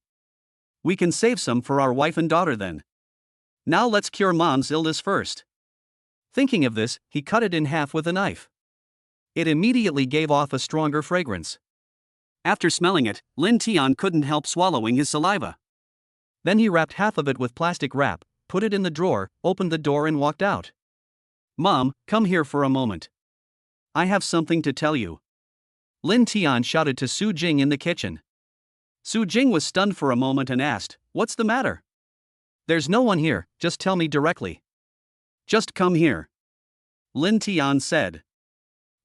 We can save some for our wife and daughter then. Now let's cure Mom's illness first. Thinking of this, he cut it in half with a knife. It immediately gave off a stronger fragrance. After smelling it, Lin Tian couldn't help swallowing his saliva. Then he wrapped half of it with plastic wrap, put it in the drawer, opened the door and walked out. Mom, come here for a moment. I have something to tell you. Lin Tian shouted to Su Jing in the kitchen. Su Jing was stunned for a moment and asked, What's the matter? There's no one here, just tell me directly. Just come here. Lin Tian said.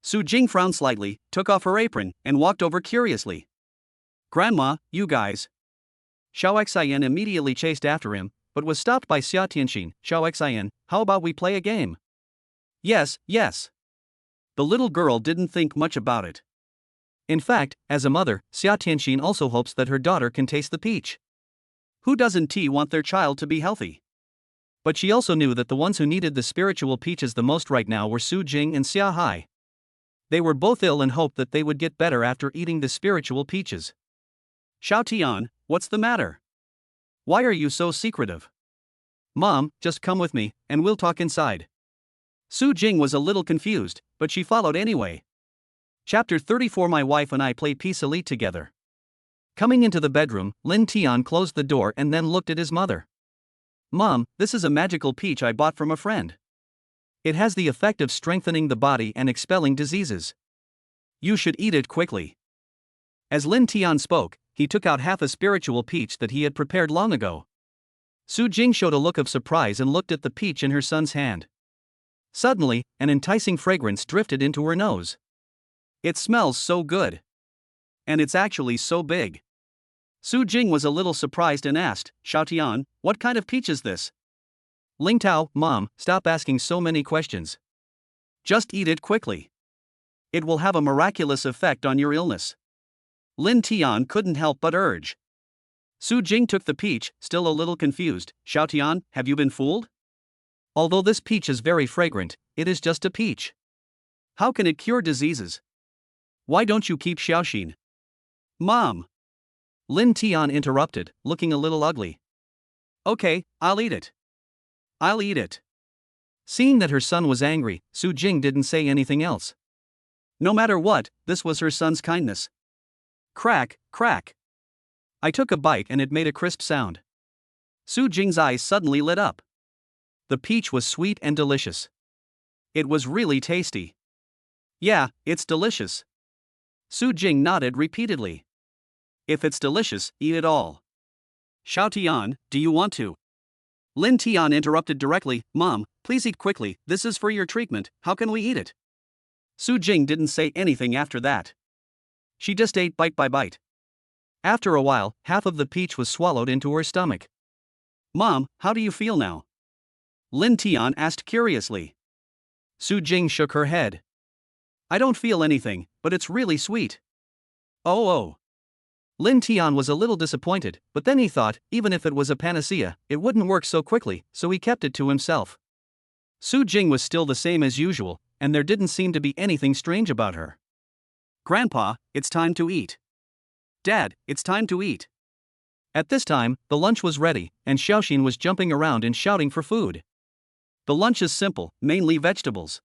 Su Jing frowned slightly, took off her apron, and walked over curiously. Grandma, you guys. Xiao Xian immediately chased after him, but was stopped by Xia Tianxin. Xiao Xian, how about we play a game? Yes, yes. The little girl didn't think much about it. In fact, as a mother, Xia Tianxin also hopes that her daughter can taste the peach. Who doesn't want their child to be healthy? But she also knew that the ones who needed the spiritual peaches the most right now were Su Jing and Xia Hai. They were both ill and hoped that they would get better after eating the spiritual peaches. Xiao Tian, what's the matter? Why are you so secretive? Mom, just come with me, and we'll talk inside. Su Jing was a little confused, but she followed anyway. Chapter 34. My wife and I play Peace Elite together. Coming into the bedroom, Lin Tian closed the door and then looked at his mother. Mom, this is a magical peach I bought from a friend. It has the effect of strengthening the body and expelling diseases. You should eat it quickly. As Lin Tian spoke, he took out half a spiritual peach that he had prepared long ago. Su Jing showed a look of surprise and looked at the peach in her son's hand. Suddenly, an enticing fragrance drifted into her nose. It smells so good. And it's actually so big. Su Jing was a little surprised and asked, Xiao Tian, what kind of peach is this? Ling Tao, Mom, stop asking so many questions. Just eat it quickly. It will have a miraculous effect on your illness. Lin Tian couldn't help but urge. Su Jing took the peach, still a little confused. Xiao Tian, have you been fooled? Although this peach is very fragrant, it is just a peach. How can it cure diseases? Why don't you keep Xiaoxin? Mom. Lin Tian interrupted, looking a little ugly. Okay, I'll eat it. I'll eat it. Seeing that her son was angry, Su Jing didn't say anything else. No matter what, this was her son's kindness. Crack, crack. I took a bite and it made a crisp sound. Su Jing's eyes suddenly lit up. The peach was sweet and delicious. It was really tasty. Yeah, it's delicious. Su Jing nodded repeatedly. If it's delicious, eat it all. Xiao Tian, do you want to? Lin Tian interrupted directly, Mom, please eat quickly, this is for your treatment, how can we eat it? Su Jing didn't say anything after that. She just ate bite by bite. After a while, half of the peach was swallowed into her stomach. Mom, how do you feel now? Lin Tian asked curiously. Su Jing shook her head. I don't feel anything, but it's really sweet. Oh. Lin Tian was a little disappointed, but then he thought, even if it was a panacea, it wouldn't work so quickly, so he kept it to himself. Su Jing was still the same as usual, and there didn't seem to be anything strange about her. Grandpa, it's time to eat. Dad, it's time to eat. At this time, the lunch was ready, and Xiaoxin was jumping around and shouting for food. The lunch is simple, mainly vegetables.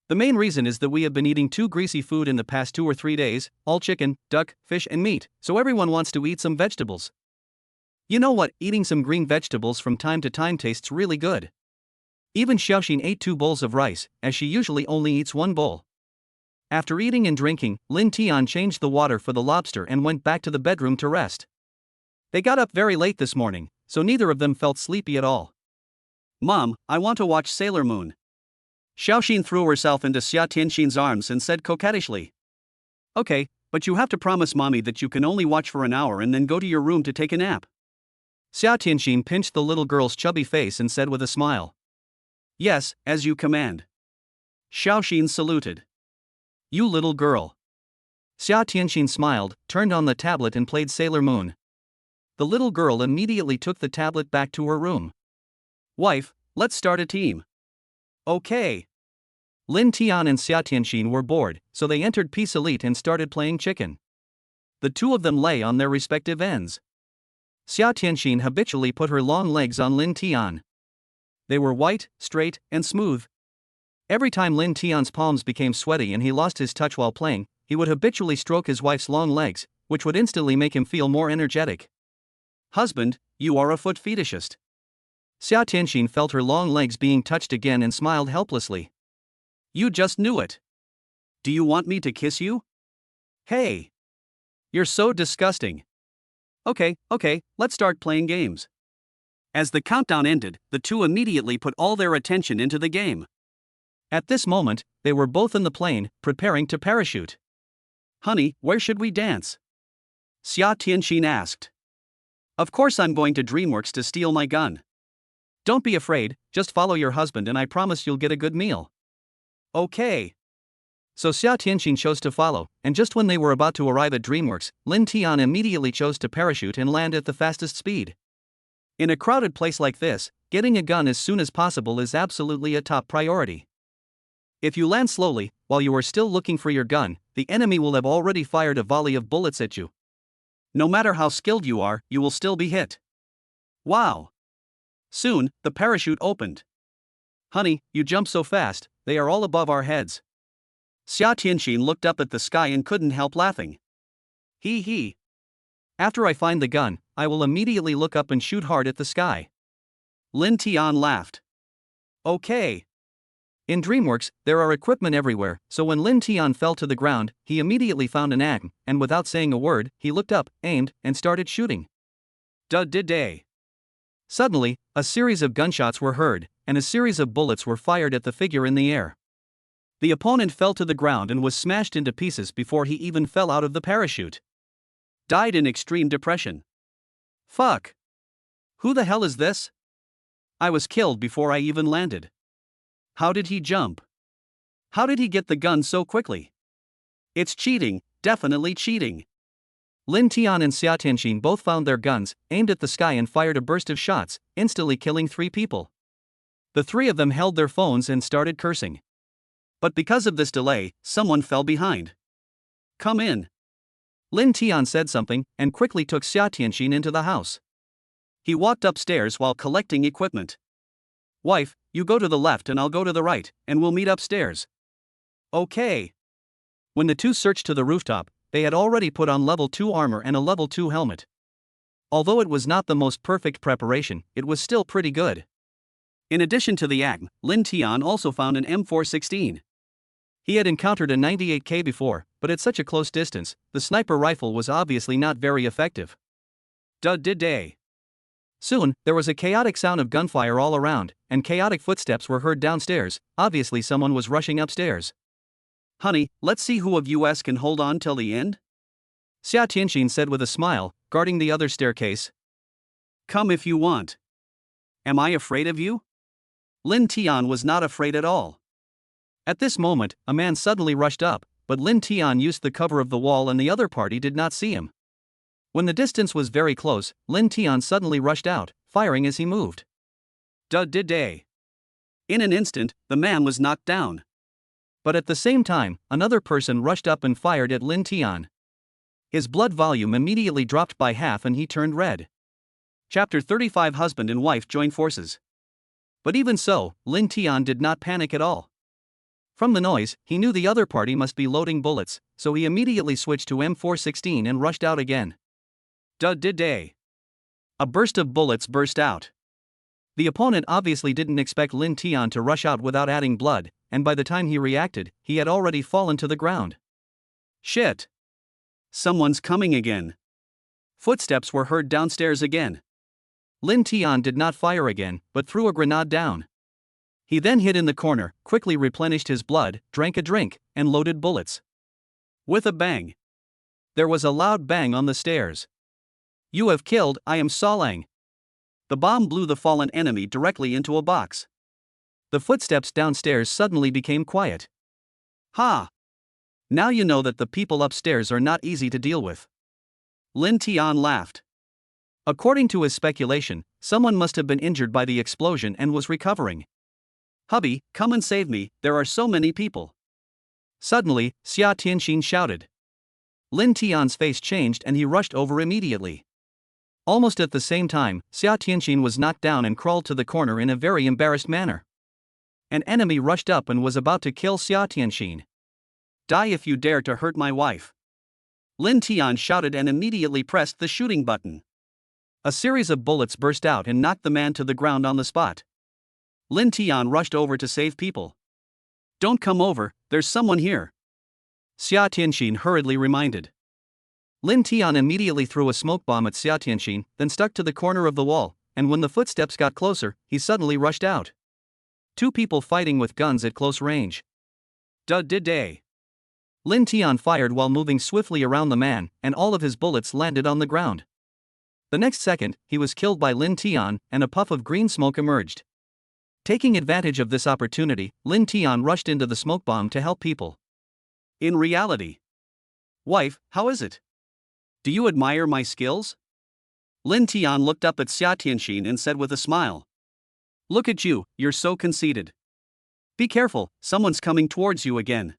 The main reason is that we have been eating too greasy food in the past 2 or 3 days, all chicken, duck, fish and meat, so everyone wants to eat some vegetables. You know what, eating some green vegetables from time to time tastes really good. Even Xiaoxin ate 2 bowls of rice, as she usually only eats 1 bowl. After eating and drinking, Lin Tian changed the water for the lobster and went back to the bedroom to rest. They got up very late this morning, so neither of them felt sleepy at all. Mom, I want to watch Sailor Moon. Xiaoxin threw herself into Xia Tianxin's arms and said coquettishly. Okay, but you have to promise Mommy that you can only watch for an hour and then go to your room to take a nap. Xia Tianxin pinched the little girl's chubby face and said with a smile. Yes, as you command. Xiaoxin saluted. You little girl. Xia Tianxin smiled, turned on the tablet and played Sailor Moon. The little girl immediately took the tablet back to her room. Wife, let's start a team. Okay. Lin Tian and Xia Tianxin were bored, so they entered Peace Elite and started playing chicken. The 2 of them lay on their respective ends. Xia Tianxin habitually put her long legs on Lin Tian. They were white, straight, and smooth. Every time Lin Tian's palms became sweaty and he lost his touch while playing, he would habitually stroke his wife's long legs, which would instantly make him feel more energetic. Husband, you are a foot fetishist. Xia Tianxin felt her long legs being touched again and smiled helplessly. You just knew it. Do you want me to kiss you? Hey. You're so disgusting. Okay, let's start playing games. As the countdown ended, the 2 immediately put all their attention into the game. At this moment, they were both in the plane, preparing to parachute. Honey, where should we dance? Xia Tianxin asked. Of course I'm going to DreamWorks to steal my gun. Don't be afraid, just follow your husband and I promise you'll get a good meal. Okay. So Xia Tianxin chose to follow, and just when they were about to arrive at DreamWorks, Lin Tian immediately chose to parachute and land at the fastest speed. In a crowded place like this, getting a gun as soon as possible is absolutely a top priority. If you land slowly, while you are still looking for your gun, the enemy will have already fired a volley of bullets at you. No matter how skilled you are, you will still be hit. Wow. Soon, the parachute opened. Honey, you jump so fast, they are all above our heads. Xia Tianxin looked up at the sky and couldn't help laughing. He. After I find the gun, I will immediately look up and shoot hard at the sky. Lin Tian laughed. Okay. In DreamWorks, there are equipment everywhere, so when Lin Tian fell to the ground, he immediately found an AGM, and without saying a word, he looked up, aimed, and started shooting. Day. Suddenly, a series of gunshots were heard, and a series of bullets were fired at the figure in the air. The opponent fell to the ground and was smashed into pieces before he even fell out of the parachute. Died in extreme depression. Fuck. Who the hell is this? I was killed before I even landed. How did he jump? How did he get the gun so quickly? It's cheating, definitely cheating. Lin Tian and Xia Tianxin both found their guns, aimed at the sky and fired a burst of shots, instantly killing 3 people. The 3 of them held their phones and started cursing. But because of this delay, someone fell behind. Come in. Lin Tian said something, and quickly took Xia Tianxin into the house. He walked upstairs while collecting equipment. Wife, you go to the left and I'll go to the right, and we'll meet upstairs. Okay. When the two searched to the rooftop, they had already put on level 2 armor and a level 2 helmet. Although it was not the most perfect preparation, it was still pretty good. In addition to the AGM, Lin Tian also found an M416. He had encountered a 98K before, but at such a close distance, the sniper rifle was obviously not very effective. Day. Soon, there was a chaotic sound of gunfire all around, and chaotic footsteps were heard downstairs. Obviously someone was rushing upstairs. Honey, let's see who of us can hold on till the end? Xia Tianxin said with a smile, guarding the other staircase. Come if you want. Am I afraid of you? Lin Tian was not afraid at all. At this moment, a man suddenly rushed up, but Lin Tian used the cover of the wall and the other party did not see him. When the distance was very close, Lin Tian suddenly rushed out, firing as he moved. Day. In an instant, the man was knocked down. But at the same time, another person rushed up and fired at Lin Tian. His blood volume immediately dropped by half and he turned red. Chapter 35 Husband and wife join forces. But even so, Lin Tian did not panic at all. From the noise, he knew the other party must be loading bullets, so he immediately switched to M416 and rushed out again. Day. A burst of bullets burst out. The opponent obviously didn't expect Lin Tian to rush out without adding blood, and by the time he reacted, he had already fallen to the ground. Shit. Someone's coming again. Footsteps were heard downstairs again. Lin Tian did not fire again, but threw a grenade down. He then hid in the corner, quickly replenished his blood, drank a drink, and loaded bullets. With a bang. There was a loud bang on the stairs. You have killed, I am Salang. The bomb blew the fallen enemy directly into a box. The footsteps downstairs suddenly became quiet. Ha! Now you know that the people upstairs are not easy to deal with. Lin Tian laughed. According to his speculation, someone must have been injured by the explosion and was recovering. Hubby, come and save me, there are so many people. Suddenly, Xia Tianxin shouted. Lin Tian's face changed and he rushed over immediately. Almost at the same time, Xia Tianxin was knocked down and crawled to the corner in a very embarrassed manner. An enemy rushed up and was about to kill Xia Tianxin. Die if you dare to hurt my wife. Lin Tian shouted and immediately pressed the shooting button. A series of bullets burst out and knocked the man to the ground on the spot. Lin Tian rushed over to save people. Don't come over, there's someone here. Xia Tianxin hurriedly reminded. Lin Tian immediately threw a smoke bomb at Xia Tianxin, then stuck to the corner of the wall, and when the footsteps got closer, he suddenly rushed out. Two people fighting with guns at close range. Day. Lin Tian fired while moving swiftly around the man, and all of his bullets landed on the ground. The next second, he was killed by Lin Tian, and a puff of green smoke emerged. Taking advantage of this opportunity, Lin Tian rushed into the smoke bomb to help people. In reality. Wife, how is it? Do you admire my skills? Lin Tian looked up at Xia Tianxin and said with a smile. Look at you, you're so conceited. Be careful, someone's coming towards you again.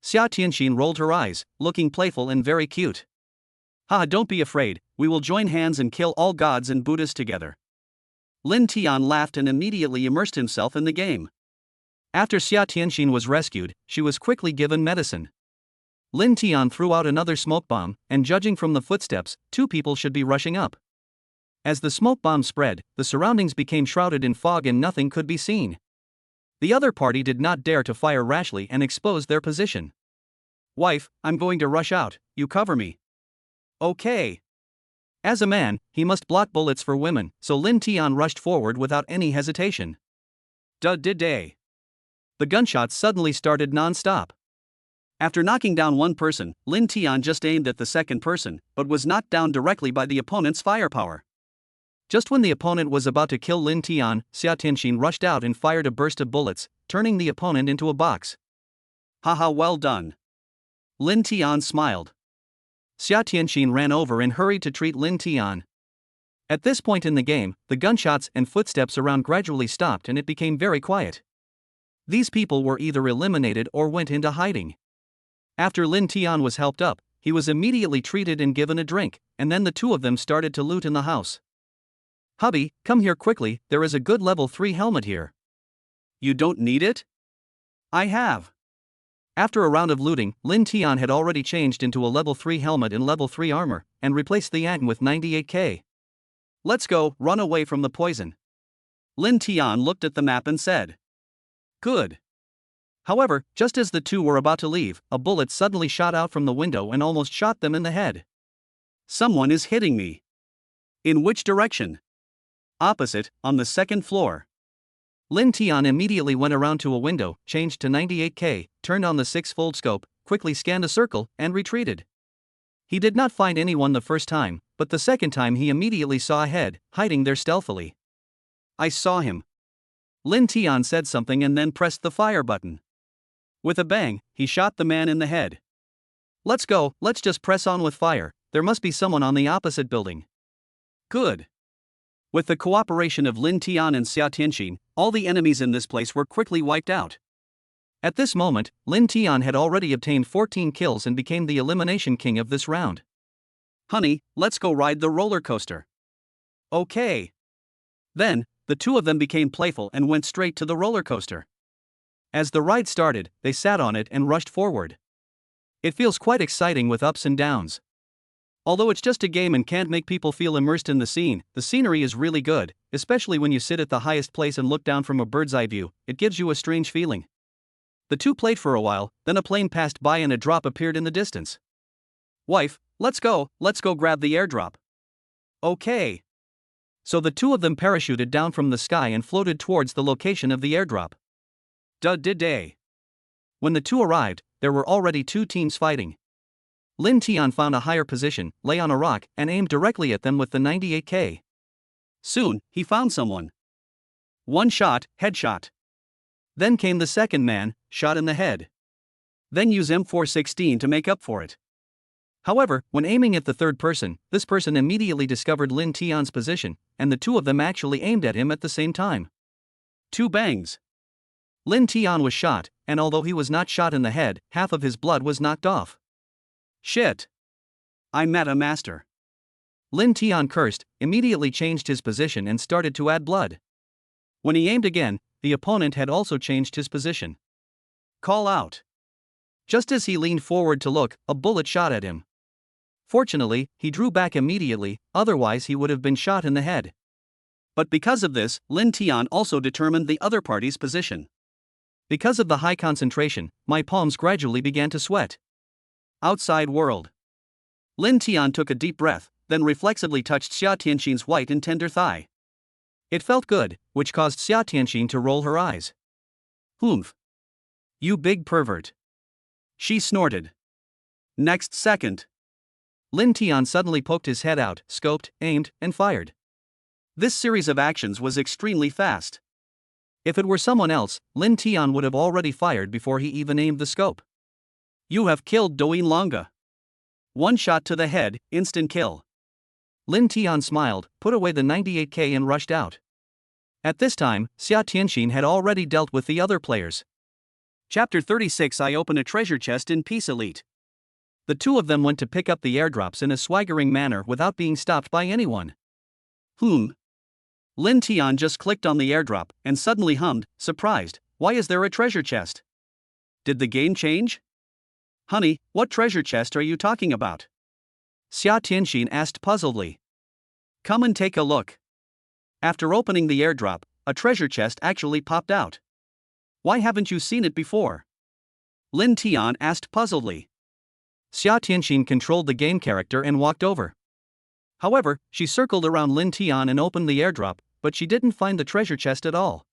Xia Tianxin rolled her eyes, looking playful and very cute. Haha, don't be afraid, we will join hands and kill all gods and Buddhas together. Lin Tian laughed and immediately immersed himself in the game. After Xia Tianxin was rescued, she was quickly given medicine. Lin Tian threw out another smoke bomb, and judging from the footsteps, two people should be rushing up. As the smoke bomb spread, the surroundings became shrouded in fog and nothing could be seen. The other party did not dare to fire rashly and expose their position. Wife, I'm going to rush out, you cover me. Okay. As a man, he must block bullets for women, so Lin Tian rushed forward without any hesitation. Day. The gunshots suddenly started non-stop. After knocking down one person, Lin Tian just aimed at the second person, but was knocked down directly by the opponent's firepower. Just when the opponent was about to kill Lin Tian, Xia Tianxin rushed out and fired a burst of bullets, turning the opponent into a box. Haha, well done. Lin Tian smiled. Xia Tianxin ran over and hurried to treat Lin Tian. At this point in the game, the gunshots and footsteps around gradually stopped and it became very quiet. These people were either eliminated or went into hiding. After Lin Tian was helped up, he was immediately treated and given a drink, and then the two of them started to loot in the house. Hubby, come here quickly, there is a good level 3 helmet here. You don't need it? I have. After a round of looting, Lin Tian had already changed into a level 3 helmet and level 3 armor, and replaced the Yang with 98k. Let's go, run away from the poison. Lin Tian looked at the map and said. Good. However, just as the two were about to leave, a bullet suddenly shot out from the window and almost shot them in the head. Someone is hitting me. In which direction? Opposite, on the second floor. Lin Tian immediately went around to a window, changed to 98k, turned on the 6-fold scope, quickly scanned a circle, and retreated. He did not find anyone the first time, but the second time he immediately saw a head, hiding there stealthily. I saw him. Lin Tian said something and then pressed the fire button. With a bang, he shot the man in the head. Let's go, let's just press on with fire, there must be someone on the opposite building. Good. With the cooperation of Lin Tian and Xia Tianxin, all the enemies in this place were quickly wiped out. At this moment, Lin Tian had already obtained 14 kills and became the elimination king of this round. Honey, let's go ride the roller coaster. Okay. Then, the two of them became playful and went straight to the roller coaster. As the ride started, they sat on it and rushed forward. It feels quite exciting with ups and downs. Although it's just a game and can't make people feel immersed in the scene, the scenery is really good, especially when you sit at the highest place and look down from a bird's eye view, it gives you a strange feeling. The two played for a while, then a plane passed by and a drop appeared in the distance. Wife, let's go grab the airdrop. Okay. So the two of them parachuted down from the sky and floated towards the location of the airdrop. Day. When the two arrived, there were already two teams fighting. Lin Tian found a higher position, lay on a rock, and aimed directly at them with the 98k. Soon, he found someone. One shot, headshot. Then came the second man, shot in the head. Then use M416 to make up for it. However, when aiming at the third person, this person immediately discovered Lin Tian's position, and the two of them actually aimed at him at the same time. 2 bangs. Lin Tian was shot, and although he was not shot in the head, half of his blood was knocked off. Shit. I met a master. Lin Tian cursed, immediately changed his position and started to add blood. When he aimed again, the opponent had also changed his position. Call out. Just as he leaned forward to look, a bullet shot at him. Fortunately, he drew back immediately, otherwise he would have been shot in the head. But because of this, Lin Tian also determined the other party's position. Because of the high concentration, my palms gradually began to sweat. Outside world. Lin Tian took a deep breath, then reflexively touched Xia Tianxin's white and tender thigh. It felt good, which caused Xia Tianxin to roll her eyes. Humph. You big pervert. She snorted. Next second, Lin Tian suddenly poked his head out, scoped, aimed, and fired. this series of actions was extremely fast. If it were someone else, Lin Tian would have already fired before he even aimed the scope. You have killed Douyin Longa. One shot to the head, instant kill. Lin Tian smiled, put away the 98k and rushed out. At this time, Xia Tianxin had already dealt with the other players. Chapter 36 I open a treasure chest in Peace Elite. The two of them went to pick up the airdrops in a swaggering manner without being stopped by anyone. Lin Tian just clicked on the airdrop and suddenly hummed, surprised, why is there a treasure chest? Did the game change? Honey, what treasure chest are you talking about? Xia Tianxin asked puzzledly. Come and take a look. After opening the airdrop, a treasure chest actually popped out. Why haven't you seen it before? Lin Tian asked puzzledly. Xia Tianxin controlled the game character and walked over. However, she circled around Lin Tian and opened the airdrop, but she didn't find the treasure chest at all.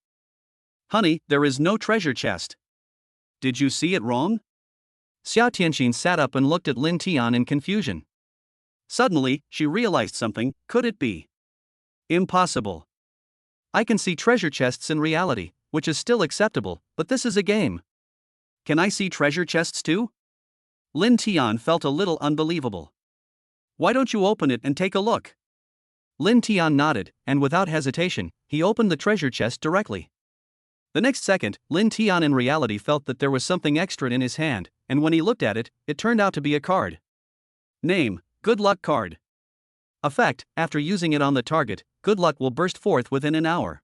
Honey, there is no treasure chest. Did you see it wrong? Xia Tianxin sat up and looked at Lin Tian in confusion. Suddenly, she realized something. Could it be? Impossible. I can see treasure chests in reality, which is still acceptable, but this is a game. Can I see treasure chests too? Lin Tian felt a little unbelievable. Why don't you open it and take a look? Lin Tian nodded, and without hesitation, he opened the treasure chest directly. The next second, Lin Tian in reality felt that there was something extra in his hand, and when he looked at it, it turned out to be a card. Name: Good Luck Card. Effect: after using it on the target, good luck will burst forth within an hour.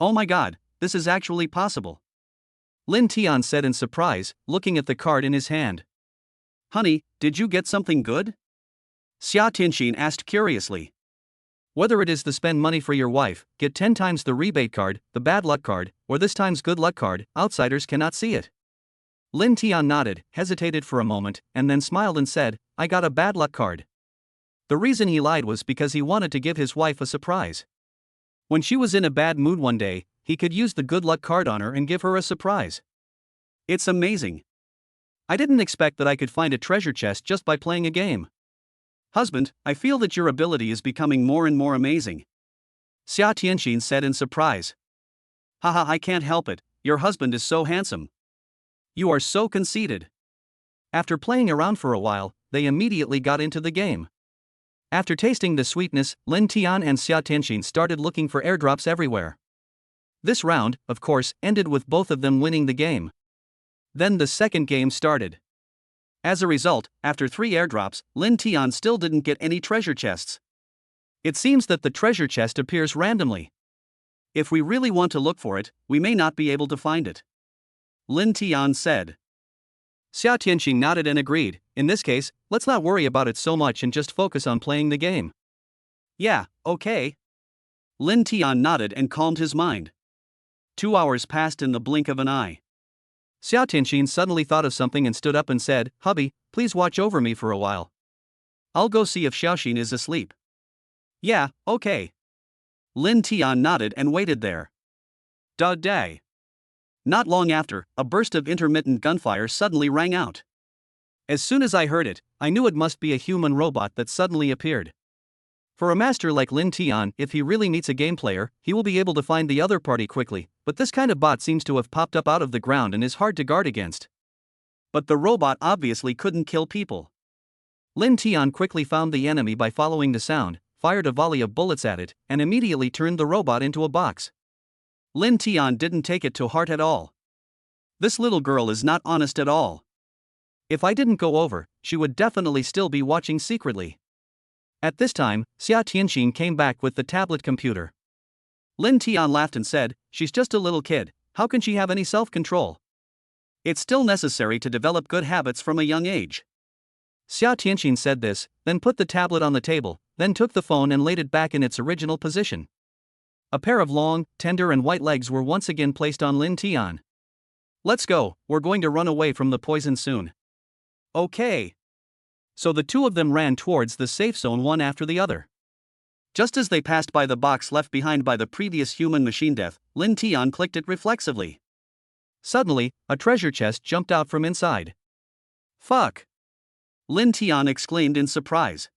Oh my god, this is actually possible. Lin Tian said in surprise, looking at the card in his hand. Honey, did you get something good? Xia Tianxin asked curiously. Whether it is the spend money for your wife, get 10 times the rebate card, the bad luck card, or this time's good luck card, outsiders cannot see it. Lin Tian nodded, hesitated for a moment, and then smiled and said, I got a bad luck card. The reason he lied was because he wanted to give his wife a surprise. When she was in a bad mood one day, he could use the good luck card on her and give her a surprise. It's amazing. I didn't expect that I could find a treasure chest just by playing a game. Husband, I feel that your ability is becoming more and more amazing. Xia Tianxin said in surprise. Haha, I can't help it, your husband is so handsome. You are so conceited. After playing around for a while, they immediately got into the game. After tasting the sweetness, Lin Tian and Xia Tianxin started looking for airdrops everywhere. This round, of course, ended with both of them winning the game. Then the second game started. As a result, after 3 airdrops, Lin Tian still didn't get any treasure chests. It seems that the treasure chest appears randomly. If we really want to look for it, we may not be able to find it. Lin Tian said. Xia Tianxin nodded and agreed. In this case, let's not worry about it so much and just focus on playing the game. Yeah, okay. Lin Tian nodded and calmed his mind. 2 hours passed in the blink of an eye. Xia Tianxin suddenly thought of something and stood up and said, Hubby, please watch over me for a while. I'll go see if Xiaoxin is asleep. Yeah, okay. Lin Tian nodded and waited there. Day. Not long after, a burst of intermittent gunfire suddenly rang out. As soon as I heard it, I knew it must be a human robot that suddenly appeared. For a master like Lin Tian, if he really meets a game player, he will be able to find the other party quickly, but this kind of bot seems to have popped up out of the ground and is hard to guard against. But the robot obviously couldn't kill people. Lin Tian quickly found the enemy by following the sound, fired a volley of bullets at it, and immediately turned the robot into a box. Lin Tian didn't take it to heart at all. This little girl is not honest at all. If I didn't go over, she would definitely still be watching secretly. At this time, Xia Tianxin came back with the tablet computer. Lin Tian laughed and said, she's just a little kid, how can she have any self-control? It's still necessary to develop good habits from a young age. Xia Tianxin said this, then put the tablet on the table, then took the phone and laid it back in its original position. A pair of long, tender and white legs were once again placed on Lin Tian. Let's go, we're going to run away from the poison soon. Okay. So the two of them ran towards the safe zone one after the other. Just as they passed by the box left behind by the previous human-machine death, Lin Tian clicked it reflexively. Suddenly, a treasure chest jumped out from inside. Fuck! Lin Tian exclaimed in surprise.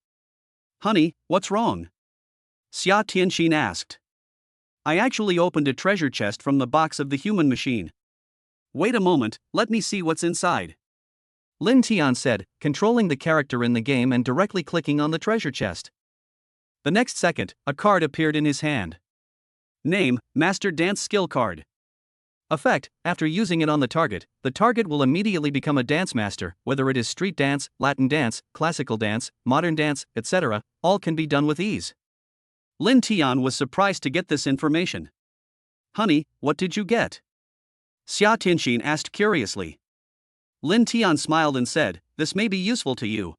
Honey, what's wrong? Xia Tianxin asked. I actually opened a treasure chest from the box of the human machine. Wait a moment, let me see what's inside. Lin Tian said, controlling the character in the game and directly clicking on the treasure chest. The next second, a card appeared in his hand. Name, Master Dance Skill Card. Effect, after using it on the target will immediately become a dance master, whether it is street dance, Latin dance, classical dance, modern dance, etc., all can be done with ease. Lin Tian was surprised to get this information. Honey, what did you get? Xia Tianxin asked curiously. Lin Tian smiled and said, this may be useful to you.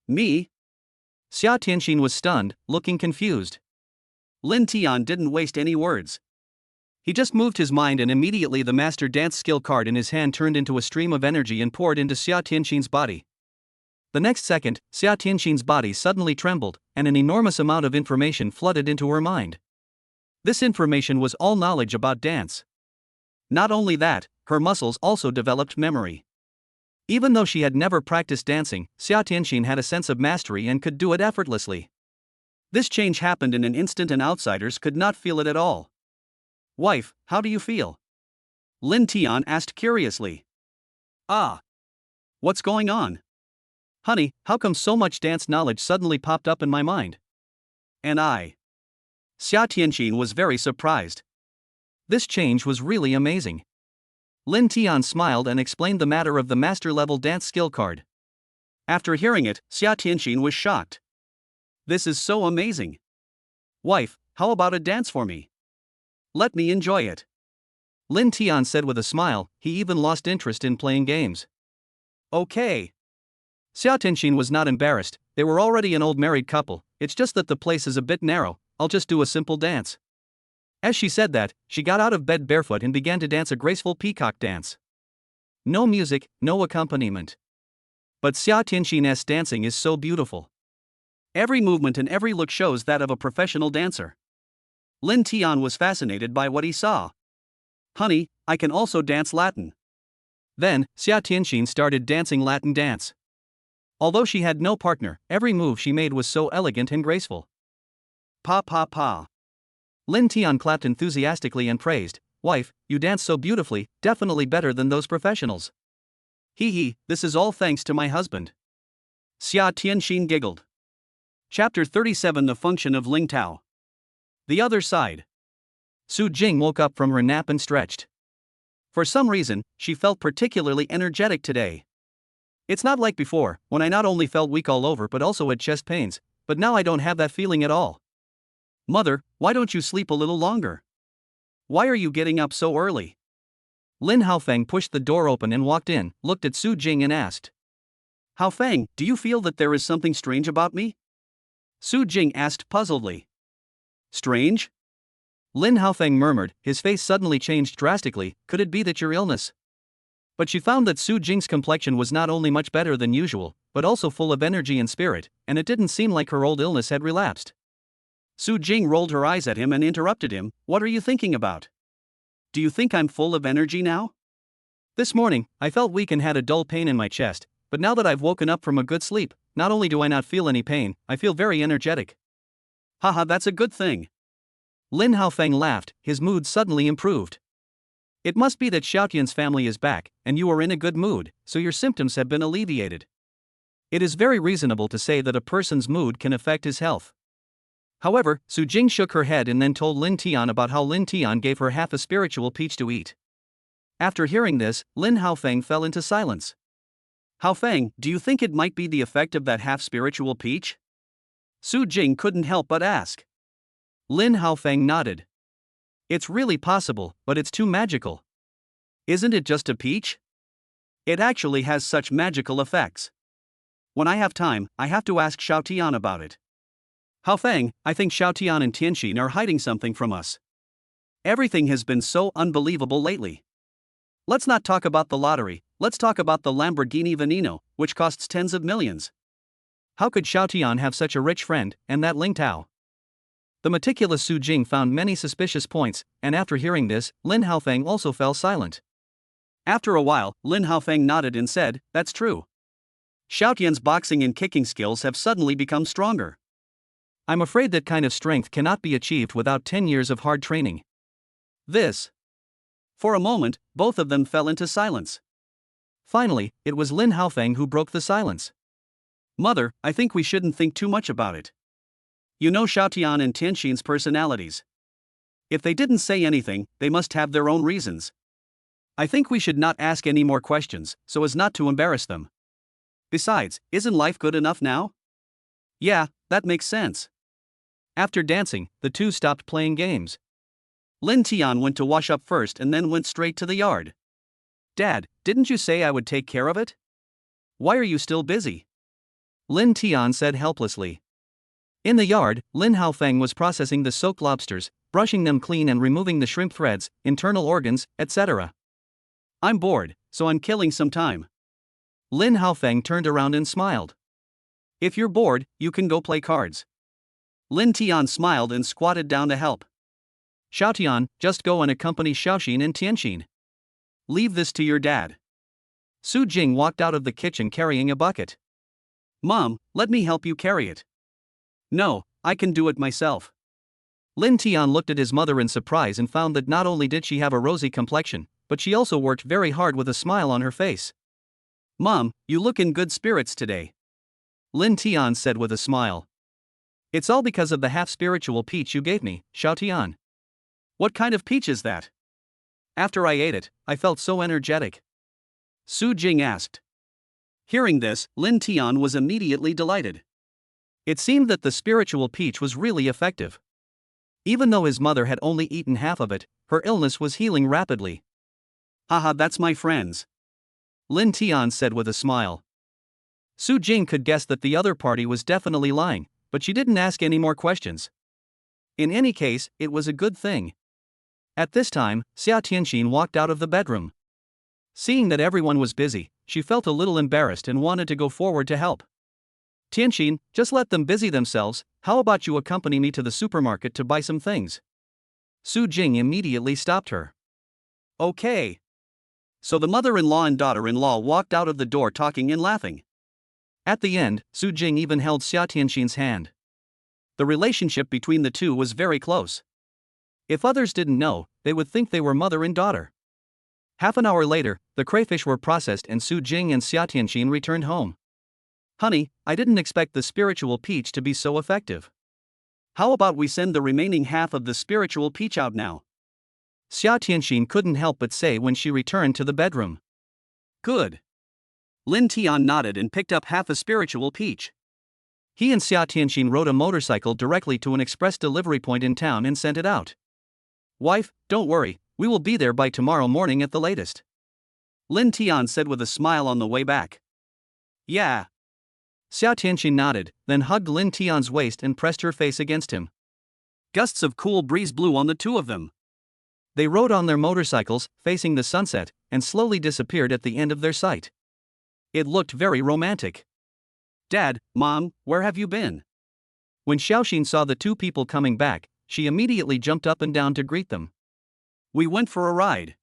Me? Xia Tianxin was stunned, looking confused. Lin Tian didn't waste any words. He just moved his mind and immediately the Master Dance Skill Card in his hand turned into a stream of energy and poured into Xia Tianxin's body. The next second, Xia Tianxin's body suddenly trembled, and an enormous amount of information flooded into her mind. This information was all knowledge about dance. Not only that, her muscles also developed memory. Even though she had never practiced dancing, Xia Tianxin had a sense of mastery and could do it effortlessly. This change happened in an instant and outsiders could not feel it at all. Wife, how do you feel? Lin Tian asked curiously. Ah. What's going on? Honey, how come so much dance knowledge suddenly popped up in my mind? And I. Xia Tianxin was very surprised. This change was really amazing. Lin Tian smiled and explained the matter of the master-level dance skill card. After hearing it, Xia Tianxin was shocked. This is so amazing. Wife, how about a dance for me? Let me enjoy it. Lin Tian said with a smile, he even lost interest in playing games. Okay. Xia Tianxin was not embarrassed, they were already an old married couple, it's just that the place is a bit narrow, I'll just do a simple dance. As she said that, she got out of bed barefoot and began to dance a graceful peacock dance. No music, no accompaniment. But Xia Tianxin's dancing is so beautiful. Every movement and every look shows that of a professional dancer. Lin Tian was fascinated by what he saw. Honey, I can also dance Latin. Then, Xia Tianxin started dancing Latin dance. Although she had no partner, every move she made was so elegant and graceful. Pa pa pa. Lin Tian clapped enthusiastically and praised, wife, you dance so beautifully, definitely better than those professionals. Hee hee, this is all thanks to my husband. Xia Tianxin giggled. Chapter 37 The Function of Ling Tao. The other side. Su Jing woke up from her nap and stretched. For some reason, she felt particularly energetic today. It's not like before, when I not only felt weak all over but also had chest pains, but now I don't have that feeling at all. Mother, why don't you sleep a little longer? Why are you getting up so early? Lin Haofeng pushed the door open and walked in, looked at Su Jing and asked. Haofeng, do you feel that there is something strange about me? Su Jing asked puzzledly. Strange? Lin Haofeng murmured, his face suddenly changed drastically, could it be that your illness? But she found that Su Jing's complexion was not only much better than usual, but also full of energy and spirit, and it didn't seem like her old illness had relapsed. Su Jing rolled her eyes at him and interrupted him, what are you thinking about? Do you think I'm full of energy now? This morning, I felt weak and had a dull pain in my chest, but now that I've woken up from a good sleep, not only do I not feel any pain, I feel very energetic. Haha, that's a good thing. Lin Haofeng laughed, his mood suddenly improved. It must be that Xiaotian's family is back, and you are in a good mood, so your symptoms have been alleviated. It is very reasonable to say that a person's mood can affect his health. However, Su Jing shook her head and then told Lin Tian about how Lin Tian gave her half a spiritual peach to eat. After hearing this, Lin Haofeng fell into silence. Haofeng, do you think it might be the effect of that half-spiritual peach? Su Jing couldn't help but ask. Lin Haofeng nodded. It's really possible, but it's too magical. Isn't it just a peach? It actually has such magical effects. When I have time, I have to ask Xiaotian about it. Haofeng, I think Xiaotian and Tianxin are hiding something from us. Everything has been so unbelievable lately. Let's not talk about the lottery, let's talk about the Lamborghini Veneno, which costs tens of millions. How could Xiaotian have such a rich friend, and that Ling Tao? The meticulous Su Jing found many suspicious points, and after hearing this, Lin Haofeng also fell silent. After a while, Lin Haofeng nodded and said, "That's true. Xiaotian's boxing and kicking skills have suddenly become stronger. I'm afraid that kind of strength cannot be achieved without 10 years of hard training." This. For a moment, both of them fell into silence. Finally, it was Lin Haofeng who broke the silence. "Mother, I think we shouldn't think too much about it. You know Xiaotian and Tianxin's personalities. If they didn't say anything, they must have their own reasons. I think we should not ask any more questions, so as not to embarrass them. Besides, isn't life good enough now?" Yeah, that makes sense. After dancing, the two stopped playing games. Lin Tian went to wash up first and then went straight to the yard. "Dad, didn't you say I would take care of it? Why are you still busy?" Lin Tian said helplessly. In the yard, Lin Haofeng was processing the soaked lobsters, brushing them clean and removing the shrimp threads, internal organs, etc. "I'm bored, so I'm killing some time." Lin Haofeng turned around and smiled. "If you're bored, you can go play cards." Lin Tian smiled and squatted down to help. "Xiaotian, just go and accompany Xiaoxin and Tianxin. Leave this to your dad." Su Jing walked out of the kitchen carrying a bucket. "Mom, let me help you carry it." "No, I can do it myself." Lin Tian looked at his mother in surprise and found that not only did she have a rosy complexion, but she also worked very hard with a smile on her face. "Mom, you look in good spirits today," Lin Tian said with a smile. "It's all because of the half-spiritual peach you gave me, Xiaotian." "What kind of peach is that?" After I ate it, I felt so energetic," Su Jing asked. Hearing this, Lin Tian was immediately delighted. It seemed that the spiritual peach was really effective. Even though his mother had only eaten half of it, her illness was healing rapidly. "Haha, that's my friends," Lin Tian said with a smile. Su Jing could guess that the other party was definitely lying, but she didn't ask any more questions. In any case, it was a good thing. At this time, Xia Tianxin walked out of the bedroom. Seeing that everyone was busy, she felt a little embarrassed and wanted to go forward to help. "Tianxin, just let them busy themselves, how about you accompany me to the supermarket to buy some things?" Su Jing immediately stopped her. "Okay." So the mother-in-law and daughter-in-law walked out of the door talking and laughing. At the end, Su Jing even held Xia Tianxin's hand. The relationship between the two was very close. If others didn't know, they would think they were mother and daughter. Half an hour later, the crayfish were processed and Su Jing and Xia Tianxin returned home. "Honey, I didn't expect the spiritual peach to be so effective. How about we send the remaining half of the spiritual peach out now?" Xia Tianxin couldn't help but say when she returned to the bedroom. "Good." Lin Tian nodded and picked up half a spiritual peach. He and Xia Tianxin rode a motorcycle directly to an express delivery point in town and sent it out. "Wife, don't worry, we will be there by tomorrow morning at the latest," Lin Tian said with a smile on the way back. "Yeah." Xia Tianxin nodded, then hugged Lin Tian's waist and pressed her face against him. Gusts of cool breeze blew on the two of them. They rode on their motorcycles, facing the sunset, and slowly disappeared at the end of their sight. It looked very romantic. "Dad, Mom, where have you been?" When Xiaoxin saw the two people coming back, she immediately jumped up and down to greet them. "We went for a ride."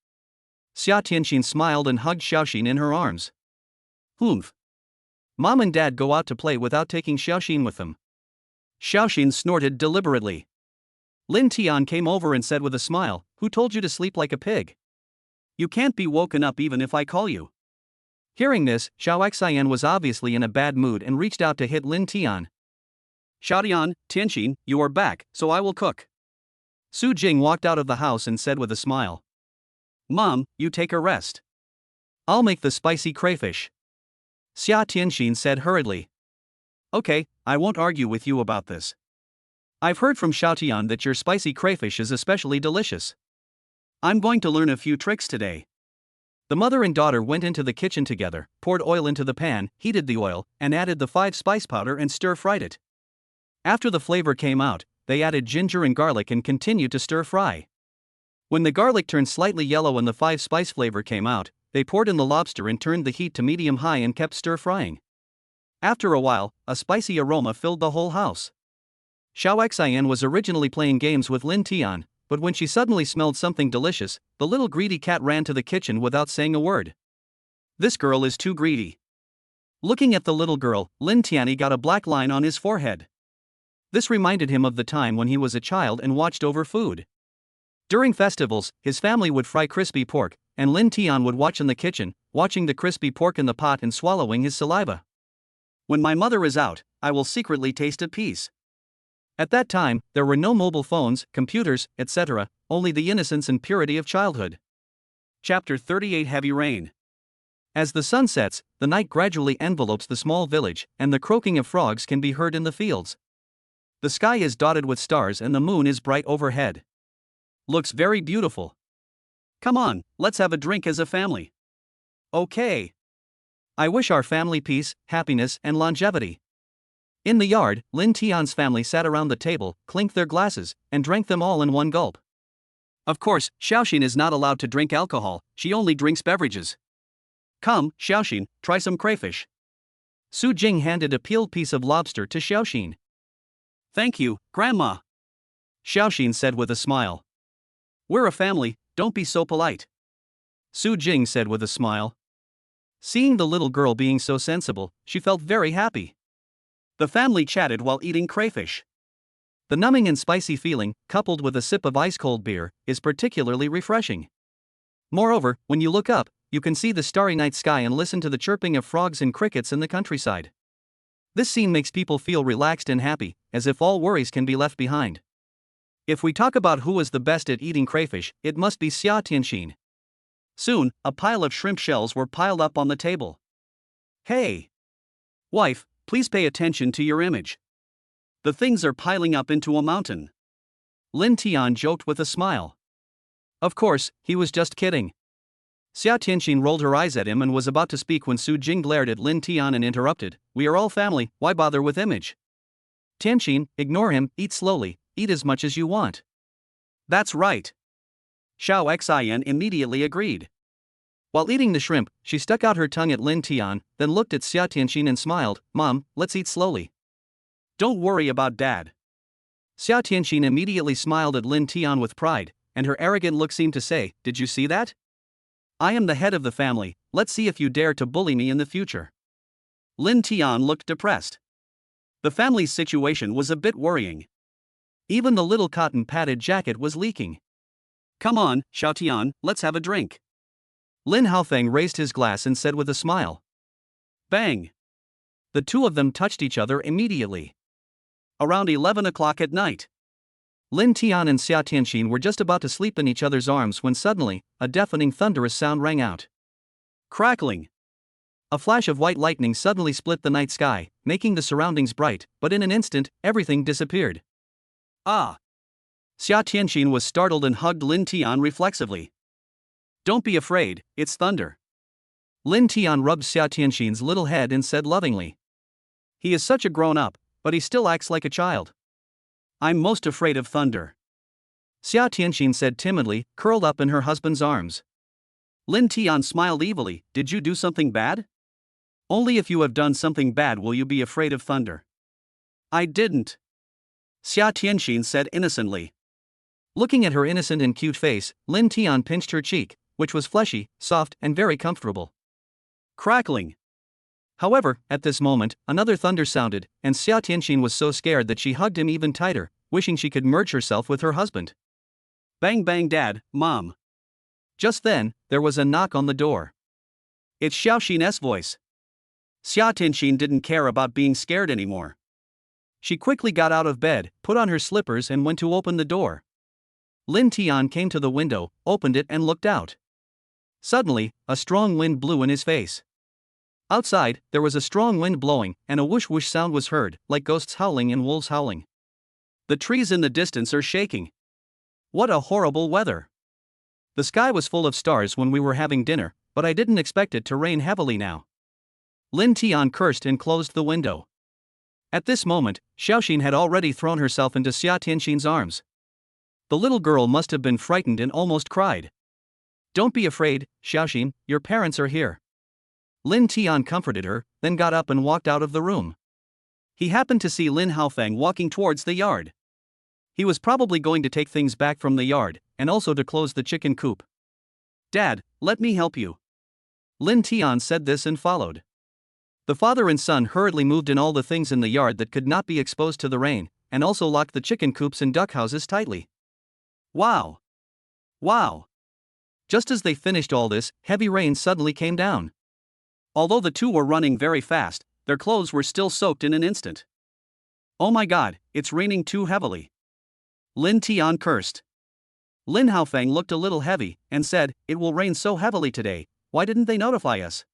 Xia Tianxin smiled and hugged Xiaoxin in her arms. "Humph. Mom and Dad go out to play without taking Xiaoxin with them." Xiaoxin snorted deliberately. Lin Tian came over and said with a smile, "Who told you to sleep like a pig? You can't be woken up even if I call you." Hearing this, Xiao Xian was obviously in a bad mood and reached out to hit Lin Tian. "Xiaotian, Tianxin, you are back, so I will cook." Su Jing walked out of the house and said with a smile. "Mom, you take a rest. I'll make the spicy crayfish." Xia Tianxin said hurriedly. "Okay, I won't argue with you about this. I've heard from Xiaotian that your spicy crayfish is especially delicious. I'm going to learn a few tricks today." The mother and daughter went into the kitchen together, poured oil into the pan, heated the oil, and added the 5 spice powder and stir-fried it. After the flavor came out, they added ginger and garlic and continued to stir-fry. When the garlic turned slightly yellow and the 5 spice flavor came out, they poured in the lobster and turned the heat to medium-high and kept stir-frying. After a while, a spicy aroma filled the whole house. Xiao Xian was originally playing games with Lin Tian, but when she suddenly smelled something delicious, the little greedy cat ran to the kitchen without saying a word. This girl is too greedy. Looking at the little girl, Lin Tian got a black line on his forehead. This reminded him of the time when he was a child and watched over food. During festivals, his family would fry crispy pork, and Lin Tian would watch in the kitchen, watching the crispy pork in the pot and swallowing his saliva. When my mother is out, I will secretly taste a piece. At that time, there were no mobile phones, computers, etc., only the innocence and purity of childhood. Chapter 38 Heavy Rain. As the sun sets, the night gradually envelopes the small village, and the croaking of frogs can be heard in the fields. The sky is dotted with stars and the moon is bright overhead. Looks very beautiful. Come on, let's have a drink as a family. Okay. I wish our family peace, happiness, and longevity. In the yard, Lin Tian's family sat around the table, clinked their glasses, and drank them all in one gulp. Of course, Xiaoxin is not allowed to drink alcohol, she only drinks beverages. Come, Xiaoxin, try some crayfish. Su Jing handed a peeled piece of lobster to Xiaoxin. Thank you, Grandma. Xiaoxin said with a smile. We're a family, don't be so polite. Su Jing said with a smile. Seeing the little girl being so sensible, she felt very happy. The family chatted while eating crayfish. The numbing and spicy feeling, coupled with a sip of ice-cold beer, is particularly refreshing. Moreover, when you look up, you can see the starry night sky and listen to the chirping of frogs and crickets in the countryside. This scene makes people feel relaxed and happy, as if all worries can be left behind. If we talk about who is the best at eating crayfish, it must be Xia Tianxin. Soon, a pile of shrimp shells were piled up on the table. Hey! Wife, please pay attention to your image. The things are piling up into a mountain. Lin Tian joked with a smile. Of course, he was just kidding. Xia Tianxin rolled her eyes at him and was about to speak when Su Jing glared at Lin Tian and interrupted. We are all family, why bother with image? Tianxin, ignore him, eat slowly, eat as much as you want. That's right. Xiao Xian immediately agreed. While eating the shrimp, she stuck out her tongue at Lin Tian, then looked at Xia Tianxin and smiled. Mom, let's eat slowly. Don't worry about Dad. Xia Tianxin immediately smiled at Lin Tian with pride, and her arrogant look seemed to say, did you see that? I am the head of the family, let's see if you dare to bully me in the future. Lin Tian looked depressed. The family's situation was a bit worrying. Even the little cotton padded jacket was leaking. Come on, Xiao Tian, let's have a drink. Lin Haofeng raised his glass and said with a smile. Bang! The two of them touched each other immediately. Around 11 o'clock at night. Lin Tian and Xia Tianxin were just about to sleep in each other's arms when suddenly, a deafening thunderous sound rang out. Crackling. A flash of white lightning suddenly split the night sky, making the surroundings bright, but in an instant, everything disappeared. Ah! Xia Tianxin was startled and hugged Lin Tian reflexively. Don't be afraid, it's thunder. Lin Tian rubbed Xia Tianxin's little head and said lovingly. He is such a grown-up, but he still acts like a child. I'm most afraid of thunder. Xia Tianxin said timidly, curled up in her husband's arms. Lin Tian smiled evilly. Did you do something bad? Only if you have done something bad will you be afraid of thunder. I didn't. Xia Tianxin said innocently. Looking at her innocent and cute face, Lin Tian pinched her cheek, which was fleshy, soft, and very comfortable. Crackling. However, at this moment, another thunder sounded, and Xia Tianxin was so scared that she hugged him even tighter, wishing she could merge herself with her husband. Bang bang Dad, Mom. Just then, there was a knock on the door. It's Xiaoxin's voice. Xia Tianxin didn't care about being scared anymore. She quickly got out of bed, put on her slippers and went to open the door. Lin Tian came to the window, opened it and looked out. Suddenly, a strong wind blew in his face. Outside, there was a strong wind blowing, and a whoosh-whoosh sound was heard, like ghosts howling and wolves howling. The trees in the distance are shaking. What a horrible weather. The sky was full of stars when we were having dinner, but I didn't expect it to rain heavily now. Lin Tian cursed and closed the window. At this moment, Xiaoxin had already thrown herself into Xia Tianxin's arms. The little girl must have been frightened and almost cried. Don't be afraid, Xiaoxin, your parents are here. Lin Tian comforted her, then got up and walked out of the room. He happened to see Lin Haofeng walking towards the yard. He was probably going to take things back from the yard, and also to close the chicken coop. "Dad, let me help you." Lin Tian said this and followed. The father and son hurriedly moved in all the things in the yard that could not be exposed to the rain, and also locked the chicken coops and duck houses tightly. Wow! Wow! Just as they finished all this, heavy rain suddenly came down. Although the two were running very fast, their clothes were still soaked in an instant. "Oh my god, it's raining too heavily." Lin Tian cursed. Lin Haofeng looked a little heavy, and said, "It will rain so heavily today, why didn't they notify us?"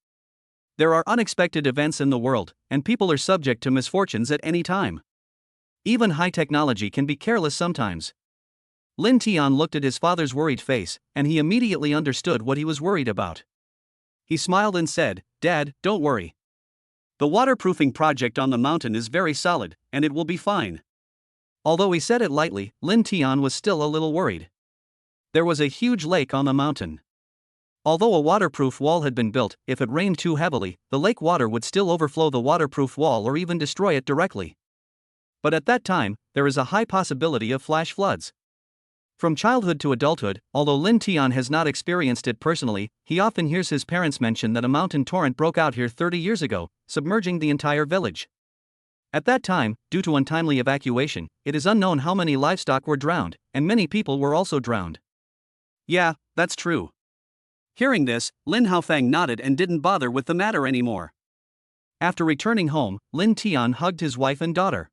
There are unexpected events in the world, and people are subject to misfortunes at any time. Even high technology can be careless sometimes. Lin Tian looked at his father's worried face, and he immediately understood what he was worried about. He smiled and said, "Dad, don't worry. The waterproofing project on the mountain is very solid, and it will be fine." Although he said it lightly, Lin Tian was still a little worried. There was a huge lake on the mountain. Although a waterproof wall had been built, if it rained too heavily, the lake water would still overflow the waterproof wall or even destroy it directly. But at that time, there is a high possibility of flash floods. From childhood to adulthood, although Lin Tian has not experienced it personally, he often hears his parents mention that a mountain torrent broke out here 30 years ago, submerging the entire village. At that time, due to untimely evacuation, it is unknown how many livestock were drowned, and many people were also drowned. Yeah, that's true. Hearing this, Lin Haofeng nodded and didn't bother with the matter anymore. After returning home, Lin Tian hugged his wife and daughter.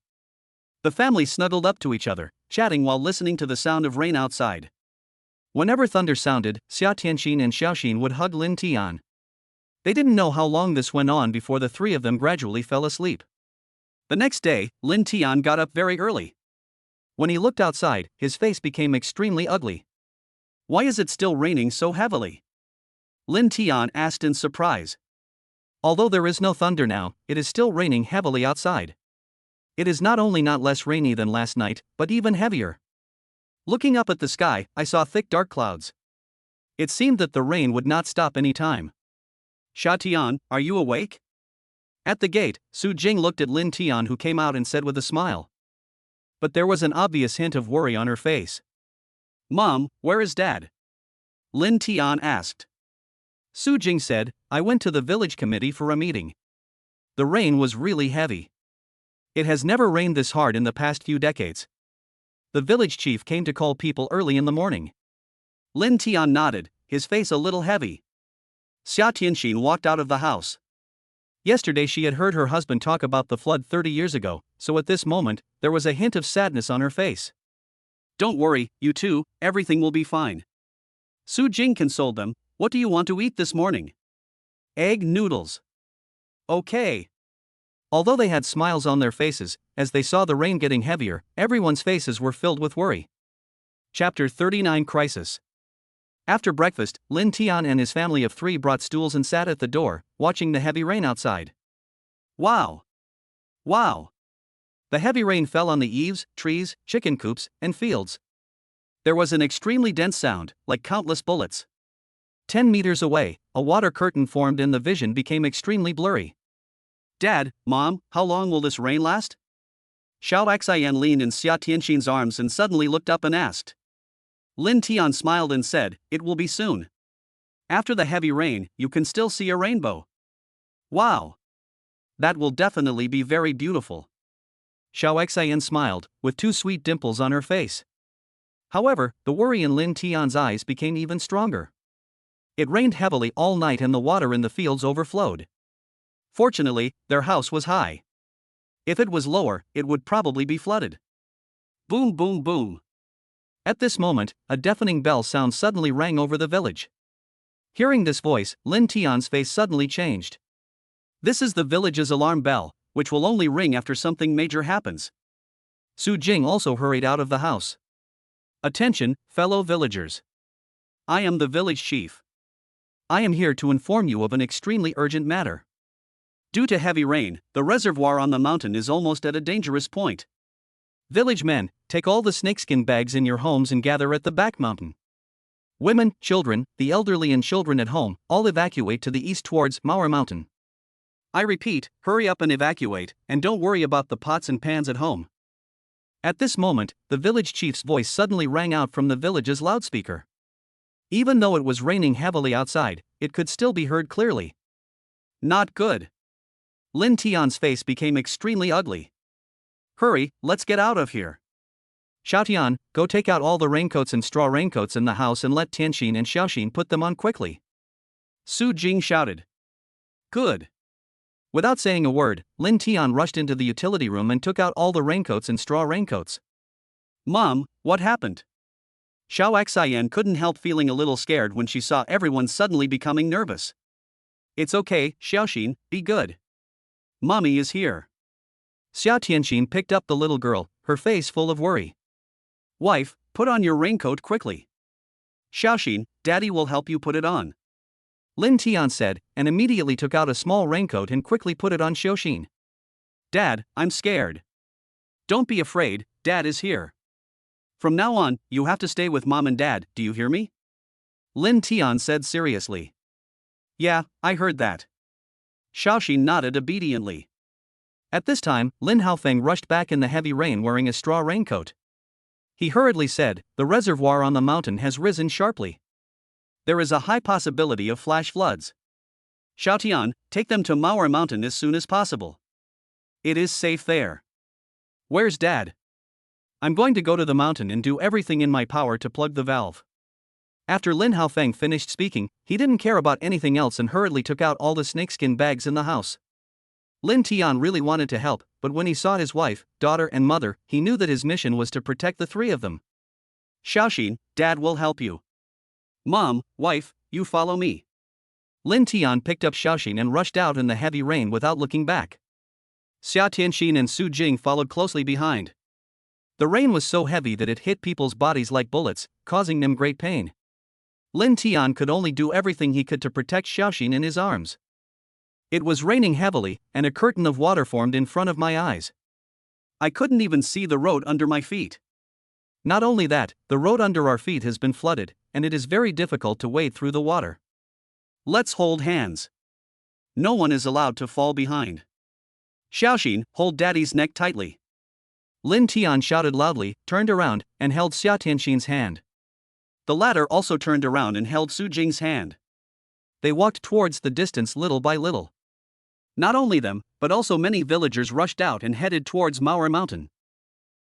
The family snuggled up to each other, chatting while listening to the sound of rain outside. Whenever thunder sounded, Xia Tianxin and Xiaoxin would hug Lin Tian. They didn't know how long this went on before the three of them gradually fell asleep. The next day, Lin Tian got up very early. When he looked outside, his face became extremely ugly. "Why is it still raining so heavily?" Lin Tian asked in surprise. Although there is no thunder now, it is still raining heavily outside. It is not only not less rainy than last night, but even heavier. Looking up at the sky, I saw thick dark clouds. It seemed that the rain would not stop any time. "Sha Tian, are you awake?" At the gate, Su Jing looked at Lin Tian, who came out and said with a smile. But there was an obvious hint of worry on her face. "Mom, where is Dad?" Lin Tian asked. Su Jing said, "I went to the village committee for a meeting." The rain was really heavy. It has never rained this hard in the past few decades. The village chief came to call people early in the morning. Lin Tian nodded, his face a little heavy. Xia Tianxin walked out of the house. Yesterday she had heard her husband talk about the flood 30 years ago, so at this moment, there was a hint of sadness on her face. "Don't worry, you two, everything will be fine." Su Jing consoled them. "What do you want to eat this morning?" "Egg noodles." "Okay." Although they had smiles on their faces, as they saw the rain getting heavier, everyone's faces were filled with worry. Chapter 39 Crisis. After breakfast, Lin Tian and his family of three brought stools and sat at the door, watching the heavy rain outside. Wow! Wow! The heavy rain fell on the eaves, trees, chicken coops, and fields. There was an extremely dense sound, like countless bullets. 10 meters away, a water curtain formed and the vision became extremely blurry. "Dad, Mom, how long will this rain last?" Xiao Xian leaned in Xia Tianxin's arms and suddenly looked up and asked. Lin Tian smiled and said, "It will be soon. After the heavy rain, you can still see a rainbow." "Wow! That will definitely be very beautiful." Xiao Xian smiled, with two sweet dimples on her face. However, the worry in Lin Tian's eyes became even stronger. It rained heavily all night and the water in the fields overflowed. Fortunately, their house was high. If it was lower, it would probably be flooded. Boom, boom, boom. At this moment, a deafening bell sound suddenly rang over the village. Hearing this voice, Lin Tian's face suddenly changed. This is the village's alarm bell, which will only ring after something major happens. Su Jing also hurried out of the house. Attention, fellow villagers. I am the village chief. I am here to inform you of an extremely urgent matter. Due to heavy rain, the reservoir on the mountain is almost at a dangerous point. Village men, take all the snakeskin bags in your homes and gather at the back mountain. Women, children, the elderly and children at home, all evacuate to the east towards Mauer Mountain. I repeat, hurry up and evacuate, and don't worry about the pots and pans at home. At this moment, the village chief's voice suddenly rang out from the village's loudspeaker. Even though it was raining heavily outside, it could still be heard clearly. Not good. Lin Tian's face became extremely ugly. Hurry, let's get out of here. Xiaotian, go take out all the raincoats and straw raincoats in the house and let Tianxin and Xiaoxin put them on quickly. Su Jing shouted. Good. Without saying a word, Lin Tian rushed into the utility room and took out all the raincoats and straw raincoats. Mom, what happened? Xiao Xian couldn't help feeling a little scared when she saw everyone suddenly becoming nervous. It's okay, Xiaoxin, be good. Mommy is here. Xia Tianxin picked up the little girl, her face full of worry. Wife, put on your raincoat quickly. Xiaoxin, Daddy will help you put it on. Lin Tian said, and immediately took out a small raincoat and quickly put it on Xiaoxin. Dad, I'm scared. Don't be afraid, Dad is here. From now on, you have to stay with Mom and Dad, do you hear me? Lin Tian said seriously. Yeah, I heard that. Xiaoxin nodded obediently. At this time, Lin Haofeng rushed back in the heavy rain wearing a straw raincoat. He hurriedly said, the reservoir on the mountain has risen sharply. There is a high possibility of flash floods. Xiaotian, take them to Mauer Mountain as soon as possible. It is safe there. Where's Dad? I'm going to go to the mountain and do everything in my power to plug the valve. After Lin Haofeng finished speaking, he didn't care about anything else and hurriedly took out all the snakeskin bags in the house. Lin Tian really wanted to help, but when he saw his wife, daughter and mother, he knew that his mission was to protect the three of them. Xiaoxin, Dad will help you. Mom, wife, you follow me. Lin Tian picked up Xiaoxin and rushed out in the heavy rain without looking back. Xia Tianxin and Su Jing followed closely behind. The rain was so heavy that it hit people's bodies like bullets, causing them great pain. Lin Tian could only do everything he could to protect Xiaoxin in his arms. It was raining heavily, and a curtain of water formed in front of my eyes. I couldn't even see the road under my feet. Not only that, the road under our feet has been flooded, and it is very difficult to wade through the water. Let's hold hands. No one is allowed to fall behind. Xiaoxin, hold Daddy's neck tightly. Lin Tian shouted loudly, turned around, and held Xia Tianxin's hand. The latter also turned around and held Su Jing's hand. They walked towards the distance little by little. Not only them, but also many villagers rushed out and headed towards Mauer Mountain.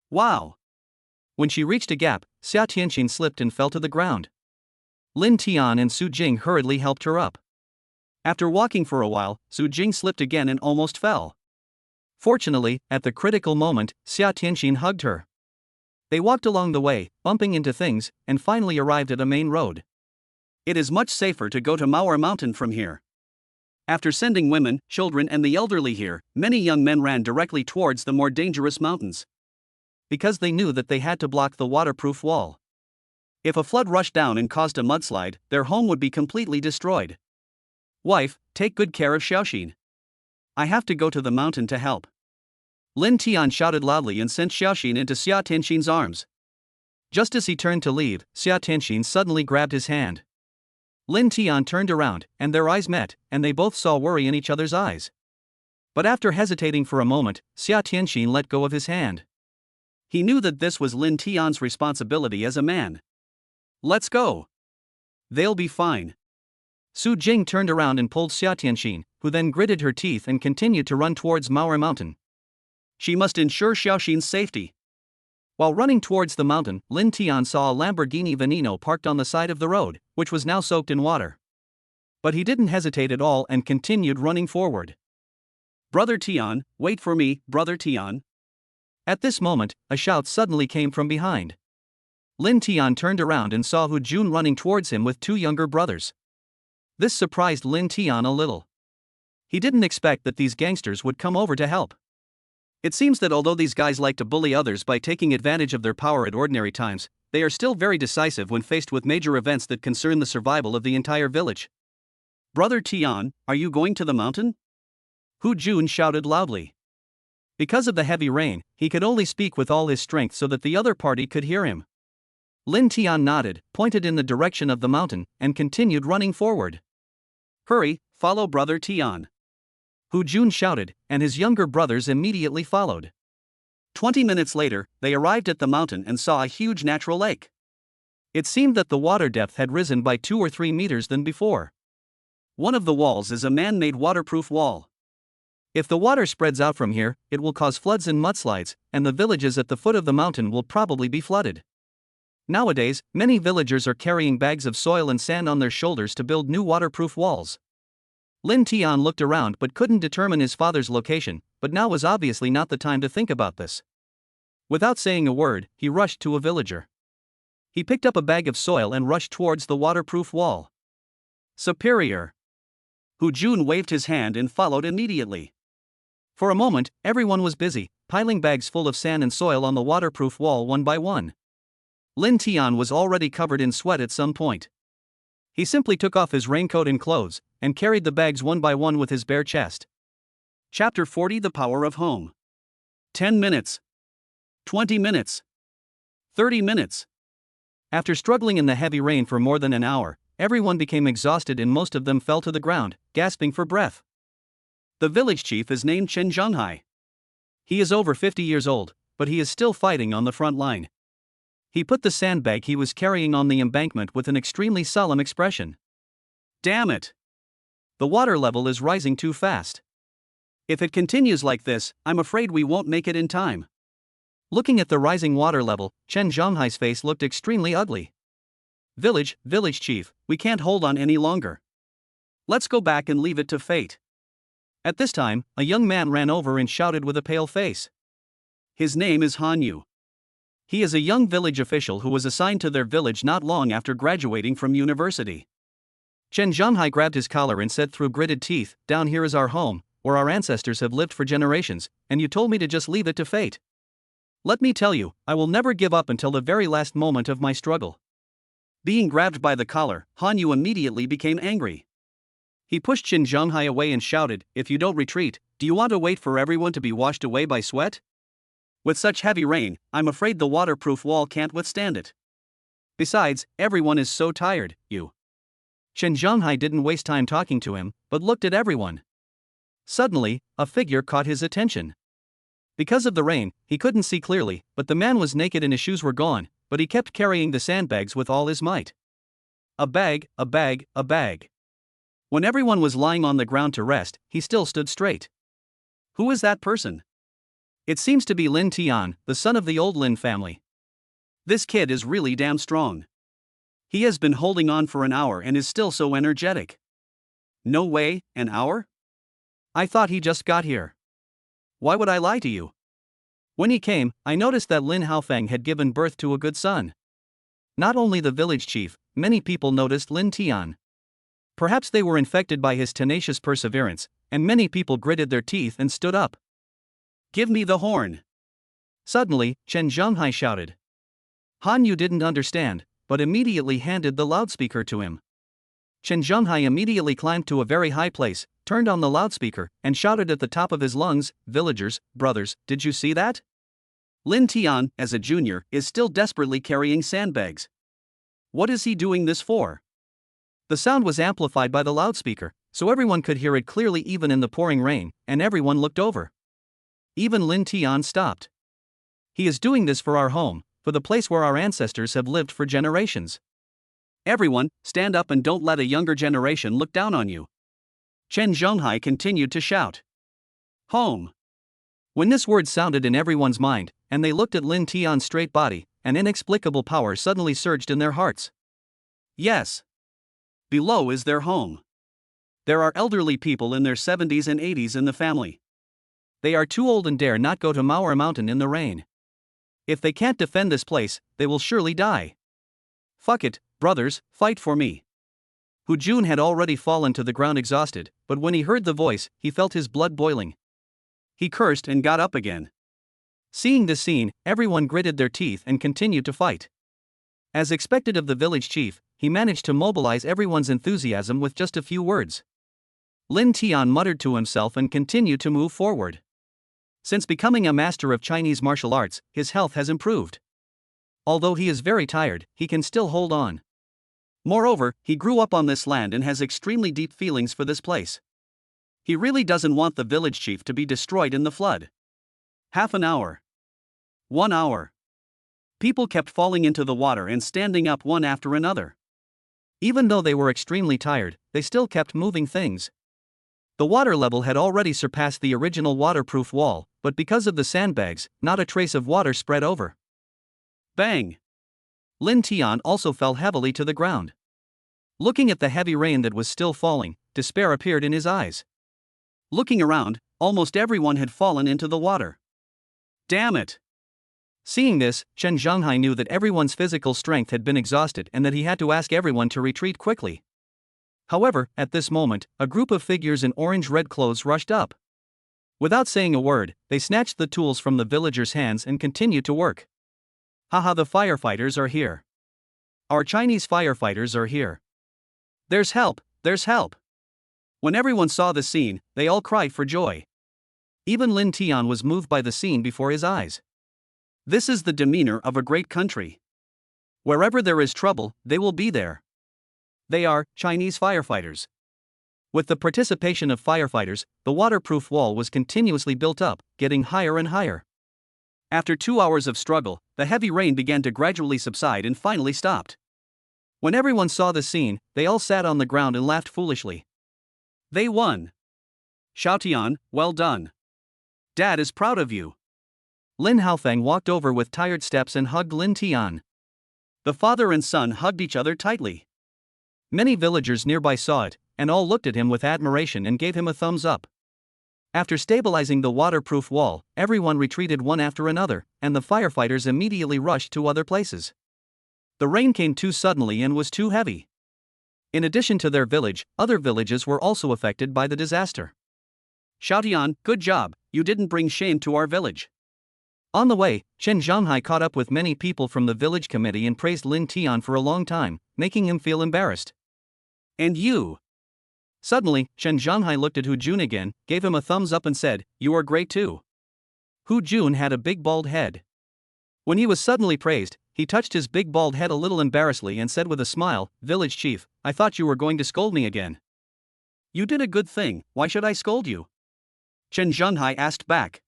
Wow! When she reached a gap, Xia Tianxin slipped and fell to the ground. Lin Tian and Su Jing hurriedly helped her up. After walking for a while, Su Jing slipped again and almost fell. Fortunately, at the critical moment, Xia Tianxin hugged her. They walked along the way, bumping into things, and finally arrived at a main road. It is much safer to go to Mauer Mountain from here. After sending women, children and the elderly here, many young men ran directly towards the more dangerous mountains. Because they knew that they had to block the waterproof wall. If a flood rushed down and caused a mudslide, their home would be completely destroyed. Wife, take good care of Xiaoxin. I have to go to the mountain to help. Lin Tian shouted loudly and sent Xiaoxin into Xia Tianxin's arms. Just as he turned to leave, Xia Tianxin suddenly grabbed his hand. Lin Tian turned around, and their eyes met, and they both saw worry in each other's eyes. But after hesitating for a moment, Xia Tianxin let go of his hand. He knew that this was Lin Tian's responsibility as a man. Let's go. They'll be fine. Su Jing turned around and pulled Xia Tianxin, who then gritted her teeth and continued to run towards Mauer Mountain. She must ensure Xiaoxin's safety. While running towards the mountain, Lin Tian saw a Lamborghini Veneno parked on the side of the road, which was now soaked in water. But he didn't hesitate at all and continued running forward. Brother Tian, wait for me, Brother Tian. At this moment, a shout suddenly came from behind. Lin Tian turned around and saw Hu Jun running towards him with two younger brothers. This surprised Lin Tian a little. He didn't expect that these gangsters would come over to help. It seems that although these guys like to bully others by taking advantage of their power at ordinary times, they are still very decisive when faced with major events that concern the survival of the entire village. Brother Tian, are you going to the mountain? Hu Jun shouted loudly. Because of the heavy rain, he could only speak with all his strength so that the other party could hear him. Lin Tian nodded, pointed in the direction of the mountain, and continued running forward. Hurry, follow Brother Tian. Hu Jun shouted, and his younger brothers immediately followed. 20 minutes later, they arrived at the mountain and saw a huge natural lake. It seemed that the water depth had risen by 2 or 3 meters than before. One of the walls is a man-made waterproof wall. If the water spreads out from here, it will cause floods and mudslides, and the villages at the foot of the mountain will probably be flooded. Nowadays, many villagers are carrying bags of soil and sand on their shoulders to build new waterproof walls. Lin Tian looked around but couldn't determine his father's location, but now was obviously not the time to think about this. Without saying a word, he rushed to a villager. He picked up a bag of soil and rushed towards the waterproof wall. Superior. Hu Jun waved his hand and followed immediately. For a moment, everyone was busy, piling bags full of sand and soil on the waterproof wall one by one. Lin Tian was already covered in sweat at some point. He simply took off his raincoat and clothes, and carried the bags one by one with his bare chest. Chapter 40: The Power of Home. 10 minutes. 20 minutes. 30 minutes. After struggling in the heavy rain for more than an hour, everyone became exhausted and most of them fell to the ground, gasping for breath. The village chief is named Chen Zhonghai. He is over 50 years old, but he is still fighting on the front line. He put the sandbag he was carrying on the embankment with an extremely solemn expression. Damn it! The water level is rising too fast. If it continues like this, I'm afraid we won't make it in time. Looking at the rising water level, Chen Zhonghai's face looked extremely ugly. Village chief, we can't hold on any longer. Let's go back and leave it to fate. At this time, a young man ran over and shouted with a pale face. His name is Han Yu. He is a young village official who was assigned to their village not long after graduating from university. Chen Zhonghai grabbed his collar and said through gritted teeth, "Down here is our home, where our ancestors have lived for generations, and you told me to just leave it to fate. Let me tell you, I will never give up until the very last moment of my struggle." Being grabbed by the collar, Han Yu immediately became angry. He pushed Chen Zhonghai away and shouted, "If you don't retreat, do you want to wait for everyone to be washed away by sweat? With such heavy rain, I'm afraid the waterproof wall can't withstand it. Besides, everyone is so tired, you." Chen Zhonghai didn't waste time talking to him, but looked at everyone. Suddenly, a figure caught his attention. Because of the rain, he couldn't see clearly, but the man was naked and his shoes were gone, but he kept carrying the sandbags with all his might. A bag, a bag, a bag. When everyone was lying on the ground to rest, he still stood straight. Who is that person? It seems to be Lin Tian, the son of the old Lin family. This kid is really damn strong. He has been holding on for an hour and is still so energetic. No way, an hour? I thought he just got here. Why would I lie to you? When he came, I noticed that Lin Haofeng had given birth to a good son. Not only the village chief, many people noticed Lin Tian. Perhaps they were infected by his tenacious perseverance, and many people gritted their teeth and stood up. Give me the horn. Suddenly, Chen Zhonghai shouted. Han Yu didn't understand, but immediately handed the loudspeaker to him. Chen Zhonghai immediately climbed to a very high place, turned on the loudspeaker, and shouted at the top of his lungs, "Villagers, brothers, did you see that? Lin Tian, as a junior, is still desperately carrying sandbags. What is he doing this for?" The sound was amplified by the loudspeaker, so everyone could hear it clearly even in the pouring rain, and everyone looked over. Even Lin Tian stopped. "He is doing this for our home, for the place where our ancestors have lived for generations. Everyone, stand up and don't let a younger generation look down on you." Chen Zhonghai continued to shout. Home. When this word sounded in everyone's mind, and they looked at Lin Tian's straight body, an inexplicable power suddenly surged in their hearts. Yes. Below is their home. There are elderly people in their 70s and 80s in the family. They are too old and dare not go to Mauer Mountain in the rain. If they can't defend this place, they will surely die. Fuck it, brothers, fight for me. Hu Jun had already fallen to the ground exhausted, but when he heard the voice, he felt his blood boiling. He cursed and got up again. Seeing this scene, everyone gritted their teeth and continued to fight. As expected of the village chief, he managed to mobilize everyone's enthusiasm with just a few words. Lin Tian muttered to himself and continued to move forward. Since becoming a master of Chinese martial arts, his health has improved. Although he is very tired, he can still hold on. Moreover, he grew up on this land and has extremely deep feelings for this place. He really doesn't want the village chief to be destroyed in the flood. Half an hour. 1 hour. People kept falling into the water and standing up one after another. Even though they were extremely tired, they still kept moving things. The water level had already surpassed the original waterproof wall, but because of the sandbags, not a trace of water spread over. Bang! Lin Tian also fell heavily to the ground. Looking at the heavy rain that was still falling, despair appeared in his eyes. Looking around, almost everyone had fallen into the water. Damn it! Seeing this, Chen Zhonghai knew that everyone's physical strength had been exhausted and that he had to ask everyone to retreat quickly. However, at this moment, a group of figures in orange-red clothes rushed up. Without saying a word, they snatched the tools from the villagers' hands and continued to work. Haha, the firefighters are here. Our Chinese firefighters are here. There's help, there's help. When everyone saw the scene, they all cried for joy. Even Lin Tian was moved by the scene before his eyes. This is the demeanor of a great country. Wherever there is trouble, they will be there. They are Chinese firefighters. With the participation of firefighters, the waterproof wall was continuously built up, getting higher and higher. After 2 hours of struggle, the heavy rain began to gradually subside and finally stopped. When everyone saw the scene, they all sat on the ground and laughed foolishly. They won. Xiaotian, well done. Dad is proud of you. Lin Haofeng walked over with tired steps and hugged Lin Tian. The father and son hugged each other tightly. Many villagers nearby saw it, and all looked at him with admiration and gave him a thumbs up. After stabilizing the waterproof wall, everyone retreated one after another, and the firefighters immediately rushed to other places. The rain came too suddenly and was too heavy. In addition to their village, other villages were also affected by the disaster. Xiaotian, good job, you didn't bring shame to our village. On the way, Chen Zhonghai caught up with many people from the village committee and praised Lin Tian for a long time, making him feel embarrassed. And you? Suddenly, Chen Zhonghai looked at Hu Jun again, gave him a thumbs up and said, "You are great too." Hu Jun had a big bald head. When he was suddenly praised, he touched his big bald head a little embarrassedly and said with a smile, "Village chief, I thought you were going to scold me again." You did a good thing, why should I scold you? Chen Zhonghai asked back.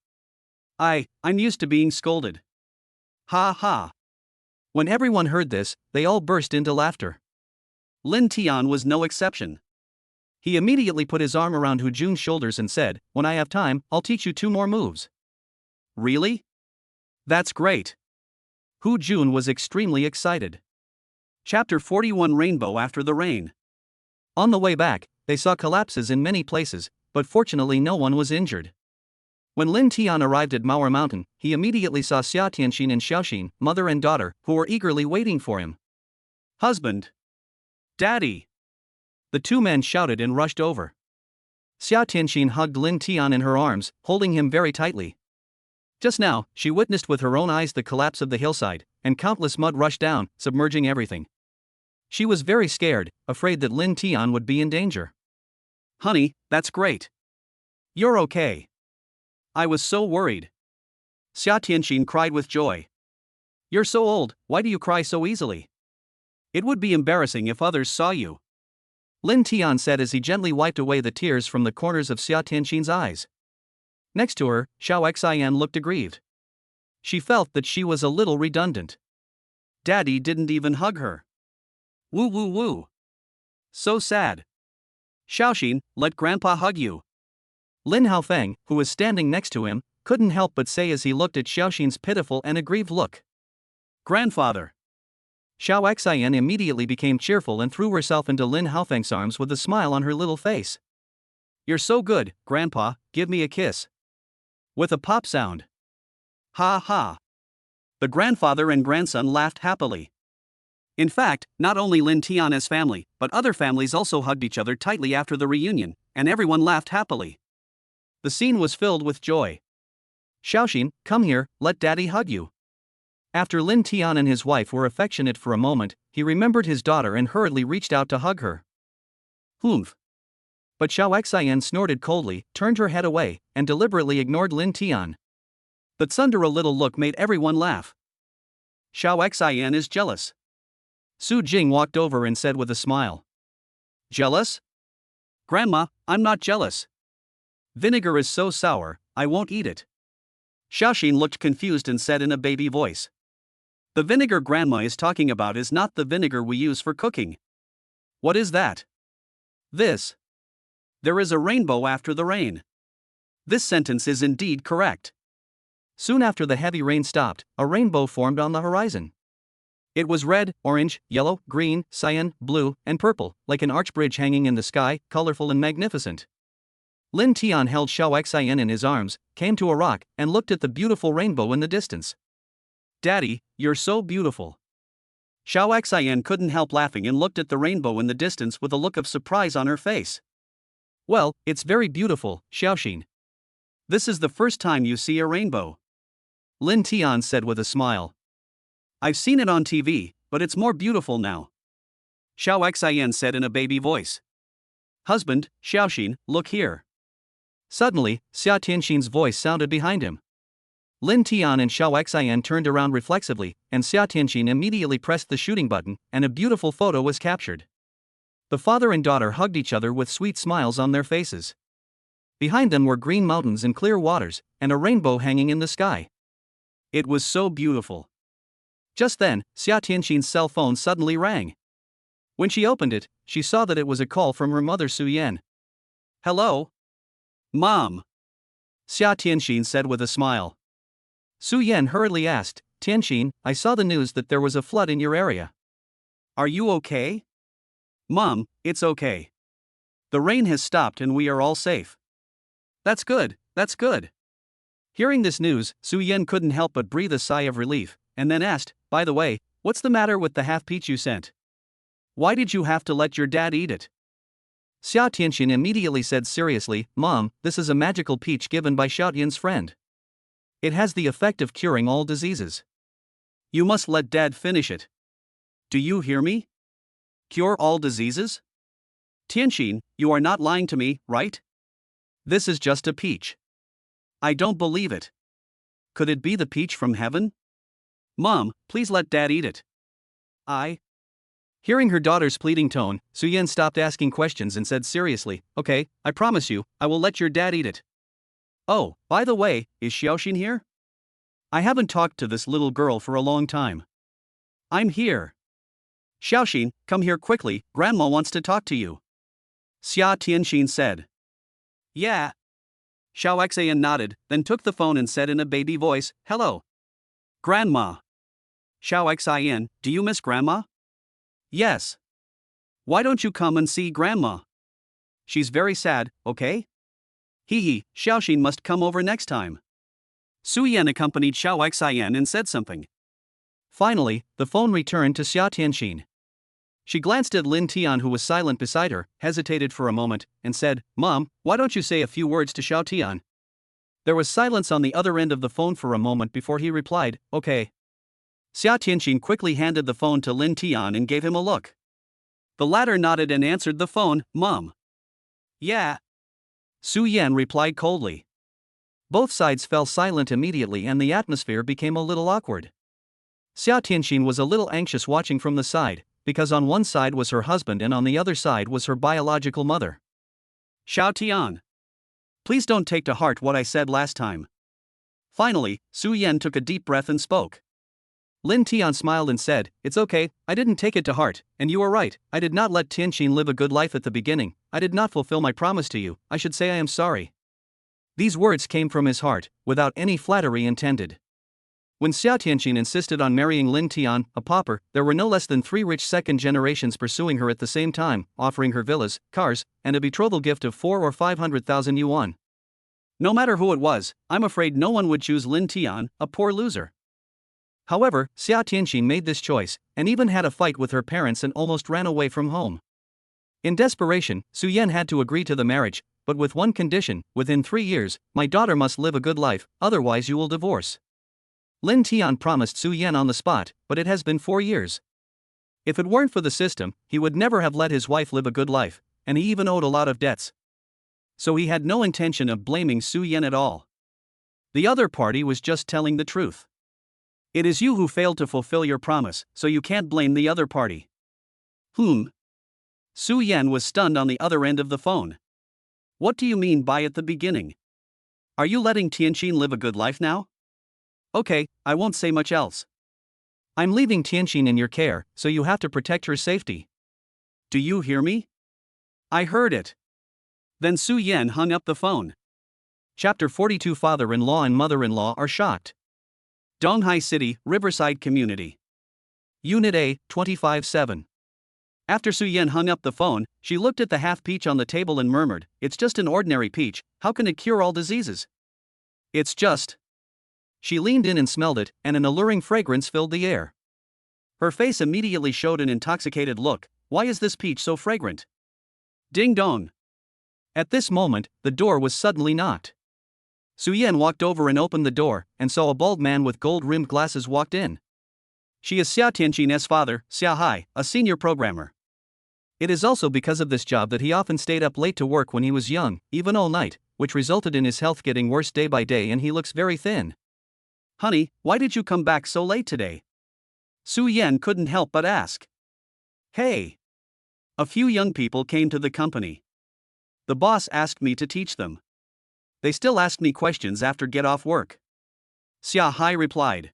I'm used to being scolded. Ha ha. When everyone heard this, they all burst into laughter. Lin Tian was no exception. He immediately put his arm around Hu Jun's shoulders and said, "When I have time, I'll teach you 2 more moves." Really? That's great. Hu Jun was extremely excited. Chapter 41 Rainbow After the Rain. On the way back, they saw collapses in many places, but fortunately no one was injured. When Lin Tian arrived at Maor Mountain, he immediately saw Xia Tianxin and Xiaoxin, mother and daughter, who were eagerly waiting for him. Husband. Daddy. The 2 men shouted and rushed over. Xia Tianxin hugged Lin Tian in her arms, holding him very tightly. Just now, she witnessed with her own eyes the collapse of the hillside, and countless mud rushed down, submerging everything. She was very scared, afraid that Lin Tian would be in danger. Honey, that's great. You're okay. I was so worried. Xia Tianxin cried with joy. You're so old, why do you cry so easily? It would be embarrassing if others saw you. Lin Tian said as he gently wiped away the tears from the corners of Xia Tianxin's eyes. Next to her, Xiao Xian looked aggrieved. She felt that she was a little redundant. Daddy didn't even hug her. Woo woo woo. So sad. Xiaoxin, let Grandpa hug you. Lin Haofeng, who was standing next to him, couldn't help but say as he looked at Xiaoxin's pitiful and aggrieved look. Grandfather. Xiao Xian immediately became cheerful and threw herself into Lin Haofeng's arms with a smile on her little face. You're so good, Grandpa, give me a kiss. With a pop sound. Ha ha. The grandfather and grandson laughed happily. In fact, not only Lin Tian's family, but other families also hugged each other tightly after the reunion, and everyone laughed happily. The scene was filled with joy. Xiaoxin, come here, let Daddy hug you. After Lin Tian and his wife were affectionate for a moment, he remembered his daughter and hurriedly reached out to hug her. Humph. But Xiao Xian snorted coldly, turned her head away, and deliberately ignored Lin Tian. The tsundere little look made everyone laugh. Xiao Xian is jealous. Su Jing walked over and said with a smile. Jealous? Grandma, I'm not jealous. Vinegar is so sour, I won't eat it. Xiaoxin looked confused and said in a baby voice. The vinegar grandma is talking about is not the vinegar we use for cooking. What is that? This. There is a rainbow after the rain. This sentence is indeed correct. Soon after the heavy rain stopped, a rainbow formed on the horizon. It was red, orange, yellow, green, cyan, blue, and purple, like an arch bridge hanging in the sky, colorful and magnificent. Lin Tian held Xiao Xian in his arms, came to a rock, and looked at the beautiful rainbow in the distance. Daddy, you're so beautiful. Xiao Xian couldn't help laughing and looked at the rainbow in the distance with a look of surprise on her face. Well, it's very beautiful, Xiaoxin. This is the first time you see a rainbow. Lin Tian said with a smile. I've seen it on TV, but it's more beautiful now. Xiao Xian said in a baby voice. Husband, Xiaoxin, look here. Suddenly, Xia Tianxin's voice sounded behind him. Lin Tian and Xiao Xian turned around reflexively, and Xia Tianxin immediately pressed the shooting button, and a beautiful photo was captured. The father and daughter hugged each other with sweet smiles on their faces. Behind them were green mountains and clear waters, and a rainbow hanging in the sky. It was so beautiful. Just then, Xia Tianxin's cell phone suddenly rang. When she opened it, she saw that it was a call from her mother Su Yan. Hello? Mom. Xia Tianxin said with a smile. Su Yan hurriedly asked, Tianxin, I saw the news that there was a flood in your area. Are you okay? Mom, it's okay. The rain has stopped and we are all safe. That's good, that's good. Hearing this news, Su Yan couldn't help but breathe a sigh of relief, and then asked, by the way, what's the matter with the half peach you sent? Why did you have to let your dad eat it? Xia Tianxin immediately said seriously, Mom, this is a magical peach given by Xiaotian's friend. It has the effect of curing all diseases. You must let Dad finish it. Do you hear me? Cure all diseases? Tianxin, you are not lying to me, right? This is just a peach. I don't believe it. Could it be the peach from heaven? Mom, please let Dad eat it. Hearing her daughter's pleading tone, Su Yan stopped asking questions and said seriously, Okay, I promise you, I will let your dad eat it. Oh, by the way, is Xiaoxin here? I haven't talked to this little girl for a long time. I'm here. Xiaoxin, come here quickly, Grandma wants to talk to you. Xia Tianxin said. Yeah. Xiao Xian nodded, then took the phone and said in a baby voice, Hello. Grandma. Xiao Xian, do you miss Grandma? Yes. Why don't you come and see Grandma? She's very sad, okay? Hee, Xiaoxin must come over next time. Su Yan accompanied Xiao Xian and said something. Finally, the phone returned to Xia Tianxin. She glanced at Lin Tian, who was silent beside her, hesitated for a moment, and said, Mom, why don't you say a few words to Xiao Tian? There was silence on the other end of the phone for a moment before he replied, Okay. Xia Tianxin quickly handed the phone to Lin Tian and gave him a look. The latter nodded and answered the phone, Mom. Yeah. Su Yan replied coldly. Both sides fell silent immediately and the atmosphere became a little awkward. Xia Tianxin was a little anxious watching from the side, because on one side was her husband and on the other side was her biological mother. Xiao Tian. Please don't take to heart what I said last time. Finally, Su Yan took a deep breath and spoke. Lin Tian smiled and said, It's okay, I didn't take it to heart, and you are right, I did not let Tianxin live a good life at the beginning, I did not fulfill my promise to you, I should say I am sorry. These words came from his heart, without any flattery intended. When Xia Tianxin insisted on marrying Lin Tian, a pauper, there were no less than 3 rich second generations pursuing her at the same time, offering her villas, cars, and a betrothal gift of 400,000 or 500,000 yuan. No matter who it was, I'm afraid no one would choose Lin Tian, a poor loser. However, Xia Tianxin made this choice, and even had a fight with her parents and almost ran away from home. In desperation, Su Yan had to agree to the marriage, but with one condition, within 3 years, my daughter must live a good life, otherwise you will divorce. Lin Tian promised Su Yan on the spot, but it has been 4 years. If it weren't for the system, he would never have let his wife live a good life, and he even owed a lot of debts. So he had no intention of blaming Su Yan at all. The other party was just telling the truth. It is you who failed to fulfill your promise, so you can't blame the other party. Su Yan was stunned on the other end of the phone. What do you mean by at the beginning? Are you letting Tianqin live a good life now? Okay, I won't say much else. I'm leaving Tianqin in your care, so you have to protect her safety. Do you hear me? I heard it. Then Su Yan hung up the phone. Chapter 42. Father-in-law and mother-in-law are shocked. Donghai City, Riverside Community. Unit A, 25-7. After Su Yan hung up the phone, she looked at the half peach on the table and murmured, "It's just an ordinary peach, how can it cure all diseases? It's just." She leaned in and smelled it, and an alluring fragrance filled the air. Her face immediately showed an intoxicated look. Why is this peach so fragrant? Ding dong. At this moment, the door was suddenly knocked. Su Yan walked over and opened the door, and saw a bald man with gold-rimmed glasses walked in. She is Xia Tianqin's father, Xia Hai, a senior programmer. It is also because of this job that he often stayed up late to work when he was young, even all night, which resulted in his health getting worse day by day and he looks very thin. Honey, why did you come back so late today? Su Yan couldn't help but ask. Hey! A few young people came to the company. The boss asked me to teach them. They still ask me questions after get off work. Xia Hai replied.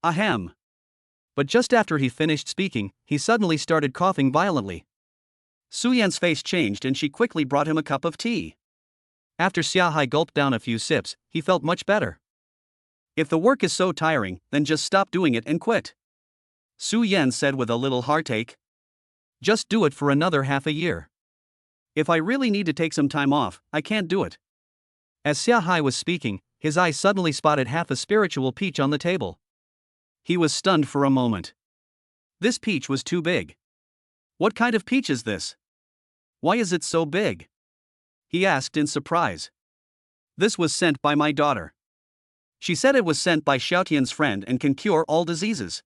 Ahem. But just after he finished speaking, he suddenly started coughing violently. Su Yan's face changed and she quickly brought him a cup of tea. After Xia Hai gulped down a few sips, he felt much better. If the work is so tiring, then just stop doing it and quit. Su Yan said with a little heartache. Just do it for another half a year. If I really need to take some time off, I can't do it. As Xia Hai was speaking, his eye suddenly spotted half a spiritual peach on the table. He was stunned for a moment. This peach was too big. What kind of peach is this? Why is it so big? He asked in surprise. This was sent by my daughter. She said it was sent by Xiaotian's friend and can cure all diseases.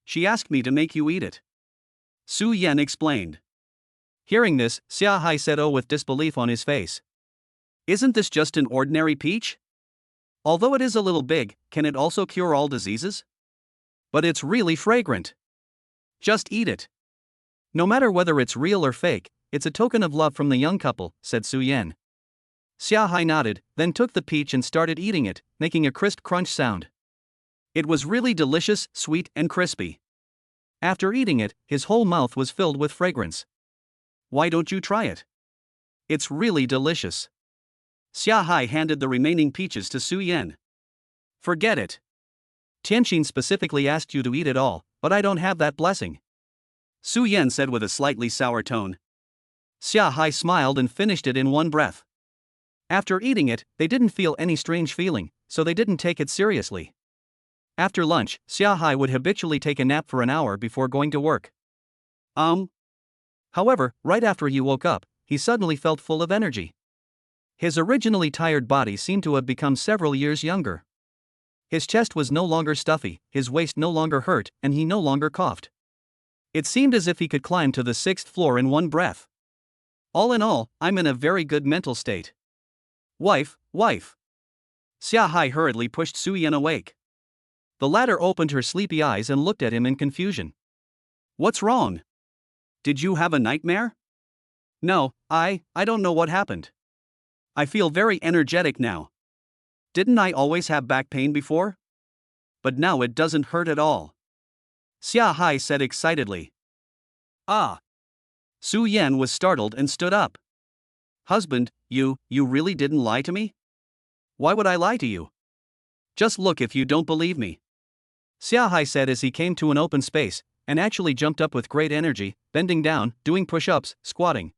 She asked me to make you eat it. Su Yan explained. Hearing this, Xia Hai said oh with disbelief on his face. Isn't this just an ordinary peach? Although it is a little big, can it also cure all diseases? But it's really fragrant. Just eat it. No matter whether it's real or fake, it's a token of love from the young couple, said Su Yan. Xia Hai nodded, then took the peach and started eating it, making a crisp crunch sound. It was really delicious, sweet, and crispy. After eating it, his whole mouth was filled with fragrance. Why don't you try it? It's really delicious. Xia Hai handed the remaining peaches to Su Yan. Forget it. Tianqin specifically asked you to eat it all, but I don't have that blessing. Su Yan said with a slightly sour tone. Xia Hai smiled and finished it in one breath. After eating it, they didn't feel any strange feeling, so they didn't take it seriously. After lunch, Xia Hai would habitually take a nap for an hour before going to work. However, right after he woke up, he suddenly felt full of energy. His originally tired body seemed to have become several years younger. His chest was no longer stuffy, his waist no longer hurt, and he no longer coughed. It seemed as if he could climb to the 6th floor in one breath. All in all, I'm in a very good mental state. Wife. Xia Hai hurriedly pushed Su Yan awake. The latter opened her sleepy eyes and looked at him in confusion. What's wrong? Did you have a nightmare? No, I don't know what happened. I feel very energetic now. Didn't I always have back pain before? But now it doesn't hurt at all. Xia Hai said excitedly. Ah! Su Yan was startled and stood up. Husband, you really didn't lie to me? Why would I lie to you? Just look if you don't believe me. Xia Hai said as he came to an open space, and actually jumped up with great energy, bending down, doing push-ups, squatting.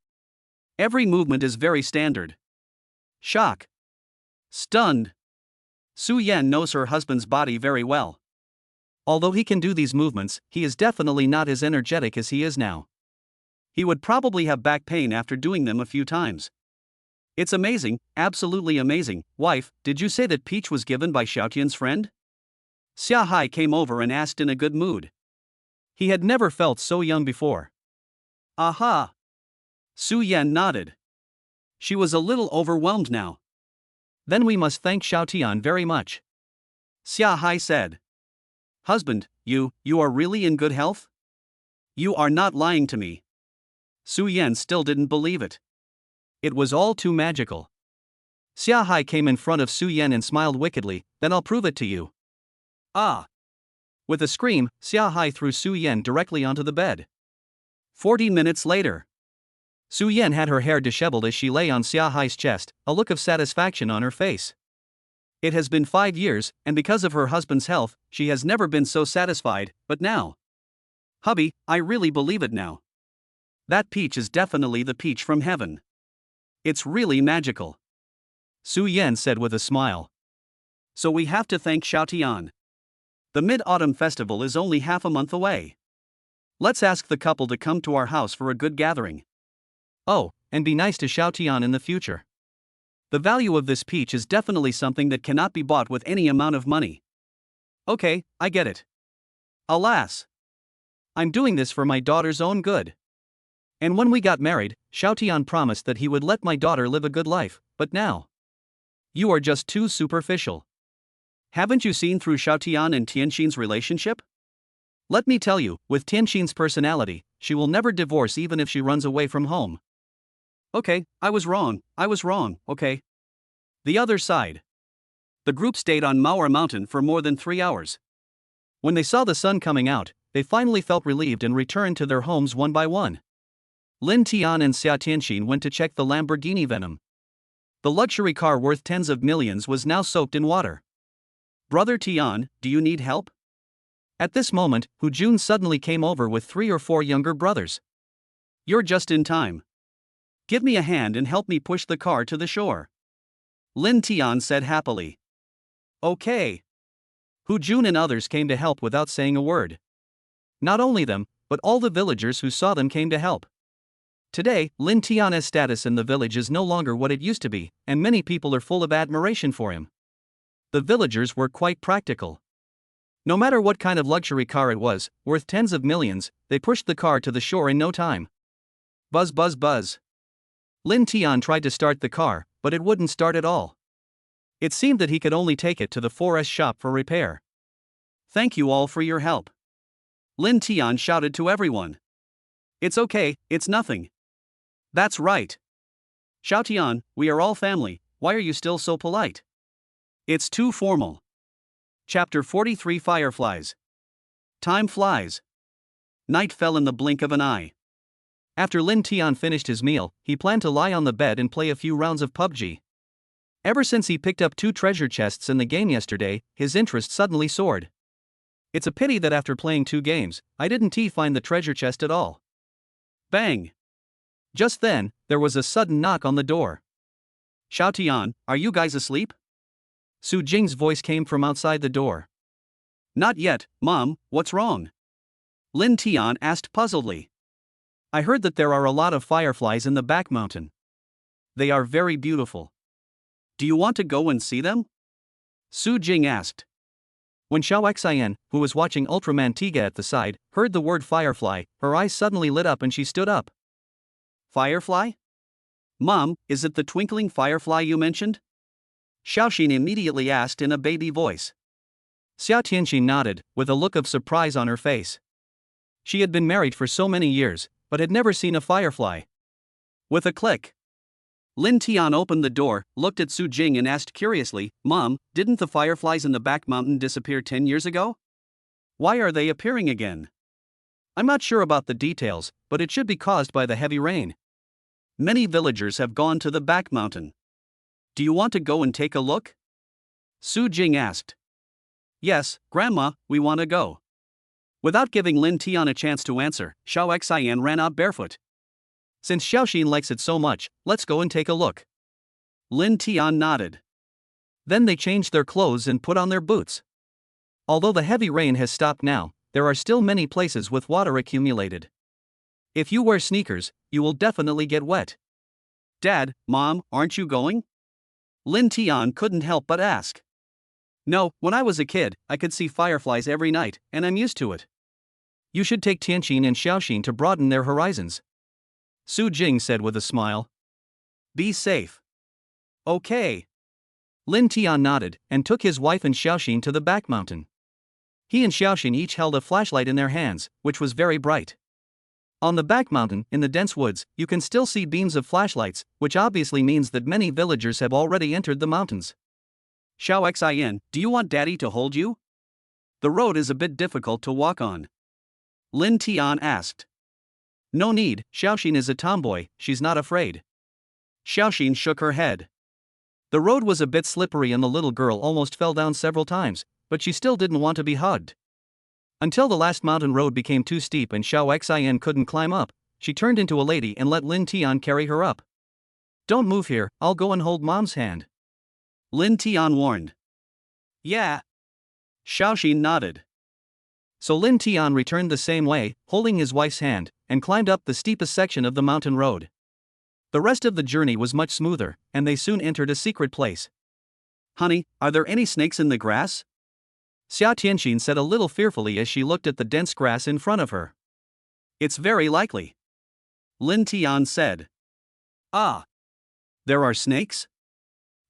Every movement is very standard. Shock. Stunned. Su Yan knows her husband's body very well. Although he can do these movements, he is definitely not as energetic as he is now. He would probably have back pain after doing them a few times. It's amazing, absolutely amazing. Wife, did you say that peach was given by Xiaotian's friend? Xia Hai came over and asked in a good mood. He had never felt so young before. Aha! Su Yan nodded. She was a little overwhelmed now. Then we must thank Xiaotian very much. Xia Hai said. Husband, you are really in good health? You are not lying to me. Su Yan still didn't believe it. It was all too magical. Xia Hai came in front of Su Yan and smiled wickedly, "Then I'll prove it to you." Ah! With a scream, Xia Hai threw Su Yan directly onto the bed. 40 minutes later. Su Yan had her hair disheveled as she lay on Xia Hai's chest, a look of satisfaction on her face. It has been 5 years, and because of her husband's health, she has never been so satisfied, but now. Hubby, I really believe it now. That peach is definitely the peach from heaven. It's really magical. Su Yan said with a smile. So we have to thank Xiaotian. The Mid-Autumn Festival is only half a month away. Let's ask the couple to come to our house for a good gathering. Oh, and be nice to Xiaotian in the future. The value of this peach is definitely something that cannot be bought with any amount of money. Okay, I get it. Alas! I'm doing this for my daughter's own good. And when we got married, Xiaotian promised that he would let my daughter live a good life, but now. You are just too superficial. Haven't you seen through Xiaotian and Tianxin's relationship? Let me tell you, with Tianxin's personality, she will never divorce even if she runs away from home. Okay, I was wrong, okay. The other side. The group stayed on Mauer Mountain for more than 3 hours. When they saw the sun coming out, they finally felt relieved and returned to their homes one by one. Lin Tian and Xia Tianxin went to check the Lamborghini Venom. The luxury car worth tens of millions was now soaked in water. Brother Tian, do you need help? At this moment, Hu Jun suddenly came over with 3 or 4 younger brothers. You're just in time. Give me a hand and help me push the car to the shore. Lin Tian said happily. Okay. Hu Jun and others came to help without saying a word. Not only them, but all the villagers who saw them came to help. Today, Lin Tian's status in the village is no longer what it used to be, and many people are full of admiration for him. The villagers were quite practical. No matter what kind of luxury car it was, worth tens of millions, they pushed the car to the shore in no time. Buzz buzz buzz. Lin Tian tried to start the car, but it wouldn't start at all. It seemed that he could only take it to the 4S shop for repair. Thank you all for your help. Lin Tian shouted to everyone. It's okay, it's nothing. That's right. Xiaotian, we are all family, why are you still so polite? It's too formal. Chapter 43 Fireflies. Time flies. Night fell in the blink of an eye. After Lin Tian finished his meal, he planned to lie on the bed and play a few rounds of PUBG. Ever since he picked up 2 treasure chests in the game yesterday, his interest suddenly soared. It's a pity that after playing 2 games, I didn't find the treasure chest at all. Bang! Just then, there was a sudden knock on the door. Xiaotian, are you guys asleep? Su Jing's voice came from outside the door. Not yet, Mom, what's wrong? Lin Tian asked puzzledly. I heard that there are a lot of fireflies in the back mountain. They are very beautiful. Do you want to go and see them? Su Jing asked. When Xiao Xian, who was watching Ultraman Tiga at the side, heard the word firefly, her eyes suddenly lit up and she stood up. Firefly? Mom, is it the twinkling firefly you mentioned? Xiaoxin immediately asked in a baby voice. Xia Tianxin nodded, with a look of surprise on her face. She had been married for so many years, but had never seen a firefly. With a click, Lin Tian opened the door, looked at Su Jing and asked curiously, Mom, didn't the fireflies in the back mountain disappear 10 years ago? Why are they appearing again? I'm not sure about the details, but it should be caused by the heavy rain. Many villagers have gone to the back mountain. Do you want to go and take a look? Su Jing asked. Yes, Grandma, we want to go. Without giving Lin Tian a chance to answer, Xiao Xian ran out barefoot. Since Xiaoxin likes it so much, let's go and take a look. Lin Tian nodded. Then they changed their clothes and put on their boots. Although the heavy rain has stopped now, there are still many places with water accumulated. If you wear sneakers, you will definitely get wet. Dad, Mom, aren't you going? Lin Tian couldn't help but ask. No, when I was a kid, I could see fireflies every night, and I'm used to it. You should take Tianxin and Xiaoxin to broaden their horizons. Su Jing said with a smile. Be safe. Okay. Lin Tian nodded, and took his wife and Xiaoxin to the back mountain. He and Xiaoxin each held a flashlight in their hands, which was very bright. On the back mountain, in the dense woods, you can still see beams of flashlights, which obviously means that many villagers have already entered the mountains. Xiao Xin, do you want daddy to hold you? The road is a bit difficult to walk on. Lin Tian asked. No need, Xiaoxin is a tomboy, she's not afraid. Xiaoxin shook her head. The road was a bit slippery and the little girl almost fell down several times, but she still didn't want to be hugged. Until the last mountain road became too steep and Xiao Xin couldn't climb up, she turned into a lady and let Lin Tian carry her up. Don't move here, I'll go and hold mom's hand. Lin Tian warned. Yeah. Xiaoxin nodded. So Lin Tian returned the same way, holding his wife's hand, and climbed up the steepest section of the mountain road. The rest of the journey was much smoother, and they soon entered a secret place. Honey, are there any snakes in the grass? Xia Tianxin said a little fearfully as she looked at the dense grass in front of her. It's very likely. Lin Tian said. Ah. There are snakes?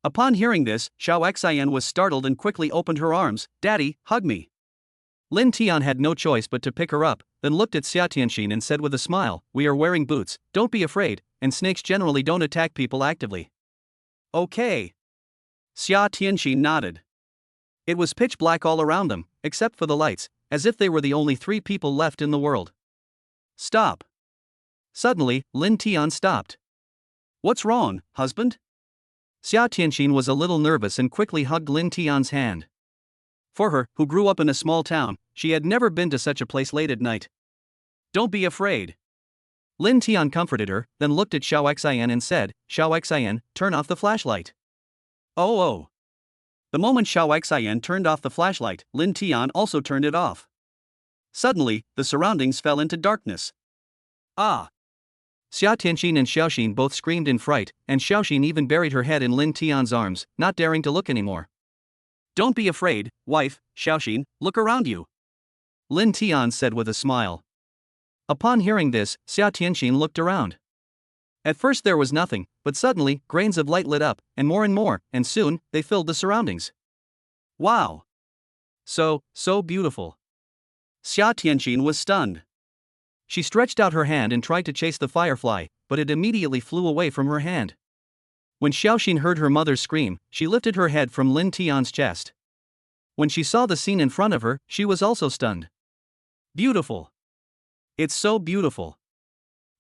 Upon hearing this, Xiao Xin was startled and quickly opened her arms. Daddy, hug me. Lin Tian had no choice but to pick her up, then looked at Xia Tianxin and said with a smile, we are wearing boots, don't be afraid, and snakes generally don't attack people actively. Okay. Xia Tianxin nodded. It was pitch black all around them, except for the lights, as if they were the only 3 people left in the world. Stop. Suddenly, Lin Tian stopped. What's wrong, husband? Xia Tianxin was a little nervous and quickly hugged Lin Tian's hand. For her, who grew up in a small town, she had never been to such a place late at night. Don't be afraid. Lin Tian comforted her, then looked at Xiao Xin and said, Xiao Xin, turn off the flashlight. Oh. The moment Xiao Xin turned off the flashlight, Lin Tian also turned it off. Suddenly, the surroundings fell into darkness. Ah! Xia Tianxin and Xiaoxin both screamed in fright, and Xiaoxin even buried her head in Lin Tian's arms, not daring to look anymore. Don't be afraid, wife, Xiaoxin, look around you. Lin Tian said with a smile. Upon hearing this, Xia Tianxin looked around. At first there was nothing, but suddenly, grains of light lit up, and soon, they filled the surroundings. Wow! So beautiful. Xia Tianxin was stunned. She stretched out her hand and tried to chase the firefly, but it immediately flew away from her hand. When Xiaoxin heard her mother scream, she lifted her head from Lin Tian's chest. When she saw the scene in front of her, she was also stunned. Beautiful. It's so beautiful.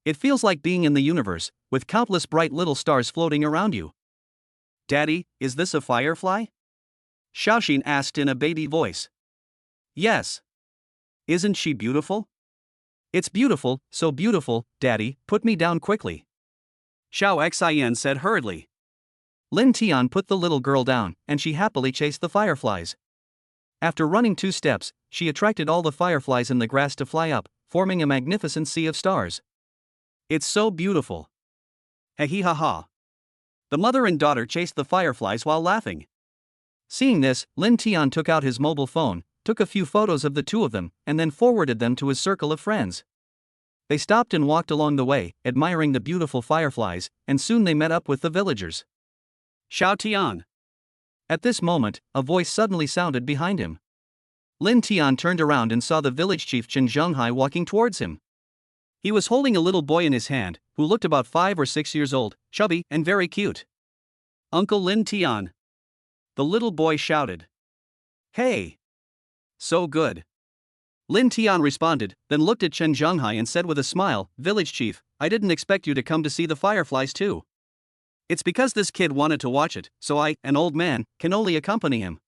It feels like being in the universe, with countless bright little stars floating around you. Daddy, is this a firefly? Xiaoxin asked in a baby voice. Yes. Isn't she beautiful? It's beautiful, so beautiful, Daddy, put me down quickly. Xiao Xin said hurriedly. Lin Tian put the little girl down, and she happily chased the fireflies. After running 2 steps, she attracted all the fireflies in the grass to fly up, forming a magnificent sea of stars. It's so beautiful. Ha ha. The mother and daughter chased the fireflies while laughing. Seeing this, Lin Tian took out his mobile phone, took a few photos of the 2 of them, and then forwarded them to his circle of friends. They stopped and walked along the way, admiring the beautiful fireflies, and soon they met up with the villagers. Xiao Tian. At this moment, a voice suddenly sounded behind him. Lin Tian turned around and saw the village chief Chen Zhenghai walking towards him. He was holding a little boy in his hand, who looked about 5 or 6 years old, chubby and very cute. Uncle Lin Tian. The little boy shouted. Hey! So good. Lin Tian responded, then looked at Chen Zhenghai and said with a smile, Village chief, I didn't expect you to come to see the fireflies too. It's because this kid wanted to watch it, so I, an old man, can only accompany him.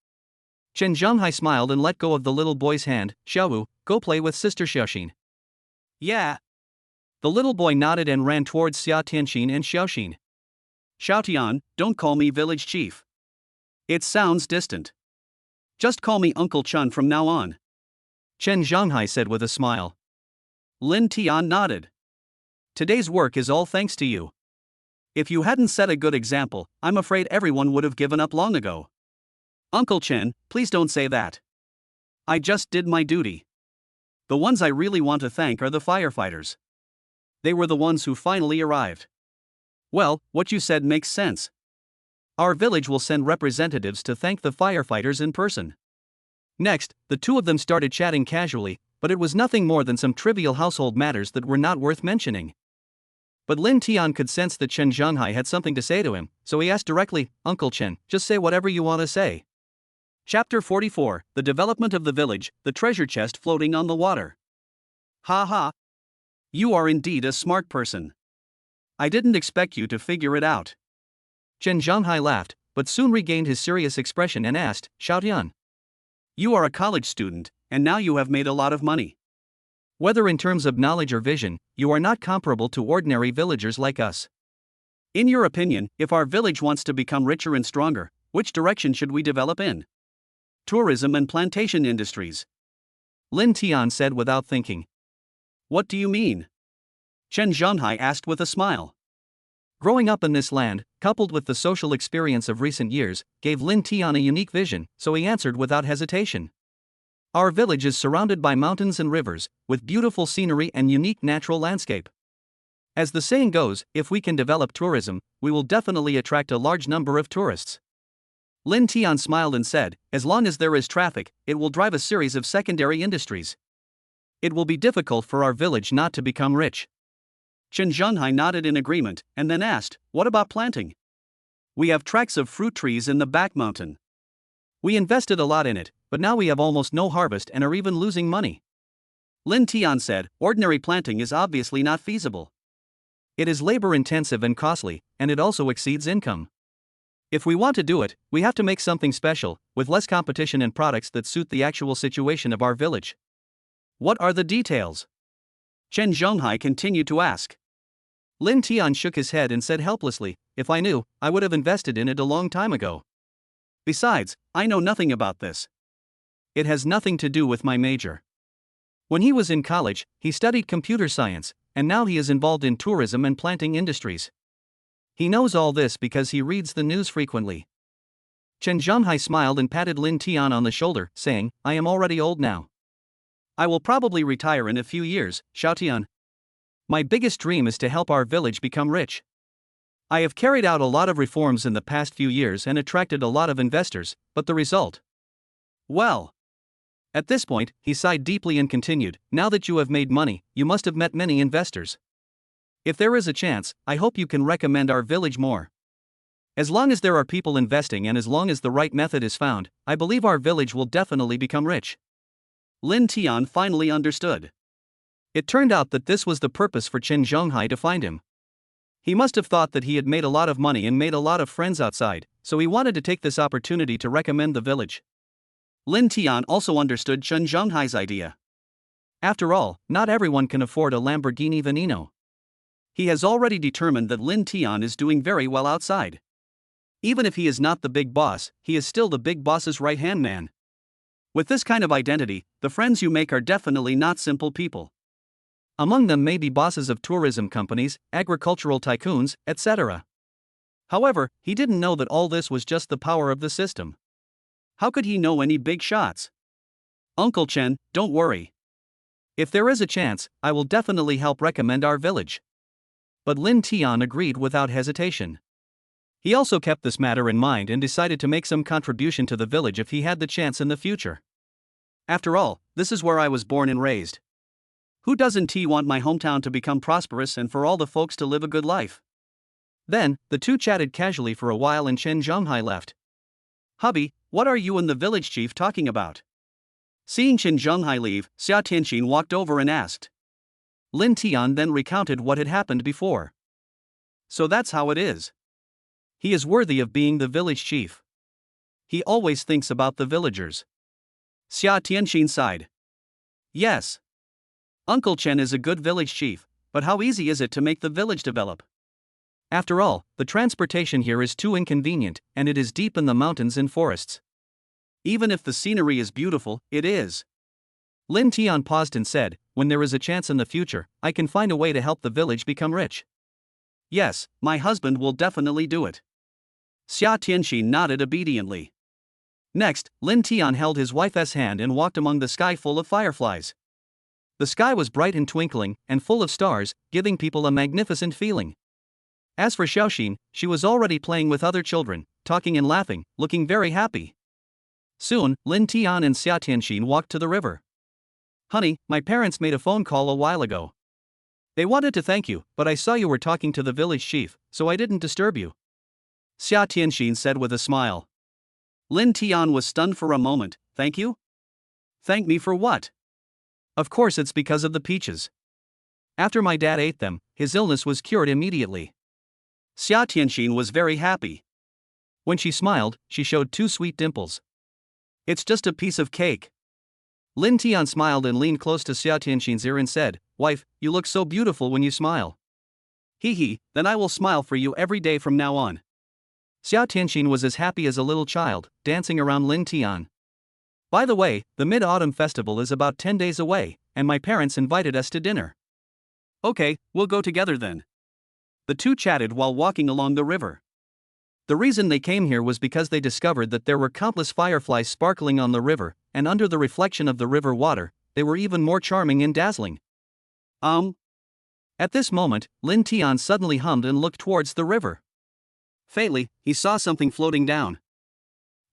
Chen Zhenghai smiled and let go of the little boy's hand. Xiaowu, go play with Sister Xiaoxin. Yeah. The little boy nodded and ran towards Xia Tianxin and Xiaoxin. Xiao Tian, don't call me village chief. It sounds distant. Just call me Uncle Chen from now on. Chen Zhenghai said with a smile. Lin Tian nodded. Today's work is all thanks to you. If you hadn't set a good example, I'm afraid everyone would have given up long ago. Uncle Chen, please don't say that. I just did my duty. The ones I really want to thank are the firefighters. They were the ones who finally arrived. Well, what you said makes sense. Our village will send representatives to thank the firefighters in person. Next, the 2 of them started chatting casually, But it was nothing more than some trivial household matters that were not worth mentioning. But Lin Tian could sense that Chen Zhonghai had something to say to him, so he asked directly, "Uncle Chen, just say whatever you want to say." Chapter 44, The Development of the Village, the Treasure Chest Floating on the Water. Ha ha. You are indeed a smart person. I didn't expect you to figure it out. Chen Zhonghai laughed, but soon regained his serious expression and asked, "Xiaotian, You are a college student, and now you have made a lot of money. whether in terms of knowledge or vision, you are not comparable to ordinary villagers like us. In your opinion, if our village wants to become richer and stronger, which direction should we develop in? Tourism and plantation industries." Lin Tian said without thinking. What do you mean? Chen Zhonghai asked with a smile. Growing up in this land, coupled with the social experience of recent years, gave Lin Tian a unique vision, so he answered without hesitation. Our village is surrounded by mountains and rivers, with beautiful scenery and unique natural landscape. As the saying goes, if we can develop tourism, we will definitely attract a large number of tourists. Lin Tian smiled and said, as long as there is traffic, it will drive a series of secondary industries. It will be difficult for our village not to become rich. Chen Zhonghai nodded in agreement, and then asked, "What about planting? We have tracts of fruit trees in the back mountain. We invested a lot in it, but now we have almost no harvest and are even losing money." Lin Tian said, "Ordinary planting is obviously not feasible. It is labor-intensive and costly, and it also exceeds income. If we want to do it, we have to make something special, with less competition and products that suit the actual situation of our village." What are the details? Chen Zhonghai continued to ask. Lin Tian shook his head and said helplessly, "If I knew, I would have invested in it a long time ago. Besides, I know nothing about this. It has nothing to do with my major. When he was in college, he studied computer science, and now he is involved in tourism and planting industries. He knows all this because he reads the news frequently." Chen Zhonghai smiled and patted Lin Tian on the shoulder, saying, "I am already old now. I will probably retire in a few years, Xiaotian. My biggest dream is to help our village become rich. I have carried out a lot of reforms in the past few years and attracted a lot of investors, but the result?" Well. At this point, he sighed deeply and continued, "Now that you have made money, you must have met many investors. If there is a chance, I hope you can recommend our village more. As long as there are people investing and as long as the right method is found, I believe our village will definitely become rich." Lin Tian finally understood. It turned out that this was the purpose for Chen Zhonghai to find him. He must have thought that he had made a lot of money and made a lot of friends outside, so he wanted to take this opportunity to recommend the village. Lin Tian also understood Chen Zhonghai's idea. After all, not everyone can afford a Lamborghini Veneno. He has already determined that Lin Tian is doing very well outside. Even if he is not the big boss, he is still the big boss's right-hand man. With this kind of identity, the friends you make are definitely not simple people. Among them may be bosses of tourism companies, agricultural tycoons, etc. However, he didn't know that all this was just the power of the system. How could he know any big shots? "Uncle Chen, don't worry. If there is a chance, I will definitely help recommend our village." But Lin Tian agreed without hesitation. He also kept this matter in mind and decided to make some contribution to the village if he had the chance in the future. After all, this is where I was born and raised. Who doesn't want my hometown to become prosperous and for all the folks to live a good life? Then, the two chatted casually for a while and Chen Zhonghai left. "Hubby, what are you and the village chief talking about?" Seeing Chen Zhonghai leave, Xia Tianqin walked over and asked. Lin Tian then recounted what had happened before. "So that's how it is. He is worthy of being the village chief. He always thinks about the villagers." Xia Tianqin sighed. "Yes. Uncle Chen is a good village chief, but how easy is it to make the village develop? After all, the transportation here is too inconvenient, and it is deep in the mountains and forests. Even if the scenery is beautiful, it is." Lin Tian paused and said, "When there is a chance in the future, I can find a way to help the village become rich." "Yes, my husband will definitely do it." Xia Tianqin nodded obediently. Next, Lin Tian held his wife's hand and walked among the sky full of fireflies. The sky was bright and twinkling, and full of stars, giving people a magnificent feeling. As for Xiaoxin, she was already playing with other children, talking and laughing, looking very happy. Soon, Lin Tian and Xia Tianqin walked to the river. Honey, my parents made a phone call a while ago. They wanted to thank you, but I saw you were talking to the village chief, so I didn't disturb you. Xia Tianxin said with a smile. Lin Tian was stunned for a moment. Thank you? Thank me for what? Of course it's because of the peaches. After my dad ate them, his illness was cured immediately. Xia Tianxin was very happy. When she smiled, she showed 2 sweet dimples. It's just a piece of cake. Lin Tian smiled and leaned close to Xia Tianxin's ear and said, Wife, you look so beautiful when you smile. Hee, then I will smile for you every day from now on. Xia Tianxin was as happy as a little child, dancing around Lin Tian. By the way, the Mid-Autumn Festival is about 10 days away, and my parents invited us to dinner. Okay, we'll go together then. The two chatted while walking along the river. The reason they came here was because they discovered that there were countless fireflies sparkling on the river, and under the reflection of the river water, they were even more charming and dazzling. At this moment, Lin Tian suddenly hummed and looked towards the river. Faintly, he saw something floating down.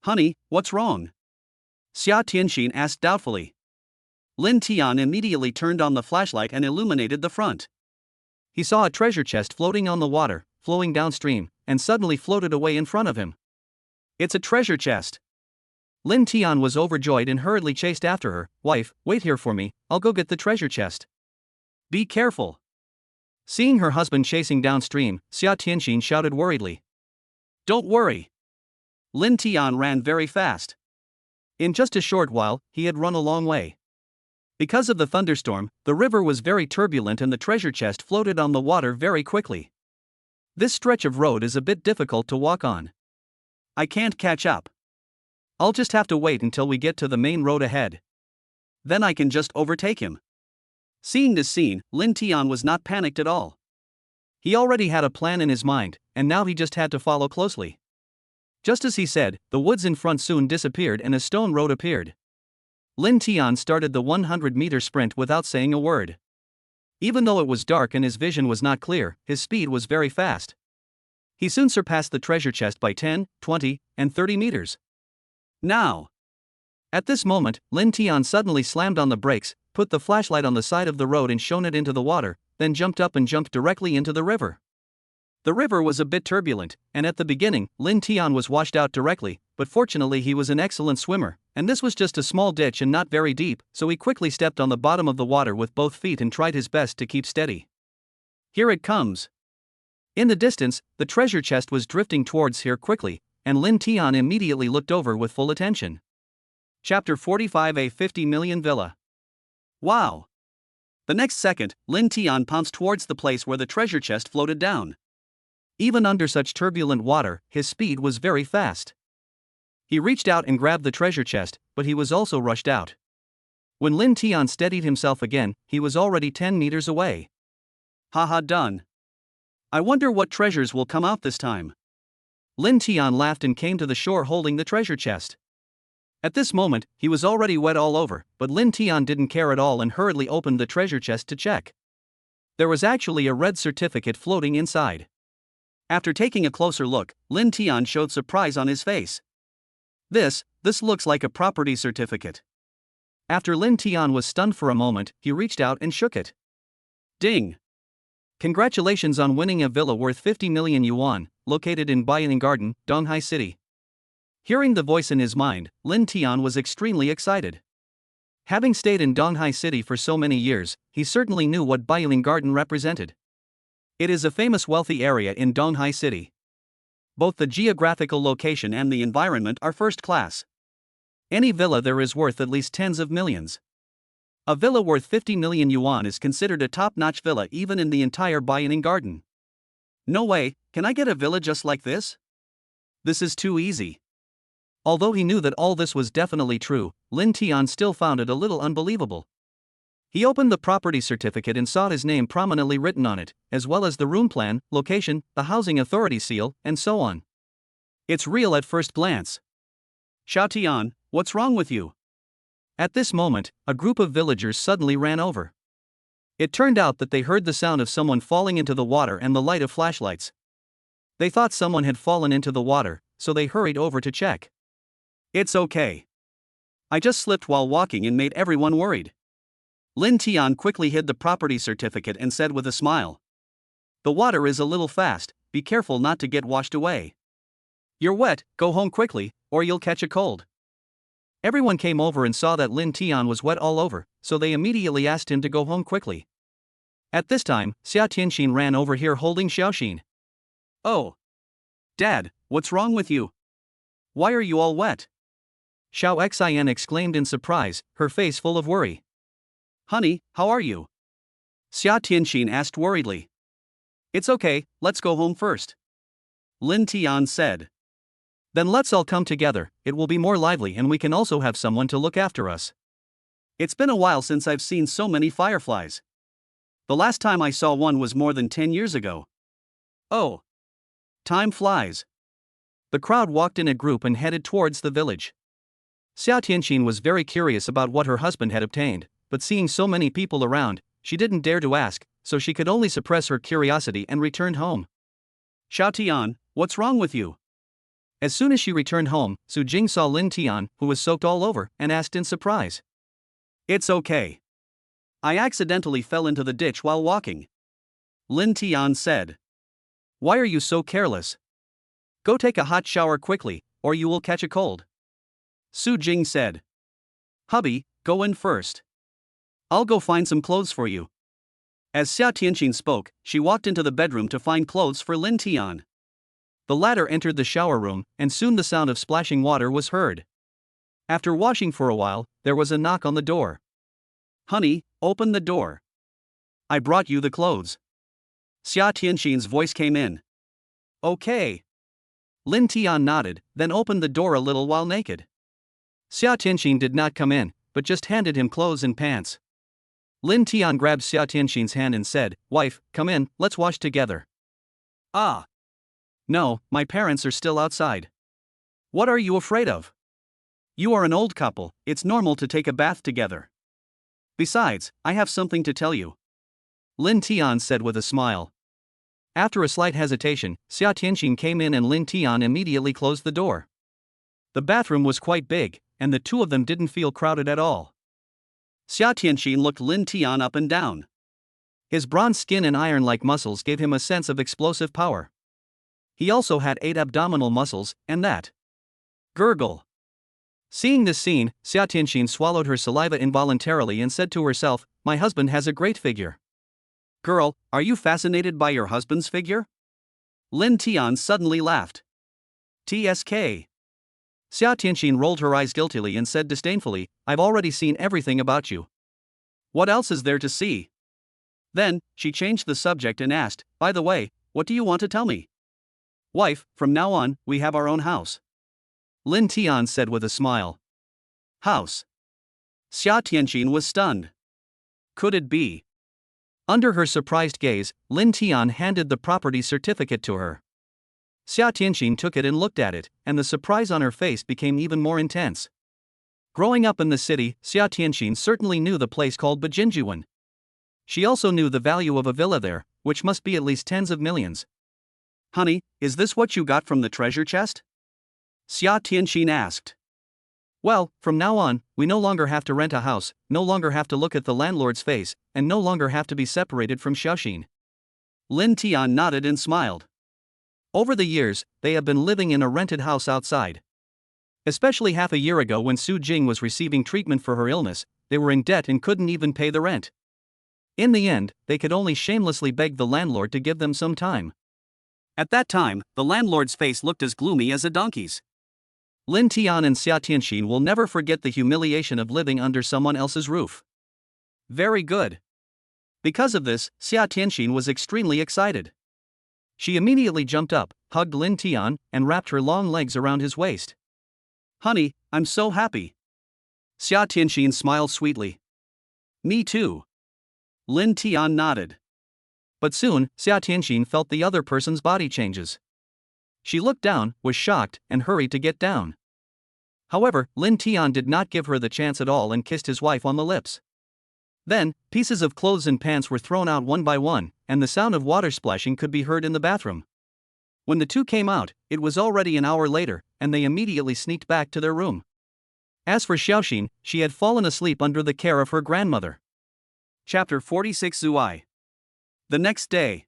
Honey, what's wrong? Xia Tianxin asked doubtfully. Lin Tian immediately turned on the flashlight and illuminated the front. He saw a treasure chest floating on the water, flowing downstream, and suddenly floated away in front of him. It's a treasure chest. Lin Tian was overjoyed and hurriedly chased after her. Wife, wait here for me, I'll go get the treasure chest. Be careful. Seeing her husband chasing downstream, Xia Tianxin shouted worriedly. Don't worry. Lin Tian ran very fast. In just a short while, he had run a long way. Because of the thunderstorm, the river was very turbulent and the treasure chest floated on the water very quickly. This stretch of road is a bit difficult to walk on. I can't catch up. I'll just have to wait until we get to the main road ahead. Then I can just overtake him. Seeing this scene, Lin Tian was not panicked at all. He already had a plan in his mind, and now he just had to follow closely. Just as he said, the woods in front soon disappeared and a stone road appeared. Lin Tian started the 100-meter sprint without saying a word. Even though it was dark and his vision was not clear, his speed was very fast. He soon surpassed the treasure chest by 10, 20, and 30 meters. Now! At this moment, Lin Tian suddenly slammed on the brakes, put the flashlight on the side of the road and shone it into the water, then jumped up and jumped directly into the river. The river was a bit turbulent, and at the beginning, Lin Tian was washed out directly, but fortunately he was an excellent swimmer, and this was just a small ditch and not very deep, so he quickly stepped on the bottom of the water with both feet and tried his best to keep steady. Here it comes. In the distance, the treasure chest was drifting towards here quickly, and Lin Tian immediately looked over with full attention. Chapter 45: A 50 million villa. Wow! The next second, Lin Tian pounced towards the place where the treasure chest floated down. Even under such turbulent water, his speed was very fast. He reached out and grabbed the treasure chest, but he was also rushed out. When Lin Tian steadied himself again, he was already 10 meters away. Haha, done. I wonder what treasures will come out this time. Lin Tian laughed and came to the shore holding the treasure chest. At this moment, he was already wet all over, but Lin Tian didn't care at all and hurriedly opened the treasure chest to check. There was actually a red certificate floating inside. After taking a closer look, Lin Tian showed surprise on his face. This looks like a property certificate. After Lin Tian was stunned for a moment, he reached out and shook it. Ding! Congratulations on winning a villa worth 50 million yuan, located in Baiyang Garden, Donghai City. Hearing the voice in his mind, Lin Tian was extremely excited. Having stayed in Donghai City for so many years, he certainly knew what Baiyang Garden represented. It is a famous wealthy area in Donghai City. Both the geographical location and the environment are first class. Any villa there is worth at least tens of millions. A villa worth 50 million yuan is considered a top-notch villa even in the entire Baiyang Garden. No way, can I get a villa just like this? This is too easy. Although he knew that all this was definitely true, Lin Tian still found it a little unbelievable. He opened the property certificate and saw his name prominently written on it, as well as the room plan, location, the housing authority seal, and so on. It's real at first glance. Xiao Tian, what's wrong with you? At this moment, a group of villagers suddenly ran over. It turned out that they heard the sound of someone falling into the water and the light of flashlights. They thought someone had fallen into the water, so they hurried over to check. It's okay. I just slipped while walking and made everyone worried. Lin Tian quickly hid the property certificate and said with a smile. The water is a little fast, be careful not to get washed away. You're wet, go home quickly, or you'll catch a cold. Everyone came over and saw that Lin Tian was wet all over, so they immediately asked him to go home quickly. At this time, Xia Tianxin ran over here holding Xiaoxin. Oh! Dad, what's wrong with you? Why are you all wet? Xiao Xian exclaimed in surprise, her face full of worry. Honey, how are you? Xia Tianxin asked worriedly. It's okay, let's go home first. Lin Tian said. Then let's all come together, it will be more lively and we can also have someone to look after us. It's been a while since I've seen so many fireflies. The last time I saw one was more than 10 years ago. Oh! Time flies. The crowd walked in a group and headed towards the village. Xia Tianxin was very curious about what her husband had obtained, but seeing so many people around, she didn't dare to ask, so she could only suppress her curiosity and returned home. Xiao Tian, what's wrong with you? As soon as she returned home, Su Jing saw Lin Tian, who was soaked all over, and asked in surprise. It's okay. I accidentally fell into the ditch while walking. Lin Tian said. Why are you so careless? Go take a hot shower quickly, or you will catch a cold. Su Jing said. Hubby, go in first. I'll go find some clothes for you. As Xia Tianxin spoke, she walked into the bedroom to find clothes for Lin Tian. The latter entered the shower room, and soon the sound of splashing water was heard. After washing for a while, there was a knock on the door. Honey, open the door. I brought you the clothes. Xia Tianxin's voice came in. Okay. Lin Tian nodded, then opened the door a little while naked. Xia Tianxin did not come in, but just handed him clothes and pants. Lin Tian grabbed Xia Tianxin's hand and said, Wife, come in, let's wash together. Ah. No, my parents are still outside. What are you afraid of? You are an old couple, it's normal to take a bath together. Besides, I have something to tell you. Lin Tian said with a smile. After a slight hesitation, Xia Tianxin came in and Lin Tian immediately closed the door. The bathroom was quite big, and the two of them didn't feel crowded at all. Xia Tianxin looked Lin Tian up and down. His bronze skin and iron-like muscles gave him a sense of explosive power. He also had 8 abdominal muscles, and that. Gurgle. Seeing this scene, Xia Tianxin swallowed her saliva involuntarily and said to herself, My husband has a great figure. Girl, are you fascinated by your husband's figure? Lin Tian suddenly laughed. TSK. Xia Tianxin rolled her eyes guiltily and said disdainfully, I've already seen everything about you. What else is there to see? Then, she changed the subject and asked, By the way, what do you want to tell me? Wife, from now on, we have our own house. Lin Tian said with a smile. House. Xia Tianxin was stunned. Could it be? Under her surprised gaze, Lin Tian handed the property certificate to her. Xia Tianxin took it and looked at it, and the surprise on her face became even more intense. Growing up in the city, Xia Tianxin certainly knew the place called Bajinjuan. She also knew the value of a villa there, which must be at least tens of millions. Honey, is this what you got from the treasure chest? Xia Tianxin asked. Well, from now on, we no longer have to rent a house, no longer have to look at the landlord's face, and no longer have to be separated from Xiaoxin. Lin Tian nodded and smiled. Over the years, they have been living in a rented house outside. Especially half a year ago when Su Jing was receiving treatment for her illness, they were in debt and couldn't even pay the rent. In the end, they could only shamelessly beg the landlord to give them some time. At that time, the landlord's face looked as gloomy as a donkey's. Lin Tian and Xia Tianxin will never forget the humiliation of living under someone else's roof. Very good. Because of this, Xia Tianxin was extremely excited. She immediately jumped up, hugged Lin Tian, and wrapped her long legs around his waist. Honey, I'm so happy. Xia Tianxin smiled sweetly. Me too. Lin Tian nodded. But soon, Xia Tianxin felt the other person's body changes. She looked down, was shocked, and hurried to get down. However, Lin Tian did not give her the chance at all and kissed his wife on the lips. Then, pieces of clothes and pants were thrown out one by one, and the sound of water splashing could be heard in the bathroom. When the two came out, it was already an hour later, and they immediately sneaked back to their room. As for Xiaoxin, she had fallen asleep under the care of her grandmother. Chapter 46 Zui. The next day.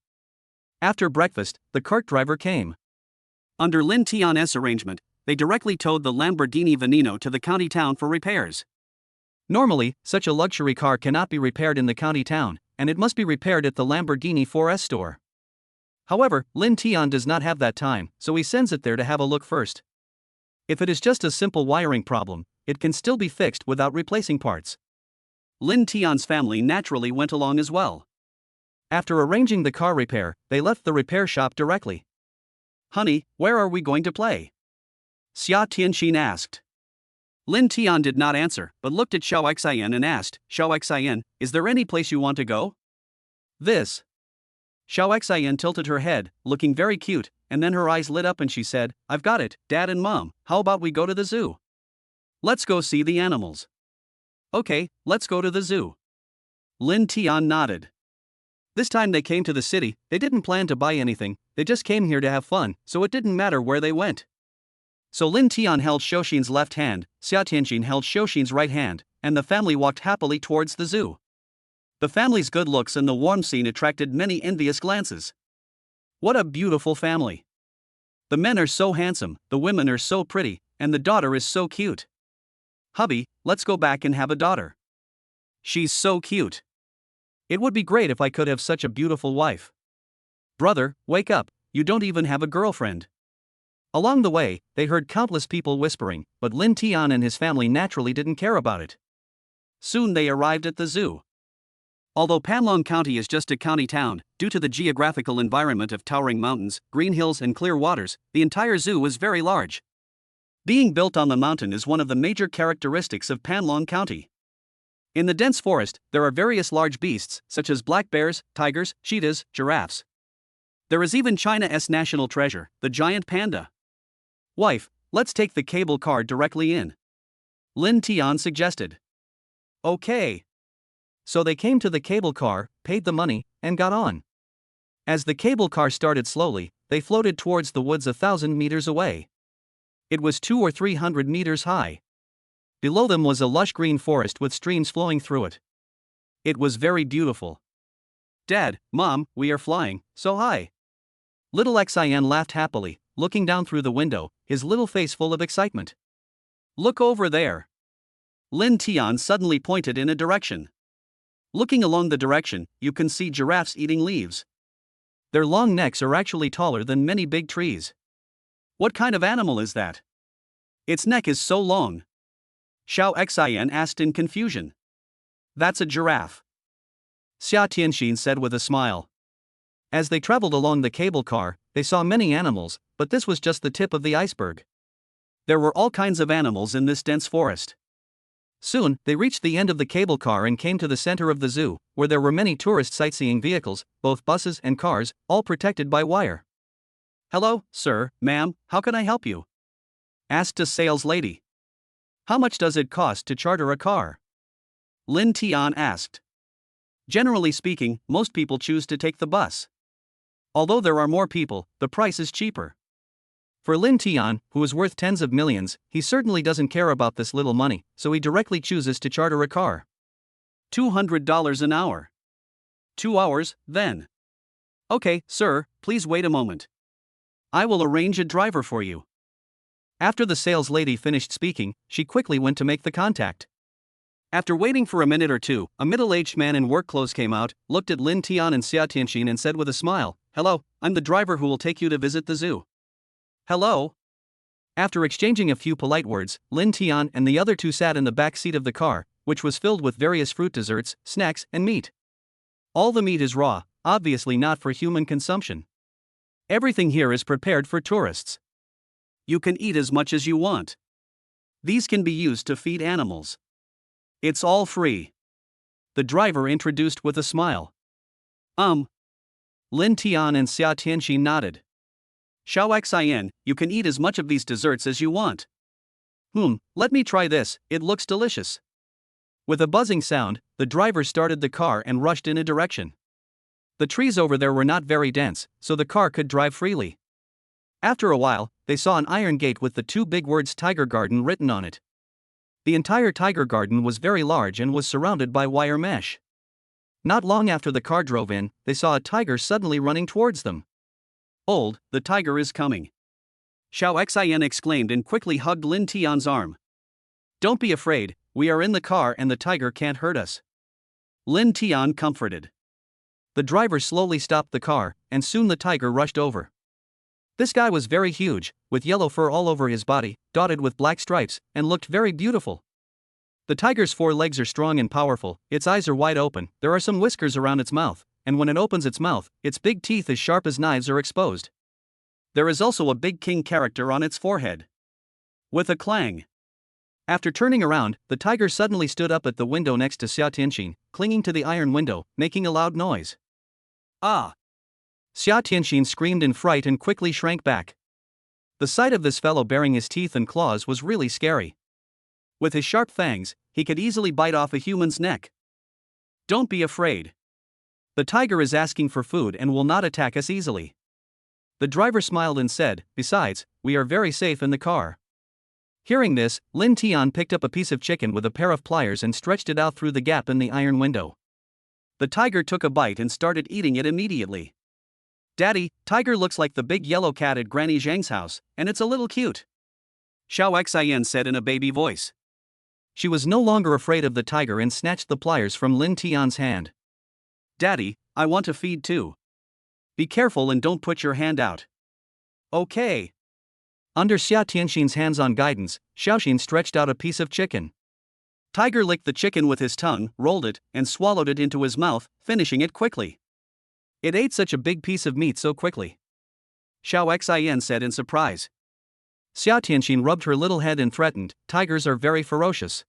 After breakfast, the cart driver came. Under Lin Tian's arrangement, they directly towed the Lamborghini Veneno to the county town for repairs. Normally, such a luxury car cannot be repaired in the county town, and it must be repaired at the Lamborghini 4S store. However, Lin Tian does not have that time, so he sends it there to have a look first. If it is just a simple wiring problem, it can still be fixed without replacing parts. Lin Tian's family naturally went along as well. After arranging the car repair, they left the repair shop directly. Honey, where are we going to play? Xia Tianxin asked. Lin Tian did not answer, but looked at Xiao Xian and asked, Xiao Xian, is there any place you want to go? This. Xiao Xian tilted her head, looking very cute, and then her eyes lit up and she said, I've got it, Dad and Mom, how about we go to the zoo? Let's go see the animals. Okay, let's go to the zoo. Lin Tian nodded. This time they came to the city, they didn't plan to buy anything, they just came here to have fun, so it didn't matter where they went. So Lin Tian held Shouxin's left hand, Xia Tianxin held Shouxin's right hand, and the family walked happily towards the zoo. The family's good looks and the warm scene attracted many envious glances. What a beautiful family! The men are so handsome, the women are so pretty, and the daughter is so cute. Hubby, let's go back and have a daughter. She's so cute. It would be great if I could have such a beautiful wife. Brother, wake up, you don't even have a girlfriend. Along the way, they heard countless people whispering, but Lin Tian and his family naturally didn't care about it. Soon they arrived at the zoo. Although Panlong County is just a county town, due to the geographical environment of towering mountains, green hills and clear waters, the entire zoo is very large. Being built on the mountain is one of the major characteristics of Panlong County. In the dense forest, there are various large beasts, such as black bears, tigers, cheetahs, giraffes. There is even China's national treasure, the giant panda. Wife, let's take the cable car directly in. Lin Tian suggested. Okay. So they came to the cable car, paid the money, and got on. As the cable car started slowly, they floated towards the woods 1,000 meters away. It was 200 or 300 meters high. Below them was a lush green forest with streams flowing through it. It was very beautiful. Dad, Mom, we are flying, so high. Little Xian laughed happily, looking down through the window, his little face full of excitement. Look over there. Lin Tian suddenly pointed in a direction. Looking along the direction, you can see giraffes eating leaves. Their long necks are actually taller than many big trees. What kind of animal is that? Its neck is so long. Xiao Xian asked in confusion. That's a giraffe. Xia Tianxin said with a smile. As they traveled along the cable car, they saw many animals, but this was just the tip of the iceberg. There were all kinds of animals in this dense forest. Soon, they reached the end of the cable car and came to the center of the zoo, where there were many tourist sightseeing vehicles, both buses and cars, all protected by wire. Hello, sir, ma'am, how can I help you? Asked a sales lady. How much does it cost to charter a car? Lin Tian asked. Generally speaking, most people choose to take the bus. Although there are more people, the price is cheaper. For Lin Tian, who is worth tens of millions, he certainly doesn't care about this little money, so he directly chooses to charter a car. $200 an hour. 2 hours, then. Okay, sir, please wait a moment. I will arrange a driver for you. After the sales lady finished speaking, she quickly went to make the contact. After waiting for a minute or two, a middle-aged man in work clothes came out, looked at Lin Tian and Xia Tianxin and said with a smile, Hello, I'm the driver who will take you to visit the zoo. Hello? After exchanging a few polite words, Lin Tian and the other two sat in the back seat of the car, which was filled with various fruit desserts, snacks, and meat. All the meat is raw, obviously not for human consumption. Everything here is prepared for tourists. You can eat as much as you want. These can be used to feed animals. It's all free. The driver introduced with a smile. Lin Tian and Xia Tianxin nodded. Xiao Xian, you can eat as much of these desserts as you want. Let me try this, it looks delicious. With a buzzing sound, the driver started the car and rushed in a direction. The trees over there were not very dense, so the car could drive freely. After a while, they saw an iron gate with the two big words Tiger Garden written on it. The entire Tiger Garden was very large and was surrounded by wire mesh. Not long after the car drove in, they saw a tiger suddenly running towards them. "Old, the tiger is coming," Xiao Xin exclaimed and quickly hugged Lin Tian's arm. "Don't be afraid, we are in the car and the tiger can't hurt us," Lin Tian comforted. The driver slowly stopped the car, and soon the tiger rushed over. This guy was very huge, with yellow fur all over his body, dotted with black stripes, and looked very beautiful. The tiger's 4 legs are strong and powerful, its eyes are wide open, there are some whiskers around its mouth, and when it opens its mouth, its big teeth as sharp as knives are exposed. There is also a big king character on its forehead. With a clang, after turning around, the tiger suddenly stood up at the window next to Xia Tianxin, clinging to the iron window, making a loud noise. "Ah!" Xia Tianxin screamed in fright and quickly shrank back. The sight of this fellow baring his teeth and claws was really scary. With his sharp fangs, he could easily bite off a human's neck. "Don't be afraid. The tiger is asking for food and will not attack us easily." The driver smiled and said, "Besides, we are very safe in the car." Hearing this, Lin Tian picked up a piece of chicken with a pair of pliers and stretched it out through the gap in the iron window. The tiger took a bite and started eating it immediately. "Daddy, tiger looks like the big yellow cat at Granny Zhang's house, and it's a little cute," Xiao Xin said in a baby voice. She was no longer afraid of the tiger and snatched the pliers from Lin Tian's hand. "Daddy, I want to feed too. Be careful and don't put your hand out." "Okay." Under Xia Tianxin's hands-on guidance, Xiaoxin stretched out a piece of chicken. Tiger licked the chicken with his tongue, rolled it, and swallowed it into his mouth, finishing it quickly. It ate such a big piece of meat so quickly, Xiao Xin said in surprise. Xia Tianxin rubbed her little head and threatened, "Tigers are very ferocious.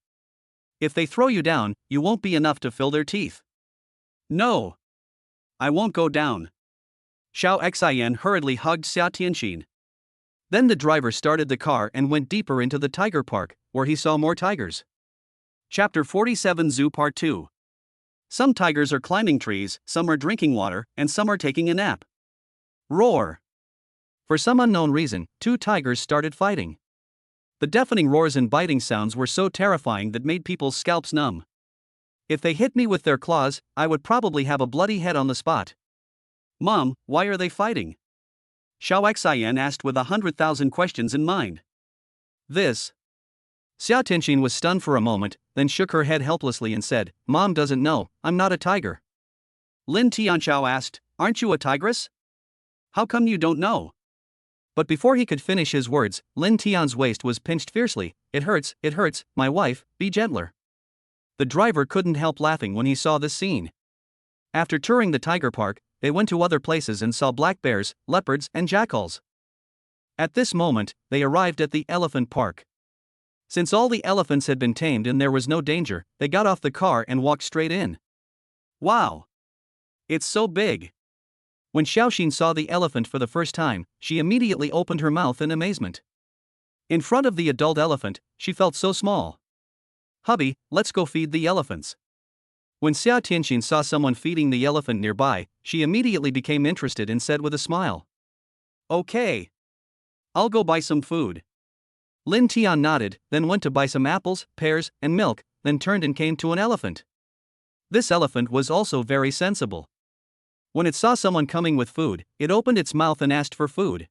If they throw you down, you won't be enough to fill their teeth." "No. I won't go down." Xiao Xin hurriedly hugged Xia Tianxin. Then the driver started the car and went deeper into the tiger park, where he saw more tigers. Chapter 47 Zoo Part 2. Some tigers are climbing trees, some are drinking water, and some are taking a nap. Roar! For some unknown reason, 2 tigers started fighting. The deafening roars and biting sounds were so terrifying that made people's scalps numb. If they hit me with their claws, I would probably have a bloody head on the spot. "Mom, why are they fighting?" Xiao Xin asked with 100,000 questions in mind. Xia Tianxin was stunned for a moment, then shook her head helplessly and said, "Mom doesn't know, I'm not a tiger." Lin Tianxiao asked, "Aren't you a tigress? How come you don't know?" But before he could finish his words, Lin Tian's waist was pinched fiercely. It hurts, my wife, be gentler." The driver couldn't help laughing when he saw this scene. After touring the tiger park, they went to other places and saw black bears, leopards, and jackals. At this moment, they arrived at the elephant park. Since all the elephants had been tamed and there was no danger, they got off the car and walked straight in. "Wow! It's so big." When Xiaoxin saw the elephant for the first time, she immediately opened her mouth in amazement. In front of the adult elephant, she felt so small. "Hubby, let's go feed the elephants." When Xia Tianxin saw someone feeding the elephant nearby, she immediately became interested and said with a smile, "Okay. I'll go buy some food." Lin Tian nodded, then went to buy some apples, pears, and milk, then turned and came to an elephant. This elephant was also very sensible. When it saw someone coming with food, it opened its mouth and asked for food.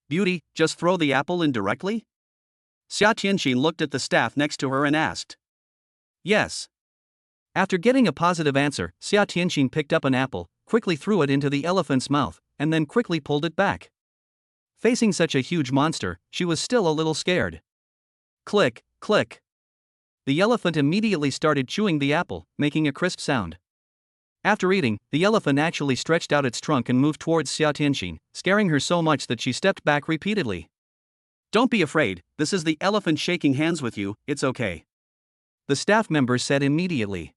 "Beauty, just throw the apple in directly?" Xia Tianxin looked at the staff next to her and asked. "Yes." After getting a positive answer, Xia Tianxin picked up an apple, quickly threw it into the elephant's mouth, and then quickly pulled it back. Facing such a huge monster, she was still a little scared. Click, click. The elephant immediately started chewing the apple, making a crisp sound. After eating, the elephant actually stretched out its trunk and moved towards Xia Tianxin, scaring her so much that she stepped back repeatedly. "Don't be afraid, this is the elephant shaking hands with you, it's okay," the staff member said immediately.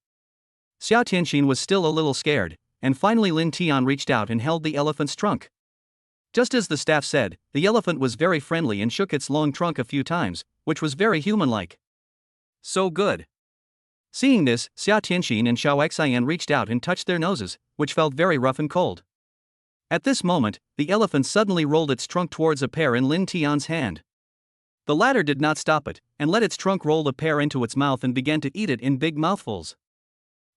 Xia Tianxin was still a little scared, and finally Lin Tian reached out and held the elephant's trunk. Just as the staff said, the elephant was very friendly and shook its long trunk a few times, which was very human-like. "So good." Seeing this, Xia Tianxin and Xiao Xin reached out and touched their noses, which felt very rough and cold. At this moment, the elephant suddenly rolled its trunk towards a pear in Lin Tian's hand. The latter did not stop it, and let its trunk roll the pear into its mouth and began to eat it in big mouthfuls.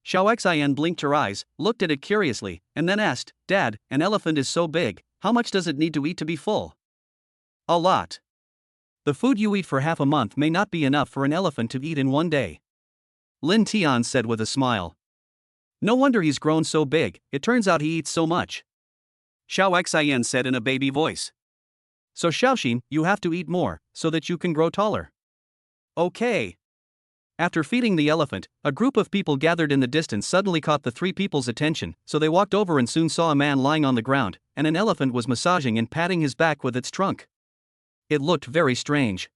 Xiao Xin blinked her eyes, looked at it curiously, and then asked, Dad, an elephant is so big, how much does it need to eat to be full? A lot. The food you eat for half a month may not be enough for an elephant to eat in one day. Lin Tian said with a smile. No wonder he's grown so big, it turns out he eats so much. Xiao Xin said in a baby voice. So Xiaoxin, you have to eat more, so that you can grow taller. Okay. After feeding the elephant, a group of people gathered in the distance suddenly caught the three people's attention, so they walked over and soon saw a man lying on the ground, and an elephant was massaging and patting his back with its trunk. It looked very strange.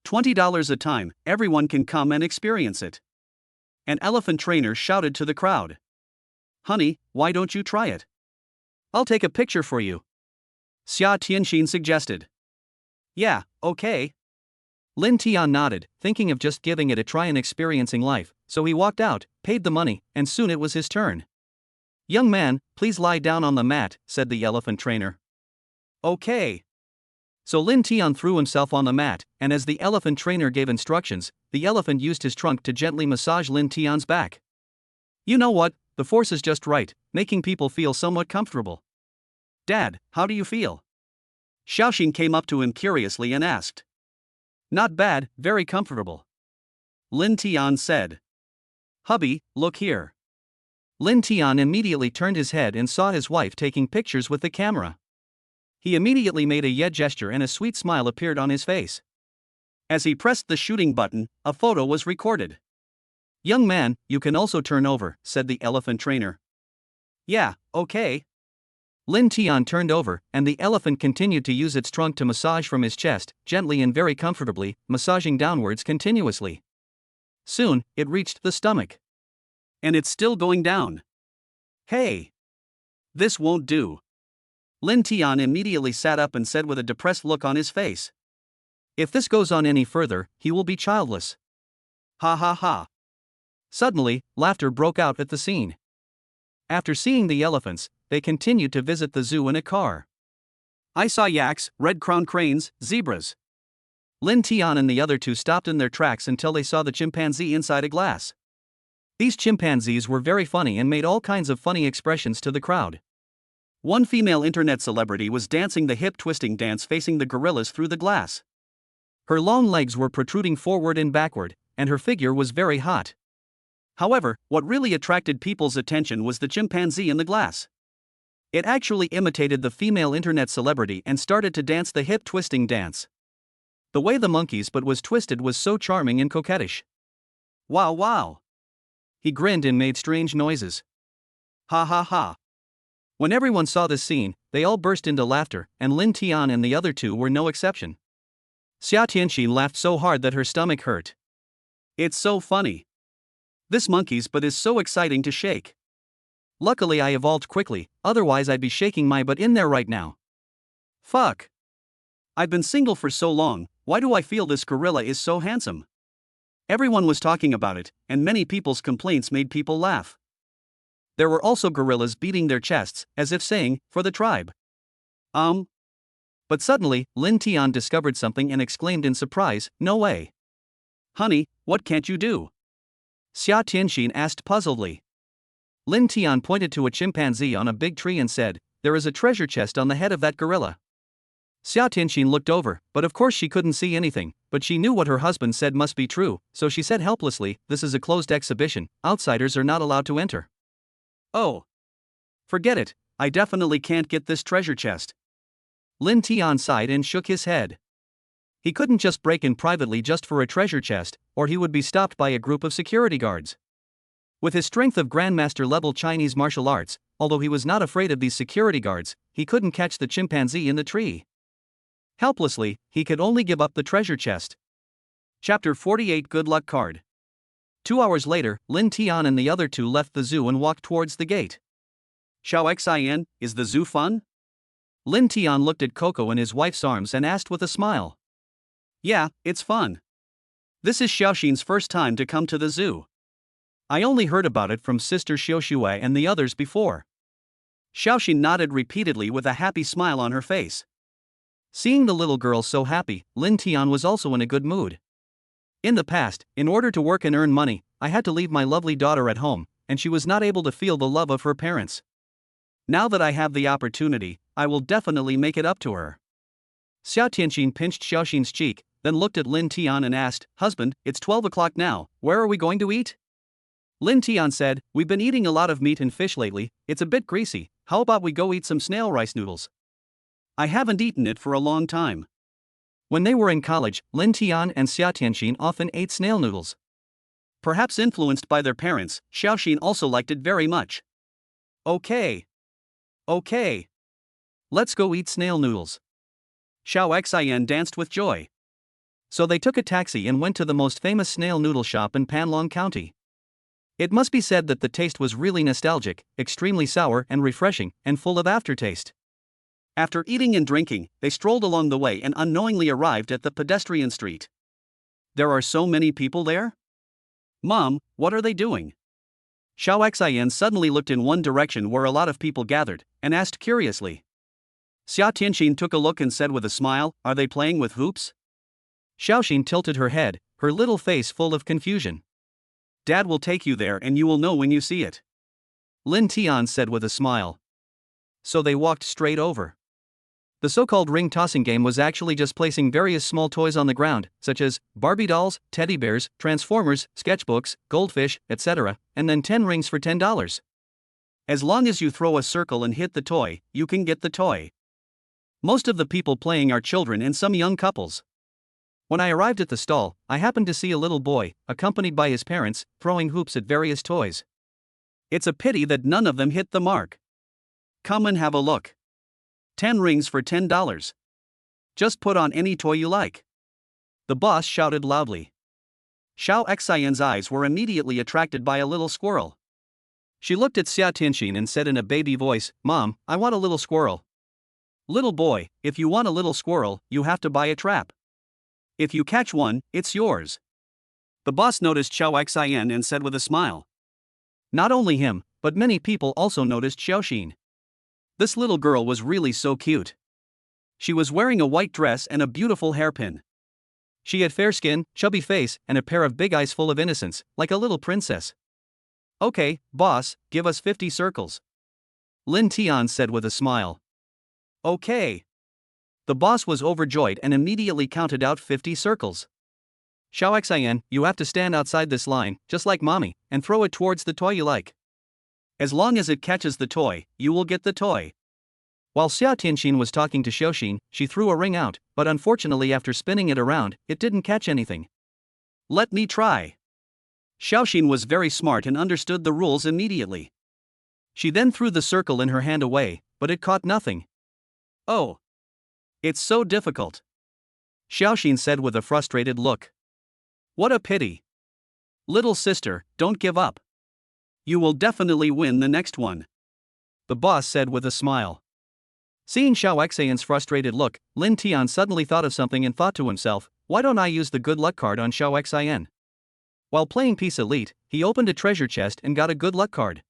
$20 a time, everyone can come and experience it. An elephant trainer shouted to the crowd. Honey, why don't you try it? I'll take a picture for you. Xia Tianxin suggested. Yeah, okay. Lin Tian nodded, thinking of just giving it a try and experiencing life, so he walked out, paid the money, and soon it was his turn. Young man, please lie down on the mat, said the elephant trainer. Okay. So Lin Tian threw himself on the mat, and as the elephant trainer gave instructions, the elephant used his trunk to gently massage Lin Tian's back. You know what, the force is just right, making people feel somewhat comfortable. Dad, how do you feel? Xiaoxin came up to him curiously and asked. Not bad, very comfortable. Lin Tian said. Hubby, look here. Lin Tian immediately turned his head and saw his wife taking pictures with the camera. He immediately made a yeah gesture and a sweet smile appeared on his face. As he pressed the shooting button, a photo was recorded. Young man, you can also turn over, said the elephant trainer. Yeah, okay. Lin Tian turned over, and the elephant continued to use its trunk to massage from his chest, gently and very comfortably, massaging downwards continuously. Soon, it reached the stomach. And it's still going down. Hey! This won't do. Lin Tian immediately sat up and said with a depressed look on his face. If this goes on any further, he will be childless. Ha ha ha. Suddenly, laughter broke out at the scene. After seeing the elephants, they continued to visit the zoo in a car. I saw yaks, red-crowned cranes, zebras. Lin Tian and the other two stopped in their tracks until they saw the chimpanzee inside a glass. These chimpanzees were very funny and made all kinds of funny expressions to the crowd. One female internet celebrity was dancing the hip-twisting dance facing the gorillas through the glass. Her long legs were protruding forward and backward, and her figure was very hot. However, what really attracted people's attention was the chimpanzee in the glass. It actually imitated the female internet celebrity and started to dance the hip-twisting dance. The way the monkey's butt was twisted was so charming and coquettish. Wow wow! He grinned and made strange noises. Ha ha ha! When everyone saw this scene, they all burst into laughter, and Lin Tian and the other two were no exception. Xia Tianxin laughed so hard that her stomach hurt. It's so funny. This monkey's butt is so exciting to shake. Luckily I evolved quickly, otherwise I'd be shaking my butt in there right now. Fuck. I've been single for so long, why do I feel this gorilla is so handsome? Everyone was talking about it, and many people's complaints made people laugh. There were also gorillas beating their chests, as if saying, for the tribe. But suddenly, Lin Tian discovered something and exclaimed in surprise, no way. Honey, what can't you do? Xia Tianxin asked puzzledly. Lin Tian pointed to a chimpanzee on a big tree and said, there is a treasure chest on the head of that gorilla. Xia Tianxin looked over, but of course she couldn't see anything, but she knew what her husband said must be true, so she said helplessly, this is a closed exhibition, outsiders are not allowed to enter. Oh. Forget it, I definitely can't get this treasure chest. Lin Tian sighed and shook his head. He couldn't just break in privately just for a treasure chest, or he would be stopped by a group of security guards. With his strength of Grandmaster-level Chinese martial arts, although he was not afraid of these security guards, he couldn't catch the chimpanzee in the tree. Helplessly, he could only give up the treasure chest. Chapter 48 Good Luck Card. 2 hours later, Lin Tian and the other two left the zoo and walked towards the gate. Xiao Xin, is the zoo fun? Lin Tian looked at Coco in his wife's arms and asked with a smile. Yeah, it's fun. This is Xiaoxin's first time to come to the zoo. I only heard about it from Sister Xiaoxue and the others before. Xiaoxin nodded repeatedly with a happy smile on her face. Seeing the little girl so happy, Lin Tian was also in a good mood. In the past, in order to work and earn money, I had to leave my lovely daughter at home, and she was not able to feel the love of her parents. Now that I have the opportunity, I will definitely make it up to her. Xia Tianxin pinched Xiaoxin's cheek, then looked at Lin Tian and asked, "Husband, it's 12 o'clock now, where are we going to eat?" Lin Tian said, "We've been eating a lot of meat and fish lately, it's a bit greasy, how about we go eat some snail rice noodles? I haven't eaten it for a long time." When they were in college, Lin Tian and Xia Tianxin often ate snail noodles. Perhaps influenced by their parents, Xiaoxin also liked it very much. Okay. Let's go eat snail noodles. Xiao Xian danced with joy. So they took a taxi and went to the most famous snail noodle shop in Panlong County. It must be said that the taste was really nostalgic, extremely sour and refreshing, and full of aftertaste. After eating and drinking, they strolled along the way and unknowingly arrived at the pedestrian street. There are so many people there? Mom, what are they doing? Xiao Xian suddenly looked in one direction where a lot of people gathered, and asked curiously. Xia Tianxin took a look and said with a smile, "Are they playing with hoops?" Xiaoxin tilted her head, her little face full of confusion. "Dad will take you there and you will know when you see it," Lin Tian said with a smile. So they walked straight over. The so-called ring tossing game was actually just placing various small toys on the ground, such as Barbie dolls, teddy bears, transformers, sketchbooks, goldfish, etc., and then 10 rings for $10. As long as you throw a circle and hit the toy, you can get the toy. Most of the people playing are children and some young couples. When I arrived at the stall, I happened to see a little boy, accompanied by his parents, throwing hoops at various toys. It's a pity that none of them hit the mark. Come and have a look. 10 rings for $10. Just put on any toy you like," the boss shouted loudly. Xiao Xian's eyes were immediately attracted by a little squirrel. She looked at Xia Tianxin and said in a baby voice, "Mom, I want a little squirrel." "Little boy, if you want a little squirrel, you have to buy a trap. If you catch one, it's yours." The boss noticed Xiao Xian and said with a smile. Not only him, but many people also noticed Xiaoxin. This little girl was really so cute. She was wearing a white dress and a beautiful hairpin. She had fair skin, chubby face, and a pair of big eyes full of innocence, like a little princess. "Okay, boss, give us 50 circles," Lin Tian said with a smile. "Okay." The boss was overjoyed and immediately counted out 50 circles. "Xiao Xian, you have to stand outside this line, just like mommy, and throw it towards the toy you like. As long as it catches the toy, you will get the toy." While Xia Tianxin was talking to Xiaoxin, she threw a ring out, but unfortunately after spinning it around, it didn't catch anything. "Let me try." Xiaoxin was very smart and understood the rules immediately. She then threw the circle in her hand away, but it caught nothing. "Oh. It's so difficult," Xiaoxin said with a frustrated look. "What a pity. Little sister, don't give up. You will definitely win the next one," the boss said with a smile. Seeing Xiao Xian's frustrated look, Lin Tian suddenly thought of something and thought to himself, "Why don't I use the good luck card on Xiao Xian?" While playing Peace Elite, he opened a treasure chest and got a good luck card.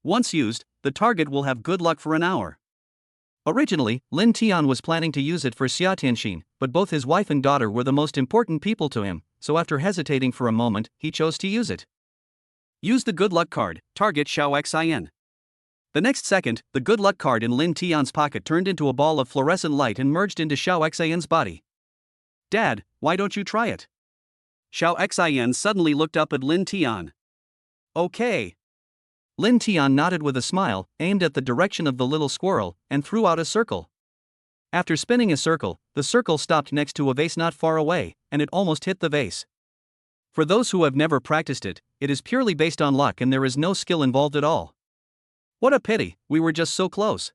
Once used, the target will have good luck for an hour. Originally, Lin Tian was planning to use it for Xia Tianxin, but both his wife and daughter were the most important people to him, so after hesitating for a moment, he chose to use it. Use the good luck card, target Xiao Xian. The next second, the good luck card in Lin Tian's pocket turned into a ball of fluorescent light and merged into Xiao Xian's body. "Dad, why don't you try it?" Xiao Xian suddenly looked up at Lin Tian. "Okay." Lin Tian nodded with a smile, aimed at the direction of the little squirrel, and threw out a circle. After spinning a circle, the circle stopped next to a vase not far away, and it almost hit the vase. For those who have never practiced it, it is purely based on luck and there is no skill involved at all. "What a pity, we were just so close,"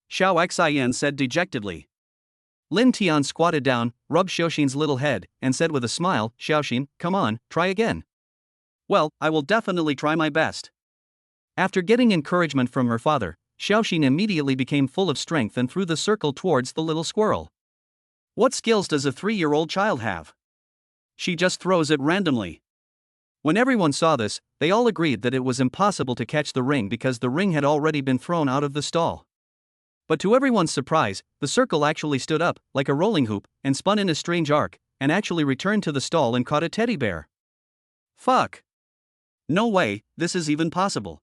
Xiao Xian said dejectedly. Lin Tian squatted down, rubbed Xiaoxin's little head, and said with a smile, "Xiaoxin, come on, try again." "Well, I will definitely try my best." After getting encouragement from her father, Xiaoxin immediately became full of strength and threw the circle towards the little squirrel. What skills does a 3-year-old child have? She just throws it randomly. When everyone saw this, they all agreed that it was impossible to catch the ring because the ring had already been thrown out of the stall. But to everyone's surprise, the circle actually stood up, like a rolling hoop, and spun in a strange arc, and actually returned to the stall and caught a teddy bear. Fuck. No way, this is even possible.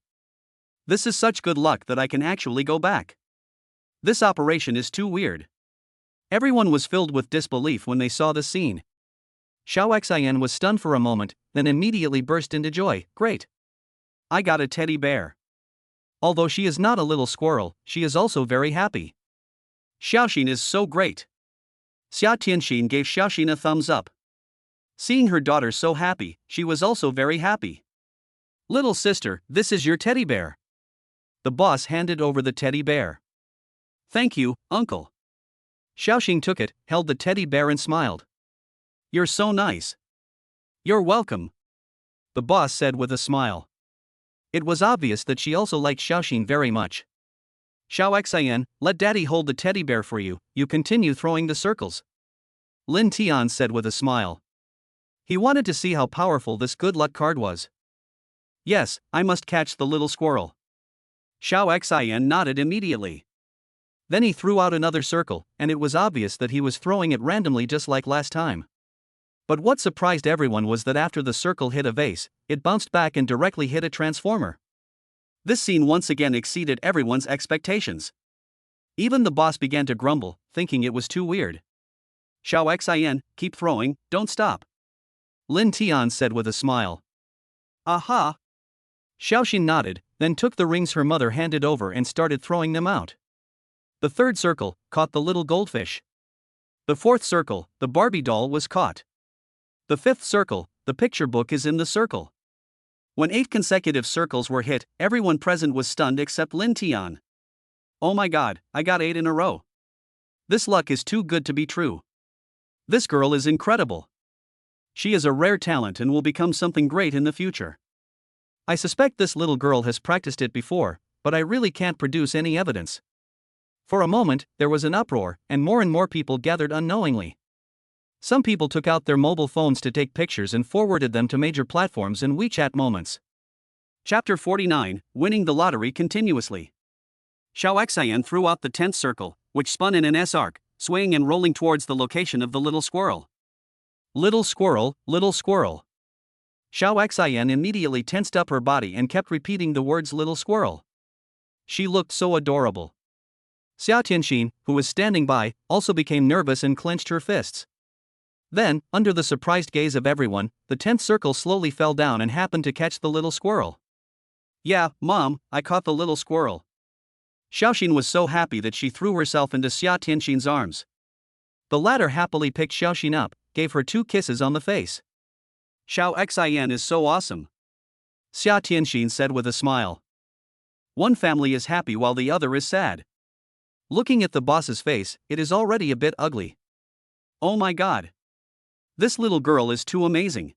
This is such good luck that I can actually go back. This operation is too weird. Everyone was filled with disbelief when they saw the scene. Xiao Xian was stunned for a moment, then immediately burst into joy. Great! I got a teddy bear. Although she is not a little squirrel, she is also very happy. Xiaoxin is so great. Xia Tianxin gave Xiaoxin a thumbs up. Seeing her daughter so happy, she was also very happy. Little sister, this is your teddy bear. The boss handed over the teddy bear. Thank you, uncle. Xiaoxin took it, held the teddy bear and smiled. You're so nice. You're welcome. The boss said with a smile. It was obvious that she also liked Xiaoxin very much. Xiao Xian, let daddy hold the teddy bear for you, you continue throwing the circles. Lin Tian said with a smile. He wanted to see how powerful this good luck card was. Yes, I must catch the little squirrel. Xiao Xian nodded immediately. Then he threw out another circle, and it was obvious that he was throwing it randomly just like last time. But what surprised everyone was that after the circle hit a vase, it bounced back and directly hit a transformer. This scene once again exceeded everyone's expectations. Even the boss began to grumble, thinking it was too weird. Xiao Xian, keep throwing, don't stop. Lin Tian said with a smile. Aha! Xiaoxin nodded, then took the rings her mother handed over and started throwing them out. The third circle caught the little goldfish. The fourth circle, the Barbie doll was caught. The fifth circle, the picture book is in the circle. When 8 consecutive circles were hit, everyone present was stunned except Lin Tian. Oh my god, I got 8 in a row. This luck is too good to be true. This girl is incredible. She is a rare talent and will become something great in the future. I suspect this little girl has practiced it before, but I really can't produce any evidence. For a moment, there was an uproar, and more people gathered unknowingly. Some people took out their mobile phones to take pictures and forwarded them to major platforms in WeChat moments. Chapter 49, Winning the Lottery Continuously. Xiao Xian threw out the 10th circle, which spun in an S-arc, swaying and rolling towards the location of the little squirrel. Little squirrel, little squirrel. Xiao Xian immediately tensed up her body and kept repeating the words little squirrel. She looked so adorable. Xia Tianxin, who was standing by, also became nervous and clenched her fists. Then, under the surprised gaze of everyone, the 10th circle slowly fell down and happened to catch the little squirrel. Yeah, Mom, I caught the little squirrel. Xiaoxin was so happy that she threw herself into Xia Tianxin's arms. The latter happily picked Xiaoxin up, gave her 2 kisses on the face. Xiao Xian is so awesome. Xia Tianxin said with a smile. One family is happy while the other is sad. Looking at the boss's face, it is already a bit ugly. Oh my god. This little girl is too amazing.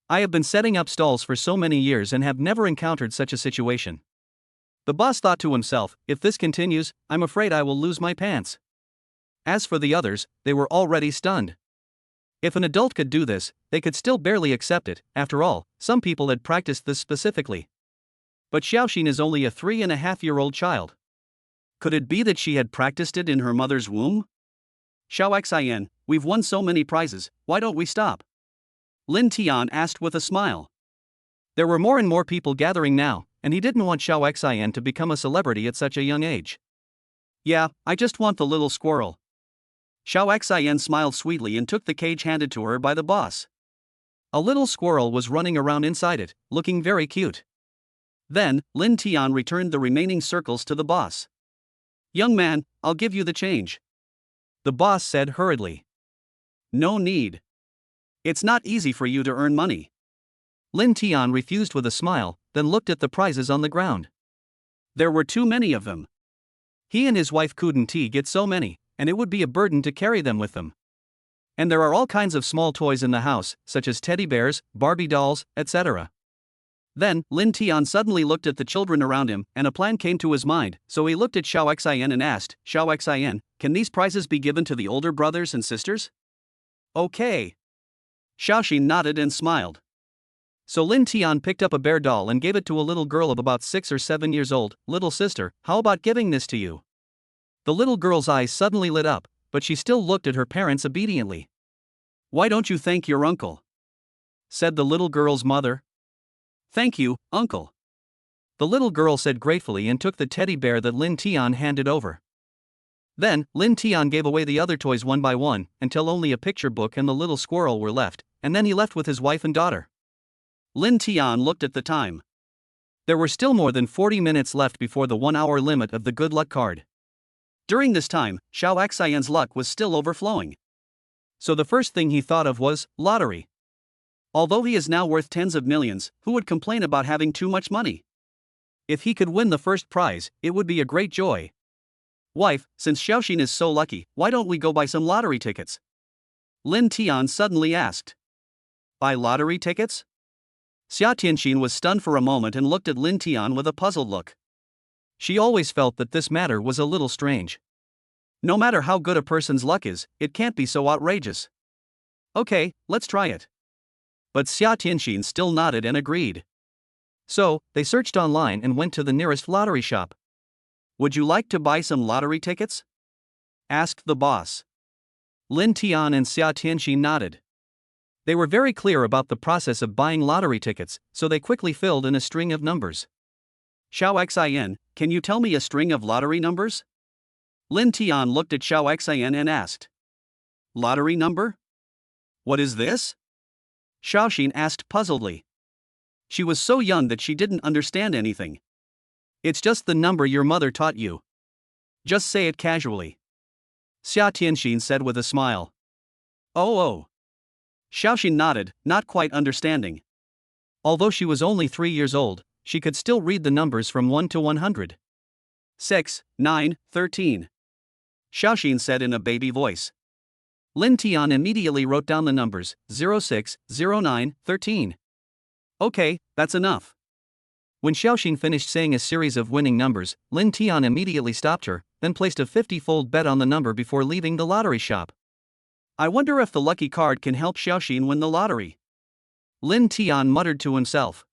I have been setting up stalls for so many years and have never encountered such a situation. The boss thought to himself, if this continues, I'm afraid I will lose my pants. As for the others, they were already stunned. If an adult could do this, they could still barely accept it. After all, some people had practiced this specifically. But Xiaoxin is only a 3.5-year-old child. Could it be that she had practiced it in her mother's womb? Xiao Xian, we've won so many prizes, why don't we stop? Lin Tian asked with a smile. There were more and more people gathering now, and he didn't want Xiao Xian to become a celebrity at such a young age. Yeah, I just want the little squirrel. Xiao Xian smiled sweetly and took the cage handed to her by the boss. A little squirrel was running around inside it, looking very cute. Then, Lin Tian returned the remaining circles to the boss. Young man, I'll give you the change. The boss said hurriedly. No need. It's not easy for you to earn money. Lin Tian refused with a smile, then looked at the prizes on the ground. There were too many of them. He and his wife couldn't get so many, and it would be a burden to carry them with them. And there are all kinds of small toys in the house, such as teddy bears, Barbie dolls, etc. Then, Lin Tian suddenly looked at the children around him, and a plan came to his mind, so he looked at Xiao Xian and asked, Xiao Xian, can these prizes be given to the older brothers and sisters? Okay. Xiaoxin nodded and smiled. So Lin Tian picked up a bear doll and gave it to a little girl of about 6 or 7 years old. Little sister, how about giving this to you? The little girl's eyes suddenly lit up, but she still looked at her parents obediently. Why don't you thank your uncle? Said the little girl's mother. Thank you, uncle. The little girl said gratefully and took the teddy bear that Lin Tian handed over. Then, Lin Tian gave away the other toys one by one, until only a picture book and the little squirrel were left, and then he left with his wife and daughter. Lin Tian looked at the time. There were still more than 40 minutes left before the 1-hour limit of the good luck card. During this time, Xiao Xian's luck was still overflowing. So the first thing he thought of was lottery. Although he is now worth tens of millions, who would complain about having too much money? If he could win the first prize, it would be a great joy. Wife, since Xiaoxin is so lucky, why don't we go buy some lottery tickets? Lin Tian suddenly asked. Buy lottery tickets? Xia Tianxin was stunned for a moment and looked at Lin Tian with a puzzled look. She always felt that this matter was a little strange. No matter how good a person's luck is, it can't be so outrageous. Okay, let's try it. But Xia Tianxin still nodded and agreed. So, they searched online and went to the nearest lottery shop. Would you like to buy some lottery tickets? Asked the boss. Lin Tian and Xia Tianxin nodded. They were very clear about the process of buying lottery tickets, so they quickly filled in a string of numbers. Xiao Xian, can you tell me a string of lottery numbers? Lin Tian looked at Xiao Xian and asked. Lottery number? What is this? Xiaoxin asked puzzledly. She was so young that she didn't understand anything. It's just the number your mother taught you. Just say it casually. Xia Tianxin said with a smile. Oh. Xiaoxin nodded, not quite understanding. Although she was only 3 years old, she could still read the numbers from 1 to 100. 6, 9, 13. Xiaoxin said in a baby voice. Lin Tian immediately wrote down the numbers, 06, 09, 13. Okay, that's enough. When Xiaoxin finished saying a series of winning numbers, Lin Tian immediately stopped her, then placed a 50-fold bet on the number before leaving the lottery shop. I wonder if the lucky card can help Xiaoxin win the lottery. Lin Tian muttered to himself.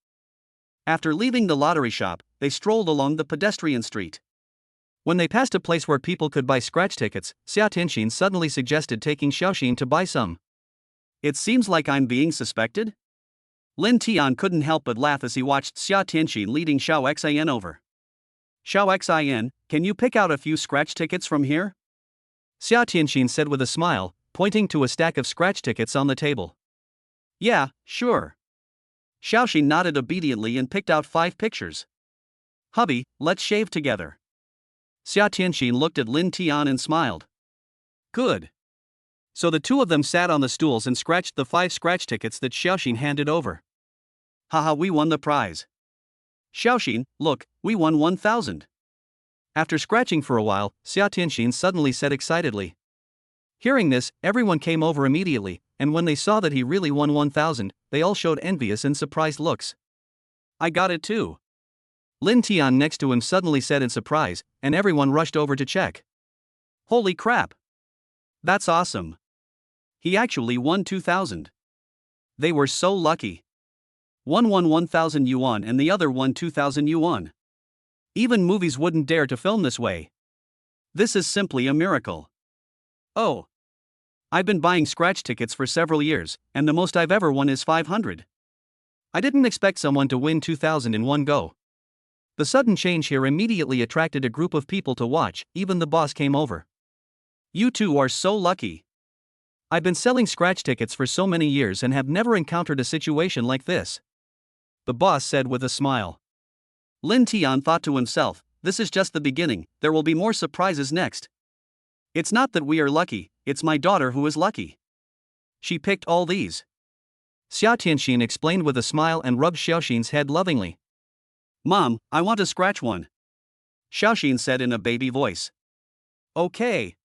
After leaving the lottery shop, they strolled along the pedestrian street. When they passed a place where people could buy scratch tickets, Xia Tianxin suddenly suggested taking Xiaoxin to buy some. It seems like I'm being suspected? Lin Tian couldn't help but laugh as he watched Xia Tianxin leading Xiao Xian over. Xiao Xian, can you pick out a few scratch tickets from here? Xia Tianxin said with a smile, pointing to a stack of scratch tickets on the table. Yeah, sure. Xiaoxin nodded obediently and picked out 5 pictures. Hubby, let's shave together. Xia Tianxin looked at Lin Tian and smiled. Good. So the two of them sat on the stools and scratched the 5 scratch tickets that Xiaoxin handed over. Haha, we won the prize. Xiaoxin, look, we won 1,000. After scratching for a while, Xia Tianxin suddenly said excitedly. Hearing this, everyone came over immediately, and when they saw that he really won 1,000, they all showed envious and surprised looks. I got it too. Lin Tian next to him suddenly said in surprise, and everyone rushed over to check. Holy crap! That's awesome. He actually won 2,000. They were so lucky. One won 1,000 yuan and the other won 2,000 yuan. Even movies wouldn't dare to film this way. This is simply a miracle. Oh. I've been buying scratch tickets for several years, and the most I've ever won is 500. I didn't expect someone to win 2,000 in one go. The sudden change here immediately attracted a group of people to watch, even the boss came over. You two are so lucky. I've been selling scratch tickets for so many years and have never encountered a situation like this. The boss said with a smile. Lin Tian thought to himself, this is just the beginning, there will be more surprises next. It's not that we are lucky, it's my daughter who is lucky. She picked all these. Xia Tianxin explained with a smile and rubbed Xiaoxin's head lovingly. Mom, I want to scratch one. Xiaoxin said in a baby voice. Okay.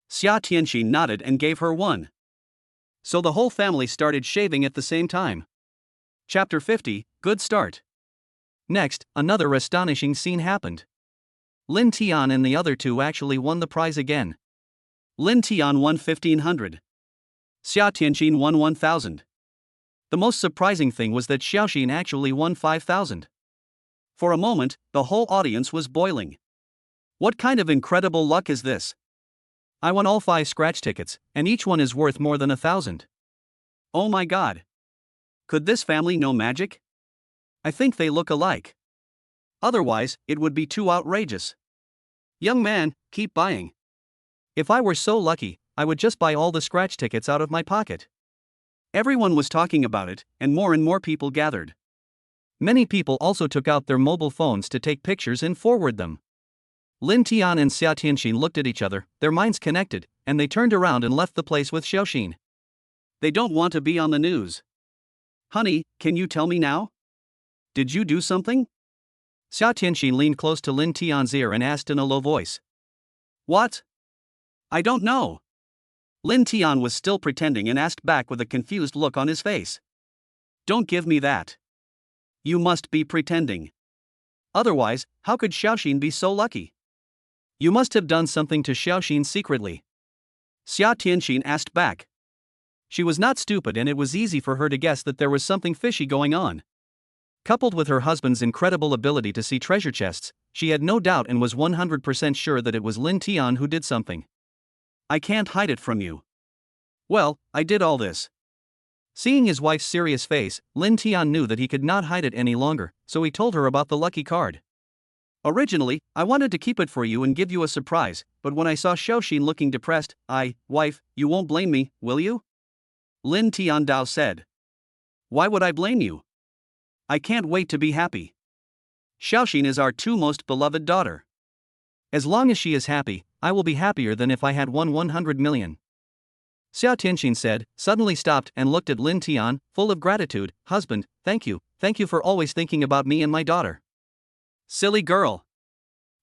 Xia Tianxin nodded and gave her one. So the whole family started shaving at the same time. Chapter 50, Good Start. Next, another astonishing scene happened. Lin Tian and the other two actually won the prize again. Lin Tian won 1,500. Xia Tianxin won 1,000. The most surprising thing was that Xiaoxin actually won 5,000. For a moment, the whole audience was boiling. What kind of incredible luck is this? I won all 5 scratch tickets, and each one is worth more than 1,000. Oh my god. Could this family know magic? I think they look alike. Otherwise, it would be too outrageous. Young man, keep buying. If I were so lucky, I would just buy all the scratch tickets out of my pocket. Everyone was talking about it, and more people gathered. Many people also took out their mobile phones to take pictures and forward them. Lin Tian and Xia Tianxin looked at each other, their minds connected, and they turned around and left the place with Xiaoxin. They don't want to be on the news. Honey, can you tell me now? Did you do something? Xia Tianxin leaned close to Lin Tian's ear and asked in a low voice. What? I don't know. Lin Tian was still pretending and asked back with a confused look on his face. Don't give me that. You must be pretending. Otherwise, how could Xiaoxin be so lucky? You must have done something to Xiaoxin secretly. Xia Tianxin asked back. She was not stupid and it was easy for her to guess that there was something fishy going on. Coupled with her husband's incredible ability to see treasure chests, she had no doubt and was 100% sure that it was Lin Tian who did something. I can't hide it from you. Well, I did all this. Seeing his wife's serious face, Lin Tian knew that he could not hide it any longer, so he told her about the lucky card. Originally, I wanted to keep it for you and give you a surprise, but when I saw Xiaoxin looking depressed, wife, you won't blame me, will you? Lin Tiandao said. Why would I blame you? I can't wait to be happy. Xiaoxin is our two most beloved daughter. As long as she is happy, I will be happier than if I had won 100 million. Xia Tianxin said, suddenly stopped and looked at Lin Tian, full of gratitude. Husband, thank you for always thinking about me and my daughter. Silly girl.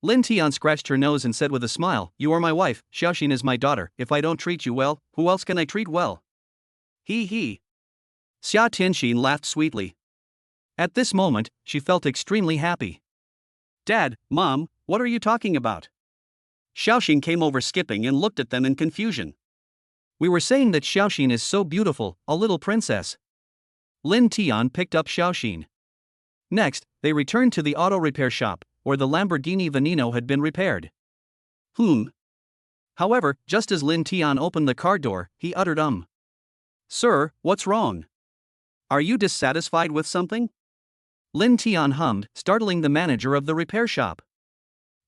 Lin Tian scratched her nose and said with a smile, you are my wife, Xiaoxin is my daughter. If I don't treat you well, who else can I treat well? He. Xia Tianxin laughed sweetly. At this moment, she felt extremely happy. Dad, Mom, what are you talking about? Xiaoxin came over skipping and looked at them in confusion. We were saying that Xiaoxin is so beautiful, a little princess. Lin Tian picked up Xiaoxin. Next, they returned to the auto repair shop, where the Lamborghini Veneno had been repaired. However, just as Lin Tian opened the car door, he uttered Sir, what's wrong? Are you dissatisfied with something? Lin Tian hummed, startling the manager of the repair shop.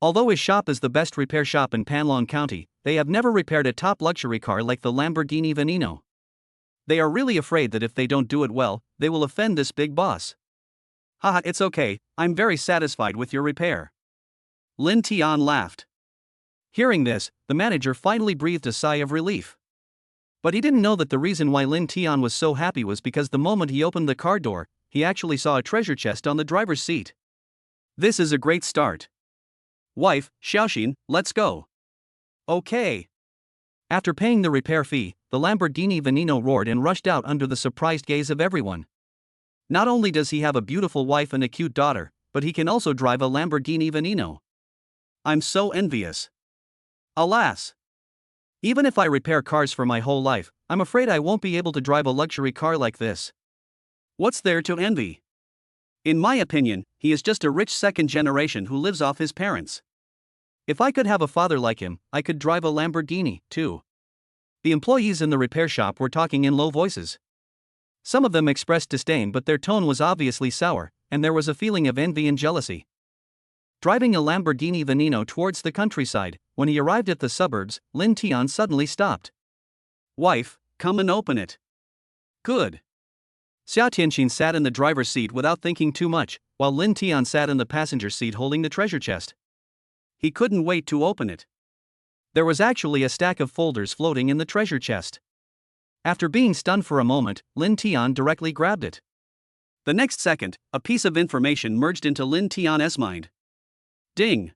Although his shop is the best repair shop in Panlong County, they have never repaired a top luxury car like the Lamborghini Veneno. They are really afraid that if they don't do it well, they will offend this big boss. Haha, it's okay, I'm very satisfied with your repair. Lin Tian laughed. Hearing this, the manager finally breathed a sigh of relief. But he didn't know that the reason why Lin Tian was so happy was because the moment he opened the car door, he actually saw a treasure chest on the driver's seat. This is a great start. Wife, Xiaoxin, let's go. Okay. After paying the repair fee, the Lamborghini Veneno roared and rushed out under the surprised gaze of everyone. Not only does he have a beautiful wife and a cute daughter, but he can also drive a Lamborghini Veneno. I'm so envious. Alas. Even if I repair cars for my whole life, I'm afraid I won't be able to drive a luxury car like this. What's there to envy? In my opinion, he is just a rich second generation who lives off his parents. If I could have a father like him, I could drive a Lamborghini, too. The employees in the repair shop were talking in low voices. Some of them expressed disdain, but their tone was obviously sour, and there was a feeling of envy and jealousy. Driving a Lamborghini Veneno towards the countryside, when he arrived at the suburbs, Lin Tian suddenly stopped. Wife, come and open it. Good. Xia Tianxin sat in the driver's seat without thinking too much, while Lin Tian sat in the passenger seat holding the treasure chest. He couldn't wait to open it. There was actually a stack of folders floating in the treasure chest. After being stunned for a moment, Lin Tian directly grabbed it. The next second, a piece of information merged into Lin Tian's mind. Ding!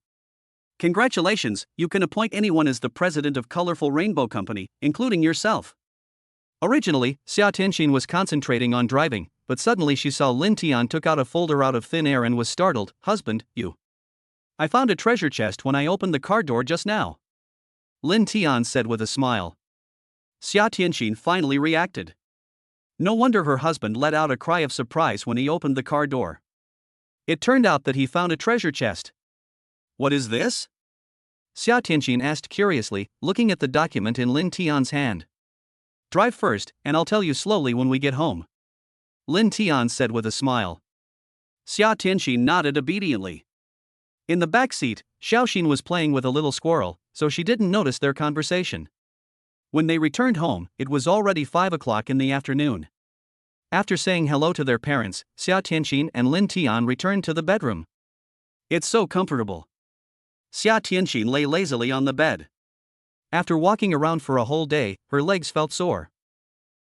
Congratulations, you can appoint anyone as the president of Colorful Rainbow Company, including yourself. Originally, Xia Tianxin was concentrating on driving, but suddenly she saw Lin Tian took out a folder out of thin air and was startled. Husband, you. I found a treasure chest when I opened the car door just now. Lin Tian said with a smile. Xia Tianxin finally reacted. No wonder her husband let out a cry of surprise when he opened the car door. It turned out that he found a treasure chest. What is this? Xia Tianxin asked curiously, looking at the document in Lin Tian's hand. Drive first, and I'll tell you slowly when we get home. Lin Tian said with a smile. Xia Tianxin nodded obediently. In the back seat, Xiaoxin was playing with a little squirrel, so she didn't notice their conversation. When they returned home, it was already 5 o'clock in the afternoon. After saying hello to their parents, Xia Tianxin and Lin Tian returned to the bedroom. It's so comfortable. Xia Tianxin lay lazily on the bed. After walking around for a whole day, her legs felt sore.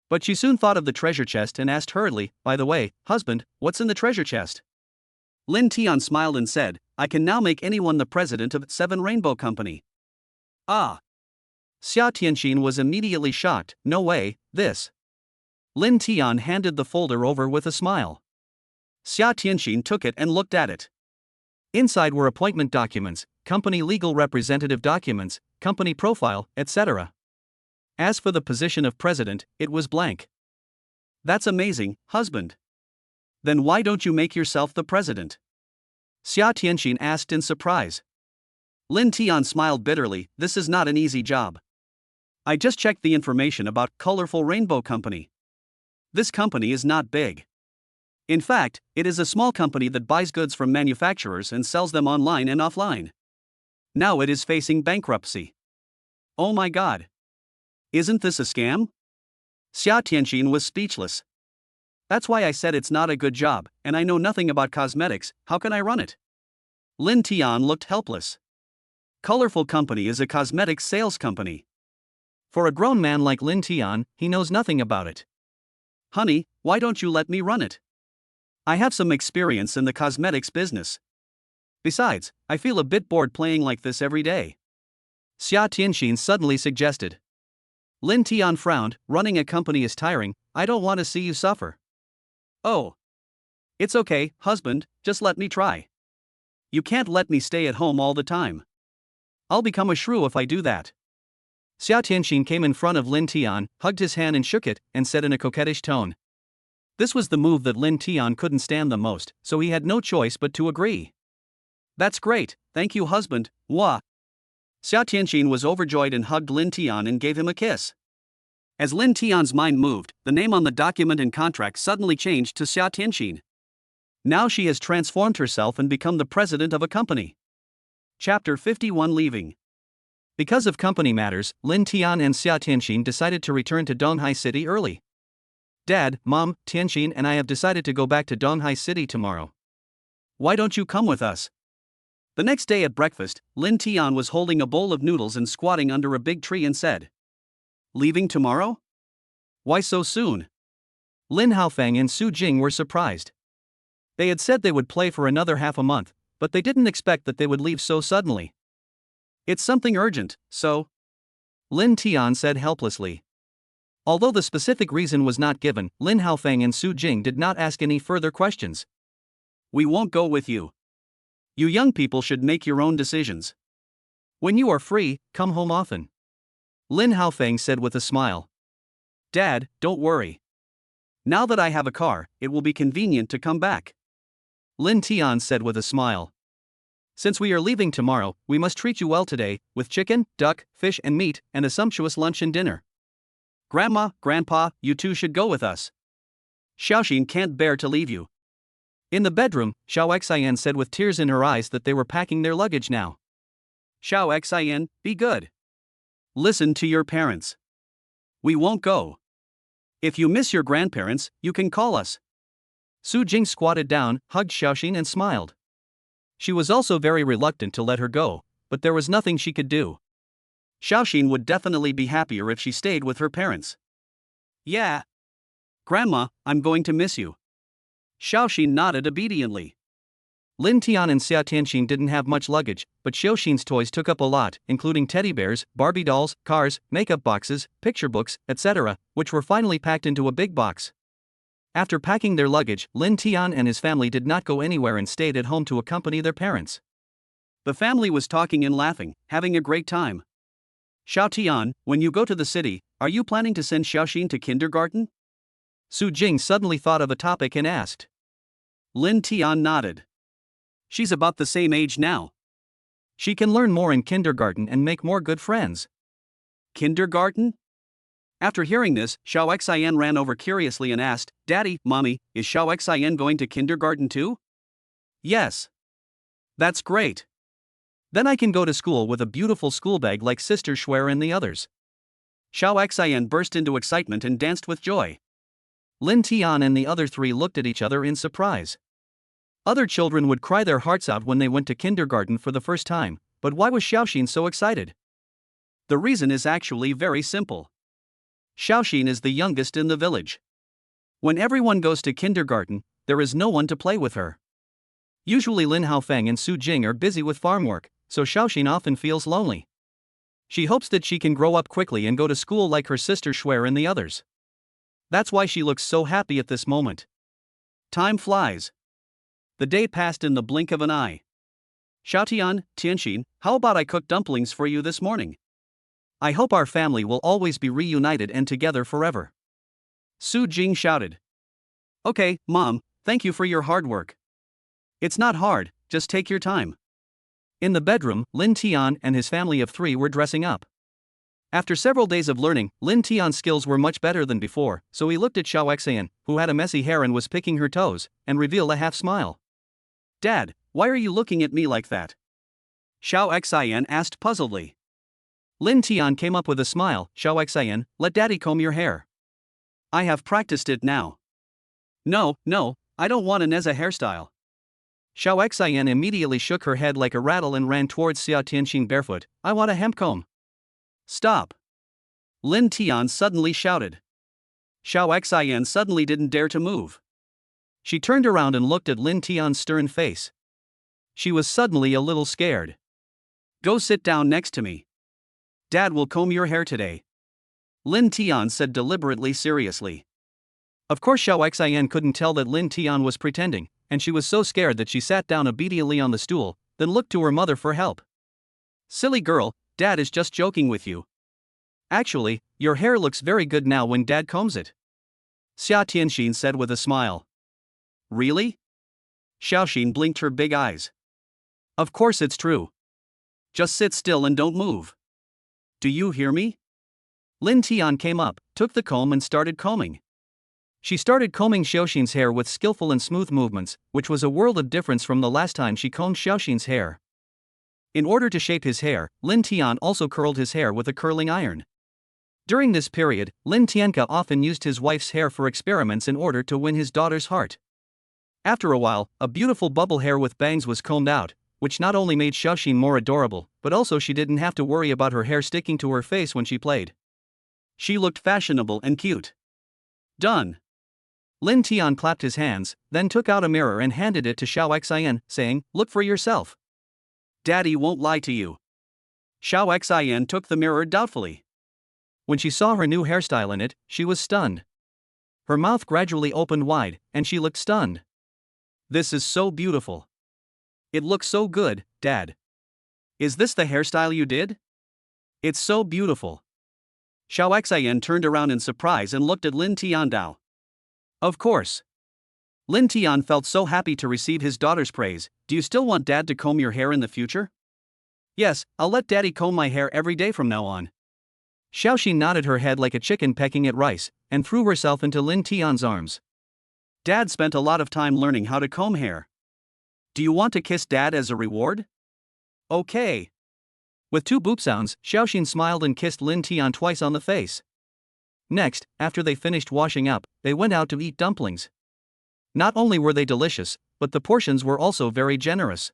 But she soon thought of the treasure chest and asked hurriedly, "By the way, husband, what's in the treasure chest?" Lin Tian smiled and said, "I can now make anyone the president of 7 Rainbow Company." Ah! Xia Tianxin was immediately shocked. "No way, this." Lin Tian handed the folder over with a smile. Xia Tianxin took it and looked at it. Inside were appointment documents, company legal representative documents, company profile, etc. As for the position of president, it was blank. "That's amazing, husband. Then why don't you make yourself the president?" Xia Tianxin asked in surprise. Lin Tian smiled bitterly. "This is not an easy job. I just checked the information about Colorful Rainbow Company. This company is not big. In fact, it is a small company that buys goods from manufacturers and sells them online and offline. Now it is facing bankruptcy. Oh my god. Isn't this a scam?" Xia Tianxin was speechless. "That's why I said it's not a good job, and I know nothing about cosmetics. How can I run it?" Lin Tian looked helpless. Colorful Company is a cosmetics sales company. For a grown man like Lin Tian, he knows nothing about it. "Honey, why don't you let me run it? I have some experience in the cosmetics business. Besides, I feel a bit bored playing like this every day," Xia Tianxin suddenly suggested. Lin Tian frowned. "Running a company is tiring. I don't want to see you suffer." "Oh. It's okay, husband, just let me try. You can't let me stay at home all the time. I'll become a shrew if I do that." Xia Tianxin came in front of Lin Tian, hugged his hand and shook it, and said in a coquettish tone. This was the move that Lin Tian couldn't stand the most, so he had no choice but to agree. "That's great, thank you, husband, Wah." Xia Tianxin was overjoyed and hugged Lin Tian and gave him a kiss. As Lin Tian's mind moved, the name on the document and contract suddenly changed to Xia Tianxin. Now she has transformed herself and become the president of a company. Chapter 51 Leaving. Because of company matters, Lin Tian and Xia Tianxin decided to return to Donghai City early. "Dad, Mom, Tianxin and I have decided to go back to Donghai City tomorrow. Why don't you come with us?" The next day at breakfast, Lin Tian was holding a bowl of noodles and squatting under a big tree and said, "Leaving tomorrow? Why so soon?" Lin Haofeng and Su Jing were surprised. They had said they would play for another half a month, but they didn't expect that they would leave so suddenly. "It's something urgent, so," Lin Tian said helplessly. Although the specific reason was not given, Lin Haofeng and Su Jing did not ask any further questions. "We won't go with you. You young people should make your own decisions. When you are free, come home often," Lin Haofeng said with a smile. "Dad, don't worry. Now that I have a car, it will be convenient to come back," Lin Tian said with a smile. "Since we are leaving tomorrow, we must treat you well today, with chicken, duck, fish and meat, and a sumptuous lunch and dinner." "Grandma, Grandpa, you two should go with us. Xiaoxin can't bear to leave you." In the bedroom, Xiao Xian said with tears in her eyes that they were packing their luggage now. "Xiao Xian, be good. Listen to your parents. We won't go. If you miss your grandparents, you can call us." Su Jing squatted down, hugged Xiaoxin and smiled. She was also very reluctant to let her go, but there was nothing she could do. Xiaoxin would definitely be happier if she stayed with her parents. "Yeah. Grandma, I'm going to miss you." Xiaoxin nodded obediently. Lin Tian and Xia Tianxin didn't have much luggage, but Xiaoxin's toys took up a lot, including teddy bears, Barbie dolls, cars, makeup boxes, picture books, etc., which were finally packed into a big box. After packing their luggage, Lin Tian and his family did not go anywhere and stayed at home to accompany their parents. The family was talking and laughing, having a great time. "Xiao Tian, when you go to the city, are you planning to send Xiaoxin to kindergarten?" Su Jing suddenly thought of a topic and asked. Lin Tian nodded. "She's about the same age now. She can learn more in kindergarten and make more good friends." "Kindergarten?" After hearing this, Xiao Xian ran over curiously and asked, "Daddy, Mommy, is Xiao Xian going to kindergarten too?" Yes. That's great. Then I can go to school with a beautiful school bag like Sister Schwer and the others. Xiao Xian burst into excitement and danced with joy. Lin Tian and the other three looked at each other in surprise. Other children would cry their hearts out when they went to kindergarten for the first time, but why was Xiaoxin so excited? The reason is actually very simple. Xiaoxin is the youngest in the village. When everyone goes to kindergarten, there is no one to play with her. Usually Lin Haofeng and Su Jing are busy with farm work, so Xiaoxin often feels lonely. She hopes that she can grow up quickly and go to school like her sister Schwer and the others. That's why she looks so happy at this moment. Time flies. The day passed in the blink of an eye. Xiaotian, Tianxin, how about I cook dumplings for you this morning? I hope our family will always be reunited and together forever. Su Jing shouted. Okay, Mom, thank you for your hard work. It's not hard, just take your time. In the bedroom, Lin Tian and his family of 3 were dressing up. After several days of learning, Lin Tian's skills were much better than before, so he looked at Xiao Xian, who had a messy hair and was picking her toes, and revealed a half smile. Dad, why are you looking at me like that? Xiao Xian asked puzzledly. Lin Tian came up with a smile. Xiao Xian, let Daddy comb your hair. I have practiced it now. No, I don't want an Neza hairstyle. Xiao Xian immediately shook her head like a rattle and ran towards Xia Tianxin barefoot. I want a hemp comb. Stop! Lin Tian suddenly shouted. Xiao Xian suddenly didn't dare to move. She turned around and looked at Lin Tian's stern face. She was suddenly a little scared. Go sit down next to me. Dad will comb your hair today. Lin Tian said deliberately seriously. Of course Xiao Xian couldn't tell that Lin Tian was pretending, and she was so scared that she sat down obediently on the stool, then looked to her mother for help. Silly girl, Dad is just joking with you. Actually, your hair looks very good now when Dad combs it. Xia Tianxin said with a smile. Really? Xiaoxin blinked her big eyes. Of course it's true. Just sit still and don't move. Do you hear me? Lin Tian came up, took the comb and started combing. She started combing Xiaoxin's hair with skillful and smooth movements, which was a world of difference from the last time she combed Xiaoxin's hair. In order to shape his hair, Lin Tian also curled his hair with a curling iron. During this period, Lin Tianka often used his wife's hair for experiments in order to win his daughter's heart. After a while, a beautiful bubble hair with bangs was combed out, which not only made Xiaoxin more adorable, but also she didn't have to worry about her hair sticking to her face when she played. She looked fashionable and cute. Done. Lin Tian clapped his hands, then took out a mirror and handed it to Xiao Xian, saying, "Look for yourself." Daddy won't lie to you. Xiao Xian took the mirror doubtfully. When she saw her new hairstyle in it, she was stunned. Her mouth gradually opened wide, and she looked stunned. This is so beautiful. It looks so good, Dad. Is this the hairstyle you did? It's so beautiful. Xiao Xian turned around in surprise and looked at Lin Tiandao. Of course. Lin Tian felt so happy to receive his daughter's praise. Do you still want Dad to comb your hair in the future? Yes, I'll let Daddy comb my hair every day from now on. Xiaoxin nodded her head like a chicken pecking at rice, and threw herself into Lin Tian's arms. Dad spent a lot of time learning how to comb hair. Do you want to kiss Dad as a reward? Okay. With 2 boop sounds, Xiaoxin smiled and kissed Lin Tian twice on the face. Next, after they finished washing up, they went out to eat dumplings. Not only were they delicious, but the portions were also very generous.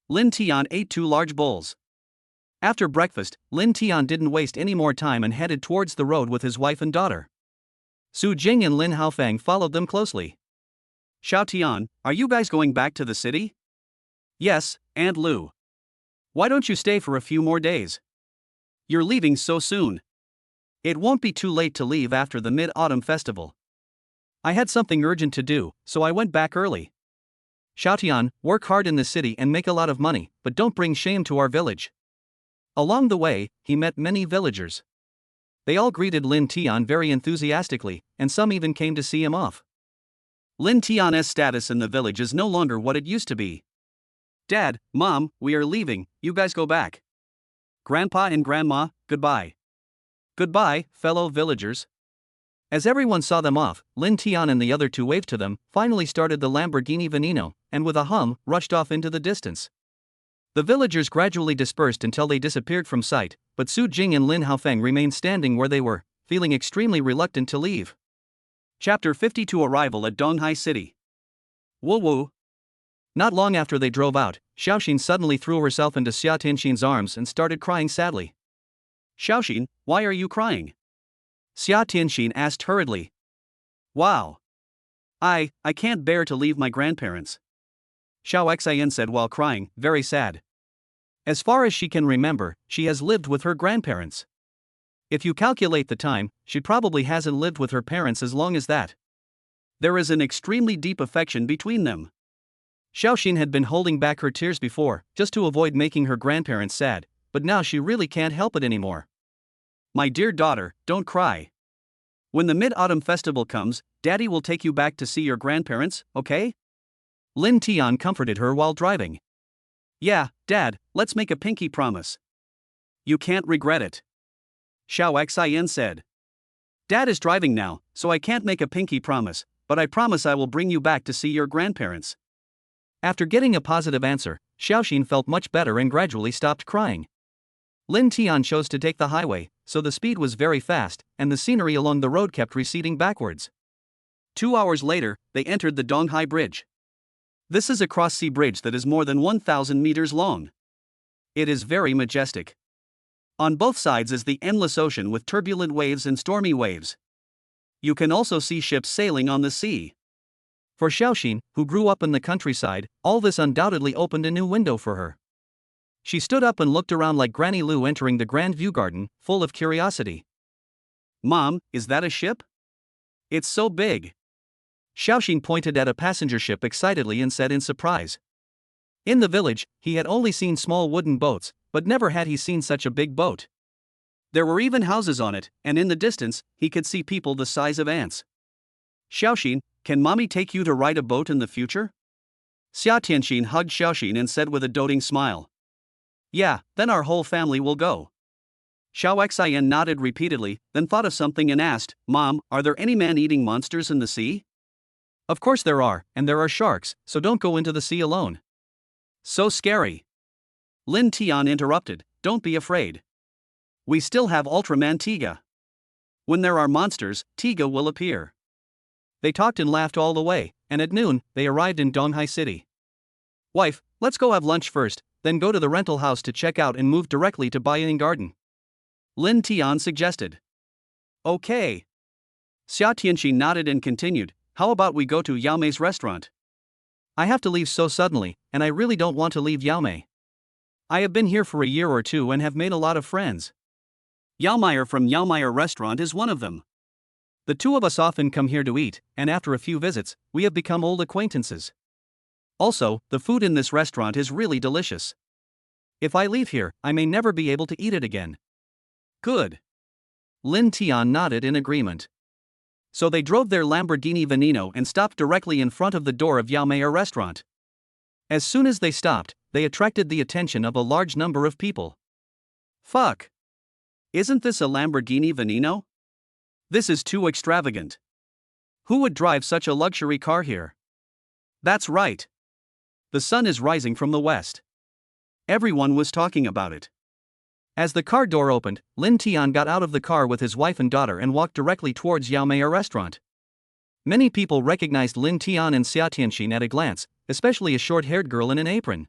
Lin Tian ate 2 large bowls. After breakfast, Lin Tian didn't waste any more time and headed towards the road with his wife and daughter. Su Jing and Lin Haofeng followed them closely. Xiao Tian, are you guys going back to the city? Yes, Aunt Lu. Why don't you stay for a few more days? You're leaving so soon. It won't be too late to leave after the Mid-Autumn Festival. I had something urgent to do, so I went back early. Xiaotian, work hard in the city and make a lot of money, but don't bring shame to our village. Along the way, he met many villagers. They all greeted Lin Tian very enthusiastically, and some even came to see him off. Lin Tian's status in the village is no longer what it used to be. Dad, Mom, we are leaving, you guys go back. Grandpa and Grandma, goodbye. Goodbye, fellow villagers. As everyone saw them off, Lin Tian and the other two waved to them, finally started the Lamborghini Veneno, and with a hum, rushed off into the distance. The villagers gradually dispersed until they disappeared from sight, but Su Jing and Lin Haofeng remained standing where they were, feeling extremely reluctant to leave. Chapter 52 Arrival at Donghai City. Woo woo. Not long after they drove out, Xiaoxin suddenly threw herself into Xia Tianxin's arms and started crying sadly. Xiaoxin, why are you crying? Xia Tianxin asked hurriedly. Wow. I can't bear to leave my grandparents. Xiao Xian said while crying, very sad. As far as she can remember, she has lived with her grandparents. If you calculate the time, she probably hasn't lived with her parents as long as that. There is an extremely deep affection between them. Xiaoxin had been holding back her tears before, just to avoid making her grandparents sad, but now she really can't help it anymore. My dear daughter, don't cry. When the Mid-Autumn Festival comes, Daddy will take you back to see your grandparents, okay? Lin Tian comforted her while driving. Yeah, Dad, let's make a pinky promise. You can't regret it. Xiao Xian said. Dad is driving now, so I can't make a pinky promise, but I promise I will bring you back to see your grandparents. After getting a positive answer, Xiaoxin felt much better and gradually stopped crying. Lin Tian chose to take the highway, so the speed was very fast, and the scenery along the road kept receding backwards. 2 hours later, they entered the Donghai Bridge. This is a cross-sea bridge that is more than 1,000 meters long. It is very majestic. On both sides is the endless ocean with turbulent waves and stormy waves. You can also see ships sailing on the sea. For Xiaoxin, who grew up in the countryside, all this undoubtedly opened a new window for her. She stood up and looked around like Granny Lu entering the Grand View Garden, full of curiosity. Mom, is that a ship? It's so big. Xiaoxin pointed at a passenger ship excitedly and said in surprise. In the village, he had only seen small wooden boats, but never had he seen such a big boat. There were even houses on it, and in the distance, he could see people the size of ants. Xiaoxin, can Mommy take you to ride a boat in the future? Xia Tianxin hugged Xiaoxin and said with a doting smile. Yeah, then our whole family will go. Xiao Xian nodded repeatedly, then thought of something and asked, Mom, are there any man-eating monsters in the sea? Of course there are, and there are sharks, so don't go into the sea alone. So scary. Lin Tian interrupted, don't be afraid. We still have Ultraman Tiga. When there are monsters, Tiga will appear. They talked and laughed all the way, and at noon, they arrived in Donghai City. Wife, let's go have lunch first, then go to the rental house to check out and move directly to Baiyin Garden. Lin Tian suggested. Okay. Xia Tianxin nodded and continued, how about we go to Yaomei's restaurant? I have to leave so suddenly, and I really don't want to leave Yaomei. I have been here for a year or two and have made a lot of friends. Yaomeier from Yaomeier restaurant is one of them. The two of us often come here to eat, and after a few visits, we have become old acquaintances. Also, the food in this restaurant is really delicious. If I leave here, I may never be able to eat it again. Good. Lin Tian nodded in agreement. So they drove their Lamborghini Veneno and stopped directly in front of the door of Yaomeier restaurant. As soon as they stopped, they attracted the attention of a large number of people. Fuck. Isn't this a Lamborghini Veneno? This is too extravagant. Who would drive such a luxury car here? That's right. The sun is rising from the west. Everyone was talking about it. As the car door opened, Lin Tian got out of the car with his wife and daughter and walked directly towards Yaomeier restaurant. Many people recognized Lin Tian and Xia Tianxin at a glance, especially a short-haired girl in an apron.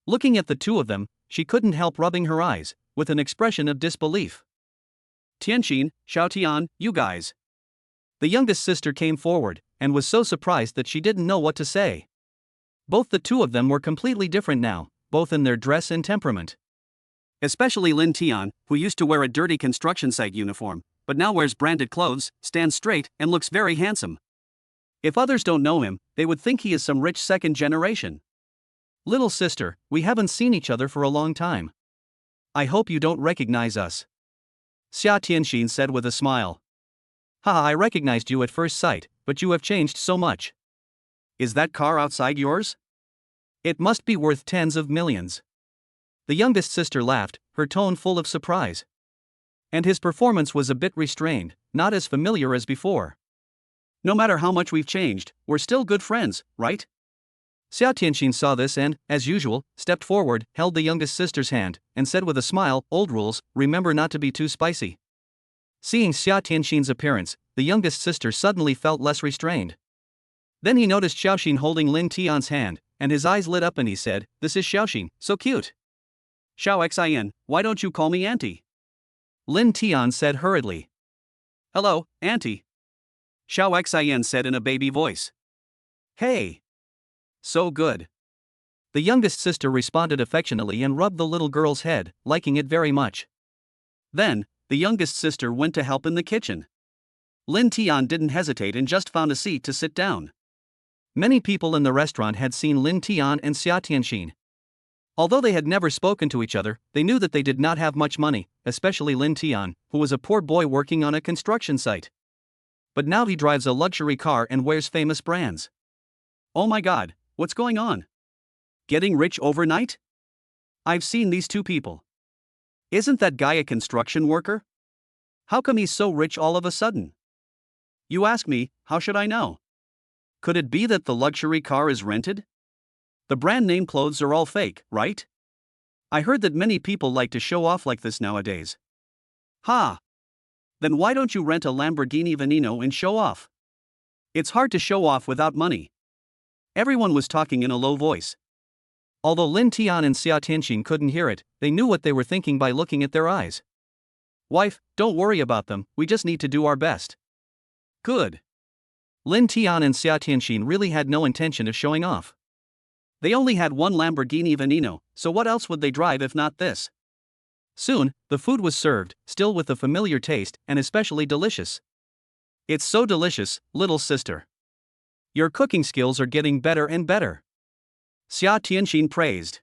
Looking at the two of them, she couldn't help rubbing her eyes, with an expression of disbelief. Tianxin, Xiaotian, you guys. The youngest sister came forward, and was so surprised that she didn't know what to say. Both the two of them were completely different now, both in their dress and temperament. Especially Lin Tian, who used to wear a dirty construction site uniform, but now wears branded clothes, stands straight, and looks very handsome. If others don't know him, they would think he is some rich second generation. Little sister, we haven't seen each other for a long time. I hope you don't recognize us. Xia Tianxin said with a smile. Haha, I recognized you at first sight, but you have changed so much. Is that car outside yours? It must be worth tens of millions. The youngest sister laughed, her tone full of surprise. And his performance was a bit restrained, not as familiar as before. No matter how much we've changed, we're still good friends, right? Xia Tianxin saw this and, as usual, stepped forward, held the youngest sister's hand, and said with a smile, "Old rules, remember not to be too spicy." Seeing Xia Tianxin's appearance, the youngest sister suddenly felt less restrained. Then he noticed Xiaoxin holding Lin Tian's hand, and his eyes lit up and he said, "This is Xiaoxin, so cute." Xiao Xin, why don't you call me Auntie? Lin Tian said hurriedly. Hello, Auntie. Xiao Xin said in a baby voice. Hey. So good. The youngest sister responded affectionately and rubbed the little girl's head, liking it very much. Then, the youngest sister went to help in the kitchen. Lin Tian didn't hesitate and just found a seat to sit down. Many people in the restaurant had seen Lin Tian and Xia Tianxin. Although they had never spoken to each other, they knew that they did not have much money, especially Lin Tian, who was a poor boy working on a construction site. But now he drives a luxury car and wears famous brands. Oh my god, what's going on? Getting rich overnight? I've seen these two people. Isn't that guy a construction worker? How come he's so rich all of a sudden? You ask me, how should I know? Could it be that the luxury car is rented? The brand name clothes are all fake, right? I heard that many people like to show off like this nowadays. Ha! Then why don't you rent a Lamborghini Veneno and show off? It's hard to show off without money. Everyone was talking in a low voice. Although Lin Tian and Xia Tianxin couldn't hear it, they knew what they were thinking by looking at their eyes. Wife, don't worry about them, we just need to do our best. Good. Lin Tian and Xia Tianxin really had no intention of showing off. They only had one Lamborghini Veneno, so what else would they drive if not this? Soon, the food was served, still with a familiar taste and especially delicious. It's so delicious, little sister. Your cooking skills are getting better and better. Xia Tianxin praised.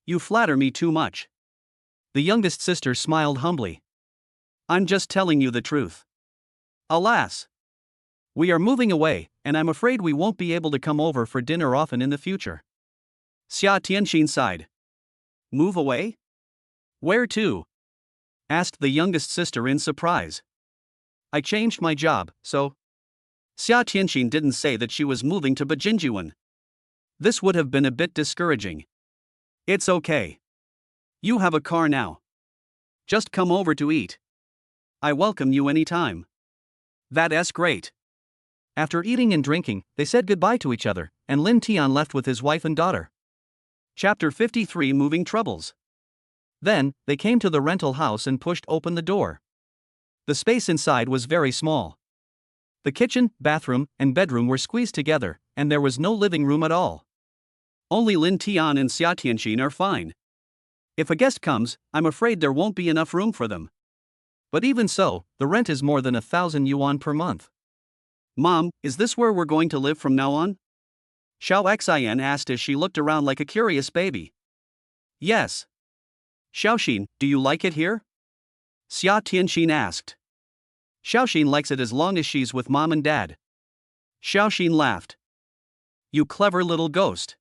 You flatter me too much. The youngest sister smiled humbly. I'm just telling you the truth. Alas. We are moving away, and I'm afraid we won't be able to come over for dinner often in the future. Xia Tianxin sighed. Move away? Where to? Asked the youngest sister in surprise. I changed my job, so. Xia Tianxin didn't say that she was moving to Bajinjuan. This would have been a bit discouraging. It's okay. You have a car now. Just come over to eat. I welcome you anytime. That's great. After eating and drinking, they said goodbye to each other, and Lin Tian left with his wife and daughter. Chapter 53 Moving Troubles. Then, they came to the rental house and pushed open the door. The space inside was very small. The kitchen, bathroom, and bedroom were squeezed together, and there was no living room at all. Only Lin Tian and Xia Tianxin are fine. If a guest comes, I'm afraid there won't be enough room for them. But even so, the rent is more than 1,000 yuan per month. Mom, is this where we're going to live from now on? Xiao Xin asked as she looked around like a curious baby. Yes. Xiaoxin, do you like it here? Xia Tianxin asked. Xiaoxin likes it as long as she's with mom and dad. Xiaoxin laughed. You clever little ghost.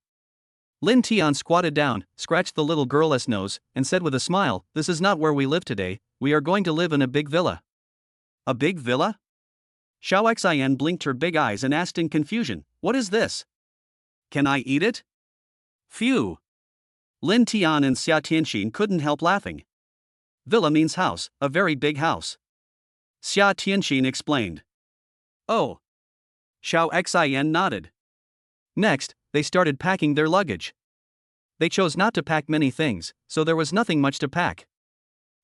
Lin Tian squatted down, scratched the little girl's nose, and said with a smile, "This is not where we live today, we are going to live in a big villa." A big villa? Xiao Xin blinked her big eyes and asked in confusion, what is this? Can I eat it? Phew. Lin Tian and Xia Tianxin couldn't help laughing. Villa means house, a very big house. Xia Tianxin explained. Oh. Xiao Xin nodded. Next, they started packing their luggage. They chose not to pack many things, so there was nothing much to pack.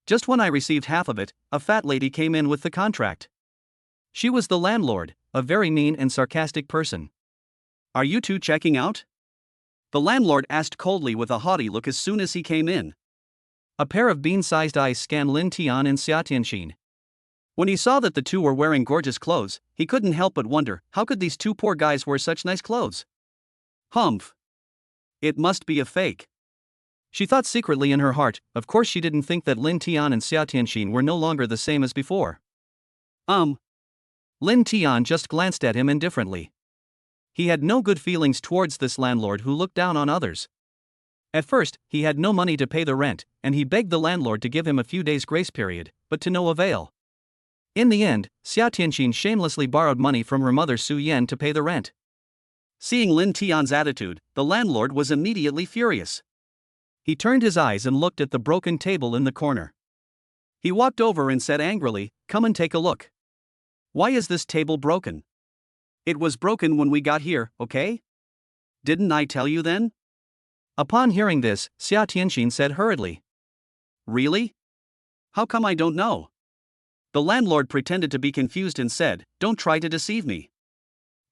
Just when I received half of it, a fat lady came in with the contract. She was the landlord, a very mean and sarcastic person. Are you two checking out? The landlord asked coldly with a haughty look as soon as he came in. A pair of bean-sized eyes scanned Lin Tian and Xia Tianxin. When he saw that the two were wearing gorgeous clothes, he couldn't help but wonder, how could these two poor guys wear such nice clothes? Humph. It must be a fake. She thought secretly in her heart. Of course she didn't think that Lin Tian and Xia Tianxin were no longer the same as before. Lin Tian just glanced at him indifferently. He had no good feelings towards this landlord who looked down on others. At first, he had no money to pay the rent, and he begged the landlord to give him a few days' grace period, but to no avail. In the end, Xia Tianqin shamelessly borrowed money from her mother Su Yan to pay the rent. Seeing Lin Tian's attitude, the landlord was immediately furious. He turned his eyes and looked at the broken table in the corner. He walked over and said angrily, "Come and take a look. Why is this table broken? It was broken when we got here, okay? Didn't I tell you then?" Upon hearing this, Xia Tianqin said hurriedly, "Really? How come I don't know?" The landlord pretended to be confused and said, "Don't try to deceive me.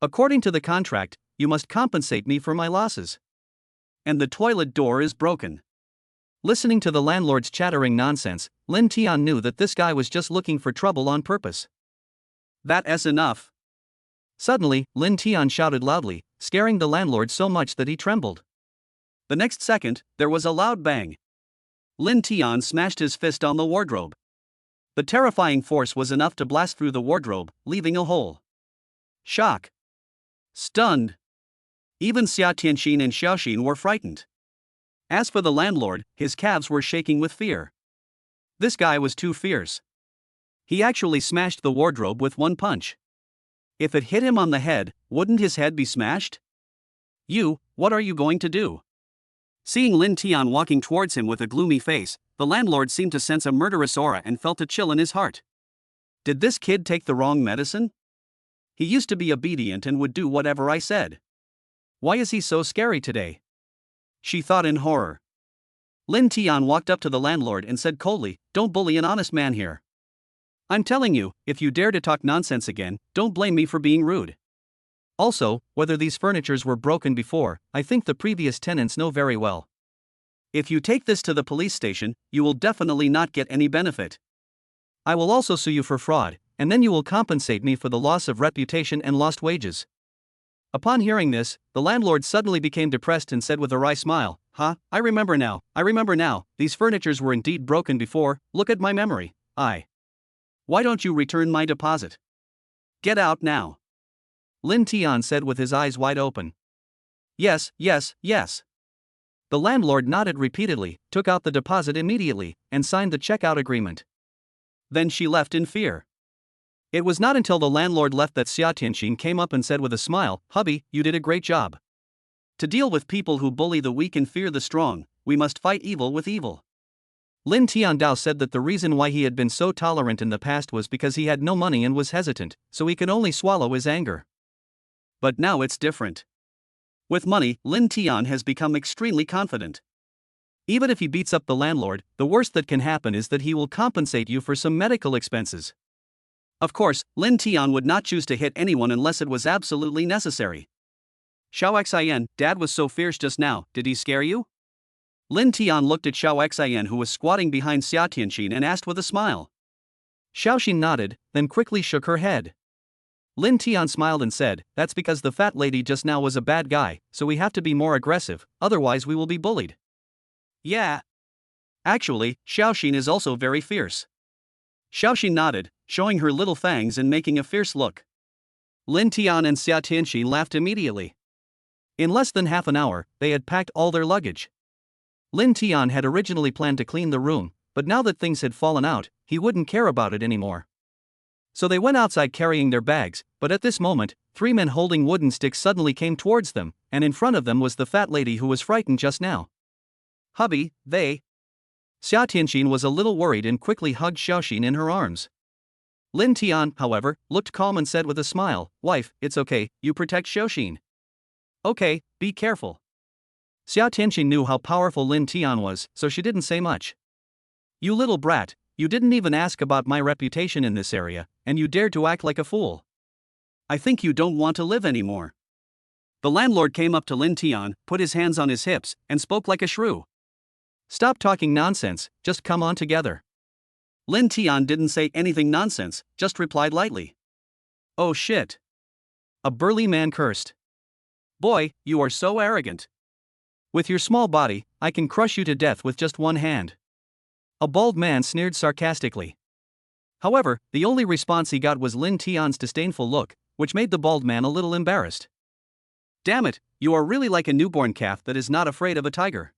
"According to the contract, you must compensate me for my losses. And the toilet door is broken." Listening to the landlord's chattering nonsense, Lin Tian knew that this guy was just looking for trouble on purpose. "That's enough." Suddenly, Lin Tian shouted loudly, scaring the landlord so much that he trembled. The next second, there was a loud bang. Lin Tian smashed his fist on the wardrobe. The terrifying force was enough to blast through the wardrobe, leaving a hole. Shock. Stunned. Even Xia Tianqin and Xiaoxin were frightened. As for the landlord, his calves were shaking with fear. This guy was too fierce. He actually smashed the wardrobe with one punch. If it hit him on the head, wouldn't his head be smashed? What are you going to do?" Seeing Lin Tian walking towards him with a gloomy face, the landlord seemed to sense a murderous aura and felt a chill in his heart. Did this kid take the wrong medicine? He used to be obedient and would do whatever I said. Why is he so scary today? She thought in horror. Lin Tian walked up to the landlord and said coldly, "Don't bully an honest man here. I'm telling you, if you dare to talk nonsense again, don't blame me for being rude. Also, whether these furnitures were broken before, I think the previous tenants know very well. If you take this to the police station, you will definitely not get any benefit. I will also sue you for fraud, and then you will compensate me for the loss of reputation and lost wages." Upon hearing this, the landlord suddenly became depressed and said with a wry smile, I remember now, these furnitures were indeed broken before, look at my memory, Why don't you return my deposit? Get out now." Lin Tian said with his eyes wide open. Yes. The landlord nodded repeatedly, took out the deposit immediately, and signed the checkout agreement. Then she left in fear. It was not until the landlord left that Xia Tianqin came up and said with a smile, "Hubby, you did a great job. To deal with people who bully the weak and fear the strong, we must fight evil with evil." Lin Tiandao said that the reason why he had been so tolerant in the past was because he had no money and was hesitant, so he could only swallow his anger. But now it's different. With money, Lin Tian has become extremely confident. Even if he beats up the landlord, the worst that can happen is that he will compensate you for some medical expenses. Of course, Lin Tian would not choose to hit anyone unless it was absolutely necessary. "Xiao Xian, Dad was so fierce just now, did he scare you?" Lin Tian looked at Xiao Xian who was squatting behind Xia Tianqin and asked with a smile. Xiaoxin nodded, then quickly shook her head. Lin Tian smiled and said, "That's because the fat lady just now was a bad guy, so we have to be more aggressive, otherwise we will be bullied." "Yeah. Actually, Xiaoxin is also very fierce." Xiaoxin nodded, showing her little fangs and making a fierce look. Lin Tian and Xia Tianqin laughed immediately. In less than half an hour, they had packed all their luggage. Lin Tian had originally planned to clean the room, but now that things had fallen out, he wouldn't care about it anymore. So they went outside carrying their bags, but at this moment, 3 men holding wooden sticks suddenly came towards them, and in front of them was the fat lady who was frightened just now. "Hubby, they..." Xia Tianqin was a little worried and quickly hugged Xiaoxin in her arms. Lin Tian, however, looked calm and said with a smile, "Wife, it's okay, you protect Xiaoxin." "Okay, be careful." Xia Tianqin knew how powerful Lin Tian was, so she didn't say much. "You little brat, you didn't even ask about my reputation in this area, and you dared to act like a fool. I think you don't want to live anymore." The landlord came up to Lin Tian, put his hands on his hips, and spoke like a shrew. "Stop talking nonsense, just come on together." Lin Tian didn't say anything nonsense, just replied lightly. "Oh shit." A burly man cursed. "Boy, you are so arrogant. With your small body, I can crush you to death with just one hand." A bald man sneered sarcastically. However, the only response he got was Lin Tian's disdainful look, which made the bald man a little embarrassed. "Damn it, you are really like a newborn calf that is not afraid of a tiger."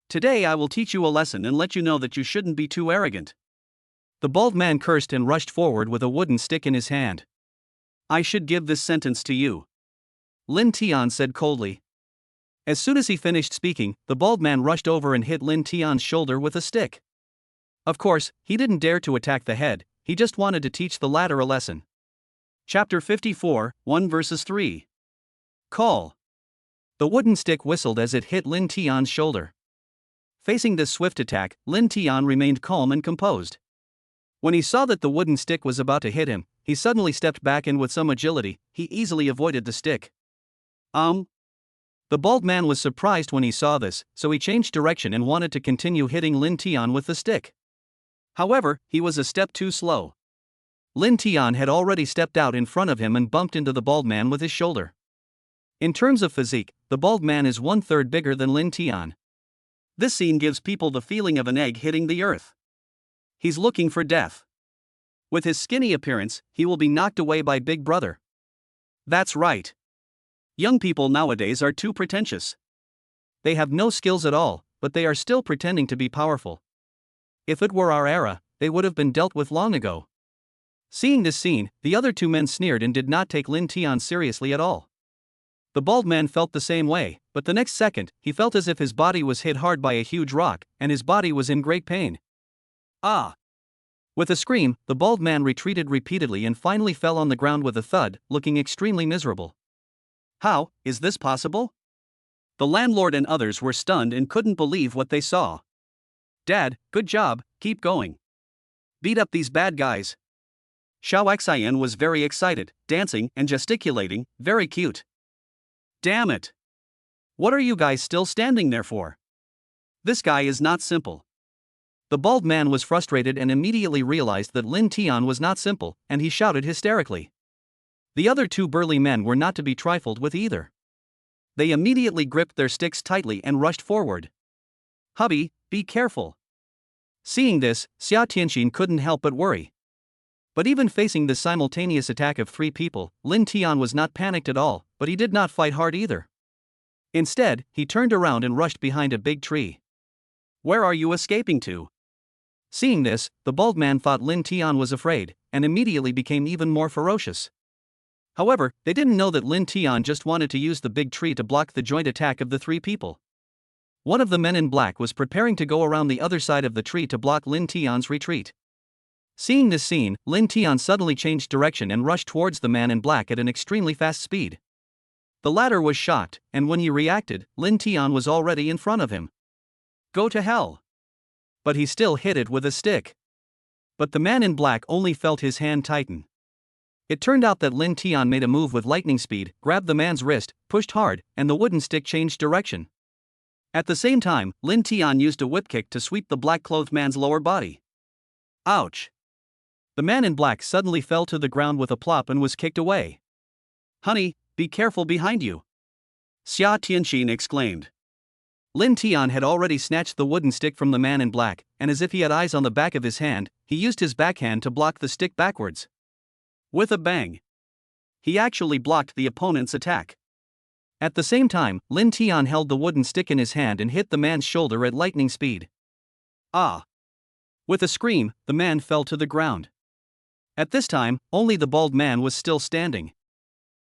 Today I will teach you a lesson and let you know that you shouldn't be too arrogant. The bald man cursed and rushed forward with a wooden stick in his hand. I should give this sentence to you, Lin Tian said coldly. As soon as he finished speaking, the bald man rushed over and hit Lin Tian's shoulder with a stick. Of course, he didn't dare to attack the head, he just wanted to teach the latter a lesson. Chapter 54, 1 verses 3. Call. The wooden stick whistled as it hit Lin Tian's shoulder. Facing this swift attack, Lin Tian remained calm and composed. When he saw that the wooden stick was about to hit him, he suddenly stepped back and with some agility, he easily avoided the stick. The bald man was surprised when he saw this, so he changed direction and wanted to continue hitting Lin Tian with the stick. However, he was a step too slow. Lin Tian had already stepped out in front of him and bumped into the bald man with his shoulder. In terms of physique, the bald man is 1/3 bigger than Lin Tian. This scene gives people the feeling of an egg hitting the earth. He's looking for death. With his skinny appearance, he will be knocked away by Big Brother. That's right. Young people nowadays are too pretentious. They have no skills at all, but they are still pretending to be powerful. If it were our era, they would have been dealt with long ago. Seeing this scene, the other two men sneered and did not take Lin Tian seriously at all. The bald man felt the same way, but the next second, he felt as if his body was hit hard by a huge rock, and his body was in great pain. Ah! With a scream, the bald man retreated repeatedly and finally fell on the ground with a thud, looking extremely miserable. How is this possible? The landlord and others were stunned and couldn't believe what they saw. Dad, good job, keep going. Beat up these bad guys. Xiao Xian was very excited, dancing and gesticulating, very cute. Damn it! What are you guys still standing there for? This guy is not simple. The bald man was frustrated and immediately realized that Lin Tian was not simple, and he shouted hysterically. The other two burly men were not to be trifled with either. They immediately gripped their sticks tightly and rushed forward. Hubby, be careful. Seeing this, Xia Tianxin couldn't help but worry. But even facing the simultaneous attack of three people, Lin Tian was not panicked at all, but he did not fight hard either. Instead, he turned around and rushed behind a big tree. Where are you escaping to? Seeing this, the bald man thought Lin Tian was afraid, and immediately became even more ferocious. However, they didn't know that Lin Tian just wanted to use the big tree to block the joint attack of the three people. One of the men in black was preparing to go around the other side of the tree to block Lin Tian's retreat. Seeing this scene, Lin Tian suddenly changed direction and rushed towards the man in black at an extremely fast speed. The latter was shocked, and when he reacted, Lin Tian was already in front of him. Go to hell! But he still hit it with a stick. But the man in black only felt his hand tighten. It turned out that Lin Tian made a move with lightning speed, grabbed the man's wrist, pushed hard, and the wooden stick changed direction. At the same time, Lin Tian used a whip kick to sweep the black-clothed man's lower body. Ouch! The man in black suddenly fell to the ground with a plop and was kicked away. Honey, be careful behind you! Xia Tianxin exclaimed. Lin Tian had already snatched the wooden stick from the man in black, and as if he had eyes on the back of his hand, he used his backhand to block the stick backwards. With a bang. He actually blocked the opponent's attack. At the same time, Lin Tian held the wooden stick in his hand and hit the man's shoulder at lightning speed. Ah! With a scream, the man fell to the ground. At this time, only the bald man was still standing.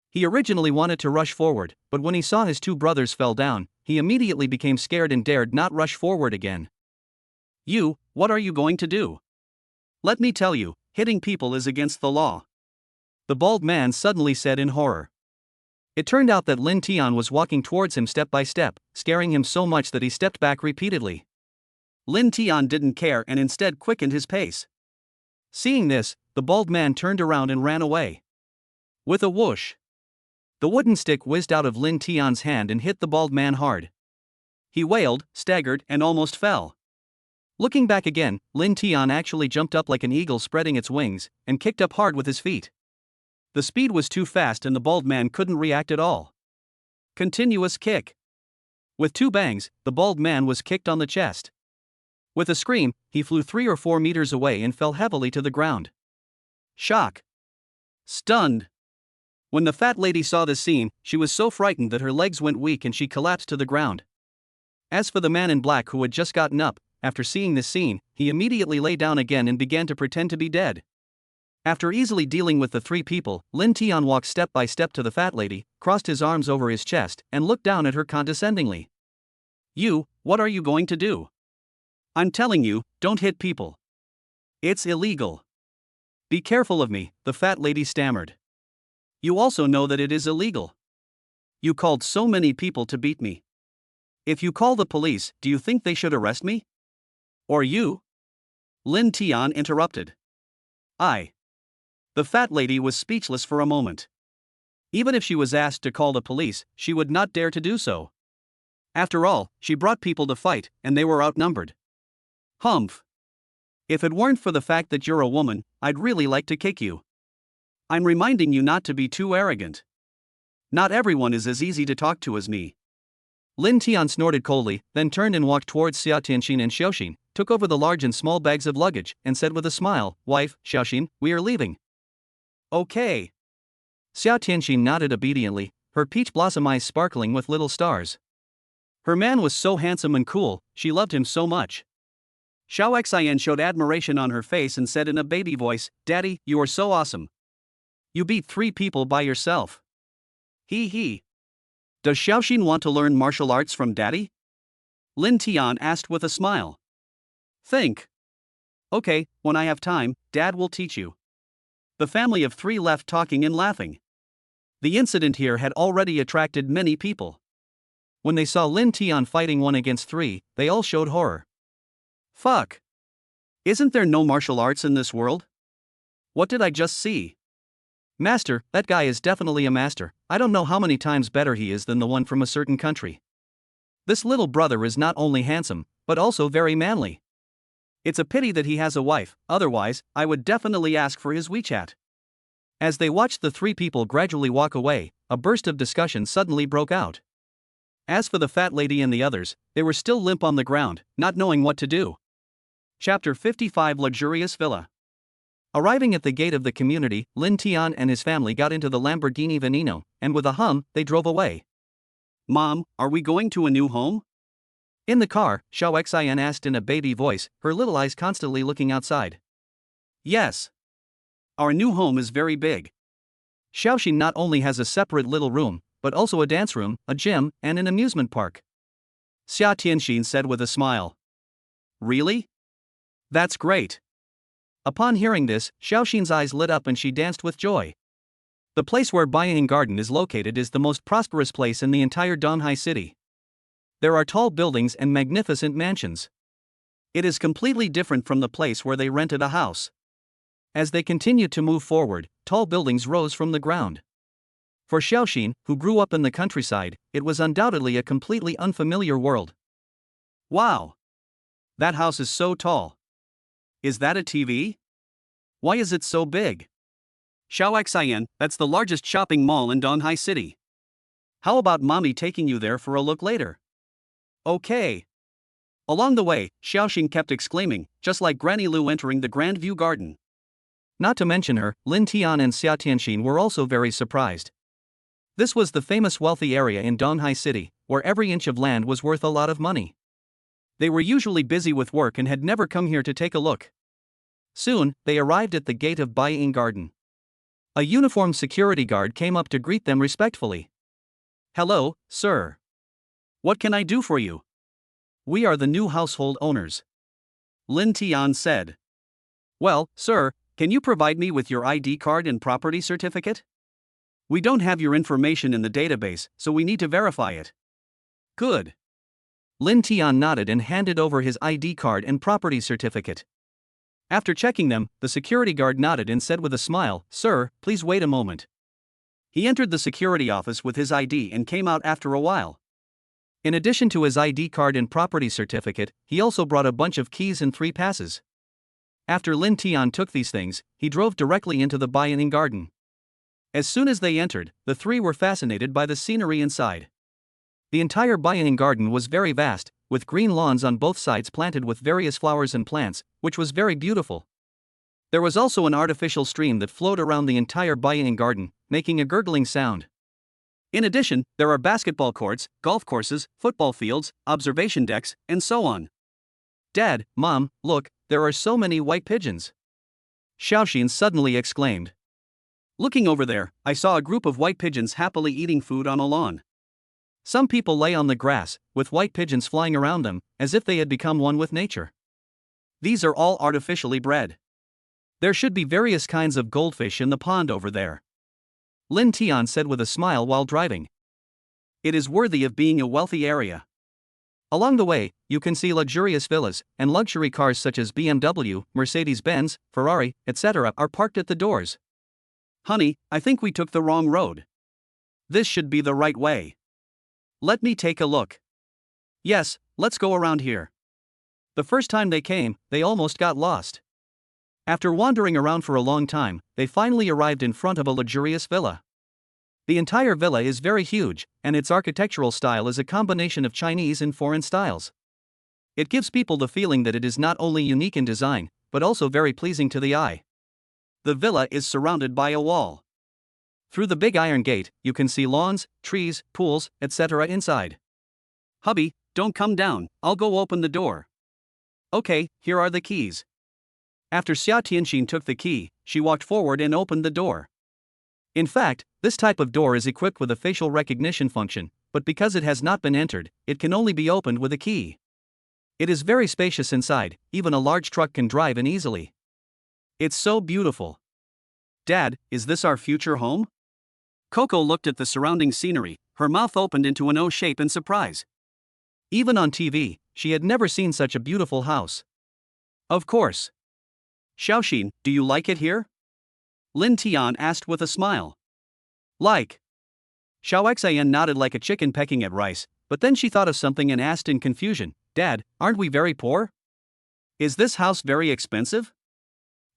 He originally wanted to rush forward, but when he saw his two brothers fell down, he immediately became scared and dared not rush forward again. You, what are you going to do? Let me tell you, hitting people is against the law. The bald man suddenly said in horror. It turned out that Lin Tian was walking towards him step by step, scaring him so much that he stepped back repeatedly. Lin Tian didn't care and instead quickened his pace. Seeing this, the bald man turned around and ran away. With a whoosh, the wooden stick whizzed out of Lin Tian's hand and hit the bald man hard. He wailed, staggered, and almost fell. Looking back again, Lin Tian actually jumped up like an eagle spreading its wings, and kicked up hard with his feet. The speed was too fast and the bald man couldn't react at all. Continuous kick. With two bangs, the bald man was kicked on the chest. With a scream, he flew 3 or 4 meters away and fell heavily to the ground. Shock. Stunned. When the fat lady saw this scene, she was so frightened that her legs went weak and she collapsed to the ground. As for the man in black who had just gotten up, after seeing this scene, he immediately lay down again and began to pretend to be dead. After easily dealing with the three people, Lin Tian walked step by step to the fat lady, crossed his arms over his chest, and looked down at her condescendingly. You, what are you going to do? I'm telling you, don't hit people. It's illegal. Be careful of me, the fat lady stammered. You also know that it is illegal. You called so many people to beat me. If you call the police, do you think they should arrest me? Or you? Lin Tian interrupted. The fat lady was speechless for a moment. Even if she was asked to call the police, she would not dare to do so. After all, she brought people to fight, and they were outnumbered. Humph. If it weren't for the fact that you're a woman, I'd really like to kick you. I'm reminding you not to be too arrogant. Not everyone is as easy to talk to as me. Lin Tian snorted coldly, then turned and walked towards Xia Tianxin and Xiaoxin, took over the large and small bags of luggage, and said with a smile, "Wife, Xiaoxin, we are leaving." Okay. Xia Tianxin nodded obediently, her peach blossom eyes sparkling with little stars. Her man was so handsome and cool, she loved him so much. Xiao Xian showed admiration on her face and said in a baby voice, "Daddy, you are so awesome. You beat 3 people by yourself. He. Does Xiaoxin want to learn martial arts from Daddy?" Lin Tian asked with a smile. Think. Okay, when I have time, Dad will teach you. The family of 3 left talking and laughing. The incident here had already attracted many people. When they saw Lin Tian fighting 1 against 3, they all showed horror. Fuck. Isn't there no martial arts in this world? What did I just see? Master, that guy is definitely a master. I don't know how many times better he is than the one from a certain country. This little brother is not only handsome, but also very manly. It's a pity that he has a wife, otherwise, I would definitely ask for his WeChat. As they watched the 3 people gradually walk away, a burst of discussion suddenly broke out. As for the fat lady and the others, they were still limp on the ground, not knowing what to do. Chapter 55 Luxurious Villa. Arriving at the gate of the community, Lin Tian and his family got into the Lamborghini Veneno, and with a hum, they drove away. Mom, are we going to a new home? In the car, Xiao Xian asked in a baby voice, her little eyes constantly looking outside. Yes. Our new home is very big. Xiaoxin not only has a separate little room, but also a dance room, a gym, and an amusement park. Xia Tianxin said with a smile. Really? That's great. Upon hearing this, Xiaoxin's eyes lit up and she danced with joy. The place where Baiying Garden is located is the most prosperous place in the entire Donghai city. There are tall buildings and magnificent mansions. It is completely different from the place where they rented a house. As they continued to move forward, tall buildings rose from the ground. For Xiaoxin, who grew up in the countryside, it was undoubtedly a completely unfamiliar world. Wow! That house is so tall. Is that a TV? Why is it so big? Xiao Xian, that's the largest shopping mall in Donghai City. How about mommy taking you there for a look later? Okay. Along the way, Xiaoxin kept exclaiming, just like Granny Lu entering the Grand View Garden. Not to mention her, Lin Tian and Xia Tianxin were also very surprised. This was the famous wealthy area in Donghai City, where every inch of land was worth a lot of money. They were usually busy with work and had never come here to take a look. Soon, they arrived at the gate of Baiying Garden. A uniformed security guard came up to greet them respectfully. Hello, sir. What can I do for you? We are the new household owners. Lin Tian said. Well, sir, can you provide me with your ID card and property certificate? We don't have your information in the database, so we need to verify it. Good. Lin Tian nodded and handed over his ID card and property certificate. After checking them, the security guard nodded and said with a smile, "Sir, please wait a moment." He entered the security office with his ID and came out after a while. In addition to his ID card and property certificate, he also brought a bunch of keys and 3 passes. After Lin Tian took these things, he drove directly into the Baiying Garden. As soon as they entered, the 3 were fascinated by the scenery inside. The entire Baiying Garden was very vast, with green lawns on both sides planted with various flowers and plants, which was very beautiful. There was also an artificial stream that flowed around the entire Baiying Garden, making a gurgling sound. In addition, there are basketball courts, golf courses, football fields, observation decks, and so on. Dad, Mom, look, there are so many white pigeons. Xiaoxin suddenly exclaimed. Looking over there, I saw a group of white pigeons happily eating food on a lawn. Some people lay on the grass, with white pigeons flying around them, as if they had become one with nature. These are all artificially bred. There should be various kinds of goldfish in the pond over there, Lin Tian said with a smile while driving. It is worthy of being a wealthy area. Along the way, you can see luxurious villas, and luxury cars such as BMW, Mercedes-Benz, Ferrari, etc. are parked at the doors. Honey, I think we took the wrong road. This should be the right way. Let me take a look. Yes, let's go around here. The first time they came, they almost got lost. After wandering around for a long time, they finally arrived in front of a luxurious villa. The entire villa is very huge, and its architectural style is a combination of Chinese and foreign styles. It gives people the feeling that it is not only unique in design, but also very pleasing to the eye. The villa is surrounded by a wall. Through the big iron gate, you can see lawns, trees, pools, etc. inside. Hubby, don't come down, I'll go open the door. Okay, here are the keys. After Xia Tianxin took the key, she walked forward and opened the door. In fact, this type of door is equipped with a facial recognition function, but because it has not been entered, it can only be opened with a key. It is very spacious inside, even a large truck can drive in easily. It's so beautiful. Dad, is this our future home? Coco looked at the surrounding scenery, her mouth opened into an O shape in surprise. Even on TV, she had never seen such a beautiful house. Of course. Xiaoxin, do you like it here? Lin Tian asked with a smile. Like. Xiaoxian nodded like a chicken pecking at rice, but then she thought of something and asked in confusion, Dad, aren't we very poor? Is this house very expensive?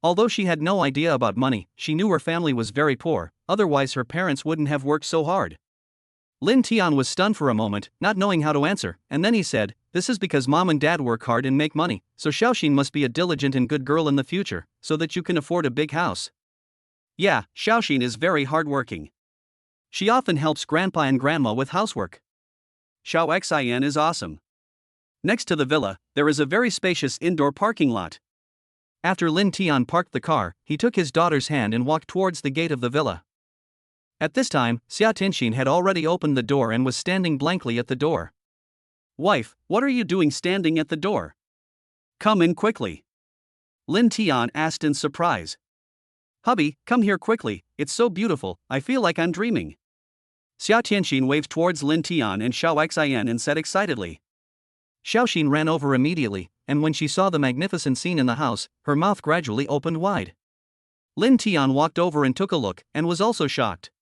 Although she had no idea about money, she knew her family was very poor, otherwise her parents wouldn't have worked so hard. Lin Tian was stunned for a moment, not knowing how to answer, and then he said, this is because Mom and Dad work hard and make money, so Xiaoxin must be a diligent and good girl in the future, so that you can afford a big house. Yeah, Xiaoxin is very hardworking. She often helps Grandpa and Grandma with housework. Xiaoxian is awesome. Next to the villa, there is a very spacious indoor parking lot. After Lin Tian parked the car, he took his daughter's hand and walked towards the gate of the villa. At this time, Xia Tianxin had already opened the door and was standing blankly at the door. Wife, what are you doing standing at the door? Come in quickly. Lin Tian asked in surprise. Hubby, come here quickly, it's so beautiful, I feel like I'm dreaming. Xia Tianxin waved towards Lin Tian and Xiaoxian and said excitedly. Xiaoxin ran over immediately, and when she saw the magnificent scene in the house, her mouth gradually opened wide. Lin Tian walked over and took a look, and was also shocked.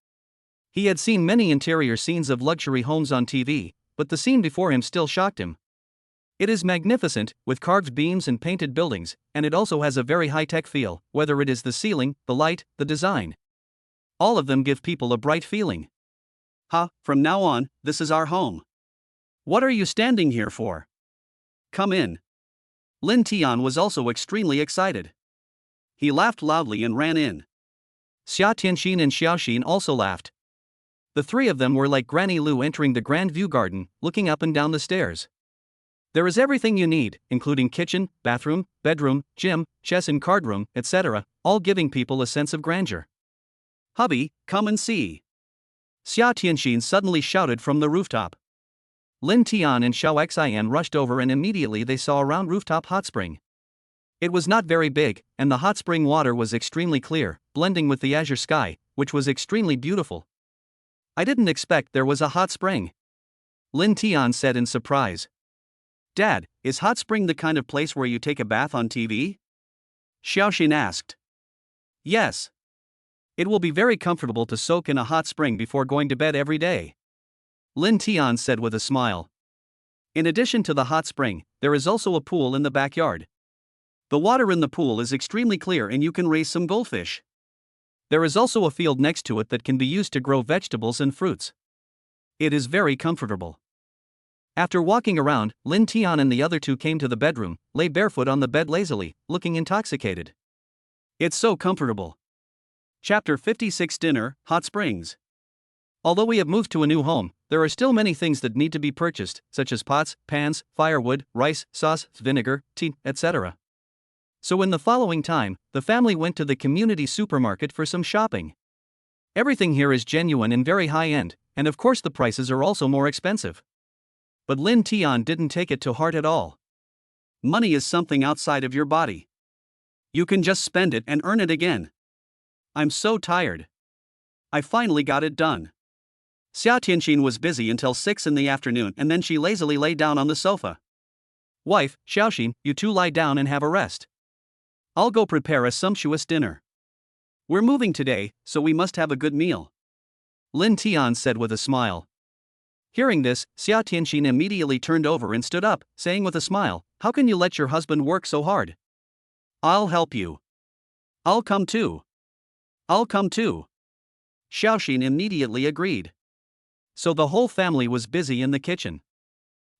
He had seen many interior scenes of luxury homes on TV, but the scene before him still shocked him. It is magnificent, with carved beams and painted buildings, and it also has a very high-tech feel, whether it is the ceiling, the light, the design. All of them give people a bright feeling. From now on, this is our home. What are you standing here for? Come in. Lin Tian was also extremely excited. He laughed loudly and ran in. Xia Tianxin and Xiaoxin also laughed. The three of them were like Granny Lu entering the Grand View Garden, looking up and down the stairs. There is everything you need, including kitchen, bathroom, bedroom, gym, chess and card room, etc., all giving people a sense of grandeur. Hubby, come and see. Xia Tianxin suddenly shouted from the rooftop. Lin Tian and Xiaoxian rushed over and immediately they saw a round rooftop hot spring. It was not very big, and the hot spring water was extremely clear, blending with the azure sky, which was extremely beautiful. I didn't expect there was a hot spring, Lin Tian said in surprise. Dad, is hot spring the kind of place where you take a bath on TV? Xiaoxin asked. Yes. It will be very comfortable to soak in a hot spring before going to bed every day, Lin Tian said with a smile. In addition to the hot spring, there is also a pool in the backyard. The water in the pool is extremely clear and you can raise some goldfish. There is also a field next to it that can be used to grow vegetables and fruits. It is very comfortable. After walking around, Lin Tian and the other two came to the bedroom, lay barefoot on the bed lazily, looking intoxicated. It's so comfortable. Chapter 56 Dinner, Hot Springs. Although we have moved to a new home, there are still many things that need to be purchased, such as pots, pans, firewood, rice, sauce, vinegar, tea, etc. So in the following time, the family went to the community supermarket for some shopping. Everything here is genuine and very high-end, and of course the prices are also more expensive. But Lin Tian didn't take it to heart at all. Money is something outside of your body. You can just spend it and earn it again. I'm so tired. I finally got it done. Xia Tianxin was busy until 6 in the afternoon and then she lazily lay down on the sofa. Wife, Xiaoxin, you two lie down and have a rest. I'll go prepare a sumptuous dinner. We're moving today, so we must have a good meal, Lin Tian said with a smile. Hearing this, Xia Tianxin immediately turned over and stood up, saying with a smile, "How can you let your husband work so hard?" I'll help you. I'll come too. I'll come too. Xiaoxin immediately agreed. So the whole family was busy in the kitchen.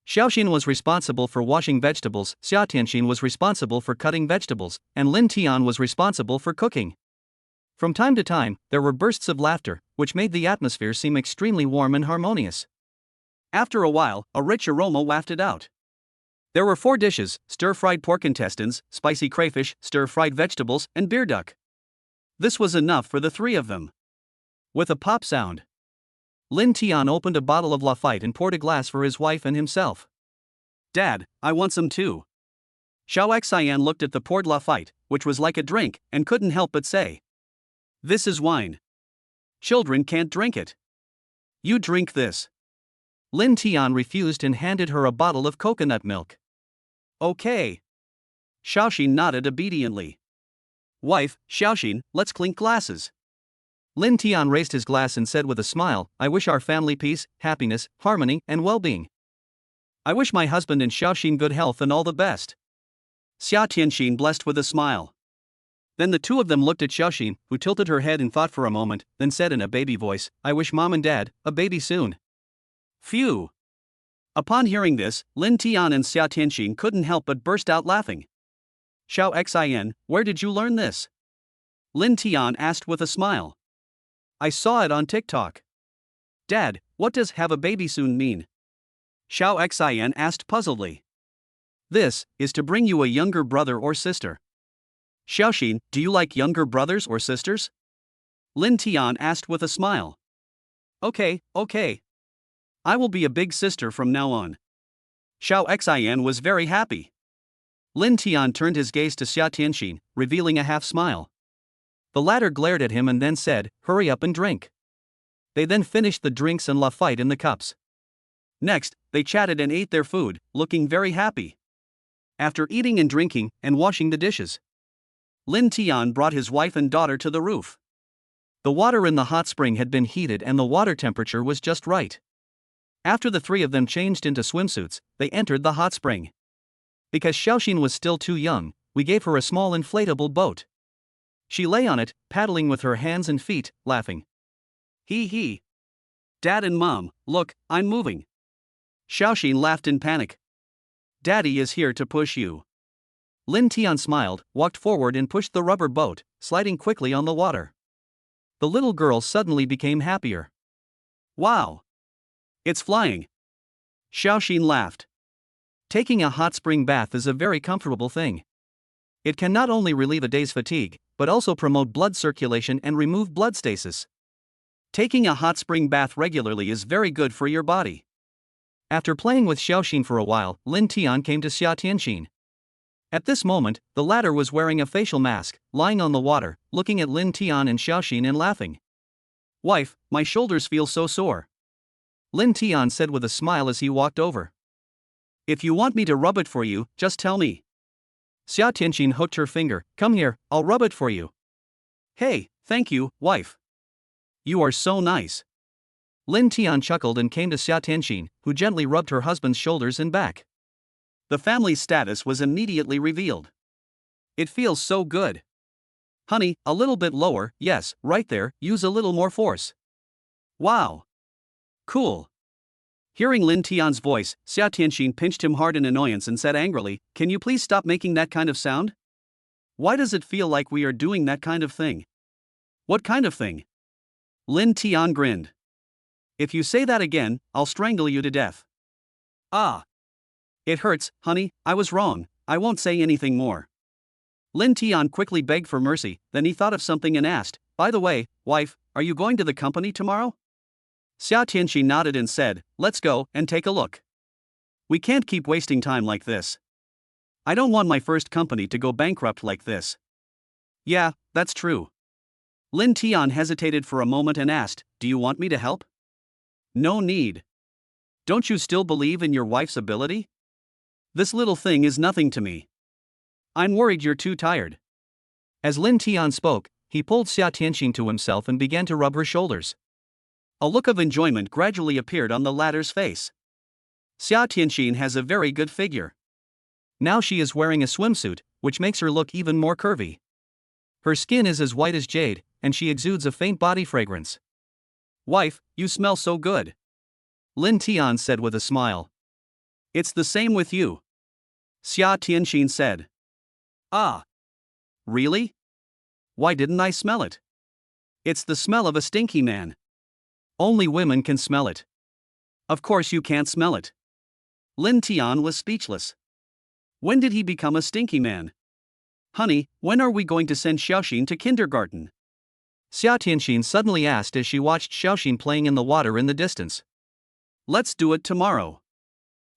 Xiaoxin was responsible for washing vegetables, Xia Tianxin was responsible for cutting vegetables, and Lin Tian was responsible for cooking. From time to time, there were bursts of laughter, which made the atmosphere seem extremely warm and harmonious. After a while, a rich aroma wafted out. There were 4 dishes: stir-fried pork intestines, spicy crayfish, stir-fried vegetables, and beer duck. This was enough for the 3 of them. With a pop sound, Lin Tian opened a bottle of Lafite and poured a glass for his wife and himself. Dad, I want some too. Xiao Xian looked at the poured Lafite, which was like a drink, and couldn't help but say, "This is wine. Children can't drink it. You drink this." Lin Tian refused and handed her a bottle of coconut milk. Okay. Xiaoxin nodded obediently. Wife, Xiaoxin, let's clink glasses. Lin Tian raised his glass and said with a smile, "I wish our family peace, happiness, harmony, and well-being. I wish my husband and Xiaoxin good health and all the best." Xia Tianxin blessed with a smile. Then the 2 of them looked at Xiaoxin, who tilted her head and thought for a moment, then said in a baby voice, "I wish Mom and Dad a baby soon." Phew! Upon hearing this, Lin Tian and Xia Tianxin couldn't help but burst out laughing. Xiao Xian, where did you learn this? Lin Tian asked with a smile. I saw it on TikTok. Dad, what does have a baby soon mean? Xiao Xian asked puzzledly. This is to bring you a younger brother or sister. Xiaoxin, do you like younger brothers or sisters? Lin Tian asked with a smile. Okay. I will be a big sister from now on. Xiao Xian was very happy. Lin Tian turned his gaze to Xia Tianxin, revealing a half smile. The latter glared at him and then said, "Hurry up and drink." They then finished the drinks and Lafite in the cups. Next, they chatted and ate their food, looking very happy. After eating and drinking, and washing the dishes, Lin Tian brought his wife and daughter to the roof. The water in the hot spring had been heated and the water temperature was just right. After the 3 of them changed into swimsuits, they entered the hot spring. Because Xiaoxin was still too young, we gave her a small inflatable boat. She lay on it, paddling with her hands and feet, laughing. Hee. Dad and Mom, look, I'm moving. Xiaoxin laughed in panic. Daddy is here to push you. Lin Tian smiled, walked forward and pushed the rubber boat, sliding quickly on the water. The little girl suddenly became happier. Wow! It's flying. Xiaoxin laughed. Taking a hot spring bath is a very comfortable thing. It can not only relieve a day's fatigue, but also promote blood circulation and remove blood stasis. Taking a hot spring bath regularly is very good for your body. After playing with Xiaoxin for a while, Lin Tian came to Xia Tianxin. At this moment, the latter was wearing a facial mask, lying on the water, looking at Lin Tian and Xiaoxin and laughing. Wife, my shoulders feel so sore. Lin Tian said with a smile as he walked over. If you want me to rub it for you, just tell me. Xia Tianxin hooked her finger. Come here, I'll rub it for you. Hey, thank you, wife. You are so nice. Lin Tian chuckled and came to Xia Tianxin, who gently rubbed her husband's shoulders and back. The family's status was immediately revealed. It feels so good. Honey, a little bit lower, yes, right there, use a little more force. Wow. Cool. Hearing Lin Tian's voice, Xia Tianxin pinched him hard in annoyance and said angrily, Can you please stop making that kind of sound? Why does it feel like we are doing that kind of thing? What kind of thing? Lin Tian grinned. If you say that again, I'll strangle you to death. Ah. It hurts, honey, I was wrong, I won't say anything more. Lin Tian quickly begged for mercy, then he thought of something and asked, by the way, wife, are you going to the company tomorrow? Xia Tianxi nodded and said, let's go and take a look. We can't keep wasting time like this. I don't want my first company to go bankrupt like this. Yeah, that's true. Lin Tian hesitated for a moment and asked, do you want me to help? No need. Don't you still believe in your wife's ability? This little thing is nothing to me. I'm worried you're too tired. As Lin Tian spoke, he pulled Xia Tianxin to himself and began to rub her shoulders. A look of enjoyment gradually appeared on the latter's face. Xia Tianxin has a very good figure. Now she is wearing a swimsuit, which makes her look even more curvy. Her skin is as white as jade, and she exudes a faint body fragrance. Wife, you smell so good. Lin Tian said with a smile. It's the same with you. Xia Tianxin said. Ah. Really? Why didn't I smell it? It's the smell of a stinky man. Only women can smell it. Of course you can't smell it. Lin Tian was speechless. When did he become a stinky man? Honey, when are we going to send Xiaoxin to kindergarten? Xia Tianxin suddenly asked as she watched Xiaoxin playing in the water in the distance. Let's do it tomorrow.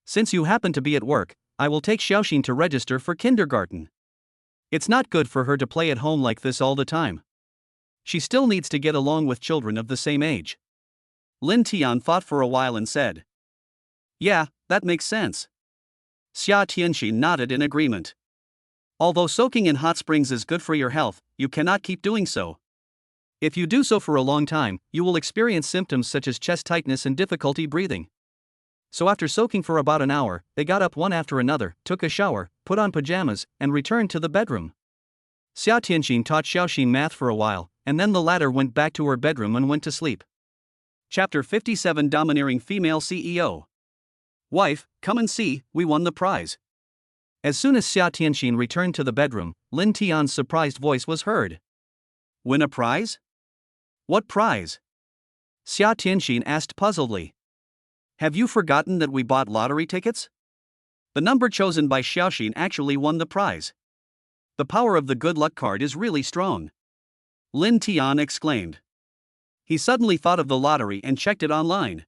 Since you happen to be at work, I will take Xiaoxin to register for kindergarten. It's not good for her to play at home like this all the time. She still needs to get along with children of the same age. Lin Tian thought for a while and said. Yeah, that makes sense. Xia Tianxin nodded in agreement. Although soaking in hot springs is good for your health, you cannot keep doing so. If you do so for a long time, you will experience symptoms such as chest tightness and difficulty breathing. So after soaking for about an hour, they got up one after another, took a shower, put on pajamas, and returned to the bedroom. Xia Tianxin taught Xiaoxin math for a while, and then the latter went back to her bedroom and went to sleep. Chapter 57 Domineering Female CEO. Wife, come and see, we won the prize. As soon as Xia Tianxin returned to the bedroom, Lin Tian's surprised voice was heard. Win a prize? What prize? Xia Tianxin asked puzzledly. Have you forgotten that we bought lottery tickets? The number chosen by Xiaoxin actually won the prize. The power of the good luck card is really strong. Lin Tian exclaimed. He suddenly thought of the lottery and checked it online.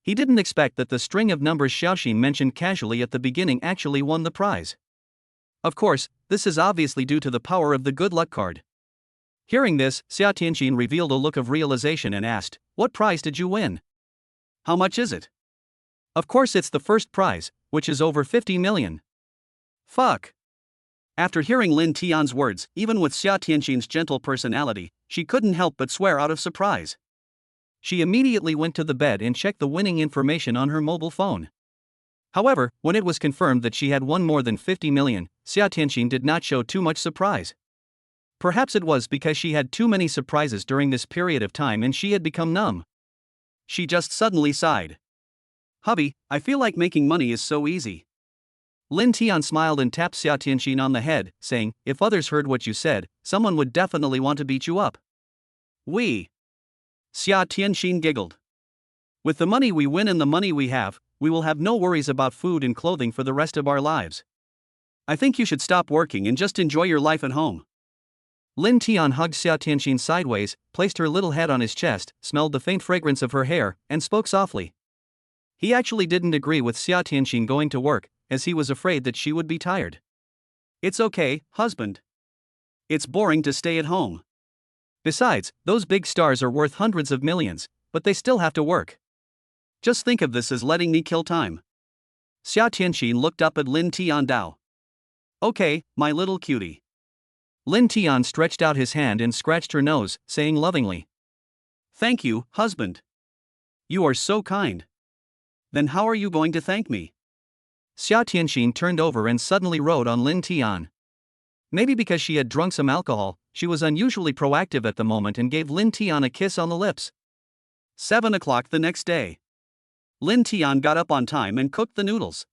He didn't expect that the string of numbers Xiaoxin mentioned casually at the beginning actually won the prize. Of course, this is obviously due to the power of the good luck card. Hearing this, Xia Tianxin revealed a look of realization and asked, what prize did you win? How much is it? Of course it's the first prize, which is over 50 million. Fuck. After hearing Lin Tian's words, even with Xia Tianxin's gentle personality, she couldn't help but swear out of surprise. She immediately went to the bed and checked the winning information on her mobile phone. However, when it was confirmed that she had won more than 50 million, Xia Tianxin did not show too much surprise. Perhaps it was because she had too many surprises during this period of time and she had become numb. She just suddenly sighed. Hubby, I feel like making money is so easy. Lin Tian smiled and tapped Xia Tianxin on the head, saying, if others heard what you said, someone would definitely want to beat you up. We. Xia Tianxin giggled. With the money we win and the money we will have no worries about food and clothing for the rest of our lives. I think you should stop working and just enjoy your life at home. Lin Tian hugged Xia Tianxin sideways, placed her little head on his chest, smelled the faint fragrance of her hair, and spoke softly. He actually didn't agree with Xia Tianxin going to work, as he was afraid that she would be tired. It's okay, husband. It's boring to stay at home. Besides, those big stars are worth hundreds of millions, but they still have to work. Just think of this as letting me kill time. Xia Tianxin looked up at Lin Tian Dao. Okay, my little cutie. Lin Tian stretched out his hand and scratched her nose, saying lovingly. Thank you, husband. You are so kind. Then how are you going to thank me? Xia Tianxin turned over and suddenly rode on Lin Tian. Maybe because she had drunk some alcohol, she was unusually proactive at the moment and gave Lin Tian a kiss on the lips. 7 o'clock the next day. Lin Tian got up on time and cooked the noodles.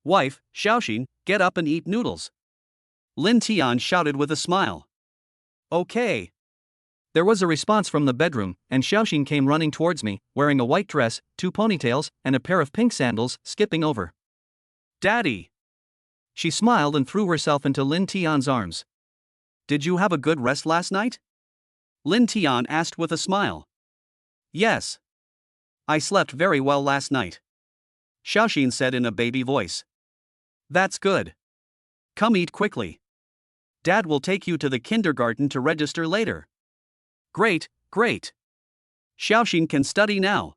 Wife, Xiaoxin, get up and eat noodles. Lin Tian shouted with a smile. Okay. There was a response from the bedroom, and Xiaoxin came running towards me, wearing a white dress, 2 ponytails, and a pair of pink sandals, skipping over. Daddy! She smiled and threw herself into Lin Tian's arms. Did you have a good rest last night? Lin Tian asked with a smile. Yes. I slept very well last night, Xiaoxin said in a baby voice. That's good. Come eat quickly. Dad will take you to the kindergarten to register later. Great, great. Xiaoxin can study now.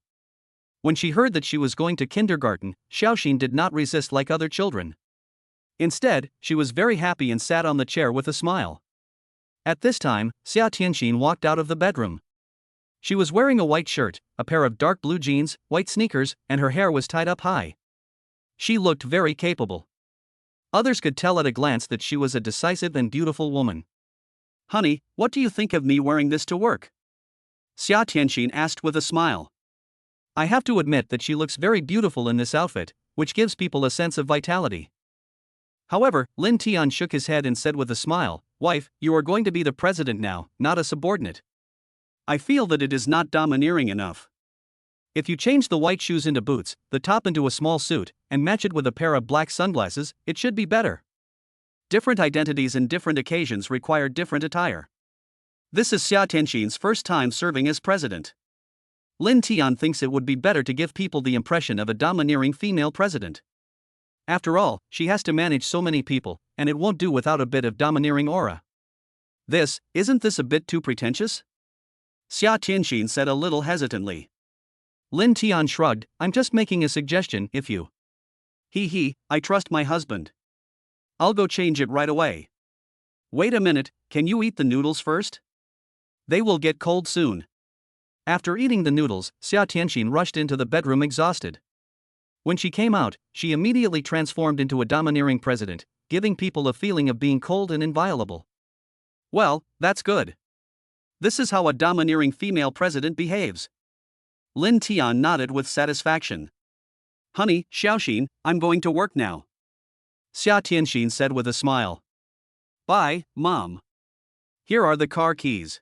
When she heard that she was going to kindergarten, Xiaoxin did not resist like other children. Instead, she was very happy and sat on the chair with a smile. At this time, Xia Tianxin walked out of the bedroom. She was wearing a white shirt, a pair of dark blue jeans, white sneakers, and her hair was tied up high. She looked very capable. Others could tell at a glance that she was a decisive and beautiful woman. Honey, what do you think of me wearing this to work? Xia Tianxin asked with a smile. I have to admit that she looks very beautiful in this outfit, which gives people a sense of vitality. However, Lin Tian shook his head and said with a smile, Wife, you are going to be the president now, not a subordinate. I feel that it is not domineering enough. If you change the white shoes into boots, the top into a small suit, and match it with a pair of black sunglasses, it should be better. Different identities and different occasions require different attire. This is Xia Tianxin's first time serving as president. Lin Tian thinks it would be better to give people the impression of a domineering female president. After all, she has to manage so many people, and it won't do without a bit of domineering aura. Isn't this a bit too pretentious? Xia Tianxin said a little hesitantly. Lin Tian shrugged, I'm just making a suggestion, if you. I trust my husband. I'll go change it right away. Wait a minute, can you eat the noodles first? They will get cold soon. After eating the noodles, Xia Tianxin rushed into the bedroom exhausted. When she came out, she immediately transformed into a domineering president, giving people a feeling of being cold and inviolable. Well, that's good. This is how a domineering female president behaves. Lin Tian nodded with satisfaction. Honey, Xiaoxin, I'm going to work now, Xia Tianxin said with a smile. Bye, Mom. Here are the car keys.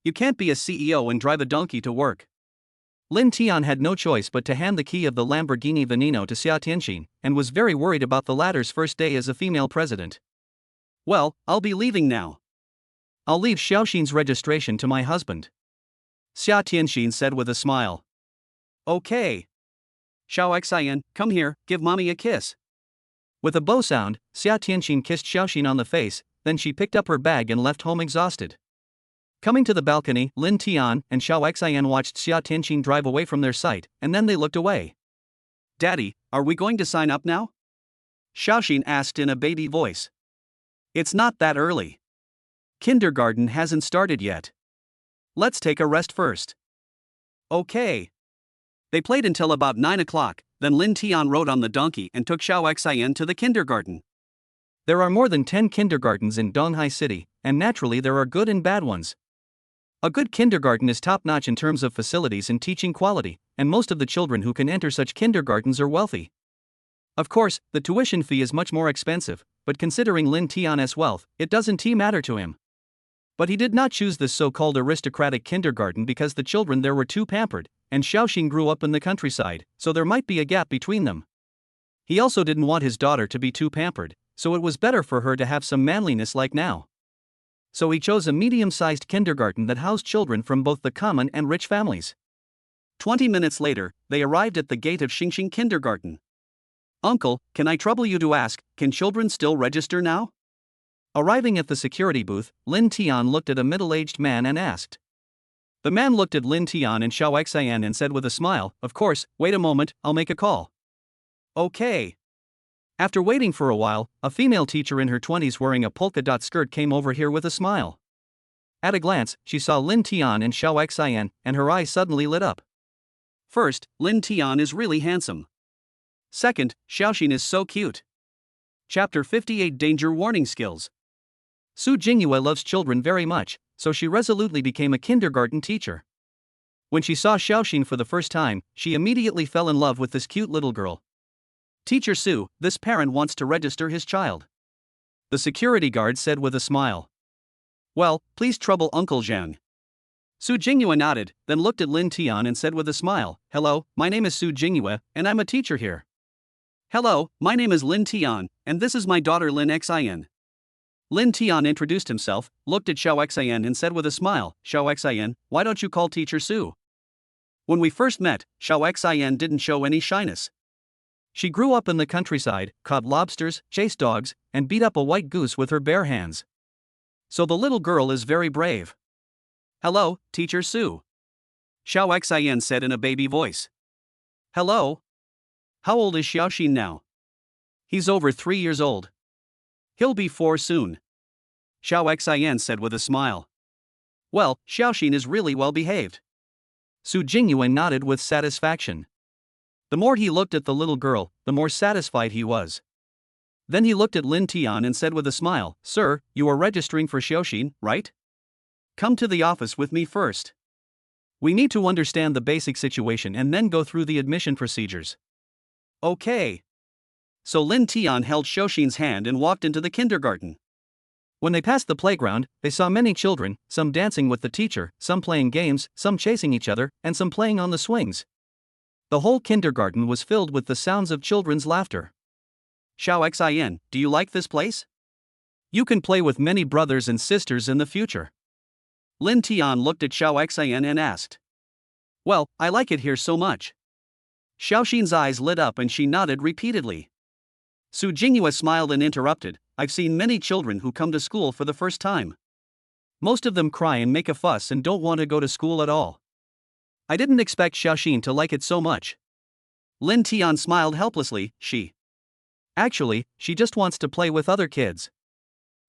You can't be a CEO and drive a donkey to work. Lin Tian had no choice but to hand the key of the Lamborghini Veneno to Xia Tianxin, and was very worried about the latter's first day as a female president. Well, I'll be leaving now. I'll leave Xiaoxin's registration to my husband, Xia Tianxin said with a smile. Okay. Xiao Xian, come here, give mommy a kiss. With a bow sound, Xia Tianxin kissed Xiaoxin on the face, then she picked up her bag and left home exhausted. Coming to the balcony, Lin Tian and Xiao Xian watched Xia Tianxin drive away from their sight, and then they looked away. Daddy, are we going to sign up now? Xiaoxin asked in a baby voice. It's not that early. Kindergarten hasn't started yet. Let's take a rest first. Okay. They played until about 9 o'clock, then Lin Tian rode on the donkey and took Xiao Xian to the kindergarten. There are more than 10 kindergartens in Donghai City, and naturally there are good and bad ones. A good kindergarten is top-notch in terms of facilities and teaching quality, and most of the children who can enter such kindergartens are wealthy. Of course, the tuition fee is much more expensive, but considering Lin Tian's wealth, it doesn't matter to him. But he did not choose this so-called aristocratic kindergarten because the children there were too pampered, and Xiaoxin grew up in the countryside, so there might be a gap between them. He also didn't want his daughter to be too pampered, so it was better for her to have some manliness like now. So he chose a medium-sized kindergarten that housed children from both the common and rich families. 20 minutes later, they arrived at the gate of Xingxing Kindergarten. Uncle, can I trouble you to ask, can children still register now? Arriving at the security booth, Lin Tian looked at a middle-aged man and asked. The man looked at Lin Tian and Xiao Xian and said with a smile, Of course, wait a moment, I'll make a call. Okay. After waiting for a while, a female teacher in her 20s wearing a polka dot skirt came over here with a smile. At a glance, she saw Lin Tian and Xiao Xian, and her eyes suddenly lit up. First, Lin Tian is really handsome. Second, Xiaoxin is so cute. Chapter 58 Danger Warning Skills. Su Jingyue loves children very much, so she resolutely became a kindergarten teacher. When she saw Xiaoxin for the first time, she immediately fell in love with this cute little girl. Teacher Su, this parent wants to register his child, the security guard said with a smile. Well, please trouble Uncle Zhang. Su Jinghua nodded, then looked at Lin Tian and said with a smile, "Hello, my name is Su Jinghua, and I'm a teacher here." Hello, my name is Lin Tian, and this is my daughter Lin Xin. Lin Tian introduced himself, looked at Xiao Xin and said with a smile, "Xiao Xin, why don't you call teacher Su?" When we first met, Xiao Xin didn't show any shyness. She grew up in the countryside, caught lobsters, chased dogs, and beat up a white goose with her bare hands. So the little girl is very brave. Hello, teacher Su. Xiao Xin said in a baby voice. Hello. How old is Xiaoxin now? He's over 3 years old. He'll be 4 soon. Xiao Xin said with a smile. Well, Xiaoxin is really well behaved. Su Jingyuan nodded with satisfaction. The more he looked at the little girl, the more satisfied he was. Then he looked at Lin Tian and said with a smile, "Sir, you are registering for Xiaoxin, right? Come to the office with me first. We need to understand the basic situation and then go through the admission procedures." Okay. So Lin Tian held Xiaoxin's hand and walked into the kindergarten. When they passed the playground, they saw many children, some dancing with the teacher, some playing games, some chasing each other, and some playing on the swings. The whole kindergarten was filled with the sounds of children's laughter. Xiao Xin, do you like this place? You can play with many brothers and sisters in the future. Lin Tian looked at Xiao Xin and asked. Well, I like it here so much. Xiaoxin's eyes lit up and she nodded repeatedly. Su Jinghua smiled and interrupted, "I've seen many children who come to school for the first time. Most of them cry and make a fuss and don't want to go to school at all. I didn't expect Xiaoxin to like it so much." Lin Tian smiled helplessly. Actually, she just wants to play with other kids.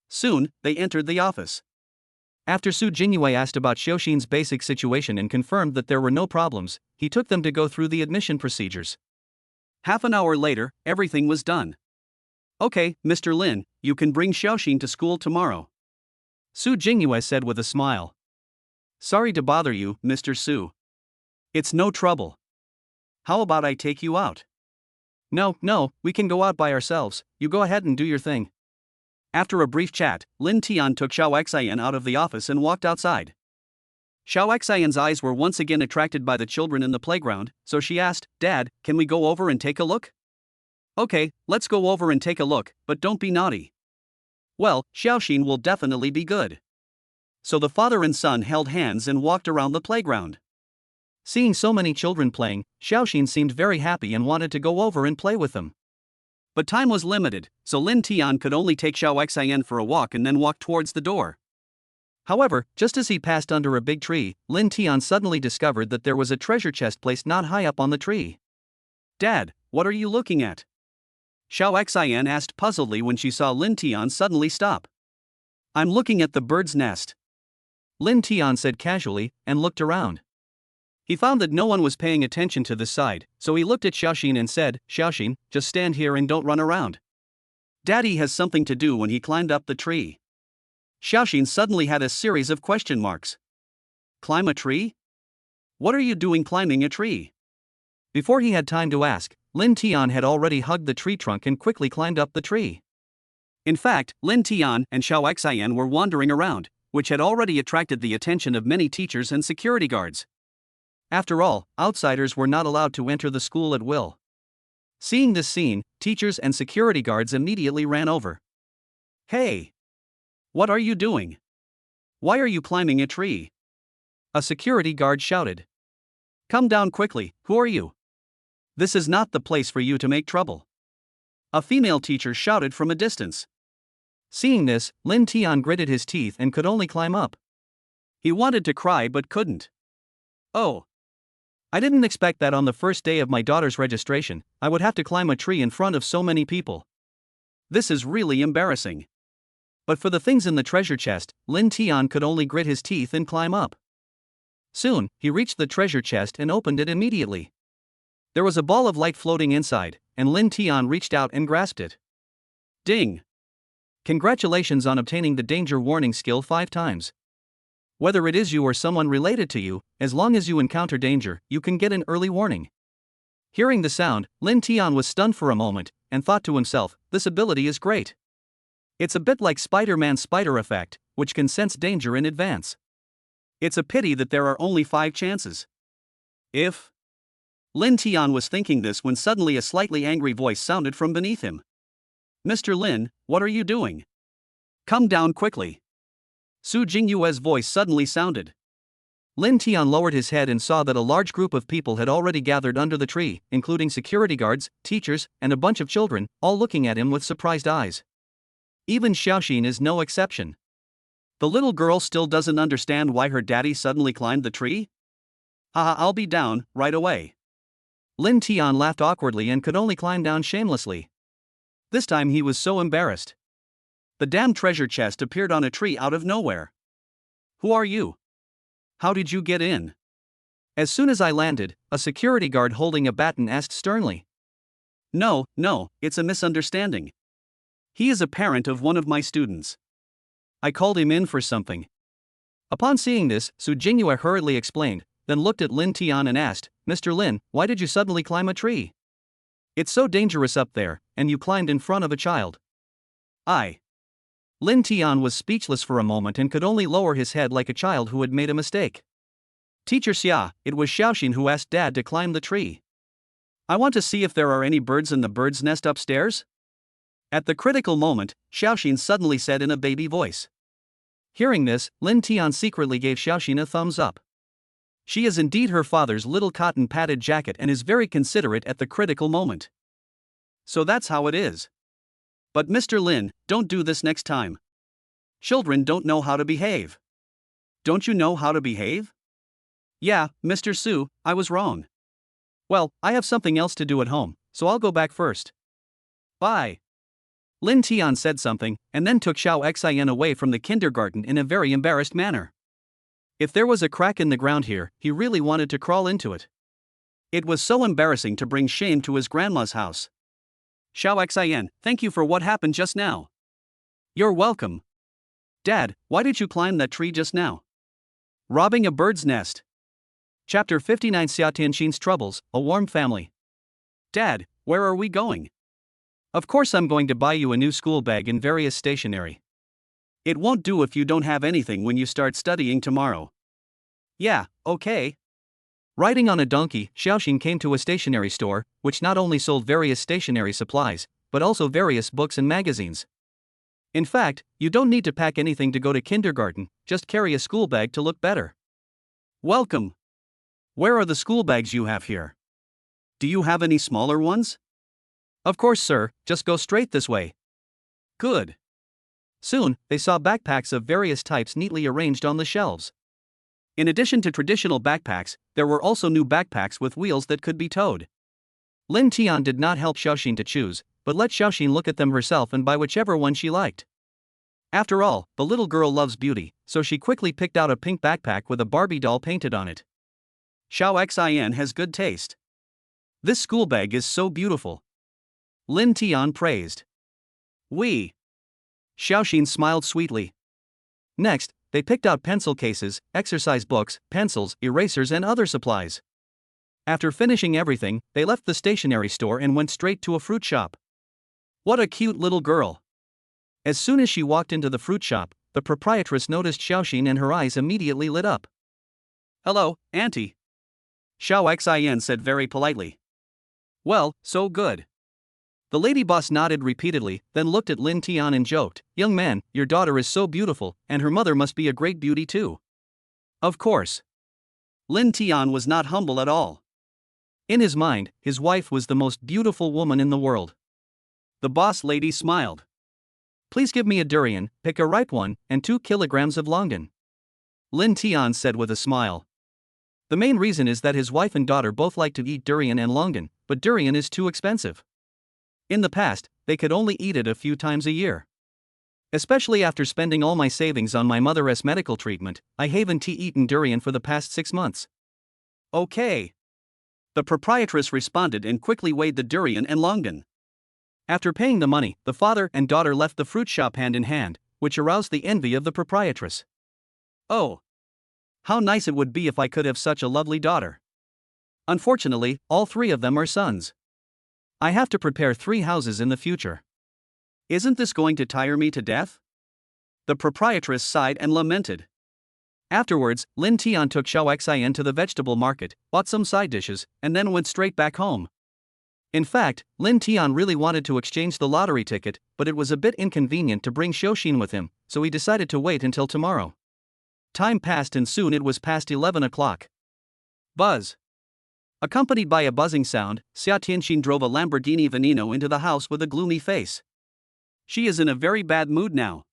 Soon, they entered the office. After Su Jinghua asked about Xiaoxin's basic situation and confirmed that there were no problems, he took them to go through the admission procedures. Half an hour later, everything was done. Okay, Mr. Lin, you can bring Xiaoxin to school tomorrow. Su Jinghua said with a smile. Sorry to bother you, Mr. Su. It's no trouble. How about I take you out? No, we can go out by ourselves, you go ahead and do your thing. After a brief chat, Lin Tian took Xiao Xin out of the office and walked outside. Xiao Xian's eyes were once again attracted by the children in the playground, so she asked, "Dad, can we go over and take a look?" "Okay, let's go over and take a look, but don't be naughty." "Well, Xiaoxin will definitely be good." So the father and son held hands and walked around the playground. Seeing so many children playing, Xiaoxin seemed very happy and wanted to go over and play with them. But time was limited, so Lin Tian could only take Xiao Xin for a walk and then walk towards the door. However, just as he passed under a big tree, Lin Tian suddenly discovered that there was a treasure chest placed not high up on the tree. "Dad, what are you looking at?" Xiao Xin asked puzzledly when she saw Lin Tian suddenly stop. "I'm looking at the bird's nest," Lin Tian said casually, and looked around. He found that no one was paying attention to this side, so he looked at Xiaoxin and said, "Xiaoxin, just stand here and don't run around." Daddy has something to do when he climbed up the tree. Xiaoxin suddenly had a series of question marks. Climb a tree? What are you doing climbing a tree? Before he had time to ask, Lin Tian had already hugged the tree trunk and quickly climbed up the tree. In fact, Lin Tian and Xiao Xin were wandering around, which had already attracted the attention of many teachers and security guards. After all, outsiders were not allowed to enter the school at will. Seeing this scene, teachers and security guards immediately ran over. "Hey! What are you doing? Why are you climbing a tree?" A security guard shouted. "Come down quickly, who are you? This is not the place for you to make trouble," a female teacher shouted from a distance. Seeing this, Lin Tian gritted his teeth and could only climb up. He wanted to cry but couldn't. "Oh! I didn't expect that on the first day of my daughter's registration, I would have to climb a tree in front of so many people. This is really embarrassing." But for the things in the treasure chest, Lin Tian could only grit his teeth and climb up. Soon, he reached the treasure chest and opened it immediately. There was a ball of light floating inside, and Lin Tian reached out and grasped it. Ding! Congratulations on obtaining the danger warning skill 5 times. Whether it is you or someone related to you, as long as you encounter danger, you can get an early warning. Hearing the sound, Lin Tian was stunned for a moment, and thought to himself, this ability is great. It's a bit like Spider-Man's spider effect, which can sense danger in advance. It's a pity that there are only 5 chances. If. Lin Tian was thinking this when suddenly a slightly angry voice sounded from beneath him. Mr. Lin, what are you doing? Come down quickly. Su Jingyue's voice suddenly sounded. Lin Tian lowered his head and saw that a large group of people had already gathered under the tree, including security guards, teachers, and a bunch of children, all looking at him with surprised eyes. Even Xiaoxin is no exception. The little girl still doesn't understand why her daddy suddenly climbed the tree? Haha, I'll be down, right away. Lin Tian laughed awkwardly and could only climb down shamelessly. This time he was so embarrassed. The damn treasure chest appeared on a tree out of nowhere. Who are you? How did you get in? As soon as I landed, a security guard holding a baton asked sternly. No, it's a misunderstanding. He is a parent of one of my students. I called him in for something. Upon seeing this, Su Jingyue hurriedly explained, then looked at Lin Tian and asked, Mr. Lin, why did you suddenly climb a tree? It's so dangerous up there, and you climbed in front of a child. Lin Tian was speechless for a moment and could only lower his head like a child who had made a mistake. Teacher Xia, it was Xiaoxin who asked Dad to climb the tree. I want to see if there are any birds in the bird's nest upstairs. At the critical moment, Xiaoxin suddenly said in a baby voice. Hearing this, Lin Tian secretly gave Xiaoxin a thumbs up. She is indeed her father's little cotton padded jacket and is very considerate at the critical moment. So that's how it is. But Mr. Lin, don't do this next time. Children don't know how to behave. Don't you know how to behave? Yeah, Mr. Su, I was wrong. Well, I have something else to do at home, so I'll go back first. Bye. Lin Tian said something, and then took Xiao Xian away from the kindergarten in a very embarrassed manner. If there was a crack in the ground here, he really wanted to crawl into it. It was so embarrassing to bring shame to his grandma's house. Xiao Xian, thank you for what happened just now. You're welcome. Dad, why did you climb that tree just now? Robbing a bird's nest. Chapter 59 Xia Tianxin's Troubles, A Warm Family. Dad, where are we going? Of course I'm going to buy you a new school bag and various stationery. It won't do if you don't have anything when you start studying tomorrow. Yeah, okay. Riding on a donkey, Xiaoxin came to a stationery store, which not only sold various stationery supplies, but also various books and magazines. In fact, you don't need to pack anything to go to kindergarten, just carry a school bag to look better. Welcome. Where are the school bags you have here? Do you have any smaller ones? Of course, sir, just go straight this way. Good. Soon, they saw backpacks of various types neatly arranged on the shelves. In addition to traditional backpacks, there were also new backpacks with wheels that could be towed. Lin Tian did not help Xiaoxin to choose, but let Xiaoxin look at them herself and buy whichever one she liked. After all, the little girl loves beauty, so she quickly picked out a pink backpack with a Barbie doll painted on it. Xiao Xian has good taste. This school bag is so beautiful. Lin Tian praised. Xiaoxin smiled sweetly. Next, they picked out pencil cases, exercise books, pencils, erasers and other supplies. After finishing everything, they left the stationery store and went straight to a fruit shop. What a cute little girl. As soon as she walked into the fruit shop, the proprietress noticed Xiaoxin and her eyes immediately lit up. Hello, Auntie. Xiao Xian said very politely. Well, so good. The lady boss nodded repeatedly, then looked at Lin Tian and joked, Young man, your daughter is so beautiful, and her mother must be a great beauty too. Of course. Lin Tian was not humble at all. In his mind, his wife was the most beautiful woman in the world. The boss lady smiled. Please give me a durian, pick a ripe one, and 2 kilograms of longan. Lin Tian said with a smile. The main reason is that his wife and daughter both like to eat durian and longan, but durian is too expensive. In the past, they could only eat it a few times a year. Especially after spending all my savings on my mother's medical treatment, I haven't eaten durian for the past 6 months. Okay. The proprietress responded and quickly weighed the durian and longan. After paying the money, the father and daughter left the fruit shop hand in hand, which aroused the envy of the proprietress. Oh. How nice it would be if I could have such a lovely daughter. Unfortunately, all 3 of them are sons. I have to prepare 3 houses in the future. Isn't this going to tire me to death? The proprietress sighed and lamented. Afterwards, Lin Tian took Xiao Xin to the vegetable market, bought some side dishes, and then went straight back home. In fact, Lin Tian really wanted to exchange the lottery ticket, but it was a bit inconvenient to bring Xiaoxin with him, so he decided to wait until tomorrow. Time passed and soon it was past 11 o'clock. Buzz. Accompanied by a buzzing sound, Xia Tianxin drove a Lamborghini Veneno into the house with a gloomy face. She is in a very bad mood now.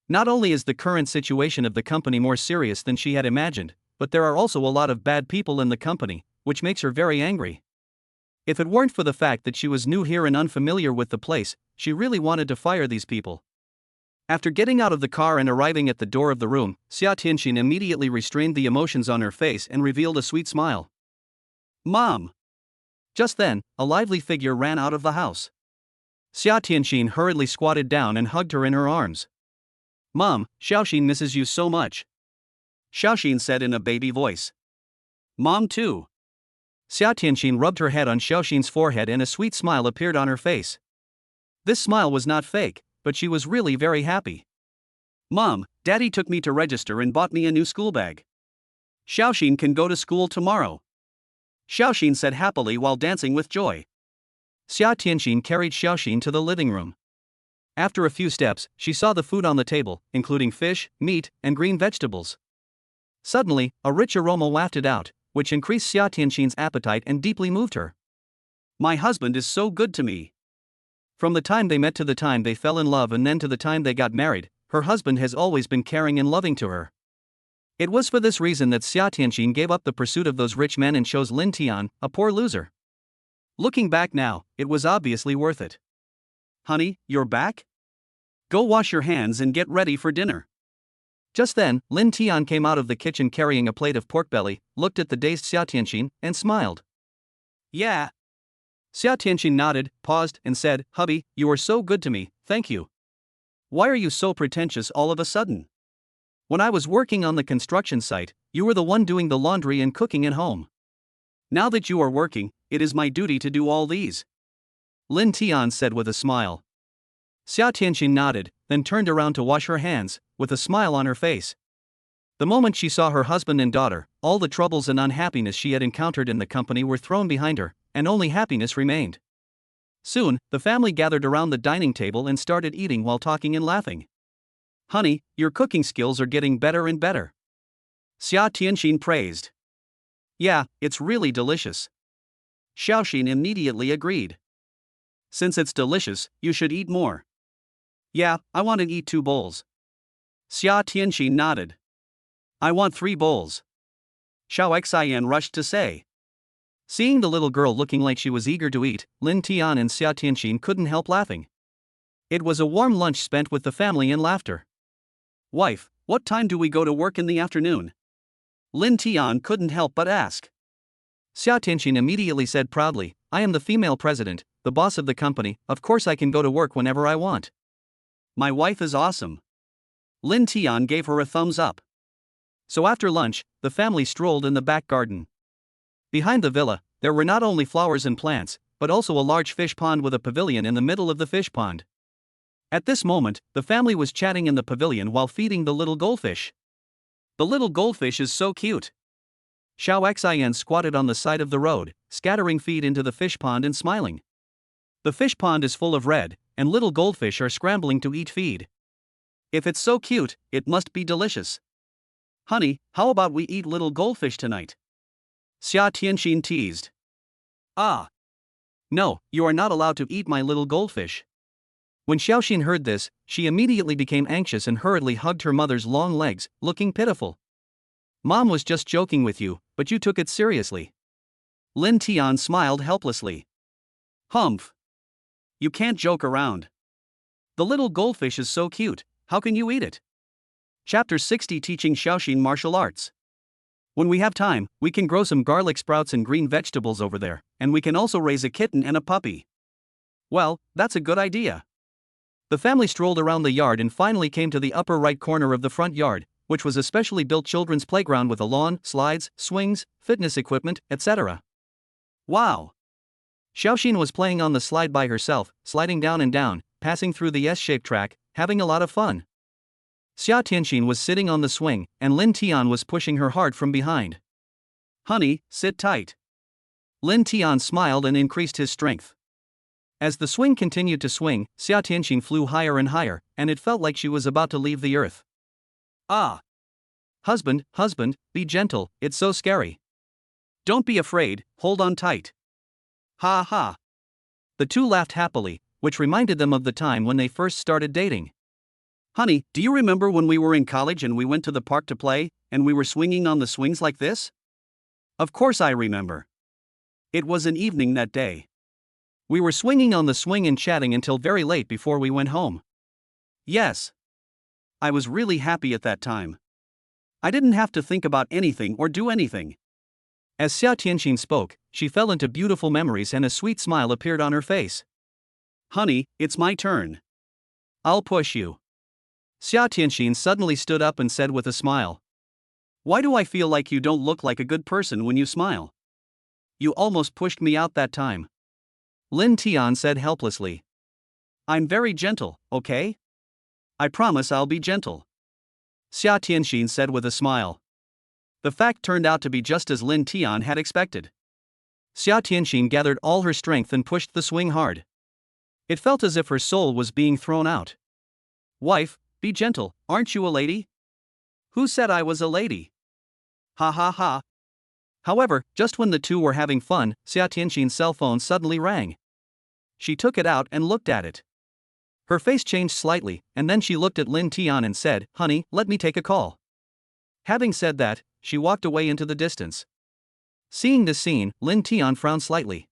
Not only is the current situation of the company more serious than she had imagined, but there are also a lot of bad people in the company, which makes her very angry. If it weren't for the fact that she was new here and unfamiliar with the place, she really wanted to fire these people. After getting out of the car and arriving at the door of the room, Xia Tianxin immediately restrained the emotions on her face and revealed a sweet smile. Mom! Just then, a lively figure ran out of the house. Xia Tianxin hurriedly squatted down and hugged her in her arms. Mom, Xiaoxin misses you so much. Xiaoxin said in a baby voice. Mom too. Xia Tianxin rubbed her head on Xiaoxin's forehead and a sweet smile appeared on her face. This smile was not fake, but she was really very happy. Mom, Daddy took me to register and bought me a new school bag. Xiaoxin can go to school tomorrow. Xiaoxin said happily while dancing with joy. Xia Tianxin carried Xiaoxin to the living room. After a few steps, she saw the food on the table, including fish, meat, and green vegetables. Suddenly, a rich aroma wafted out, which increased Xia Tianxin's appetite and deeply moved her. My husband is so good to me. From the time they met to the time they fell in love and then to the time they got married, her husband has always been caring and loving to her. It was for this reason that Xia Tianxin gave up the pursuit of those rich men and chose Lin Tian, a poor loser. Looking back now, it was obviously worth it. Honey, you're back? Go wash your hands and get ready for dinner. Just then, Lin Tian came out of the kitchen carrying a plate of pork belly, looked at the dazed Xia Tianxin, and smiled. Yeah. Xia Tianxin nodded, paused, and said, Hubby, you are so good to me, thank you. Why are you so pretentious all of a sudden? When I was working on the construction site, you were the one doing the laundry and cooking at home. Now that you are working, it is my duty to do all these. Lin Tian said with a smile. Xia Tianxin nodded, then turned around to wash her hands, with a smile on her face. The moment she saw her husband and daughter, all the troubles and unhappiness she had encountered in the company were thrown behind her, and only happiness remained. Soon, the family gathered around the dining table and started eating while talking and laughing. Honey, your cooking skills are getting better and better. Xia Tianxin praised. Yeah, it's really delicious. Xiaoxin immediately agreed. Since it's delicious, you should eat more. Yeah, I want to eat 2 bowls. Xia Tianxin nodded. I want 3 bowls. Xiao Xin rushed to say. Seeing the little girl looking like she was eager to eat, Lin Tian and Xia Tianxin couldn't help laughing. It was a warm lunch spent with the family in laughter. Wife, what time do we go to work in the afternoon? Lin Tian couldn't help but ask. Xia Tianxin immediately said proudly, I am the female president, the boss of the company, of course I can go to work whenever I want. My wife is awesome. Lin Tian gave her a thumbs up. So after lunch, the family strolled in the back garden. Behind the villa, there were not only flowers and plants, but also a large fish pond with a pavilion in the middle of the fish pond. At this moment, the family was chatting in the pavilion while feeding the little goldfish. The little goldfish is so cute. Xiao Xin squatted on the side of the road, scattering feed into the fish pond and smiling. The fish pond is full of red, and little goldfish are scrambling to eat feed. If it's so cute, it must be delicious. Honey, how about we eat little goldfish tonight? Xia Tianxin teased. Ah. No, you are not allowed to eat my little goldfish. When Xiaoxin heard this, she immediately became anxious and hurriedly hugged her mother's long legs, looking pitiful. Mom was just joking with you, but you took it seriously. Lin Tian smiled helplessly. Humph. You can't joke around. The little goldfish is so cute, how can you eat it? Chapter 60 Teaching Xiaoxin Martial Arts. When we have time, we can grow some garlic sprouts and green vegetables over there, and we can also raise a kitten and a puppy. Well, that's a good idea. The family strolled around the yard and finally came to the upper right corner of the front yard, which was a specially built children's playground with a lawn, slides, swings, fitness equipment, etc. Wow! Xiaoxin was playing on the slide by herself, sliding down and down, passing through the S-shaped track, having a lot of fun. Xia Tianxin was sitting on the swing, and Lin Tian was pushing her hard from behind. Honey, sit tight. Lin Tian smiled and increased his strength. As the swing continued to swing, Xia Tianxin flew higher and higher, and it felt like she was about to leave the earth. Ah! Husband, be gentle, it's so scary. Don't be afraid, hold on tight. Ha ha. The two laughed happily, which reminded them of the time when they first started dating. Honey, do you remember when we were in college and we went to the park to play, and we were swinging on the swings like this? Of course I remember. It was an evening that day. We were swinging on the swing and chatting until very late before we went home. Yes. I was really happy at that time. I didn't have to think about anything or do anything. As Xia Tianxin spoke, she fell into beautiful memories and a sweet smile appeared on her face. Honey, it's my turn. I'll push you. Xia Tianxin suddenly stood up and said with a smile. Why do I feel like you don't look like a good person when you smile? You almost pushed me out that time. Lin Tian said helplessly. I'm very gentle, okay? I promise I'll be gentle. Xia Tianxin said with a smile. The fact turned out to be just as Lin Tian had expected. Xia Tianxin gathered all her strength and pushed the swing hard. It felt as if her soul was being thrown out. Wife, be gentle, aren't you a lady? Who said I was a lady? Ha ha ha. However, just when the two were having fun, Xia Tianxin's cell phone suddenly rang. She took it out and looked at it. Her face changed slightly, and then she looked at Lin Tian and said, "Honey, let me take a call." Having said that, she walked away into the distance. Seeing this scene, Lin Tian frowned slightly.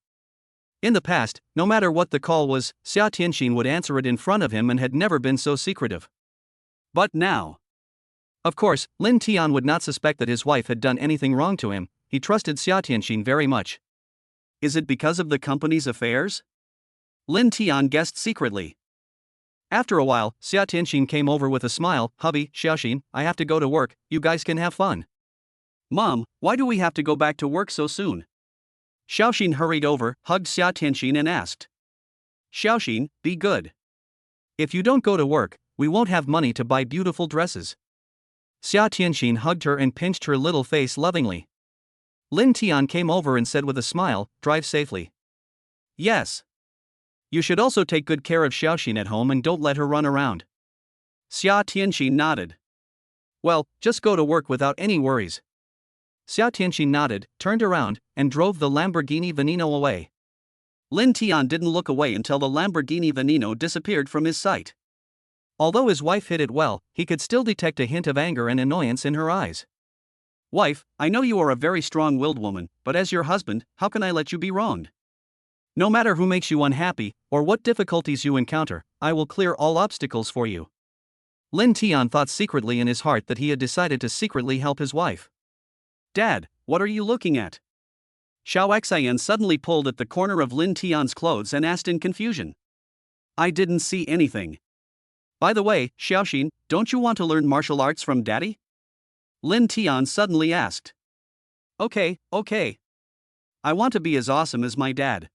In the past, no matter what the call was, Xia Tianxin would answer it in front of him and had never been so secretive. But now. Of course, Lin Tian would not suspect that his wife had done anything wrong to him. He trusted Xia Tianxin very much. Is it because of the company's affairs? Lin Tian guessed secretly. After a while, Xia Tianxin came over with a smile. "Hubby, Xiaoxin, I have to go to work, you guys can have fun." Mom, why do we have to go back to work so soon? Xiaoxin hurried over, hugged Xia Tianxin and asked. Xiaoxin, be good. If you don't go to work, we won't have money to buy beautiful dresses. Xia Tianxin hugged her and pinched her little face lovingly. Lin Tian came over and said with a smile, "Drive safely." Yes. You should also take good care of Xiaoxin at home and don't let her run around. Xia Tianxin nodded. Well, just go to work without any worries. Xia Tianxin nodded, turned around, and drove the Lamborghini Veneno away. Lin Tian didn't look away until the Lamborghini Veneno disappeared from his sight. Although his wife hid it well, he could still detect a hint of anger and annoyance in her eyes. Wife, I know you are a very strong-willed woman, but as your husband, how can I let you be wronged? No matter who makes you unhappy, or what difficulties you encounter, I will clear all obstacles for you. Lin Tian thought secretly in his heart that he had decided to secretly help his wife. Dad, what are you looking at? Xiao Xian suddenly pulled at the corner of Lin Tian's clothes and asked in confusion. I didn't see anything. By the way, Xiaoxin, don't you want to learn martial arts from Daddy? Lin Tian suddenly asked. Okay. I want to be as awesome as my dad.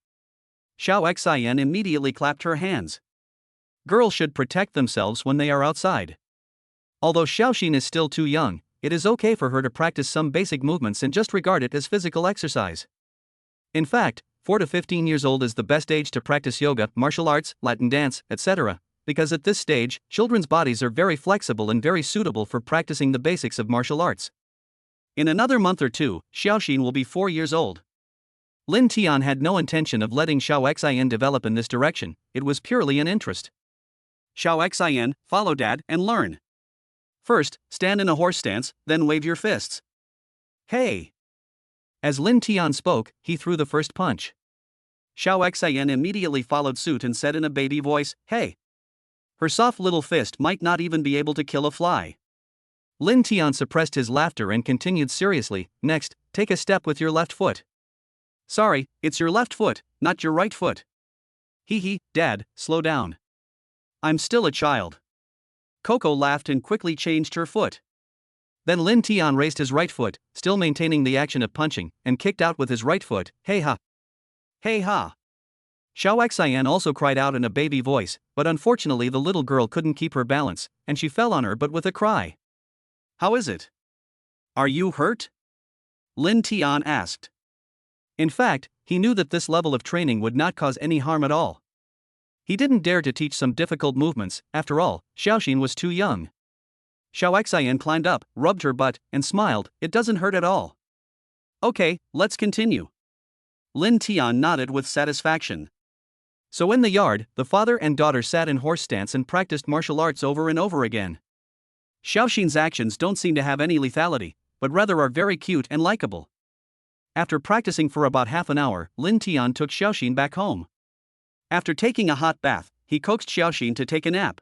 Xiao Xian immediately clapped her hands. Girls should protect themselves when they are outside. Although Xiaoxin is still too young, it is okay for her to practice some basic movements and just regard it as physical exercise. In fact, 4 to 15 years old is the best age to practice yoga, martial arts, Latin dance, etc., because at this stage, children's bodies are very flexible and very suitable for practicing the basics of martial arts. In another month or two, Xiaoxin will be 4 years old. Lin Tian had no intention of letting Xiao Xian develop in this direction, it was purely an interest. Xiao Xian, follow Dad and learn. First, stand in a horse stance, then wave your fists. Hey! As Lin Tian spoke, he threw the first punch. Xiao Xian immediately followed suit and said in a baby voice, hey! Her soft little fist might not even be able to kill a fly. Lin Tian suppressed his laughter and continued seriously, next, take a step with your left foot. Sorry, it's your left foot, not your right foot. Hee, Dad, slow down. I'm still a child. Coco laughed and quickly changed her foot. Then Lin Tian raised his right foot, still maintaining the action of punching, and kicked out with his right foot, hey ha. Hey ha. Xiao Xian also cried out in a baby voice, but unfortunately the little girl couldn't keep her balance, and she fell on her but with a cry. How is it? Are you hurt? Lin Tian asked. In fact, he knew that this level of training would not cause any harm at all. He didn't dare to teach some difficult movements, after all, Xiaoxin was too young. Xiao Xian climbed up, rubbed her butt, and smiled. It doesn't hurt at all. Okay, let's continue. Lin Tian nodded with satisfaction. So in the yard, the father and daughter sat in horse stance and practiced martial arts over and over again. Xiaoxin's actions don't seem to have any lethality, but rather are very cute and likable. After practicing for about half an hour, Lin Tian took Xiaoxin back home. After taking a hot bath, he coaxed Xiaoxin to take a nap.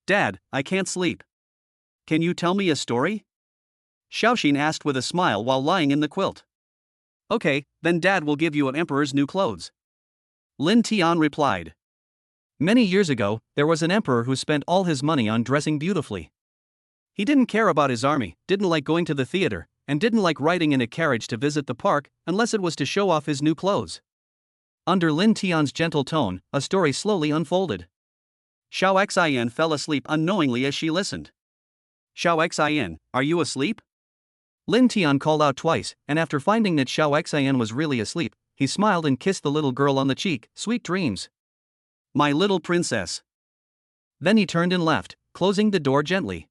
Dad, I can't sleep. Can you tell me a story? Xiaoxin asked with a smile while lying in the quilt. Okay, then Dad will give you an emperor's new clothes. Lin Tian replied. Many years ago, there was an emperor who spent all his money on dressing beautifully. He didn't care about his army, didn't like going to the theater, and didn't like riding in a carriage to visit the park unless it was to show off his new clothes. Under Lin Tian's gentle tone, a story slowly unfolded. Xiao Xian fell asleep unknowingly as she listened. Xiao Xian, are you asleep? Lin Tian called out twice, and after finding that Xiao Xian was really asleep, he smiled and kissed the little girl on the cheek. Sweet dreams. My little princess. Then he turned and left, closing the door gently.